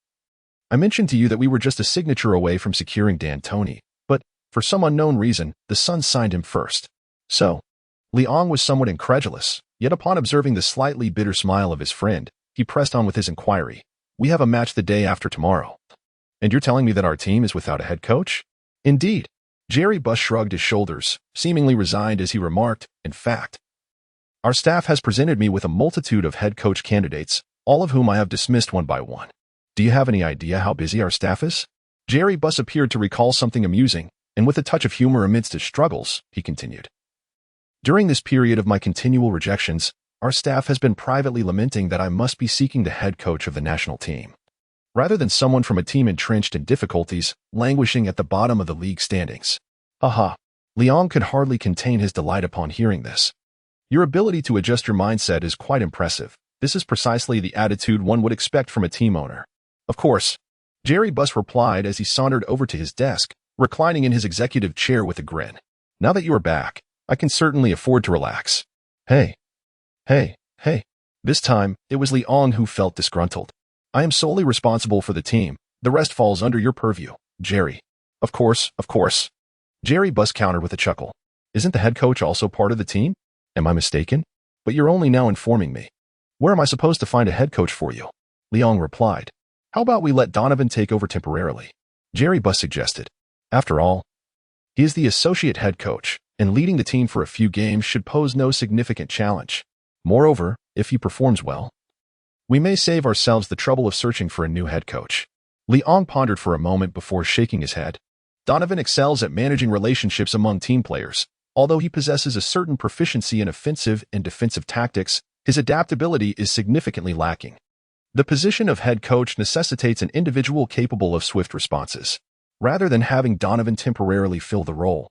Speaker 1: I mentioned to you that we were just a signature away from securing D'Antoni, but, for some unknown reason, the Suns signed him first." So, Liang was somewhat incredulous, yet upon observing the slightly bitter smile of his friend, he pressed on with his inquiry. "We have a match the day after tomorrow. And you're telling me that our team is without a head coach?" "Indeed." Jerry Buss shrugged his shoulders, seemingly resigned as he remarked, "In fact, our staff has presented me with a multitude of head coach candidates, all of whom I have dismissed one by one. Do you have any idea how busy our staff is?" Jerry Buss appeared to recall something amusing, and with a touch of humor amidst his struggles, he continued. "During this period of my continual rejections, our staff has been privately lamenting that I must be seeking the head coach of the national team, rather than someone from a team entrenched in difficulties, languishing at the bottom of the league standings." Aha! Liang could hardly contain his delight upon hearing this. "Your ability to adjust your mindset is quite impressive. This is precisely the attitude one would expect from a team owner." "Of course," Jerry Buss replied as he sauntered over to his desk, reclining in his executive chair with a grin. "Now that you are back, I can certainly afford to relax." Hey. This time, it was Liang who felt disgruntled. "I am solely responsible for the team. The rest falls under your purview, Jerry." Of course. Jerry Buss countered with a chuckle. "Isn't the head coach also part of the team? Am I mistaken? But you're only now informing me. Where am I supposed to find a head coach for you?" Liang replied. "How about we let Donovan take over temporarily?" Jerry Buss suggested. "After all, he is the associate head coach, and leading the team for a few games should pose no significant challenge. Moreover, if he performs well, we may save ourselves the trouble of searching for a new head coach." Liang pondered for a moment before shaking his head. "Donovan excels at managing relationships among team players. Although he possesses a certain proficiency in offensive and defensive tactics, his adaptability is significantly lacking. The position of head coach necessitates an individual capable of swift responses. Rather than having Donovan temporarily fill the role,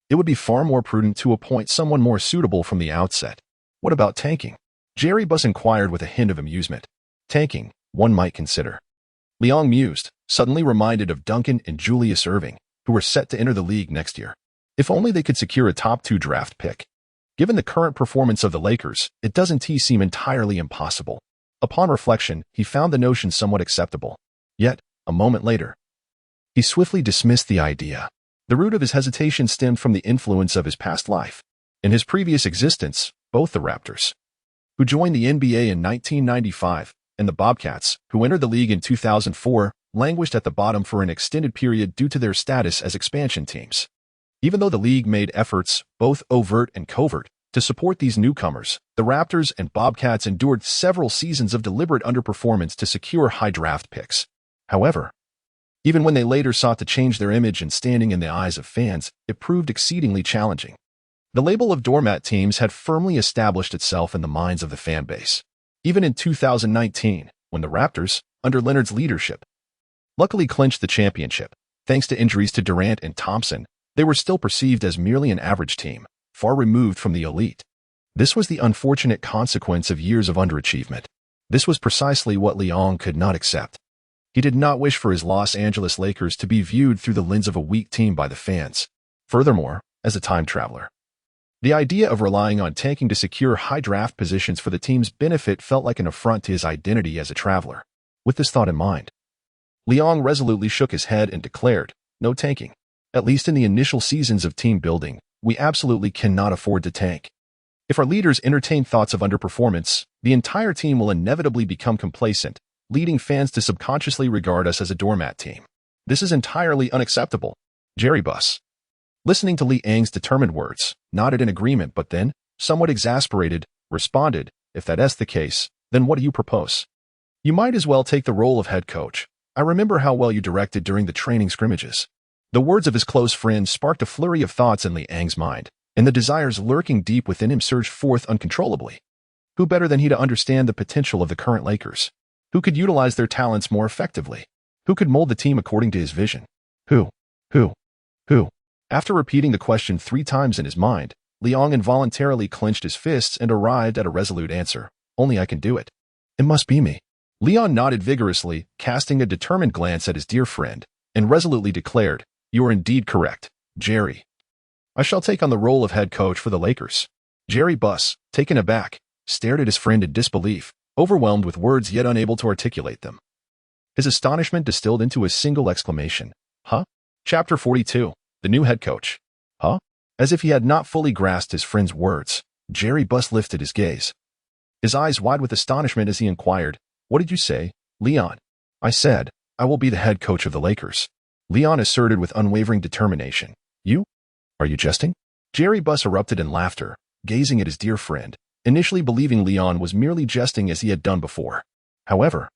Speaker 1: it would be far more prudent to appoint someone more suitable from the outset." "What about tanking?" Jerry Buss inquired with a hint of amusement. "Tanking, one might consider." Liang mused, suddenly reminded of Duncan and Julius Erving, who were set to enter the league next year. If only they could secure a top 2 draft pick. Given the current performance of the Lakers, it doesn't seem entirely impossible. Upon reflection, he found the notion somewhat acceptable. Yet, a moment later, he swiftly dismissed the idea. The root of his hesitation stemmed from the influence of his past life. In his previous existence, both the Raptors, who joined the NBA in 1995, and the Bobcats, who entered the league in 2004, languished at the bottom for an extended period due to their status as expansion teams. Even though the league made efforts, both overt and covert, to support these newcomers, the Raptors and Bobcats endured several seasons of deliberate underperformance to secure high draft picks. However, even when they later sought to change their image and standing in the eyes of fans, it proved exceedingly challenging. The label of doormat teams had firmly established itself in the minds of the fan base. Even in 2019, when the Raptors, under Leonard's leadership, luckily clinched the championship, thanks to injuries to Durant and Thompson, they were still perceived as merely an average team, far removed from the elite. This was the unfortunate consequence of years of underachievement. This was precisely what Dwyane could not accept. He did not wish for his Los Angeles Lakers to be viewed through the lens of a weak team by the fans. Furthermore, as a time traveler, the idea of relying on tanking to secure high draft positions for the team's benefit felt like an affront to his identity as a traveler. With this thought in mind, Dwyane resolutely shook his head and declared, "No tanking. At least in the initial seasons of team building, we absolutely cannot afford to tank. If our leaders entertain thoughts of underperformance, the entire team will inevitably become complacent, leading fans to subconsciously regard us as a doormat team. This is entirely unacceptable." Jerry Buss, listening to Dwyane's determined words, nodded in agreement but then, somewhat exasperated, responded, "If that's the case, then what do you propose? You might as well take the role of head coach. I remember how well you directed during the training scrimmages." The words of his close friend sparked a flurry of thoughts in Dwyane's mind, and the desires lurking deep within him surged forth uncontrollably. Who better than he to understand the potential of the current Lakers? Who could utilize their talents more effectively? Who could mold the team according to his vision? Who? After repeating the question 3 times in his mind, Dwyane involuntarily clenched his fists and arrived at a resolute answer. "Only I can do it. It must be me." Dwyane nodded vigorously, casting a determined glance at his dear friend, and resolutely declared, "You are indeed correct, Jerry. I shall take on the role of head coach for the Lakers." Jerry Buss, taken aback, stared at his friend in disbelief, overwhelmed with words yet unable to articulate them. His astonishment distilled into a single exclamation. "Huh?" Chapter 42. The new head coach. "Huh?" As if he had not fully grasped his friend's words, Jerry Buss lifted his gaze, his eyes wide with astonishment as he inquired, "What did you say, Dwyane?" "I said, I will be the head coach of the Lakers," Dwyane asserted with unwavering determination. "You? Are you jesting?" Jerry Buss erupted in laughter, gazing at his dear friend, initially believing Dwyane was merely jesting as he had done before. However,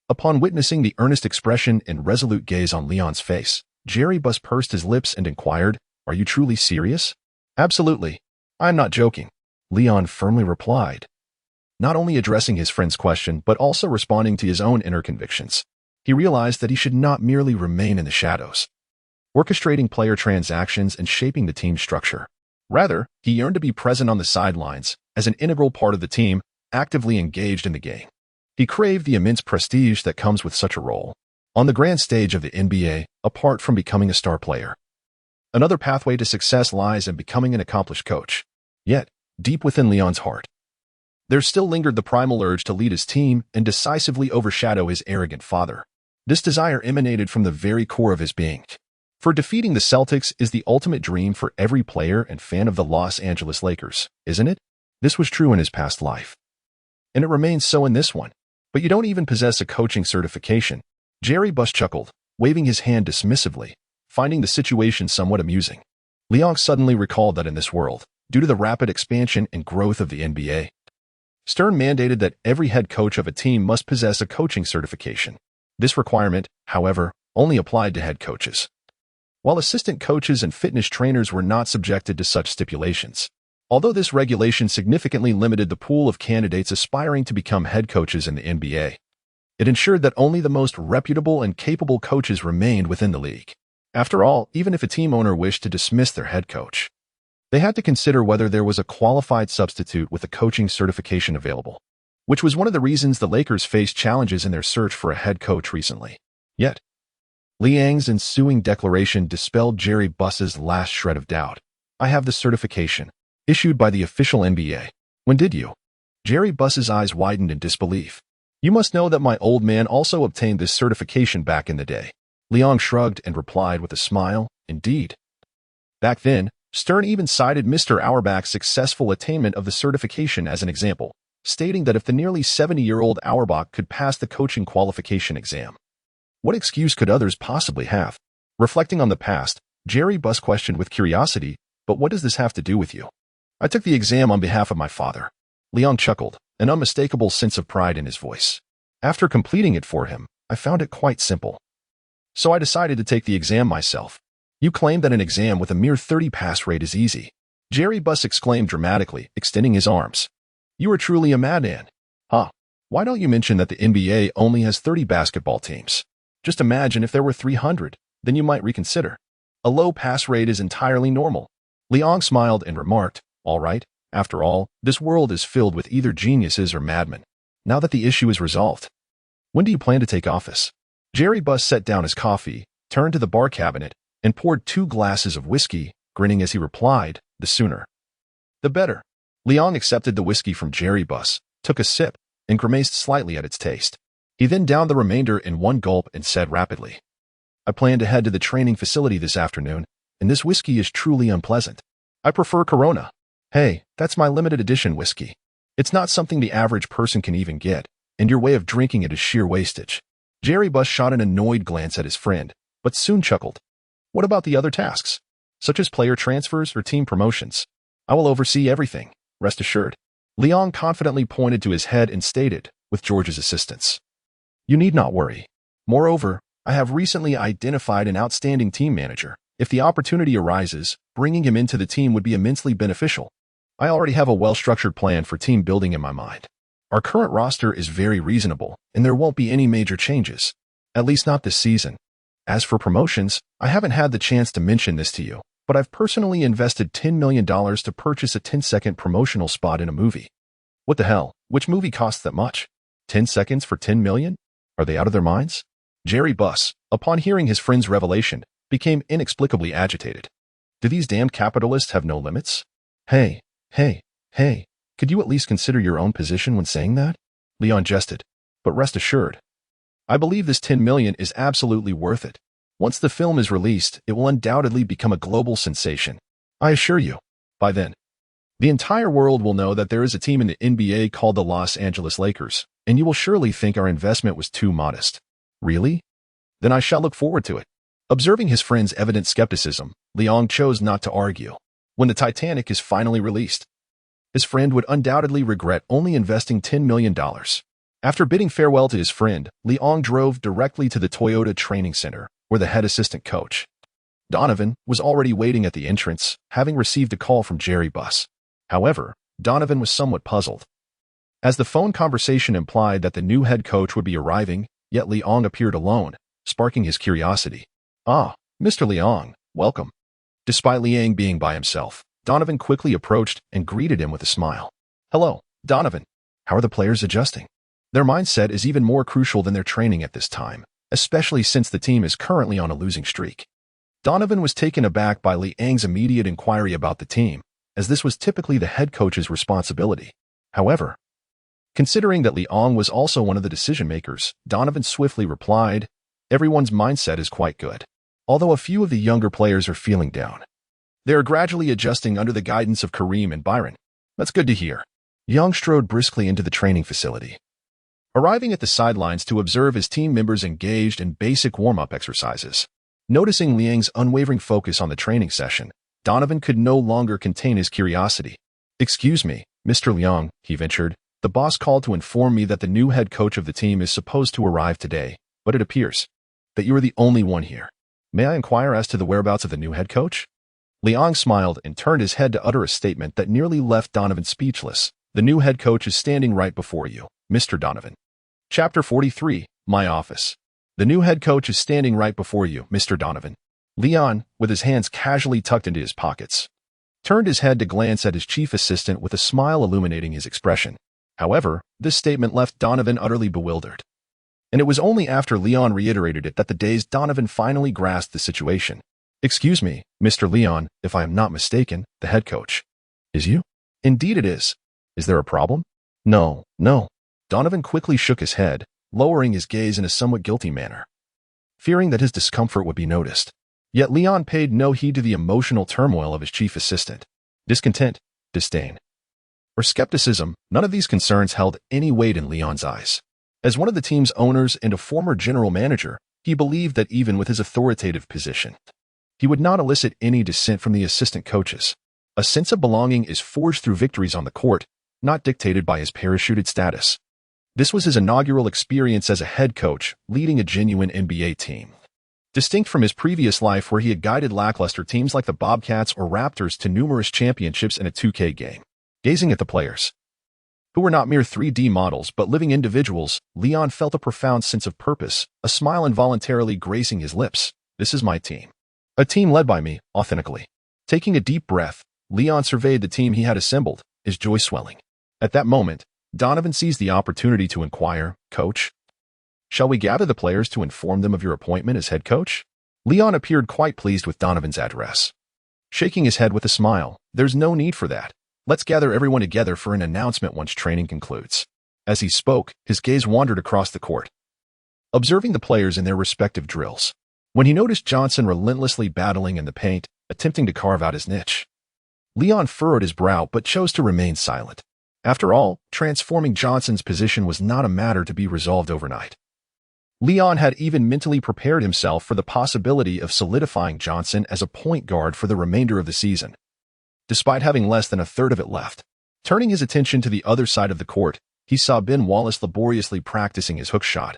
Speaker 1: upon witnessing the earnest expression and resolute gaze on Dwyane's face, Jerry Buss pursed his lips and inquired, "Are you truly serious?" "Absolutely. I am not joking," Dwyane firmly replied, not only addressing his friend's question but also responding to his own inner convictions. He realized that he should not merely remain in the shadows, orchestrating player transactions and shaping the team's structure. Rather, he yearned to be present on the sidelines, as an integral part of the team, actively engaged in the game. He craved the immense prestige that comes with such a role. On the grand stage of the NBA, apart from becoming a star player, another pathway to success lies in becoming an accomplished coach. Yet, deep within Dwyane's heart, there still lingered the primal urge to lead his team and decisively overshadow his arrogant father. This desire emanated from the very core of his being. For defeating the Celtics is the ultimate dream for every player and fan of the Los Angeles Lakers, isn't it? This was true in his past life, and it remains so in this one. But you don't even possess a coaching certification. Jerry Buss chuckled, waving his hand dismissively, finding the situation somewhat amusing. Dwyane suddenly recalled that in this world, due to the rapid expansion and growth of the NBA, Stern mandated that every head coach of a team must possess a coaching certification. This requirement, however, only applied to head coaches, while assistant coaches and fitness trainers were not subjected to such stipulations. Although this regulation significantly limited the pool of candidates aspiring to become head coaches in the NBA, it ensured that only the most reputable and capable coaches remained within the league. After all, even if a team owner wished to dismiss their head coach, they had to consider whether there was a qualified substitute with a coaching certification available, which was one of the reasons the Lakers faced challenges in their search for a head coach recently. Yet, Liang's ensuing declaration dispelled Jerry Buss's last shred of doubt. I have the certification, issued by the official NBA. When did you? Jerry Buss's eyes widened in disbelief. You must know that my old man also obtained this certification back in the day. Liang shrugged and replied with a smile, indeed. Back then, Stern even cited Mr. Auerbach's successful attainment of the certification as an example, stating that if the nearly 70-year-old Auerbach could pass the coaching qualification exam, what excuse could others possibly have? Reflecting on the past, Jerry Buss questioned with curiosity, but what does this have to do with you? I took the exam on behalf of my father. Liang chuckled, an unmistakable sense of pride in his voice. After completing it for him, I found it quite simple. So I decided to take the exam myself. You claim that an exam with a mere 30 pass rate is easy. Jerry Buss exclaimed dramatically, extending his arms. You are truly a madman. Huh? Why don't you mention that the NBA only has 30 basketball teams? Just imagine if there were 300, then you might reconsider. A low pass rate is entirely normal. Liang smiled and remarked, all right, after all, this world is filled with either geniuses or madmen. Now that the issue is resolved, when do you plan to take office? Jerry Buss set down his coffee, turned to the bar cabinet, and poured 2 glasses of whiskey, grinning as he replied, the sooner, the better. Liang accepted the whiskey from Jerry Buss, took a sip, and grimaced slightly at its taste. He then downed the remainder in one gulp and said rapidly, I plan to head to the training facility this afternoon, and this whiskey is truly unpleasant. I prefer Corona. Hey, that's my limited edition whiskey. It's not something the average person can even get, and your way of drinking it is sheer wastage. Jerry Buss shot an annoyed glance at his friend, but soon chuckled. What about the other tasks, such as player transfers or team promotions? I will oversee everything, rest assured. Liang confidently pointed to his head and stated, with George's assistance, you need not worry. Moreover, I have recently identified an outstanding team manager. If the opportunity arises, bringing him into the team would be immensely beneficial. I already have a well-structured plan for team building in my mind. Our current roster is very reasonable, and there won't be any major changes, at least not this season. As for promotions, I haven't had the chance to mention this to you, but I've personally invested $10 million to purchase a 10-second promotional spot in a movie. What the hell? Which movie costs that much? 10 seconds for $10 million? Are they out of their minds? Jerry Buss, upon hearing his friend's revelation, became inexplicably agitated. Do these damned capitalists have no limits? Hey, could you at least consider your own position when saying that? Liang jested, but rest assured, I believe this $10 million is absolutely worth it. Once the film is released, it will undoubtedly become a global sensation. I assure you, by then, the entire world will know that there is a team in the NBA called the Los Angeles Lakers, and you will surely think our investment was too modest. Really? Then I shall look forward to it. Observing his friend's evident skepticism, Liang chose not to argue. When the Titanic is finally released, his friend would undoubtedly regret only investing $10 million. After bidding farewell to his friend, Liang drove directly to the Toyota Training Center, where the head assistant coach, Donovan, was already waiting at the entrance, having received a call from Jerry Buss. However, Donovan was somewhat puzzled, as the phone conversation implied that the new head coach would be arriving, yet Liang appeared alone, sparking his curiosity. Ah, Mr. Liang, welcome. Despite Liang being by himself, Donovan quickly approached and greeted him with a smile. Hello, Donovan. How are the players adjusting? Their mindset is even more crucial than their training at this time, especially since the team is currently on a losing streak. Donovan was taken aback by Liang's immediate inquiry about the team, as this was typically the head coach's responsibility. However, considering that Liang was also one of the decision-makers, Donovan swiftly replied, everyone's mindset is quite good, although a few of the younger players are feeling down. They are gradually adjusting under the guidance of Kareem and Byron. That's good to hear. Young strode briskly into the training facility, arriving at the sidelines to observe his team members engaged in basic warm-up exercises. Noticing Liang's unwavering focus on the training session, Donovan could no longer contain his curiosity. Excuse me, Mr. Liang, he ventured. The boss called to inform me that the new head coach of the team is supposed to arrive today, but it appears that you are the only one here. May I inquire as to the whereabouts of the new head coach? Liang smiled and turned his head to utter a statement that nearly left Donovan speechless. The new head coach is standing right before you, Mr. Donovan. Chapter 43, My Office. The new head coach is standing right before you, Mr. Donovan. Liang, with his hands casually tucked into his pockets, turned his head to glance at his chief assistant with a smile illuminating his expression. However, this statement left Donovan utterly bewildered. and it was only after Leon reiterated it that the dazed Donovan finally grasped the situation. "Excuse me, Mr. Leon, if I am not mistaken, the head coach." "Is you?" "Indeed it is. Is there a problem?" "No, no." Donovan quickly shook his head, lowering his gaze in a somewhat guilty manner, fearing that his discomfort would be noticed. Yet Leon paid no heed to the emotional turmoil of his chief assistant. Discontent, disdain, or skepticism, none of these concerns held any weight in Leon's eyes. As one of the team's owners and a former general manager, he believed that even with his authoritative position, he would not elicit any dissent from the assistant coaches. A sense of belonging is forged through victories on the court, not dictated by his parachuted status. This was his inaugural experience as a head coach, leading a genuine NBA team. Distinct from his previous life where he had guided lackluster teams like the Bobcats or Raptors to numerous championships in a 2K game. Gazing at the players, who were not mere 3D models but living individuals, Leon felt a profound sense of purpose, a smile involuntarily gracing his lips. "This is my team. A team led by me, authentically." Taking a deep breath, Leon surveyed the team he had assembled, his joy swelling. At that moment, Donovan seized the opportunity to inquire, "Coach, shall we gather the players to inform them of your appointment as head coach?" Leon appeared quite pleased with Donovan's address. Shaking his head with a smile, "There's no need for that. Let's gather everyone together for an announcement once training concludes." As he spoke, his gaze wandered across the court, observing the players in their respective drills. When he noticed Johnson relentlessly battling in the paint, attempting to carve out his niche, Leon furrowed his brow but chose to remain silent. After all, transforming Johnson's position was not a matter to be resolved overnight. Leon had even mentally prepared himself for the possibility of solidifying Johnson as a point guard for the remainder of the season, despite having less than a third of it left. Turning his attention to the other side of the court, he saw Ben Wallace laboriously practicing his hook shot,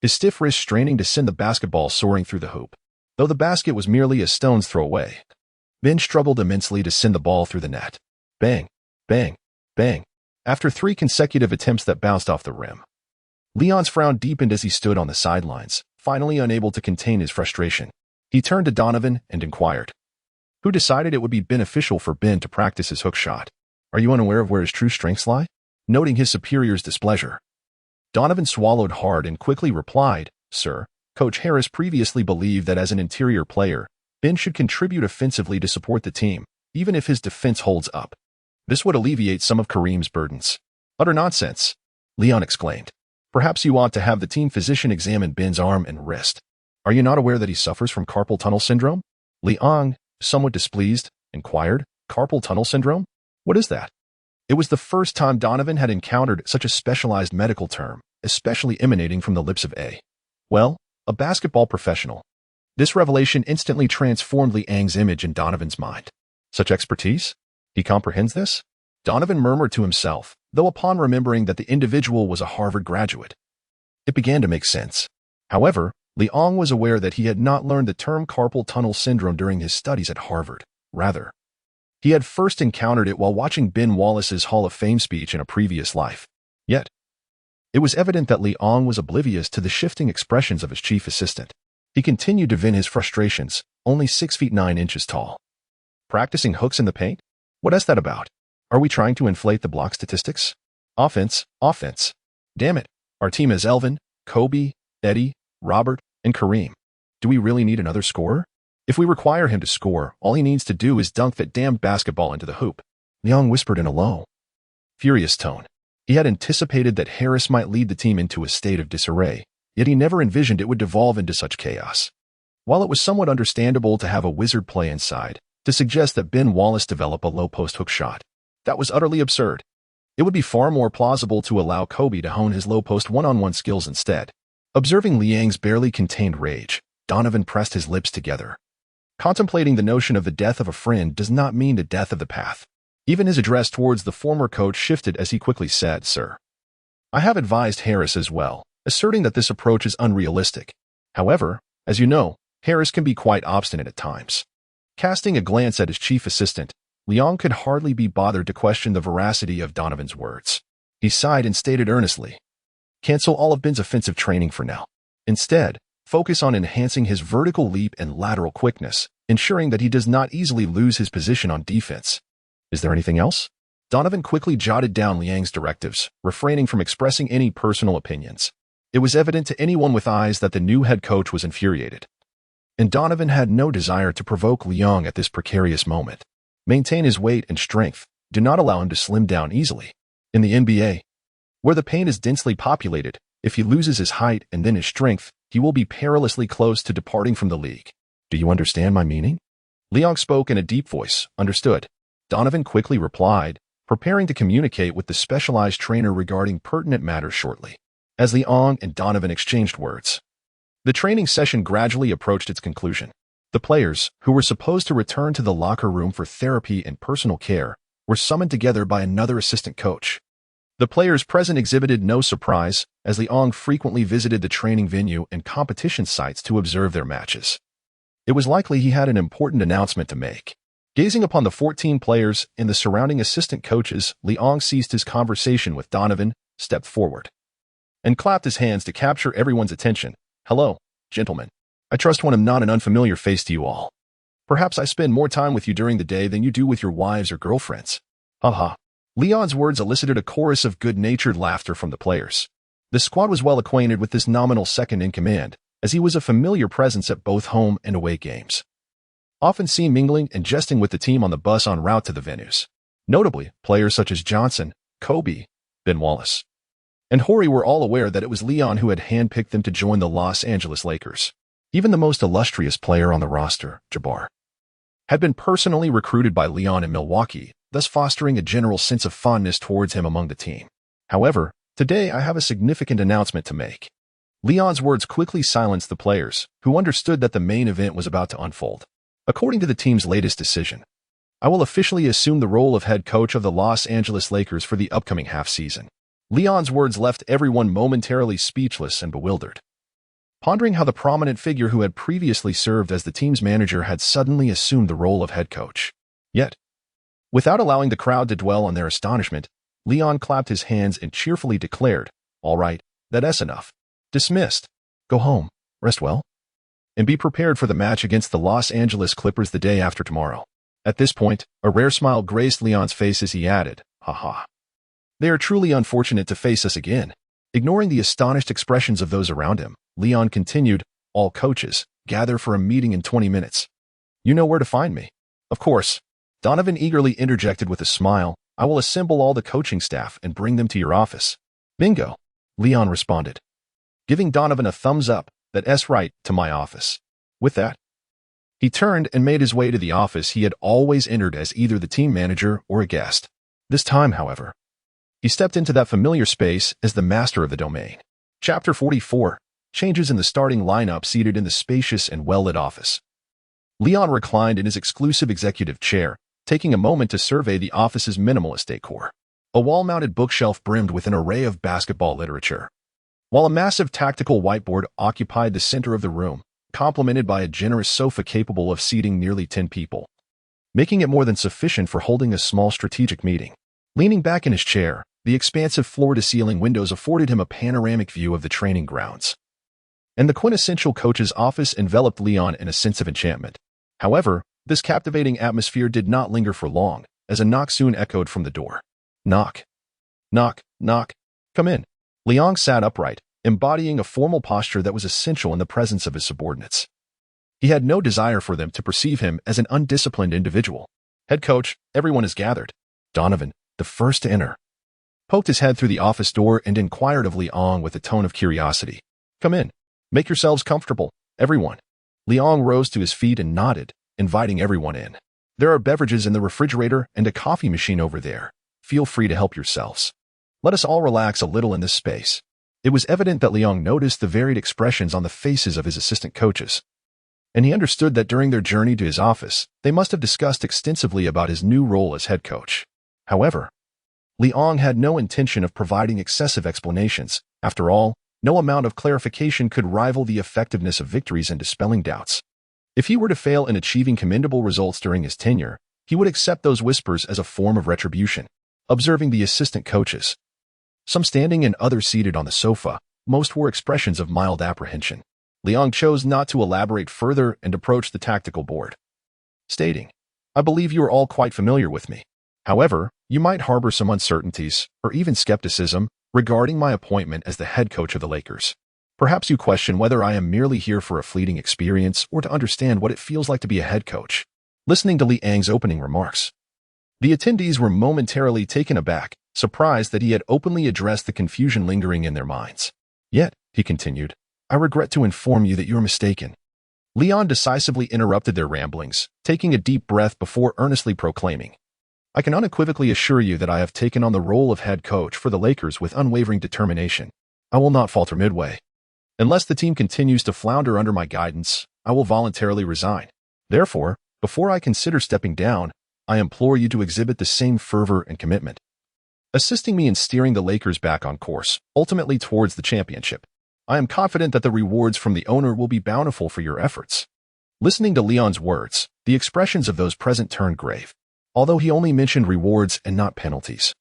Speaker 1: his stiff wrist straining to send the basketball soaring through the hoop. Though the basket was merely a stone's throw away, Ben struggled immensely to send the ball through the net. Bang, bang, bang. After 3 consecutive attempts that bounced off the rim, Leon's frown deepened as he stood on the sidelines, finally unable to contain his frustration. He turned to Donovan and inquired, who decided it would be beneficial for Ben to practice his hook shot. "Are you unaware of where his true strengths lie?" Noting his superior's displeasure, Donovan swallowed hard and quickly replied, "Sir, Coach Harris previously believed that as an interior player, Ben should contribute offensively to support the team, even if his defense holds up. This would alleviate some of Kareem's burdens." "Utter nonsense," Leon exclaimed. "Perhaps you ought to have the team physician examine Ben's arm and wrist. Are you not aware that he suffers from carpal tunnel syndrome?" Leon, somewhat displeased, inquired, "Carpal tunnel syndrome? What is that?" It was the first time Donovan had encountered such a specialized medical term, especially emanating from the lips of a basketball professional. This revelation instantly transformed Liang's image in Donovan's mind. Such expertise? He comprehends this? Donovan murmured to himself, though upon remembering that the individual was a Harvard graduate, it began to make sense. However, Liang was aware that he had not learned the term carpal tunnel syndrome during his studies at Harvard. Rather, he had first encountered it while watching Ben Wallace's Hall of Fame speech in a previous life. Yet, it was evident that Liang was oblivious to the shifting expressions of his chief assistant. He continued to vent his frustrations, only 6 feet 9 inches tall. "Practicing hooks in the paint? What is that about? Are we trying to inflate the block statistics? Offense, offense. Damn it, our team is Elvin, Kobe, Eddie, Robert, and Kareem. Do we really need another scorer? If we require him to score, all he needs to do is dunk that damned basketball into the hoop." Liang whispered in a low, furious tone. He had anticipated that Harris might lead the team into a state of disarray, yet he never envisioned it would devolve into such chaos. While it was somewhat understandable to have a wizard play inside, to suggest that Ben Wallace develop a low-post hook shot, that was utterly absurd. It would be far more plausible to allow Kobe to hone his low-post one-on-one skills instead. Observing Liang's barely contained rage, Donovan pressed his lips together. Contemplating the notion of the death of a friend does not mean the death of the path. Even his address towards the former coach shifted as he quickly said, "Sir, I have advised Harris as well, asserting that this approach is unrealistic. However, as you know, Harris can be quite obstinate at times." Casting a glance at his chief assistant, Liang could hardly be bothered to question the veracity of Donovan's words. He sighed and stated earnestly, "Cancel all of Ben's offensive training for now. Instead, focus on enhancing his vertical leap and lateral quickness, ensuring that he does not easily lose his position on defense. Is there anything else?" Donovan quickly jotted down Liang's directives, refraining from expressing any personal opinions. It was evident to anyone with eyes that the new head coach was infuriated. And Donovan had no desire to provoke Liang at this precarious moment. Maintain his weight and strength. Do not allow him to slim down easily. In the NBA, where the paint is densely populated, if he loses his height and then his strength, he will be perilously close to departing from the league. Do you understand my meaning? Liang spoke in a deep voice. Understood. Donovan quickly replied, preparing to communicate with the specialized trainer regarding pertinent matters shortly. As Liang and Donovan exchanged words, the training session gradually approached its conclusion. The players, who were supposed to return to the locker room for therapy and personal care, were summoned together by another assistant coach. The players present exhibited no surprise, as Liang frequently visited the training venue and competition sites to observe their matches. It was likely he had an important announcement to make. Gazing upon the 14 players and the surrounding assistant coaches, Liang ceased his conversation with Donovan, stepped forward, and clapped his hands to capture everyone's attention. Hello, gentlemen. I trust one am not an unfamiliar face to you all. Perhaps I spend more time with you during the day than you do with your wives or girlfriends. Haha. Leon's words elicited a chorus of good-natured laughter from the players. The squad was well acquainted with this nominal second-in-command, as he was a familiar presence at both home and away games, often seen mingling and jesting with the team on the bus en route to the venues. Notably, players such as Johnson, Kobe, Ben Wallace, and Horry were all aware that it was Leon who had handpicked them to join the Los Angeles Lakers. Even the most illustrious player on the roster, Jabbar, had been personally recruited by Leon in Milwaukee, thus fostering a general sense of fondness towards him among the team. However, today I have a significant announcement to make. Leon's words quickly silenced the players, who understood that the main event was about to unfold. According to the team's latest decision, I will officially assume the role of head coach of the Los Angeles Lakers for the upcoming half-season. Leon's words left everyone momentarily speechless and bewildered, pondering how the prominent figure who had previously served as the team's manager had suddenly assumed the role of head coach. Yet, without allowing the crowd to dwell on their astonishment, Leon clapped his hands and cheerfully declared, "All right, that's enough. Dismissed. Go home, rest well, and be prepared for the match against the Los Angeles Clippers the day after tomorrow." At this point, a rare smile graced Leon's face as he added, "Haha. They are truly unfortunate to face us again." Ignoring the astonished expressions of those around him, Leon continued, "All coaches, gather for a meeting in 20 minutes. You know where to find me." Of course. Donovan eagerly interjected with a smile, "I will assemble all the coaching staff and bring them to your office." "Bingo," Leon responded, giving Donovan a thumbs up. "That's right, to my office." With that, he turned and made his way to the office he had always entered as either the team manager or a guest. This time, however, he stepped into that familiar space as the master of the domain. Chapter 44. Changes in the starting lineup. Seated in the spacious and well-lit office, Leon reclined in his exclusive executive chair, taking a moment to survey the office's minimalist decor. A wall-mounted bookshelf brimmed with an array of basketball literature, while a massive tactical whiteboard occupied the center of the room, complemented by a generous sofa capable of seating nearly 10 people, making it more than sufficient for holding a small strategic meeting. Leaning back in his chair, the expansive floor-to-ceiling windows afforded him a panoramic view of the training grounds, and the quintessential coach's office enveloped Leon in a sense of enchantment. However, this captivating atmosphere did not linger for long, as a knock soon echoed from the door. Knock. Knock, knock. Come in. Leon sat upright, embodying a formal posture that was essential in the presence of his subordinates. He had no desire for them to perceive him as an undisciplined individual. "Head coach, everyone is gathered." Donovan, the first to enter, poked his head through the office door and inquired of Leon with a tone of curiosity. "Come in. Make yourselves comfortable, everyone." Leon rose to his feet and nodded, inviting everyone in. "There are beverages in the refrigerator and a coffee machine over there. Feel free to help yourselves. Let us all relax a little in this space." It was evident that Leon noticed the varied expressions on the faces of his assistant coaches, and he understood that during their journey to his office, they must have discussed extensively about his new role as head coach. However, Leon had no intention of providing excessive explanations. After all, no amount of clarification could rival the effectiveness of victories and dispelling doubts. If he were to fail in achieving commendable results during his tenure, he would accept those whispers as a form of retribution. Observing the assistant coaches, some standing and others seated on the sofa, most wore expressions of mild apprehension. Leon chose not to elaborate further and approached the tactical board, stating, "I believe you are all quite familiar with me. However, you might harbor some uncertainties, or even skepticism, regarding my appointment as the head coach of the Lakers. Perhaps you question whether I am merely here for a fleeting experience or to understand what it feels like to be a head coach. Listening to Liang's opening remarks, the attendees were momentarily taken aback, surprised that he had openly addressed the confusion lingering in their minds. Yet, he continued, I regret to inform you that you are mistaken. Liang decisively interrupted their ramblings, taking a deep breath before earnestly proclaiming, I can unequivocally assure you that I have taken on the role of head coach for the Lakers with unwavering determination. I will not falter midway. Unless the team continues to flounder under my guidance, I will voluntarily resign. Therefore, before I consider stepping down, I implore you to exhibit the same fervor and commitment, assisting me in steering the Lakers back on course, ultimately towards the championship. I am confident that the rewards from the owner will be bountiful for your efforts. Listening to Liang's words, the expressions of those present turned grave. Although he only mentioned rewards and not penalties,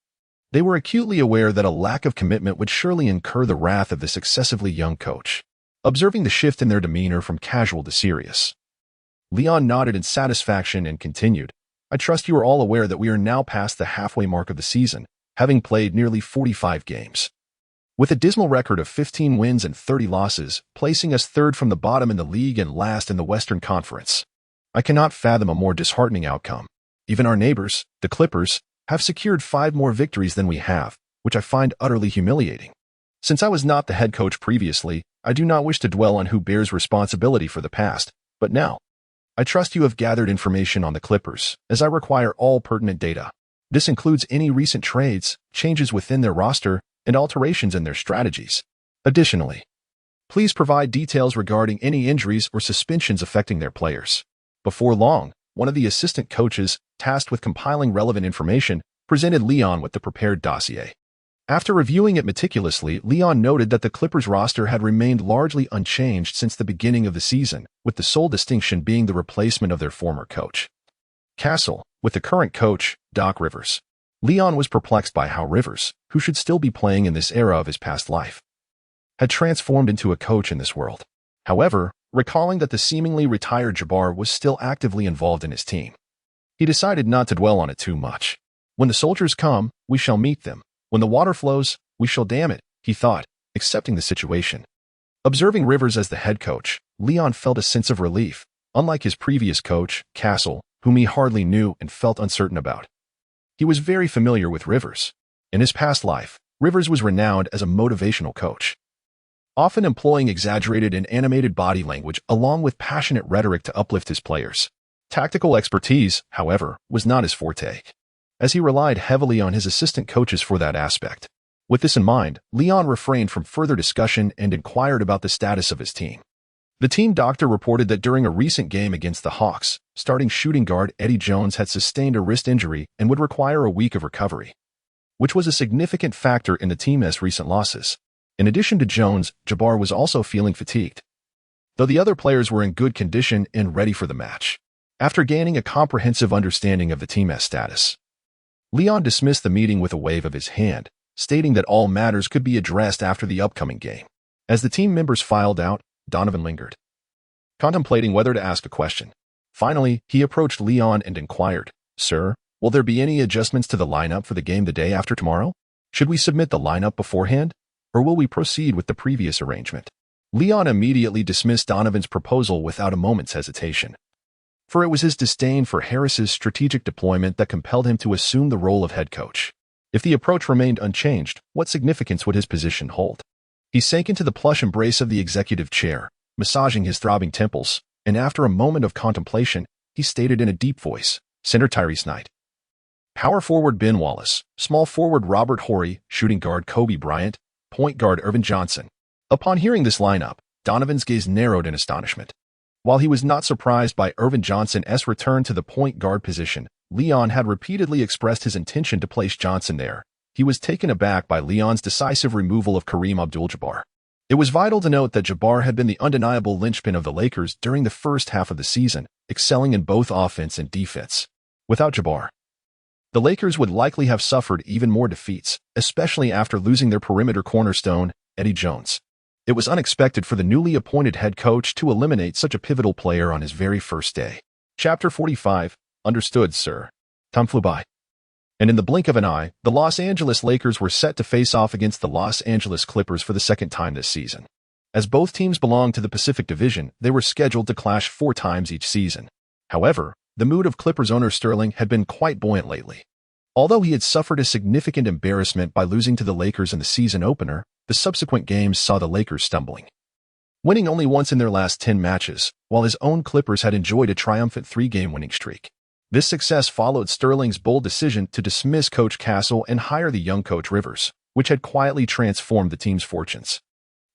Speaker 1: they were acutely aware that a lack of commitment would surely incur the wrath of this excessively young coach. Observing the shift in their demeanor from casual to serious, Liang nodded in satisfaction and continued, I trust you are all aware that we are now past the halfway mark of the season, having played nearly 45 games. With a dismal record of 15 wins and 30 losses, placing us third from the bottom in the league and last in the Western Conference, I cannot fathom a more disheartening outcome. Even our neighbors, the Clippers, have secured 5 more victories than we have, which I find utterly humiliating. Since I was not the head coach previously, I do not wish to dwell on who bears responsibility for the past, but now, I trust you have gathered information on the Clippers, as I require all pertinent data. This includes any recent trades, changes within their roster, and alterations in their strategies. Additionally, please provide details regarding any injuries or suspensions affecting their players. Before long, one of the assistant coaches, tasked with compiling relevant information, presented Liang with the prepared dossier. After reviewing it meticulously, Liang noted that the Clippers roster had remained largely unchanged since the beginning of the season, with the sole distinction being the replacement of their former coach, Castle, with the current coach, Doc Rivers. Liang was perplexed by how Rivers, who should still be playing in this era of his past life, had transformed into a coach in this world. However, recalling that the seemingly retired Jabbar was still actively involved in his team, he decided not to dwell on it too much. When the soldiers come, we shall meet them. When the water flows, we shall dam it, he thought, accepting the situation. Observing Rivers as the head coach, Liang felt a sense of relief, unlike his previous coach, Castle, whom he hardly knew and felt uncertain about. He was very familiar with Rivers. In his past life, Rivers was renowned as a motivational coach, often employing exaggerated and animated body language along with passionate rhetoric to uplift his players. Tactical expertise, however, was not his forte, as he relied heavily on his assistant coaches for that aspect. With this in mind, Liang refrained from further discussion and inquired about the status of his team. The team doctor reported that during a recent game against the Hawks, starting shooting guard Eddie Jones had sustained a wrist injury and would require a week of recovery, which was a significant factor in the team's recent losses. In addition to Jones, Jabbar was also feeling fatigued, though the other players were in good condition and ready for the match. After gaining a comprehensive understanding of the team's status, Liang dismissed the meeting with a wave of his hand, stating that all matters could be addressed after the upcoming game. As the team members filed out, Donovan lingered, contemplating whether to ask a question. Finally, he approached Liang and inquired, Sir, will there be any adjustments to the lineup for the game the day after tomorrow? Should we submit the lineup beforehand, or will we proceed with the previous arrangement? Liang immediately dismissed Donovan's proposal without a moment's hesitation, for it was his disdain for Harris's strategic deployment that compelled him to assume the role of head coach. If the approach remained unchanged, what significance would his position hold? He sank into the plush embrace of the executive chair, massaging his throbbing temples, and after a moment of contemplation, he stated in a deep voice, Center Tyrese Knight, power forward Ben Wallace, small forward Robert Horry, shooting guard Kobe Bryant, point guard Irvin Johnson. Upon hearing this lineup, Donovan's gaze narrowed in astonishment. While he was not surprised by Irvin Johnson's return to the point guard position, Liang had repeatedly expressed his intention to place Johnson there. He was taken aback by Liang's decisive removal of Kareem Abdul-Jabbar. It was vital to note that Jabbar had been the undeniable linchpin of the Lakers during the first half of the season, excelling in both offense and defense. Without Jabbar, the Lakers would likely have suffered even more defeats, especially after losing their perimeter cornerstone, Eddie Jones. It was unexpected for the newly appointed head coach to eliminate such a pivotal player on his very first day. Chapter 45, Understood, sir. Time flew by, and in the blink of an eye, the Los Angeles Lakers were set to face off against the Los Angeles Clippers for the second time this season. As both teams belong to the Pacific Division, they were scheduled to clash 4 times each season. However, the mood of Clippers owner Sterling had been quite buoyant lately. Although he had suffered a significant embarrassment by losing to the Lakers in the season opener, the subsequent games saw the Lakers stumbling, winning only once in their last 10 matches, while his own Clippers had enjoyed a triumphant 3-game winning streak. This success followed Sterling's bold decision to dismiss Coach Castle and hire the young Coach Rivers, which had quietly transformed the team's fortunes.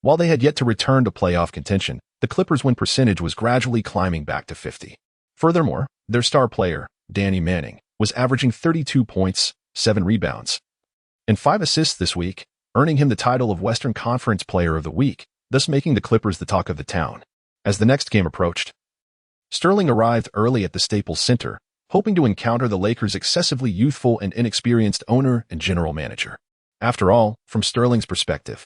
Speaker 1: While they had yet to return to playoff contention, the Clippers' win percentage was gradually climbing back to 50. Furthermore, their star player, Dwyane Manning, was averaging 32 points, 7 rebounds, and 5 assists this week, earning him the title of Western Conference Player of the Week, thus making the Clippers the talk of the town. As the next game approached, Sterling arrived early at the Staples Center, hoping to encounter the Lakers' excessively youthful and inexperienced owner and general manager. After all, from Sterling's perspective,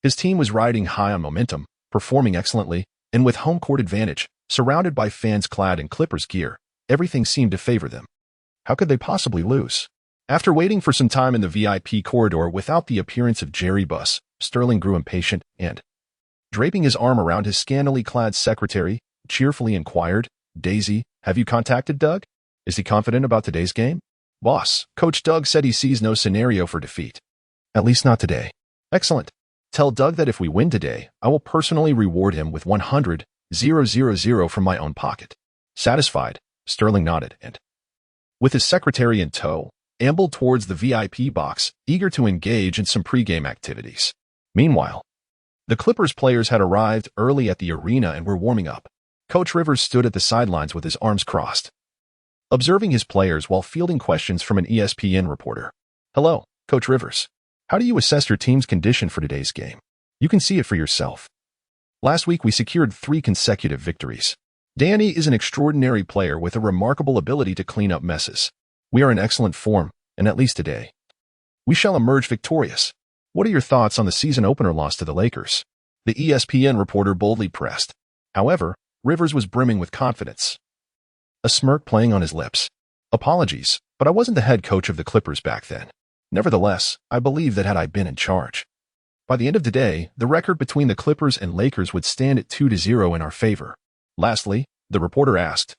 Speaker 1: his team was riding high on momentum, performing excellently, and with home court advantage, surrounded by fans clad in Clippers gear, everything seemed to favor them. How could they possibly lose? After waiting for some time in the VIP corridor without the appearance of Jerry Buss, Sterling grew impatient and, draping his arm around his scantily clad secretary, cheerfully inquired, "Daisy, have you contacted Doug? Is he confident about today's game?" "Boss, Coach Doug said he sees no scenario for defeat. At least not today." "Excellent. Tell Doug that if we win today, I will personally reward him with 100,000 from my own pocket." Satisfied, Sterling nodded and, with his secretary in tow, ambled towards the VIP box, eager to engage in some pregame activities. Meanwhile, the Clippers players had arrived early at the arena and were warming up. Coach Rivers stood at the sidelines with his arms crossed, observing his players while fielding questions from an ESPN reporter. "Hello, Coach Rivers. How do you assess your team's condition for today's game? You can see it for yourself. Last week we secured 3 consecutive victories. Dwyane is an extraordinary player with a remarkable ability to clean up messes. We are in excellent form, and at least today, we shall emerge victorious. What are your thoughts on the season opener loss to the Lakers?" The ESPN reporter boldly pressed. However, Rivers was brimming with confidence, a smirk playing on his lips. "Apologies, but I wasn't the head coach of the Clippers back then. Nevertheless, I believe that had I been in charge, by the end of today, the record between the Clippers and Lakers would stand at 2-0 in our favor." Lastly, the reporter asked,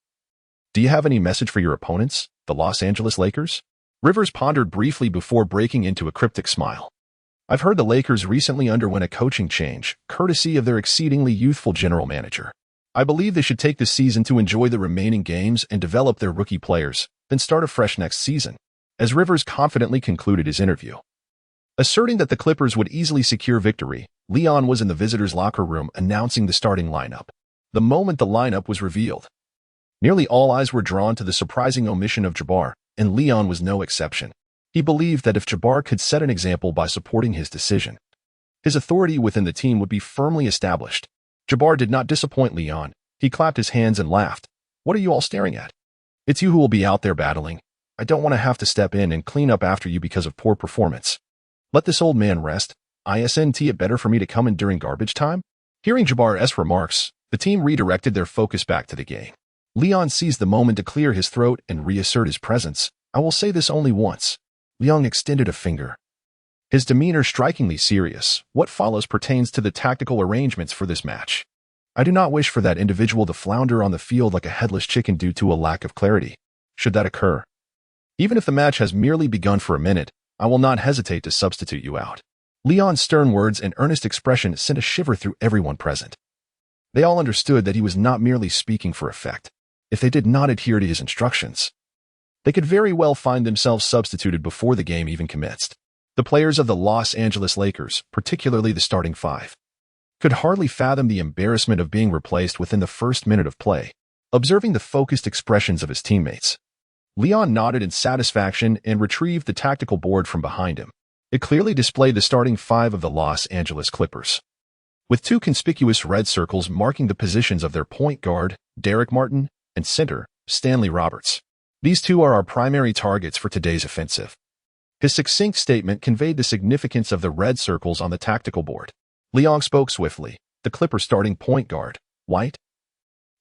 Speaker 1: "Do you have any message for your opponents, the Los Angeles Lakers?" Rivers pondered briefly before breaking into a cryptic smile. "I've heard the Lakers recently underwent a coaching change, courtesy of their exceedingly youthful general manager. I believe they should take this season to enjoy the remaining games and develop their rookie players, then start afresh next season," as Rivers confidently concluded his interview. Asserting that the Clippers would easily secure victory, Leon was in the visitors' locker room announcing the starting lineup. The moment the lineup was revealed, nearly all eyes were drawn to the surprising omission of Jabbar, and Leon was no exception. He believed that if Jabbar could set an example by supporting his decision, his authority within the team would be firmly established. Jabbar did not disappoint Leon. He clapped his hands and laughed. "What are you all staring at? It's you who will be out there battling. I don't want to have to step in and clean up after you because of poor performance. Let this old man rest. Isn't it better for me to come in during garbage time?" Hearing Jabbar's remarks, the team redirected their focus back to the game. Leon seized the moment to clear his throat and reassert his presence. "I will say this only once." Leon extended a finger, his demeanor strikingly serious. "What follows pertains to the tactical arrangements for this match. I do not wish for that individual to flounder on the field like a headless chicken due to a lack of clarity. Should that occur, even if the match has merely begun for a minute, I will not hesitate to substitute you out." Leon's stern words and earnest expression sent a shiver through everyone present. They all understood that he was not merely speaking for effect. If they did not adhere to his instructions, they could very well find themselves substituted before the game even commenced. The players of the Los Angeles Lakers, particularly the starting 5, could hardly fathom the embarrassment of being replaced within the first minute of play. Observing the focused expressions of his teammates, Leon nodded in satisfaction and retrieved the tactical board from behind him. It clearly displayed the starting 5 of the Los Angeles Clippers, with 2 conspicuous red circles marking the positions of their point guard, Derek Martin, and center, Stanley Roberts. "These 2 are our primary targets for today's offensive." His succinct statement conveyed the significance of the red circles on the tactical board. Leon spoke swiftly. The Clippers starting point guard, Dwight,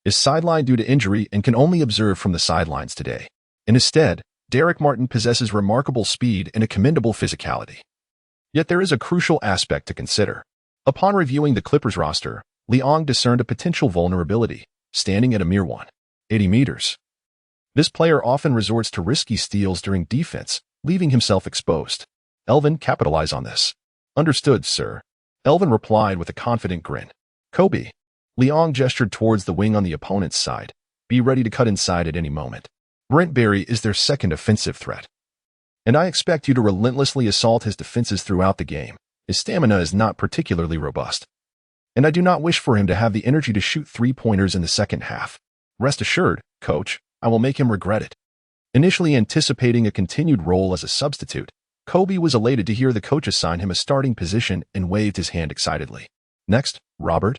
Speaker 1: is sidelined due to injury and can only observe from the sidelines today. In his stead, Derek Martin possesses remarkable speed and a commendable physicality. Yet there is a crucial aspect to consider. Upon reviewing the Clippers roster, Liang discerned a potential vulnerability, standing at a mere 180 meters. This player often resorts to risky steals during defense, leaving himself exposed. Elvin, capitalize on this. Understood, sir. Elvin replied with a confident grin. Kobe. Liang gestured towards the wing on the opponent's side. Be ready to cut inside at any moment. Brent Barry is their second offensive threat. And I expect you to relentlessly assault his defenses throughout the game. His stamina is not particularly robust. And I do not wish for him to have the energy to shoot three-pointers in the second half. Rest assured, coach, I will make him regret it. Initially anticipating a continued role as a substitute, Kobe was elated to hear the coach assign him a starting position and waved his hand excitedly. Next, Robert.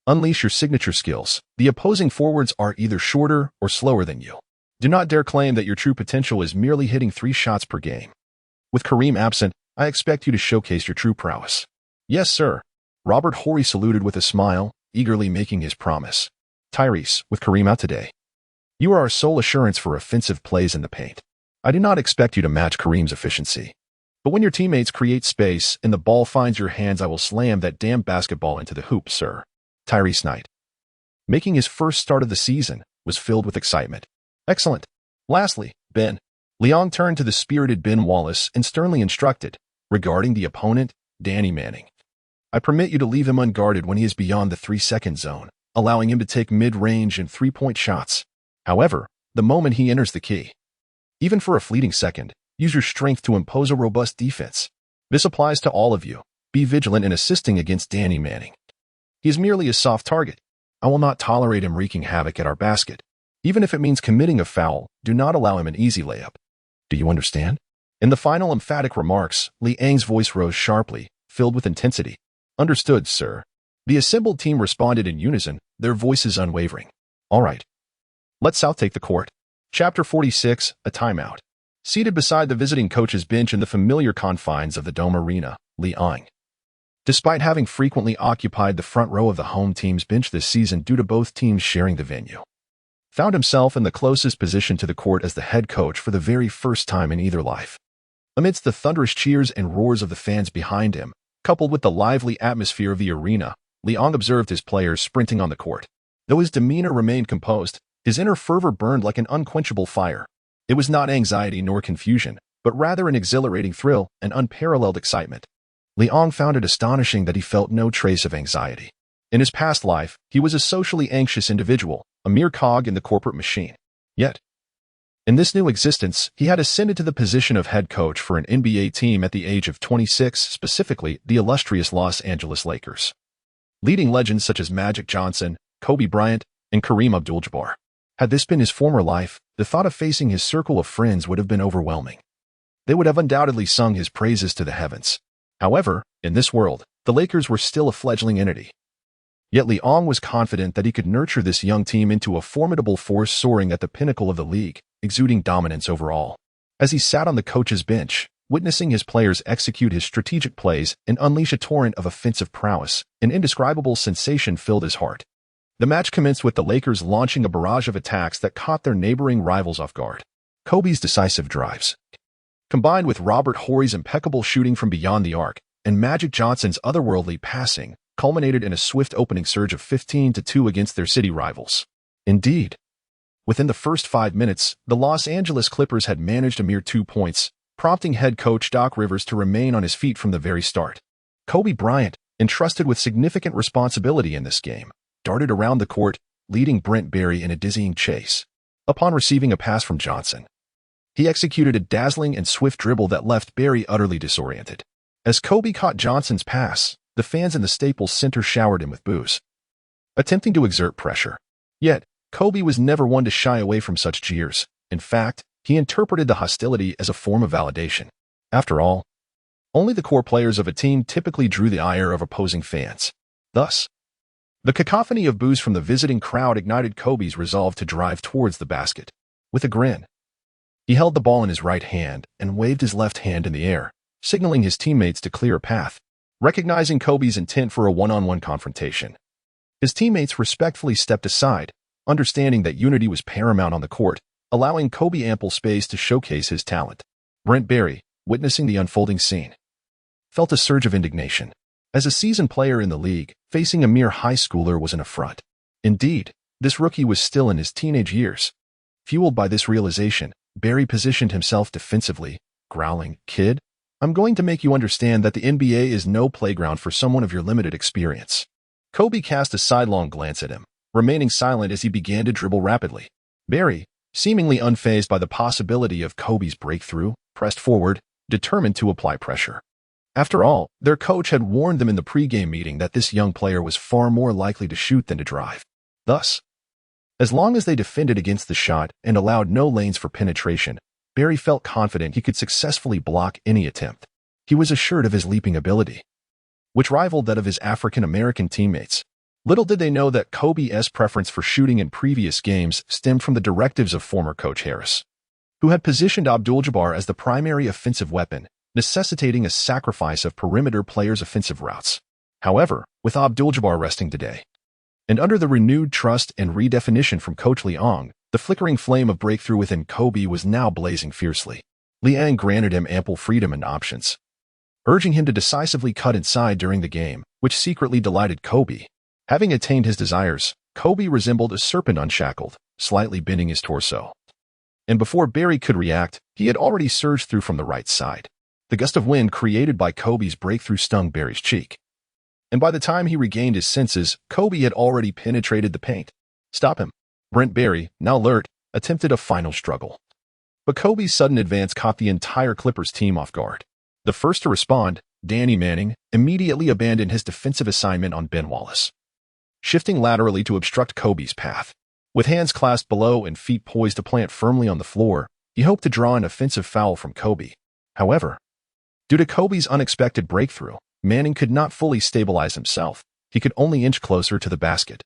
Speaker 1: Unleash your signature skills. The opposing forwards are either shorter or slower than you. Do not dare claim that your true potential is merely hitting 3 shots per game. With Kareem absent, I expect you to showcase your true prowess. Yes, sir. Robert Horry saluted with a smile, eagerly making his promise. Tyrese, with Kareem out today, you are our sole assurance for offensive plays in the paint. I do not expect you to match Kareem's efficiency. But when your teammates create space and the ball finds your hands, I will slam that damn basketball into the hoop, sir. Tyrese Knight, making his first start of the season, was filled with excitement. Excellent. Lastly, Ben. Liang turned to the spirited Ben Wallace and sternly instructed, regarding the opponent, Danny Manning. I permit you to leave him unguarded when he is beyond the 3-second zone, allowing him to take mid-range and 3-point shots. However, the moment he enters the key, even for a fleeting second, use your strength to impose a robust defense. This applies to all of you. Be vigilant in assisting against Danny Manning. He is merely a soft target. I will not tolerate him wreaking havoc at our basket. Even if it means committing a foul, do not allow him an easy layup. Do you understand? In the final emphatic remarks, Liang's voice rose sharply, filled with intensity. Understood, sir. The assembled team responded in unison, their voices unwavering. All right. Let South take the court. Chapter 46, A Timeout. Seated beside the visiting coach's bench in the familiar confines of the Dome Arena, Liang, despite having frequently occupied the front row of the home team's bench this season due to both teams sharing the venue, found himself in the closest position to the court as the head coach for the very first time in either life. Amidst the thunderous cheers and roars of the fans behind him, coupled with the lively atmosphere of the arena, Liang observed his players sprinting on the court. Though his demeanor remained composed, his inner fervor burned like an unquenchable fire. It was not anxiety nor confusion, but rather an exhilarating thrill and unparalleled excitement. Liang found it astonishing that he felt no trace of anxiety. In his past life, he was a socially anxious individual, a mere cog in the corporate machine. Yet, in this new existence, he had ascended to the position of head coach for an NBA team at the age of 26, specifically the illustrious Los Angeles Lakers. Leading legends such as Magic Johnson, Kobe Bryant, and Kareem Abdul-Jabbar. Had this been his former life, the thought of facing his circle of friends would have been overwhelming. They would have undoubtedly sung his praises to the heavens. However, in this world, the Lakers were still a fledgling entity. Yet Liang was confident that he could nurture this young team into a formidable force soaring at the pinnacle of the league, exuding dominance overall. As he sat on the coach's bench, witnessing his players execute his strategic plays and unleash a torrent of offensive prowess, an indescribable sensation filled his heart. The match commenced with the Lakers launching a barrage of attacks that caught their neighboring rivals off guard. Kobe's decisive drives, combined with Robert Horry's impeccable shooting from beyond the arc, and Magic Johnson's otherworldly passing, culminated in a swift opening surge of 15-2 against their city rivals. Indeed, within the first 5 minutes, the Los Angeles Clippers had managed a mere 2 points, prompting head coach Doc Rivers to remain on his feet from the very start. Kobe Bryant, entrusted with significant responsibility in this game, darted around the court, leading Brent Barry in a dizzying chase. Upon receiving a pass from Johnson, he executed a dazzling and swift dribble that left Barry utterly disoriented. As Kobe caught Johnson's pass, the fans in the Staples Center showered him with boos, attempting to exert pressure. Yet, Kobe was never one to shy away from such jeers. In fact, he interpreted the hostility as a form of validation. After all, only the core players of a team typically drew the ire of opposing fans. Thus, the cacophony of boos from the visiting crowd ignited Kobe's resolve to drive towards the basket. With a grin, he held the ball in his right hand and waved his left hand in the air, signaling his teammates to clear a path. Recognizing Kobe's intent for a one-on-one confrontation, his teammates respectfully stepped aside, understanding that unity was paramount on the court, allowing Kobe ample space to showcase his talent. Brent Barry, witnessing the unfolding scene, felt a surge of indignation. As a seasoned player in the league, facing a mere high schooler was an affront. Indeed, this rookie was still in his teenage years. Fueled by this realization, Barry positioned himself defensively, growling, "Kid, I'm going to make you understand that the NBA is no playground for someone of your limited experience." Kobe cast a sidelong glance at him, remaining silent as he began to dribble rapidly. Barry, seemingly unfazed by the possibility of Kobe's breakthrough, pressed forward, determined to apply pressure. After all, their coach had warned them in the pregame meeting that this young player was far more likely to shoot than to drive. Thus, as long as they defended against the shot and allowed no lanes for penetration, Barry felt confident he could successfully block any attempt. He was assured of his leaping ability, which rivaled that of his African-American teammates. Little did they know that Kobe's preference for shooting in previous games stemmed from the directives of former coach Harris, who had positioned Abdul-Jabbar as the primary offensive weapon, necessitating a sacrifice of perimeter players' offensive routes. However, with Abdul-Jabbar resting today, and under the renewed trust and redefinition from Coach Liang, the flickering flame of breakthrough within Kobe was now blazing fiercely. Liang granted him ample freedom and options, urging him to decisively cut inside during the game, which secretly delighted Kobe. Having attained his desires, Kobe resembled a serpent unshackled, slightly bending his torso. And before Barry could react, he had already surged through from the right side. The gust of wind created by Kobe's breakthrough stung Barry's cheek, and by the time he regained his senses, Kobe had already penetrated the paint. "Stop him." Brent Barry, now alert, attempted a final struggle. But Kobe's sudden advance caught the entire Clippers team off guard. The first to respond, Danny Manning, immediately abandoned his defensive assignment on Ben Wallace, shifting laterally to obstruct Kobe's path. With hands clasped below and feet poised to plant firmly on the floor, he hoped to draw an offensive foul from Kobe. However, due to Kobe's unexpected breakthrough, Manning could not fully stabilize himself. He could only inch closer to the basket,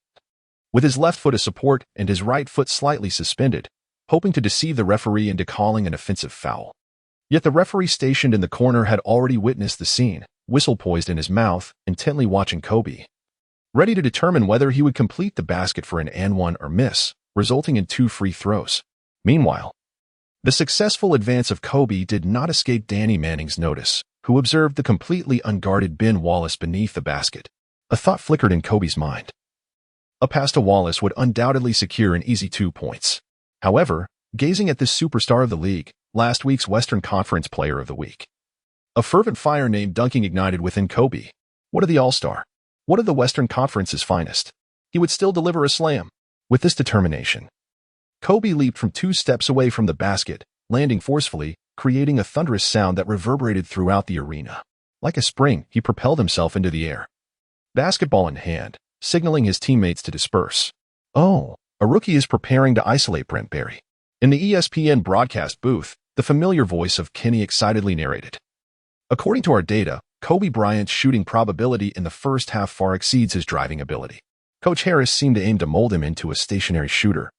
Speaker 1: with his left foot as support and his right foot slightly suspended, hoping to deceive the referee into calling an offensive foul. Yet the referee stationed in the corner had already witnessed the scene, whistle poised in his mouth, intently watching Kobe, ready to determine whether he would complete the basket for an and one or miss, resulting in 2 free throws. Meanwhile, the successful advance of Kobe did not escape Danny Manning's notice, who observed the completely unguarded Ben Wallace beneath the basket. A thought flickered in Kobe's mind. A pass to Wallace would undoubtedly secure an easy 2 points. However, gazing at this superstar of the league, last week's Western Conference Player of the Week, a fervent fire named dunking ignited within Kobe. What of the All-Star? What of the Western Conference's finest? He would still deliver a slam. With this determination, Kobe leaped from 2 steps away from the basket, landing forcefully, creating a thunderous sound that reverberated throughout the arena. Like a spring, he propelled himself into the air, basketball in hand, signaling his teammates to disperse. "Oh, a rookie is preparing to isolate Brent Barry." In the ESPN broadcast booth, the familiar voice of Kenny excitedly narrated. "According to our data, Kobe Bryant's shooting probability in the first half far exceeds his driving ability. Coach Harris seemed to aim to mold him into a stationary shooter.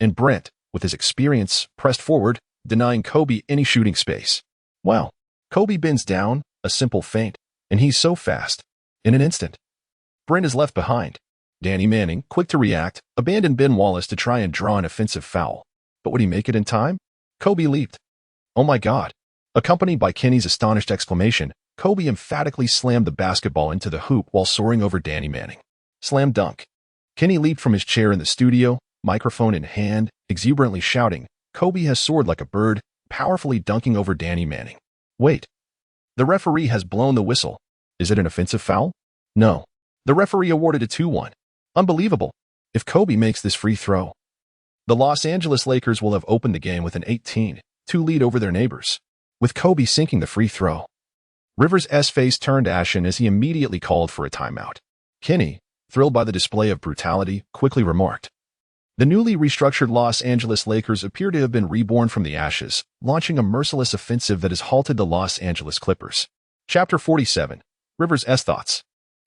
Speaker 1: And Brent, with his experience, pressed forward, denying Kobe any shooting space. Well, Kobe bends down, a simple feint, and he's so fast. In an instant, Brent is left behind. Danny Manning, quick to react, abandoned Ben Wallace to try and draw an offensive foul. But would he make it in time? Kobe leaped. "Oh my God." Accompanied by Kenny's astonished exclamation, Kobe emphatically slammed the basketball into the hoop while soaring over Danny Manning. Slam dunk. Kenny leaped from his chair in the studio, microphone in hand, exuberantly shouting, "Kobe has soared like a bird, powerfully dunking over Danny Manning." Wait. The referee has blown the whistle. Is it an offensive foul? No. The referee awarded a 2-1. Unbelievable. If Kobe makes this free throw, the Los Angeles Lakers will have opened the game with an 18-2 lead over their neighbors. With Kobe sinking the free throw, Rivers' face turned ashen as he immediately called for a timeout. Kenny, thrilled by the display of brutality, quickly remarked, "The newly restructured Los Angeles Lakers appear to have been reborn from the ashes, launching a merciless offensive that has halted the Los Angeles Clippers." Chapter 47. Rivers' thoughts.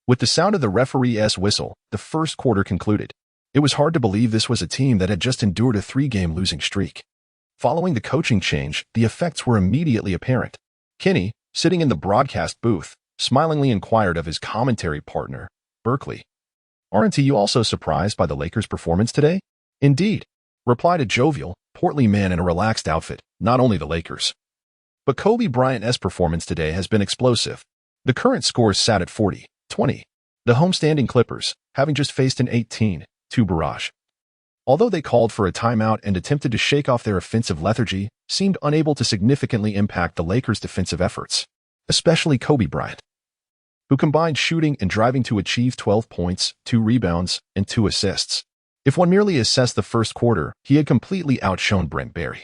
Speaker 1: With the sound of the referee's whistle, the first quarter concluded. It was hard to believe this was a team that had just endured a 3-game losing streak. Following the coaching change, the effects were immediately apparent. Kenny, sitting in the broadcast booth, smilingly inquired of his commentary partner, Berkeley, "Aren't you also surprised by the Lakers' performance today?" "Indeed," replied a jovial, portly man in a relaxed outfit. "Not only the Lakers, but Kobe Bryant's performance today has been explosive. The current score sat at 40-20. The homestanding Clippers, having just faced an 18-2 barrage. Although they called for a timeout and attempted to shake off their offensive lethargy, seemed unable to significantly impact the Lakers' defensive efforts, especially Kobe Bryant, who combined shooting and driving to achieve 12 points, 2 rebounds, and 2 assists. If one merely assessed the first quarter, he had completely outshone Brent Barry.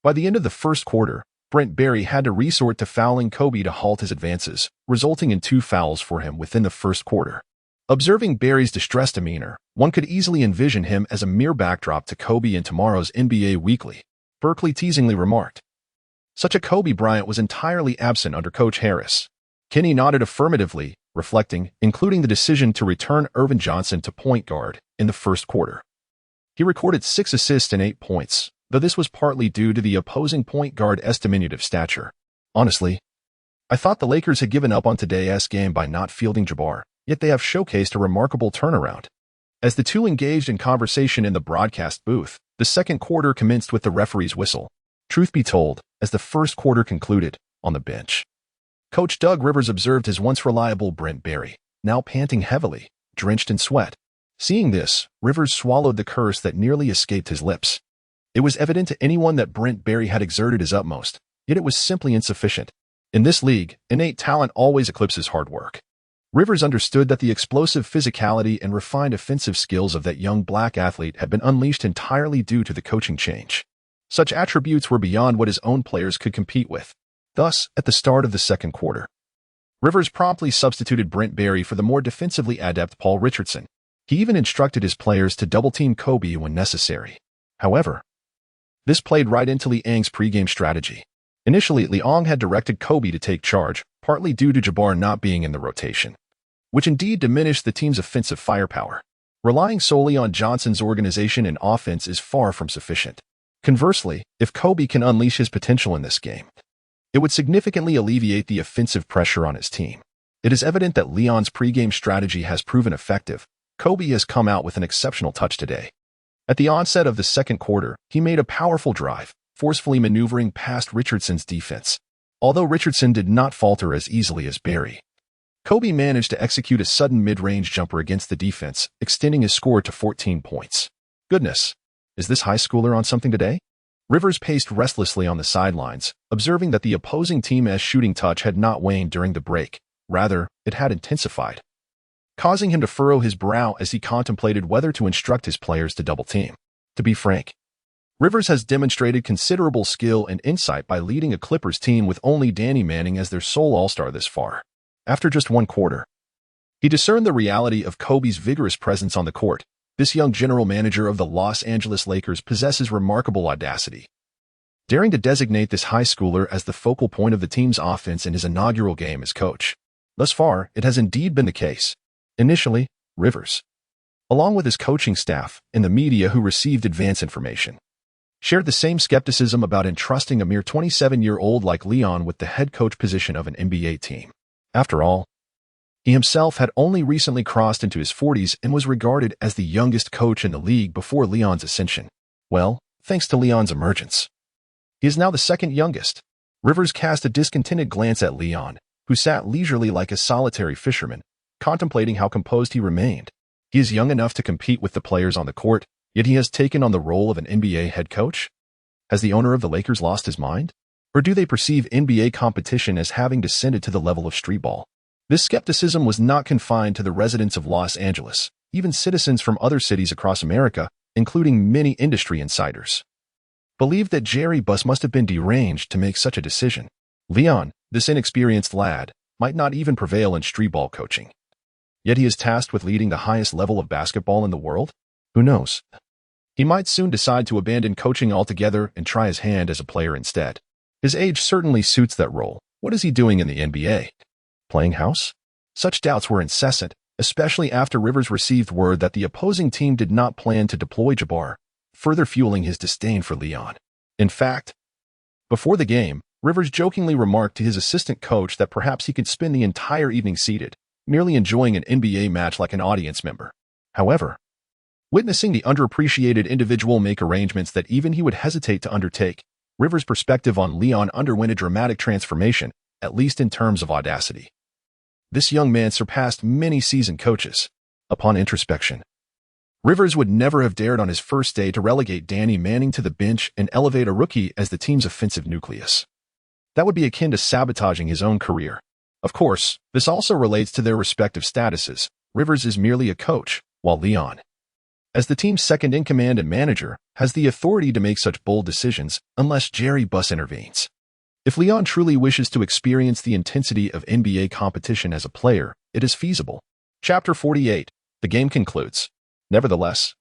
Speaker 1: By the end of the first quarter, Brent Barry had to resort to fouling Kobe to halt his advances, resulting in 2 fouls for him within the first quarter. Observing Barry's distressed demeanor, one could easily envision him as a mere backdrop to Kobe in tomorrow's NBA Weekly, Berkeley teasingly remarked. Such a Kobe Bryant was entirely absent under Coach Harris. Kenny nodded affirmatively, reflecting, including the decision to return Irvin Johnson to point guard in the first quarter. He recorded 6 assists and 8 points, though this was partly due to the opposing point guard's diminutive stature. Honestly, I thought the Lakers had given up on today's game by not fielding Jabbar, yet they have showcased a remarkable turnaround. As the two engaged in conversation in the broadcast booth, the second quarter commenced with the referee's whistle. Truth be told, as the first quarter concluded, on the bench, Coach Doug Rivers observed his once reliable Brent Barry, now panting heavily, drenched in sweat. Seeing this, Rivers swallowed the curse that nearly escaped his lips. It was evident to anyone that Brent Barry had exerted his utmost, yet it was simply insufficient. In this league, innate talent always eclipses hard work. Rivers understood that the explosive physicality and refined offensive skills of that young black athlete had been unleashed entirely due to the coaching change. Such attributes were beyond what his own players could compete with. Thus, at the start of the second quarter, Rivers promptly substituted Brent Barry for the more defensively adept Paul Richardson. He even instructed his players to double-team Kobe when necessary. However, this played right into Liang's pregame strategy. Initially, Liang had directed Kobe to take charge, partly due to Jabbar not being in the rotation, which indeed diminished the team's offensive firepower. Relying solely on Johnson's organization and offense is far from sufficient. Conversely, if Kobe can unleash his potential in this game, it would significantly alleviate the offensive pressure on his team. It is evident that Liang's pregame strategy has proven effective. Kobe has come out with an exceptional touch today. At the onset of the second quarter, he made a powerful drive, forcefully maneuvering past Richardson's defense. Although Richardson did not falter as easily as Barry, Kobe managed to execute a sudden mid-range jumper against the defense, extending his score to 14 points. Goodness, is this high schooler on something today? Rivers paced restlessly on the sidelines, observing that the opposing team's shooting touch had not waned during the break. Rather, it had intensified, causing him to furrow his brow as he contemplated whether to instruct his players to double-team. To be frank, Rivers has demonstrated considerable skill and insight by leading a Clippers team with only Danny Manning as their sole all-star this far. After just one quarter, he discerned the reality of Kobe's vigorous presence on the court. This young general manager of the Los Angeles Lakers possesses remarkable audacity, daring to designate this high schooler as the focal point of the team's offense in his inaugural game as coach. Thus far, it has indeed been the case. Initially, Rivers, along with his coaching staff and the media who received advance information, shared the same skepticism about entrusting a mere 27-year-old like Liang with the head coach position of an NBA team. After all, he himself had only recently crossed into his 40s and was regarded as the youngest coach in the league before Liang's ascension. Well, thanks to Liang's emergence, he is now the second youngest. Rivers cast a discontented glance at Liang, who sat leisurely like a solitary fisherman, contemplating how composed he remained. He is young enough to compete with the players on the court, yet he has taken on the role of an NBA head coach? Has the owner of the Lakers lost his mind? Or do they perceive NBA competition as having descended to the level of street ball? This skepticism was not confined to the residents of Los Angeles. Even citizens from other cities across America, including many industry insiders, believed that Jerry Buss must have been deranged to make such a decision. Liang, this inexperienced lad, might not even prevail in street ball coaching. Yet he is tasked with leading the highest level of basketball in the world? Who knows? He might soon decide to abandon coaching altogether and try his hand as a player instead. His age certainly suits that role. What is he doing in the NBA? Playing house? Such doubts were incessant, especially after Rivers received word that the opposing team did not plan to deploy Jabbar, further fueling his disdain for Liang. In fact, before the game, Rivers jokingly remarked to his assistant coach that perhaps he could spend the entire evening seated, merely enjoying an NBA match like an audience member. However, witnessing the underappreciated individual make arrangements that even he would hesitate to undertake, Rivers' perspective on Liang underwent a dramatic transformation, at least in terms of audacity. this young man surpassed many seasoned coaches. Upon introspection, Rivers would never have dared on his first day to relegate Danny Manning to the bench and elevate a rookie as the team's offensive nucleus. That would be akin to sabotaging his own career. Of course, this also relates to their respective statuses. Rivers is merely a coach, while Leon, as the team's second-in-command and manager, has the authority to make such bold decisions unless Jerry Buss intervenes. If Leon truly wishes to experience the intensity of NBA competition as a player, it is feasible. Chapter 48. The game concludes. Nevertheless,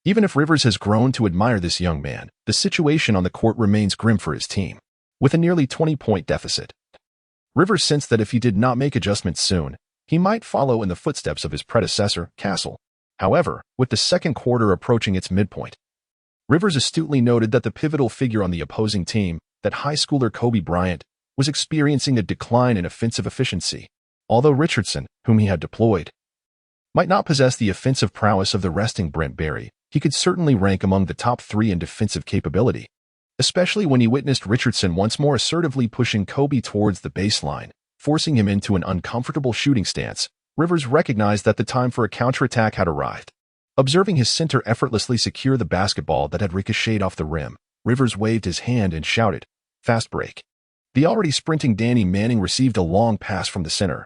Speaker 1: even if Rivers has grown to admire this young man, the situation on the court remains grim for his team. With a nearly 20-point deficit, Rivers sensed that if he did not make adjustments soon, he might follow in the footsteps of his predecessor, Castle. However, with the second quarter approaching its midpoint, Rivers astutely noted that the pivotal figure on the opposing team, that high schooler Kobe Bryant, was experiencing a decline in offensive efficiency. Although Richardson, whom he had deployed, might not possess the offensive prowess of the resting Brent Barry, he could certainly rank among the top 3 in defensive capability, especially when he witnessed Richardson once more assertively pushing Kobe towards the baseline, forcing him into an uncomfortable shooting stance. Rivers recognized that the time for a counterattack had arrived. Observing his center effortlessly secure the basketball that had ricocheted off the rim, Rivers waved his hand and shouted, "Fast break." The already sprinting Danny Manning received a long pass from the center,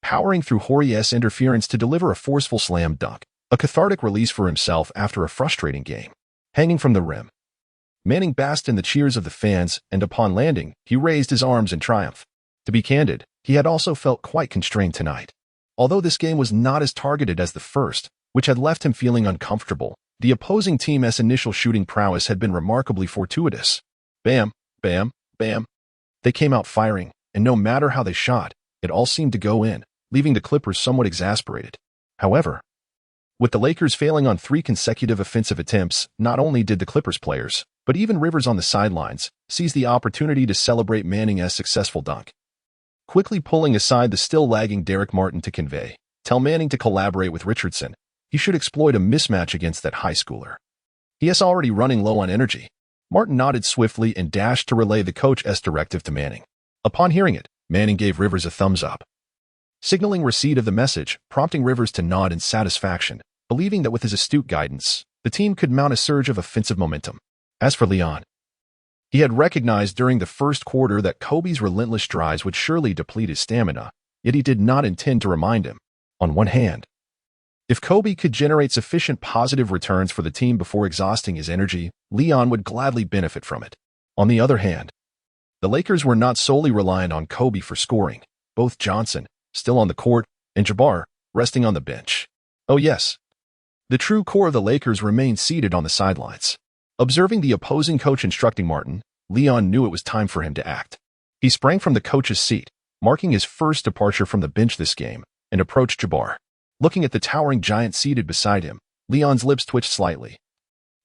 Speaker 1: powering through Horry's interference to deliver a forceful slam dunk, a cathartic release for himself after a frustrating game. Hanging from the rim, Manning basked in the cheers of the fans, and upon landing, he raised his arms in triumph. To be candid, he had also felt quite constrained tonight. Although this game was not as targeted as the first, which had left him feeling uncomfortable, the opposing team's initial shooting prowess had been remarkably fortuitous. Bam, bam, bam. They came out firing, and no matter how they shot, it all seemed to go in, leaving the Clippers somewhat exasperated. However, with the Lakers failing on 3 consecutive offensive attempts, not only did the Clippers players, but even Rivers on the sidelines, seize the opportunity to celebrate Manning's successful dunk. Quickly pulling aside the still lagging Derek Martin to convey, "Tell Manning to collaborate with Richardson. He should exploit a mismatch against that high schooler. He is already running low on energy." Martin nodded swiftly and dashed to relay the coach's directive to Manning. Upon hearing it, Manning gave Rivers a thumbs up, signaling receipt of the message, prompting Rivers to nod in satisfaction, believing that with his astute guidance, the team could mount a surge of offensive momentum. As for Leon, he had recognized during the first quarter that Kobe's relentless drives would surely deplete his stamina, yet he did not intend to remind him. On one hand, if Kobe could generate sufficient positive returns for the team before exhausting his energy, Leon would gladly benefit from it. On the other hand, the Lakers were not solely reliant on Kobe for scoring. Both Johnson, still on the court, and Jabbar, resting on the bench. Oh yes, the true core of the Lakers remained seated on the sidelines. Observing the opposing coach instructing Martin, Leon knew it was time for him to act. He sprang from the coach's seat, marking his first departure from the bench this game, and approached Jabbar. Looking at the towering giant seated beside him, Leon's lips twitched slightly.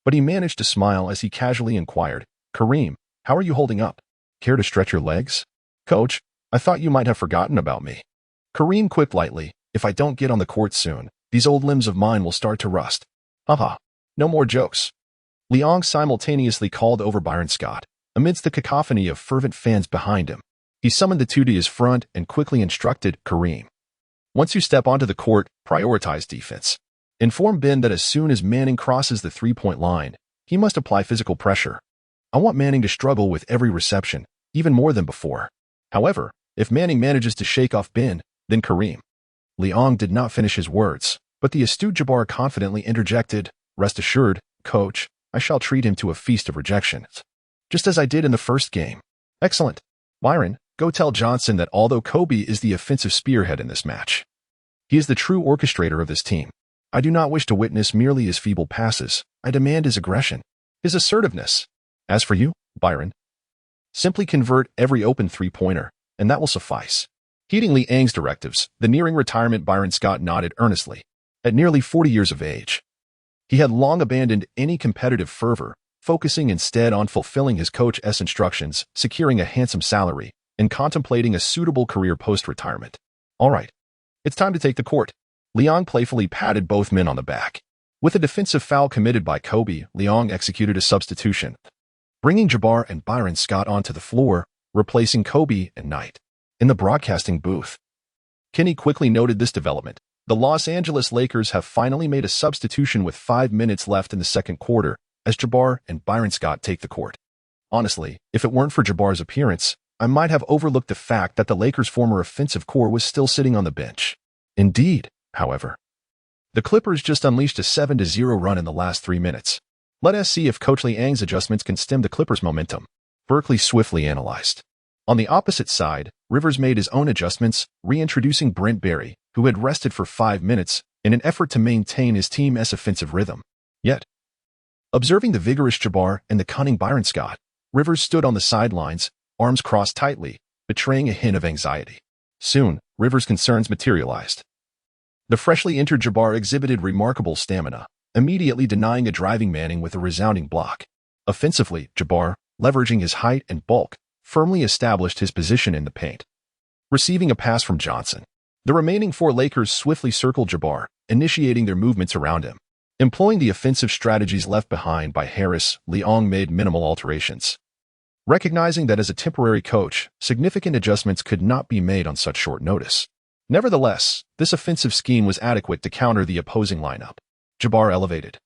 Speaker 1: But he managed to smile as he casually inquired, "Kareem, how are you holding up? Care to stretch your legs?" "Coach, I thought you might have forgotten about me." Kareem quipped lightly, "If I don't get on the court soon, these old limbs of mine will start to rust." "Haha, no more jokes." Leon simultaneously called over Byron Scott, amidst the cacophony of fervent fans behind him. He summoned the two to his front and quickly instructed Kareem, "Once you step onto the court, prioritize defense. Inform Ben that as soon as Manning crosses the three-point line, he must apply physical pressure. I want Manning to struggle with every reception, even more than before. However, if Manning manages to shake off Ben, then Kareem." Leon did not finish his words, but the astute Jabbar confidently interjected, "Rest assured, Coach, I shall treat him to a feast of rejections, just as I did in the first game." "Excellent. Byron, go tell Johnson that although Kobe is the offensive spearhead in this match, he is the true orchestrator of this team. I do not wish to witness merely his feeble passes. I demand his aggression, his assertiveness. As for you, Byron, simply convert every open three-pointer, and that will suffice." Heeding Liang's directives, the nearing retirement Byron Scott nodded earnestly. At nearly 40 years of age, he had long abandoned any competitive fervor, focusing instead on fulfilling his coach's instructions, securing a handsome salary, and contemplating a suitable career post-retirement. "All right, it's time to take the court." Leon playfully patted both men on the back. With a defensive foul committed by Kobe, Leon executed a substitution, bringing Jabbar and Byron Scott onto the floor, replacing Kobe and Knight. In the broadcasting booth, Kenny quickly noted this development. The Los Angeles Lakers have finally made a substitution with 5 minutes left in the second quarter, as Jabbar and Byron Scott take the court. Honestly, if it weren't for Jabbar's appearance, I might have overlooked the fact that the Lakers' former offensive core was still sitting on the bench. Indeed, however, the Clippers just unleashed a 7-0 run in the last 3 minutes. Let us see if Coach Liang's adjustments can stem the Clippers' momentum. Berkeley swiftly analyzed. On the opposite side, Rivers made his own adjustments, reintroducing Brent Barry, who had rested for 5 minutes, in an effort to maintain his team's offensive rhythm. Yet, observing the vigorous Jabbar and the cunning Byron Scott, Rivers stood on the sidelines, arms crossed tightly, betraying a hint of anxiety. Soon, Rivers' concerns materialized. The freshly entered Jabbar exhibited remarkable stamina, immediately denying a driving Manning with a resounding block. Offensively, Jabbar, leveraging his height and bulk, firmly established his position in the paint. Receiving a pass from Johnson, the remaining 4 Lakers swiftly circled Jabbar, initiating their movements around him. Employing the offensive strategies left behind by Harris, Liang made minimal alterations. Recognizing that as a temporary coach, significant adjustments could not be made on such short notice. Nevertheless, this offensive scheme was adequate to counter the opposing lineup. Jabbar elevated,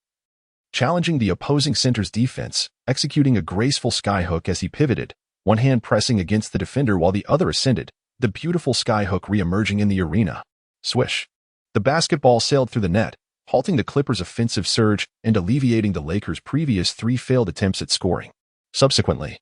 Speaker 1: challenging the opposing center's defense, executing a graceful skyhook as he pivoted, one hand pressing against the defender while the other ascended, the beautiful skyhook re-emerging in the arena. Swish. The basketball sailed through the net, halting the Clippers' offensive surge and alleviating the Lakers' previous 3 failed attempts at scoring. Subsequently,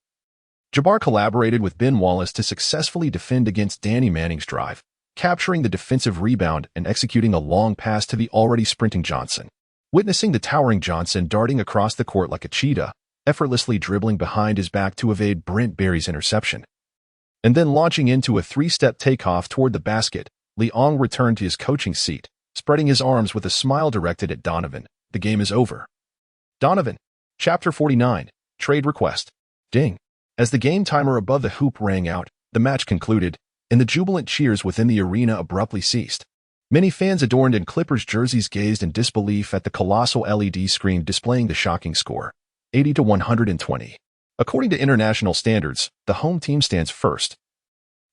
Speaker 1: Jabbar collaborated with Ben Wallace to successfully defend against Danny Manning's drive, capturing the defensive rebound and executing a long pass to the already sprinting Johnson. Witnessing the towering Johnson darting across the court like a cheetah, effortlessly dribbling behind his back to evade Brent Barry's interception, and then launching into a 3-step takeoff toward the basket, Liang returned to his coaching seat, spreading his arms with a smile directed at Donovan. The game is over. Donovan. Chapter 49. Trade Request. Ding. As the game timer above the hoop rang out, the match concluded, and the jubilant cheers within the arena abruptly ceased. Many fans adorned in Clippers jerseys gazed in disbelief at the colossal LED screen displaying the shocking score, 80-120. According to international standards, the home team stands first,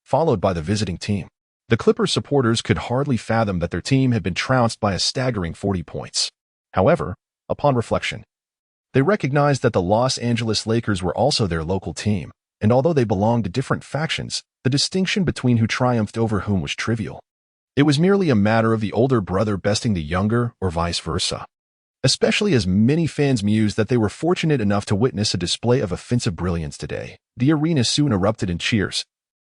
Speaker 1: followed by the visiting team. The Clippers supporters could hardly fathom that their team had been trounced by a staggering 40 points. However, upon reflection, they recognized that the Los Angeles Lakers were also their local team, and although they belonged to different factions, the distinction between who triumphed over whom was trivial. It was merely a matter of the older brother besting the younger, or vice versa. Especially as many fans mused that they were fortunate enough to witness a display of offensive brilliance today, the arena soon erupted in cheers,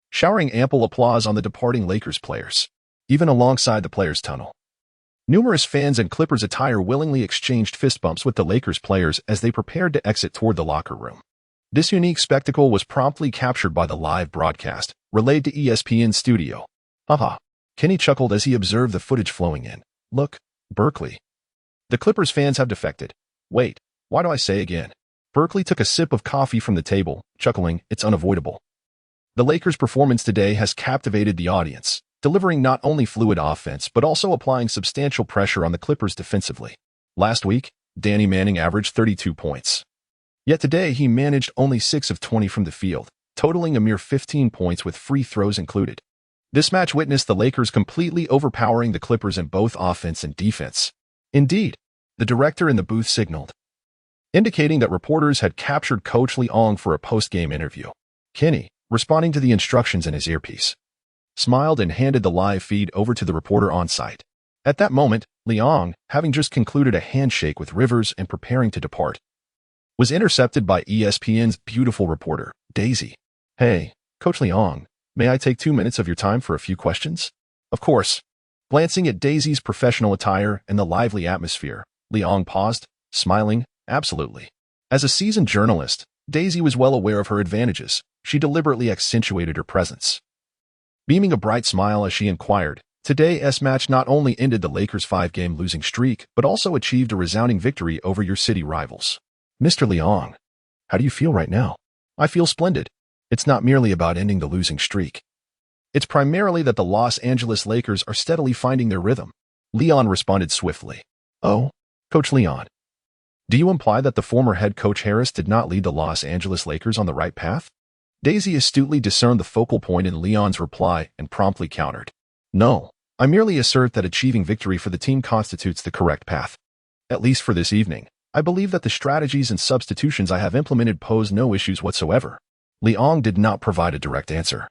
Speaker 1: showering ample applause on the departing Lakers players, even alongside the players' tunnel. Numerous fans in Clippers attire willingly exchanged fist bumps with the Lakers players as they prepared to exit toward the locker room. This unique spectacle was promptly captured by the live broadcast, relayed to ESPN's studio. Haha. Kenny chuckled as he observed the footage flowing in. Look, Berkeley. The Clippers fans have defected. Wait, why do I say again? Berkeley took a sip of coffee from the table, chuckling, it's unavoidable. The Lakers' performance today has captivated the audience, delivering not only fluid offense but also applying substantial pressure on the Clippers defensively. Last week, Danny Manning averaged 32 points. Yet today he managed only 6 of 20 from the field, totaling a mere 15 points with free throws included. This match witnessed the Lakers completely overpowering the Clippers in both offense and defense. Indeed, the director in the booth signaled, indicating that reporters had captured Coach Liang for a post-game interview. Kenny, responding to the instructions in his earpiece, smiled and handed the live feed over to the reporter on site. At that moment, Liang, having just concluded a handshake with Rivers and preparing to depart, was intercepted by ESPN's beautiful reporter, Daisy. Hey, Coach Liang, may I take 2 minutes of your time for a few questions? Of course. Glancing at Daisy's professional attire and the lively atmosphere, Liang paused, smiling, absolutely. As a seasoned journalist, Daisy was well aware of her advantages. She deliberately accentuated her presence, beaming a bright smile as she inquired, today's match not only ended the Lakers' 5-game losing streak, but also achieved a resounding victory over your city rivals. Mr. Liang, how do you feel right now? I feel splendid. It's not merely about ending the losing streak. It's primarily that the Los Angeles Lakers are steadily finding their rhythm. Leon responded swiftly. Oh, Coach Leon. Do you imply that the former head coach Harris did not lead the Los Angeles Lakers on the right path? Daisy astutely discerned the focal point in Leon's reply and promptly countered. No, I merely assert that achieving victory for the team constitutes the correct path. At least for this evening, I believe that the strategies and substitutions I have implemented pose no issues whatsoever. Liang did not provide a direct answer,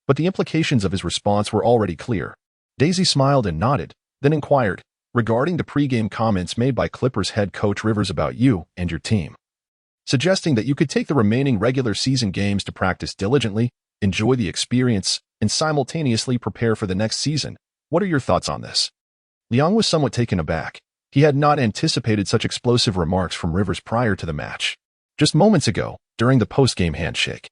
Speaker 1: but the implications of his response were already clear. Daisy smiled and nodded, then inquired, regarding the pre-game comments made by Clippers head coach Rivers about you and your team, suggesting that you could take the remaining regular season games to practice diligently, enjoy the experience, and simultaneously prepare for the next season. What are your thoughts on this? Liang was somewhat taken aback. He had not anticipated such explosive remarks from Rivers prior to the match. Just moments ago, during the post-game handshake,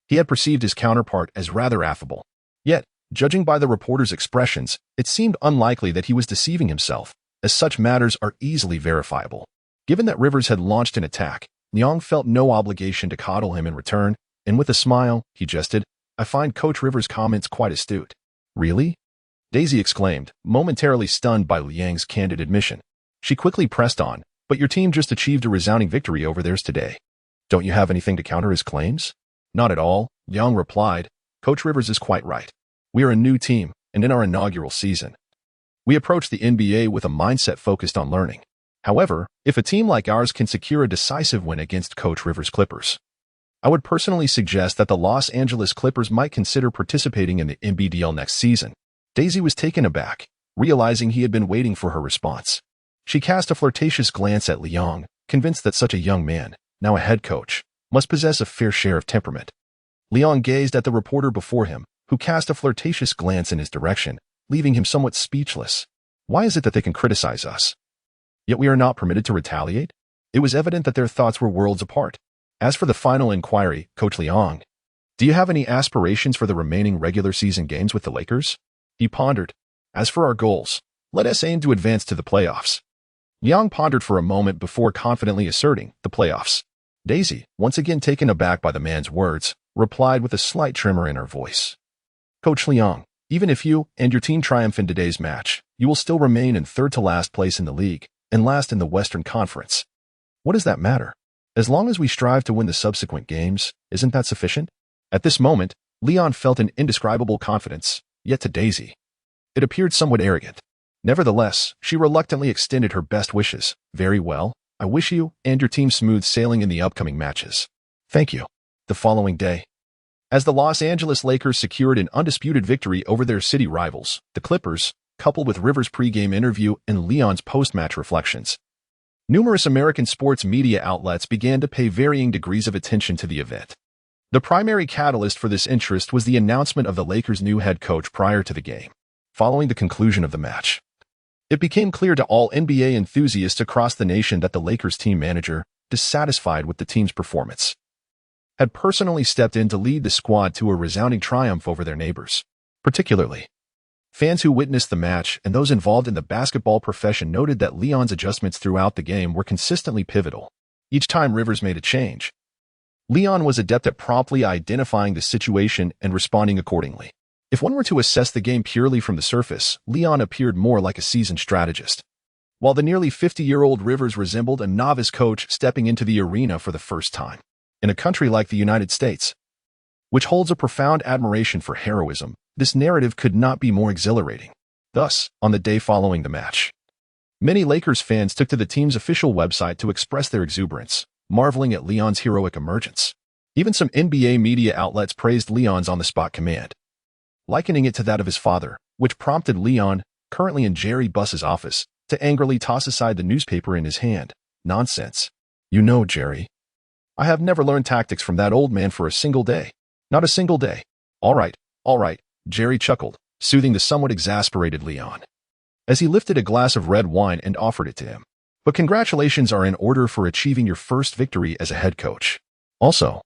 Speaker 1: he had perceived his counterpart as rather affable. Yet, judging by the reporter's expressions, it seemed unlikely that he was deceiving himself, as such matters are easily verifiable. Given that Rivers had launched an attack, Liang felt no obligation to coddle him in return, and with a smile, he jested, "I find Coach Rivers' comments quite astute." "Really?" Daisy exclaimed, momentarily stunned by Liang's candid admission. She quickly pressed on, "But your team just achieved a resounding victory over theirs today. Don't you have anything to counter his claims?" "Not at all," Liang replied. "Coach Rivers is quite right. We are a new team, and in our inaugural season, we approach the NBA with a mindset focused on learning. However, if a team like ours can secure a decisive win against Coach Rivers' Clippers, I would personally suggest that the Los Angeles Clippers might consider participating in the NBDL next season." Daisy was taken aback, realizing he had been waiting for her response. She cast a flirtatious glance at Liang, convinced that such a young man, now a head coach, must possess a fair share of temperament. Liang gazed at the reporter before him, who cast a flirtatious glance in his direction, leaving him somewhat speechless. Why is it that they can criticize us, yet we are not permitted to retaliate? It was evident that their thoughts were worlds apart. As for the final inquiry, Coach Liang, do you have any aspirations for the remaining regular season games with the Lakers? He pondered. As for our goals, let us aim to advance to the playoffs. Liang pondered for a moment before confidently asserting, the playoffs. Daisy, once again taken aback by the man's words, replied with a slight tremor in her voice. "Coach Liang, even if you and your team triumph in today's match, you will still remain in third to last place in the league and last in the Western Conference. What does that matter? As long as we strive to win the subsequent games, isn't that sufficient?" At this moment, Liang felt an indescribable confidence, yet to Daisy, it appeared somewhat arrogant. Nevertheless, she reluctantly extended her best wishes. "Very well, I wish you and your team smooth sailing in the upcoming matches." "Thank you." The following day, as the Los Angeles Lakers secured an undisputed victory over their city rivals, the Clippers, coupled with Rivers' pregame interview and Liang's post-match reflections, numerous American sports media outlets began to pay varying degrees of attention to the event. The primary catalyst for this interest was the announcement of the Lakers' new head coach prior to the game. Following the conclusion of the match, it became clear to all NBA enthusiasts across the nation that the Lakers team manager, dissatisfied with the team's performance, had personally stepped in to lead the squad to a resounding triumph over their neighbors. Particularly, fans who witnessed the match and those involved in the basketball profession noted that Liang's adjustments throughout the game were consistently pivotal. Each time Rivers made a change, Liang was adept at promptly identifying the situation and responding accordingly. If one were to assess the game purely from the surface, Liang appeared more like a seasoned strategist, while the nearly 50-year-old Rivers resembled a novice coach stepping into the arena for the first time. In a country like the United States, which holds a profound admiration for heroism, this narrative could not be more exhilarating. Thus, on the day following the match, many Lakers fans took to the team's official website to express their exuberance, marveling at Liang's heroic emergence. Even some NBA media outlets praised Liang's on-the-spot command, likening it to that of his father, which prompted Liang, currently in Jerry Buss's office, to angrily toss aside the newspaper in his hand. "Nonsense. You know, Jerry, I have never learned tactics from that old man for a single day. Not a single day." All right, Jerry chuckled, soothing the somewhat exasperated Liang, as he lifted a glass of red wine and offered it to him. "But congratulations are in order for achieving your first victory as a head coach. Also,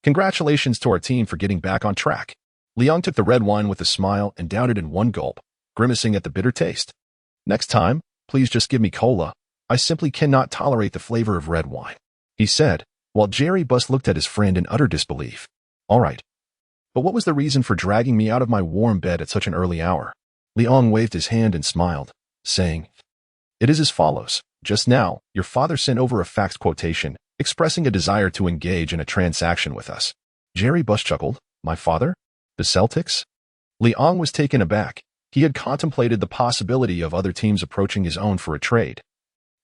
Speaker 1: congratulations to our team for getting back on track." Liang took the red wine with a smile and downed it in one gulp, grimacing at the bitter taste. "Next time, please just give me cola. I simply cannot tolerate the flavor of red wine," he said, while Jerry Buss looked at his friend in utter disbelief. "All right. But what was the reason for dragging me out of my warm bed at such an early hour?" Liang waved his hand and smiled, saying, "It is as follows. Just now, your father sent over a faxed quotation, expressing a desire to engage in a transaction with us." Jerry Buss chuckled. "My father? The Celtics?" Liang was taken aback. He had contemplated the possibility of other teams approaching his own for a trade.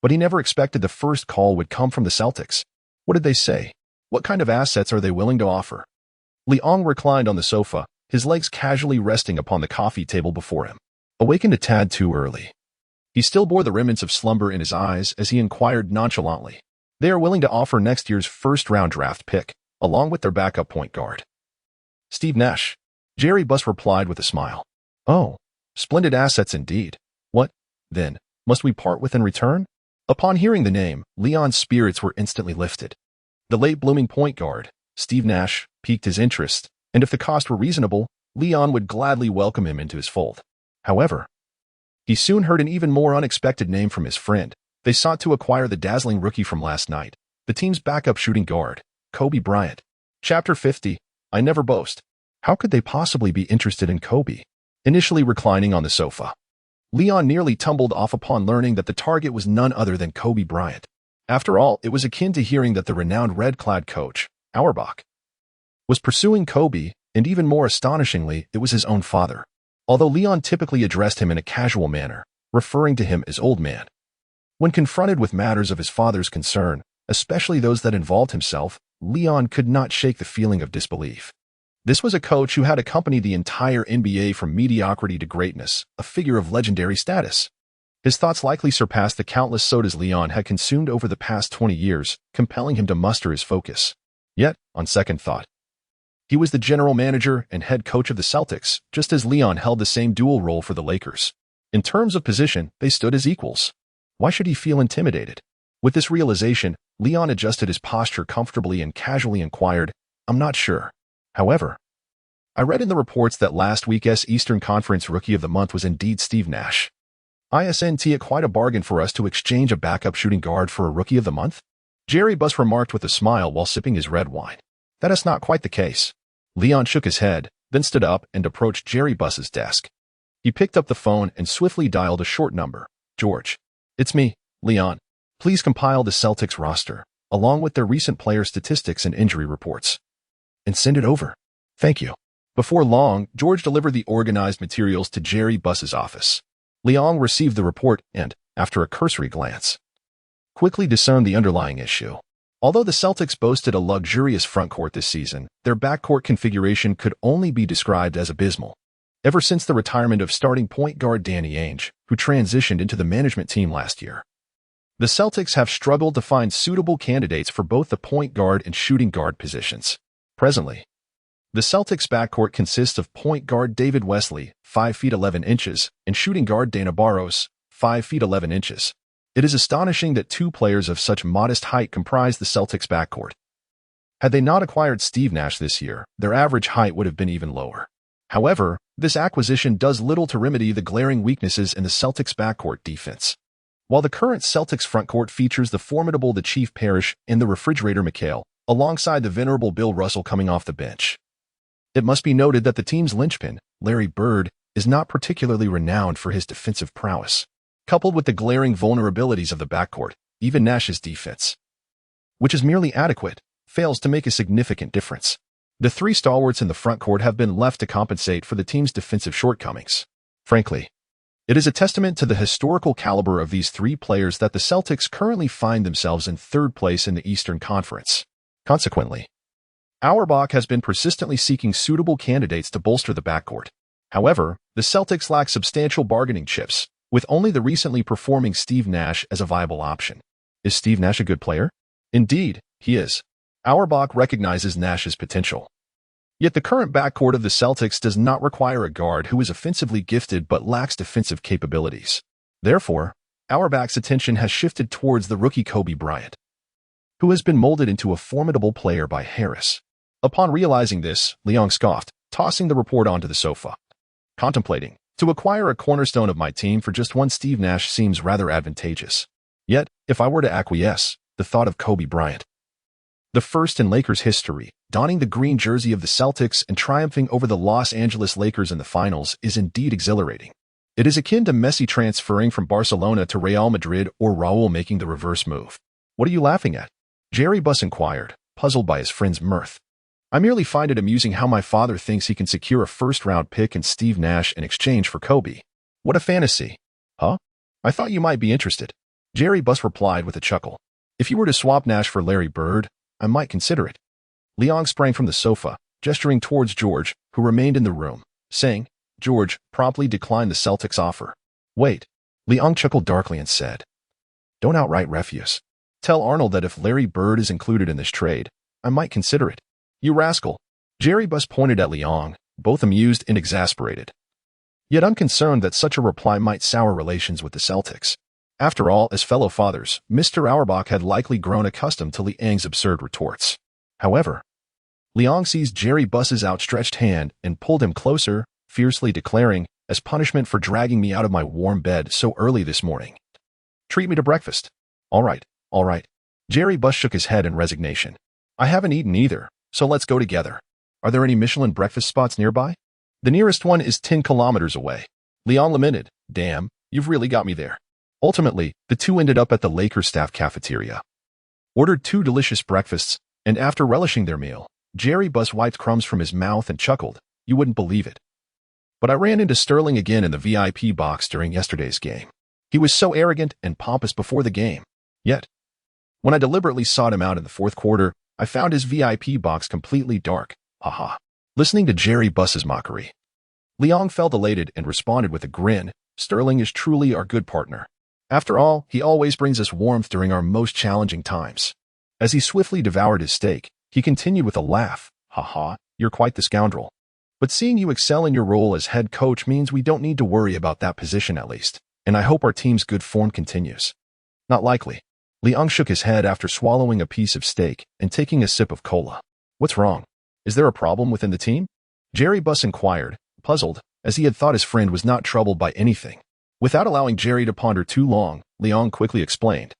Speaker 1: But he never expected the first call would come from the Celtics. What did they say? What kind of assets are they willing to offer? Liang reclined on the sofa, his legs casually resting upon the coffee table before him. Awakened a tad too early. He still bore the remnants of slumber in his eyes as he inquired nonchalantly. They are willing to offer next year's first-round draft pick, along with their backup point guard. Steve Nash. Jerry Buss replied with a smile. Oh, splendid assets indeed. What, then, must we part with in return? Upon hearing the name, Leon's spirits were instantly lifted. The late-blooming point guard, Steve Nash, piqued his interest, and if the cost were reasonable, Leon would gladly welcome him into his fold. However, he soon heard an even more unexpected name from his friend. They sought to acquire the dazzling rookie from last night, the team's backup shooting guard, Kobe Bryant. Chapter 50, I Never Boast. How could they possibly be interested in Kobe? Initially reclining on the sofa, Leon nearly tumbled off upon learning that the target was none other than Kobe Bryant. After all, it was akin to hearing that the renowned red-clad coach, Auerbach, was pursuing Kobe, and even more astonishingly, it was his own father. Although Leon typically addressed him in a casual manner, referring to him as old man. When confronted with matters of his father's concern, especially those that involved himself, Leon could not shake the feeling of disbelief. This was a coach who had accompanied the entire NBA from mediocrity to greatness, a figure of legendary status. His thoughts likely surpassed the countless sodas Leon had consumed over the past 20 years, compelling him to muster his focus. Yet, on second thought, he was the general manager and head coach of the Celtics, just as Leon held the same dual role for the Lakers. In terms of position, they stood as equals. Why should he feel intimidated? With this realization, Leon adjusted his posture comfortably and casually inquired, I'm not sure. However, I read in the reports that last week's Eastern Conference Rookie of the Month was indeed Steve Nash. Isn't it quite a bargain for us to exchange a backup shooting guard for a Rookie of the Month? Jerry Buss remarked with a smile while sipping his red wine. That is not quite the case. Leon shook his head, then stood up and approached Jerry Buss's desk. He picked up the phone and swiftly dialed a short number. George. It's me, Leon. Please compile the Celtics roster, along with their recent player statistics and injury reports, and send it over. Thank you. Before long, George delivered the organized materials to Jerry Buss's office. Leon received the report and, after a cursory glance, quickly discerned the underlying issue. Although the Celtics boasted a luxurious frontcourt this season, their backcourt configuration could only be described as abysmal. Ever since the retirement of starting point guard Danny Ainge, who transitioned into the management team last year, the Celtics have struggled to find suitable candidates for both the point guard and shooting guard positions. Presently, the Celtics' backcourt consists of point guard David Wesley, 5 feet 11 inches, and shooting guard Dana Barros, 5 feet 11 inches. It is astonishing that two players of such modest height comprise the Celtics' backcourt. Had they not acquired Steve Nash this year, their average height would have been even lower. However, this acquisition does little to remedy the glaring weaknesses in the Celtics' backcourt defense. While the current Celtics frontcourt features the formidable the Chief Parrish and the refrigerator McHale, alongside the venerable Bill Russell coming off the bench, it must be noted that the team's linchpin, Larry Bird, is not particularly renowned for his defensive prowess. Coupled with the glaring vulnerabilities of the backcourt, even Nash's defense, which is merely adequate, fails to make a significant difference. The three stalwarts in the frontcourt have been left to compensate for the team's defensive shortcomings. Frankly, it is a testament to the historical caliber of these three players that the Celtics currently find themselves in third place in the Eastern Conference. Consequently, Auerbach has been persistently seeking suitable candidates to bolster the backcourt. However, the Celtics lack substantial bargaining chips, with only the recently performing Steve Nash as a viable option. Is Steve Nash a good player? Indeed, he is. Auerbach recognizes Nash's potential. Yet the current backcourt of the Celtics does not require a guard who is offensively gifted but lacks defensive capabilities. Therefore, Auerbach's attention has shifted towards the rookie Kobe Bryant, who has been molded into a formidable player by Harris. Upon realizing this, Leon scoffed, tossing the report onto the sofa. Contemplating, to acquire a cornerstone of my team for just one Steve Nash seems rather advantageous. Yet, if I were to acquiesce, the thought of Kobe Bryant, the first in Lakers history, donning the green jersey of the Celtics and triumphing over the Los Angeles Lakers in the finals is indeed exhilarating. It is akin to Messi transferring from Barcelona to Real Madrid or Raul making the reverse move. What are you laughing at? Jerry Buss inquired, puzzled by his friend's mirth. I merely find it amusing how my father thinks he can secure a first-round pick and Steve Nash in exchange for Kobe. What a fantasy. Huh? I thought you might be interested. Jerry Buss replied with a chuckle. If you were to swap Nash for Larry Bird, I might consider it. Liang sprang from the sofa, gesturing towards George, who remained in the room, saying, George promptly declined the Celtics' offer. Wait. Liang chuckled darkly and said, Don't outright refuse. Tell Arnold that if Larry Bird is included in this trade, I might consider it. You rascal. Jerry Buss pointed at Liang, both amused and exasperated, yet unconcerned that such a reply might sour relations with the Celtics. After all, as fellow fathers, Mr. Auerbach had likely grown accustomed to Liang's absurd retorts. However, Liang seized Jerry Buss's outstretched hand and pulled him closer, fiercely declaring, as punishment for dragging me out of my warm bed so early this morning. Treat me to breakfast. All right. Jerry Buss shook his head in resignation. I haven't eaten either, so let's go together. Are there any Michelin breakfast spots nearby? The nearest one is 10 kilometers away. Liang lamented. Damn, you've really got me there. Ultimately, the two ended up at the Lakers staff cafeteria, ordered 2 delicious breakfasts, and after relishing their meal, Jerry Buss wiped crumbs from his mouth and chuckled. You wouldn't believe it. But I ran into Sterling again in the VIP box during yesterday's game. He was so arrogant and pompous before the game. Yet, when I deliberately sought him out in the fourth quarter, I found his VIP box completely dark. Haha. Listening to Jerry Buss's mockery, Liang felt elated and responded with a grin. Sterling is truly our good partner. After all, he always brings us warmth during our most challenging times. As he swiftly devoured his steak, he continued with a laugh. Haha, you're quite the scoundrel. But seeing you excel in your role as head coach means we don't need to worry about that position at least, and I hope our team's good form continues. Not likely. Liang shook his head after swallowing a piece of steak and taking a sip of cola. What's wrong? Is there a problem within the team? Jerry Buss inquired, puzzled, as he had thought his friend was not troubled by anything. Without allowing Jerry to ponder too long, Liang quickly explained.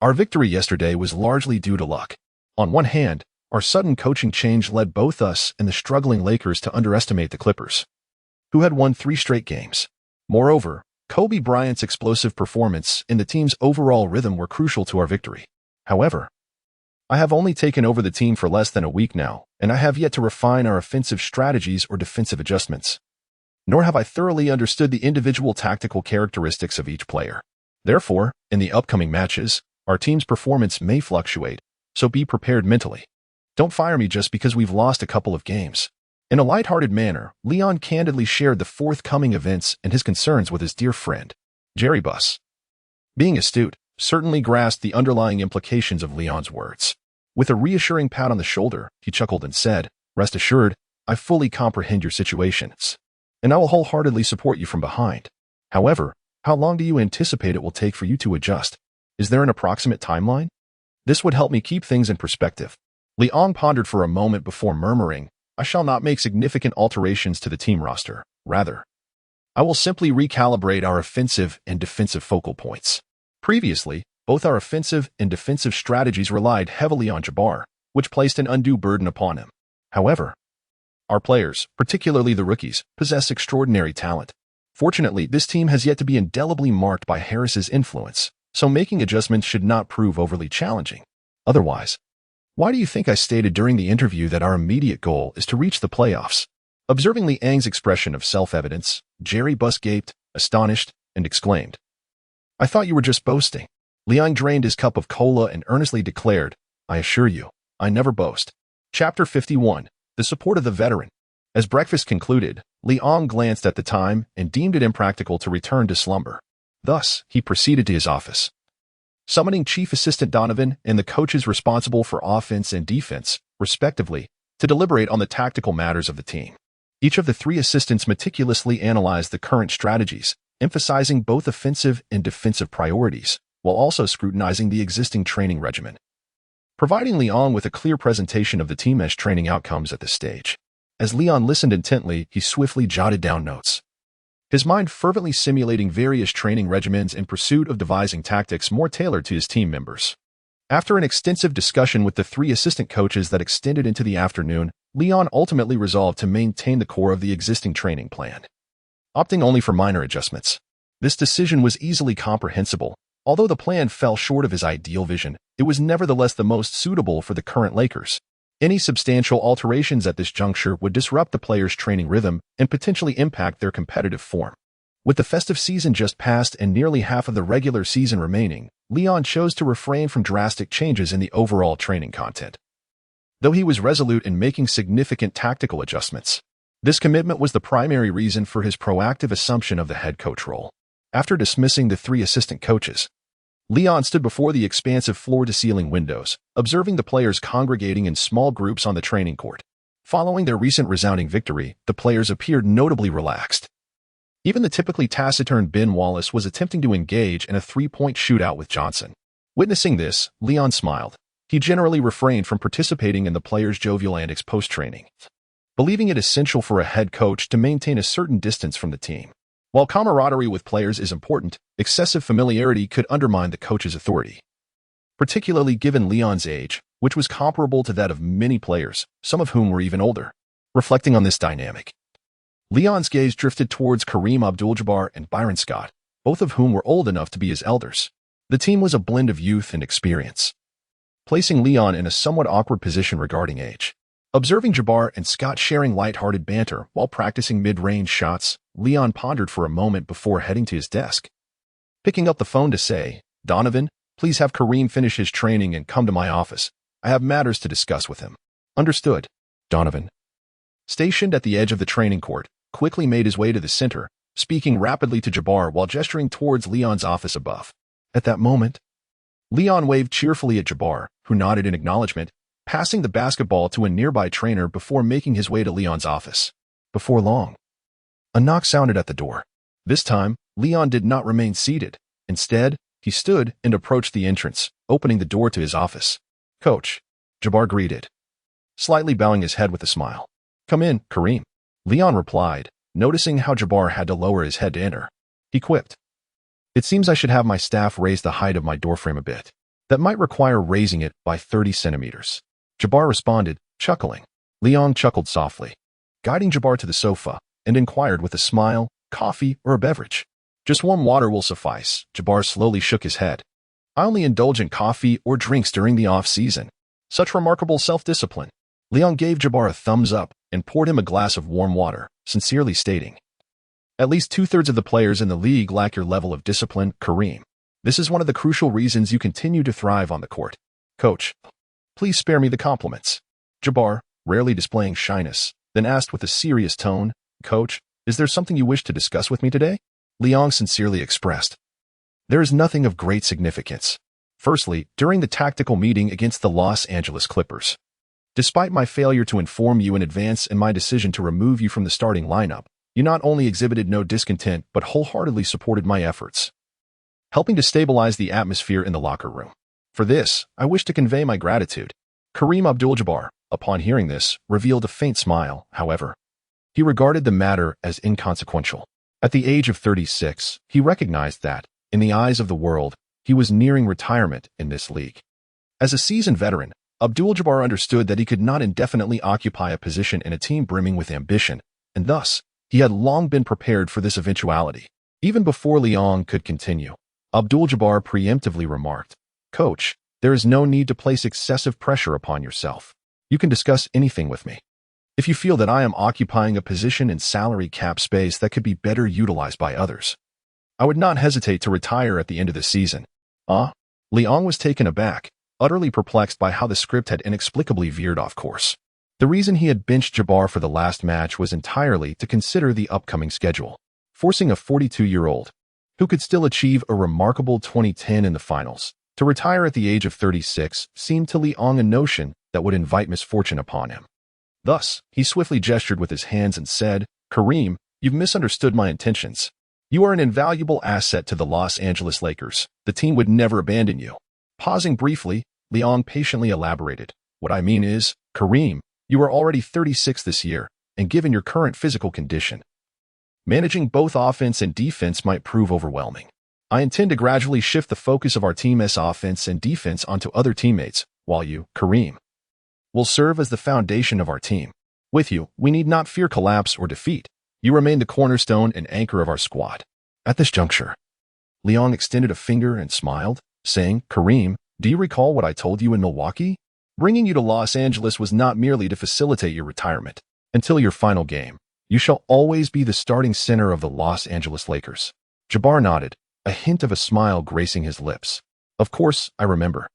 Speaker 1: Our victory yesterday was largely due to luck. On one hand, our sudden coaching change led both us and the struggling Lakers to underestimate the Clippers, who had won 3 straight games. Moreover, Kobe Bryant's explosive performance and the team's overall rhythm were crucial to our victory. However, I have only taken over the team for less than a week now, and I have yet to refine our offensive strategies or defensive adjustments. Nor have I thoroughly understood the individual tactical characteristics of each player. Therefore, in the upcoming matches, our team's performance may fluctuate, so be prepared mentally. Don't fire me just because we've lost a couple of games. In a lighthearted manner, Liang candidly shared the forthcoming events and his concerns with his dear friend, Jerry Buss. Being astute, certainly grasped the underlying implications of Liang's words. With a reassuring pat on the shoulder, he chuckled and said, Rest assured, I fully comprehend your situations, and I will wholeheartedly support you from behind. However, how long do you anticipate it will take for you to adjust? Is there an approximate timeline? This would help me keep things in perspective. Liang pondered for a moment before murmuring, I shall not make significant alterations to the team roster. Rather, I will simply recalibrate our offensive and defensive focal points. Previously, both our offensive and defensive strategies relied heavily on Jabbar, which placed an undue burden upon him. However, our players, particularly the rookies, possess extraordinary talent. Fortunately, this team has yet to be indelibly marked by Harris's influence, so making adjustments should not prove overly challenging. Otherwise, why do you think I stated during the interview that our immediate goal is to reach the playoffs? Observing Liang's expression of self-evidence, Jerry Buss gaped, astonished, and exclaimed, I thought you were just boasting. Liang drained his cup of cola and earnestly declared, I assure you, I never boast. Chapter 51. The Support of the Veteran. As breakfast concluded, Liang glanced at the time and deemed it impractical to return to slumber. Thus, he proceeded to his office, summoning Chief Assistant Donovan and the coaches responsible for offense and defense, respectively, to deliberate on the tactical matters of the team. Each of the 3 assistants meticulously analyzed the current strategies, emphasizing both offensive and defensive priorities, while also scrutinizing the existing training regimen, providing Liang with a clear presentation of the team's training outcomes at this stage. As Liang listened intently, he swiftly jotted down notes, his mind fervently simulating various training regimens in pursuit of devising tactics more tailored to his team members. After an extensive discussion with the 3 assistant coaches that extended into the afternoon, Liang ultimately resolved to maintain the core of the existing training plan, opting only for minor adjustments. This decision was easily comprehensible. Although the plan fell short of his ideal vision, it was nevertheless the most suitable for the current Lakers. Any substantial alterations at this juncture would disrupt the players' training rhythm and potentially impact their competitive form. With the festive season just passed and nearly half of the regular season remaining, Leon chose to refrain from drastic changes in the overall training content. Though he was resolute in making significant tactical adjustments, this commitment was the primary reason for his proactive assumption of the head coach role. After dismissing the 3 assistant coaches, Leon stood before the expansive floor-to-ceiling windows, observing the players congregating in small groups on the training court. Following their recent resounding victory, the players appeared notably relaxed. Even the typically taciturn Ben Wallace was attempting to engage in a 3-point shootout with Johnson. Witnessing this, Leon smiled. He generally refrained from participating in the players' jovial antics post-training, believing it essential for a head coach to maintain a certain distance from the team. While camaraderie with players is important, excessive familiarity could undermine the coach's authority, particularly given Leon's age, which was comparable to that of many players, some of whom were even older. Reflecting on this dynamic, Leon's gaze drifted towards Kareem Abdul-Jabbar and Byron Scott, both of whom were old enough to be his elders. The team was a blend of youth and experience, placing Leon in a somewhat awkward position regarding age. Observing Jabbar and Scott sharing light-hearted banter while practicing mid-range shots, Leon pondered for a moment before heading to his desk. Picking up the phone to say, "Donovan, please have Kareem finish his training and come to my office. I have matters to discuss with him." "Understood." Donovan, stationed at the edge of the training court, quickly made his way to the center, speaking rapidly to Jabbar while gesturing towards Leon's office above. At that moment, Leon waved cheerfully at Jabbar, who nodded in acknowledgement, passing the basketball to a nearby trainer before making his way to Leon's office. Before long, a knock sounded at the door. This time, Leon did not remain seated. Instead, he stood and approached the entrance, opening the door to his office. "Coach," Jabbar greeted, slightly bowing his head with a smile. "Come in, Kareem," Leon replied, noticing how Jabbar had to lower his head to enter. He quipped, "It seems I should have my staff raise the height of my doorframe a bit. That might require raising it by 30 centimeters. Jabbar responded, chuckling. Leon chuckled softly, guiding Jabbar to the sofa, and inquired with a smile, "Coffee or a beverage?" "Just warm water will suffice," Jabbar slowly shook his head. "I only indulge in coffee or drinks during the off-season." Such remarkable self-discipline. Leon gave Jabbar a thumbs up and poured him a glass of warm water, sincerely stating, "At least 2/3 of the players in the league lack your level of discipline, Kareem. This is one of the crucial reasons you continue to thrive on the court. Coach, please spare me the compliments." Jabbar, rarely displaying shyness, then asked with a serious tone, "Coach, is there something you wish to discuss with me today?" Leon sincerely expressed, "There is nothing of great significance. Firstly, during the tactical meeting against the Los Angeles Clippers, despite my failure to inform you in advance and my decision to remove you from the starting lineup, you not only exhibited no discontent but wholeheartedly supported my efforts, helping to stabilize the atmosphere in the locker room. For this, I wish to convey my gratitude." Kareem Abdul-Jabbar, upon hearing this, revealed a faint smile, however. He regarded the matter as inconsequential. At the age of 36, he recognized that, in the eyes of the world, he was nearing retirement in this league. As a seasoned veteran, Abdul-Jabbar understood that he could not indefinitely occupy a position in a team brimming with ambition, and thus, he had long been prepared for this eventuality. Even before Leon could continue, Abdul-Jabbar preemptively remarked, "Coach, there is no need to place excessive pressure upon yourself. You can discuss anything with me. If you feel that I am occupying a position in salary cap space that could be better utilized by others, I would not hesitate to retire at the end of the season." Leon was taken aback, utterly perplexed by how the script had inexplicably veered off course. The reason he had benched Jabbar for the last match was entirely to consider the upcoming schedule. Forcing a 42-year-old, who could still achieve a remarkable 2010 in the finals, to retire at the age of 36 seemed to Leon a notion that would invite misfortune upon him. Thus, he swiftly gestured with his hands and said, "Kareem, you've misunderstood my intentions. You are an invaluable asset to the Los Angeles Lakers. The team would never abandon you." Pausing briefly, Leon patiently elaborated, "What I mean is, Kareem, you are already 36 this year, and given your current physical condition, managing both offense and defense might prove overwhelming. I intend to gradually shift the focus of our team's offense and defense onto other teammates, while you, Kareem, will serve as the foundation of our team. With you, we need not fear collapse or defeat. You remain the cornerstone and anchor of our squad." At this juncture, Leon extended a finger and smiled, saying, "Kareem, do you recall what I told you in Milwaukee? Bringing you to Los Angeles was not merely to facilitate your retirement. Until your final game, you shall always be the starting center of the Los Angeles Lakers. Jabbar nodded, a hint of a smile gracing his lips. Of course, I remember.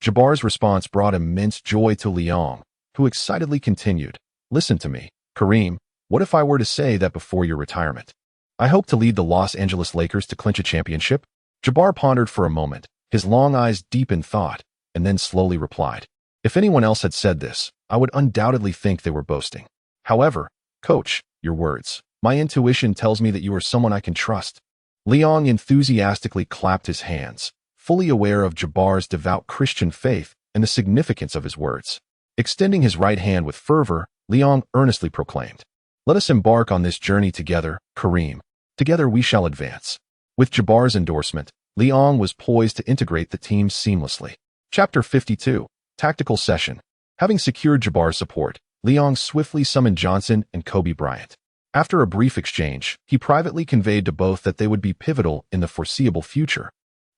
Speaker 1: Jabbar's response brought immense joy to Liang, who excitedly continued, Listen to me, Kareem, what if I were to say that before your retirement, I hope to lead the Los Angeles Lakers to clinch a championship? Jabbar pondered for a moment, his long eyes deep in thought, and then slowly replied, If anyone else had said this, I would undoubtedly think they were boasting. However, Coach, your words, my intuition tells me that you are someone I can trust. Liang enthusiastically clapped his hands, fully aware of Jabbar's devout Christian faith and the significance of his words. Extending his right hand with fervor, Liang earnestly proclaimed, Let us embark on this journey together, Kareem. Together we shall advance. With Jabbar's endorsement, Liang was poised to integrate the team seamlessly. Chapter 52, Tactical Session. Having secured Jabbar's support, Liang swiftly summoned Johnson and Kobe Bryant. After a brief exchange, he privately conveyed to both that they would be pivotal in the foreseeable future,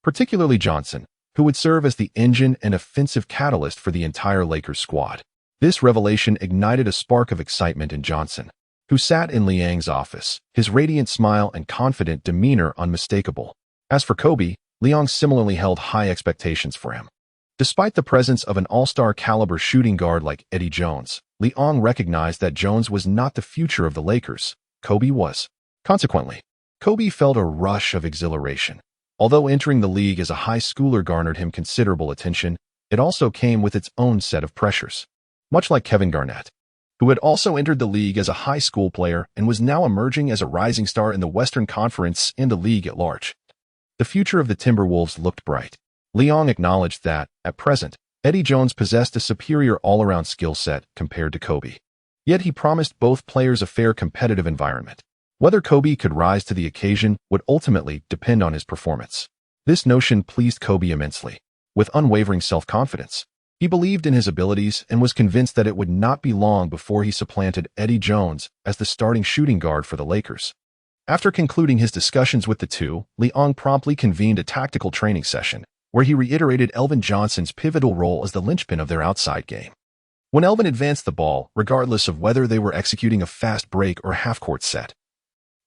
Speaker 1: particularly Johnson, who would serve as the engine and offensive catalyst for the entire Lakers squad. This revelation ignited a spark of excitement in Johnson, who sat in Liang's office, his radiant smile and confident demeanor unmistakable. As for Kobe, Liang similarly held high expectations for him. Despite the presence of an all-star caliber shooting guard like Eddie Jones, Liang recognized that Jones was not the future of the Lakers. Kobe was. Consequently, Kobe felt a rush of exhilaration. Although entering the league as a high schooler garnered him considerable attention, it also came with its own set of pressures. Much like Kevin Garnett, who had also entered the league as a high school player and was now emerging as a rising star in the Western Conference and the league at large. The future of the Timberwolves looked bright. Liang acknowledged that, at present, Eddie Jones possessed a superior all-around skill set compared to Kobe. Yet he promised both players a fair competitive environment. Whether Kobe could rise to the occasion would ultimately depend on his performance. This notion pleased Kobe immensely. With unwavering self-confidence, he believed in his abilities and was convinced that it would not be long before he supplanted Eddie Jones as the starting shooting guard for the Lakers. After concluding his discussions with the two, Liang promptly convened a tactical training session, where he reiterated Elvin Johnson's pivotal role as the linchpin of their outside game. When Elvin advanced the ball, regardless of whether they were executing a fast break or half-court set,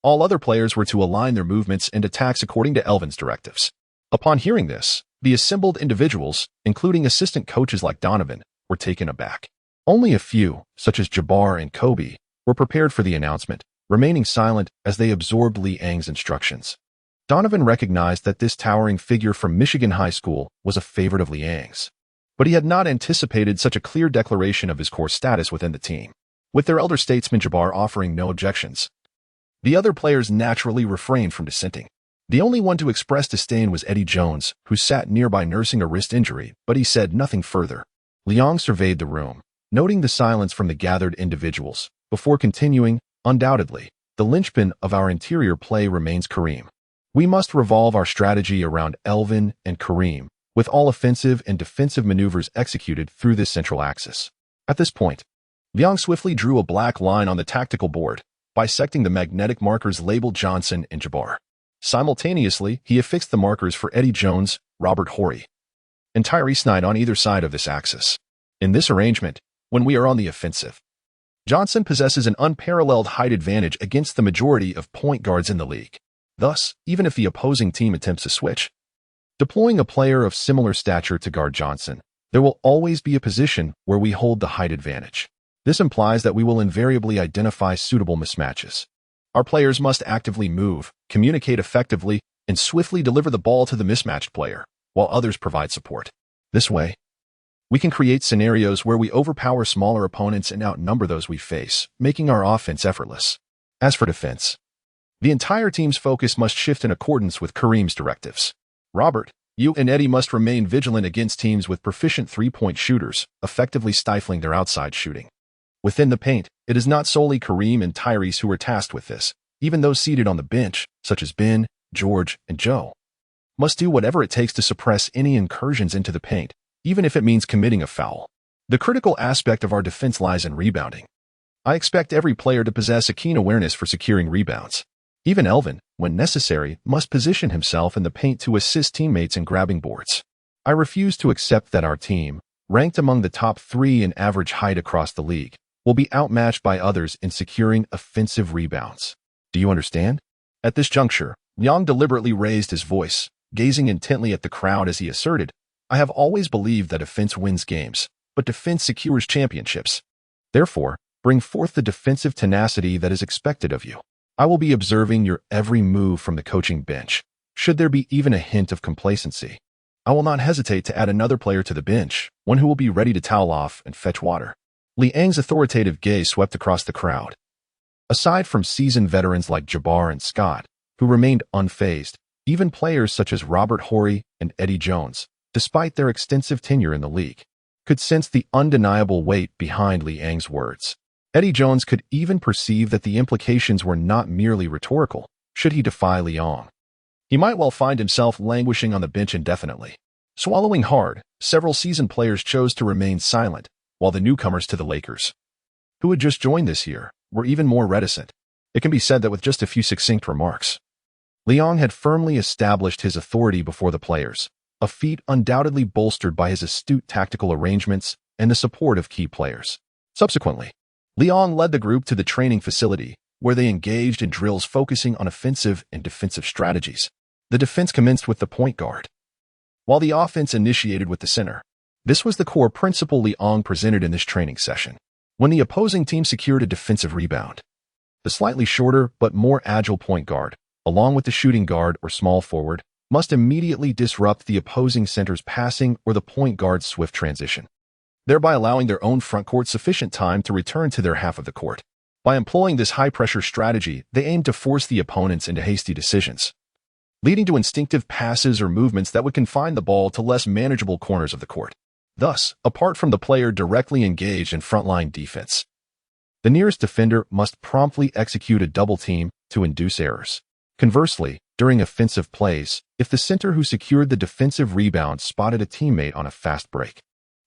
Speaker 1: all other players were to align their movements and attacks according to Elvin's directives. Upon hearing this, the assembled individuals, including assistant coaches like Donovan, were taken aback. Only a few, such as Jabbar and Kobe, were prepared for the announcement, remaining silent as they absorbed Liang's instructions. Donovan recognized that this towering figure from Michigan High School was a favorite of Liang's, but he had not anticipated such a clear declaration of his core status within the team. With their elder statesman Jabbar offering no objections, the other players naturally refrained from dissenting. The only one to express disdain was Eddie Jones, who sat nearby nursing a wrist injury, but he said nothing further. Liang surveyed the room, noting the silence from the gathered individuals, before continuing, Undoubtedly, the linchpin of our interior play remains Kareem. We must revolve our strategy around Elvin and Kareem, with all offensive and defensive maneuvers executed through this central axis. At this point, Liang swiftly drew a black line on the tactical board, bisecting the magnetic markers labeled Johnson and Jabbar. Simultaneously, he affixed the markers for Eddie Jones, Robert Horry, and Tyrese Knight on either side of this axis. In this arrangement, when we are on the offensive, Johnson possesses an unparalleled height advantage against the majority of point guards in the league. Thus, even if the opposing team attempts to switch, deploying a player of similar stature to guard Johnson, there will always be a position where we hold the height advantage. This implies that we will invariably identify suitable mismatches. Our players must actively move, communicate effectively, and swiftly deliver the ball to the mismatched player, while others provide support. This way, we can create scenarios where we overpower smaller opponents and outnumber those we face, making our offense effortless. As for defense, the entire team's focus must shift in accordance with Kareem's directives. Robert, you and Eddie must remain vigilant against teams with proficient three-point shooters, effectively stifling their outside shooting. Within the paint, it is not solely Kareem and Tyrese who are tasked with this. Even those seated on the bench, such as Ben, George, and Joe, must do whatever it takes to suppress any incursions into the paint, even if it means committing a foul. The critical aspect of our defense lies in rebounding. I expect every player to possess a keen awareness for securing rebounds. Even Elvin, when necessary, must position himself in the paint to assist teammates in grabbing boards. I refuse to accept that our team, ranked among the top 3 in average height across the league, will be outmatched by others in securing offensive rebounds. Do you understand? At this juncture, Liang deliberately raised his voice, gazing intently at the crowd as he asserted, "I have always believed that offense wins games, but defense secures championships. Therefore, bring forth the defensive tenacity that is expected of you. I will be observing your every move from the coaching bench. Should there be even a hint of complacency, I will not hesitate to add another player to the bench, one who will be ready to towel off and fetch water." Liang's authoritative gaze swept across the crowd. Aside from seasoned veterans like Jabbar and Scott, who remained unfazed, even players such as Robert Horry and Eddie Jones, despite their extensive tenure in the league, could sense the undeniable weight behind Liang's words. Eddie Jones could even perceive that the implications were not merely rhetorical. Should he defy Liang, he might well find himself languishing on the bench indefinitely. Swallowing hard, several seasoned players chose to remain silent, while the newcomers to the Lakers, who had just joined this year, were even more reticent. It can be said that with just a few succinct remarks, Liang had firmly established his authority before the players, a feat undoubtedly bolstered by his astute tactical arrangements and the support of key players. Subsequently, Liang led the group to the training facility, where they engaged in drills focusing on offensive and defensive strategies. The defense commenced with the point guard, while the offense initiated with the center. This was the core principle Liang presented in this training session. When the opposing team secured a defensive rebound, the slightly shorter but more agile point guard, along with the shooting guard or small forward, must immediately disrupt the opposing center's passing or the point guard's swift transition, thereby allowing their own front court sufficient time to return to their half of the court. By employing this high-pressure strategy, they aimed to force the opponents into hasty decisions, leading to instinctive passes or movements that would confine the ball to less manageable corners of the court. Thus, apart from the player directly engaged in frontline defense, the nearest defender must promptly execute a double team to induce errors. Conversely, during offensive plays, if the center who secured the defensive rebound spotted a teammate on a fast break,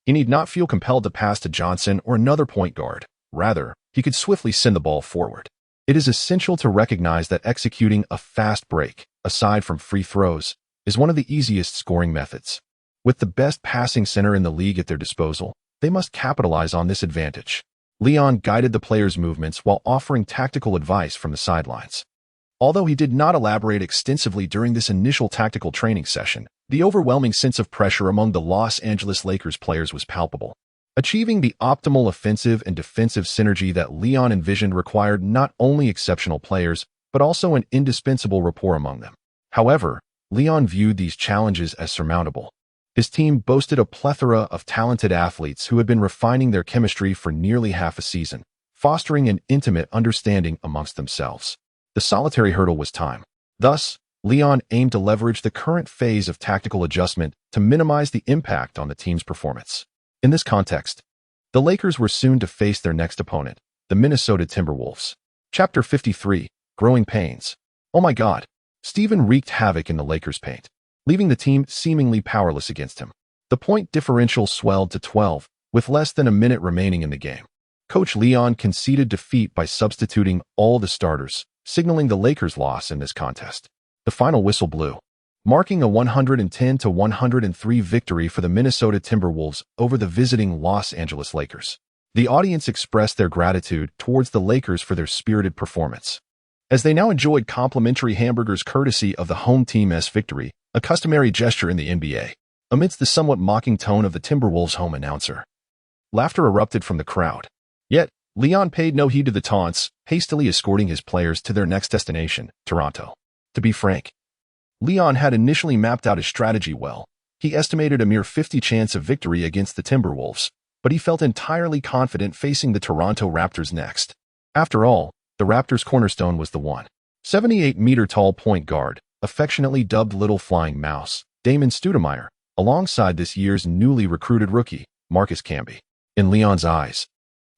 Speaker 1: he need not feel compelled to pass to Johnson or another point guard. Rather, he could swiftly send the ball forward. It is essential to recognize that executing a fast break, aside from free throws, is one of the easiest scoring methods. With the best passing center in the league at their disposal, they must capitalize on this advantage. Liang guided the players' movements while offering tactical advice from the sidelines. Although he did not elaborate extensively during this initial tactical training session, the overwhelming sense of pressure among the Los Angeles Lakers players was palpable. Achieving the optimal offensive and defensive synergy that Liang envisioned required not only exceptional players, but also an indispensable rapport among them. However, Liang viewed these challenges as surmountable. His team boasted a plethora of talented athletes who had been refining their chemistry for nearly half a season, fostering an intimate understanding amongst themselves. The solitary hurdle was time. Thus, Liang aimed to leverage the current phase of tactical adjustment to minimize the impact on the team's performance. In this context, the Lakers were soon to face their next opponent, the Minnesota Timberwolves. Chapter 53, Growing Pains. Oh my God. Steven wreaked havoc in the Lakers' paint, leaving the team seemingly powerless against him. The point differential swelled to 12, with less than a minute remaining in the game. Coach Liang conceded defeat by substituting all the starters, signaling the Lakers' loss in this contest. The final whistle blew, marking a 110-103 victory for the Minnesota Timberwolves over the visiting Los Angeles Lakers. The audience expressed their gratitude towards the Lakers for their spirited performance, as they now enjoyed complimentary hamburgers courtesy of the home team's victory, a customary gesture in the NBA. Amidst the somewhat mocking tone of the Timberwolves' home announcer, laughter erupted from the crowd. Yet, Liang paid no heed to the taunts, hastily escorting his players to their next destination, Toronto. To be frank, Liang had initially mapped out his strategy well. He estimated a mere 50% chance of victory against the Timberwolves, but he felt entirely confident facing the Toronto Raptors next. After all, the Raptors' cornerstone was the 178-meter-tall point guard, affectionately dubbed Little Flying Mouse, Damon Stoudemire, alongside this year's newly recruited rookie, Marcus Camby. In Liang's eyes,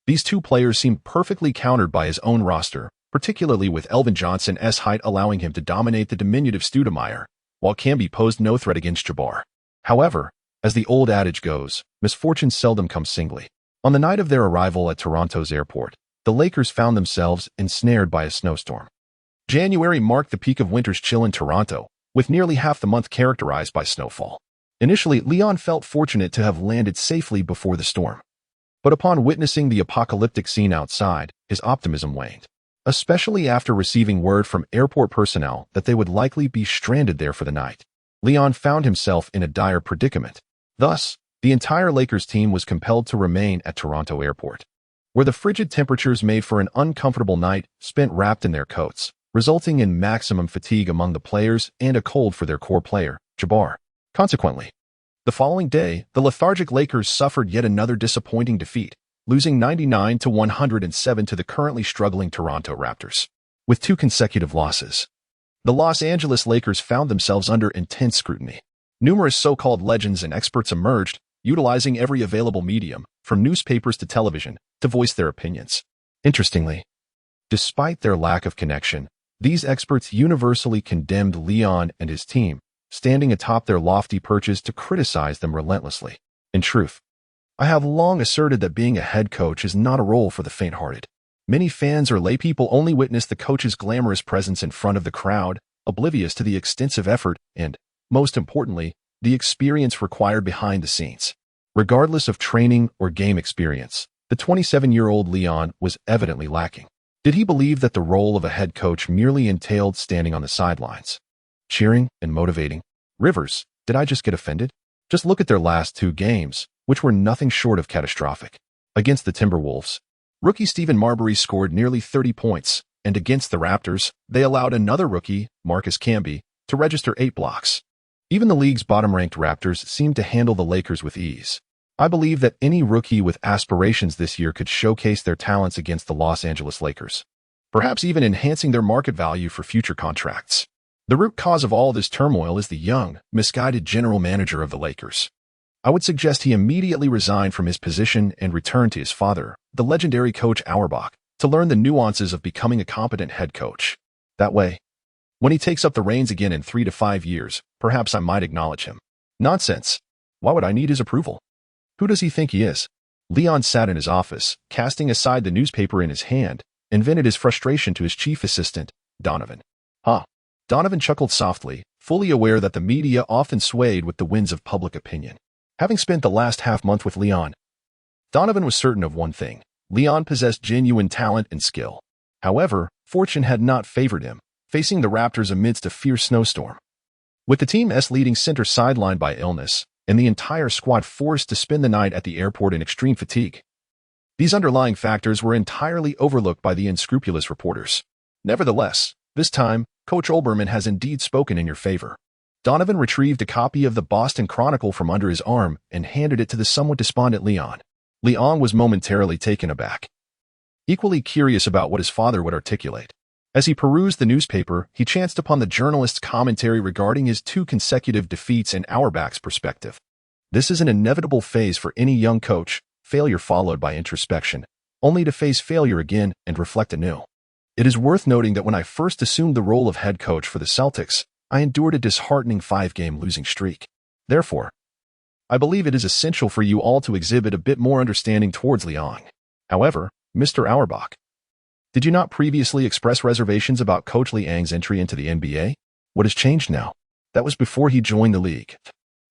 Speaker 1: these two players seemed perfectly countered by his own roster, particularly with Elvin Johnson's height allowing him to dominate the diminutive Stoudemire, while Camby posed no threat against Jabbar. However, as the old adage goes, misfortune seldom comes singly. On the night of their arrival at Toronto's airport, the Lakers found themselves ensnared by a snowstorm. January marked the peak of winter's chill in Toronto, with nearly half the month characterized by snowfall. Initially, Leon felt fortunate to have landed safely before the storm. But upon witnessing the apocalyptic scene outside, his optimism waned, especially after receiving word from airport personnel that they would likely be stranded there for the night. Leon found himself in a dire predicament. Thus, the entire Lakers team was compelled to remain at Toronto Airport, where the frigid temperatures made for an uncomfortable night spent wrapped in their coats, resulting in maximum fatigue among the players and a cold for their core player, Jabbar. Consequently, the following day, the lethargic Lakers suffered yet another disappointing defeat, losing 99-107 to the currently struggling Toronto Raptors. With 2 consecutive losses, the Los Angeles Lakers found themselves under intense scrutiny. Numerous so-called legends and experts emerged, utilizing every available medium, from newspapers to television, to voice their opinions. Interestingly, despite their lack of connection, these experts universally condemned Leon and his team, standing atop their lofty perches to criticize them relentlessly. In truth, I have long asserted that being a head coach is not a role for the faint-hearted. Many fans or laypeople only witness the coach's glamorous presence in front of the crowd, oblivious to the extensive effort and, most importantly, the experience required behind the scenes. Regardless of training or game experience, the 27-year-old Leon was evidently lacking. Did he believe that the role of a head coach merely entailed standing on the sidelines, cheering and motivating? Rivers, did I just get offended? Just look at their last 2 games, which were nothing short of catastrophic. Against the Timberwolves, rookie Stephen Marbury scored nearly 30 points, and against the Raptors, they allowed another rookie, Marcus Camby, to register 8 blocks. Even the league's bottom-ranked Raptors seemed to handle the Lakers with ease. I believe that any rookie with aspirations this year could showcase their talents against the Los Angeles Lakers, perhaps even enhancing their market value for future contracts. The root cause of all this turmoil is the young, misguided general manager of the Lakers. I would suggest he immediately resign from his position and return to his father, the legendary coach Auerbach, to learn the nuances of becoming a competent head coach. That way, when he takes up the reins again in 3 to 5 years, perhaps I might acknowledge him. Nonsense. Why would I need his approval? Who does he think he is? Leon sat in his office, casting aside the newspaper in his hand, and vented his frustration to his chief assistant, Donovan. Donovan chuckled softly, fully aware that the media often swayed with the winds of public opinion. Having spent the last half-month with Leon, Donovan was certain of one thing: Leon possessed genuine talent and skill. However, fortune had not favored him, facing the Raptors amidst a fierce snowstorm. With the team's leading center sidelined by illness, and the entire squad forced to spend the night at the airport in extreme fatigue, these underlying factors were entirely overlooked by the unscrupulous reporters. Nevertheless, this time, Coach Olbermann has indeed spoken in your favor. Donovan retrieved a copy of the Boston Chronicle from under his arm and handed it to the somewhat despondent Leon. Leon was momentarily taken aback, equally curious about what his father would articulate. As he perused the newspaper, he chanced upon the journalist's commentary regarding his 2 consecutive defeats and Auerbach's perspective. This is an inevitable phase for any young coach, failure followed by introspection, only to face failure again and reflect anew. It is worth noting that when I first assumed the role of head coach for the Celtics, I endured a disheartening 5-game losing streak. Therefore, I believe it is essential for you all to exhibit a bit more understanding towards Leon. However, Mr. Auerbach, did you not previously express reservations about Coach Liang's entry into the NBA? What has changed now? That was before he joined the league.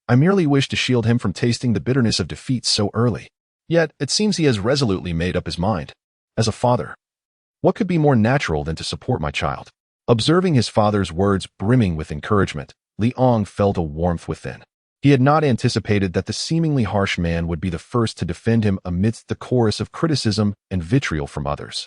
Speaker 1: I merely wish to shield him from tasting the bitterness of defeat so early. Yet, it seems he has resolutely made up his mind. As a father, what could be more natural than to support my child? Observing his father's words brimming with encouragement, Leon felt a warmth within. He had not anticipated that the seemingly harsh man would be the first to defend him amidst the chorus of criticism and vitriol from others.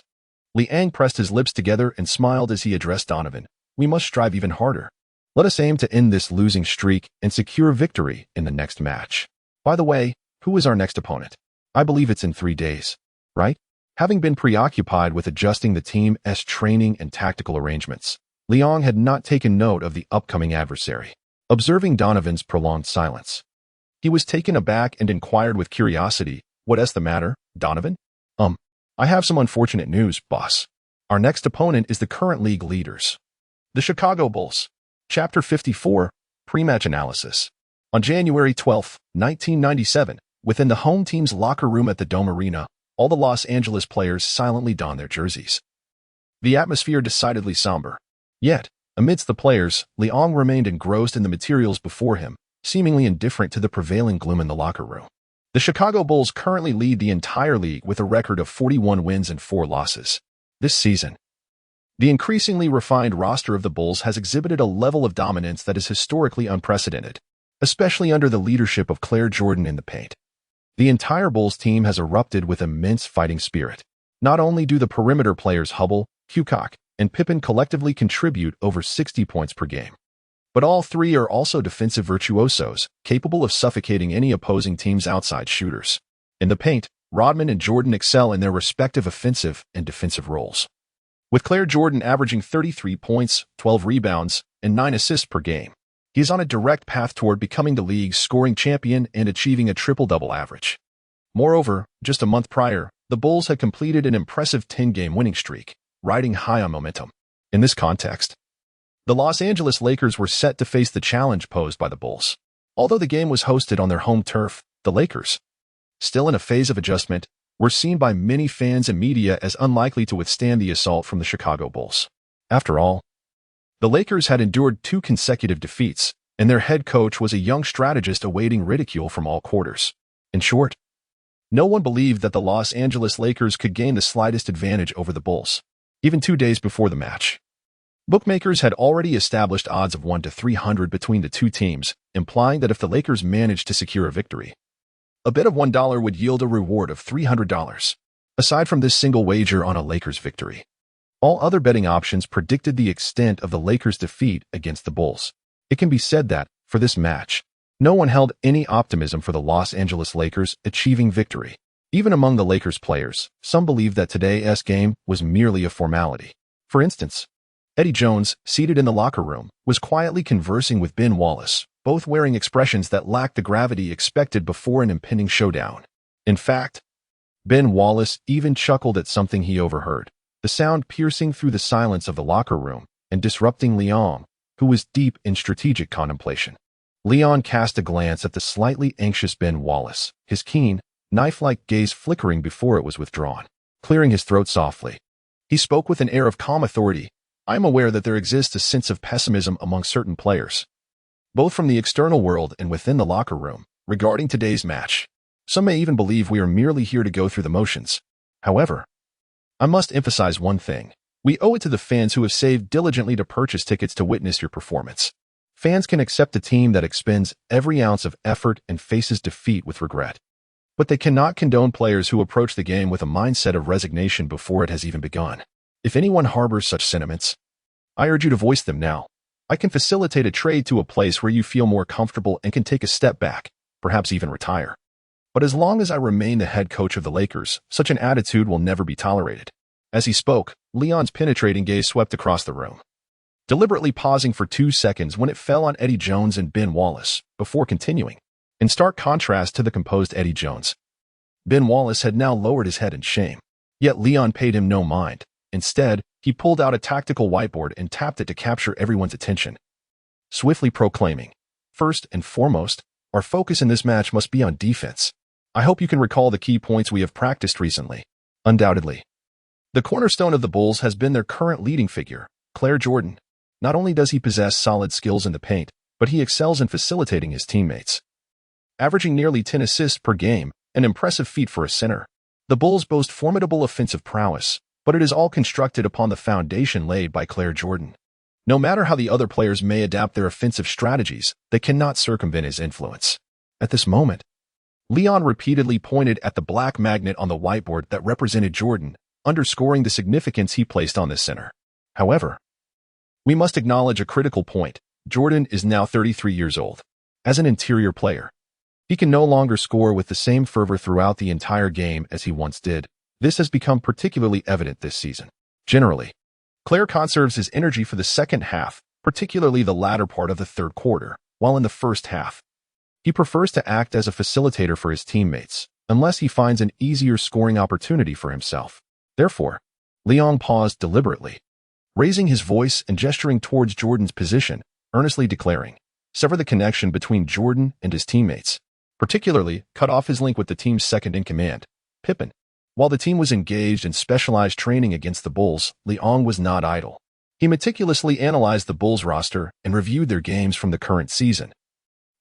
Speaker 1: Liang pressed his lips together and smiled as he addressed Donovan. We must strive even harder. Let us aim to end this losing streak and secure victory in the next match. By the way, who is our next opponent? I believe it's in 3 days, right? Having been preoccupied with adjusting the team's training and tactical arrangements, Leon had not taken note of the upcoming adversary. Observing Donovan's prolonged silence, he was taken aback and inquired with curiosity, "What's the matter, Donovan?" I have some unfortunate news, boss. Our next opponent is the current league leaders, the Chicago Bulls. Chapter 54, Pre-Match Analysis. On January 12, 1997, within the home team's locker room at the Dome Arena, all the Los Angeles players silently donned their jerseys. The atmosphere decidedly somber. Yet, amidst the players, Leon remained engrossed in the materials before him, seemingly indifferent to the prevailing gloom in the locker room. The Chicago Bulls currently lead the entire league with a record of 41 wins and 4 losses. This season, the increasingly refined roster of the Bulls has exhibited a level of dominance that is historically unprecedented, especially under the leadership of Claire Jordan in the paint. The entire Bulls team has erupted with immense fighting spirit. Not only do the perimeter players Hubble, Kukoc, and Pippen collectively contribute over 60 points per game, but all three are also defensive virtuosos, capable of suffocating any opposing team's outside shooters. In the paint, Rodman and Jordan excel in their respective offensive and defensive roles, with Claire Jordan averaging 33 points, 12 rebounds, and 9 assists per game. He is on a direct path toward becoming the league's scoring champion and achieving a triple-double average. Moreover, just a month prior, the Bulls had completed an impressive 10-game winning streak, riding high on momentum. In this context, the Los Angeles Lakers were set to face the challenge posed by the Bulls. Although the game was hosted on their home turf, the Lakers, still in a phase of adjustment, were seen by many fans and media as unlikely to withstand the assault from the Chicago Bulls. After all, the Lakers had endured 2 consecutive defeats, and their head coach was a young strategist awaiting ridicule from all quarters. In short, no one believed that the Los Angeles Lakers could gain the slightest advantage over the Bulls. Even 2 days before the match, bookmakers had already established odds of 1 to 300 between the two teams, implying that if the Lakers managed to secure a victory, a bet of $1 would yield a reward of $300. Aside from this single wager on a Lakers victory, all other betting options predicted the extent of the Lakers' defeat against the Bulls. It can be said that, for this match, no one held any optimism for the Los Angeles Lakers achieving victory. Even among the Lakers players, some believed that today's game was merely a formality. For instance, Eddie Jones, seated in the locker room, was quietly conversing with Ben Wallace, both wearing expressions that lacked the gravity expected before an impending showdown. In fact, Ben Wallace even chuckled at something he overheard, the sound piercing through the silence of the locker room and disrupting Leon, who was deep in strategic contemplation. Leon cast a glance at the slightly anxious Ben Wallace, his keen, knife-like gaze flickering before it was withdrawn. Clearing his throat softly, he spoke with an air of calm authority. "I am aware that there exists a sense of pessimism among certain players, both from the external world and within the locker room, regarding today's match. Some may even believe we are merely here to go through the motions. However, I must emphasize one thing. We owe it to the fans who have saved diligently to purchase tickets to witness your performance. Fans can accept a team that expends every ounce of effort and faces defeat with regret, but they cannot condone players who approach the game with a mindset of resignation before it has even begun. If anyone harbors such sentiments, I urge you to voice them now. I can facilitate a trade to a place where you feel more comfortable and can take a step back, perhaps even retire. But as long as I remain the head coach of the Lakers, such an attitude will never be tolerated." As he spoke, Leon's penetrating gaze swept across the room, deliberately pausing for 2 seconds when it fell on Eddie Jones and Ben Wallace, before continuing. In stark contrast to the composed Eddie Jones, Ben Wallace had now lowered his head in shame. Yet Leon paid him no mind. Instead, he pulled out a tactical whiteboard and tapped it to capture everyone's attention, swiftly proclaiming, "First and foremost, our focus in this match must be on defense. I hope you can recall the key points we have practiced recently." Undoubtedly, the cornerstone of the Bulls has been their current leading figure, Claire Jordan. Not only does he possess solid skills in the paint, but he excels in facilitating his teammates, averaging nearly 10 assists per game, an impressive feat for a center. The Bulls boast formidable offensive prowess, but it is all constructed upon the foundation laid by Claire Jordan. No matter how the other players may adapt their offensive strategies, they cannot circumvent his influence. At this moment, Leon repeatedly pointed at the black magnet on the whiteboard that represented Jordan, underscoring the significance he placed on this center. However, we must acknowledge a critical point. Jordan is now 33 years old. As an interior player, he can no longer score with the same fervor throughout the entire game as he once did. This has become particularly evident this season. Generally, Claire conserves his energy for the second half, particularly the latter part of the third quarter, while in the first half, he prefers to act as a facilitator for his teammates, unless he finds an easier scoring opportunity for himself. Therefore, Leon paused deliberately, raising his voice and gesturing towards Jordan's position, earnestly declaring, "Sever the connection between Jordan and his teammates, particularly cut off his link with the team's second-in-command, Pippen." While the team was engaged in specialized training against the Bulls, Leon was not idle. He meticulously analyzed the Bulls roster and reviewed their games from the current season,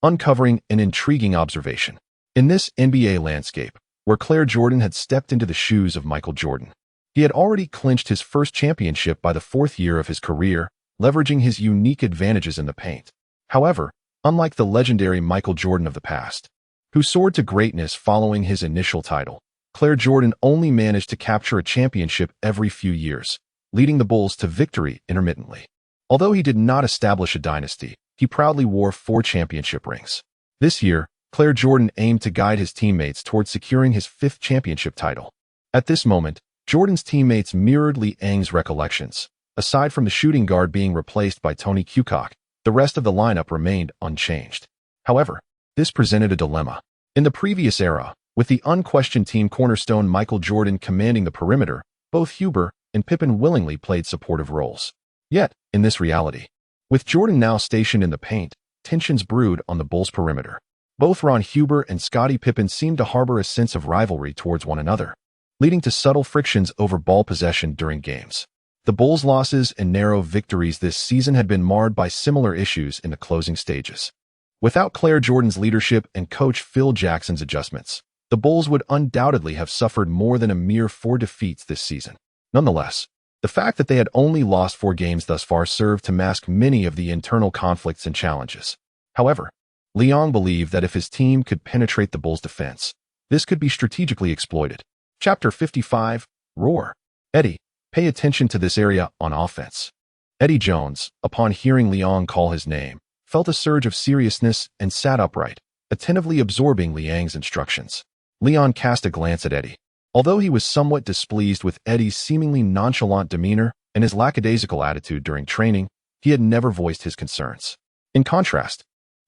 Speaker 1: uncovering an intriguing observation. In this NBA landscape, where Clair Jordan had stepped into the shoes of Michael Jordan, he had already clinched his first championship by the fourth year of his career, leveraging his unique advantages in the paint. However, unlike the legendary Michael Jordan of the past, who soared to greatness following his initial title, Clair Jordan only managed to capture a championship every few years, leading the Bulls to victory intermittently. Although he did not establish a dynasty, he proudly wore 4 championship rings. This year, Clair Jordan aimed to guide his teammates towards securing his 5th championship title. At this moment, Jordan's teammates mirrored Liang's recollections. Aside from the shooting guard being replaced by Tony Kukoc, the rest of the lineup remained unchanged. However, this presented a dilemma. In the previous era, with the unquestioned team cornerstone Michael Jordan commanding the perimeter, both Huber and Pippen willingly played supportive roles. Yet, in this reality, with Jordan now stationed in the paint, tensions brewed on the Bulls' perimeter. Both Ron Huber and Scottie Pippen seemed to harbor a sense of rivalry towards one another, leading to subtle frictions over ball possession during games. The Bulls' losses and narrow victories this season had been marred by similar issues in the closing stages. Without Clair Jordan's leadership and coach Phil Jackson's adjustments, the Bulls would undoubtedly have suffered more than a mere 4 defeats this season. Nonetheless, the fact that they had only lost 4 games thus far served to mask many of the internal conflicts and challenges. However, Liang believed that if his team could penetrate the Bulls' defense, this could be strategically exploited. Chapter 55, Roar. Eddie, pay attention to this area on offense. Eddie Jones, upon hearing Liang call his name, felt a surge of seriousness and sat upright, attentively absorbing Liang's instructions. Liang cast a glance at Eddie. Although he was somewhat displeased with Eddie's seemingly nonchalant demeanor and his lackadaisical attitude during training, he had never voiced his concerns. In contrast,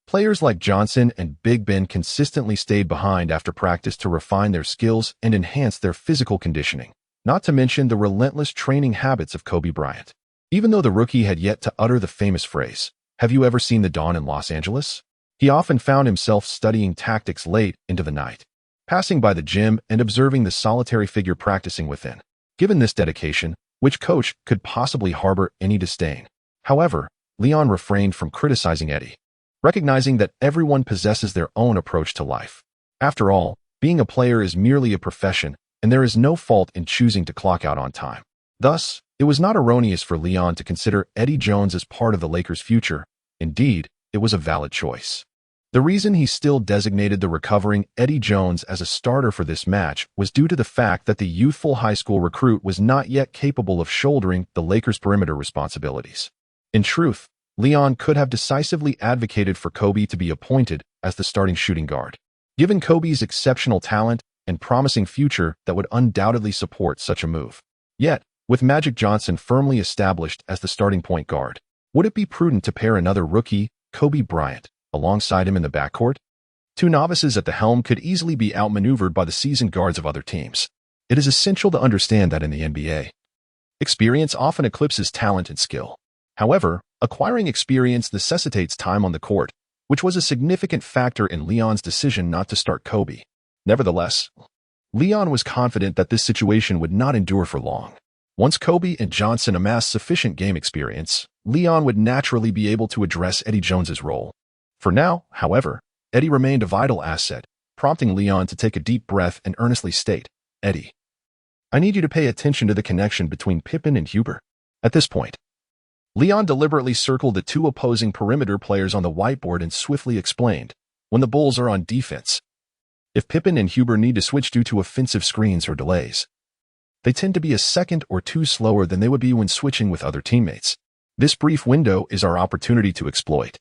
Speaker 1: players like Johnson and Big Ben consistently stayed behind after practice to refine their skills and enhance their physical conditioning, not to mention the relentless training habits of Kobe Bryant. Even though the rookie had yet to utter the famous phrase, "Have you ever seen the dawn in Los Angeles?" he often found himself studying tactics late into the night, passing by the gym and observing the solitary figure practicing within. Given this dedication, which coach could possibly harbor any disdain? However, Liang refrained from criticizing Eddie, recognizing that everyone possesses their own approach to life. After all, being a player is merely a profession, and there is no fault in choosing to clock out on time. Thus, it was not erroneous for Liang to consider Eddie Jones as part of the Lakers' future. Indeed, it was a valid choice. The reason he still designated the recovering Eddie Jones as a starter for this match was due to the fact that the youthful high school recruit was not yet capable of shouldering the Lakers' perimeter responsibilities. In truth, Liang could have decisively advocated for Kobe to be appointed as the starting shooting guard, given Kobe's exceptional talent and promising future that would undoubtedly support such a move. Yet, with Magic Johnson firmly established as the starting point guard, would it be prudent to pair another rookie, Kobe Bryant, alongside him in the backcourt? 2 novices at the helm could easily be outmaneuvered by the seasoned guards of other teams. It is essential to understand that in the NBA, experience often eclipses talent and skill. However, acquiring experience necessitates time on the court, which was a significant factor in Liang's decision not to start Kobe. Nevertheless, Liang was confident that this situation would not endure for long. Once Kobe and Johnson amassed sufficient game experience, Liang would naturally be able to address Eddie Jones's role. For now, however, Eddie remained a vital asset, prompting Liang to take a deep breath and earnestly state, "Eddie, I need you to pay attention to the connection between Pippen and Huber." At this point, Liang deliberately circled the 2 opposing perimeter players on the whiteboard and swiftly explained, "When the Bulls are on defense, if Pippen and Huber need to switch due to offensive screens or delays, they tend to be a second or 2 slower than they would be when switching with other teammates. This brief window is our opportunity to exploit.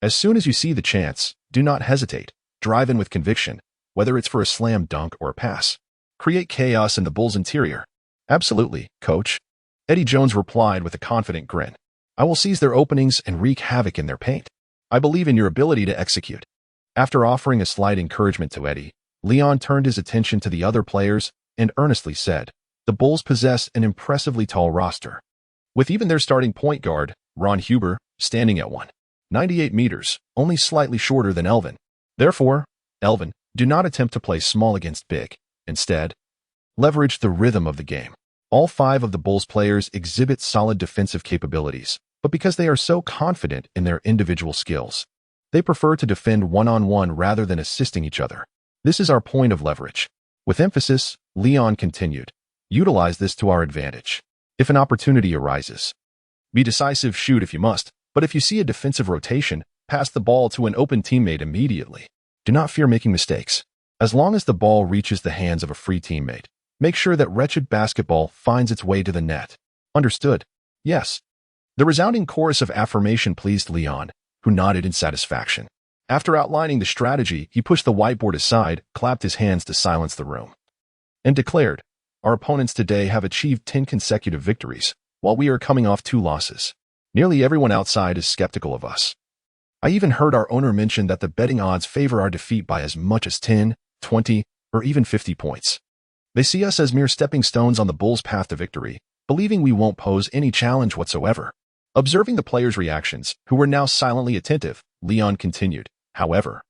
Speaker 1: As soon as you see the chance, do not hesitate. Drive in with conviction, whether it's for a slam dunk or a pass. Create chaos in the Bulls' interior." "Absolutely, coach," Eddie Jones replied with a confident grin. "I will seize their openings and wreak havoc in their paint. I believe in your ability to execute." After offering a slight encouragement to Eddie, Liang turned his attention to the other players and earnestly said, "The Bulls possess an impressively tall roster, with even their starting point guard, Ron Huber, standing at 198 meters, only slightly shorter than Elvin. Therefore, Elvin, do not attempt to play small against big. Instead, leverage the rhythm of the game." All 5 of the Bulls players exhibit solid defensive capabilities, but because they are so confident in their individual skills, They prefer to defend one-on-one rather than assisting each other. This is our point of leverage. With emphasis, Leon continued, utilize this to our advantage. If an opportunity arises, be decisive, shoot if you must, but if you see a defensive rotation, pass the ball to an open teammate immediately. Do not fear making mistakes. As long as the ball reaches the hands of a free teammate, make sure that wretched basketball finds its way to the net. Understood? Yes. The resounding chorus of affirmation pleased Leon, who nodded in satisfaction. After outlining the strategy, he pushed the whiteboard aside, clapped his hands to silence the room, and declared, our opponents today have achieved 10 consecutive victories, while we are coming off 2 losses. Nearly everyone outside is skeptical of us. I even heard our owner mention that the betting odds favor our defeat by as much as 10, 20, or even 50 points. They see us as mere stepping stones on the Bulls' path to victory, believing we won't pose any challenge whatsoever. Observing the players' reactions, who were now silently attentive, Leon continued, however,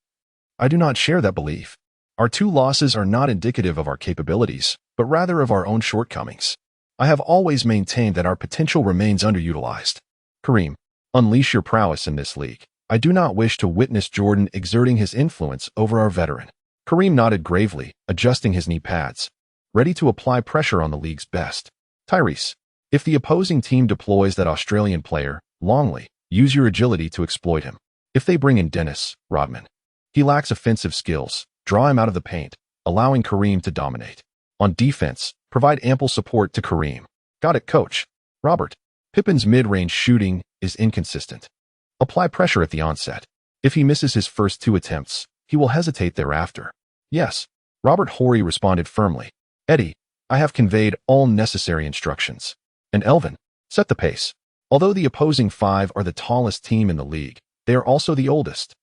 Speaker 1: I do not share that belief. Our 2 losses are not indicative of our capabilities, but rather of our own shortcomings. I have always maintained that our potential remains underutilized. Kareem, unleash your prowess in this league. I do not wish to witness Jordan exerting his influence over our veteran. Kareem nodded gravely, adjusting his knee pads, ready to apply pressure on the league's best. Tyrese, if the opposing team deploys that Australian player, Longley, use your agility to exploit him. If they bring in Dennis Rodman, he lacks offensive skills. Draw him out of the paint, allowing Kareem to dominate. On defense, provide ample support to Kareem. Got it, coach. Robert, Pippen's mid-range shooting is inconsistent. Apply pressure at the onset. If he misses his first 2 attempts, he will hesitate thereafter. Yes. Robert Horry responded firmly. Eddie, I have conveyed all necessary instructions. And Elvin, set the pace. Although the opposing 5 are the tallest team in the league, they are also the oldest.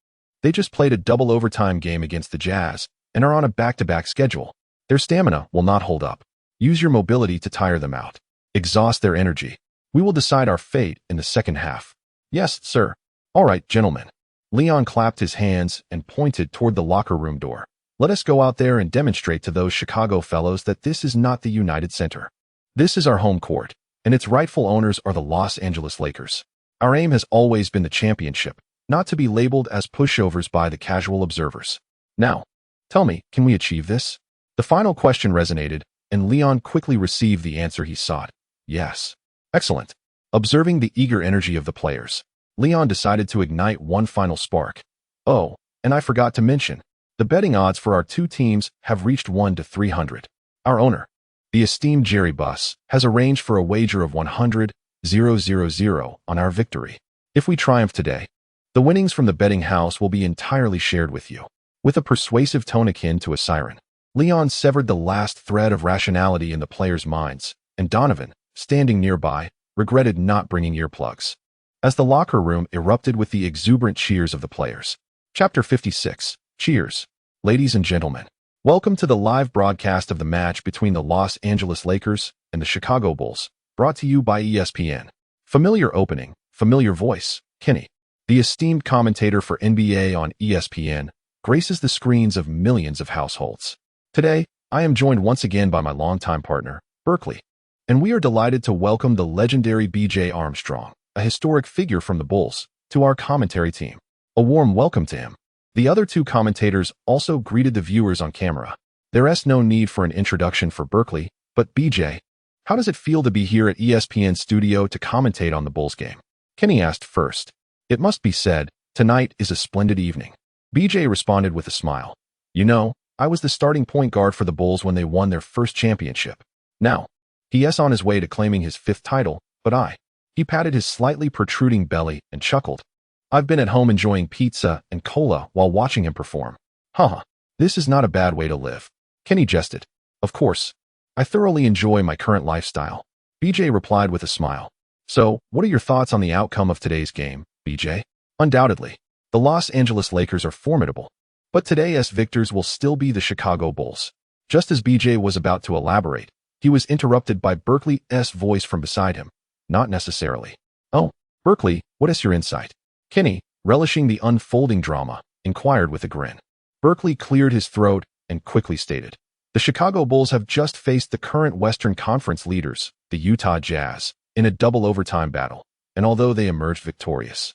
Speaker 1: They just played a double overtime game against the Jazz and are on a back-to-back schedule. Their stamina will not hold up. Use your mobility to tire them out. Exhaust their energy. We will decide our fate in the second half. Yes, sir. All right, gentlemen. Leon clapped his hands and pointed toward the locker room door. Let us go out there and demonstrate to those Chicago fellows that this is not the United Center. This is our home court, and its rightful owners are the Los Angeles Lakers. Our aim has always been the championship, not to be labeled as pushovers by the casual observers. Now, tell me, can we achieve this? The final question resonated, and Leon quickly received the answer he sought. Yes. Excellent. Observing the eager energy of the players, Leon decided to ignite one final spark. Oh, and I forgot to mention, the betting odds for our 2 teams have reached 1 to 300. Our owner, the esteemed Jerry Buss, has arranged for a wager of 100,000 on our victory. If we triumph today, the winnings from the betting house will be entirely shared with you. With a persuasive tone akin to a siren, Leon severed the last thread of rationality in the players' minds, and Donovan, standing nearby, regretted not bringing earplugs. As the locker room erupted with the exuberant cheers of the players. Chapter 56. Cheers. Ladies and gentlemen, welcome to the live broadcast of the match between the Los Angeles Lakers and the Chicago Bulls, brought to you by ESPN. Familiar opening, familiar voice, Kenny, the esteemed commentator for NBA on ESPN, graces the screens of millions of households. Today, I am joined once again by my longtime partner, Berkeley, and we are delighted to welcome the legendary B.J. Armstrong, a historic figure from the Bulls, to our commentary team. A warm welcome to him. The other 2 commentators also greeted the viewers on camera. There's no need for an introduction for Berkeley, but B.J., how does it feel to be here at ESPN studio to commentate on the Bulls game? Kenny asked first. It must be said, tonight is a splendid evening. B.J. responded with a smile. You know, I was the starting point guard for the Bulls when they won their first championship. Now, he is on his way to claiming his 5th title, but he patted his slightly protruding belly and chuckled. I've been at home enjoying pizza and cola while watching him perform. Haha, this is not a bad way to live. Kenny jested. Of course, I thoroughly enjoy my current lifestyle. B.J. replied with a smile. So, what are your thoughts on the outcome of today's game, B.J.? Undoubtedly, the Los Angeles Lakers are formidable, but today's victors will still be the Chicago Bulls. Just as B.J. was about to elaborate, he was interrupted by Berkeley's voice from beside him. Not necessarily. Oh, Berkeley, what is your insight? Kenny, relishing the unfolding drama, inquired with a grin. Berkeley cleared his throat and quickly stated, the Chicago Bulls have just faced the current Western Conference leaders, the Utah Jazz, in a double overtime battle, and although they emerged victorious,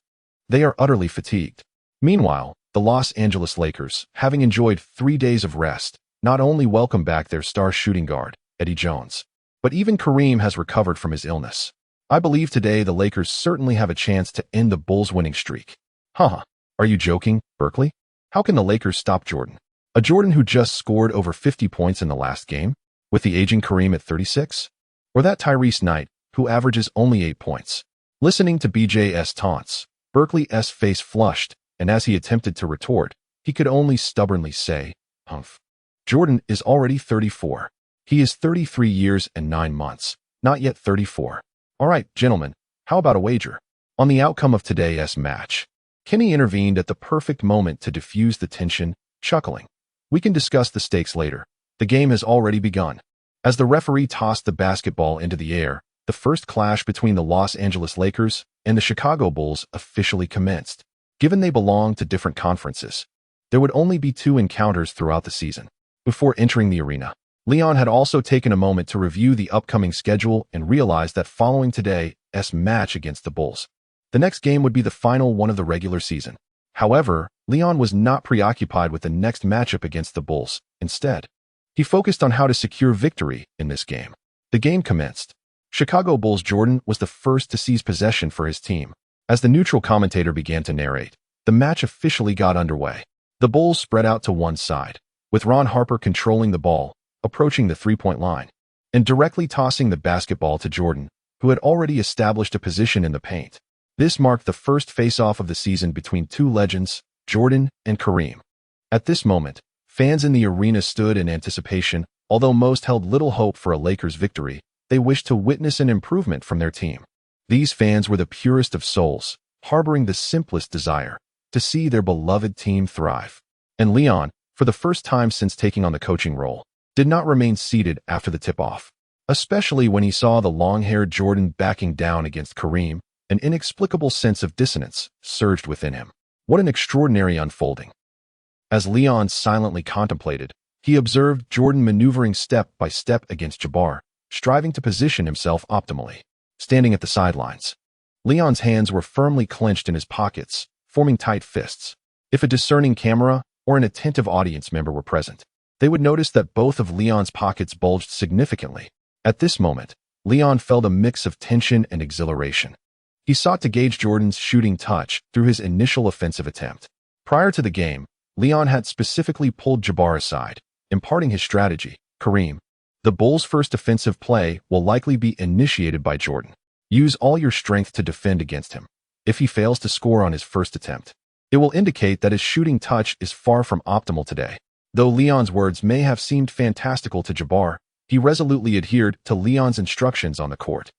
Speaker 1: they are utterly fatigued. Meanwhile, the Los Angeles Lakers, having enjoyed 3 days of rest, not only welcome back their star shooting guard, Eddie Jones, but even Kareem has recovered from his illness. I believe today the Lakers certainly have a chance to end the Bulls' winning streak. Haha, are you joking, Berkeley? How can the Lakers stop Jordan? A Jordan who just scored over 50 points in the last game, with the aging Kareem at 36? Or that Tyrese Knight, who averages only 8 points? Listening to BJ's taunts, Berkeley's face flushed, and as he attempted to retort, he could only stubbornly say, "Humph." Jordan is already 34. He is 33 years and 9 months, not yet 34. All right, gentlemen, how about a wager? On the outcome of today's match. Kenny intervened at the perfect moment to diffuse the tension, chuckling. We can discuss the stakes later. The game has already begun. As the referee tossed the basketball into the air, the first clash between the Los Angeles Lakers and the Chicago Bulls officially commenced. Given they belong to different conferences, there would only be 2 encounters throughout the season. Before entering the arena, Leon had also taken a moment to review the upcoming schedule and realized that following today's match against the Bulls, the next game would be the final one of the regular season. However, Leon was not preoccupied with the next matchup against the Bulls. Instead, he focused on how to secure victory in this game. The game commenced. Chicago Bulls Jordan was the first to seize possession for his team. As the neutral commentator began to narrate, the match officially got underway. The Bulls spread out to one side, with Ron Harper controlling the ball, approaching the three-point line, and directly tossing the basketball to Jordan, who had already established a position in the paint. This marked the first face-off of the season between 2 legends, Jordan and Kareem. At this moment, fans in the arena stood in anticipation. Although most held little hope for a Lakers victory, they wished to witness an improvement from their team. These fans were the purest of souls, harboring the simplest desire to see their beloved team thrive. And Leon, for the first time since taking on the coaching role, did not remain seated after the tip-off, especially when he saw the long-haired Jordan backing down against Kareem. An inexplicable sense of dissonance surged within him. What an extraordinary unfolding. As Leon silently contemplated, he observed Jordan maneuvering step by step against Jabbar, striving to position himself optimally. Standing at the sidelines, Leon's hands were firmly clenched in his pockets, forming tight fists. If a discerning camera or an attentive audience member were present, they would notice that both of Leon's pockets bulged significantly. At this moment, Leon felt a mix of tension and exhilaration. He sought to gauge Jordan's shooting touch through his initial offensive attempt. Prior to the game, Leon had specifically pulled Jabbar aside, imparting his strategy. Kareem, the Bulls' first offensive play will likely be initiated by Jordan. Use all your strength to defend against him. If he fails to score on his first attempt, it will indicate that his shooting touch is far from optimal today. Though Leon's words may have seemed fantastical to Jabbar, he resolutely adhered to Leon's instructions on the court.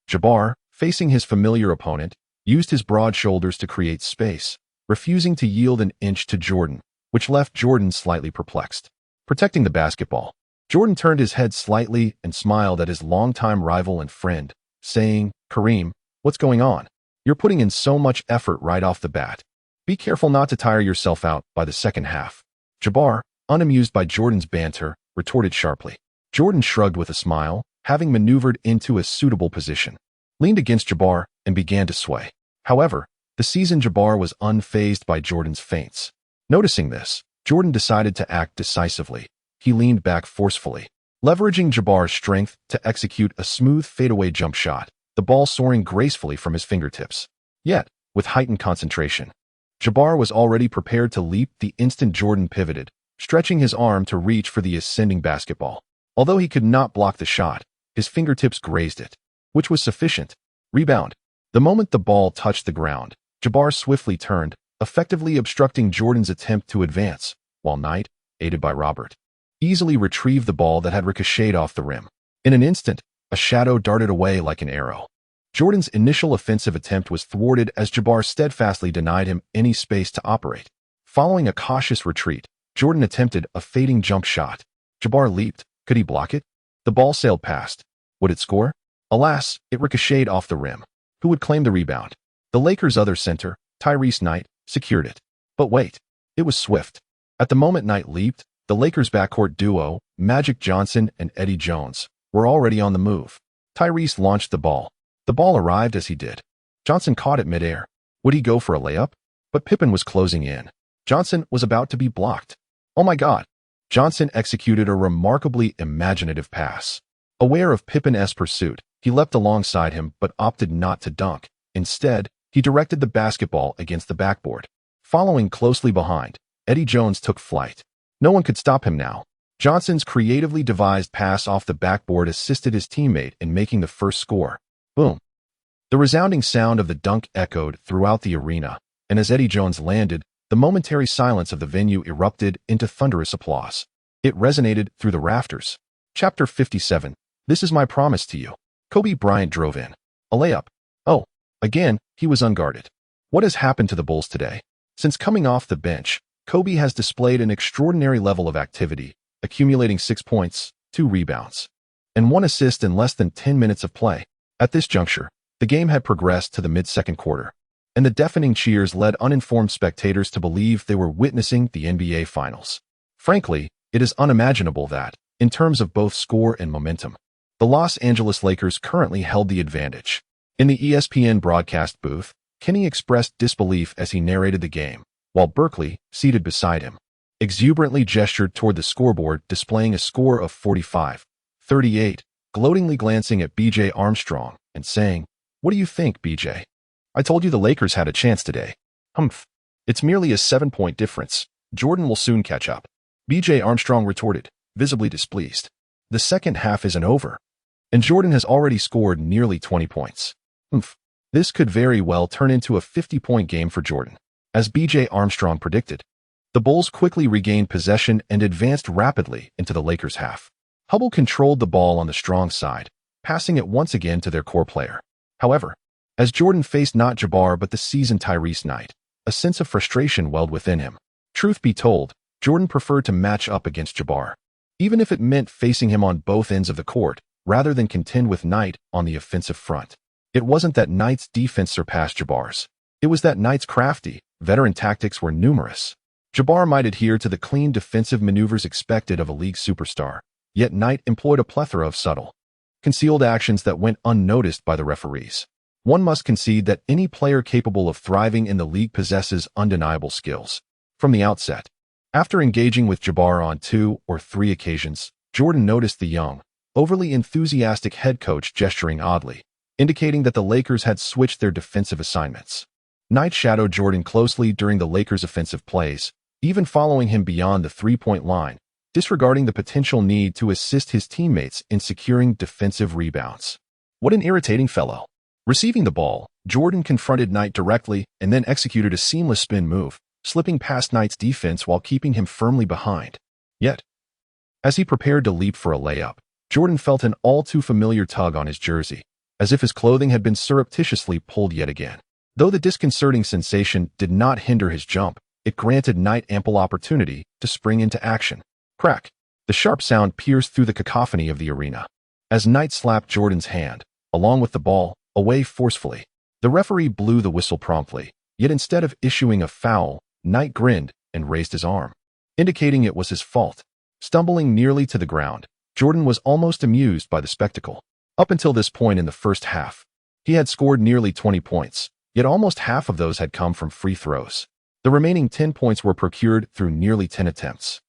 Speaker 1: Jabbar, facing his familiar opponent, used his broad shoulders to create space, refusing to yield an inch to Jordan, which left Jordan slightly perplexed. Protecting the basketball, Jordan turned his head slightly and smiled at his longtime rival and friend, saying, "Kareem, what's going on? You're putting in so much effort right off the bat. Be careful not to tire yourself out by the second half." Jabbar, unamused by Jordan's banter, retorted sharply. Jordan shrugged with a smile, having maneuvered into a suitable position, leaned against Jabbar, and began to sway. However, the seasoned Jabbar was unfazed by Jordan's feints. Noticing this, Jordan decided to act decisively. He leaned back forcefully, leveraging Jabbar's strength to execute a smooth fadeaway jump shot, the ball soaring gracefully from his fingertips. Yet, with heightened concentration, Jabbar was already prepared to leap the instant Jordan pivoted, stretching his arm to reach for the ascending basketball. Although he could not block the shot, his fingertips grazed it, which was sufficient. Rebound. The moment the ball touched the ground, Jabbar swiftly turned, effectively obstructing Jordan's attempt to advance, while Knight, aided by Robert, easily retrieved the ball that had ricocheted off the rim. In an instant, a shadow darted away like an arrow. Jordan's initial offensive attempt was thwarted as Jabbar steadfastly denied him any space to operate. Following a cautious retreat, Jordan attempted a fading jump shot. Jabbar leaped. Could he block it? The ball sailed past. Would it score? Alas, it ricocheted off the rim. Who would claim the rebound? The Lakers' other center, Tyrese Knight, secured it. But wait, it was swift. At the moment Knight leaped, the Lakers' backcourt duo, Magic Johnson and Eddie Jones, were already on the move. Tyrese launched the ball. The ball arrived as he did. Johnson caught it midair. Would he go for a layup? But Pippen was closing in. Johnson was about to be blocked. Oh my God. Johnson executed a remarkably imaginative pass. Aware of Pippen's pursuit, he leapt alongside him but opted not to dunk. Instead, he directed the basketball against the backboard. Following closely behind, Eddie Jones took flight. No one could stop him now. Johnson's creatively devised pass off the backboard assisted his teammate in making the first score. Boom. The resounding sound of the dunk echoed throughout the arena, and as Eddie Jones landed, the momentary silence of the venue erupted into thunderous applause. It resonated through the rafters. Chapter 57. This is my promise to you. Kobe Bryant drove in. A layup. Oh, again, he was unguarded. What has happened to the Bulls today? Since coming off the bench, Kobe has displayed an extraordinary level of activity, accumulating 6 points, 2 rebounds, and 1 assist in less than 10 minutes of play. At this juncture, the game had progressed to the mid-second quarter, and the deafening cheers led uninformed spectators to believe they were witnessing the NBA Finals. Frankly, it is unimaginable that, in terms of both score and momentum, the Los Angeles Lakers currently held the advantage. In the ESPN broadcast booth, Kenny expressed disbelief as he narrated the game, while Berkeley, seated beside him, exuberantly gestured toward the scoreboard displaying a score of 45-38, gloatingly glancing at B.J. Armstrong and saying, "What do you think, B.J.? I told you the Lakers had a chance today." "Humph. It's merely a 7-point difference. Jordan will soon catch up," B.J. Armstrong retorted, visibly displeased. "The second half isn't over, and Jordan has already scored nearly 20 points. Humph. This could very well turn into a 50-point game for Jordan." As B.J. Armstrong predicted, the Bulls quickly regained possession and advanced rapidly into the Lakers' half. Hubble controlled the ball on the strong side, passing it once again to their core player. However, as Jordan faced not Jabbar but the seasoned Tyrese Knight, a sense of frustration welled within him. Truth be told, Jordan preferred to match up against Jabbar, even if it meant facing him on both ends of the court, rather than contend with Knight on the offensive front. It wasn't that Knight's defense surpassed Jabbar's. It was that Knight's crafty, veteran tactics were numerous. Jabbar might adhere to the clean defensive maneuvers expected of a league superstar, yet Knight employed a plethora of subtle, concealed actions that went unnoticed by the referees. One must concede that any player capable of thriving in the league possesses undeniable skills. From the outset, after engaging with Jabbar on 2 or 3 occasions, Jordan noticed the young, overly enthusiastic head coach gesturing oddly, indicating that the Lakers had switched their defensive assignments. Knight shadowed Jordan closely during the Lakers' offensive plays, even following him beyond the three-point line, disregarding the potential need to assist his teammates in securing defensive rebounds. What an irritating fellow. Receiving the ball, Jordan confronted Knight directly and then executed a seamless spin move, slipping past Knight's defense while keeping him firmly behind. Yet, as he prepared to leap for a layup, Jordan felt an all-too-familiar tug on his jersey, as if his clothing had been surreptitiously pulled yet again. Though the disconcerting sensation did not hinder his jump, it granted Knight ample opportunity to spring into action. Crack! The sharp sound pierced through the cacophony of the arena, as Knight slapped Jordan's hand, along with the ball, away forcefully. The referee blew the whistle promptly, yet instead of issuing a foul, Knight grinned and raised his arm, indicating it was his fault. Stumbling nearly to the ground, Jordan was almost amused by the spectacle. Up until this point in the first half, he had scored nearly 20 points, yet almost half of those had come from free throws. The remaining 10 points were procured through nearly 10 attempts,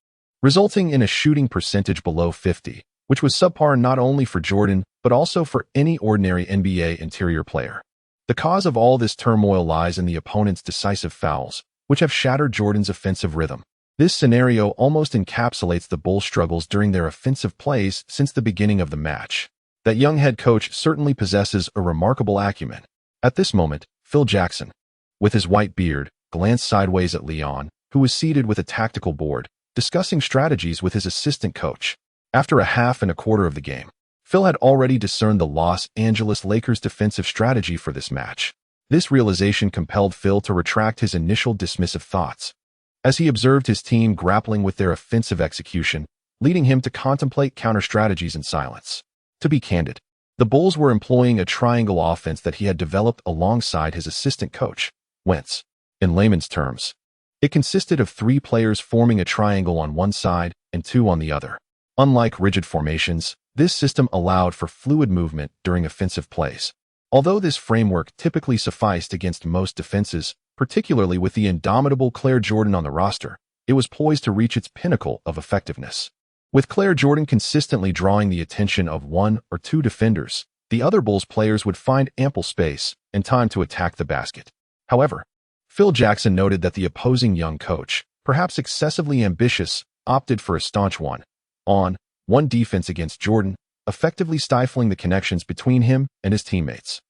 Speaker 1: resulting in a shooting percentage below 50, which was subpar not only for Jordan, but also for any ordinary NBA interior player. The cause of all this turmoil lies in the opponent's decisive fouls, which have shattered Jordan's offensive rhythm. This scenario almost encapsulates the Bulls' struggles during their offensive plays since the beginning of the match. That young head coach certainly possesses a remarkable acumen. At this moment, Phil Jackson, with his white beard, glanced sideways at Leon, who was seated with a tactical board, discussing strategies with his assistant coach. After a half and a quarter of the game, Phil had already discerned the Los Angeles Lakers' defensive strategy for this match. This realization compelled Phil to retract his initial dismissive thoughts, as he observed his team grappling with their offensive execution, leading him to contemplate counter-strategies in silence. To be candid, the Bulls were employing a triangle offense that he had developed alongside his assistant coach, Wentz. In layman's terms, it consisted of 3 players forming a triangle on one side and 2 on the other. Unlike rigid formations, this system allowed for fluid movement during offensive plays. Although this framework typically sufficed against most defenses, particularly with the indomitable Claire Jordan on the roster, it was poised to reach its pinnacle of effectiveness. With Claire Jordan consistently drawing the attention of one or two defenders, the other Bulls players would find ample space and time to attack the basket. However, Phil Jackson noted that the opposing young coach, perhaps excessively ambitious, opted for a staunch one-on-one defense against Jordan, effectively stifling the connections between him and his teammates.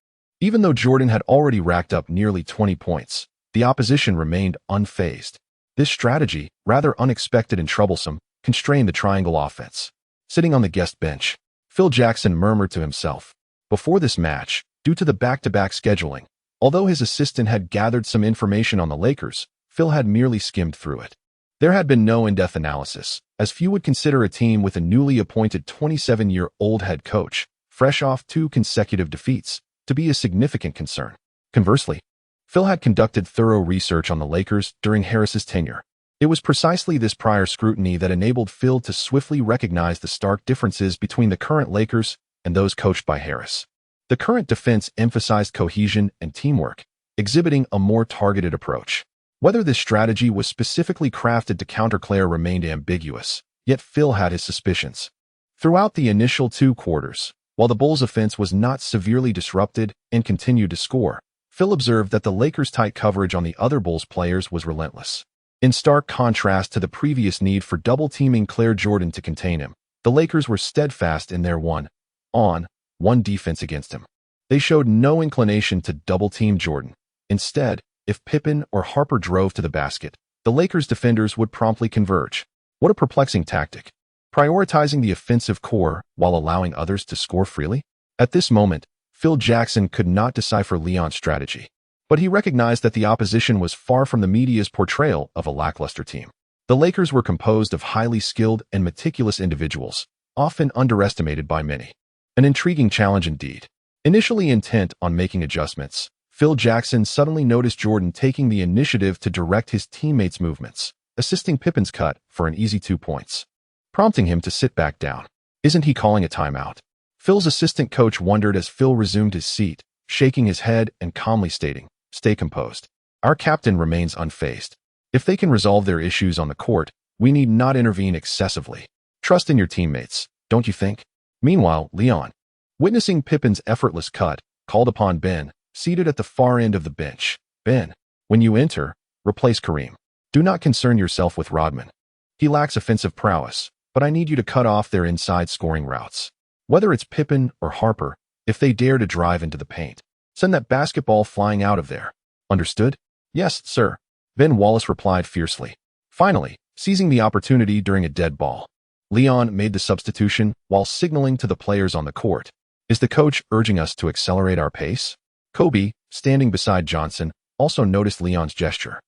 Speaker 1: Even though Jordan had already racked up nearly 20 points, the opposition remained unfazed. This strategy, rather unexpected and troublesome, constrained the triangle offense. Sitting on the guest bench, Phil Jackson murmured to himself. Before this match, due to the back-to-back scheduling, although his assistant had gathered some information on the Lakers, Phil had merely skimmed through it. There had been no in-depth analysis, as few would consider a team with a newly appointed 27-year-old head coach, fresh off 2 consecutive defeats, to be a significant concern. Conversely, Phil had conducted thorough research on the Lakers during Harris's tenure. It was precisely this prior scrutiny that enabled Phil to swiftly recognize the stark differences between the current Lakers and those coached by Harris. The current defense emphasized cohesion and teamwork, exhibiting a more targeted approach. Whether this strategy was specifically crafted to counter Claire remained ambiguous, yet Phil had his suspicions. Throughout the initial 2 quarters, while the Bulls' offense was not severely disrupted and continued to score, Phil observed that the Lakers' tight coverage on the other Bulls players was relentless. In stark contrast to the previous need for double-teaming Claire Jordan to contain him, the Lakers were steadfast in their one-on-one defense against him. They showed no inclination to double-team Jordan. Instead, if Pippen or Harper drove to the basket, the Lakers' defenders would promptly converge. What a perplexing tactic. Prioritizing the offensive core while allowing others to score freely? At this moment, Phil Jackson could not decipher Leon's strategy, but he recognized that the opposition was far from the media's portrayal of a lackluster team. The Lakers were composed of highly skilled and meticulous individuals, often underestimated by many. An intriguing challenge indeed. Initially intent on making adjustments, Phil Jackson suddenly noticed Jordan taking the initiative to direct his teammates' movements, assisting Pippen's cut for an easy 2 points, prompting him to sit back down. Isn't he calling a timeout? Phil's assistant coach wondered as Phil resumed his seat, shaking his head and calmly stating, "Stay composed. Our captain remains unfazed. If they can resolve their issues on the court, we need not intervene excessively. Trust in your teammates, don't you think?" Meanwhile, Leon, witnessing Pippen's effortless cut, called upon Ben, seated at the far end of the bench. "Ben, when you enter, replace Kareem. Do not concern yourself with Rodman. He lacks offensive prowess, but I need you to cut off their inside scoring routes. Whether it's Pippen or Harper, if they dare to drive into the paint, send that basketball flying out of there. Understood?" "Yes, sir," Ben Wallace replied fiercely. Finally, seizing the opportunity during a dead ball, Leon made the substitution while signaling to the players on the court. "Is the coach urging us to accelerate our pace?" Kobe, standing beside Johnson, also noticed Leon's gesture.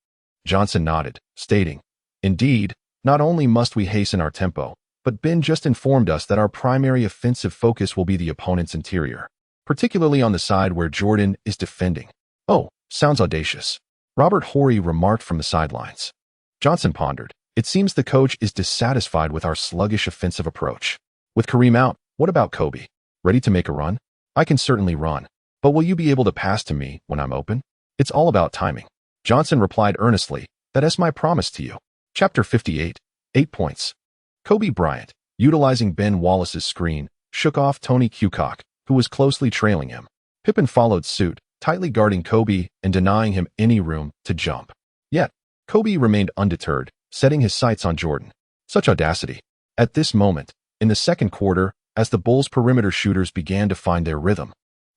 Speaker 1: Johnson nodded, stating, "Indeed, not only must we hasten our tempo, but Ben just informed us that our primary offensive focus will be the opponent's interior, particularly on the side where Jordan is defending." "Oh, sounds audacious," Robert Horry remarked from the sidelines. Johnson pondered. "It seems the coach is dissatisfied with our sluggish offensive approach. With Kareem out, what about Kobe? Ready to make a run? I can certainly run, but will you be able to pass to me when I'm open? It's all about timing." Johnson replied earnestly, "That is my promise to you." Chapter 58, 8 points. Kobe Bryant, utilizing Ben Wallace's screen, shook off Tony Kukoc, who was closely trailing him. Pippen followed suit, tightly guarding Kobe and denying him any room to jump. Yet, Kobe remained undeterred, setting his sights on Jordan. Such audacity. At this moment, in the second quarter, as the Bulls' perimeter shooters began to find their rhythm,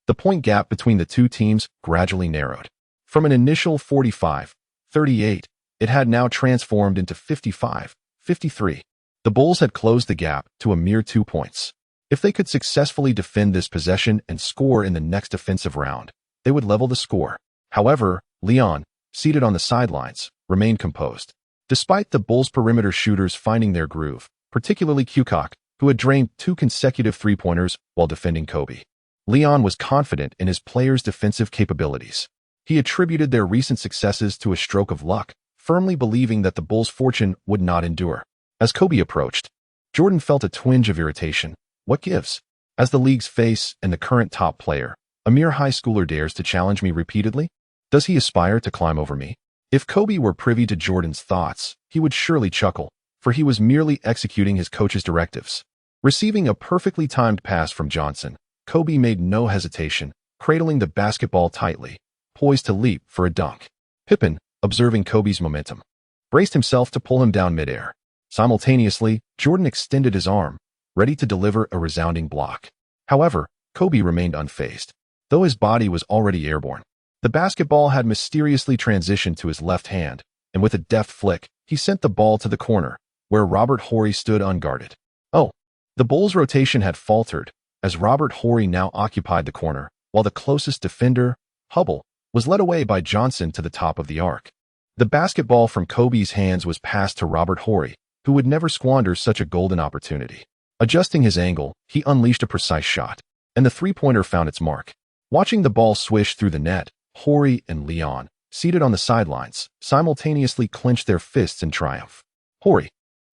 Speaker 1: the point gap between the two teams gradually narrowed. From an initial 45-38, it had now transformed into 55-53. The Bulls had closed the gap to a mere 2 points. If they could successfully defend this possession and score in the next offensive round, they would level the score. However, Leon, seated on the sidelines, remained composed. Despite the Bulls' perimeter shooters finding their groove, particularly Kukoc, who had drained 2 consecutive three-pointers while defending Kobe, Leon was confident in his players' defensive capabilities. He attributed their recent successes to a stroke of luck, firmly believing that the Bulls' fortune would not endure. As Kobe approached, Jordan felt a twinge of irritation. What gives? As the league's face and the current top player, a mere high schooler dares to challenge me repeatedly? Does he aspire to climb over me? If Kobe were privy to Jordan's thoughts, he would surely chuckle, for he was merely executing his coach's directives. Receiving a perfectly timed pass from Johnson, Kobe made no hesitation, cradling the basketball tightly, poised to leap for a dunk. Pippen, observing Kobe's momentum, braced himself to pull him down midair. Simultaneously, Jordan extended his arm, ready to deliver a resounding block. However, Kobe remained unfazed. Though his body was already airborne, the basketball had mysteriously transitioned to his left hand, and with a deft flick, he sent the ball to the corner, where Robert Horry stood unguarded. Oh! The Bulls' rotation had faltered, as Robert Horry now occupied the corner, while the closest defender, Hubble, was led away by Johnson to the top of the arc. The basketball from Kobe's hands was passed to Robert Horry, who would never squander such a golden opportunity. Adjusting his angle, he unleashed a precise shot, and the three-pointer found its mark. Watching the ball swish through the net, Horry and Leon, seated on the sidelines, simultaneously clenched their fists in triumph. Horry,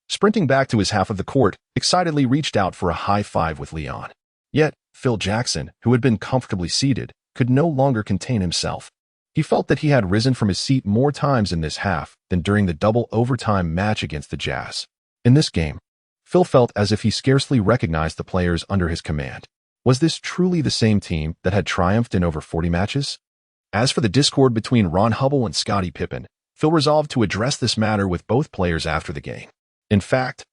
Speaker 1: sprinting back to his half of the court, excitedly reached out for a high five with Leon. Yet, Phil Jackson, who had been comfortably seated, could no longer contain himself. He felt that he had risen from his seat more times in this half than during the double overtime match against the Jazz. In this game, Phil felt as if he scarcely recognized the players under his command. Was this truly the same team that had triumphed in over 40 matches? As for the discord between Ron Hubble and Scottie Pippen, Phil resolved to address this matter with both players after the game. In fact,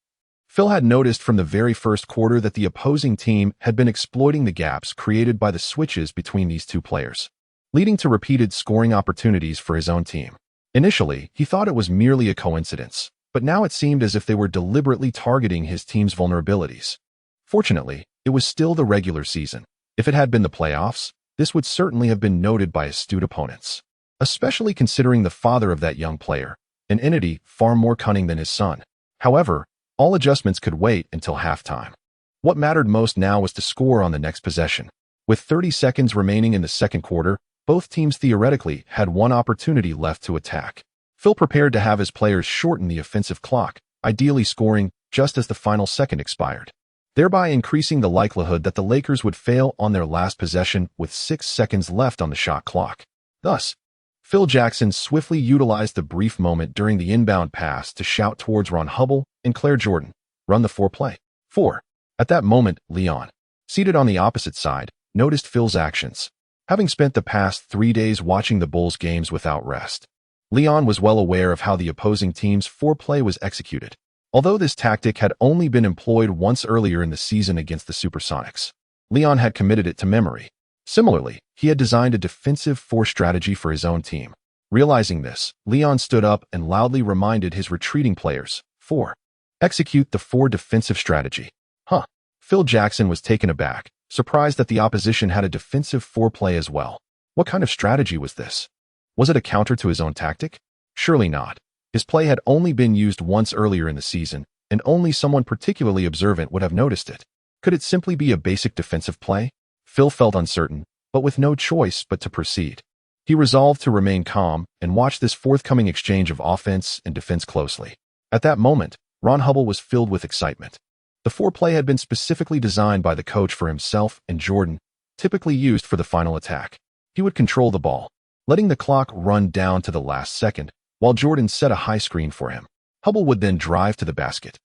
Speaker 1: Phil had noticed from the very first quarter that the opposing team had been exploiting the gaps created by the switches between these two players, leading to repeated scoring opportunities for his own team. Initially, he thought it was merely a coincidence, but now it seemed as if they were deliberately targeting his team's vulnerabilities. Fortunately, it was still the regular season. If it had been the playoffs, this would certainly have been noted by astute opponents, especially considering the father of that young player, an entity far more cunning than his son. However, all adjustments could wait until halftime. What mattered most now was to score on the next possession. With 30 seconds remaining in the second quarter, both teams theoretically had one opportunity left to attack. Phil prepared to have his players shorten the offensive clock, ideally scoring just as the final second expired, thereby increasing the likelihood that the Lakers would fail on their last possession with 6 seconds left on the shot clock. Thus, Phil Jackson swiftly utilized the brief moment during the inbound pass to shout towards Ron Hubble and Claire Jordan, "Run the four-play." 4. At that moment, Leon, seated on the opposite side, noticed Phil's actions. Having spent the past 3 days watching the Bulls games without rest, Leon was well aware of how the opposing team's four-play was executed. Although this tactic had only been employed once earlier in the season against the Supersonics, Leon had committed it to memory. Similarly, he had designed a defensive four strategy for his own team. Realizing this, Leon stood up and loudly reminded his retreating players, 4. Execute the four defensive strategy. Huh. Phil Jackson was taken aback, surprised that the opposition had a defensive four-play as well. What kind of strategy was this? Was it a counter to his own tactic? Surely not. His play had only been used once earlier in the season, and only someone particularly observant would have noticed it. Could it simply be a basic defensive play? Phil felt uncertain, but with no choice but to proceed. He resolved to remain calm and watch this forthcoming exchange of offense and defense closely. At that moment, Ron Hubble was filled with excitement. The four-play had been specifically designed by the coach for himself and Jordan, typically used for the final attack. He would control the ball, letting the clock run down to the last second, while Jordan set a high screen for him. Hubble would then drive to the basket,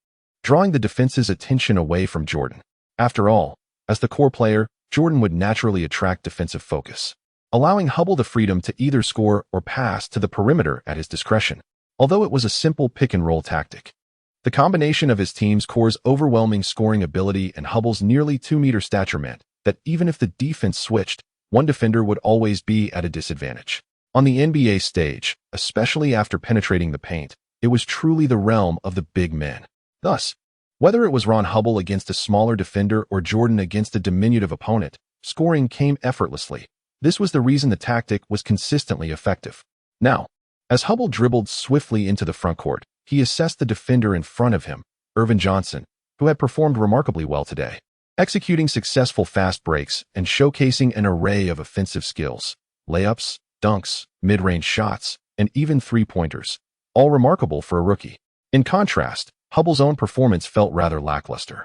Speaker 1: drawing the defense's attention away from Jordan. After all, as the core player, Jordan would naturally attract defensive focus, allowing Hubble the freedom to either score or pass to the perimeter at his discretion. Although it was a simple pick-and-roll tactic, the combination of his team's core's overwhelming scoring ability and Hubble's nearly 2-meter stature meant that even if the defense switched, one defender would always be at a disadvantage. On the NBA stage, especially after penetrating the paint, it was truly the realm of the big men. Thus, whether it was Ron Hubble against a smaller defender or Jordan against a diminutive opponent, scoring came effortlessly. This was the reason the tactic was consistently effective. Now, as Hubble dribbled swiftly into the frontcourt, he assessed the defender in front of him, Irvin Johnson, who had performed remarkably well today, executing successful fast breaks and showcasing an array of offensive skills, layups, dunks, mid-range shots, and even three-pointers, all remarkable for a rookie. In contrast, Hubble's own performance felt rather lackluster.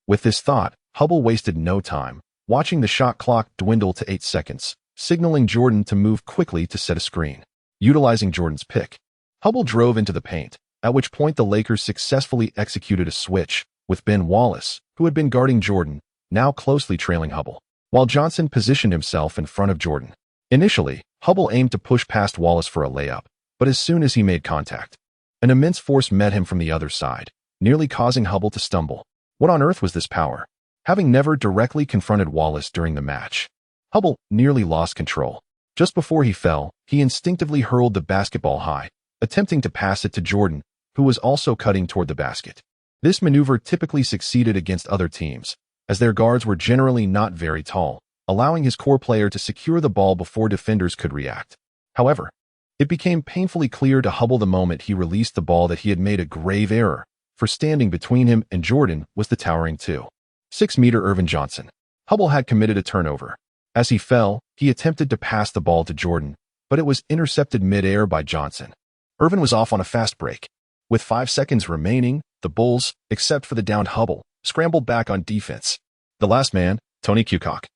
Speaker 1: With this thought, Hubble wasted no time, watching the shot clock dwindle to 8 seconds. signaling Jordan to move quickly to set a screen. Utilizing Jordan's pick, Hubble drove into the paint, at which point the Lakers successfully executed a switch, with Ben Wallace, who had been guarding Jordan, now closely trailing Hubble, while Johnson positioned himself in front of Jordan. Initially, Hubble aimed to push past Wallace for a layup, but as soon as he made contact, an immense force met him from the other side, nearly causing Hubble to stumble. What on earth was this power? Having never directly confronted Wallace during the match, Hubble nearly lost control. Just before he fell, he instinctively hurled the basketball high, attempting to pass it to Jordan, who was also cutting toward the basket. This maneuver typically succeeded against other teams, as their guards were generally not very tall, allowing his core player to secure the ball before defenders could react. However, it became painfully clear to Hubble the moment he released the ball that he had made a grave error, for standing between him and Jordan was the towering 2'6" Irvin Johnson. Hubble had committed a turnover. As he fell, he attempted to pass the ball to Jordan, but it was intercepted mid-air by Johnson. Irvin was off on a fast break. With 5 seconds remaining, the Bulls, except for the downed Hubble, scrambled back on defense. The last man, Tony Kukoc,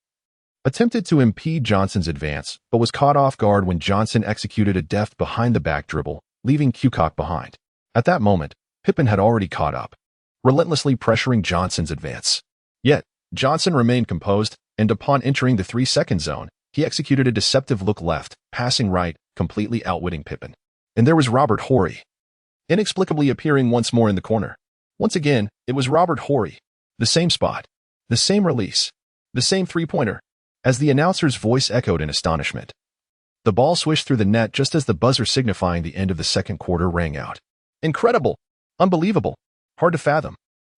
Speaker 1: attempted to impede Johnson's advance, but was caught off guard when Johnson executed a deft behind-the-back dribble, leaving Kukoc behind. At that moment, Pippen had already caught up, relentlessly pressuring Johnson's advance. Yet, Johnson remained composed, and upon entering the 3-second zone, he executed a deceptive look left, passing right, completely outwitting Pippen. And there was Robert Horry, inexplicably appearing once more in the corner. Once again, it was Robert Horry. The same spot, the same release, the same three-pointer. As the announcer's voice echoed in astonishment, the ball swished through the net just as the buzzer signifying the end of the second quarter rang out. Incredible! Unbelievable! Hard to fathom.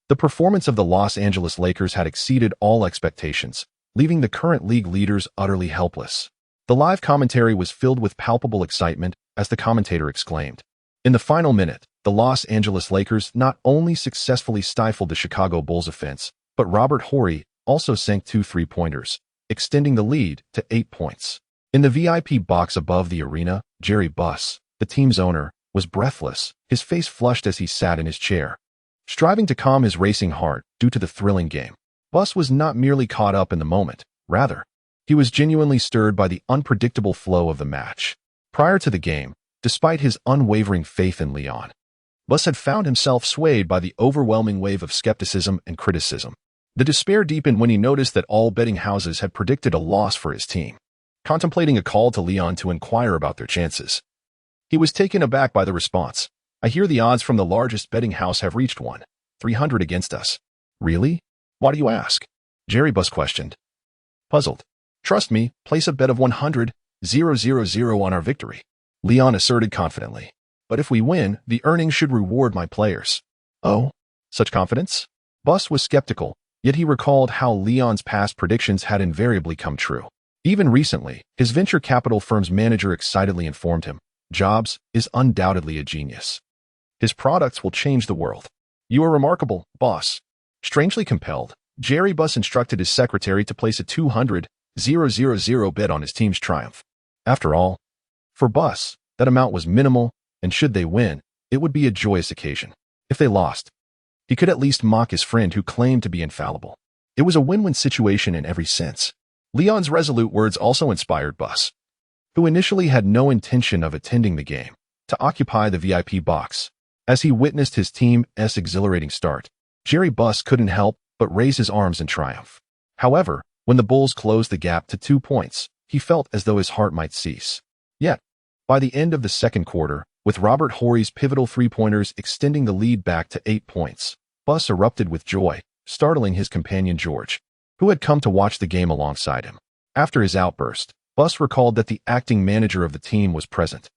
Speaker 1: The performance of the Los Angeles Lakers had exceeded all expectations, leaving the current league leaders utterly helpless. The live commentary was filled with palpable excitement as the commentator exclaimed. In the final minute, the Los Angeles Lakers not only successfully stifled the Chicago Bulls' offense, but Robert Horry also sank 2 three-pointers, extending the lead to 8 points. In the VIP box above the arena, Jerry Buss, the team's owner, was breathless, his face flushed as he sat in his chair, striving to calm his racing heart due to the thrilling game. Buss was not merely caught up in the moment, rather, he was genuinely stirred by the unpredictable flow of the match. Prior to the game, despite his unwavering faith in Leon, Buss had found himself swayed by the overwhelming wave of skepticism and criticism. The despair deepened when he noticed that all betting houses had predicted a loss for his team. Contemplating a call to Leon to inquire about their chances, he was taken aback by the response. I hear the odds from the largest betting house have reached 1-300 against us. Really? Why do you ask? Jerry Buss questioned. Puzzled. Trust me, place a bet of 100,000 on our victory, Leon asserted confidently. But if we win, the earnings should reward my players. Oh? Such confidence? Buss was skeptical, yet he recalled how Leon's past predictions had invariably come true. Even recently, his venture capital firm's manager excitedly informed him, Jobs is undoubtedly a genius. His products will change the world. You are remarkable, boss. Strangely compelled, Jerry Buss instructed his secretary to place a 200,000 bet on his team's triumph. After all, for Buss, that amount was minimal, and should they win, it would be a joyous occasion. If they lost, he could at least mock his friend who claimed to be infallible. It was a win-win situation in every sense. Leon's resolute words also inspired Buss, who initially had no intention of attending the game, to occupy the VIP box. As he witnessed his team's exhilarating start, Jerry Buss couldn't help but raise his arms in triumph. However, when the Bulls closed the gap to 2 points, he felt as though his heart might cease. Yet, by the end of the second quarter, with Robert Horry's pivotal three-pointers extending the lead back to 8 points, Buss erupted with joy, startling his companion George, who had come to watch the game alongside him. After his outburst, Buss recalled that the acting manager of the team was present,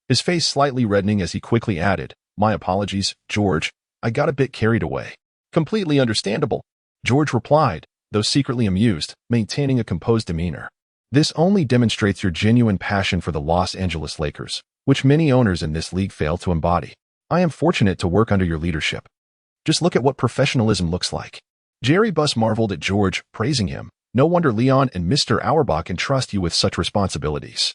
Speaker 1: his face slightly reddening as he quickly added, My apologies, George, I got a bit carried away. Completely understandable, George replied, though secretly amused, maintaining a composed demeanor. This only demonstrates your genuine passion for the Los Angeles Lakers, which many owners in this league fail to embody. I am fortunate to work under your leadership. Just look at what professionalism looks like. Jerry Buss marveled at George, praising him. No wonder Leon and Mr. Auerbach entrust you with such responsibilities.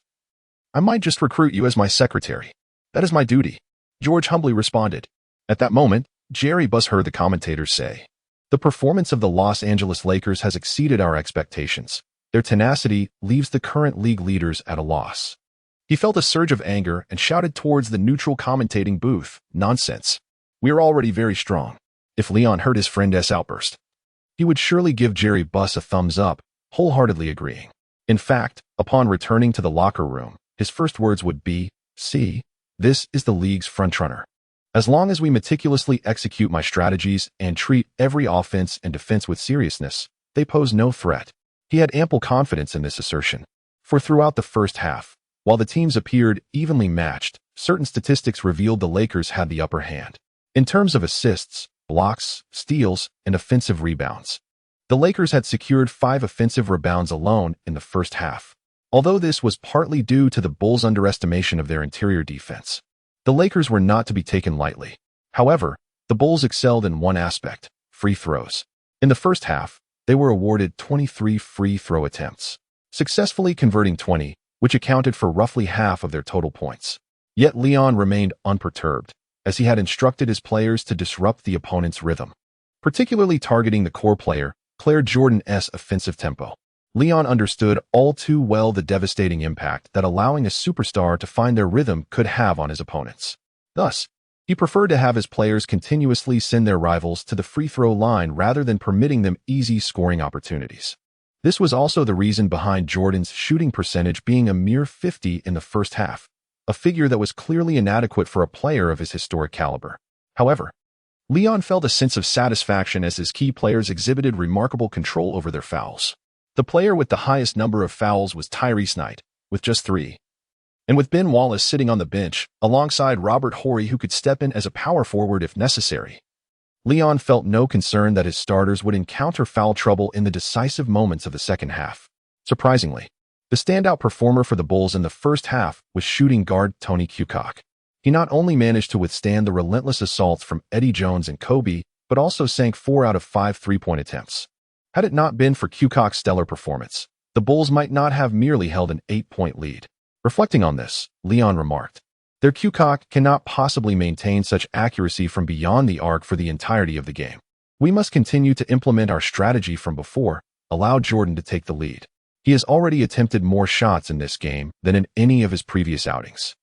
Speaker 1: I might just recruit you as my secretary. That is my duty, George humbly responded. At that moment, Jerry Buss heard the commentators say, The performance of the Los Angeles Lakers has exceeded our expectations. Their tenacity leaves the current league leaders at a loss. He felt a surge of anger and shouted towards the neutral commentating booth, "Nonsense. We are already very strong." If Leon heard his friend's outburst, he would surely give Jerry Buss a thumbs up, wholeheartedly agreeing. In fact, upon returning to the locker room, his first words would be, "See, this is the league's frontrunner. As long as we meticulously execute my strategies and treat every offense and defense with seriousness, they pose no threat." He had ample confidence in this assertion, for throughout the first half, while the teams appeared evenly matched, certain statistics revealed the Lakers had the upper hand. In terms of assists, blocks, steals, and offensive rebounds, the Lakers had secured 5 offensive rebounds alone in the first half. Although this was partly due to the Bulls' underestimation of their interior defense, the Lakers were not to be taken lightly. However, the Bulls excelled in one aspect: free throws. In the first half, they were awarded 23 free throw attempts, successfully converting 20, which accounted for roughly half of their total points. Yet Leon remained unperturbed, as he had instructed his players to disrupt the opponent's rhythm, particularly targeting the core player, Claire Jordan's offensive tempo. Leon understood all too well the devastating impact that allowing a superstar to find their rhythm could have on his opponents. Thus, he preferred to have his players continuously send their rivals to the free throw line rather than permitting them easy scoring opportunities. This was also the reason behind Jordan's shooting percentage being a mere 50 in the first half, a figure that was clearly inadequate for a player of his historic caliber. However, Leon felt a sense of satisfaction as his key players exhibited remarkable control over their fouls. The player with the highest number of fouls was Tyrese Knight, with just 3. And with Ben Wallace sitting on the bench, alongside Robert Horry, who could step in as a power forward if necessary, Leon felt no concern that his starters would encounter foul trouble in the decisive moments of the second half. Surprisingly, the standout performer for the Bulls in the first half was shooting guard Tony Kukoc. He not only managed to withstand the relentless assaults from Eddie Jones and Kobe, but also sank 4 out of 5 three-point attempts. Had it not been for Kukoc's stellar performance, the Bulls might not have merely held an 8-point lead. Reflecting on this, Leon remarked, "Their Kukoc cannot possibly maintain such accuracy from beyond the arc for the entirety of the game. We must continue to implement our strategy from before, allow Jordan to take the lead. He has already attempted more shots in this game than in any of his previous outings.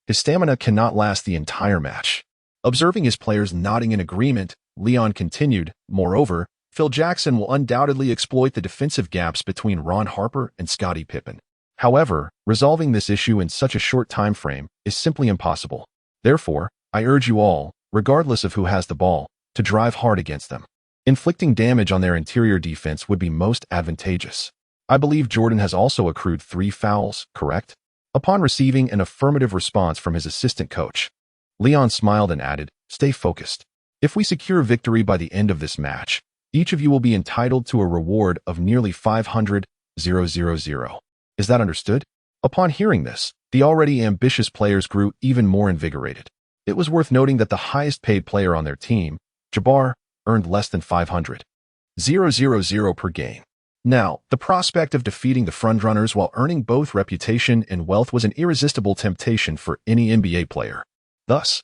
Speaker 1: His stamina cannot last the entire match." Observing his players nodding in agreement, Leon continued, "Moreover, Phil Jackson will undoubtedly exploit the defensive gaps between Ron Harper and Scottie Pippen. However, resolving this issue in such a short time frame is simply impossible. Therefore, I urge you all, regardless of who has the ball, to drive hard against them. Inflicting damage on their interior defense would be most advantageous. I believe Jordan has also accrued 3 fouls, correct?" Upon receiving an affirmative response from his assistant coach, Leon smiled and added, "Stay focused. If we secure victory by the end of this match, each of you will be entitled to a reward of nearly 500,000. Is that understood?" Upon hearing this, the already ambitious players grew even more invigorated. It was worth noting that the highest paid player on their team, Jabbar, earned less than 500,000 per game. Now, the prospect of defeating the frontrunners while earning both reputation and wealth was an irresistible temptation for any NBA player. Thus,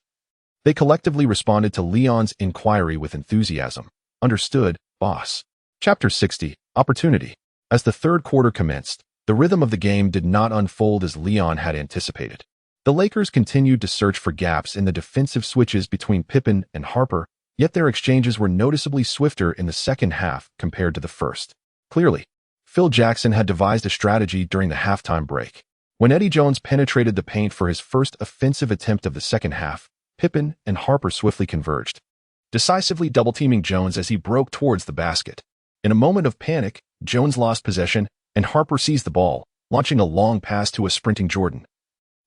Speaker 1: they collectively responded to Leon's inquiry with enthusiasm. "Understood, boss." Chapter 60, Opportunity. As the third quarter commenced, the rhythm of the game did not unfold as Leon had anticipated. The Lakers continued to search for gaps in the defensive switches between Pippen and Harper, yet their exchanges were noticeably swifter in the second half compared to the first. Clearly, Phil Jackson had devised a strategy during the halftime break. When Eddie Jones penetrated the paint for his first offensive attempt of the second half, Pippen and Harper swiftly converged, decisively double-teaming Jones as he broke towards the basket. In a moment of panic, Jones lost possession, and Harper seized the ball, launching a long pass to a sprinting Jordan,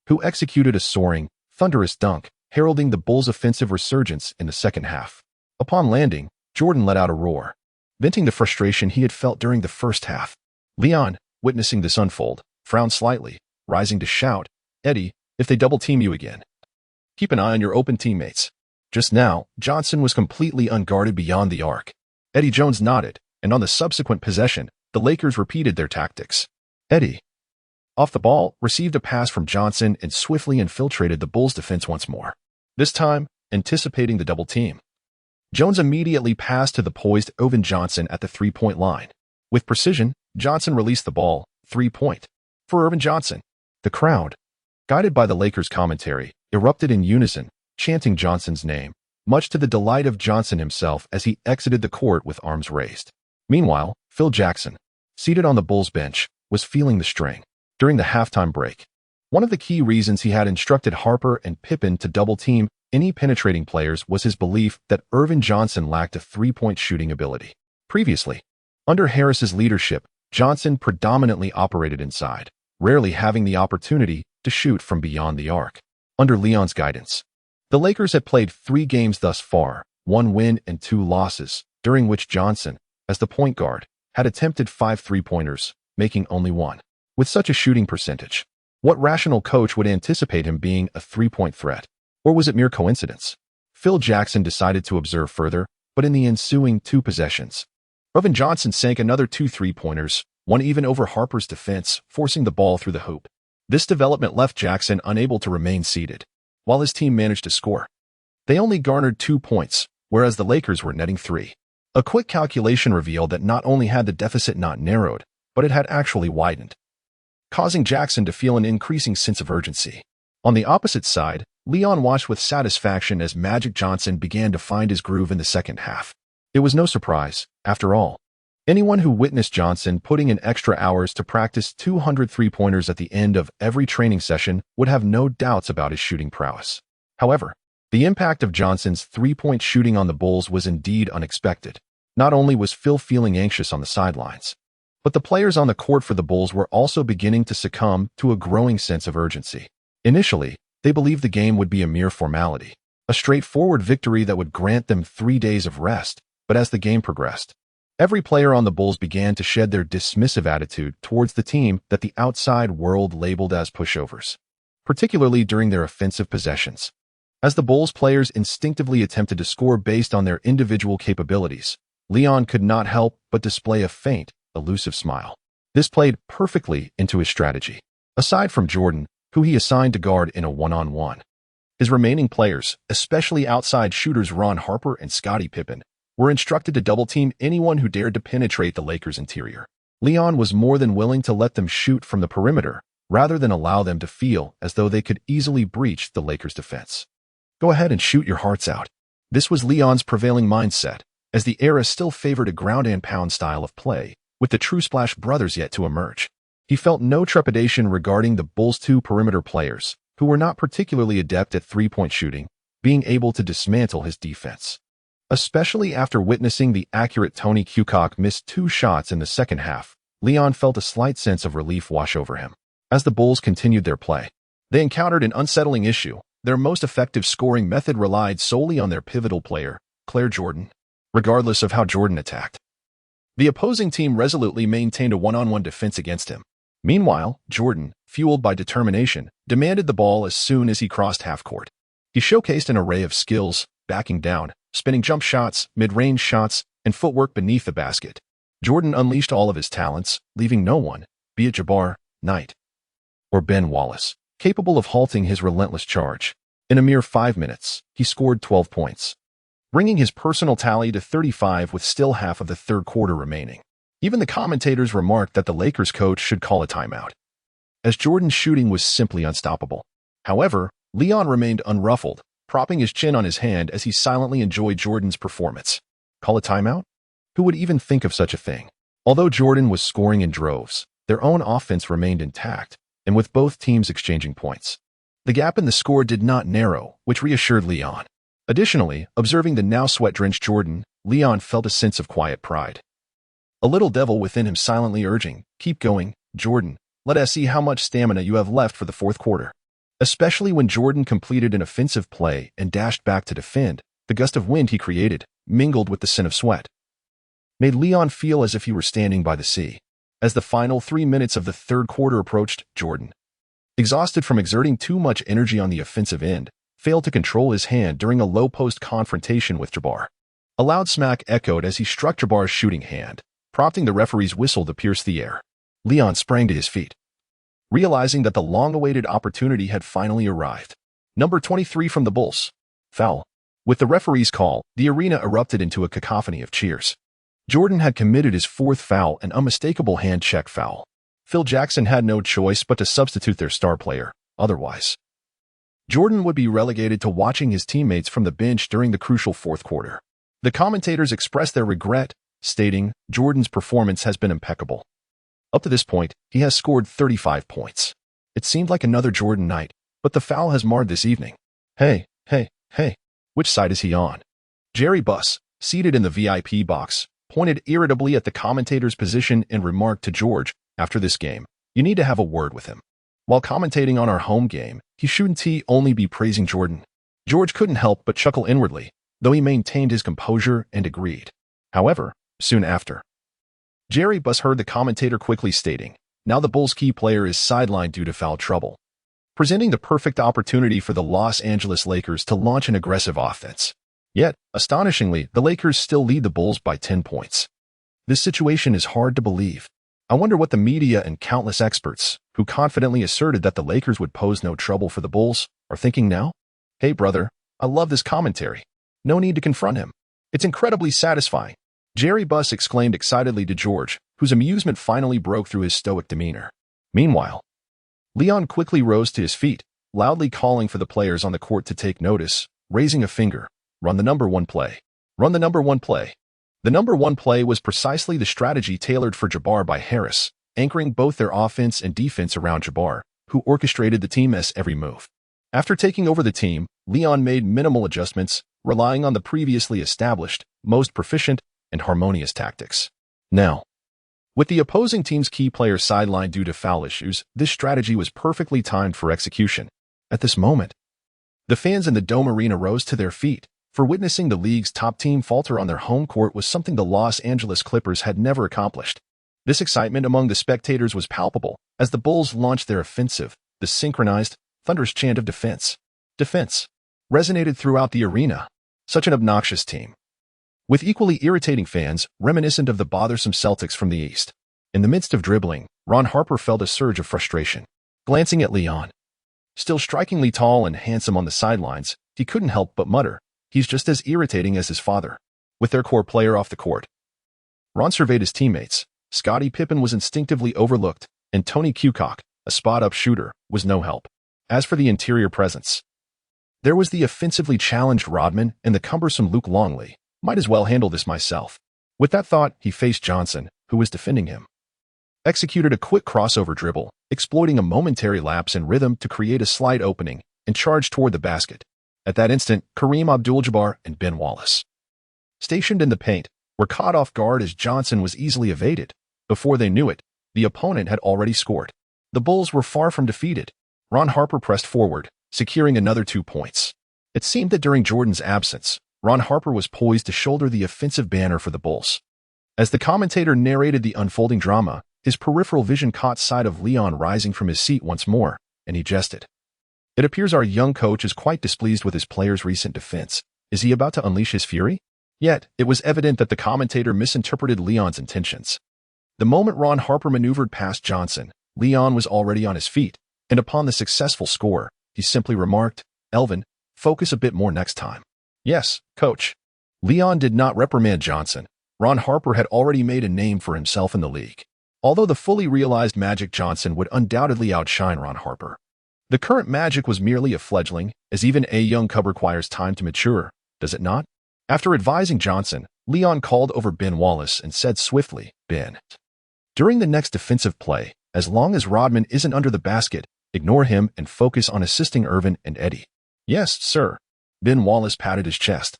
Speaker 1: who executed a soaring, thunderous dunk, heralding the Bulls' offensive resurgence in the second half. Upon landing, Jordan let out a roar, venting the frustration he had felt during the first half. Leon, witnessing this unfold, frowned slightly, rising to shout, "Eddie, if they double-team you again, keep an eye on your open teammates." Just now, Johnson was completely unguarded beyond the arc. Eddie Jones nodded, and on the subsequent possession, the Lakers repeated their tactics. Eddie, off the ball, received a pass from Johnson and swiftly infiltrated the Bulls' defense once more. This time, anticipating the double team, Jones immediately passed to the poised Oven Johnson at the three-point line. With precision, Johnson released the ball, 3-point, for Irvin Johnson. The crowd, guided by the Lakers' commentary, erupted in unison, chanting Johnson's name, much to the delight of Johnson himself as he exited the court with arms raised. Meanwhile, Phil Jackson, seated on the Bulls bench, was feeling the strain. During the halftime break, one of the key reasons he had instructed Harper and Pippen to double-team any penetrating players was his belief that Irvin Johnson lacked a three-point shooting ability. Previously, under Harris's leadership, Johnson predominantly operated inside, rarely having the opportunity to shoot from beyond the arc. Under Leon's guidance, the Lakers had played 3 games thus far, 1 win and 2 losses, during which Johnson, as the point guard, had attempted 5 three-pointers, making only 1. With such a shooting percentage, what rational coach would anticipate him being a three-point threat? Or was it mere coincidence? Phil Jackson decided to observe further, but in the ensuing 2 possessions, Irvin Johnson sank another 2 three-pointers, one even over Harper's defense, forcing the ball through the hoop. This development left Jackson unable to remain seated, while his team managed to score. They only garnered 2 points, whereas the Lakers were netting 3. A quick calculation revealed that not only had the deficit not narrowed, but it had actually widened, causing Jackson to feel an increasing sense of urgency. On the opposite side, Leon watched with satisfaction as Magic Johnson began to find his groove in the second half. It was no surprise, after all. Anyone who witnessed Johnson putting in extra hours to practice 200 three-pointers at the end of every training session would have no doubts about his shooting prowess. However, the impact of Johnson's three-point shooting on the Bulls was indeed unexpected. Not only was Phil feeling anxious on the sidelines, but the players on the court for the Bulls were also beginning to succumb to a growing sense of urgency. Initially, they believed the game would be a mere formality, a straightforward victory that would grant them 3 days of rest, but as the game progressed, every player on the Bulls began to shed their dismissive attitude towards the team that the outside world labeled as pushovers, particularly during their offensive possessions. As the Bulls players instinctively attempted to score based on their individual capabilities, Leon could not help but display a faint, elusive smile. This played perfectly into his strategy. Aside from Jordan, who he assigned to guard in a one-on-one, his remaining players, especially outside shooters Ron Harper and Scottie Pippen, were instructed to double-team anyone who dared to penetrate the Lakers' interior. Leon was more than willing to let them shoot from the perimeter, rather than allow them to feel as though they could easily breach the Lakers' defense. Go ahead and shoot your hearts out. This was Leon's prevailing mindset, as the era still favored a ground-and-pound style of play, with the True Splash brothers yet to emerge. He felt no trepidation regarding the Bulls' 2 perimeter players, who were not particularly adept at three-point shooting, being able to dismantle his defense. Especially after witnessing the accurate Tony Kukoc miss 2 shots in the second half, Leon felt a slight sense of relief wash over him. As the Bulls continued their play, they encountered an unsettling issue. Their most effective scoring method relied solely on their pivotal player, Claire Jordan, regardless of how Jordan attacked. The opposing team resolutely maintained a one-on-one defense against him. Meanwhile, Jordan, fueled by determination, demanded the ball as soon as he crossed half-court. He showcased an array of skills, backing down, spinning jump shots, mid-range shots, and footwork beneath the basket. Jordan unleashed all of his talents, leaving no one, be it Jabbar, Knight, or Ben Wallace, capable of halting his relentless charge. In a mere 5 minutes, he scored 12 points, bringing his personal tally to 35 with still half of the third quarter remaining. Even the commentators remarked that the Lakers coach should call a timeout, as Jordan's shooting was simply unstoppable. However, Leon remained unruffled, propping his chin on his hand as he silently enjoyed Jordan's performance. Call a timeout? Who would even think of such a thing? Although Jordan was scoring in droves, their own offense remained intact, and with both teams exchanging points, the gap in the score did not narrow, which reassured Leon. Additionally, observing the now sweat-drenched Jordan, Leon felt a sense of quiet pride. A little devil within him silently urging, "Keep going, Jordan. Let us see how much stamina you have left for the fourth quarter." Especially when Jordan completed an offensive play and dashed back to defend, the gust of wind he created, mingled with the scent of sweat, made Leon feel as if he were standing by the sea. As the final 3 minutes of the third quarter approached, Jordan, exhausted from exerting too much energy on the offensive end, failed to control his hand during a low-post confrontation with Jabbar. A loud smack echoed as he struck Jabbar's shooting hand, prompting the referee's whistle to pierce the air. Leon sprang to his feet, realizing that the long-awaited opportunity had finally arrived. Number 23 from the Bulls. Foul. With the referee's call, the arena erupted into a cacophony of cheers. Jordan had committed his fourth foul, an unmistakable hand-check foul. Phil Jackson had no choice but to substitute their star player. Otherwise, Jordan would be relegated to watching his teammates from the bench during the crucial fourth quarter. The commentators expressed their regret, stating, "Jordan's performance has been impeccable. Up to this point, he has scored 35 points. It seemed like another Jordan night, but the foul has marred this evening. Hey, which side is he on?" Jerry Buss, seated in the VIP box, pointed irritably at the commentator's position and remarked to George, "After this game, you need to have a word with him. While commentating on our home game, he shouldn't only be praising Jordan." George couldn't help but chuckle inwardly, though he maintained his composure and agreed. However, soon after, Jerry Buss heard the commentator quickly stating, "Now the Bulls' key player is sidelined due to foul trouble," presenting the perfect opportunity for the Los Angeles Lakers to launch an aggressive offense. Yet, astonishingly, the Lakers still lead the Bulls by 10 points. This situation is hard to believe. I wonder what the media and countless experts, who confidently asserted that the Lakers would pose no trouble for the Bulls, are thinking now? Hey brother, I love this commentary. No need to confront him. It's incredibly satisfying. Jerry Buss exclaimed excitedly to George, whose amusement finally broke through his stoic demeanor. Meanwhile, Leon quickly rose to his feet, loudly calling for the players on the court to take notice, raising a finger. "Run the number one play. Run the number one play." The number one play was precisely the strategy tailored for Jabbar by Harris, anchoring both their offense and defense around Jabbar, who orchestrated the team's every move. After taking over the team, Leon made minimal adjustments, relying on the previously established, most proficient, and harmonious tactics. Now, with the opposing team's key player sidelined due to foul issues, this strategy was perfectly timed for execution. At this moment, the fans in the Dome Arena rose to their feet, for witnessing the league's top team falter on their home court was something the Los Angeles Clippers had never accomplished. This excitement among the spectators was palpable as the Bulls launched their offensive. The synchronized, thunderous chant of defense resonated throughout the arena. Such an obnoxious team, with equally irritating fans, reminiscent of the bothersome Celtics from the East. In the midst of dribbling, Ron Harper felt a surge of frustration. Glancing at Leon, still strikingly tall and handsome on the sidelines, he couldn't help but mutter, "He's just as irritating as his father." With their core player off the court, Ron surveyed his teammates. Scottie Pippen was instinctively overlooked, and Tony Kukoc, a spot-up shooter, was no help. As for the interior presence, there was the offensively challenged Rodman and the cumbersome Luke Longley. "Might as well handle this myself." With that thought, he faced Johnson, who was defending him. Executed a quick crossover dribble, exploiting a momentary lapse in rhythm to create a slight opening, and charged toward the basket. At that instant, Kareem Abdul-Jabbar and Ben Wallace, stationed in the paint, were caught off guard as Johnson was easily evaded. Before they knew it, the opponent had already scored. The Bulls were far from defeated. Ron Harper pressed forward, securing another 2 points. It seemed that during Jordan's absence, Ron Harper was poised to shoulder the offensive banner for the Bulls. As the commentator narrated the unfolding drama, his peripheral vision caught sight of Leon rising from his seat once more, and he jested. "It appears our young coach is quite displeased with his players' recent defense. Is he about to unleash his fury?" Yet, it was evident that the commentator misinterpreted Leon's intentions. The moment Ron Harper maneuvered past Johnson, Leon was already on his feet, and upon the successful score, he simply remarked, "Elvin, focus a bit more next time." "Yes, coach." Leon did not reprimand Johnson. Ron Harper had already made a name for himself in the league. Although the fully realized Magic Johnson would undoubtedly outshine Ron Harper, the current Magic was merely a fledgling, as even a young cub requires time to mature, does it not? After advising Johnson, Leon called over Ben Wallace and said swiftly, "Ben, during the next defensive play, as long as Rodman isn't under the basket, ignore him and focus on assisting Irvin and Eddie." "Yes, sir." Ben Wallace patted his chest,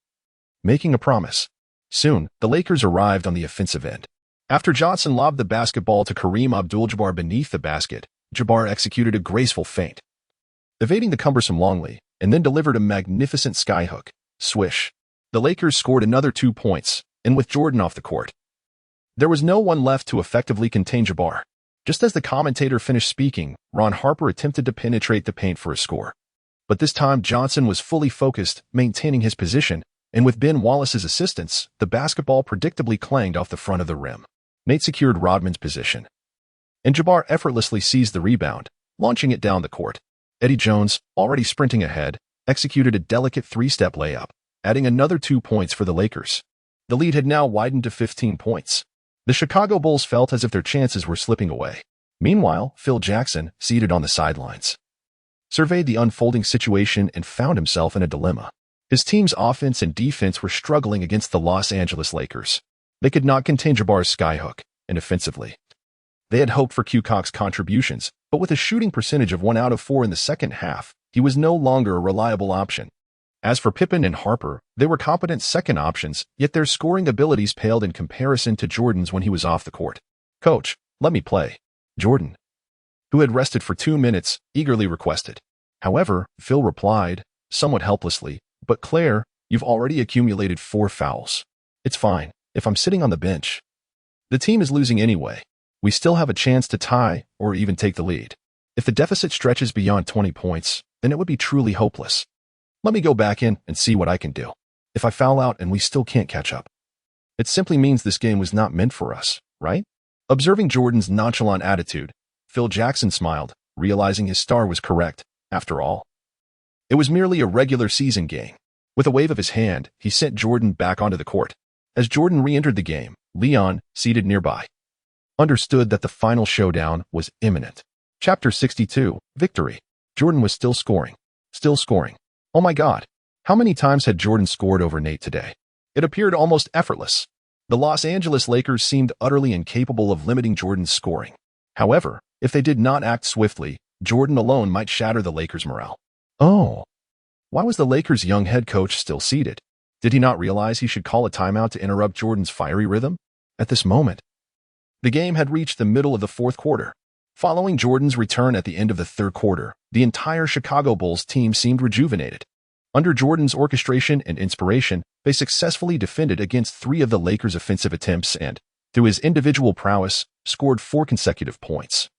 Speaker 1: making a promise. Soon, the Lakers arrived on the offensive end. After Johnson lobbed the basketball to Kareem Abdul-Jabbar beneath the basket, Jabbar executed a graceful feint, evading the cumbersome Longley, and then delivered a magnificent skyhook. Swish. The Lakers scored another 2 points, and with Jordan off the court, there was no one left to effectively contain Jabbar. Just as the commentator finished speaking, Ron Harper attempted to penetrate the paint for a score. But this time Johnson was fully focused, maintaining his position, and with Ben Wallace's assistance, the basketball predictably clanged off the front of the rim. Nate secured Rodman's position, and Jabbar effortlessly seized the rebound, launching it down the court. Eddie Jones, already sprinting ahead, executed a delicate 3-step layup, adding another 2 points for the Lakers. The lead had now widened to 15 points. The Chicago Bulls felt as if their chances were slipping away. Meanwhile, Phil Jackson, seated on the sidelines, surveyed the unfolding situation and found himself in a dilemma. His team's offense and defense were struggling against the Los Angeles Lakers. They could not contain Jabbar's skyhook, and offensively, they had hoped for Jokic's contributions, but with a shooting percentage of 1 out of 4 in the second half, he was no longer a reliable option. As for Pippen and Harper, they were competent second options, yet their scoring abilities paled in comparison to Jordan's when he was off the court. "Coach, let me play," Jordan, who had rested for 2 minutes, eagerly requested. However, Phil replied, somewhat helplessly, "But Claire, you've already accumulated 4 fouls. It's fine if I'm sitting on the bench. The team is losing anyway. We still have a chance to tie or even take the lead. If the deficit stretches beyond 20 points, then it would be truly hopeless. Let me go back in and see what I can do. If I foul out and we still can't catch up, it simply means this game was not meant for us, right?" Observing Jordan's nonchalant attitude, Phil Jackson smiled, realizing his star was correct. After all, it was merely a regular season game. With a wave of his hand, he sent Jordan back onto the court. As Jordan re-entered the game, Leon, seated nearby, understood that the final showdown was imminent. Chapter 62, Victory. Jordan was still scoring. Still scoring. Oh my God. How many times had Jordan scored over Nate today? It appeared almost effortless. The Los Angeles Lakers seemed utterly incapable of limiting Jordan's scoring. However, if they did not act swiftly, Jordan alone might shatter the Lakers' morale. Oh. Why was the Lakers' young head coach still seated? Did he not realize he should call a timeout to interrupt Jordan's fiery rhythm? At this moment, the game had reached the middle of the fourth quarter. Following Jordan's return at the end of the third quarter, the entire Chicago Bulls team seemed rejuvenated. Under Jordan's orchestration and inspiration, they successfully defended against 3 of the Lakers' offensive attempts and, through his individual prowess, scored 4 consecutive points,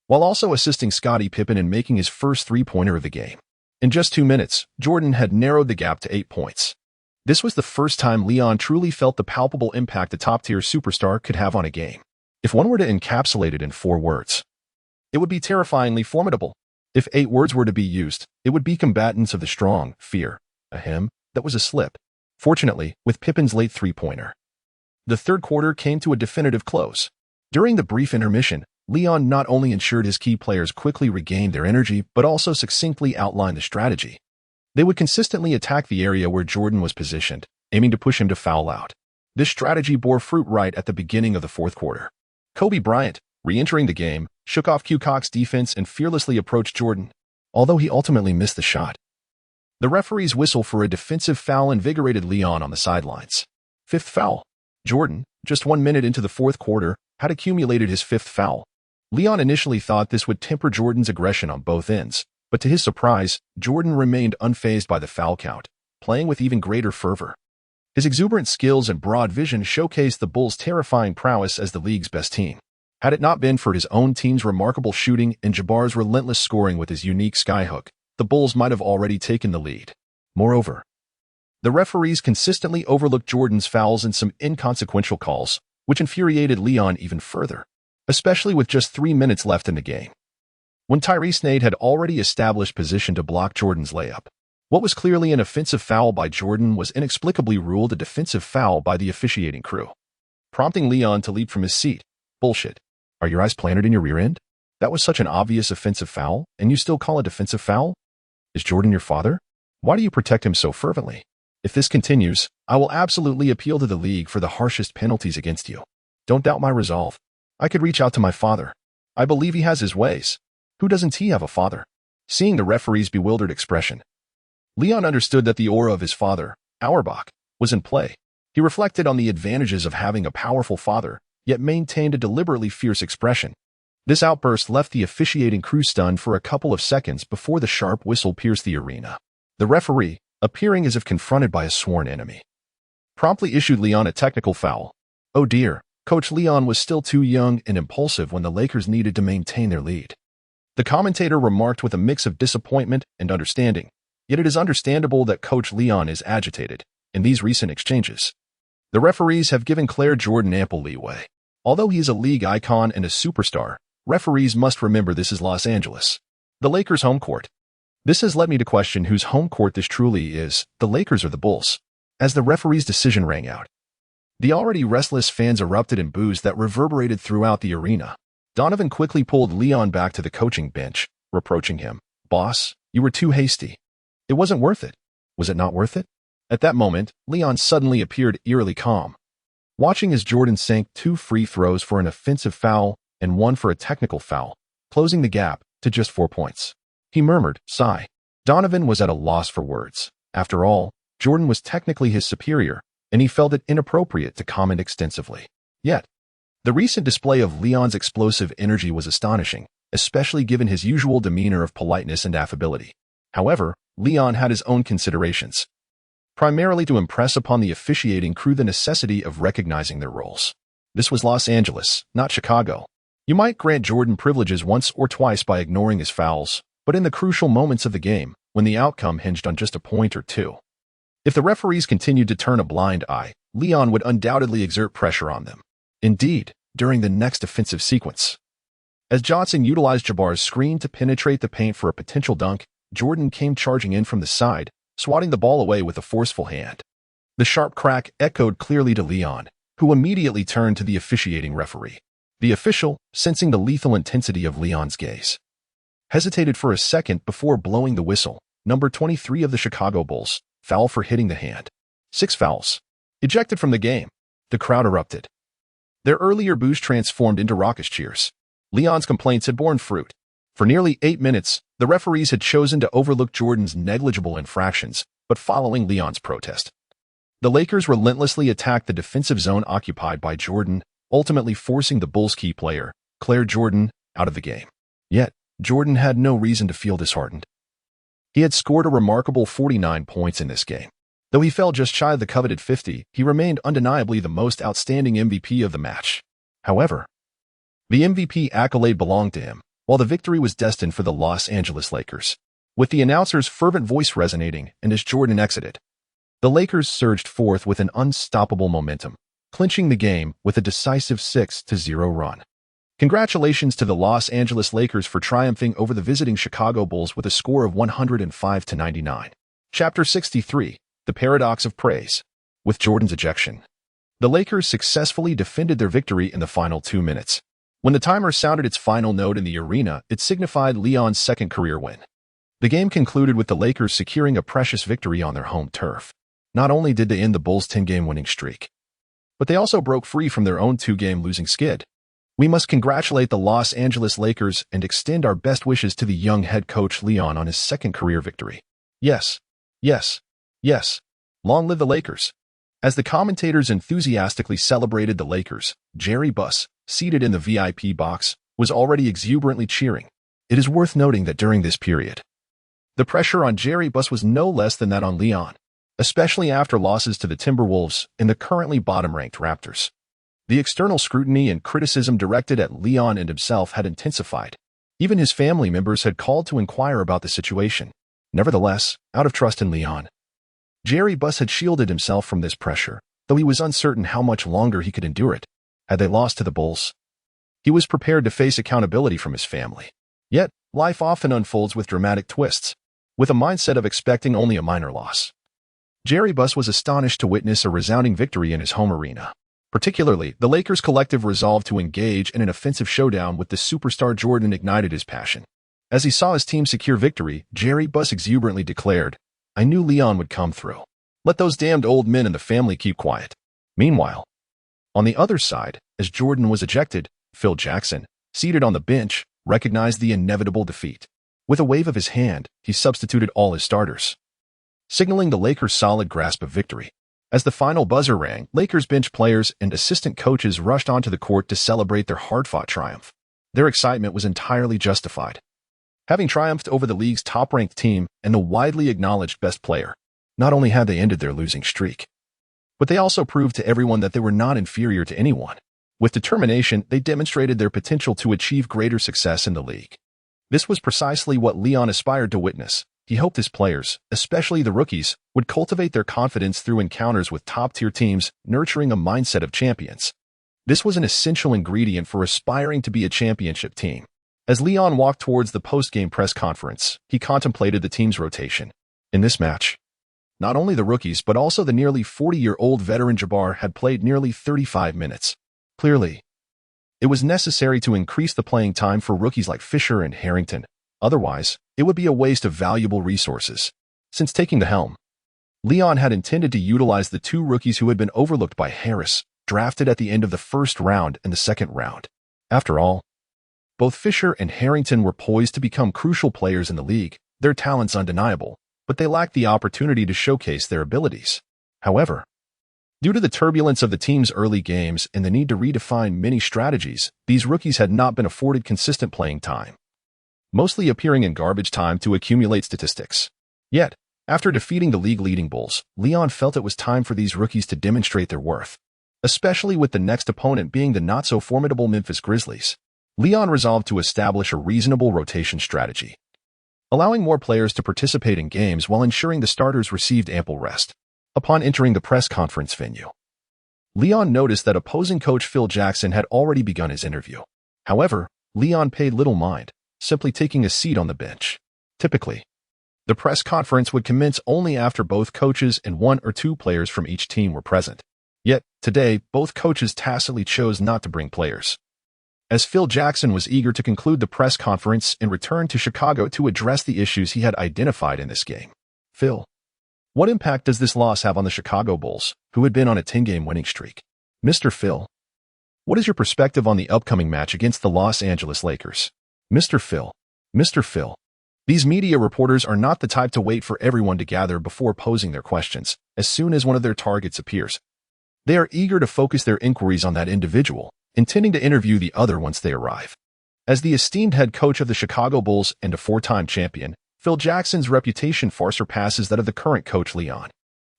Speaker 1: while also assisting Scottie Pippen in making his first three-pointer of the game. In just 2 minutes, Jordan had narrowed the gap to 8 points. This was the first time Leon truly felt the palpable impact a top-tier superstar could have on a game. If one were to encapsulate it in 4 words, it would be terrifyingly formidable. If 8 words were to be used, it would be combatants of the strong, fear, ahem, that was a slip. Fortunately, with Pippen's late three-pointer, the third quarter came to a definitive close. During the brief intermission, Leon not only ensured his key players quickly regained their energy, but also succinctly outlined the strategy. They would consistently attack the area where Jordan was positioned, aiming to push him to foul out. This strategy bore fruit right at the beginning of the fourth quarter. Kobe Bryant, re-entering the game, shook off Jokic's defense and fearlessly approached Jordan, although he ultimately missed the shot. The referee's whistle for a defensive foul invigorated Leon on the sidelines. 5th foul. Jordan, just 1 minute into the fourth quarter, had accumulated his 5th foul. Leon initially thought this would temper Jordan's aggression on both ends, but to his surprise, Jordan remained unfazed by the foul count, playing with even greater fervor. His exuberant skills and broad vision showcased the Bulls' terrifying prowess as the league's best team. Had it not been for his own team's remarkable shooting and Jabbar's relentless scoring with his unique skyhook, the Bulls might have already taken the lead. Moreover, the referees consistently overlooked Jordan's fouls and some inconsequential calls, which infuriated Leon even further, especially with just 3 minutes left in the game. When Tyrese Nate had already established position to block Jordan's layup, what was clearly an offensive foul by Jordan was inexplicably ruled a defensive foul by the officiating crew, prompting Leon to leap from his seat. Bullshit. Are your eyes planted in your rear end? That was such an obvious offensive foul, and you still call it defensive foul? Is Jordan your father? Why do you protect him so fervently? If this continues, I will absolutely appeal to the league for the harshest penalties against you. Don't doubt my resolve. I could reach out to my father. I believe he has his ways. Who doesn't he have a father? Seeing the referee's bewildered expression, Leon understood that the aura of his father, Auerbach, was in play. He reflected on the advantages of having a powerful father, yet maintained a deliberately fierce expression. This outburst left the officiating crew stunned for a couple of seconds before the sharp whistle pierced the arena. The referee, appearing as if confronted by a sworn enemy, promptly issued Leon a technical foul. Oh dear, Coach Leon was still too young and impulsive when the Lakers needed to maintain their lead. The commentator remarked with a mix of disappointment and understanding, yet it is understandable that Coach Leon is agitated in these recent exchanges. The referees have given Claire Jordan ample leeway. Although he is a league icon and a superstar, referees must remember this is Los Angeles, the Lakers' home court. This has led me to question whose home court this truly is, the Lakers or the Bulls. As the referee's decision rang out, The already restless fans erupted in boos that reverberated throughout the arena. Donovan quickly pulled Leon back to the coaching bench, reproaching him. "Boss, you were too hasty. It wasn't worth it." Was it not worth it? At that moment, Leon suddenly appeared eerily calm. Watching as Jordan sank 2 free throws for an offensive foul and 1 for a technical foul, closing the gap to just 4 points. He murmured, "Sigh." Donovan was at a loss for words. After all, Jordan was technically his superior, and he felt it inappropriate to comment extensively. Yet, the recent display of Leon's explosive energy was astonishing, especially given his usual demeanor of politeness and affability. However, Leon had his own considerations, primarily to impress upon the officiating crew the necessity of recognizing their roles. This was Los Angeles, not Chicago. You might grant Jordan privileges once or twice by ignoring his fouls, but in the crucial moments of the game, when the outcome hinged on just a point or two, if the referees continued to turn a blind eye, Leon would undoubtedly exert pressure on them. Indeed, during the next offensive sequence, as Johnson utilized Jabbar's screen to penetrate the paint for a potential dunk, Jordan came charging in from the side, swatting the ball away with a forceful hand. The sharp crack echoed clearly to Leon, who immediately turned to the officiating referee. The official, sensing the lethal intensity of Leon's gaze, hesitated for a second before blowing the whistle. Number 23 of the Chicago Bulls, foul for hitting the hand. 6 fouls. Ejected from the game. The crowd erupted. Their earlier boos transformed into raucous cheers. Leon's complaints had borne fruit. For nearly 8 minutes, the referees had chosen to overlook Jordan's negligible infractions, but following Leon's protest, the Lakers relentlessly attacked the defensive zone occupied by Jordan, ultimately forcing the Bulls' key player, Claire Jordan, out of the game. Yet, Jordan had no reason to feel disheartened. He had scored a remarkable 49 points in this game. Though he fell just shy of the coveted 50, he remained undeniably the most outstanding MVP of the match. However, the MVP accolade belonged to him, while the victory was destined for the Los Angeles Lakers. With the announcer's fervent voice resonating, and as Jordan exited, the Lakers surged forth with an unstoppable momentum, clinching the game with a decisive 6-0 run. Congratulations to the Los Angeles Lakers for triumphing over the visiting Chicago Bulls with a score of 105-99. Chapter 63, The Paradox of Praise. With Jordan's ejection, the Lakers successfully defended their victory in the final 2 minutes. When the timer sounded its final note in the arena, it signified Leon's second career win. The game concluded with the Lakers securing a precious victory on their home turf. Not only did they end the Bulls' 10-game winning streak, but they also broke free from their own 2-game losing skid. We must congratulate the Los Angeles Lakers and extend our best wishes to the young head coach Leon on his second career victory. Yes, yes, yes. Long live the Lakers. As the commentators enthusiastically celebrated the Lakers, Jerry Buss, seated in the VIP box, was already exuberantly cheering. It is worth noting that during this period, the pressure on Jerry Buss was no less than that on Leon, especially after losses to the Timberwolves and the currently bottom-ranked Raptors. The external scrutiny and criticism directed at Leon and himself had intensified. Even his family members had called to inquire about the situation. Nevertheless, out of trust in Leon, Jerry Buss had shielded himself from this pressure, though he was uncertain how much longer he could endure it. Had they lost to the Bulls, he was prepared to face accountability from his family. Yet, life often unfolds with dramatic twists, with a mindset of expecting only a minor loss. Jerry Buss was astonished to witness a resounding victory in his home arena. Particularly, the Lakers' collective resolve to engage in an offensive showdown with the superstar Jordan ignited his passion. As he saw his team secure victory, Jerry Buss exuberantly declared, "I knew Leon would come through. Let those damned old men in the family keep quiet." Meanwhile, on the other side, as Jordan was ejected, Phil Jackson, seated on the bench, recognized the inevitable defeat. With a wave of his hand, he substituted all his starters, signaling the Lakers' solid grasp of victory. As the final buzzer rang, Lakers bench players and assistant coaches rushed onto the court to celebrate their hard-fought triumph. Their excitement was entirely justified. Having triumphed over the league's top-ranked team and the widely acknowledged best player, not only had they ended their losing streak, but they also proved to everyone that they were not inferior to anyone. With determination, they demonstrated their potential to achieve greater success in the league. This was precisely what Leon aspired to witness. He hoped his players, especially the rookies, would cultivate their confidence through encounters with top-tier teams, nurturing a mindset of champions. This was an essential ingredient for aspiring to be a championship team. As Leon walked towards the post-game press conference, he contemplated the team's rotation. In this match, Not only the rookies but also the nearly 40-year-old veteran Jabbar had played nearly 35 minutes. Clearly, it was necessary to increase the playing time for rookies like Fisher and Harrington. Otherwise, it would be a waste of valuable resources. Since taking the helm, Leon had intended to utilize the two rookies who had been overlooked by Harris, drafted at the end of the first round and the second round. After all, both Fisher and Harrington were poised to become crucial players in the league, their talents undeniable, but they lacked the opportunity to showcase their abilities. However, due to the turbulence of the team's early games and the need to redefine many strategies, these rookies had not been afforded consistent playing time, mostly appearing in garbage time to accumulate statistics. Yet, after defeating the league-leading Bulls, Leon felt it was time for these rookies to demonstrate their worth, especially with the next opponent being the not-so-formidable Memphis Grizzlies. Leon resolved to establish a reasonable rotation strategy, allowing more players to participate in games while ensuring the starters received ample rest. Upon entering the press conference venue, Leon noticed that opposing coach Phil Jackson had already begun his interview. However, Leon paid little mind, simply taking a seat on the bench. Typically, the press conference would commence only after both coaches and one or two players from each team were present. Yet, today, both coaches tacitly chose not to bring players, as Phil Jackson was eager to conclude the press conference and return to Chicago to address the issues he had identified in this game. Phil, what impact does this loss have on the Chicago Bulls, who had been on a 10-game winning streak? Mr. Phil, what is your perspective on the upcoming match against the Los Angeles Lakers? Mr. Phil, these media reporters are not the type to wait for everyone to gather before posing their questions as soon as one of their targets appears. They are eager to focus their inquiries on that individual, intending to interview the other once they arrive. As the esteemed head coach of the Chicago Bulls and a four-time champion, Phil Jackson's reputation far surpasses that of the current coach Leon.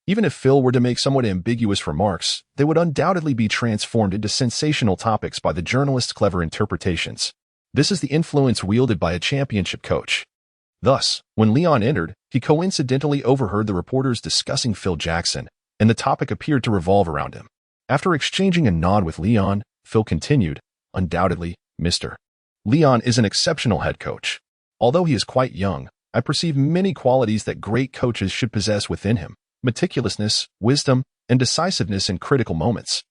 Speaker 1: Even if Phil were to make somewhat ambiguous remarks, they would undoubtedly be transformed into sensational topics by the journalist's clever interpretations. This is the influence wielded by a championship coach. Thus, when Leon entered, he coincidentally overheard the reporters discussing Phil Jackson, and the topic appeared to revolve around him. After exchanging a nod with Leon, Phil continued, "Undoubtedly, Mr. Leon is an exceptional head coach. Although he is quite young, I perceive many qualities that great coaches should possess within him: meticulousness, wisdom, and decisiveness in critical moments.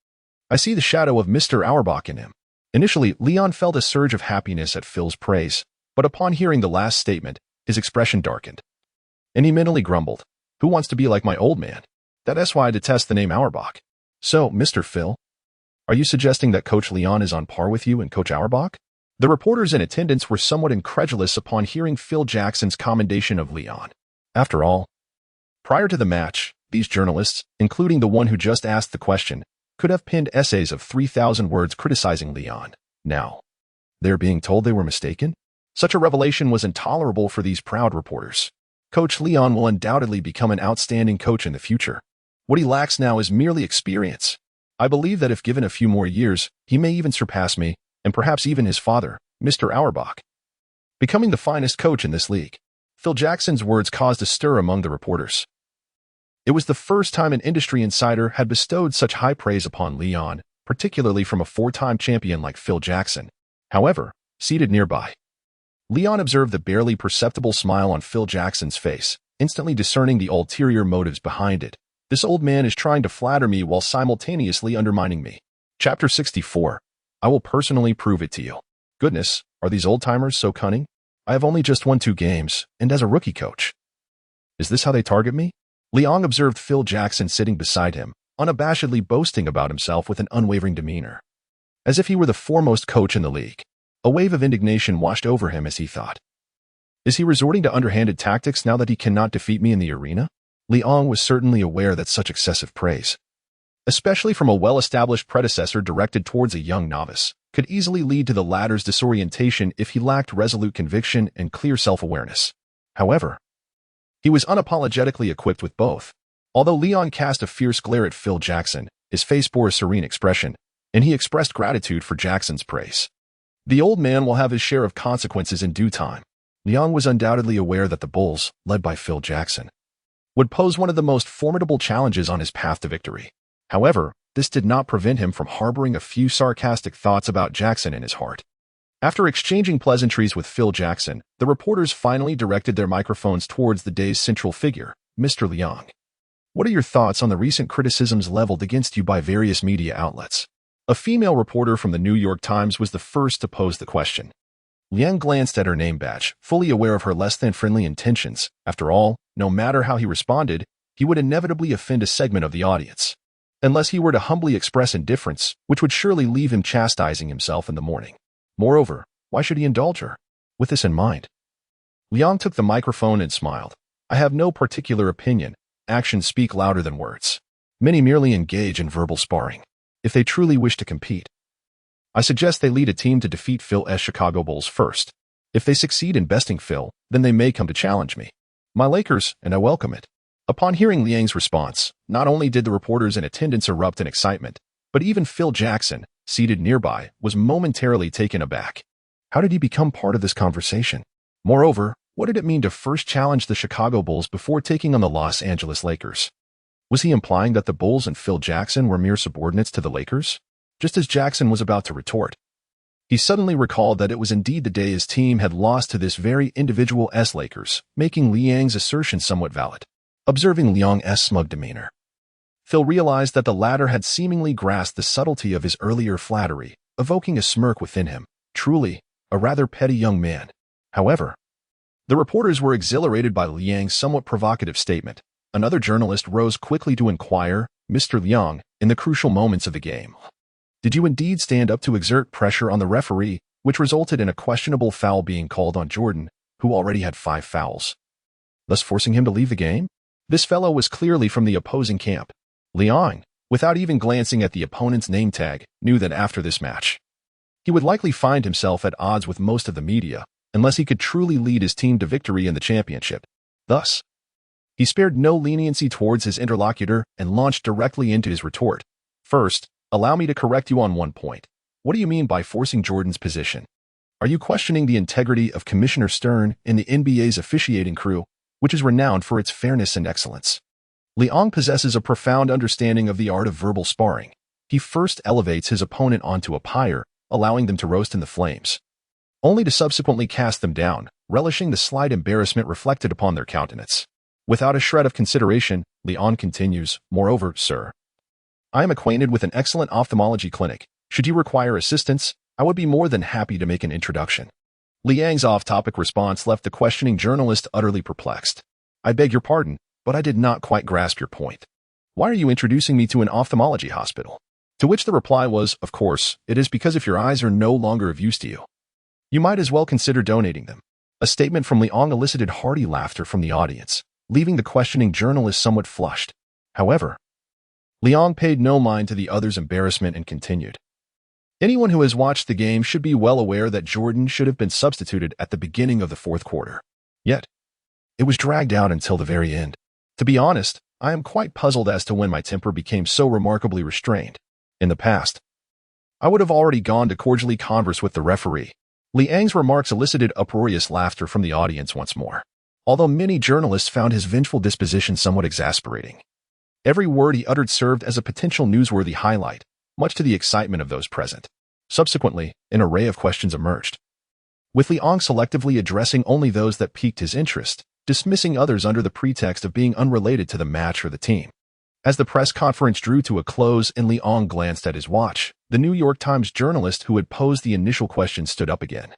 Speaker 1: I see the shadow of Mr. Auerbach in him." Initially, Leon felt a surge of happiness at Phil's praise, but upon hearing the last statement, his expression darkened, and he mentally grumbled, "Who wants to be like my old man? That's why I detest the name Auerbach." So, Mr. Phil, are you suggesting that Coach Leon is on par with you and Coach Auerbach? The reporters in attendance were somewhat incredulous upon hearing Phil Jackson's commendation of Leon. After all, prior to the match, these journalists, including the one who just asked the question, could have penned essays of 3,000 words criticizing Leon. Now, they're being told they were mistaken? Such a revelation was intolerable for these proud reporters. Coach Leon will undoubtedly become an outstanding coach in the future. What he lacks now is merely experience. I believe that if given a few more years, he may even surpass me, and perhaps even his father, Mr. Auerbach, becoming the finest coach in this league. Phil Jackson's words caused a stir among the reporters. It was the first time an industry insider had bestowed such high praise upon Leon, particularly from a four-time champion like Phil Jackson. However, seated nearby, Leon observed the barely perceptible smile on Phil Jackson's face, instantly discerning the ulterior motives behind it. This old man is trying to flatter me while simultaneously undermining me. Chapter 64. I will personally prove it to you. Goodness, are these old-timers so cunning? I have only just won 2 games, and as a rookie coach. Is this how they target me? Leon observed Phil Jackson sitting beside him, unabashedly boasting about himself with an unwavering demeanor, as if he were the foremost coach in the league. A wave of indignation washed over him as he thought, is he resorting to underhanded tactics now that he cannot defeat me in the arena? Leon was certainly aware that such excessive praise, especially from a well-established predecessor directed towards a young novice, could easily lead to the latter's disorientation if he lacked resolute conviction and clear self-awareness. However, he was unapologetically equipped with both. Although Leon cast a fierce glare at Phil Jackson, his face bore a serene expression, and he expressed gratitude for Jackson's praise. The old man will have his share of consequences in due time. Leon was undoubtedly aware that the Bulls, led by Phil Jackson, would pose one of the most formidable challenges on his path to victory. However, this did not prevent him from harboring a few sarcastic thoughts about Jackson in his heart. After exchanging pleasantries with Phil Jackson, the reporters finally directed their microphones towards the day's central figure, Mr. Leon. What are your thoughts on the recent criticisms leveled against you by various media outlets? A female reporter from the New York Times was the first to pose the question. Liang glanced at her name badge, fully aware of her less-than-friendly intentions. After all, no matter how he responded, he would inevitably offend a segment of the audience. Unless he were to humbly express indifference, which would surely leave him chastising himself in the morning. Moreover, why should he indulge her? With this in mind, Liang took the microphone and smiled. I have no particular opinion. Actions speak louder than words. Many merely engage in verbal sparring. If they truly wish to compete, I suggest they lead a team to defeat Phil's Chicago Bulls first. If they succeed in besting Phil, then they may come to challenge me. My Lakers, and I welcome it. Upon hearing Liang's response, not only did the reporters in attendance erupt in excitement, but even Phil Jackson, seated nearby, was momentarily taken aback. How did he become part of this conversation? Moreover, what did it mean to first challenge the Chicago Bulls before taking on the Los Angeles Lakers? Was he implying that the Bulls and Phil Jackson were mere subordinates to the Lakers? Just as Jackson was about to retort, he suddenly recalled that it was indeed the day his team had lost to this very individual's Lakers, making Liang's assertion somewhat valid. Observing Liang's smug demeanor, Phil realized that the latter had seemingly grasped the subtlety of his earlier flattery, evoking a smirk within him. Truly, a rather petty young man. However, the reporters were exhilarated by Liang's somewhat provocative statement. Another journalist rose quickly to inquire, Mr. Liang, in the crucial moments of the game, did you indeed stand up to exert pressure on the referee, which resulted in a questionable foul being called on Jordan, who already had 5 fouls, thus forcing him to leave the game? This fellow was clearly from the opposing camp. Liang, without even glancing at the opponent's name tag, knew that after this match, he would likely find himself at odds with most of the media, unless he could truly lead his team to victory in the championship. Thus, he spared no leniency towards his interlocutor and launched directly into his retort. First, allow me to correct you on one point. What do you mean by forcing Jordan's position? Are you questioning the integrity of Commissioner Stern and the NBA's officiating crew, which is renowned for its fairness and excellence? Liang possesses a profound understanding of the art of verbal sparring. He first elevates his opponent onto a pyre, allowing them to roast in the flames, only to subsequently cast them down, relishing the slight embarrassment reflected upon their countenance. Without a shred of consideration, Liang continues, moreover, sir, I am acquainted with an excellent ophthalmology clinic. Should you require assistance, I would be more than happy to make an introduction. Liang's off-topic response left the questioning journalist utterly perplexed. I beg your pardon, but I did not quite grasp your point. Why are you introducing me to an ophthalmology hospital? To which the reply was, of course, it is because if your eyes are no longer of use to you, you might as well consider donating them. A statement from Liang elicited hearty laughter from the audience, leaving the questioning journalist somewhat flushed. However, Liang paid no mind to the other's embarrassment and continued. Anyone who has watched the game should be well aware that Jordan should have been substituted at the beginning of the 4th quarter. Yet, it was dragged out until the very end. To be honest, I am quite puzzled as to when my temper became so remarkably restrained. In the past, I would have already gone to cordially converse with the referee. Liang's remarks elicited uproarious laughter from the audience once more, although many journalists found his vengeful disposition somewhat exasperating. Every word he uttered served as a potential newsworthy highlight, much to the excitement of those present. Subsequently, an array of questions emerged, with Liang selectively addressing only those that piqued his interest, dismissing others under the pretext of being unrelated to the match or the team. As the press conference drew to a close and Liang glanced at his watch, the New York Times journalist who had posed the initial question stood up again.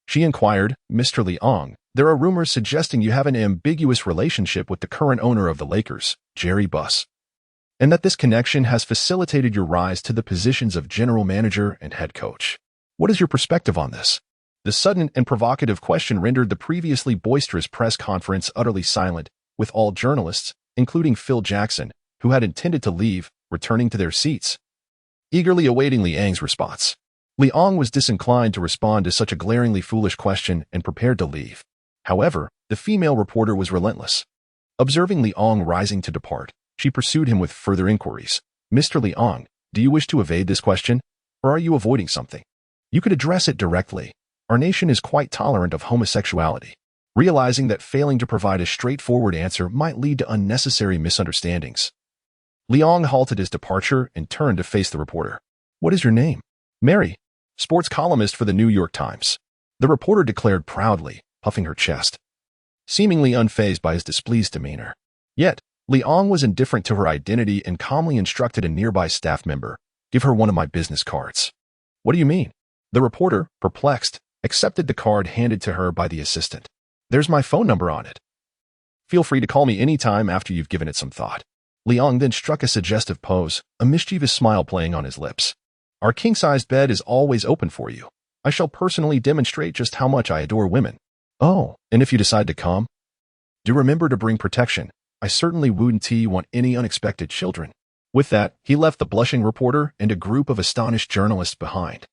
Speaker 1: She inquired, Mr. Liang, there are rumors suggesting you have an ambiguous relationship with the current owner of the Lakers, Jerry Buss, and that this connection has facilitated your rise to the positions of general manager and head coach. What is your perspective on this? The sudden and provocative question rendered the previously boisterous press conference utterly silent, with all journalists, including Phil Jackson, who had intended to leave, returning to their seats, eagerly awaiting Liang's response. Liang was disinclined to respond to such a glaringly foolish question and prepared to leave. However, the female reporter was relentless. Observing Liang rising to depart, she pursued him with further inquiries. Mr. Liang, do you wish to evade this question, or are you avoiding something? You could address it directly. Our nation is quite tolerant of homosexuality. Realizing that failing to provide a straightforward answer might lead to unnecessary misunderstandings, Liang halted his departure and turned to face the reporter. What is your name? Mary, sports columnist for the New York Times. The reporter declared proudly, puffing her chest, seemingly unfazed by his displeased demeanor. Yet, Liang was indifferent to her identity and calmly instructed a nearby staff member, "Give her one of my business cards." "What do you mean?" The reporter, perplexed, accepted the card handed to her by the assistant. "There's my phone number on it. Feel free to call me anytime after you've given it some thought." Liang then struck a suggestive pose, a mischievous smile playing on his lips. "Our king-sized bed is always open for you. I shall personally demonstrate just how much I adore women. Oh, and if you decide to come, do remember to bring protection. I certainly wouldn't want any unexpected children." With that, he left the blushing reporter and a group of astonished journalists behind,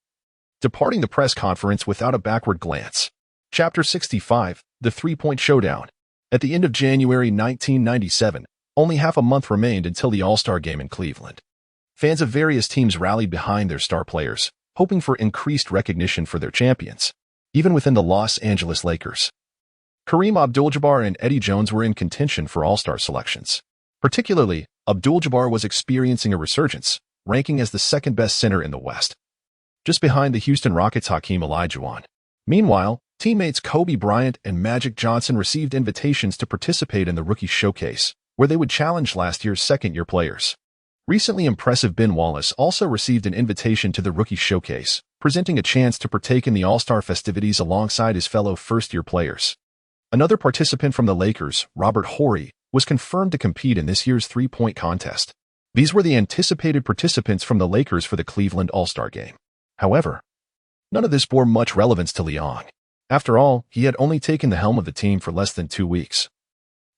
Speaker 1: departing the press conference without a backward glance. Chapter 65, The Three-Point Showdown. At the end of January 1997, only half a month remained until the All-Star Game in Cleveland. Fans of various teams rallied behind their star players, hoping for increased recognition for their champions. Even within the Los Angeles Lakers, Kareem Abdul-Jabbar and Eddie Jones were in contention for All-Star selections. Particularly, Abdul-Jabbar was experiencing a resurgence, ranking as the second-best center in the West, just behind the Houston Rockets' Hakeem Olajuwon. Meanwhile, teammates Kobe Bryant and Magic Johnson received invitations to participate in the Rookie Showcase, where they would challenge last year's second-year players. Recently impressive Ben Wallace also received an invitation to the Rookie Showcase, presenting a chance to partake in the All-Star festivities alongside his fellow first-year players. Another participant from the Lakers, Robert Horry, was confirmed to compete in this year's three-point contest. These were the anticipated participants from the Lakers for the Cleveland All-Star Game. However, none of this bore much relevance to Liang. After all, he had only taken the helm of the team for less than 2 weeks,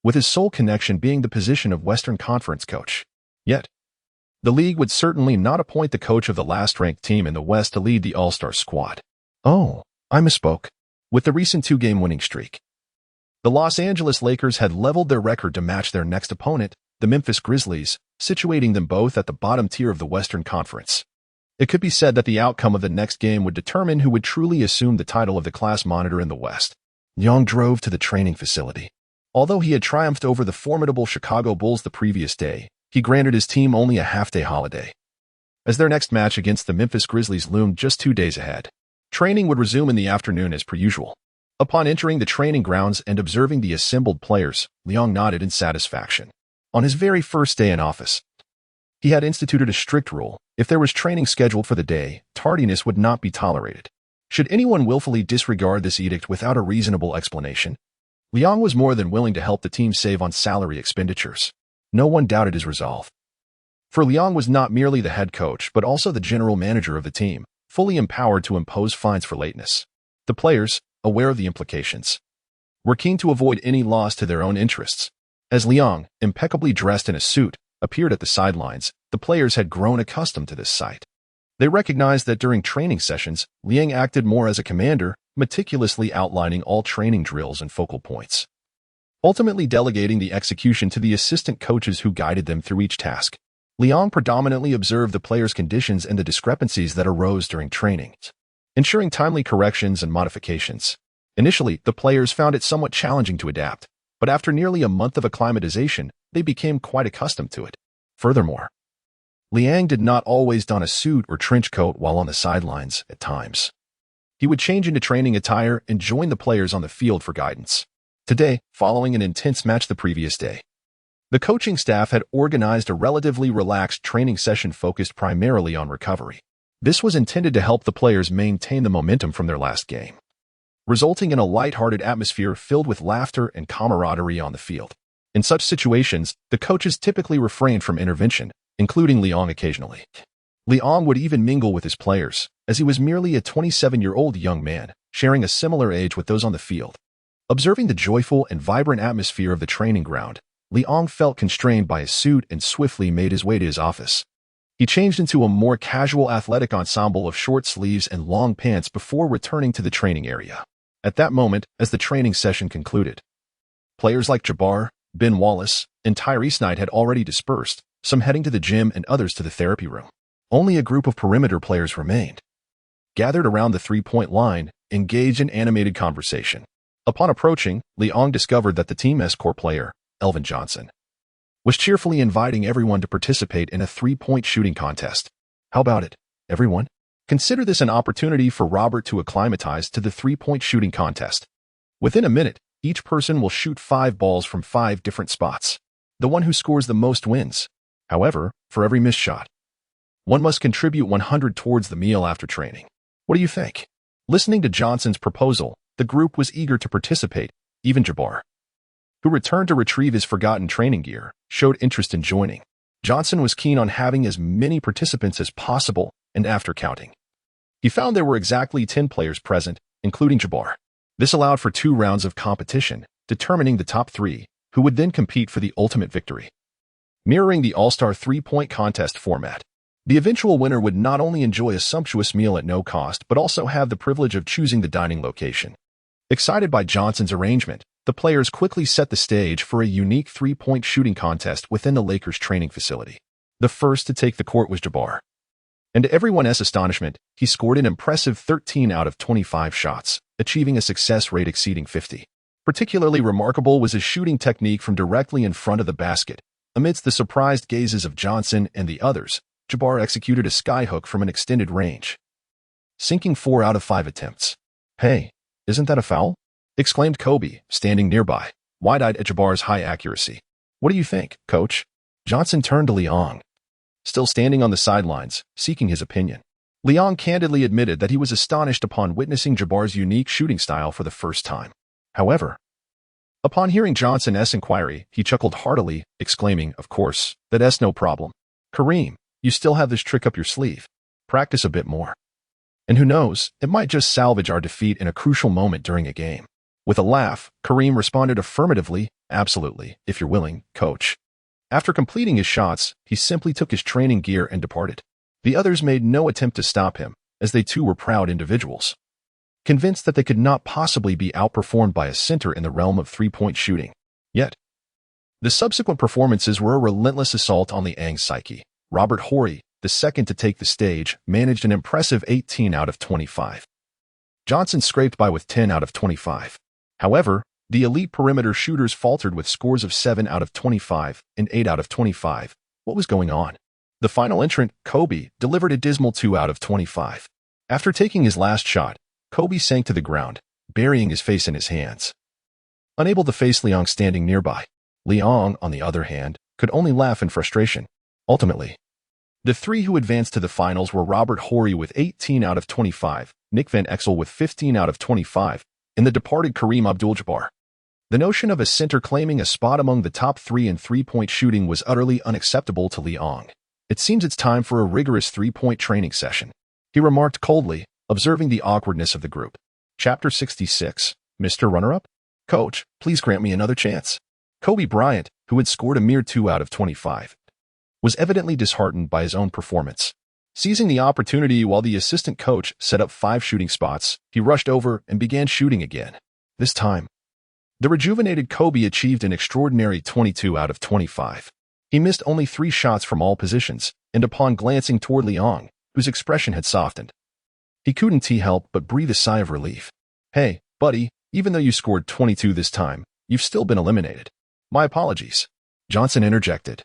Speaker 1: with his sole connection being the position of Western Conference coach. Yet, the league would certainly not appoint the coach of the last-ranked team in the West to lead the All-Star squad. Oh, I misspoke. With the recent 2-game winning streak, the Los Angeles Lakers had leveled their record to match their next opponent, the Memphis Grizzlies, situating them both at the bottom tier of the Western Conference. It could be said that the outcome of the next game would determine who would truly assume the title of the class monitor in the West. Liang drove to the training facility. Although he had triumphed over the formidable Chicago Bulls the previous day, he granted his team only a half-day holiday, as their next match against the Memphis Grizzlies loomed just 2 days ahead. Training would resume in the afternoon as per usual. Upon entering the training grounds and observing the assembled players, Liang nodded in satisfaction. On his very first day in office, he had instituted a strict rule: if there was training scheduled for the day, tardiness would not be tolerated. Should anyone willfully disregard this edict without a reasonable explanation, Liang was more than willing to help the team save on salary expenditures. No one doubted his resolve. For Liang was not merely the head coach but also the general manager of the team, fully empowered to impose fines for lateness. The players, aware of the implications, were keen to avoid any loss to their own interests. As Liang, impeccably dressed in a suit, appeared at the sidelines, the players had grown accustomed to this sight. They recognized that during training sessions, Liang acted more as a commander, meticulously outlining all training drills and focal points, ultimately delegating the execution to the assistant coaches who guided them through each task. Liang predominantly observed the players' conditions and the discrepancies that arose during training, ensuring timely corrections and modifications. Initially, the players found it somewhat challenging to adapt, but after nearly a month of acclimatization, they became quite accustomed to it. Furthermore, Liang did not always don a suit or trench coat while on the sidelines. At times, he would change into training attire and join the players on the field for guidance. Today, following an intense match the previous day, the coaching staff had organized a relatively relaxed training session focused primarily on recovery. This was intended to help the players maintain the momentum from their last game, resulting in a lighthearted atmosphere filled with laughter and camaraderie on the field. In such situations, the coaches typically refrained from intervention, including Liang occasionally. Liang would even mingle with his players, as he was merely a 27-year-old young man, sharing a similar age with those on the field. Observing the joyful and vibrant atmosphere of the training ground, Liang felt constrained by his suit and swiftly made his way to his office. He changed into a more casual athletic ensemble of short sleeves and long pants before returning to the training area. At that moment, as the training session concluded, players like Jabbar, Ben Wallace, and Tyrese Knight had already dispersed, some heading to the gym and others to the therapy room. Only a group of perimeter players remained, gathered around the three-point line, engaged in animated conversation. Upon approaching, Liang discovered that the team's core player, Elvin Johnson, was cheerfully inviting everyone to participate in a three-point shooting contest. How about it, everyone? Consider this an opportunity for Robert to acclimatize to the three-point shooting contest. Within a minute, each person will shoot 5 balls from 5 different spots. The one who scores the most wins. However, for every missed shot, one must contribute 100 towards the meal after training. What do you think? Listening to Johnson's proposal, the group was eager to participate. Even Jabbar, who returned to retrieve his forgotten training gear, showed interest in joining. Johnson was keen on having as many participants as possible, and after counting, he found there were exactly 10 players present, including Jabbar. This allowed for 2 rounds of competition, determining the top 3, who would then compete for the ultimate victory. Mirroring the All-Star 3-point contest format, the eventual winner would not only enjoy a sumptuous meal at no cost but also have the privilege of choosing the dining location. Excited by Johnson's arrangement, the players quickly set the stage for a unique 3-point shooting contest within the Lakers' training facility. The first to take the court was Jabbar. And to everyone's astonishment, he scored an impressive 13 out of 25 shots, achieving a success rate exceeding 50. Particularly remarkable was his shooting technique from directly in front of the basket. Amidst the surprised gazes of Johnson and the others, Jabbar executed a skyhook from an extended range, sinking 4 out of 5 attempts. "Hey, isn't that a foul?" exclaimed Kobe, standing nearby, wide-eyed at Jabbar's high accuracy. "What do you think, coach?" Johnson turned to Liang, still standing on the sidelines, seeking his opinion. Liang candidly admitted that he was astonished upon witnessing Jabbar's unique shooting style for the first time. However, upon hearing Johnson's inquiry, he chuckled heartily, exclaiming, "Of course, that's no problem. Kareem, you still have this trick up your sleeve. Practice a bit more. And who knows, it might just salvage our defeat in a crucial moment during a game." With a laugh, Kareem responded affirmatively, "Absolutely, if you're willing, coach." After completing his shots, he simply took his training gear and departed. The others made no attempt to stop him, as they too were proud individuals, convinced that they could not possibly be outperformed by a center in the realm of 3-point shooting. Yet, the subsequent performances were a relentless assault on Liang's psyche. Robert Horry, the second to take the stage, managed an impressive 18 out of 25. Johnson scraped by with 10 out of 25. However, the elite perimeter shooters faltered with scores of 7 out of 25 and 8 out of 25. What was going on? The final entrant, Kobe, delivered a dismal 2 out of 25. After taking his last shot, Kobe sank to the ground, burying his face in his hands, unable to face Liang standing nearby. Liang, on the other hand, could only laugh in frustration. Ultimately, the 3 who advanced to the finals were Robert Horry with 18 out of 25, Nick Van Exel with 15 out of 25, and the departed Kareem Abdul-Jabbar. The notion of a center claiming a spot among the top 3 in 3-point shooting was utterly unacceptable to Liang. "It seems it's time for a rigorous 3-point training session," he remarked coldly, observing the awkwardness of the group. Chapter 66, Mr. Runner-Up? "Coach, please grant me another chance." Kobe Bryant, who had scored a mere 2 out of 25, was evidently disheartened by his own performance. Seizing the opportunity while the assistant coach set up 5 shooting spots, he rushed over and began shooting again. This time, the rejuvenated Kobe achieved an extraordinary 22 out of 25. He missed only 3 shots from all positions, and upon glancing toward Liang, whose expression had softened, he couldn't help but breathe a sigh of relief. "Hey, buddy, even though you scored 22 this time, you've still been eliminated. My apologies," Johnson interjected,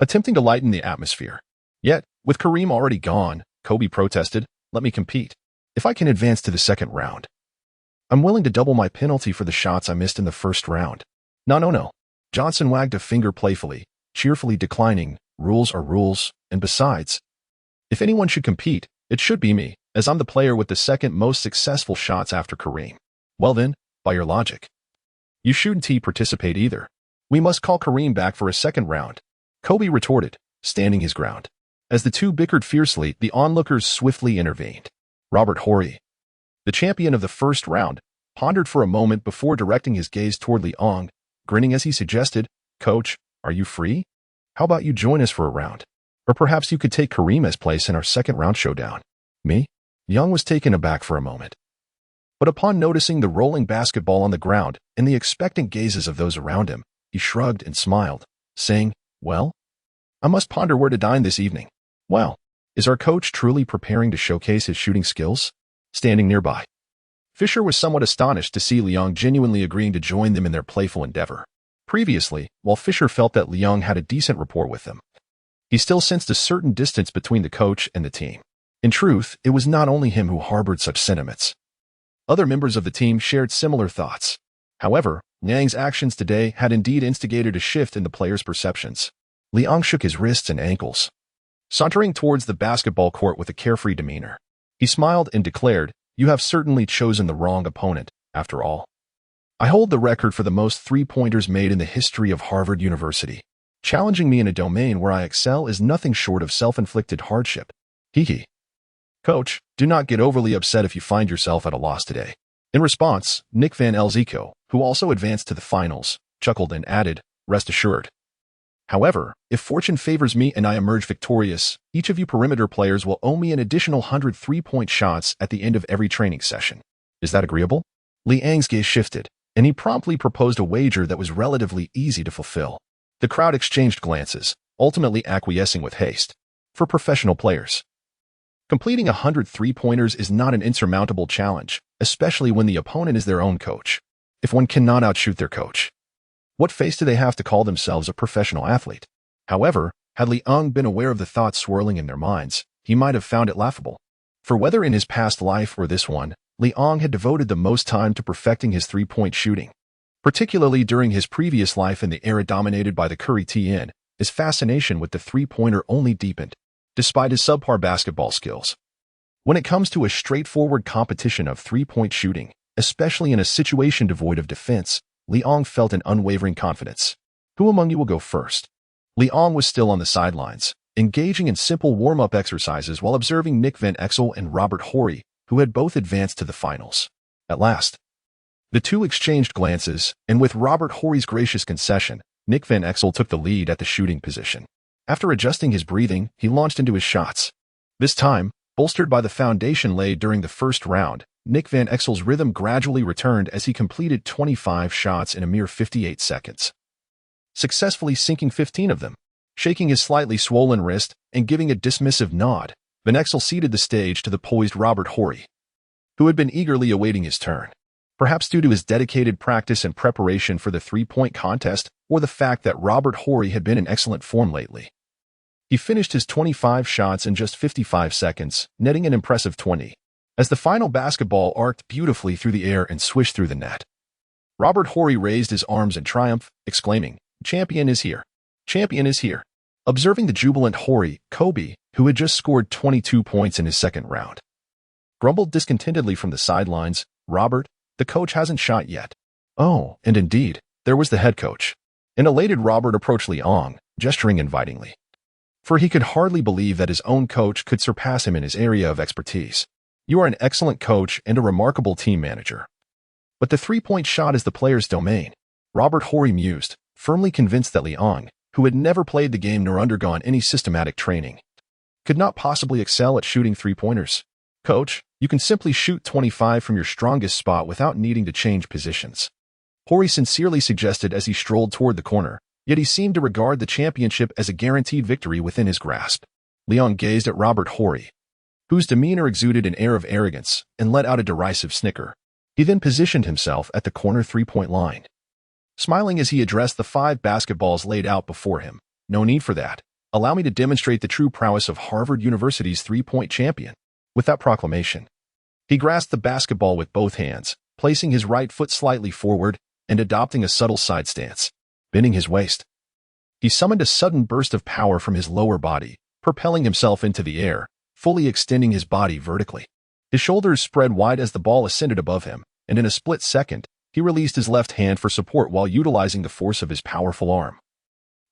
Speaker 1: attempting to lighten the atmosphere. Yet, with Kareem already gone, Kobe protested, "Let me compete. If I can advance to the second round, I'm willing to double my penalty for the shots I missed in the first round." No. Johnson wagged a finger playfully, cheerfully declining. "Rules are rules, and besides, if anyone should compete, it should be me, as I'm the player with the second most successful shots after Kareem." "Well then, by your logic, you shouldn't participate either. We must call Kareem back for a second round," Kobe retorted, standing his ground. As the two bickered fiercely, the onlookers swiftly intervened. Robert Horry, the champion of the first round, pondered for a moment before directing his gaze toward Liang, grinning as he suggested, "Coach, are you free? How about you join us for a round? Or perhaps you could take Kareem's place in our second round showdown." "Me?" Young was taken aback for a moment. But upon noticing the rolling basketball on the ground and the expectant gazes of those around him, he shrugged and smiled, saying, "Well, I must ponder where to dine this evening." "Well, is our coach truly preparing to showcase his shooting skills?" Standing nearby, Fisher was somewhat astonished to see Liang genuinely agreeing to join them in their playful endeavor. Previously, while Fisher felt that Liang had a decent rapport with him, he still sensed a certain distance between the coach and the team. In truth, it was not only him who harbored such sentiments. Other members of the team shared similar thoughts. However, Liang's actions today had indeed instigated a shift in the player's perceptions. Liang shook his wrists and ankles, sauntering towards the basketball court with a carefree demeanor. He smiled and declared, "You have certainly chosen the wrong opponent, after all. I hold the record for the most three-pointers made in the history of Harvard University. Challenging me in a domain where I excel is nothing short of self-inflicted hardship. Hee. Coach, do not get overly upset if you find yourself at a loss today." In response, Nick Van Elzico, who also advanced to the finals, chuckled and added, "Rest assured. However, if fortune favors me and I emerge victorious, each of you perimeter players will owe me an additional 100 three-point shots at the end of every training session. Is that agreeable?" Liang's gaze shifted, and he promptly proposed a wager that was relatively easy to fulfill. The crowd exchanged glances, ultimately acquiescing with haste. For professional players, completing 100 three-pointers is not an insurmountable challenge, especially when the opponent is their own coach. If one cannot outshoot their coach, what face do they have to call themselves a professional athlete? However, had Liang been aware of the thoughts swirling in their minds, he might have found it laughable. For whether in his past life or this one, Liang had devoted the most time to perfecting his three-point shooting. Particularly during his previous life in the era dominated by the Curry TN, his fascination with the three-pointer only deepened, despite his subpar basketball skills. When it comes to a straightforward competition of three-point shooting, especially in a situation devoid of defense, Liang felt an unwavering confidence. Who among you will go first? Liang was still on the sidelines, engaging in simple warm-up exercises while observing Nick Van Exel and Robert Horry, who had both advanced to the finals. At last, the two exchanged glances, and with Robert Horry's gracious concession, Nick Van Exel took the lead at the shooting position. After adjusting his breathing, he launched into his shots. This time, bolstered by the foundation laid during the first round, Nick Van Exel's rhythm gradually returned as he completed 25 shots in a mere 58 seconds, successfully sinking 15 of them. Shaking his slightly swollen wrist and giving a dismissive nod, Van Exel ceded the stage to the poised Robert Horry, who had been eagerly awaiting his turn. Perhaps due to his dedicated practice and preparation for the three-point contest, or the fact that Robert Horry had been in excellent form lately, he finished his 25 shots in just 55 seconds, netting an impressive 20. As the final basketball arced beautifully through the air and swished through the net, Robert Horry raised his arms in triumph, exclaiming, "Champion is here! Champion is here!" Observing the jubilant Horry, Kobe, who had just scored 22 points in his second round, grumbled discontentedly from the sidelines, "Robert, the coach hasn't shot yet." Oh, and indeed, there was the head coach. An elated Robert approached Liang, gesturing invitingly, for he could hardly believe that his own coach could surpass him in his area of expertise. "You are an excellent coach and a remarkable team manager. But the three-point shot is the player's domain," Robert Horry mused, firmly convinced that Liang, who had never played the game nor undergone any systematic training, could not possibly excel at shooting three-pointers. "Coach, you can simply shoot 25 from your strongest spot without needing to change positions," Horry sincerely suggested as he strolled toward the corner, yet he seemed to regard the championship as a guaranteed victory within his grasp. Liang gazed at Robert Horry, whose demeanor exuded an air of arrogance, and let out a derisive snicker. He then positioned himself at the corner three-point line, smiling as he addressed the 5 basketballs laid out before him. "No need for that. Allow me to demonstrate the true prowess of Harvard University's three-point champion." With that proclamation, he grasped the basketball with both hands, placing his right foot slightly forward and adopting a subtle side stance. Bending his waist, he summoned a sudden burst of power from his lower body, propelling himself into the air, fully extending his body vertically. His shoulders spread wide as the ball ascended above him, and in a split second, he released his left hand for support while utilizing the force of his powerful arm,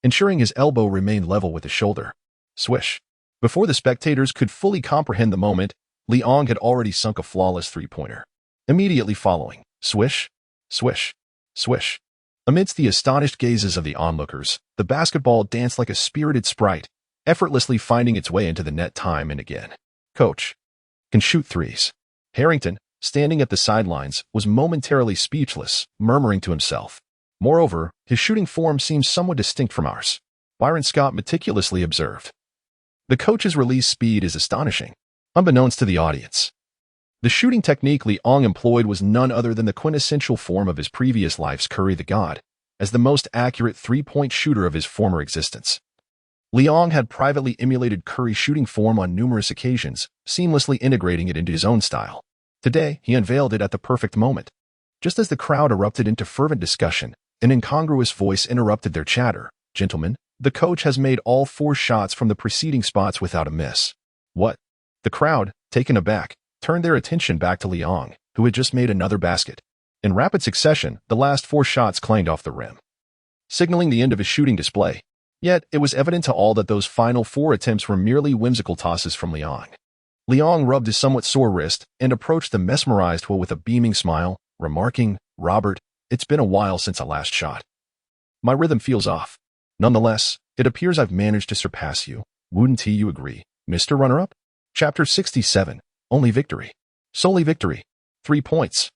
Speaker 1: ensuring his elbow remained level with his shoulder. Swish. Before the spectators could fully comprehend the moment, Liang had already sunk a flawless three-pointer. Immediately following, swish, swish, swish. Amidst the astonished gazes of the onlookers, the basketball danced like a spirited sprite, effortlessly finding its way into the net time and again. "Coach can shoot threes." Harrington, standing at the sidelines, was momentarily speechless, murmuring to himself, "Moreover, his shooting form seems somewhat distinct from ours." Byron Scott meticulously observed, "The coach's release speed is astonishing." Unbeknownst to the audience, the shooting technique Liang employed was none other than the quintessential form of his previous life's Curry the God, as the most accurate three-point shooter of his former existence. Liang had privately emulated Curry's shooting form on numerous occasions, seamlessly integrating it into his own style. Today, he unveiled it at the perfect moment. Just as the crowd erupted into fervent discussion, an incongruous voice interrupted their chatter. "Gentlemen, the coach has made all 4 shots from the preceding spots without a miss." "What?" The crowd, taken aback, turned their attention back to Liang, who had just made another basket. In rapid succession, the last 4 shots clanged off the rim, signaling the end of his shooting display. Yet, it was evident to all that those final 4 attempts were merely whimsical tosses from Liang. Liang rubbed his somewhat sore wrist and approached the mesmerized Will with a beaming smile, remarking, "Robert, it's been a while since I last shot. My rhythm feels off. Nonetheless, it appears I've managed to surpass you. Wouldn't you agree, Mr. Runner-Up?" Chapter 67. Only victory. Solely victory. 3 points.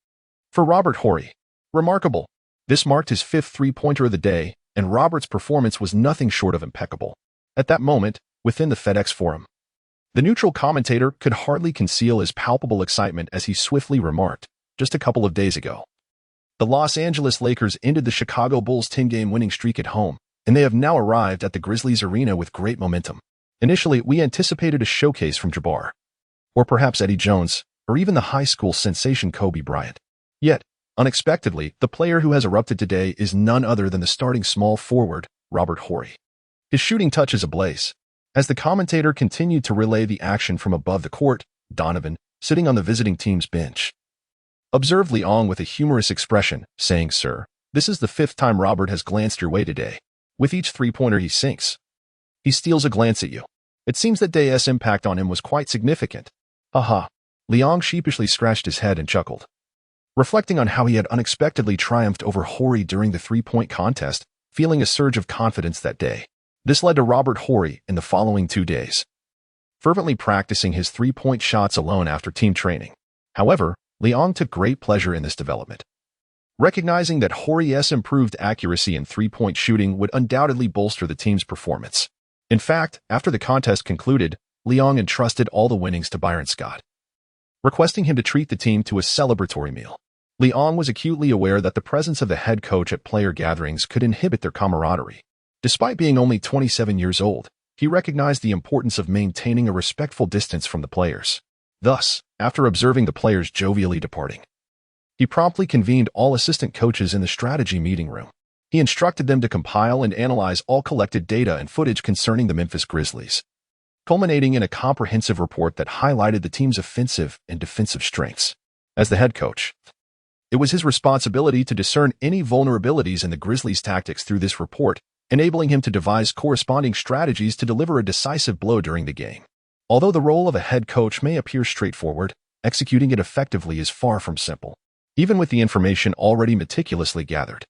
Speaker 1: For Robert Horry. Remarkable. This marked his 5th three-pointer of the day, and Robert's performance was nothing short of impeccable. At that moment, within the FedEx Forum, the neutral commentator could hardly conceal his palpable excitement as he swiftly remarked, "Just a couple of days ago, the Los Angeles Lakers ended the Chicago Bulls' 10-game winning streak at home, and they have now arrived at the Grizzlies arena with great momentum. Initially, we anticipated a showcase from Jabbar, or perhaps Eddie Jones, or even the high school sensation Kobe Bryant. Yet, unexpectedly, the player who has erupted today is none other than the starting small forward, Robert Horry. His shooting touch is ablaze." As the commentator continued to relay the action from above the court, Donovan, sitting on the visiting team's bench, observed Liang with a humorous expression, saying, "Sir, this is the 5th time Robert has glanced your way today. With each three-pointer he sinks, he steals a glance at you. It seems that day's impact on him was quite significant." "Aha." Liang sheepishly scratched his head and chuckled, reflecting on how he had unexpectedly triumphed over Horry during the 3-point contest, feeling a surge of confidence that day. This led to Robert Horry in the following 2 days, fervently practicing his 3-point shots alone after team training. However, Liang took great pleasure in this development, recognizing that Horry's improved accuracy in 3-point shooting would undoubtedly bolster the team's performance. In fact, after the contest concluded, Liang entrusted all the winnings to Byron Scott, requesting him to treat the team to a celebratory meal. Liang was acutely aware that the presence of the head coach at player gatherings could inhibit their camaraderie. Despite being only 27 years old, he recognized the importance of maintaining a respectful distance from the players. Thus, after observing the players jovially departing, he promptly convened all assistant coaches in the strategy meeting room. He instructed them to compile and analyze all collected data and footage concerning the Memphis Grizzlies, culminating in a comprehensive report that highlighted the team's offensive and defensive strengths. As the head coach, it was his responsibility to discern any vulnerabilities in the Grizzlies' tactics through this report, enabling him to devise corresponding strategies to deliver a decisive blow during the game. Although the role of a head coach may appear straightforward, executing it effectively is far from simple. Even with the information already meticulously gathered,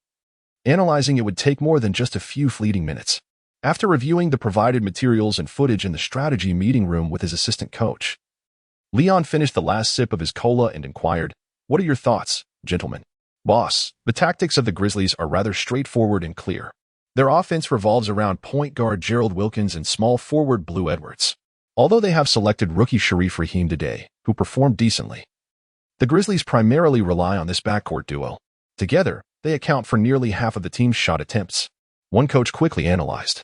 Speaker 1: analyzing it would take more than just a few fleeting minutes. After reviewing the provided materials and footage in the strategy meeting room with his assistant coach, Leon finished the last sip of his cola and inquired, "What are your thoughts, gentlemen?" "Boss, the tactics of the Grizzlies are rather straightforward and clear. Their offense revolves around point guard Gerald Wilkins and small forward Blue Edwards. Although they have selected rookie Sharif Rahim today, who performed decently, the Grizzlies primarily rely on this backcourt duo. Together, they account for nearly half of the team's shot attempts," one coach quickly analyzed.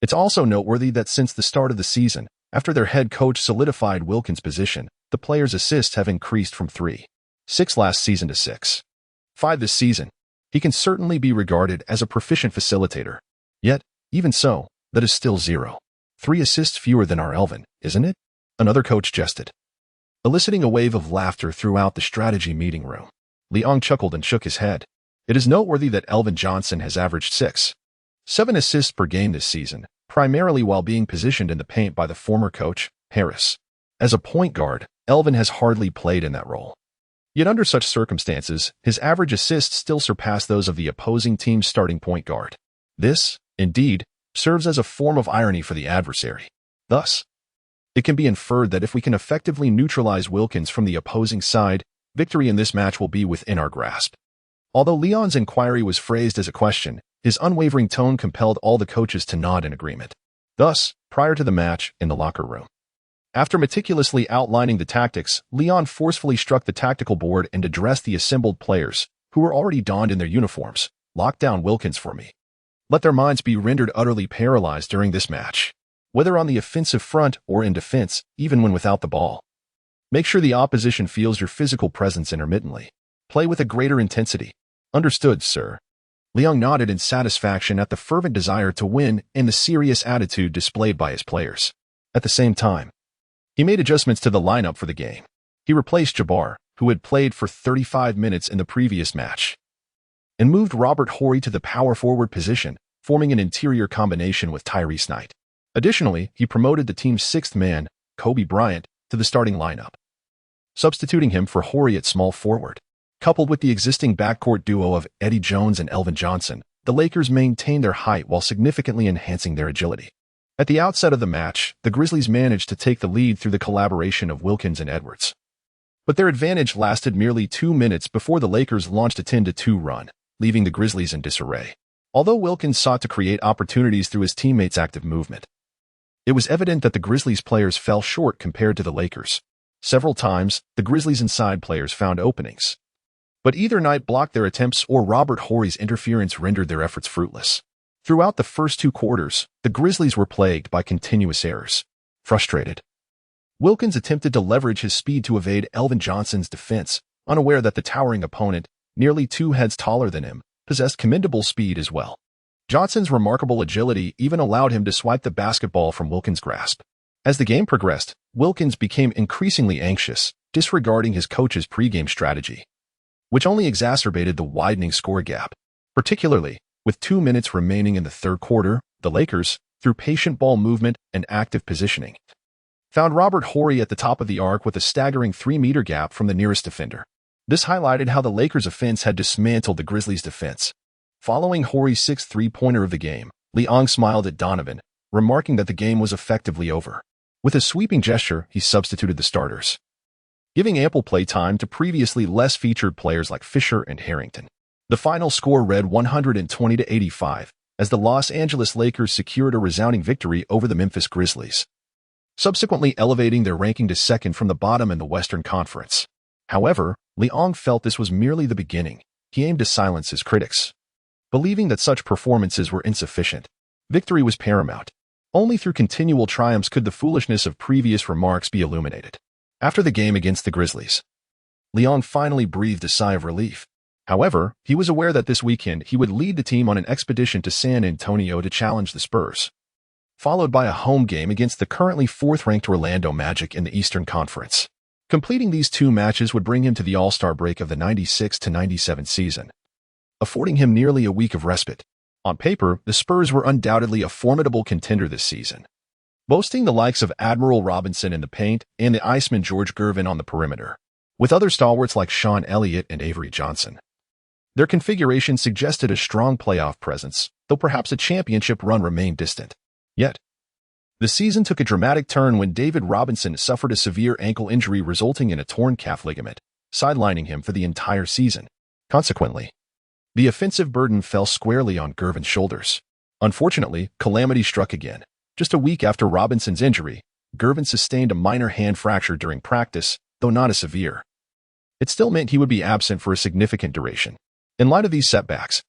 Speaker 1: It's also noteworthy that since the start of the season, after their head coach solidified Wilkins' position, the player's assists have increased from 3.6 last season to 6.5 this season. He can certainly be regarded as a proficient facilitator. Yet, even so, that is still 0.3 assists fewer than our Elvin, isn't it? Another coach jested, eliciting a wave of laughter throughout the strategy meeting room. Leong chuckled and shook his head. It is noteworthy that Elvin Johnson has averaged 6.7 assists per game this season, primarily while being positioned in the paint by the former coach, Harris. As a point guard, Elvin has hardly played in that role. Yet under such circumstances, his average assists still surpass those of the opposing team's starting point guard. This, indeed, serves as a form of irony for the adversary. Thus, it can be inferred that if we can effectively neutralize Wilkins from the opposing side, victory in this match will be within our grasp. Although Leon's inquiry was phrased as a question, his unwavering tone compelled all the coaches to nod in agreement. Thus, prior to the match, in the locker room, after meticulously outlining the tactics, Leon forcefully struck the tactical board and addressed the assembled players, who were already donned in their uniforms. "Lock down Wilkins for me. Let their minds be rendered utterly paralyzed during this match, whether on the offensive front or in defense, even when without the ball. Make sure the opposition feels your physical presence intermittently. Play with a greater intensity. Understood, sir. Liang nodded in satisfaction at the fervent desire to win and the serious attitude displayed by his players. At the same time, he made adjustments to the lineup for the game. He replaced Jabbar, who had played for 35 minutes in the previous match, and moved Robert Horry to the power forward position, forming an interior combination with Tyrese Knight. Additionally, he promoted the team's sixth man, Kobe Bryant, to the starting lineup, substituting him for Horry at small forward. Coupled with the existing backcourt duo of Eddie Jones and Elvin Johnson, the Lakers maintained their height while significantly enhancing their agility. At the outset of the match, the Grizzlies managed to take the lead through the collaboration of Wilkins and Edwards. But their advantage lasted merely 2 minutes before the Lakers launched a 10-2 run, leaving the Grizzlies in disarray. Although Wilkins sought to create opportunities through his teammates' active movement, it was evident that the Grizzlies players fell short compared to the Lakers. Several times, the Grizzlies' inside players found openings, but either Knight blocked their attempts or Robert Horry's interference rendered their efforts fruitless. Throughout the first 2 quarters, the Grizzlies were plagued by continuous errors. Frustrated, Wilkins attempted to leverage his speed to evade Elvin Johnson's defense, unaware that the towering opponent, nearly 2 heads taller than him, possessed commendable speed as well. Johnson's remarkable agility even allowed him to swipe the basketball from Wilkins' grasp. As the game progressed, Wilkins became increasingly anxious, disregarding his coach's pregame strategy, which only exacerbated the widening score gap. Particularly, with 2 minutes remaining in the third quarter, the Lakers, through patient ball movement and active positioning, found Robert Horry at the top of the arc with a staggering 3-meter gap from the nearest defender. This highlighted how the Lakers' offense had dismantled the Grizzlies' defense. Following Horry's 6th three-pointer of the game, Liang smiled at Donovan, remarking that the game was effectively over. With a sweeping gesture, he substituted the starters, giving ample play time to previously less featured players like Fisher and Harrington. The final score read 120-85, as the Los Angeles Lakers secured a resounding victory over the Memphis Grizzlies, subsequently elevating their ranking to second from the bottom in the Western Conference. However, Liang felt this was merely the beginning. He aimed to silence his critics, believing that such performances were insufficient. Victory was paramount. Only through continual triumphs could the foolishness of previous remarks be illuminated. After the game against the Grizzlies, Liang finally breathed a sigh of relief. However, he was aware that this weekend he would lead the team on an expedition to San Antonio to challenge the Spurs, followed by a home game against the currently 4th-ranked Orlando Magic in the Eastern Conference. Completing these 2 matches would bring him to the All-Star break of the 96-97 season, affording him nearly a week of respite. On paper, the Spurs were undoubtedly a formidable contender this season, boasting the likes of Admiral Robinson in the paint and the Iceman George Gervin on the perimeter, with other stalwarts like Sean Elliott and Avery Johnson. Their configuration suggested a strong playoff presence, though perhaps a championship run remained distant. Yet, the season took a dramatic turn when David Robinson suffered a severe ankle injury resulting in a torn calf ligament, sidelining him for the entire season. Consequently, the offensive burden fell squarely on Gervin's shoulders. Unfortunately, calamity struck again. Just a week after Robinson's injury, Gervin sustained a minor hand fracture during practice, though not as severe. It still meant he would be absent for a significant duration. In light of these setbacks,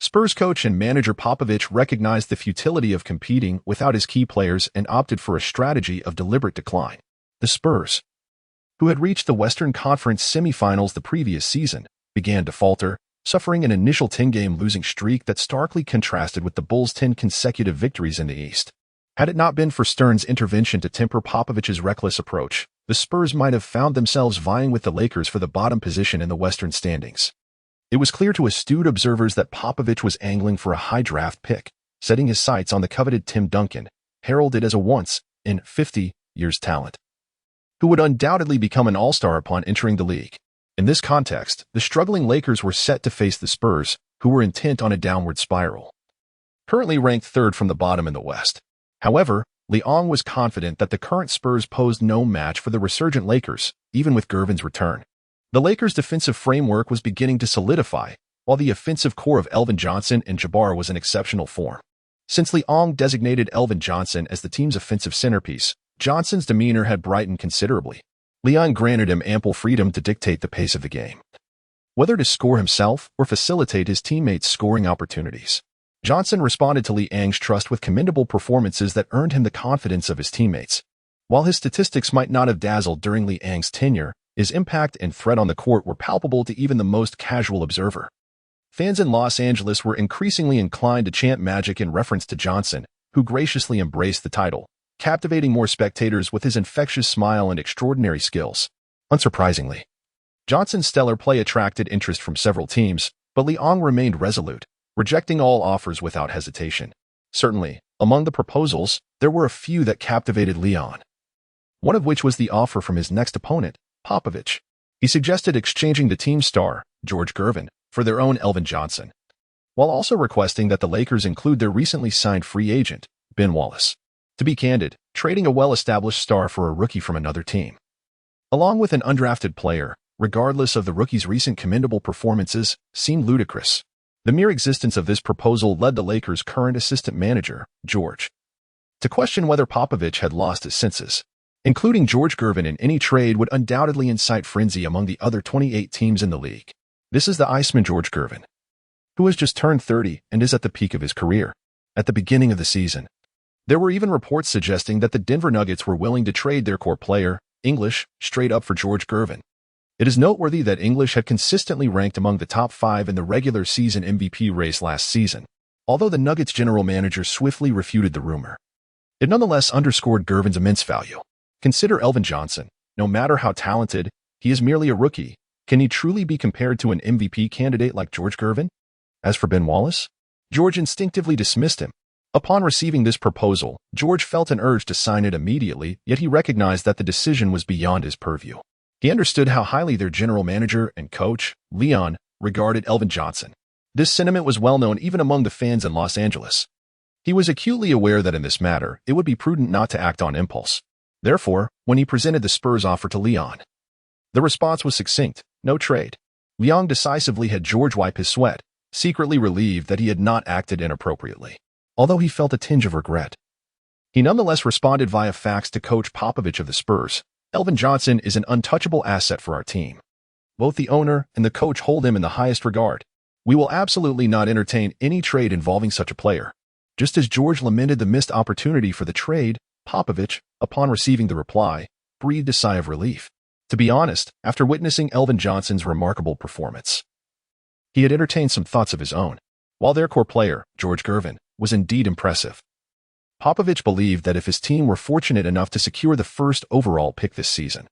Speaker 1: Spurs coach and manager Popovich recognized the futility of competing without his key players and opted for a strategy of deliberate decline. The Spurs, who had reached the Western Conference semifinals the previous season, began to falter, suffering an initial 10-game losing streak that starkly contrasted with the Bulls' 10 consecutive victories in the East. Had it not been for Stern's intervention to temper Popovich's reckless approach, the Spurs might have found themselves vying with the Lakers for the bottom position in the Western standings. It was clear to astute observers that Popovich was angling for a high draft pick, setting his sights on the coveted Tim Duncan, heralded as a once-in-50-years talent, who would undoubtedly become an all-star upon entering the league. In this context, the struggling Lakers were set to face the Spurs, who were intent on a downward spiral, currently ranked 3rd from the bottom in the West. However, Liang was confident that the current Spurs posed no match for the resurgent Lakers, even with Gervin's return. The Lakers' defensive framework was beginning to solidify, while the offensive core of Elvin Johnson and Jabbar was in exceptional form. Since Liang designated Elvin Johnson as the team's offensive centerpiece, Johnson's demeanor had brightened considerably. Liang granted him ample freedom to dictate the pace of the game, whether to score himself or facilitate his teammates' scoring opportunities. Johnson responded to Liang's trust with commendable performances that earned him the confidence of his teammates. While his statistics might not have dazzled during Liang's tenure, His impact and threat on the court were palpable to even the most casual observer. Fans in Los Angeles were increasingly inclined to chant Magic in reference to Johnson, who graciously embraced the title, captivating more spectators with his infectious smile and extraordinary skills. Unsurprisingly, Johnson's stellar play attracted interest from several teams, but Liang remained resolute, rejecting all offers without hesitation. Certainly, among the proposals, there were a few that captivated Liang. One of which was the offer from his next opponent, Popovich. He suggested exchanging the team's star, George Gervin, for their own Elvin Johnson, while also requesting that the Lakers include their recently signed free agent, Ben Wallace. To be candid, trading a well-established star for a rookie from another team, along with an undrafted player, regardless of the rookie's recent commendable performances, seemed ludicrous. The mere existence of this proposal led the Lakers' current assistant manager, George, to question whether Popovich had lost his senses. Including George Gervin in any trade would undoubtedly incite frenzy among the other 28 teams in the league. This is the Iceman George Gervin, who has just turned 30 and is at the peak of his career. At the beginning of the season, there were even reports suggesting that the Denver Nuggets were willing to trade their core player, English, straight up for George Gervin. It is noteworthy that English had consistently ranked among the top 5 in the regular season MVP race last season, although the Nuggets general manager swiftly refuted the rumor. It nonetheless underscored Gervin's immense value. Consider Elvin Johnson. No matter how talented, he is merely a rookie. Can he truly be compared to an MVP candidate like George Gervin? As for Ben Wallace, George instinctively dismissed him. Upon receiving this proposal, George felt an urge to sign it immediately, yet he recognized that the decision was beyond his purview. He understood how highly their general manager and coach, Leon, regarded Elvin Johnson. This sentiment was well known even among the fans in Los Angeles. He was acutely aware that in this matter, it would be prudent not to act on impulse. Therefore, when he presented the Spurs offer to Leon, the response was succinct: no trade. Leon decisively had George wipe his sweat, secretly relieved that he had not acted inappropriately. Although he felt a tinge of regret, he nonetheless responded via fax to Coach Popovich of the Spurs: Elvin Johnson is an untouchable asset for our team. Both the owner and the coach hold him in the highest regard. We will absolutely not entertain any trade involving such a player. Just as George lamented the missed opportunity for the trade, Popovich, upon receiving the reply, breathed a sigh of relief. To be honest, after witnessing Elvin Johnson's remarkable performance, he had entertained some thoughts of his own. While their core player, George Gervin, was indeed impressive, Popovich believed that if his team were fortunate enough to secure the first overall pick this season,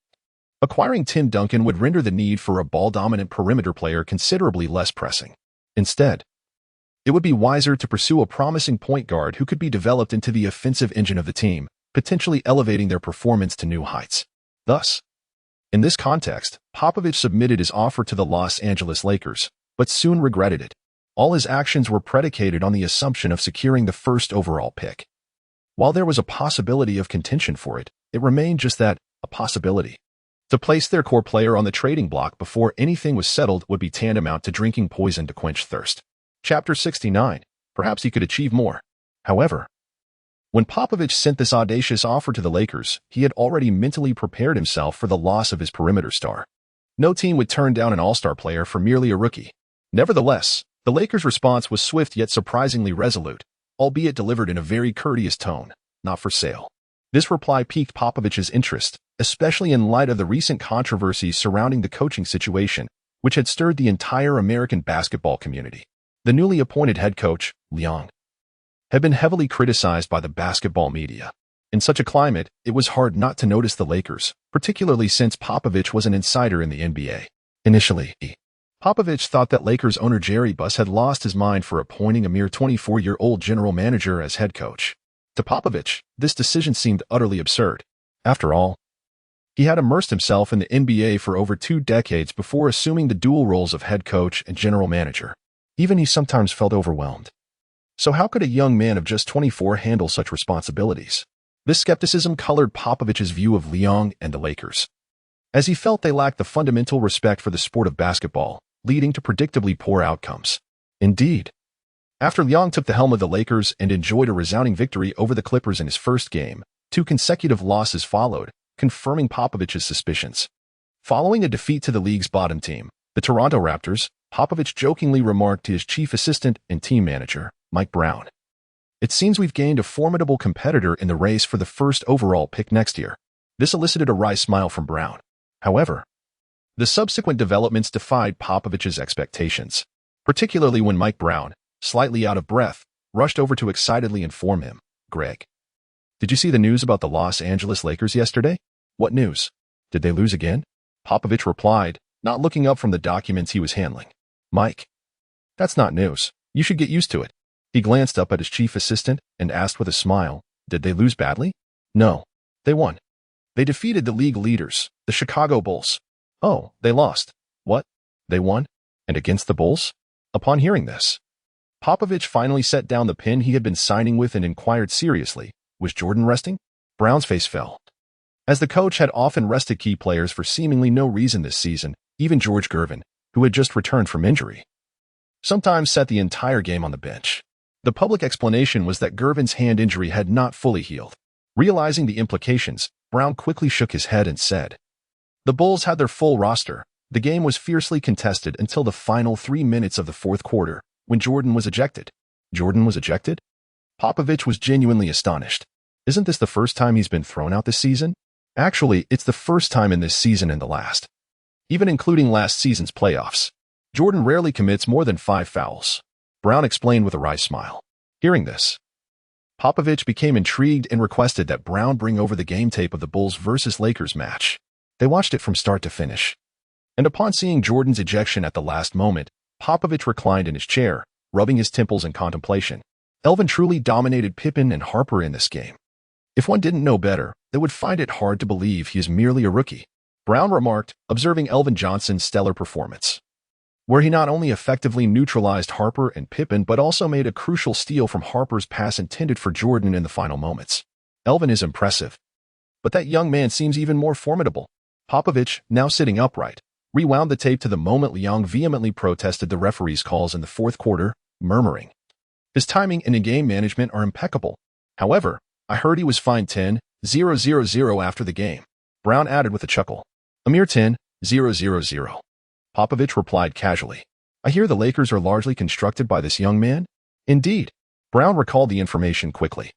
Speaker 1: acquiring Tim Duncan would render the need for a ball-dominant perimeter player considerably less pressing. Instead, it would be wiser to pursue a promising point guard who could be developed into the offensive engine of the team, potentially elevating their performance to new heights. Thus, in this context, Popovich submitted his offer to the Los Angeles Lakers, but soon regretted it. All his actions were predicated on the assumption of securing the first overall pick. While there was a possibility of contention for it, it remained just that, a possibility. To place their core player on the trading block before anything was settled would be tantamount to drinking poison to quench thirst. Chapter 69. Perhaps he could achieve more. However, when Popovich sent this audacious offer to the Lakers, he had already mentally prepared himself for the loss of his perimeter star. No team would turn down an all-star player for merely a rookie. Nevertheless, the Lakers' response was swift yet surprisingly resolute, albeit delivered in a very courteous tone: not for sale. This reply piqued Popovich's interest, especially in light of the recent controversies surrounding the coaching situation, which had stirred the entire American basketball community. The newly appointed head coach, Liang, had been heavily criticized by the basketball media. In such a climate, it was hard not to notice the Lakers, particularly since Popovich was an insider in the NBA. Initially, Popovich thought that Lakers owner Jerry Buss had lost his mind for appointing a mere 24-year-old general manager as head coach. To Popovich, this decision seemed utterly absurd. After all, he had immersed himself in the NBA for over 2 decades before assuming the dual roles of head coach and general manager. Even he sometimes felt overwhelmed. So how could a young man of just 24 handle such responsibilities? This skepticism colored Popovich's view of Liang and the Lakers, as he felt they lacked the fundamental respect for the sport of basketball, leading to predictably poor outcomes. Indeed, after Liang took the helm of the Lakers and enjoyed a resounding victory over the Clippers in his first game, 2 consecutive losses followed, confirming Popovich's suspicions. Following a defeat to the league's bottom team, the Toronto Raptors, Popovich jokingly remarked to his chief assistant and team manager, Mike Brown, "It seems we've gained a formidable competitor in the race for the first overall pick next year." This elicited a wry smile from Brown. However, The subsequent developments defied Popovich's expectations, particularly when Mike Brown, slightly out of breath, rushed over to excitedly inform him, "Greg, did you see the news about the Los Angeles Lakers yesterday?" "What news? Did they lose again?" Popovich replied, not looking up from the documents he was handling. "Mike, that's not news. You should get used to it." He glanced up at his chief assistant and asked with a smile, "Did they lose badly?" "No, they won. They defeated the league leaders, the Chicago Bulls." "Oh, they lost. What? They won? And against the Bulls?" Upon hearing this, Popovich finally set down the pen he had been signing with and inquired seriously, "Was Jordan resting?" Brown's face fell. As the coach had often rested key players for seemingly no reason this season, even George Gervin, who had just returned from injury, sometimes sat the entire game on the bench. The public explanation was that Gervin's hand injury had not fully healed. Realizing the implications, Brown quickly shook his head and said, "The Bulls had their full roster. The game was fiercely contested until the final 3 minutes of the fourth quarter, when Jordan was ejected." "Jordan was ejected?" Popovich was genuinely astonished. "Isn't this the first time he's been thrown out this season?" "Actually, it's the first time in this season and the last. Even including last season's playoffs. Jordan rarely commits more than 5 fouls." Brown explained with a wry smile. Hearing this, Popovich became intrigued and requested that Brown bring over the game tape of the Bulls versus Lakers match. They watched it from start to finish. And upon seeing Jordan's ejection at the last moment, Popovich reclined in his chair, rubbing his temples in contemplation. Elvin truly dominated Pippen and Harper in this game. If one didn't know better, they would find it hard to believe he is merely a rookie, Brown remarked, observing Elvin Johnson's stellar performance, where he not only effectively neutralized Harper and Pippen but also made a crucial steal from Harper's pass intended for Jordan in the final moments. Elvin is impressive, but that young man seems even more formidable. Popovich, now sitting upright, rewound the tape to the moment Liang vehemently protested the referee's calls in the fourth quarter, murmuring, "His timing and in-game management are impeccable. However, I heard he was fined 10,000 after the game." Brown added with a chuckle, "A mere 10,000. Popovich replied casually, "I hear the Lakers are largely constructed by this young man?" "Indeed." Brown recalled the information quickly.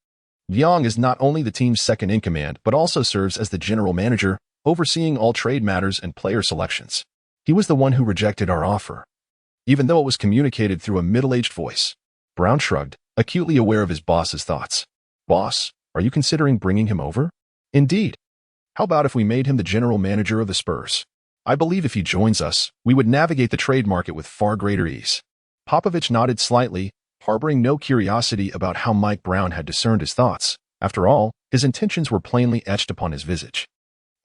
Speaker 1: Liang is not only the team's second-in-command but also serves as the general manager, overseeing all trade matters and player selections. He was the one who rejected our offer, even though it was communicated through a middle-aged voice. Brown shrugged, acutely aware of his boss's thoughts. "Boss, are you considering bringing him over?" "Indeed. How about if we made him the general manager of the Spurs? I believe if he joins us, we would navigate the trade market with far greater ease." Popovich nodded slightly, harboring no curiosity about how Mike Brown had discerned his thoughts. After all, his intentions were plainly etched upon his visage.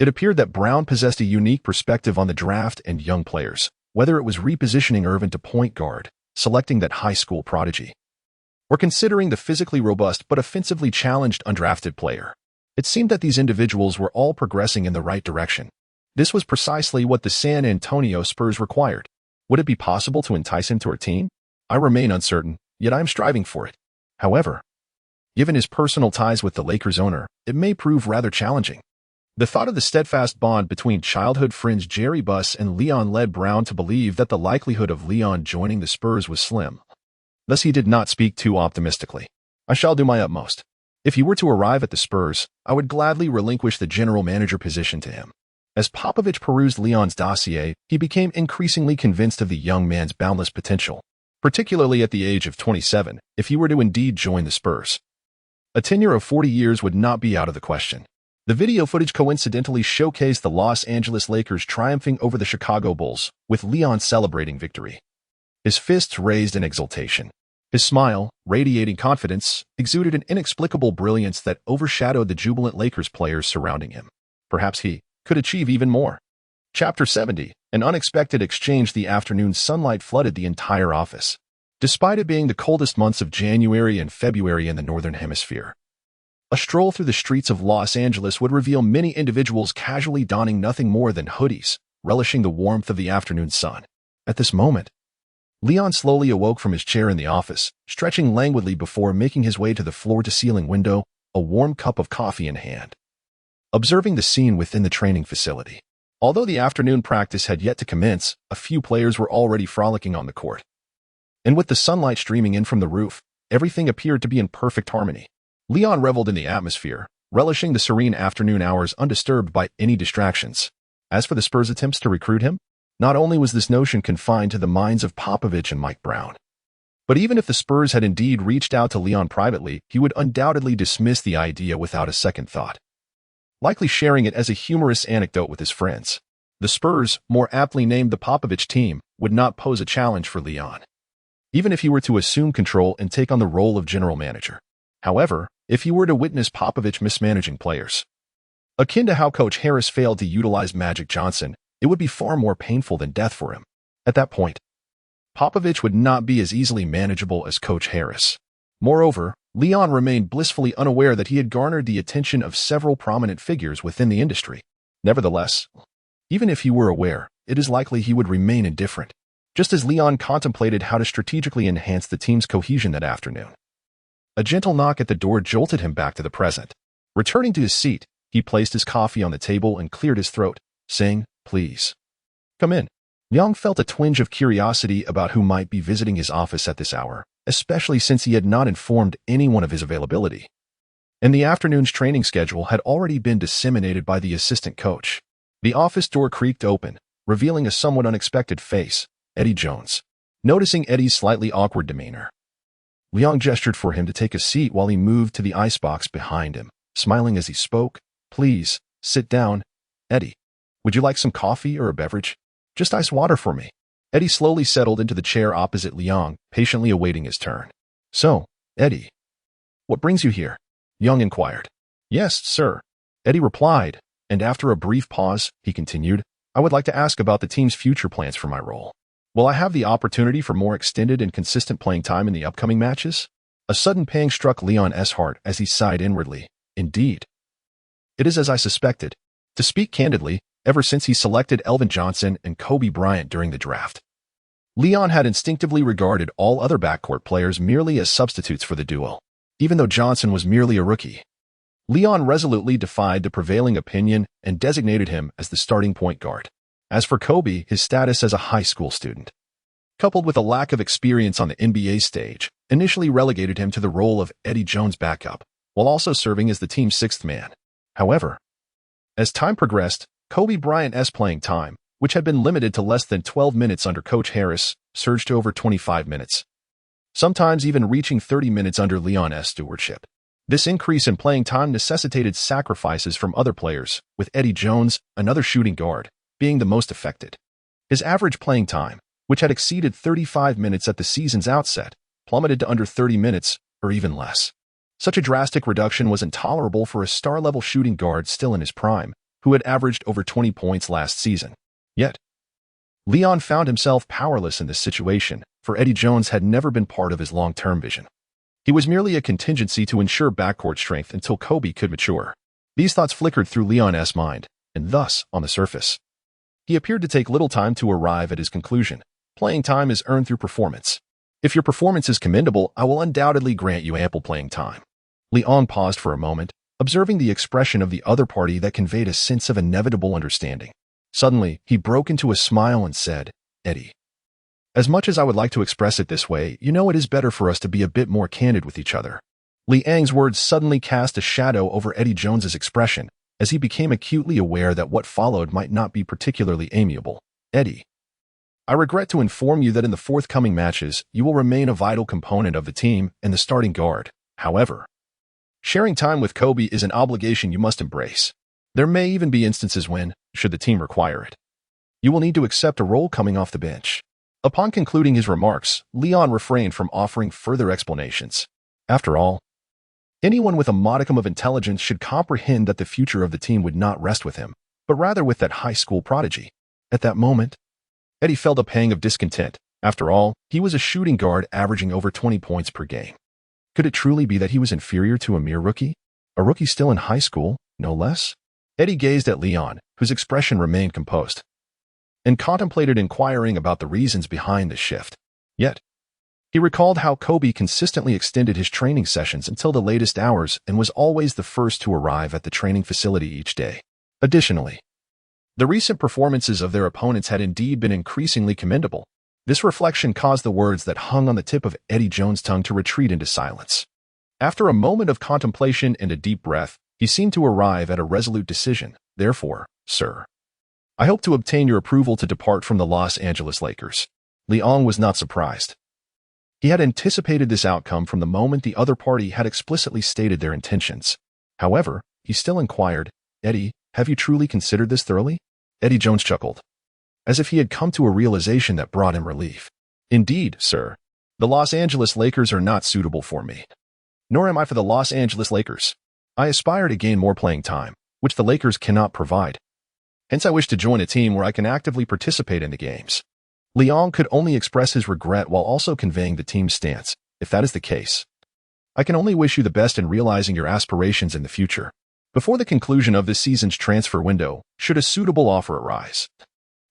Speaker 1: It appeared that Brown possessed a unique perspective on the draft and young players, whether it was repositioning Irvin to point guard, selecting that high school prodigy, or considering the physically robust but offensively challenged undrafted player. It seemed that these individuals were all progressing in the right direction. This was precisely what the San Antonio Spurs required. Would it be possible to entice him to our team? I remain uncertain, yet I am striving for it. However, given his personal ties with the Lakers owner, it may prove rather challenging. The thought of the steadfast bond between childhood friends Jerry Buss and Leon led Brown to believe that the likelihood of Leon joining the Spurs was slim. Thus he did not speak too optimistically. "I shall do my utmost. If he were to arrive at the Spurs, I would gladly relinquish the general manager position to him." As Popovich perused Leon's dossier, he became increasingly convinced of the young man's boundless potential, particularly at the age of 27, if he were to indeed join the Spurs. A tenure of 40 years would not be out of the question. The video footage coincidentally showcased the Los Angeles Lakers triumphing over the Chicago Bulls, with Leon celebrating victory, his fists raised in exultation. His smile, radiating confidence, exuded an inexplicable brilliance that overshadowed the jubilant Lakers players surrounding him. Perhaps he could achieve even more. Chapter 70, an unexpected exchange. The afternoon sunlight flooded the entire office, despite it being the coldest months of January and February in the Northern Hemisphere. A stroll through the streets of Los Angeles would reveal many individuals casually donning nothing more than hoodies, relishing the warmth of the afternoon sun. At this moment, Leon slowly awoke from his chair in the office, stretching languidly before making his way to the floor-to-ceiling window, a warm cup of coffee in hand, observing the scene within the training facility. Although the afternoon practice had yet to commence, a few players were already frolicking on the court. And with the sunlight streaming in from the roof, everything appeared to be in perfect harmony. Leon reveled in the atmosphere, relishing the serene afternoon hours undisturbed by any distractions. As for the Spurs' attempts to recruit him, not only was this notion confined to the minds of Popovich and Mike Brown, but even if the Spurs had indeed reached out to Leon privately, he would undoubtedly dismiss the idea without a second thought, likely sharing it as a humorous anecdote with his friends. The Spurs, more aptly named the Popovich team, would not pose a challenge for Leon, even if he were to assume control and take on the role of general manager. However, if he were to witness Popovich mismanaging players, akin to how Coach Harris failed to utilize Magic Johnson, it would be far more painful than death for him. At that point, Popovich would not be as easily manageable as Coach Harris. Moreover, Leon remained blissfully unaware that he had garnered the attention of several prominent figures within the industry. Nevertheless, even if he were aware, it is likely he would remain indifferent, just as Leon contemplated how to strategically enhance the team's cohesion that afternoon. A gentle knock at the door jolted him back to the present. Returning to his seat, he placed his coffee on the table and cleared his throat, saying, "Please, come in." Young felt a twinge of curiosity about who might be visiting his office at this hour, especially since he had not informed anyone of his availability. And the afternoon's training schedule had already been disseminated by the assistant coach. The office door creaked open, revealing a somewhat unexpected face, Eddie Jones. Noticing Eddie's slightly awkward demeanor, Leon gestured for him to take a seat while he moved to the icebox behind him, smiling as he spoke. "Please, sit down. Eddie, would you like some coffee or a beverage? Just ice water for me." Eddie slowly settled into the chair opposite Leon, patiently awaiting his turn. "So, Eddie, what brings you here?" Young inquired. "Yes, sir," Eddie replied, and after a brief pause, he continued, "I would like to ask about the team's future plans for my role. Will I have the opportunity for more extended and consistent playing time in the upcoming matches?" A sudden pang struck Leon's heart as he sighed inwardly. Indeed, it is as I suspected. To speak candidly, ever since he selected Elvin Johnson and Kobe Bryant during the draft, Leon had instinctively regarded all other backcourt players merely as substitutes for the duo. Even though Johnson was merely a rookie, Leon resolutely defied the prevailing opinion and designated him as the starting point guard. As for Kobe, his status as a high school student, coupled with a lack of experience on the NBA stage, initially relegated him to the role of Eddie Jones' backup, while also serving as the team's sixth man. However, as time progressed, Kobe Bryant's playing time, which had been limited to less than 12 minutes under Coach Harris, surged to over 25 minutes, sometimes even reaching 30 minutes under Leon's stewardship. This increase in playing time necessitated sacrifices from other players, with Eddie Jones, another shooting guard, being the most affected. His average playing time, which had exceeded 35 minutes at the season's outset, plummeted to under 30 minutes, or even less. Such a drastic reduction was intolerable for a star-level shooting guard still in his prime, who had averaged over 20 points last season. Yet, Leon found himself powerless in this situation, for Eddie Jones had never been part of his long-term vision. He was merely a contingency to ensure backcourt strength until Kobe could mature. These thoughts flickered through Leon's mind, and thus, on the surface, he appeared to take little time to arrive at his conclusion. Playing time is earned through performance. If your performance is commendable, I will undoubtedly grant you ample playing time. Leon paused for a moment, observing the expression of the other party that conveyed a sense of inevitable understanding. Suddenly, he broke into a smile and said, "Eddie, as much as I would like to express it this way, you know it is better for us to be a bit more candid with each other." Liang's words suddenly cast a shadow over Eddie Jones's expression, as he became acutely aware that what followed might not be particularly amiable. "Eddie, I regret to inform you that in the forthcoming matches, you will remain a vital component of the team and the starting guard. However, sharing time with Kobe is an obligation you must embrace. There may even be instances when, should the team require it, you will need to accept a role coming off the bench." Upon concluding his remarks, Leon refrained from offering further explanations. After all, anyone with a modicum of intelligence should comprehend that the future of the team would not rest with him, but rather with that high school prodigy. At that moment, Eddie felt a pang of discontent. After all, he was a shooting guard averaging over 20 points per game. Could it truly be that he was inferior to a mere rookie? A rookie still in high school, no less? Eddie gazed at Leon, whose expression remained composed, and contemplated inquiring about the reasons behind the shift. Yet, he recalled how Kobe consistently extended his training sessions until the latest hours and was always the first to arrive at the training facility each day. Additionally, the recent performances of their opponents had indeed been increasingly commendable. This reflection caused the words that hung on the tip of Eddie Jones' tongue to retreat into silence. After a moment of contemplation and a deep breath, he seemed to arrive at a resolute decision. "Therefore, sir, I hope to obtain your approval to depart from the Los Angeles Lakers. Liang was not surprised. He had anticipated this outcome from the moment the other party had explicitly stated their intentions. However, he still inquired, "Eddie, have you truly considered this thoroughly?" Eddie Jones chuckled, as if he had come to a realization that brought him relief. "Indeed, sir. The Los Angeles Lakers are not suitable for me. Nor am I for the Los Angeles Lakers. I aspire to gain more playing time, which the Lakers cannot provide. Hence I wish to join a team where I can actively participate in the games." Liang could only express his regret while also conveying the team's stance. "If that is the case, I can only wish you the best in realizing your aspirations in the future. Before the conclusion of this season's transfer window, should a suitable offer arise,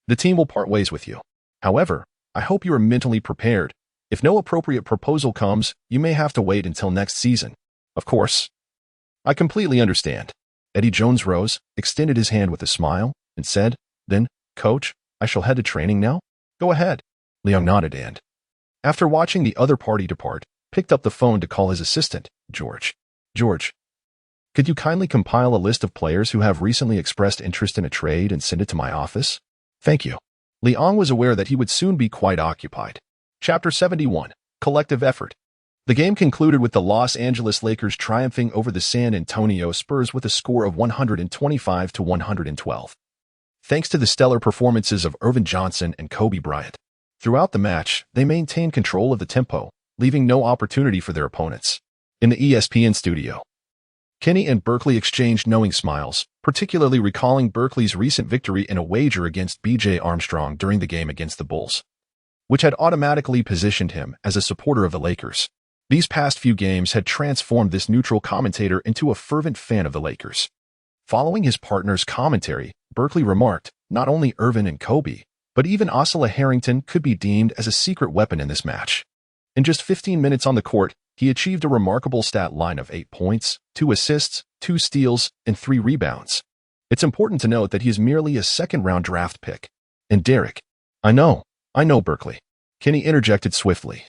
Speaker 1: the team will part ways with you. However, I hope you are mentally prepared. If no appropriate proposal comes, you may have to wait until next season. Of course, I completely understand." Eddie Jones rose, extended his hand with a smile, and said, "Then, coach, I shall head to training now?" "Go ahead." Liang nodded and, after watching the other party depart, picked up the phone to call his assistant, George. "George, could you kindly compile a list of players who have recently expressed interest in a trade and send it to my office?" "Thank you." Liang was aware that he would soon be quite occupied. Chapter 71, Collective Effort. The game concluded with the Los Angeles Lakers triumphing over the San Antonio Spurs with a score of 125 to 112. Thanks to the stellar performances of Earvin Johnson and Kobe Bryant. Throughout the match, they maintained control of the tempo, leaving no opportunity for their opponents. In the ESPN studio, Kenny and Berkeley exchanged knowing smiles, particularly recalling Berkeley's recent victory in a wager against B.J. Armstrong during the game against the Bulls, which had automatically positioned him as a supporter of the Lakers. These past few games had transformed this neutral commentator into a fervent fan of the Lakers. Following his partner's commentary, Berkeley remarked, "Not only Earvin and Kobe, but even Osceola Harrington could be deemed as a secret weapon in this match." In just 15 minutes on the court, he achieved a remarkable stat line of 8 points, 2 assists, 2 steals, and 3 rebounds. It's important to note that he is merely a second-round draft pick. And Derek, I know, Berkeley. Kenny interjected swiftly,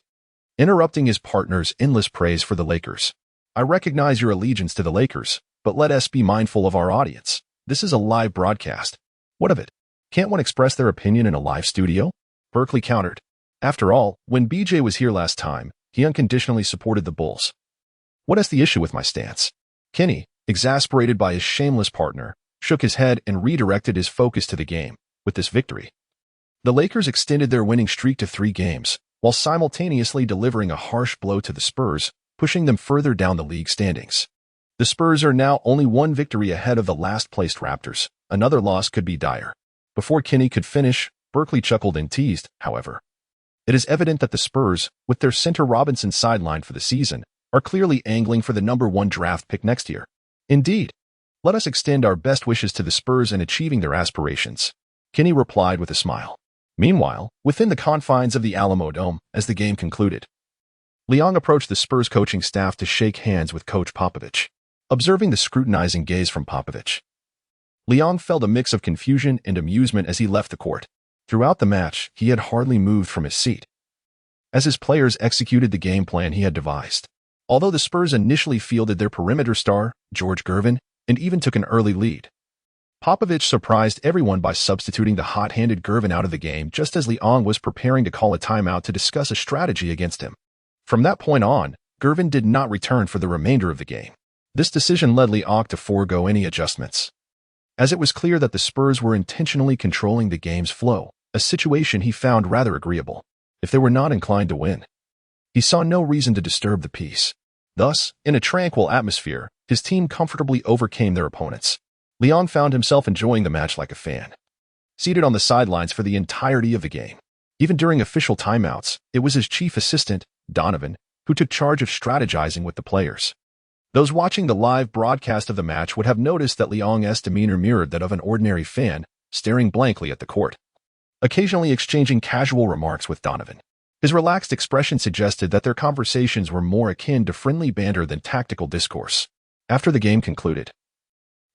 Speaker 1: interrupting his partner's endless praise for the Lakers. "I recognize your allegiance to the Lakers, but let us be mindful of our audience. This is a live broadcast. What of it? Can't one express their opinion in a live studio?" Berkeley countered. "After all, when BJ was here last time, he unconditionally supported the Bulls. What is the issue with my stance?" Kenny, exasperated by his shameless partner, shook his head and redirected his focus to the game. With this victory, the Lakers extended their winning streak to 3 games, while simultaneously delivering a harsh blow to the Spurs, pushing them further down the league standings. The Spurs are now only 1 victory ahead of the last-placed Raptors. Another loss could be dire. Before Kenny could finish, Berkeley chuckled and teased, "However, it is evident that the Spurs, with their center Robinson sidelined for the season, are clearly angling for the #1 draft pick next year." "Indeed. Let us extend our best wishes to the Spurs in achieving their aspirations," Kenny replied with a smile. Meanwhile, within the confines of the Alamo Dome, as the game concluded, Liang approached the Spurs coaching staff to shake hands with Coach Popovich. Observing the scrutinizing gaze from Popovich, Liang felt a mix of confusion and amusement as he left the court. Throughout the match, he had hardly moved from his seat, as his players executed the game plan he had devised. Although the Spurs initially fielded their perimeter star, George Gervin, and even took an early lead, Popovich surprised everyone by substituting the hot-handed Gervin out of the game just as Liang was preparing to call a timeout to discuss a strategy against him. From that point on, Gervin did not return for the remainder of the game. This decision led Liang to forego any adjustments, as it was clear that the Spurs were intentionally controlling the game's flow, a situation he found rather agreeable. If they were not inclined to win, he saw no reason to disturb the peace. Thus, in a tranquil atmosphere, his team comfortably overcame their opponents. Liang found himself enjoying the match like a fan, seated on the sidelines for the entirety of the game. Even during official timeouts, it was his chief assistant, Donovan, who took charge of strategizing with the players. Those watching the live broadcast of the match would have noticed that Liang's demeanor mirrored that of an ordinary fan, staring blankly at the court, occasionally exchanging casual remarks with Donovan. His relaxed expression suggested that their conversations were more akin to friendly banter than tactical discourse. After the game concluded,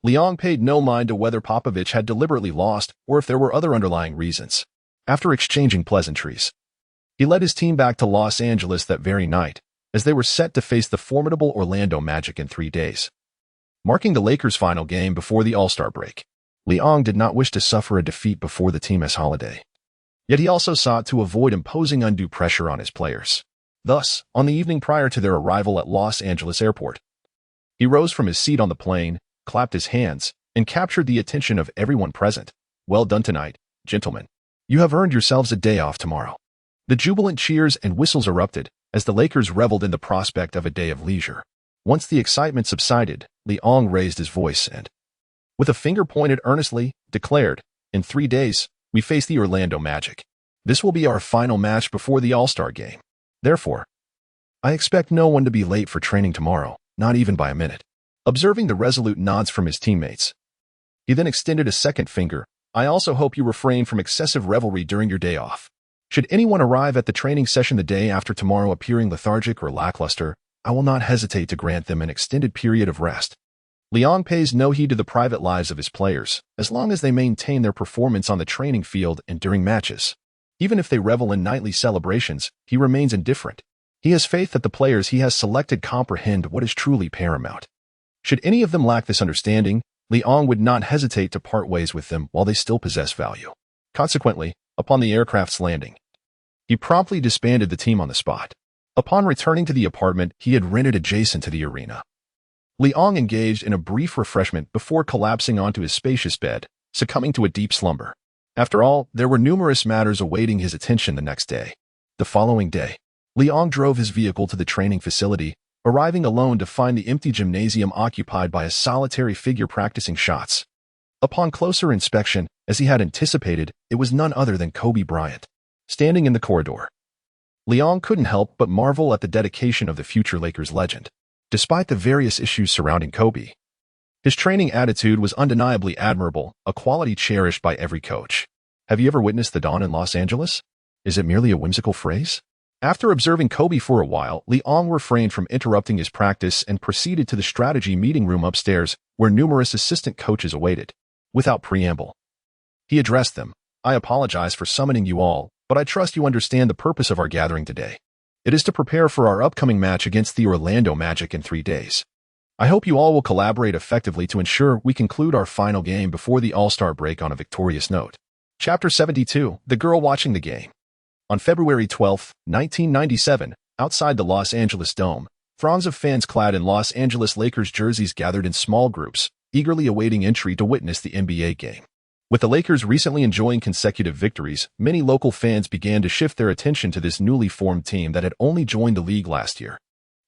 Speaker 1: Liang paid no mind to whether Popovich had deliberately lost or if there were other underlying reasons. After exchanging pleasantries, he led his team back to Los Angeles that very night, as they were set to face the formidable Orlando Magic in 3 days, marking the Lakers' final game before the All-Star break. Liang did not wish to suffer a defeat before the team's holiday. Yet he also sought to avoid imposing undue pressure on his players. Thus, on the evening prior to their arrival at Los Angeles Airport, he rose from his seat on the plane, clapped his hands, and captured the attention of everyone present. "Well done tonight, gentlemen. You have earned yourselves a day off tomorrow." The jubilant cheers and whistles erupted as the Lakers reveled in the prospect of a day of leisure. Once the excitement subsided, Liang raised his voice and, with a finger pointed earnestly, declared, "In 3 days, we face the Orlando Magic. This will be our final match before the All-Star game. Therefore, I expect no one to be late for training tomorrow, not even by a minute." Observing the resolute nods from his teammates, he then extended a second finger. "I also hope you refrain from excessive revelry during your day off. Should anyone arrive at the training session the day after tomorrow appearing lethargic or lackluster, I will not hesitate to grant them an extended period of rest." Liang pays no heed to the private lives of his players, as long as they maintain their performance on the training field and during matches. Even if they revel in nightly celebrations, he remains indifferent. He has faith that the players he has selected comprehend what is truly paramount. Should any of them lack this understanding, Liang would not hesitate to part ways with them while they still possess value. Consequently, upon the aircraft's landing, he promptly disbanded the team on the spot. Upon returning to the apartment he had rented adjacent to the arena, Liang engaged in a brief refreshment before collapsing onto his spacious bed, succumbing to a deep slumber. After all, there were numerous matters awaiting his attention the next day. The following day, Liang drove his vehicle to the training facility, arriving alone to find the empty gymnasium occupied by a solitary figure practicing shots. Upon closer inspection, as he had anticipated, it was none other than Kobe Bryant. Standing in the corridor, Liang couldn't help but marvel at the dedication of the future Lakers legend. Despite the various issues surrounding Kobe, his training attitude was undeniably admirable, a quality cherished by every coach. Have you ever witnessed the dawn in Los Angeles? Is it merely a whimsical phrase? After observing Kobe for a while, Liang refrained from interrupting his practice and proceeded to the strategy meeting room upstairs, where numerous assistant coaches awaited. Without preamble, he addressed them. "I apologize for summoning you all, but I trust you understand the purpose of our gathering today. It is to prepare for our upcoming match against the Orlando Magic in 3 days. I hope you all will collaborate effectively to ensure we conclude our final game before the All-Star break on a victorious note." Chapter 72, The Girl Watching the Game. On February 12, 1997, outside the Los Angeles Dome, throngs of fans clad in Los Angeles Lakers jerseys gathered in small groups, eagerly awaiting entry to witness the NBA game. With the Lakers recently enjoying consecutive victories, many local fans began to shift their attention to this newly formed team that had only joined the league last year.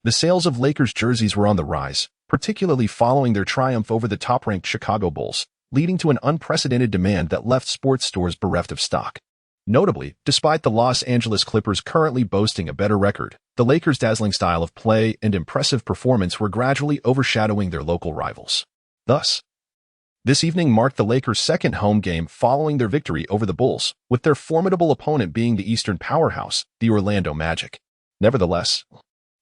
Speaker 1: The sales of Lakers jerseys were on the rise, particularly following their triumph over the top-ranked Chicago Bulls, leading to an unprecedented demand that left sports stores bereft of stock. Notably, despite the Los Angeles Clippers currently boasting a better record, the Lakers' dazzling style of play and impressive performance were gradually overshadowing their local rivals. Thus, this evening marked the Lakers' second home game following their victory over the Bulls, with their formidable opponent being the Eastern powerhouse, the Orlando Magic. Nevertheless,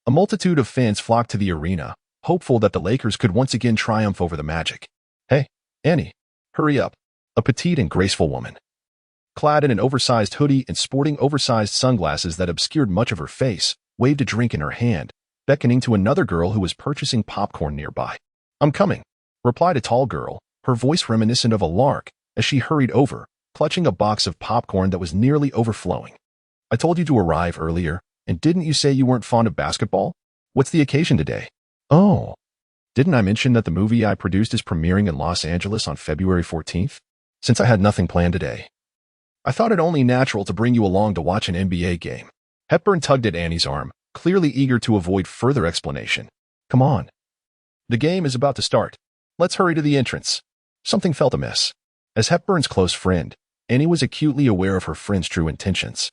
Speaker 1: a multitude of fans flocked to the arena, hopeful that the Lakers could once again triumph over the Magic. "Hey, Annie, hurry up." A petite and graceful woman, clad in an oversized hoodie and sporting oversized sunglasses that obscured much of her face, waved a drink in her hand, beckoning to another girl who was purchasing popcorn nearby. "I'm coming," replied a tall girl, her voice reminiscent of a lark, as she hurried over, clutching a box of popcorn that was nearly overflowing. "I told you to arrive earlier, and didn't you say you weren't fond of basketball? What's the occasion today?" "Oh, didn't I mention that the movie I produced is premiering in Los Angeles on February 14th? Since I had nothing planned today, I thought it only natural to bring you along to watch an NBA game." Hepburn tugged at Annie's arm, clearly eager to avoid further explanation. "Come on. The game is about to start. Let's hurry to the entrance." Something felt amiss. As Hepburn's close friend, Annie was acutely aware of her friend's true intentions.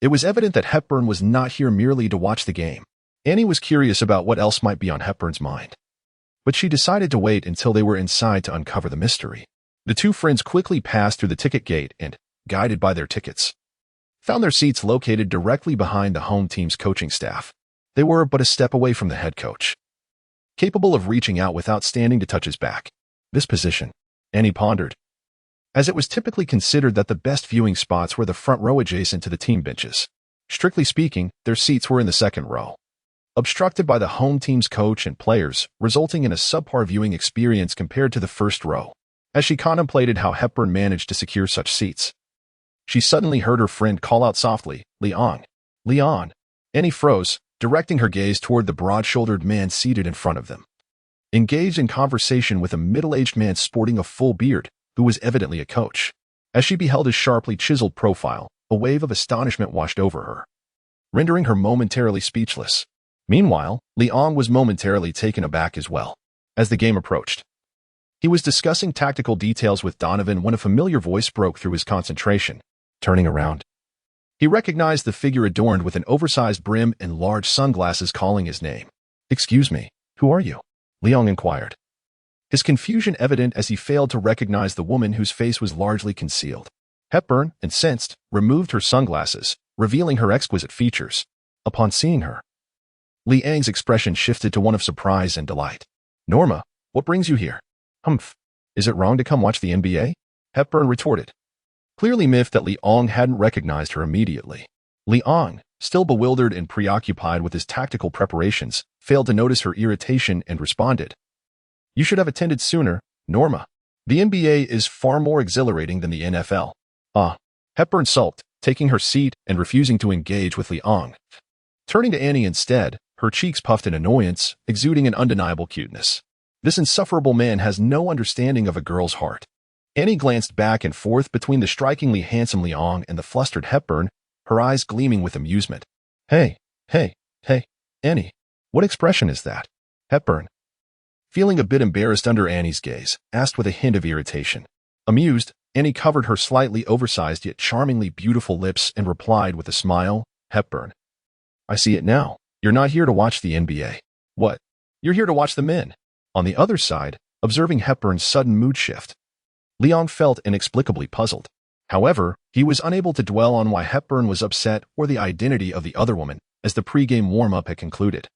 Speaker 1: It was evident that Hepburn was not here merely to watch the game. Annie was curious about what else might be on Hepburn's mind, but she decided to wait until they were inside to uncover the mystery. The two friends quickly passed through the ticket gate and, guided by their tickets, found their seats located directly behind the home team's coaching staff. They were but a step away from the head coach, capable of reaching out without standing to touch his back. This position, Annie pondered, as it was typically considered that the best viewing spots were the front row adjacent to the team benches. Strictly speaking, their seats were in the second row, obstructed by the home team's coach and players, resulting in a subpar viewing experience compared to the first row. As she contemplated how Hepburn managed to secure such seats, she suddenly heard her friend call out softly, "Leon! Leon!" Annie froze, directing her gaze toward the broad-shouldered man seated in front of them, engaged in conversation with a middle-aged man sporting a full beard, who was evidently a coach. As she beheld his sharply chiseled profile, a wave of astonishment washed over her, rendering her momentarily speechless. Meanwhile, Leon was momentarily taken aback as well. As the game approached, he was discussing tactical details with Donovan when a familiar voice broke through his concentration. Turning around, he recognized the figure adorned with an oversized brim and large sunglasses calling his name. "Excuse me, who are you?" Leon inquired, his confusion evident as he failed to recognize the woman whose face was largely concealed. Hepburn, incensed, removed her sunglasses, revealing her exquisite features. Upon seeing her, Liang's expression shifted to one of surprise and delight. "Norma, what brings you here?" "Humph. Is it wrong to come watch the NBA?" Hepburn retorted, clearly miffed that Leong hadn't recognized her immediately. Leong, still bewildered and preoccupied with his tactical preparations, failed to notice her irritation and responded, "You should have attended sooner, Norma. The NBA is far more exhilarating than the NFL." "Ah." Hepburn sulked, taking her seat and refusing to engage with Leong. Turning to Annie instead, her cheeks puffed in annoyance, exuding an undeniable cuteness. This insufferable man has no understanding of a girl's heart. Annie glanced back and forth between the strikingly handsome Leong and the flustered Hepburn, her eyes gleaming with amusement. Hey, Annie, what expression is that?" Hepburn, feeling a bit embarrassed under Annie's gaze, asked with a hint of irritation. Amused, Annie covered her slightly oversized yet charmingly beautiful lips and replied with a smile, "Hepburn, I see it now. You're not here to watch the NBA. What? You're here to watch the men." On the other side, observing Hepburn's sudden mood shift, Leong felt inexplicably puzzled. However, he was unable to dwell on why Hepburn was upset or the identity of the other woman, as the pre-game warm-up had concluded,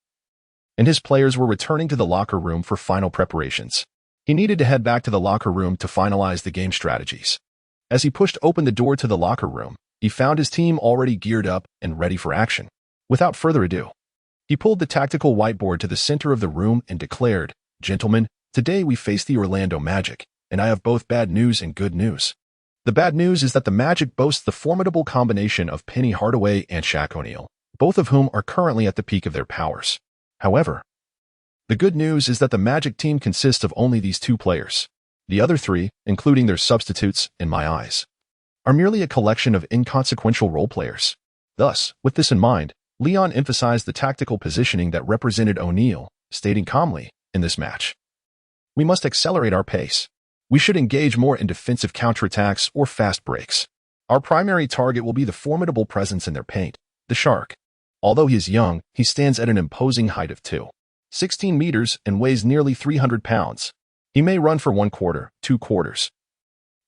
Speaker 1: and his players were returning to the locker room for final preparations. He needed to head back to the locker room to finalize the game strategies. As he pushed open the door to the locker room, he found his team already geared up and ready for action. Without further ado, he pulled the tactical whiteboard to the center of the room and declared, "Gentlemen, today we face the Orlando Magic, and I have both bad news and good news. The bad news is that the Magic boasts the formidable combination of Penny Hardaway and Shaq O'Neal, both of whom are currently at the peak of their powers. However, the good news is that the Magic team consists of only these two players. The other three, including their substitutes, in my eyes, are merely a collection of inconsequential role players." Thus, with this in mind, Leon emphasized the tactical positioning that represented O'Neal, stating calmly, "In this match, we must accelerate our pace. We should engage more in defensive counterattacks or fast breaks. Our primary target will be the formidable presence in their paint, the Shark. Although he is young, he stands at an imposing height of 2.16 meters and weighs nearly 300 pounds. He may run for 1 quarter, 2 quarters,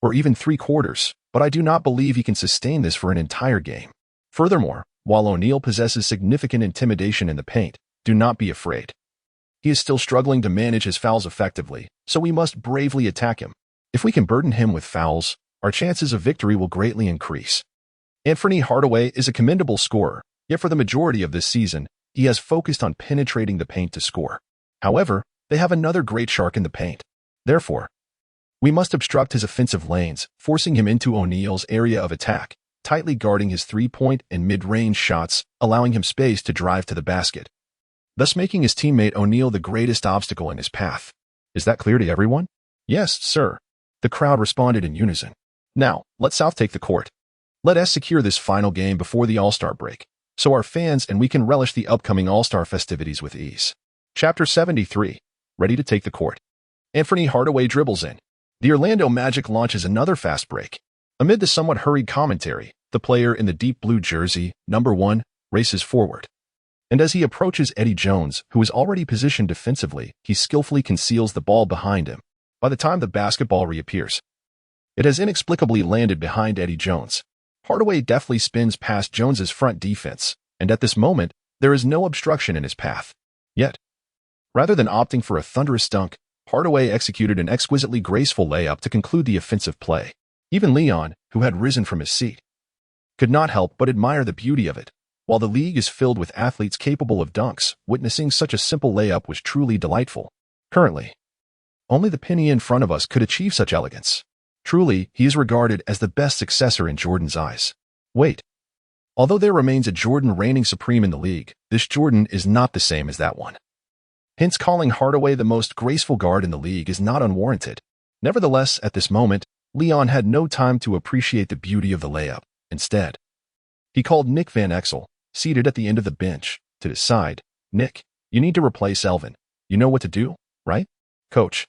Speaker 1: or even 3 quarters, but I do not believe he can sustain this for an entire game. Furthermore, while O'Neal possesses significant intimidation in the paint, do not be afraid. He is still struggling to manage his fouls effectively, so we must bravely attack him. If we can burden him with fouls, our chances of victory will greatly increase. Anthony Hardaway is a commendable scorer, yet for the majority of this season, he has focused on penetrating the paint to score. However, they have another great shark in the paint. Therefore, we must obstruct his offensive lanes, forcing him into O'Neal's area of attack, tightly guarding his three-point and mid-range shots, allowing him space to drive to the basket, thus making his teammate O'Neal the greatest obstacle in his path. Is that clear to everyone?" "Yes, sir." The crowd responded in unison. "Now, let South take the court. Let us secure this final game before the All-Star break, so our fans and we can relish the upcoming All-Star festivities with ease." Chapter 73. Ready to take the court. Anthony Hardaway dribbles in. The Orlando Magic launches another fast break. Amid the somewhat hurried commentary, the player in the deep blue jersey, number 1, races forward. And as he approaches Eddie Jones, who is already positioned defensively, he skillfully conceals the ball behind him. By the time the basketball reappears, it has inexplicably landed behind Eddie Jones. Hardaway deftly spins past Jones's front defense, and at this moment, there is no obstruction in his path. Yet, rather than opting for a thunderous dunk, Hardaway executed an exquisitely graceful layup to conclude the offensive play. Even Leon, who had risen from his seat, could not help but admire the beauty of it. While the league is filled with athletes capable of dunks, witnessing such a simple layup was truly delightful. Currently, Only the penny in front of us could achieve such elegance. Truly, he is regarded as the best successor in Jordan's eyes. Wait. Although there remains a Jordan reigning supreme in the league, this Jordan is not the same as that one. Hence, calling Hardaway the most graceful guard in the league is not unwarranted. Nevertheless, at this moment, Leon had no time to appreciate the beauty of the layup. Instead, he called Nick Van Exel, seated at the end of the bench, to his side. Nick, you need to replace Elvin. You know what to do, right? Coach.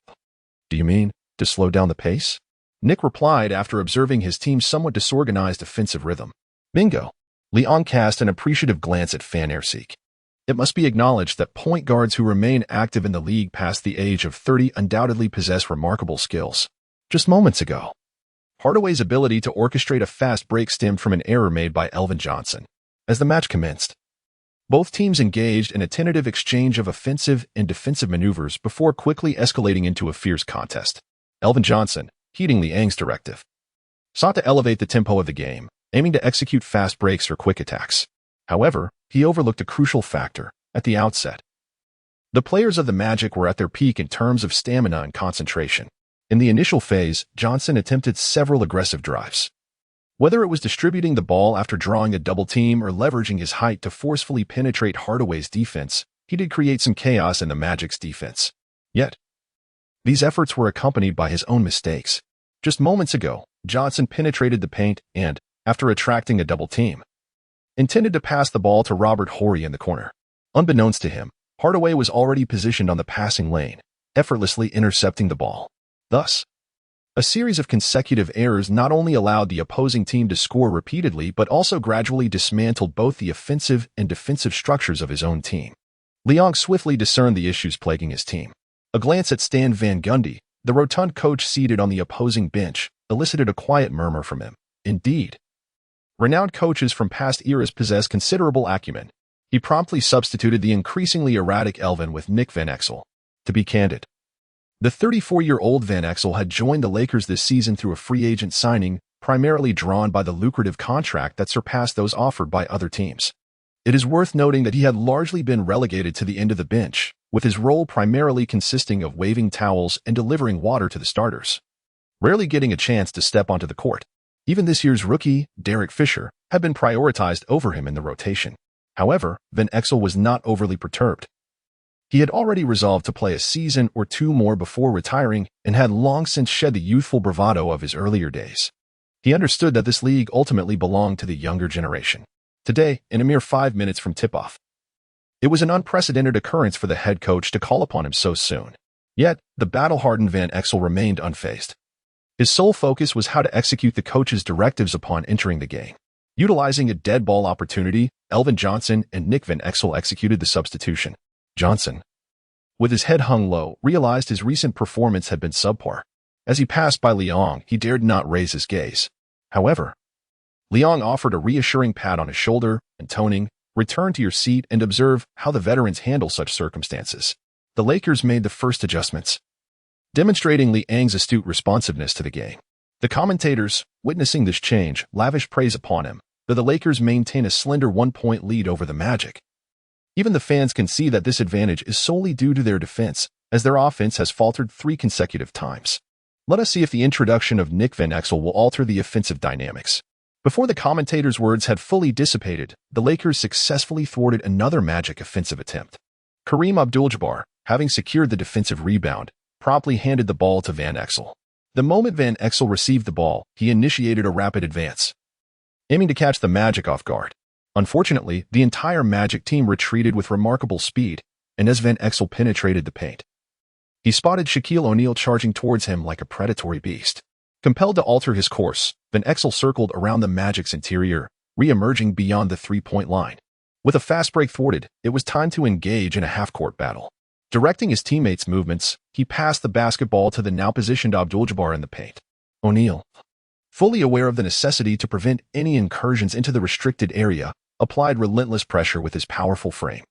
Speaker 1: Do you mean to slow down the pace? Nick replied after observing his team's somewhat disorganized offensive rhythm. Bingo. Leon cast an appreciative glance at Van Exel. It must be acknowledged that point guards who remain active in the league past the age of 30 undoubtedly possess remarkable skills. Just moments ago, Hardaway's ability to orchestrate a fast break stemmed from an error made by Elvin Johnson. As the match commenced, both teams engaged in a tentative exchange of offensive and defensive maneuvers before quickly escalating into a fierce contest. Elvin Johnson, heeding Liang's directive, sought to elevate the tempo of the game, aiming to execute fast breaks or quick attacks. However, he overlooked a crucial factor at the outset. The players of the Magic were at their peak in terms of stamina and concentration. In the initial phase, Johnson attempted several aggressive drives. Whether it was distributing the ball after drawing a double team or leveraging his height to forcefully penetrate Hardaway's defense, he did create some chaos in the Magic's defense. Yet, these efforts were accompanied by his own mistakes. Just moments ago, Johnson penetrated the paint and, after attracting a double team, intended to pass the ball to Robert Horry in the corner. Unbeknownst to him, Hardaway was already positioned on the passing lane, effortlessly intercepting the ball. Thus, a series of consecutive errors not only allowed the opposing team to score repeatedly but also gradually dismantled both the offensive and defensive structures of his own team. Leon swiftly discerned the issues plaguing his team. A glance at Stan Van Gundy, the rotund coach seated on the opposing bench, elicited a quiet murmur from him. Indeed, renowned coaches from past eras possess considerable acumen. He promptly substituted the increasingly erratic Elvin with Nick Van Exel. To be candid, the 34-year-old Van Exel had joined the Lakers this season through a free agent signing, primarily drawn by the lucrative contract that surpassed those offered by other teams. It is worth noting that he had largely been relegated to the end of the bench, with his role primarily consisting of waving towels and delivering water to the starters, rarely getting a chance to step onto the court. Even this year's rookie, Derek Fisher, had been prioritized over him in the rotation. However, Van Exel was not overly perturbed. He had already resolved to play a season or two more before retiring and had long since shed the youthful bravado of his earlier days. He understood that this league ultimately belonged to the younger generation. Today, in a mere 5 minutes from tip-off, it was an unprecedented occurrence for the head coach to call upon him so soon. Yet, the battle-hardened Van Exel remained unfazed. His sole focus was how to execute the coach's directives upon entering the game. Utilizing a dead ball opportunity, Elvin Johnson and Nick Van Exel executed the substitution. Johnson, with his head hung low, realized his recent performance had been subpar. As he passed by Leong, he dared not raise his gaze. However, Leong offered a reassuring pat on his shoulder, intoning, "Return to your seat and observe how the veterans handle such circumstances." The Lakers made the first adjustments, demonstrating Liang's astute responsiveness to the game. The commentators, witnessing this change, lavished praise upon him, though the Lakers maintain a slender 1-point lead over the Magic. Even the fans can see that this advantage is solely due to their defense, as their offense has faltered 3 consecutive times. Let us see if the introduction of Nick Van Exel will alter the offensive dynamics. Before the commentators' words had fully dissipated, the Lakers successfully thwarted another Magic offensive attempt. Kareem Abdul-Jabbar, having secured the defensive rebound, promptly handed the ball to Van Exel. The moment Van Exel received the ball, he initiated a rapid advance, aiming to catch the Magic off guard. Unfortunately, the entire Magic team retreated with remarkable speed, and as Van Exel penetrated the paint, he spotted Shaquille O'Neal charging towards him like a predatory beast. Compelled to alter his course, Van Exel circled around the Magic's interior, re-emerging beyond the 3-point line. With a fast break thwarted, it was time to engage in a half-court battle. Directing his teammates' movements, he passed the basketball to the now-positioned Abdul-Jabbar in the paint. O'Neal, fully aware of the necessity to prevent any incursions into the restricted area, applied relentless pressure with his powerful frame.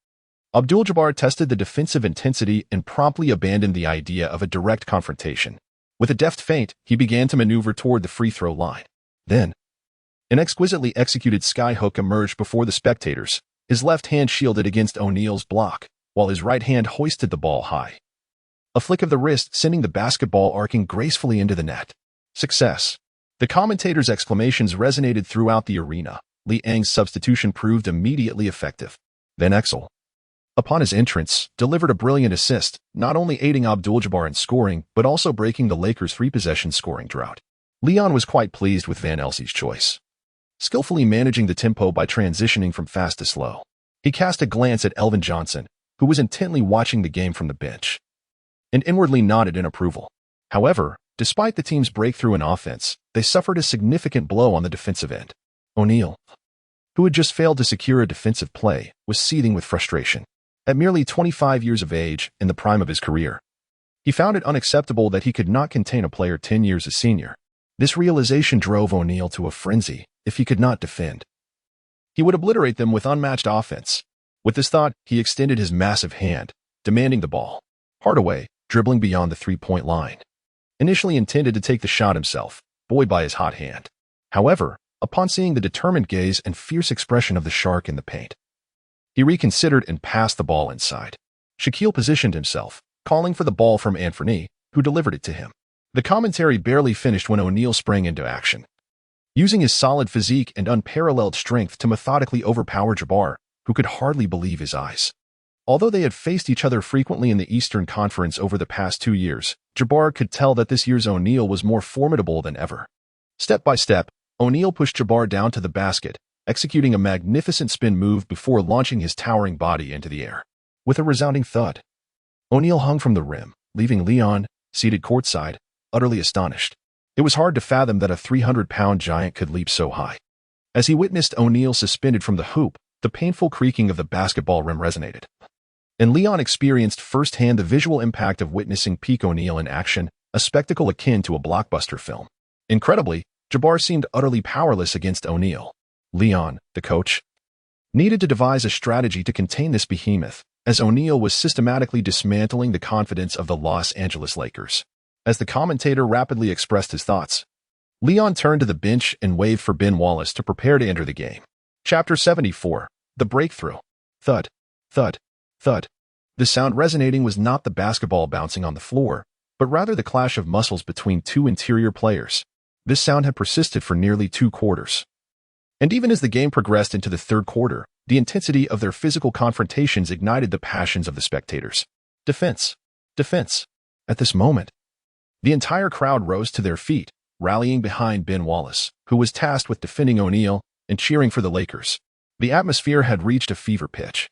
Speaker 1: Abdul-Jabbar tested the defensive intensity and promptly abandoned the idea of a direct confrontation. With a deft feint, he began to maneuver toward the free-throw line. Then, an exquisitely executed skyhook emerged before the spectators, his left hand shielded against O'Neal's block, while his right hand hoisted the ball high. A flick of the wrist sending the basketball arcing gracefully into the net. Success. The commentator's exclamations resonated throughout the arena. Liang's substitution proved immediately effective. Then Exel, upon his entrance, delivered a brilliant assist, not only aiding Abdul-Jabbar in scoring, but also breaking the Lakers' three-possession scoring drought. Leon was quite pleased with Van Elsie's choice, skillfully managing the tempo by transitioning from fast to slow. He cast a glance at Elvin Johnson, who was intently watching the game from the bench, and inwardly nodded in approval. However, despite the team's breakthrough in offense, they suffered a significant blow on the defensive end. O'Neal, who had just failed to secure a defensive play, was seething with frustration. At merely 25 years of age, in the prime of his career, he found it unacceptable that he could not contain a player 10 years his senior. This realization drove O'Neal to a frenzy. If he could not defend, he would obliterate them with unmatched offense. With this thought, he extended his massive hand, demanding the ball. Hardaway, dribbling beyond the three-point line, initially intended to take the shot himself, buoyed by his hot hand. However, upon seeing the determined gaze and fierce expression of the shark in the paint, he reconsidered and passed the ball inside. Shaquille positioned himself, calling for the ball from Anthony, who delivered it to him. The commentary barely finished when O'Neal sprang into action, using his solid physique and unparalleled strength to methodically overpower Jabbar, who could hardly believe his eyes. Although they had faced each other frequently in the Eastern Conference over the past 2 years, Jabbar could tell that this year's O'Neal was more formidable than ever. Step by step, O'Neal pushed Jabbar down to the basket, executing a magnificent spin move before launching his towering body into the air. With a resounding thud, O'Neal hung from the rim, leaving Leon, seated courtside, utterly astonished. It was hard to fathom that a 300-pound giant could leap so high. As he witnessed O'Neal suspended from the hoop, the painful creaking of the basketball rim resonated, and Leon experienced firsthand the visual impact of witnessing peak O'Neal in action, a spectacle akin to a blockbuster film. Incredibly, Jabbar seemed utterly powerless against O'Neal. Leon, the coach, needed to devise a strategy to contain this behemoth, as O'Neal was systematically dismantling the confidence of the Los Angeles Lakers. As the commentator rapidly expressed his thoughts, Leon turned to the bench and waved for Ben Wallace to prepare to enter the game. Chapter 74. The Breakthrough. Thud, thud, thud. The sound resonating was not the basketball bouncing on the floor, but rather the clash of muscles between two interior players. This sound had persisted for nearly 2 quarters. And even as the game progressed into the third quarter, the intensity of their physical confrontations ignited the passions of the spectators. Defense. Defense. At this moment, the entire crowd rose to their feet, rallying behind Ben Wallace, who was tasked with defending O'Neal and cheering for the Lakers. The atmosphere had reached a fever pitch,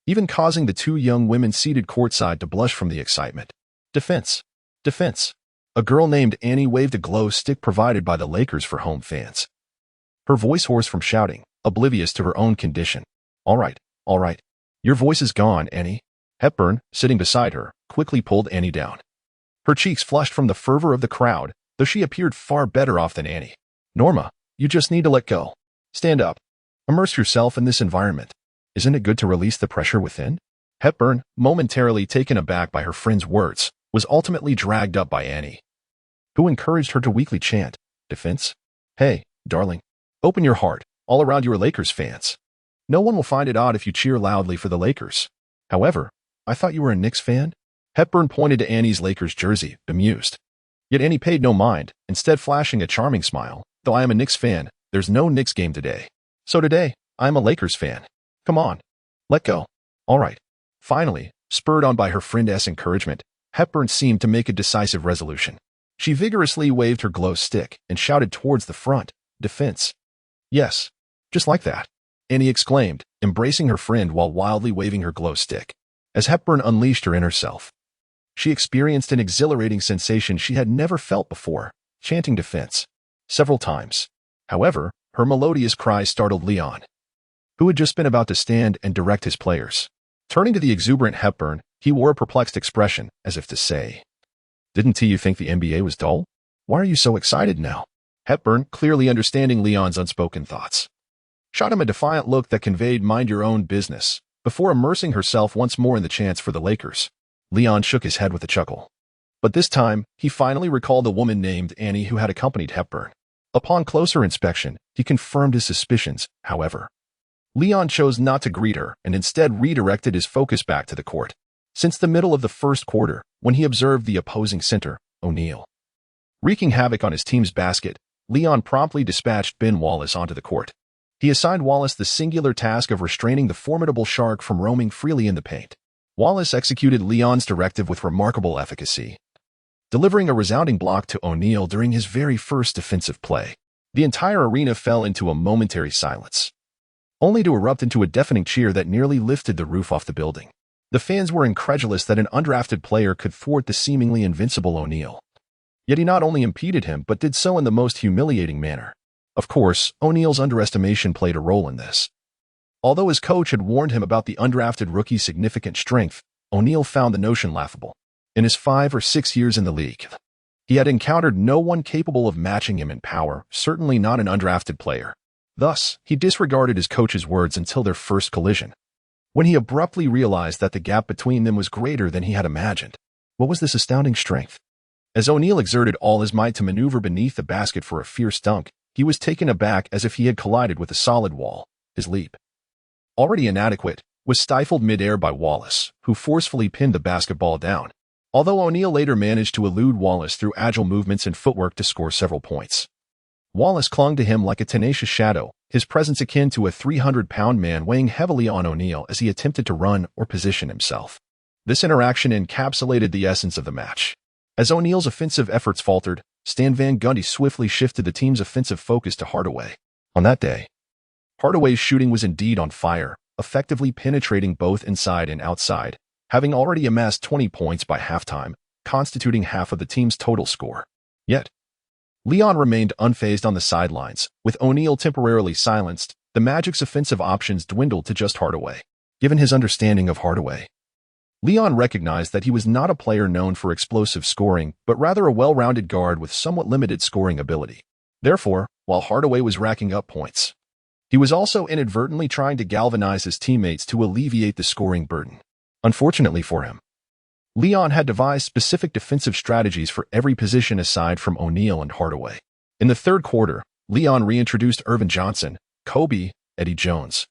Speaker 1: even causing the 2 young women seated courtside to blush from the excitement. Defense. Defense. A girl named Annie waved a glow stick provided by the Lakers for home fans, her voice hoarse from shouting, oblivious to her own condition. All right. Your voice is gone, Annie. Hepburn, sitting beside her, quickly pulled Annie down. Her cheeks flushed from the fervor of the crowd, though she appeared far better off than Annie. Norma, you just need to let go. Stand up. Immerse yourself in this environment. Isn't it good to release the pressure within? Hepburn, momentarily taken aback by her friend's words, was ultimately dragged up by Annie, who encouraged her to weakly chant, "Defense? Hey, darling, open your heart. All around you are Lakers fans. No one will find it odd if you cheer loudly for the Lakers. However, I thought you were a Knicks fan?" Hepburn pointed to Annie's Lakers jersey, bemused. Yet Annie paid no mind, instead flashing a charming smile. "Though I am a Knicks fan, there's no Knicks game today. So today, I am a Lakers fan. Come on. Let go." All right. Finally, spurred on by her friend's encouragement, Hepburn seemed to make a decisive resolution. She vigorously waved her glow stick and shouted towards the front, "Defense." "Yes, just like that," Annie exclaimed, embracing her friend while wildly waving her glow stick. As Hepburn unleashed her inner self, she experienced an exhilarating sensation she had never felt before, chanting "Defense" several times. However, her melodious cry startled Leon, who had just been about to stand and direct his players. Turning to the exuberant Hepburn, he wore a perplexed expression, as if to say, "Didn't you think the NBA was dull? Why are you so excited now?" Hepburn, clearly understanding Leon's unspoken thoughts, shot him a defiant look that conveyed "mind your own business," before immersing herself once more in the chants for the Lakers. Leon shook his head with a chuckle. But this time, he finally recalled a woman named Annie who had accompanied Hepburn. Upon closer inspection, he confirmed his suspicions, however. Leon chose not to greet her and instead redirected his focus back to the court. since the middle of the first quarter when he observed the opposing center, O'Neal, wreaking havoc on his team's basket. Leon promptly dispatched Ben Wallace onto the court. He assigned Wallace the singular task of restraining the formidable shark from roaming freely in the paint. Wallace executed Leon's directive with remarkable efficacy, delivering a resounding block to O'Neal during his very first defensive play. The entire arena fell into a momentary silence, only to erupt into a deafening cheer that nearly lifted the roof off the building. The fans were incredulous that an undrafted player could thwart the seemingly invincible O'Neal. Yet he not only impeded him but did so in the most humiliating manner. Of course, O'Neal's underestimation played a role in this. Although his coach had warned him about the undrafted rookie's significant strength, O'Neal found the notion laughable. In his 5 or 6 years in the league, he had encountered no one capable of matching him in power, certainly not an undrafted player. Thus, he disregarded his coach's words until their first collision, when he abruptly realized that the gap between them was greater than he had imagined. What was this astounding strength? As O'Neal exerted all his might to maneuver beneath the basket for a fierce dunk, he was taken aback as if he had collided with a solid wall. His leap, already inadequate, was stifled midair by Wallace, who forcefully pinned the basketball down. Although O'Neal later managed to elude Wallace through agile movements and footwork to score several points, Wallace clung to him like a tenacious shadow, his presence akin to a 300-pound man weighing heavily on O'Neal as he attempted to run or position himself. This interaction encapsulated the essence of the match. As O'Neal's offensive efforts faltered, Stan Van Gundy swiftly shifted the team's offensive focus to Hardaway. On that day, Hardaway's shooting was indeed on fire, effectively penetrating both inside and outside, having already amassed 20 points by halftime, constituting half of the team's total score. Yet, Leon remained unfazed on the sidelines. With O'Neal temporarily silenced, the Magic's offensive options dwindled to just Hardaway. Given his understanding of Hardaway, Leon recognized that he was not a player known for explosive scoring, but rather a well-rounded guard with somewhat limited scoring ability. Therefore, while Hardaway was racking up points, he was also inadvertently trying to galvanize his teammates to alleviate the scoring burden. Unfortunately for him, Leon had devised specific defensive strategies for every position aside from O'Neal and Hardaway. In the third quarter, Leon reintroduced Irvin Johnson, Kobe, Eddie Jones,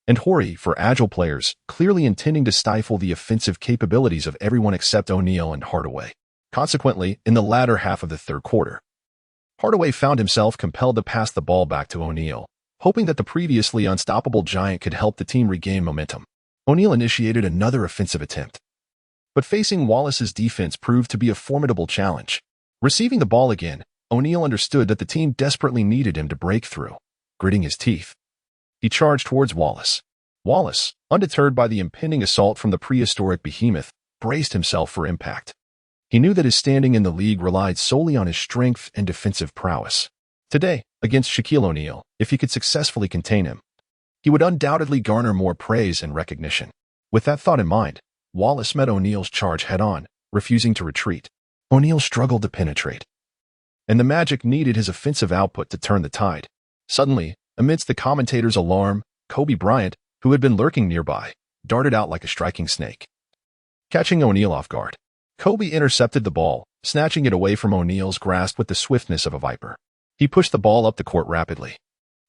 Speaker 1: and Horry for agile players, clearly intending to stifle the offensive capabilities of everyone except O'Neal and Hardaway. Consequently, in the latter half of the third quarter, Hardaway found himself compelled to pass the ball back to O'Neal, hoping that the previously unstoppable giant could help the team regain momentum. O'Neal initiated another offensive attempt, but facing Wallace's defense proved to be a formidable challenge. Receiving the ball again, O'Neal understood that the team desperately needed him to break through. Gritting his teeth, he charged towards Wallace. Wallace, undeterred by the impending assault from the prehistoric behemoth, braced himself for impact. He knew that his standing in the league relied solely on his strength and defensive prowess. Today, against Shaquille O'Neal, if he could successfully contain him, he would undoubtedly garner more praise and recognition. With that thought in mind, Wallace met O'Neal's charge head-on, refusing to retreat. O'Neal struggled to penetrate, and the Magic needed his offensive output to turn the tide. Suddenly, amidst the commentators' alarm, Kobe Bryant, who had been lurking nearby, darted out like a striking snake. Catching O'Neal off guard, Kobe intercepted the ball, snatching it away from O'Neal's grasp with the swiftness of a viper. He pushed the ball up the court rapidly,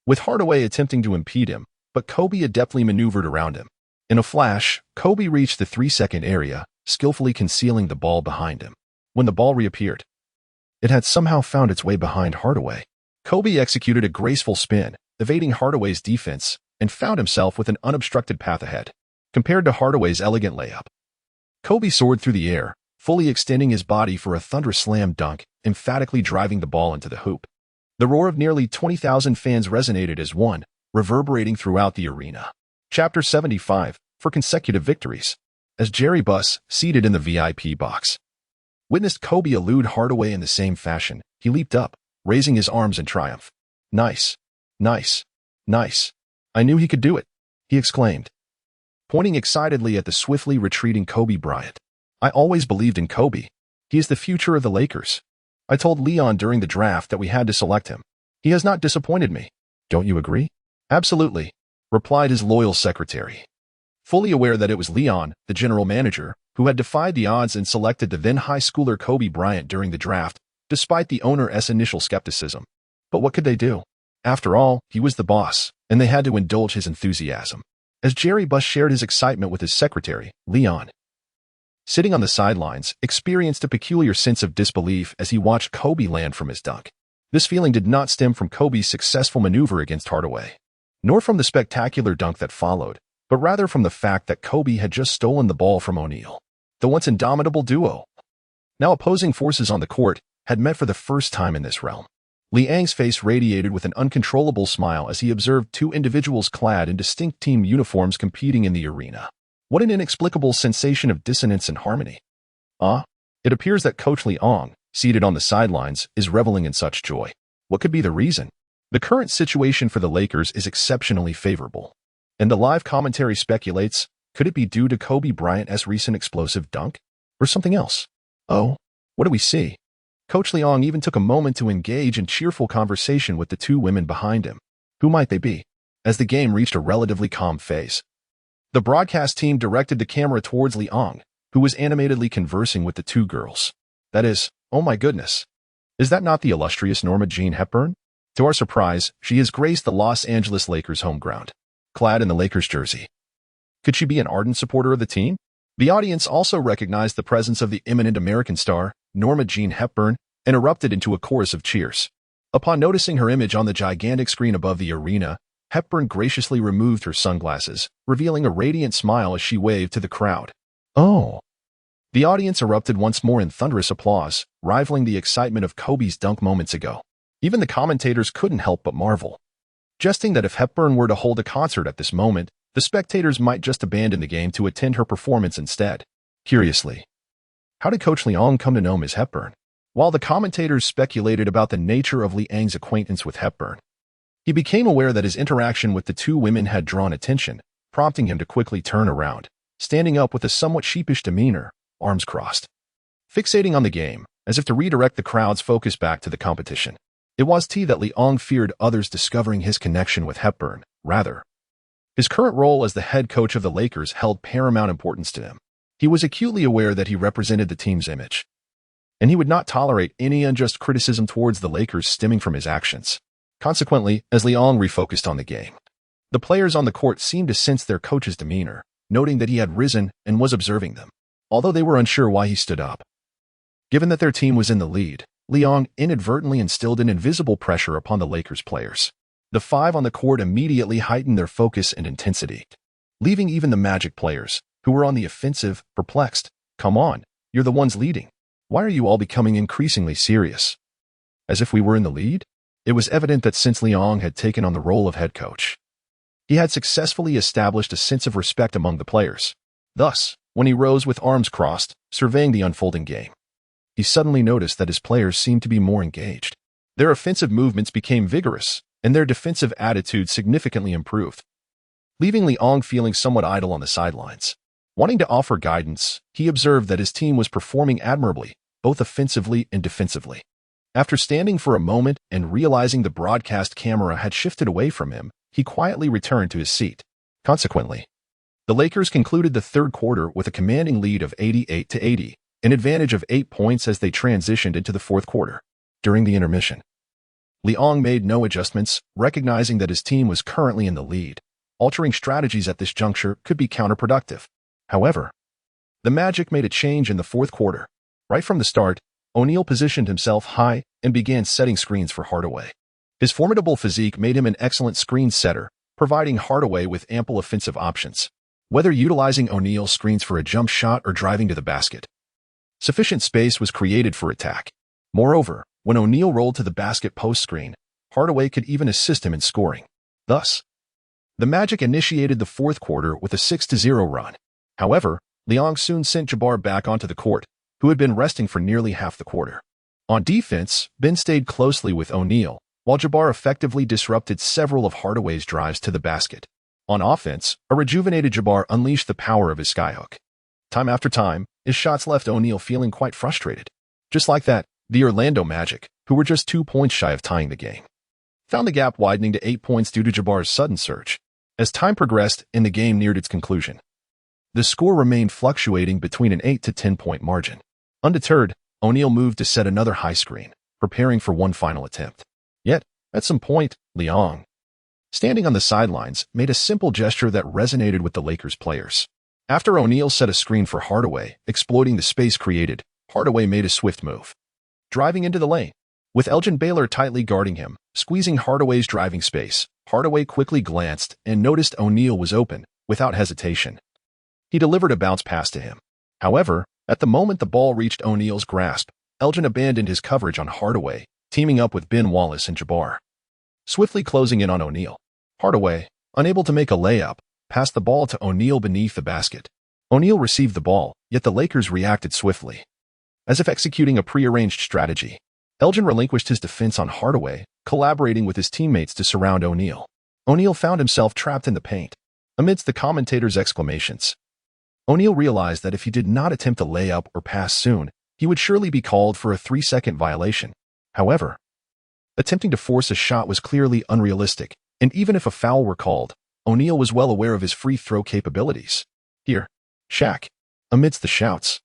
Speaker 1: with Hardaway attempting to impede him, but Kobe adeptly maneuvered around him. In a flash, Kobe reached the 3-second area, skillfully concealing the ball behind him. When the ball reappeared, it had somehow found its way behind Hardaway. Kobe executed a graceful spin, evading Hardaway's defense, and found himself with an unobstructed path ahead. Compared to Hardaway's elegant layup, Kobe soared through the air, fully extending his body for a thunderous slam dunk, emphatically driving the ball into the hoop. The roar of nearly 20,000 fans resonated as one, reverberating throughout the arena. Chapter 75, for consecutive victories. As Jerry Buss, seated in the VIP box, witnessed Kobe elude Hardaway in the same fashion, he leaped up, raising his arms in triumph. "Nice. Nice. Nice. I knew he could do it," he exclaimed, pointing excitedly at the swiftly retreating Kobe Bryant. "I always believed in Kobe. He is the future of the Lakers. I told Leon during the draft that we had to select him. He has not disappointed me. Don't you agree?" "Absolutely," replied his loyal secretary, fully aware that it was Leon, the general manager, who had defied the odds and selected the then-high schooler Kobe Bryant during the draft, despite the owner's initial skepticism. But what could they do? After all, he was the boss, and they had to indulge his enthusiasm. As Jerry Buss shared his excitement with his secretary, Leon sitting on the sidelines, experienced a peculiar sense of disbelief as he watched Kobe land from his dunk. This feeling did not stem from Kobe's successful maneuver against Hardaway, nor from the spectacular dunk that followed, but rather from the fact that Kobe had just stolen the ball from O'Neal. The once indomitable duo, now opposing forces on the court, had met for the first time in this realm. Liang's face radiated with an uncontrollable smile as he observed two individuals clad in distinct team uniforms competing in the arena. What an inexplicable sensation of dissonance and harmony. It appears that Coach Liang, seated on the sidelines, is reveling in such joy. What could be the reason? The current situation for the Lakers is exceptionally favorable. And the live commentary speculates, could it be due to Kobe Bryant's recent explosive dunk? Or something else? Oh, what do we see? Coach Liang even took a moment to engage in cheerful conversation with the two women behind him. Who might they be? As the game reached a relatively calm phase, the broadcast team directed the camera towards Liang, who was animatedly conversing with the two girls. That is, oh my goodness. Is that not the illustrious Norma Jean Hepburn? To our surprise, she has graced the Los Angeles Lakers' home ground, clad in the Lakers jersey. Could she be an ardent supporter of the team? The audience also recognized the presence of the eminent American star, Norma Jean Hepburn, and erupted into a chorus of cheers. Upon noticing her image on the gigantic screen above the arena, Hepburn graciously removed her sunglasses, revealing a radiant smile as she waved to the crowd. Oh! The audience erupted once more in thunderous applause, rivaling the excitement of Kobe's dunk moments ago. Even the commentators couldn't help but marvel, jesting that if Hepburn were to hold a concert at this moment, the spectators might just abandon the game to attend her performance instead. Curiously, how did Coach Liang come to know Ms. Hepburn? While the commentators speculated about the nature of Liang's acquaintance with Hepburn, he became aware that his interaction with the two women had drawn attention, prompting him to quickly turn around, standing up with a somewhat sheepish demeanor, arms crossed. Fixating on the game, as if to redirect the crowd's focus back to the competition. It was that Liang feared others discovering his connection with Hepburn. Rather, his current role as the head coach of the Lakers held paramount importance to him. He was acutely aware that he represented the team's image, and he would not tolerate any unjust criticism towards the Lakers stemming from his actions. Consequently, as Liang refocused on the game, the players on the court seemed to sense their coach's demeanor, noting that he had risen and was observing them, although they were unsure why he stood up. Given that their team was in the lead, Liang inadvertently instilled an invisible pressure upon the Lakers players. The five on the court immediately heightened their focus and intensity, leaving even the Magic players, who were on the offensive, perplexed. Come on, you're the ones leading. Why are you all becoming increasingly serious? As if we were in the lead? It was evident that since Liang had taken on the role of head coach, he had successfully established a sense of respect among the players. Thus, when he rose with arms crossed, surveying the unfolding game, he suddenly noticed that his players seemed to be more engaged. Their offensive movements became vigorous, and their defensive attitude significantly improved, leaving Liang feeling somewhat idle on the sidelines. Wanting to offer guidance, he observed that his team was performing admirably, both offensively and defensively. After standing for a moment and realizing the broadcast camera had shifted away from him, he quietly returned to his seat. Consequently, the Lakers concluded the third quarter with a commanding lead of 88-80, an advantage of 8 points as they transitioned into the fourth quarter. During the intermission, Liang made no adjustments, recognizing that his team was currently in the lead. Altering strategies at this juncture could be counterproductive. However, the Magic made a change in the fourth quarter. Right from the start, O'Neal positioned himself high and began setting screens for Hardaway. His formidable physique made him an excellent screen setter, providing Hardaway with ample offensive options, whether utilizing O'Neal's screens for a jump shot or driving to the basket. Sufficient space was created for attack. Moreover, when O'Neal rolled to the basket post screen, Hardaway could even assist him in scoring. Thus, the Magic initiated the fourth quarter with a 6-0 run. However, Liang soon sent Jabbar back onto the court, who had been resting for nearly half the quarter. On defense, Ben stayed closely with O'Neal, while Jabbar effectively disrupted several of Hardaway's drives to the basket. On offense, a rejuvenated Jabbar unleashed the power of his skyhook. Time after time, his shots left O'Neal feeling quite frustrated. Just like that, the Orlando Magic, who were just 2 points shy of tying the game, found the gap widening to 8 points due to Jabbar's sudden surge. As time progressed and the game neared its conclusion, the score remained fluctuating between an 8 to 10 point margin. Undeterred, O'Neal moved to set another high screen, preparing for one final attempt. Yet, at some point, Liang, standing on the sidelines, made a simple gesture that resonated with the Lakers players. After O'Neal set a screen for Hardaway, exploiting the space created, Hardaway made a swift move, driving into the lane. With Elgin Baylor tightly guarding him, squeezing Hardaway's driving space, Hardaway quickly glanced and noticed O'Neal was open, without hesitation. He delivered a bounce pass to him. However, at the moment the ball reached O'Neal's grasp, Elgin abandoned his coverage on Hardaway, teaming up with Ben Wallace and Jabbar, swiftly closing in on O'Neal. Hardaway, unable to make a layup, passed the ball to O'Neal beneath the basket. O'Neal received the ball, yet the Lakers reacted swiftly. As if executing a prearranged strategy, Elgin relinquished his defense on Hardaway, collaborating with his teammates to surround O'Neal. O'Neal found himself trapped in the paint. Amidst the commentators' exclamations, O'Neal realized that if he did not attempt a layup or pass soon, he would surely be called for a 3-second violation. However, attempting to force a shot was clearly unrealistic, and even if a foul were called, O'Neal was well aware of his free throw capabilities. Here, Shaq. Amidst the shouts,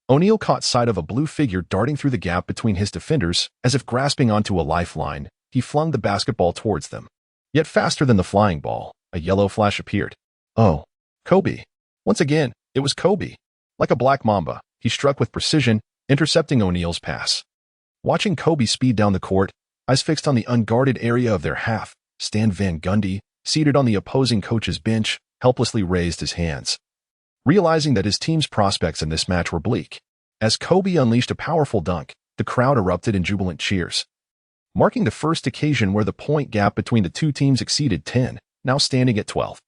Speaker 1: O'Neal caught sight of a blue figure darting through the gap between his defenders. As if grasping onto a lifeline, he flung the basketball towards them. Yet faster than the flying ball, a yellow flash appeared. Oh, Kobe. Once again, it was Kobe. Like a black mamba, he struck with precision, intercepting O'Neal's pass. Watching Kobe speed down the court, eyes fixed on the unguarded area of their half, Stan Van Gundy, seated on the opposing coach's bench, helplessly raised his hands, realizing that his team's prospects in this match were bleak. As Kobe unleashed a powerful dunk, the crowd erupted in jubilant cheers, marking the first occasion where the point gap between the two teams exceeded 10, now standing at 12.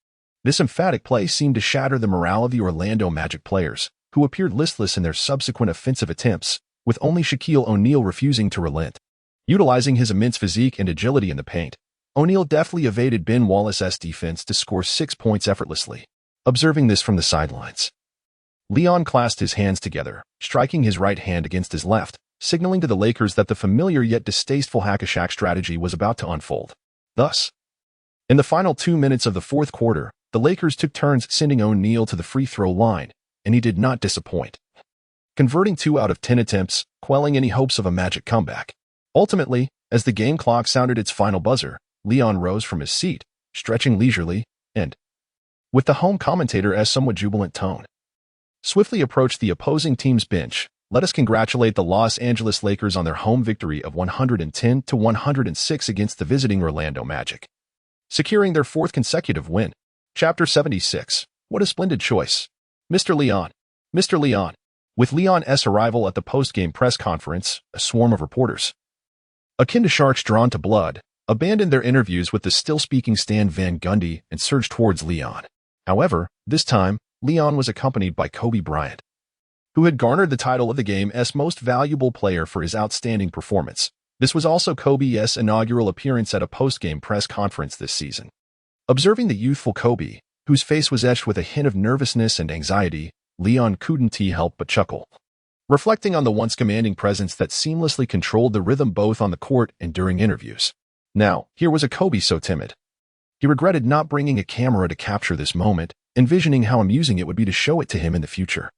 Speaker 1: This emphatic play seemed to shatter the morale of the Orlando Magic players, who appeared listless in their subsequent offensive attempts, with only Shaquille O'Neal refusing to relent. Utilizing his immense physique and agility in the paint, O'Neal deftly evaded Ben Wallace's defense to score 6 points effortlessly. Observing this from the sidelines, Leon clasped his hands together, striking his right hand against his left, signaling to the Lakers that the familiar yet distasteful hack-a-Shaq strategy was about to unfold. Thus, in the final 2 minutes of the fourth quarter, the Lakers took turns sending O'Neal to the free throw line, and he did not disappoint, converting 2 out of 10 attempts, quelling any hopes of a Magic comeback. Ultimately, as the game clock sounded its final buzzer, Leon rose from his seat, stretching leisurely, and, with the home commentator's somewhat jubilant tone, swiftly approached the opposing team's bench. Let us congratulate the Los Angeles Lakers on their home victory of 110-106 against the visiting Orlando Magic, securing their 4th consecutive win. Chapter 76. What a splendid choice. Mr. Leon. Mr. Leon. With Leon's arrival at the post-game press conference, a swarm of reporters, akin to sharks drawn to blood, abandoned their interviews with the still-speaking Stan Van Gundy and surged towards Leon. However, this time, Leon was accompanied by Kobe Bryant, who had garnered the title of the game's most valuable player for his outstanding performance. This was also Kobe's inaugural appearance at a post-game press conference this season. Observing the youthful Kobe, whose face was etched with a hint of nervousness and anxiety, Leon couldn't help but chuckle, reflecting on the once commanding presence that seamlessly controlled the rhythm both on the court and during interviews. Now, here was a Kobe so timid. He regretted not bringing a camera to capture this moment, envisioning how amusing it would be to show it to him in the future.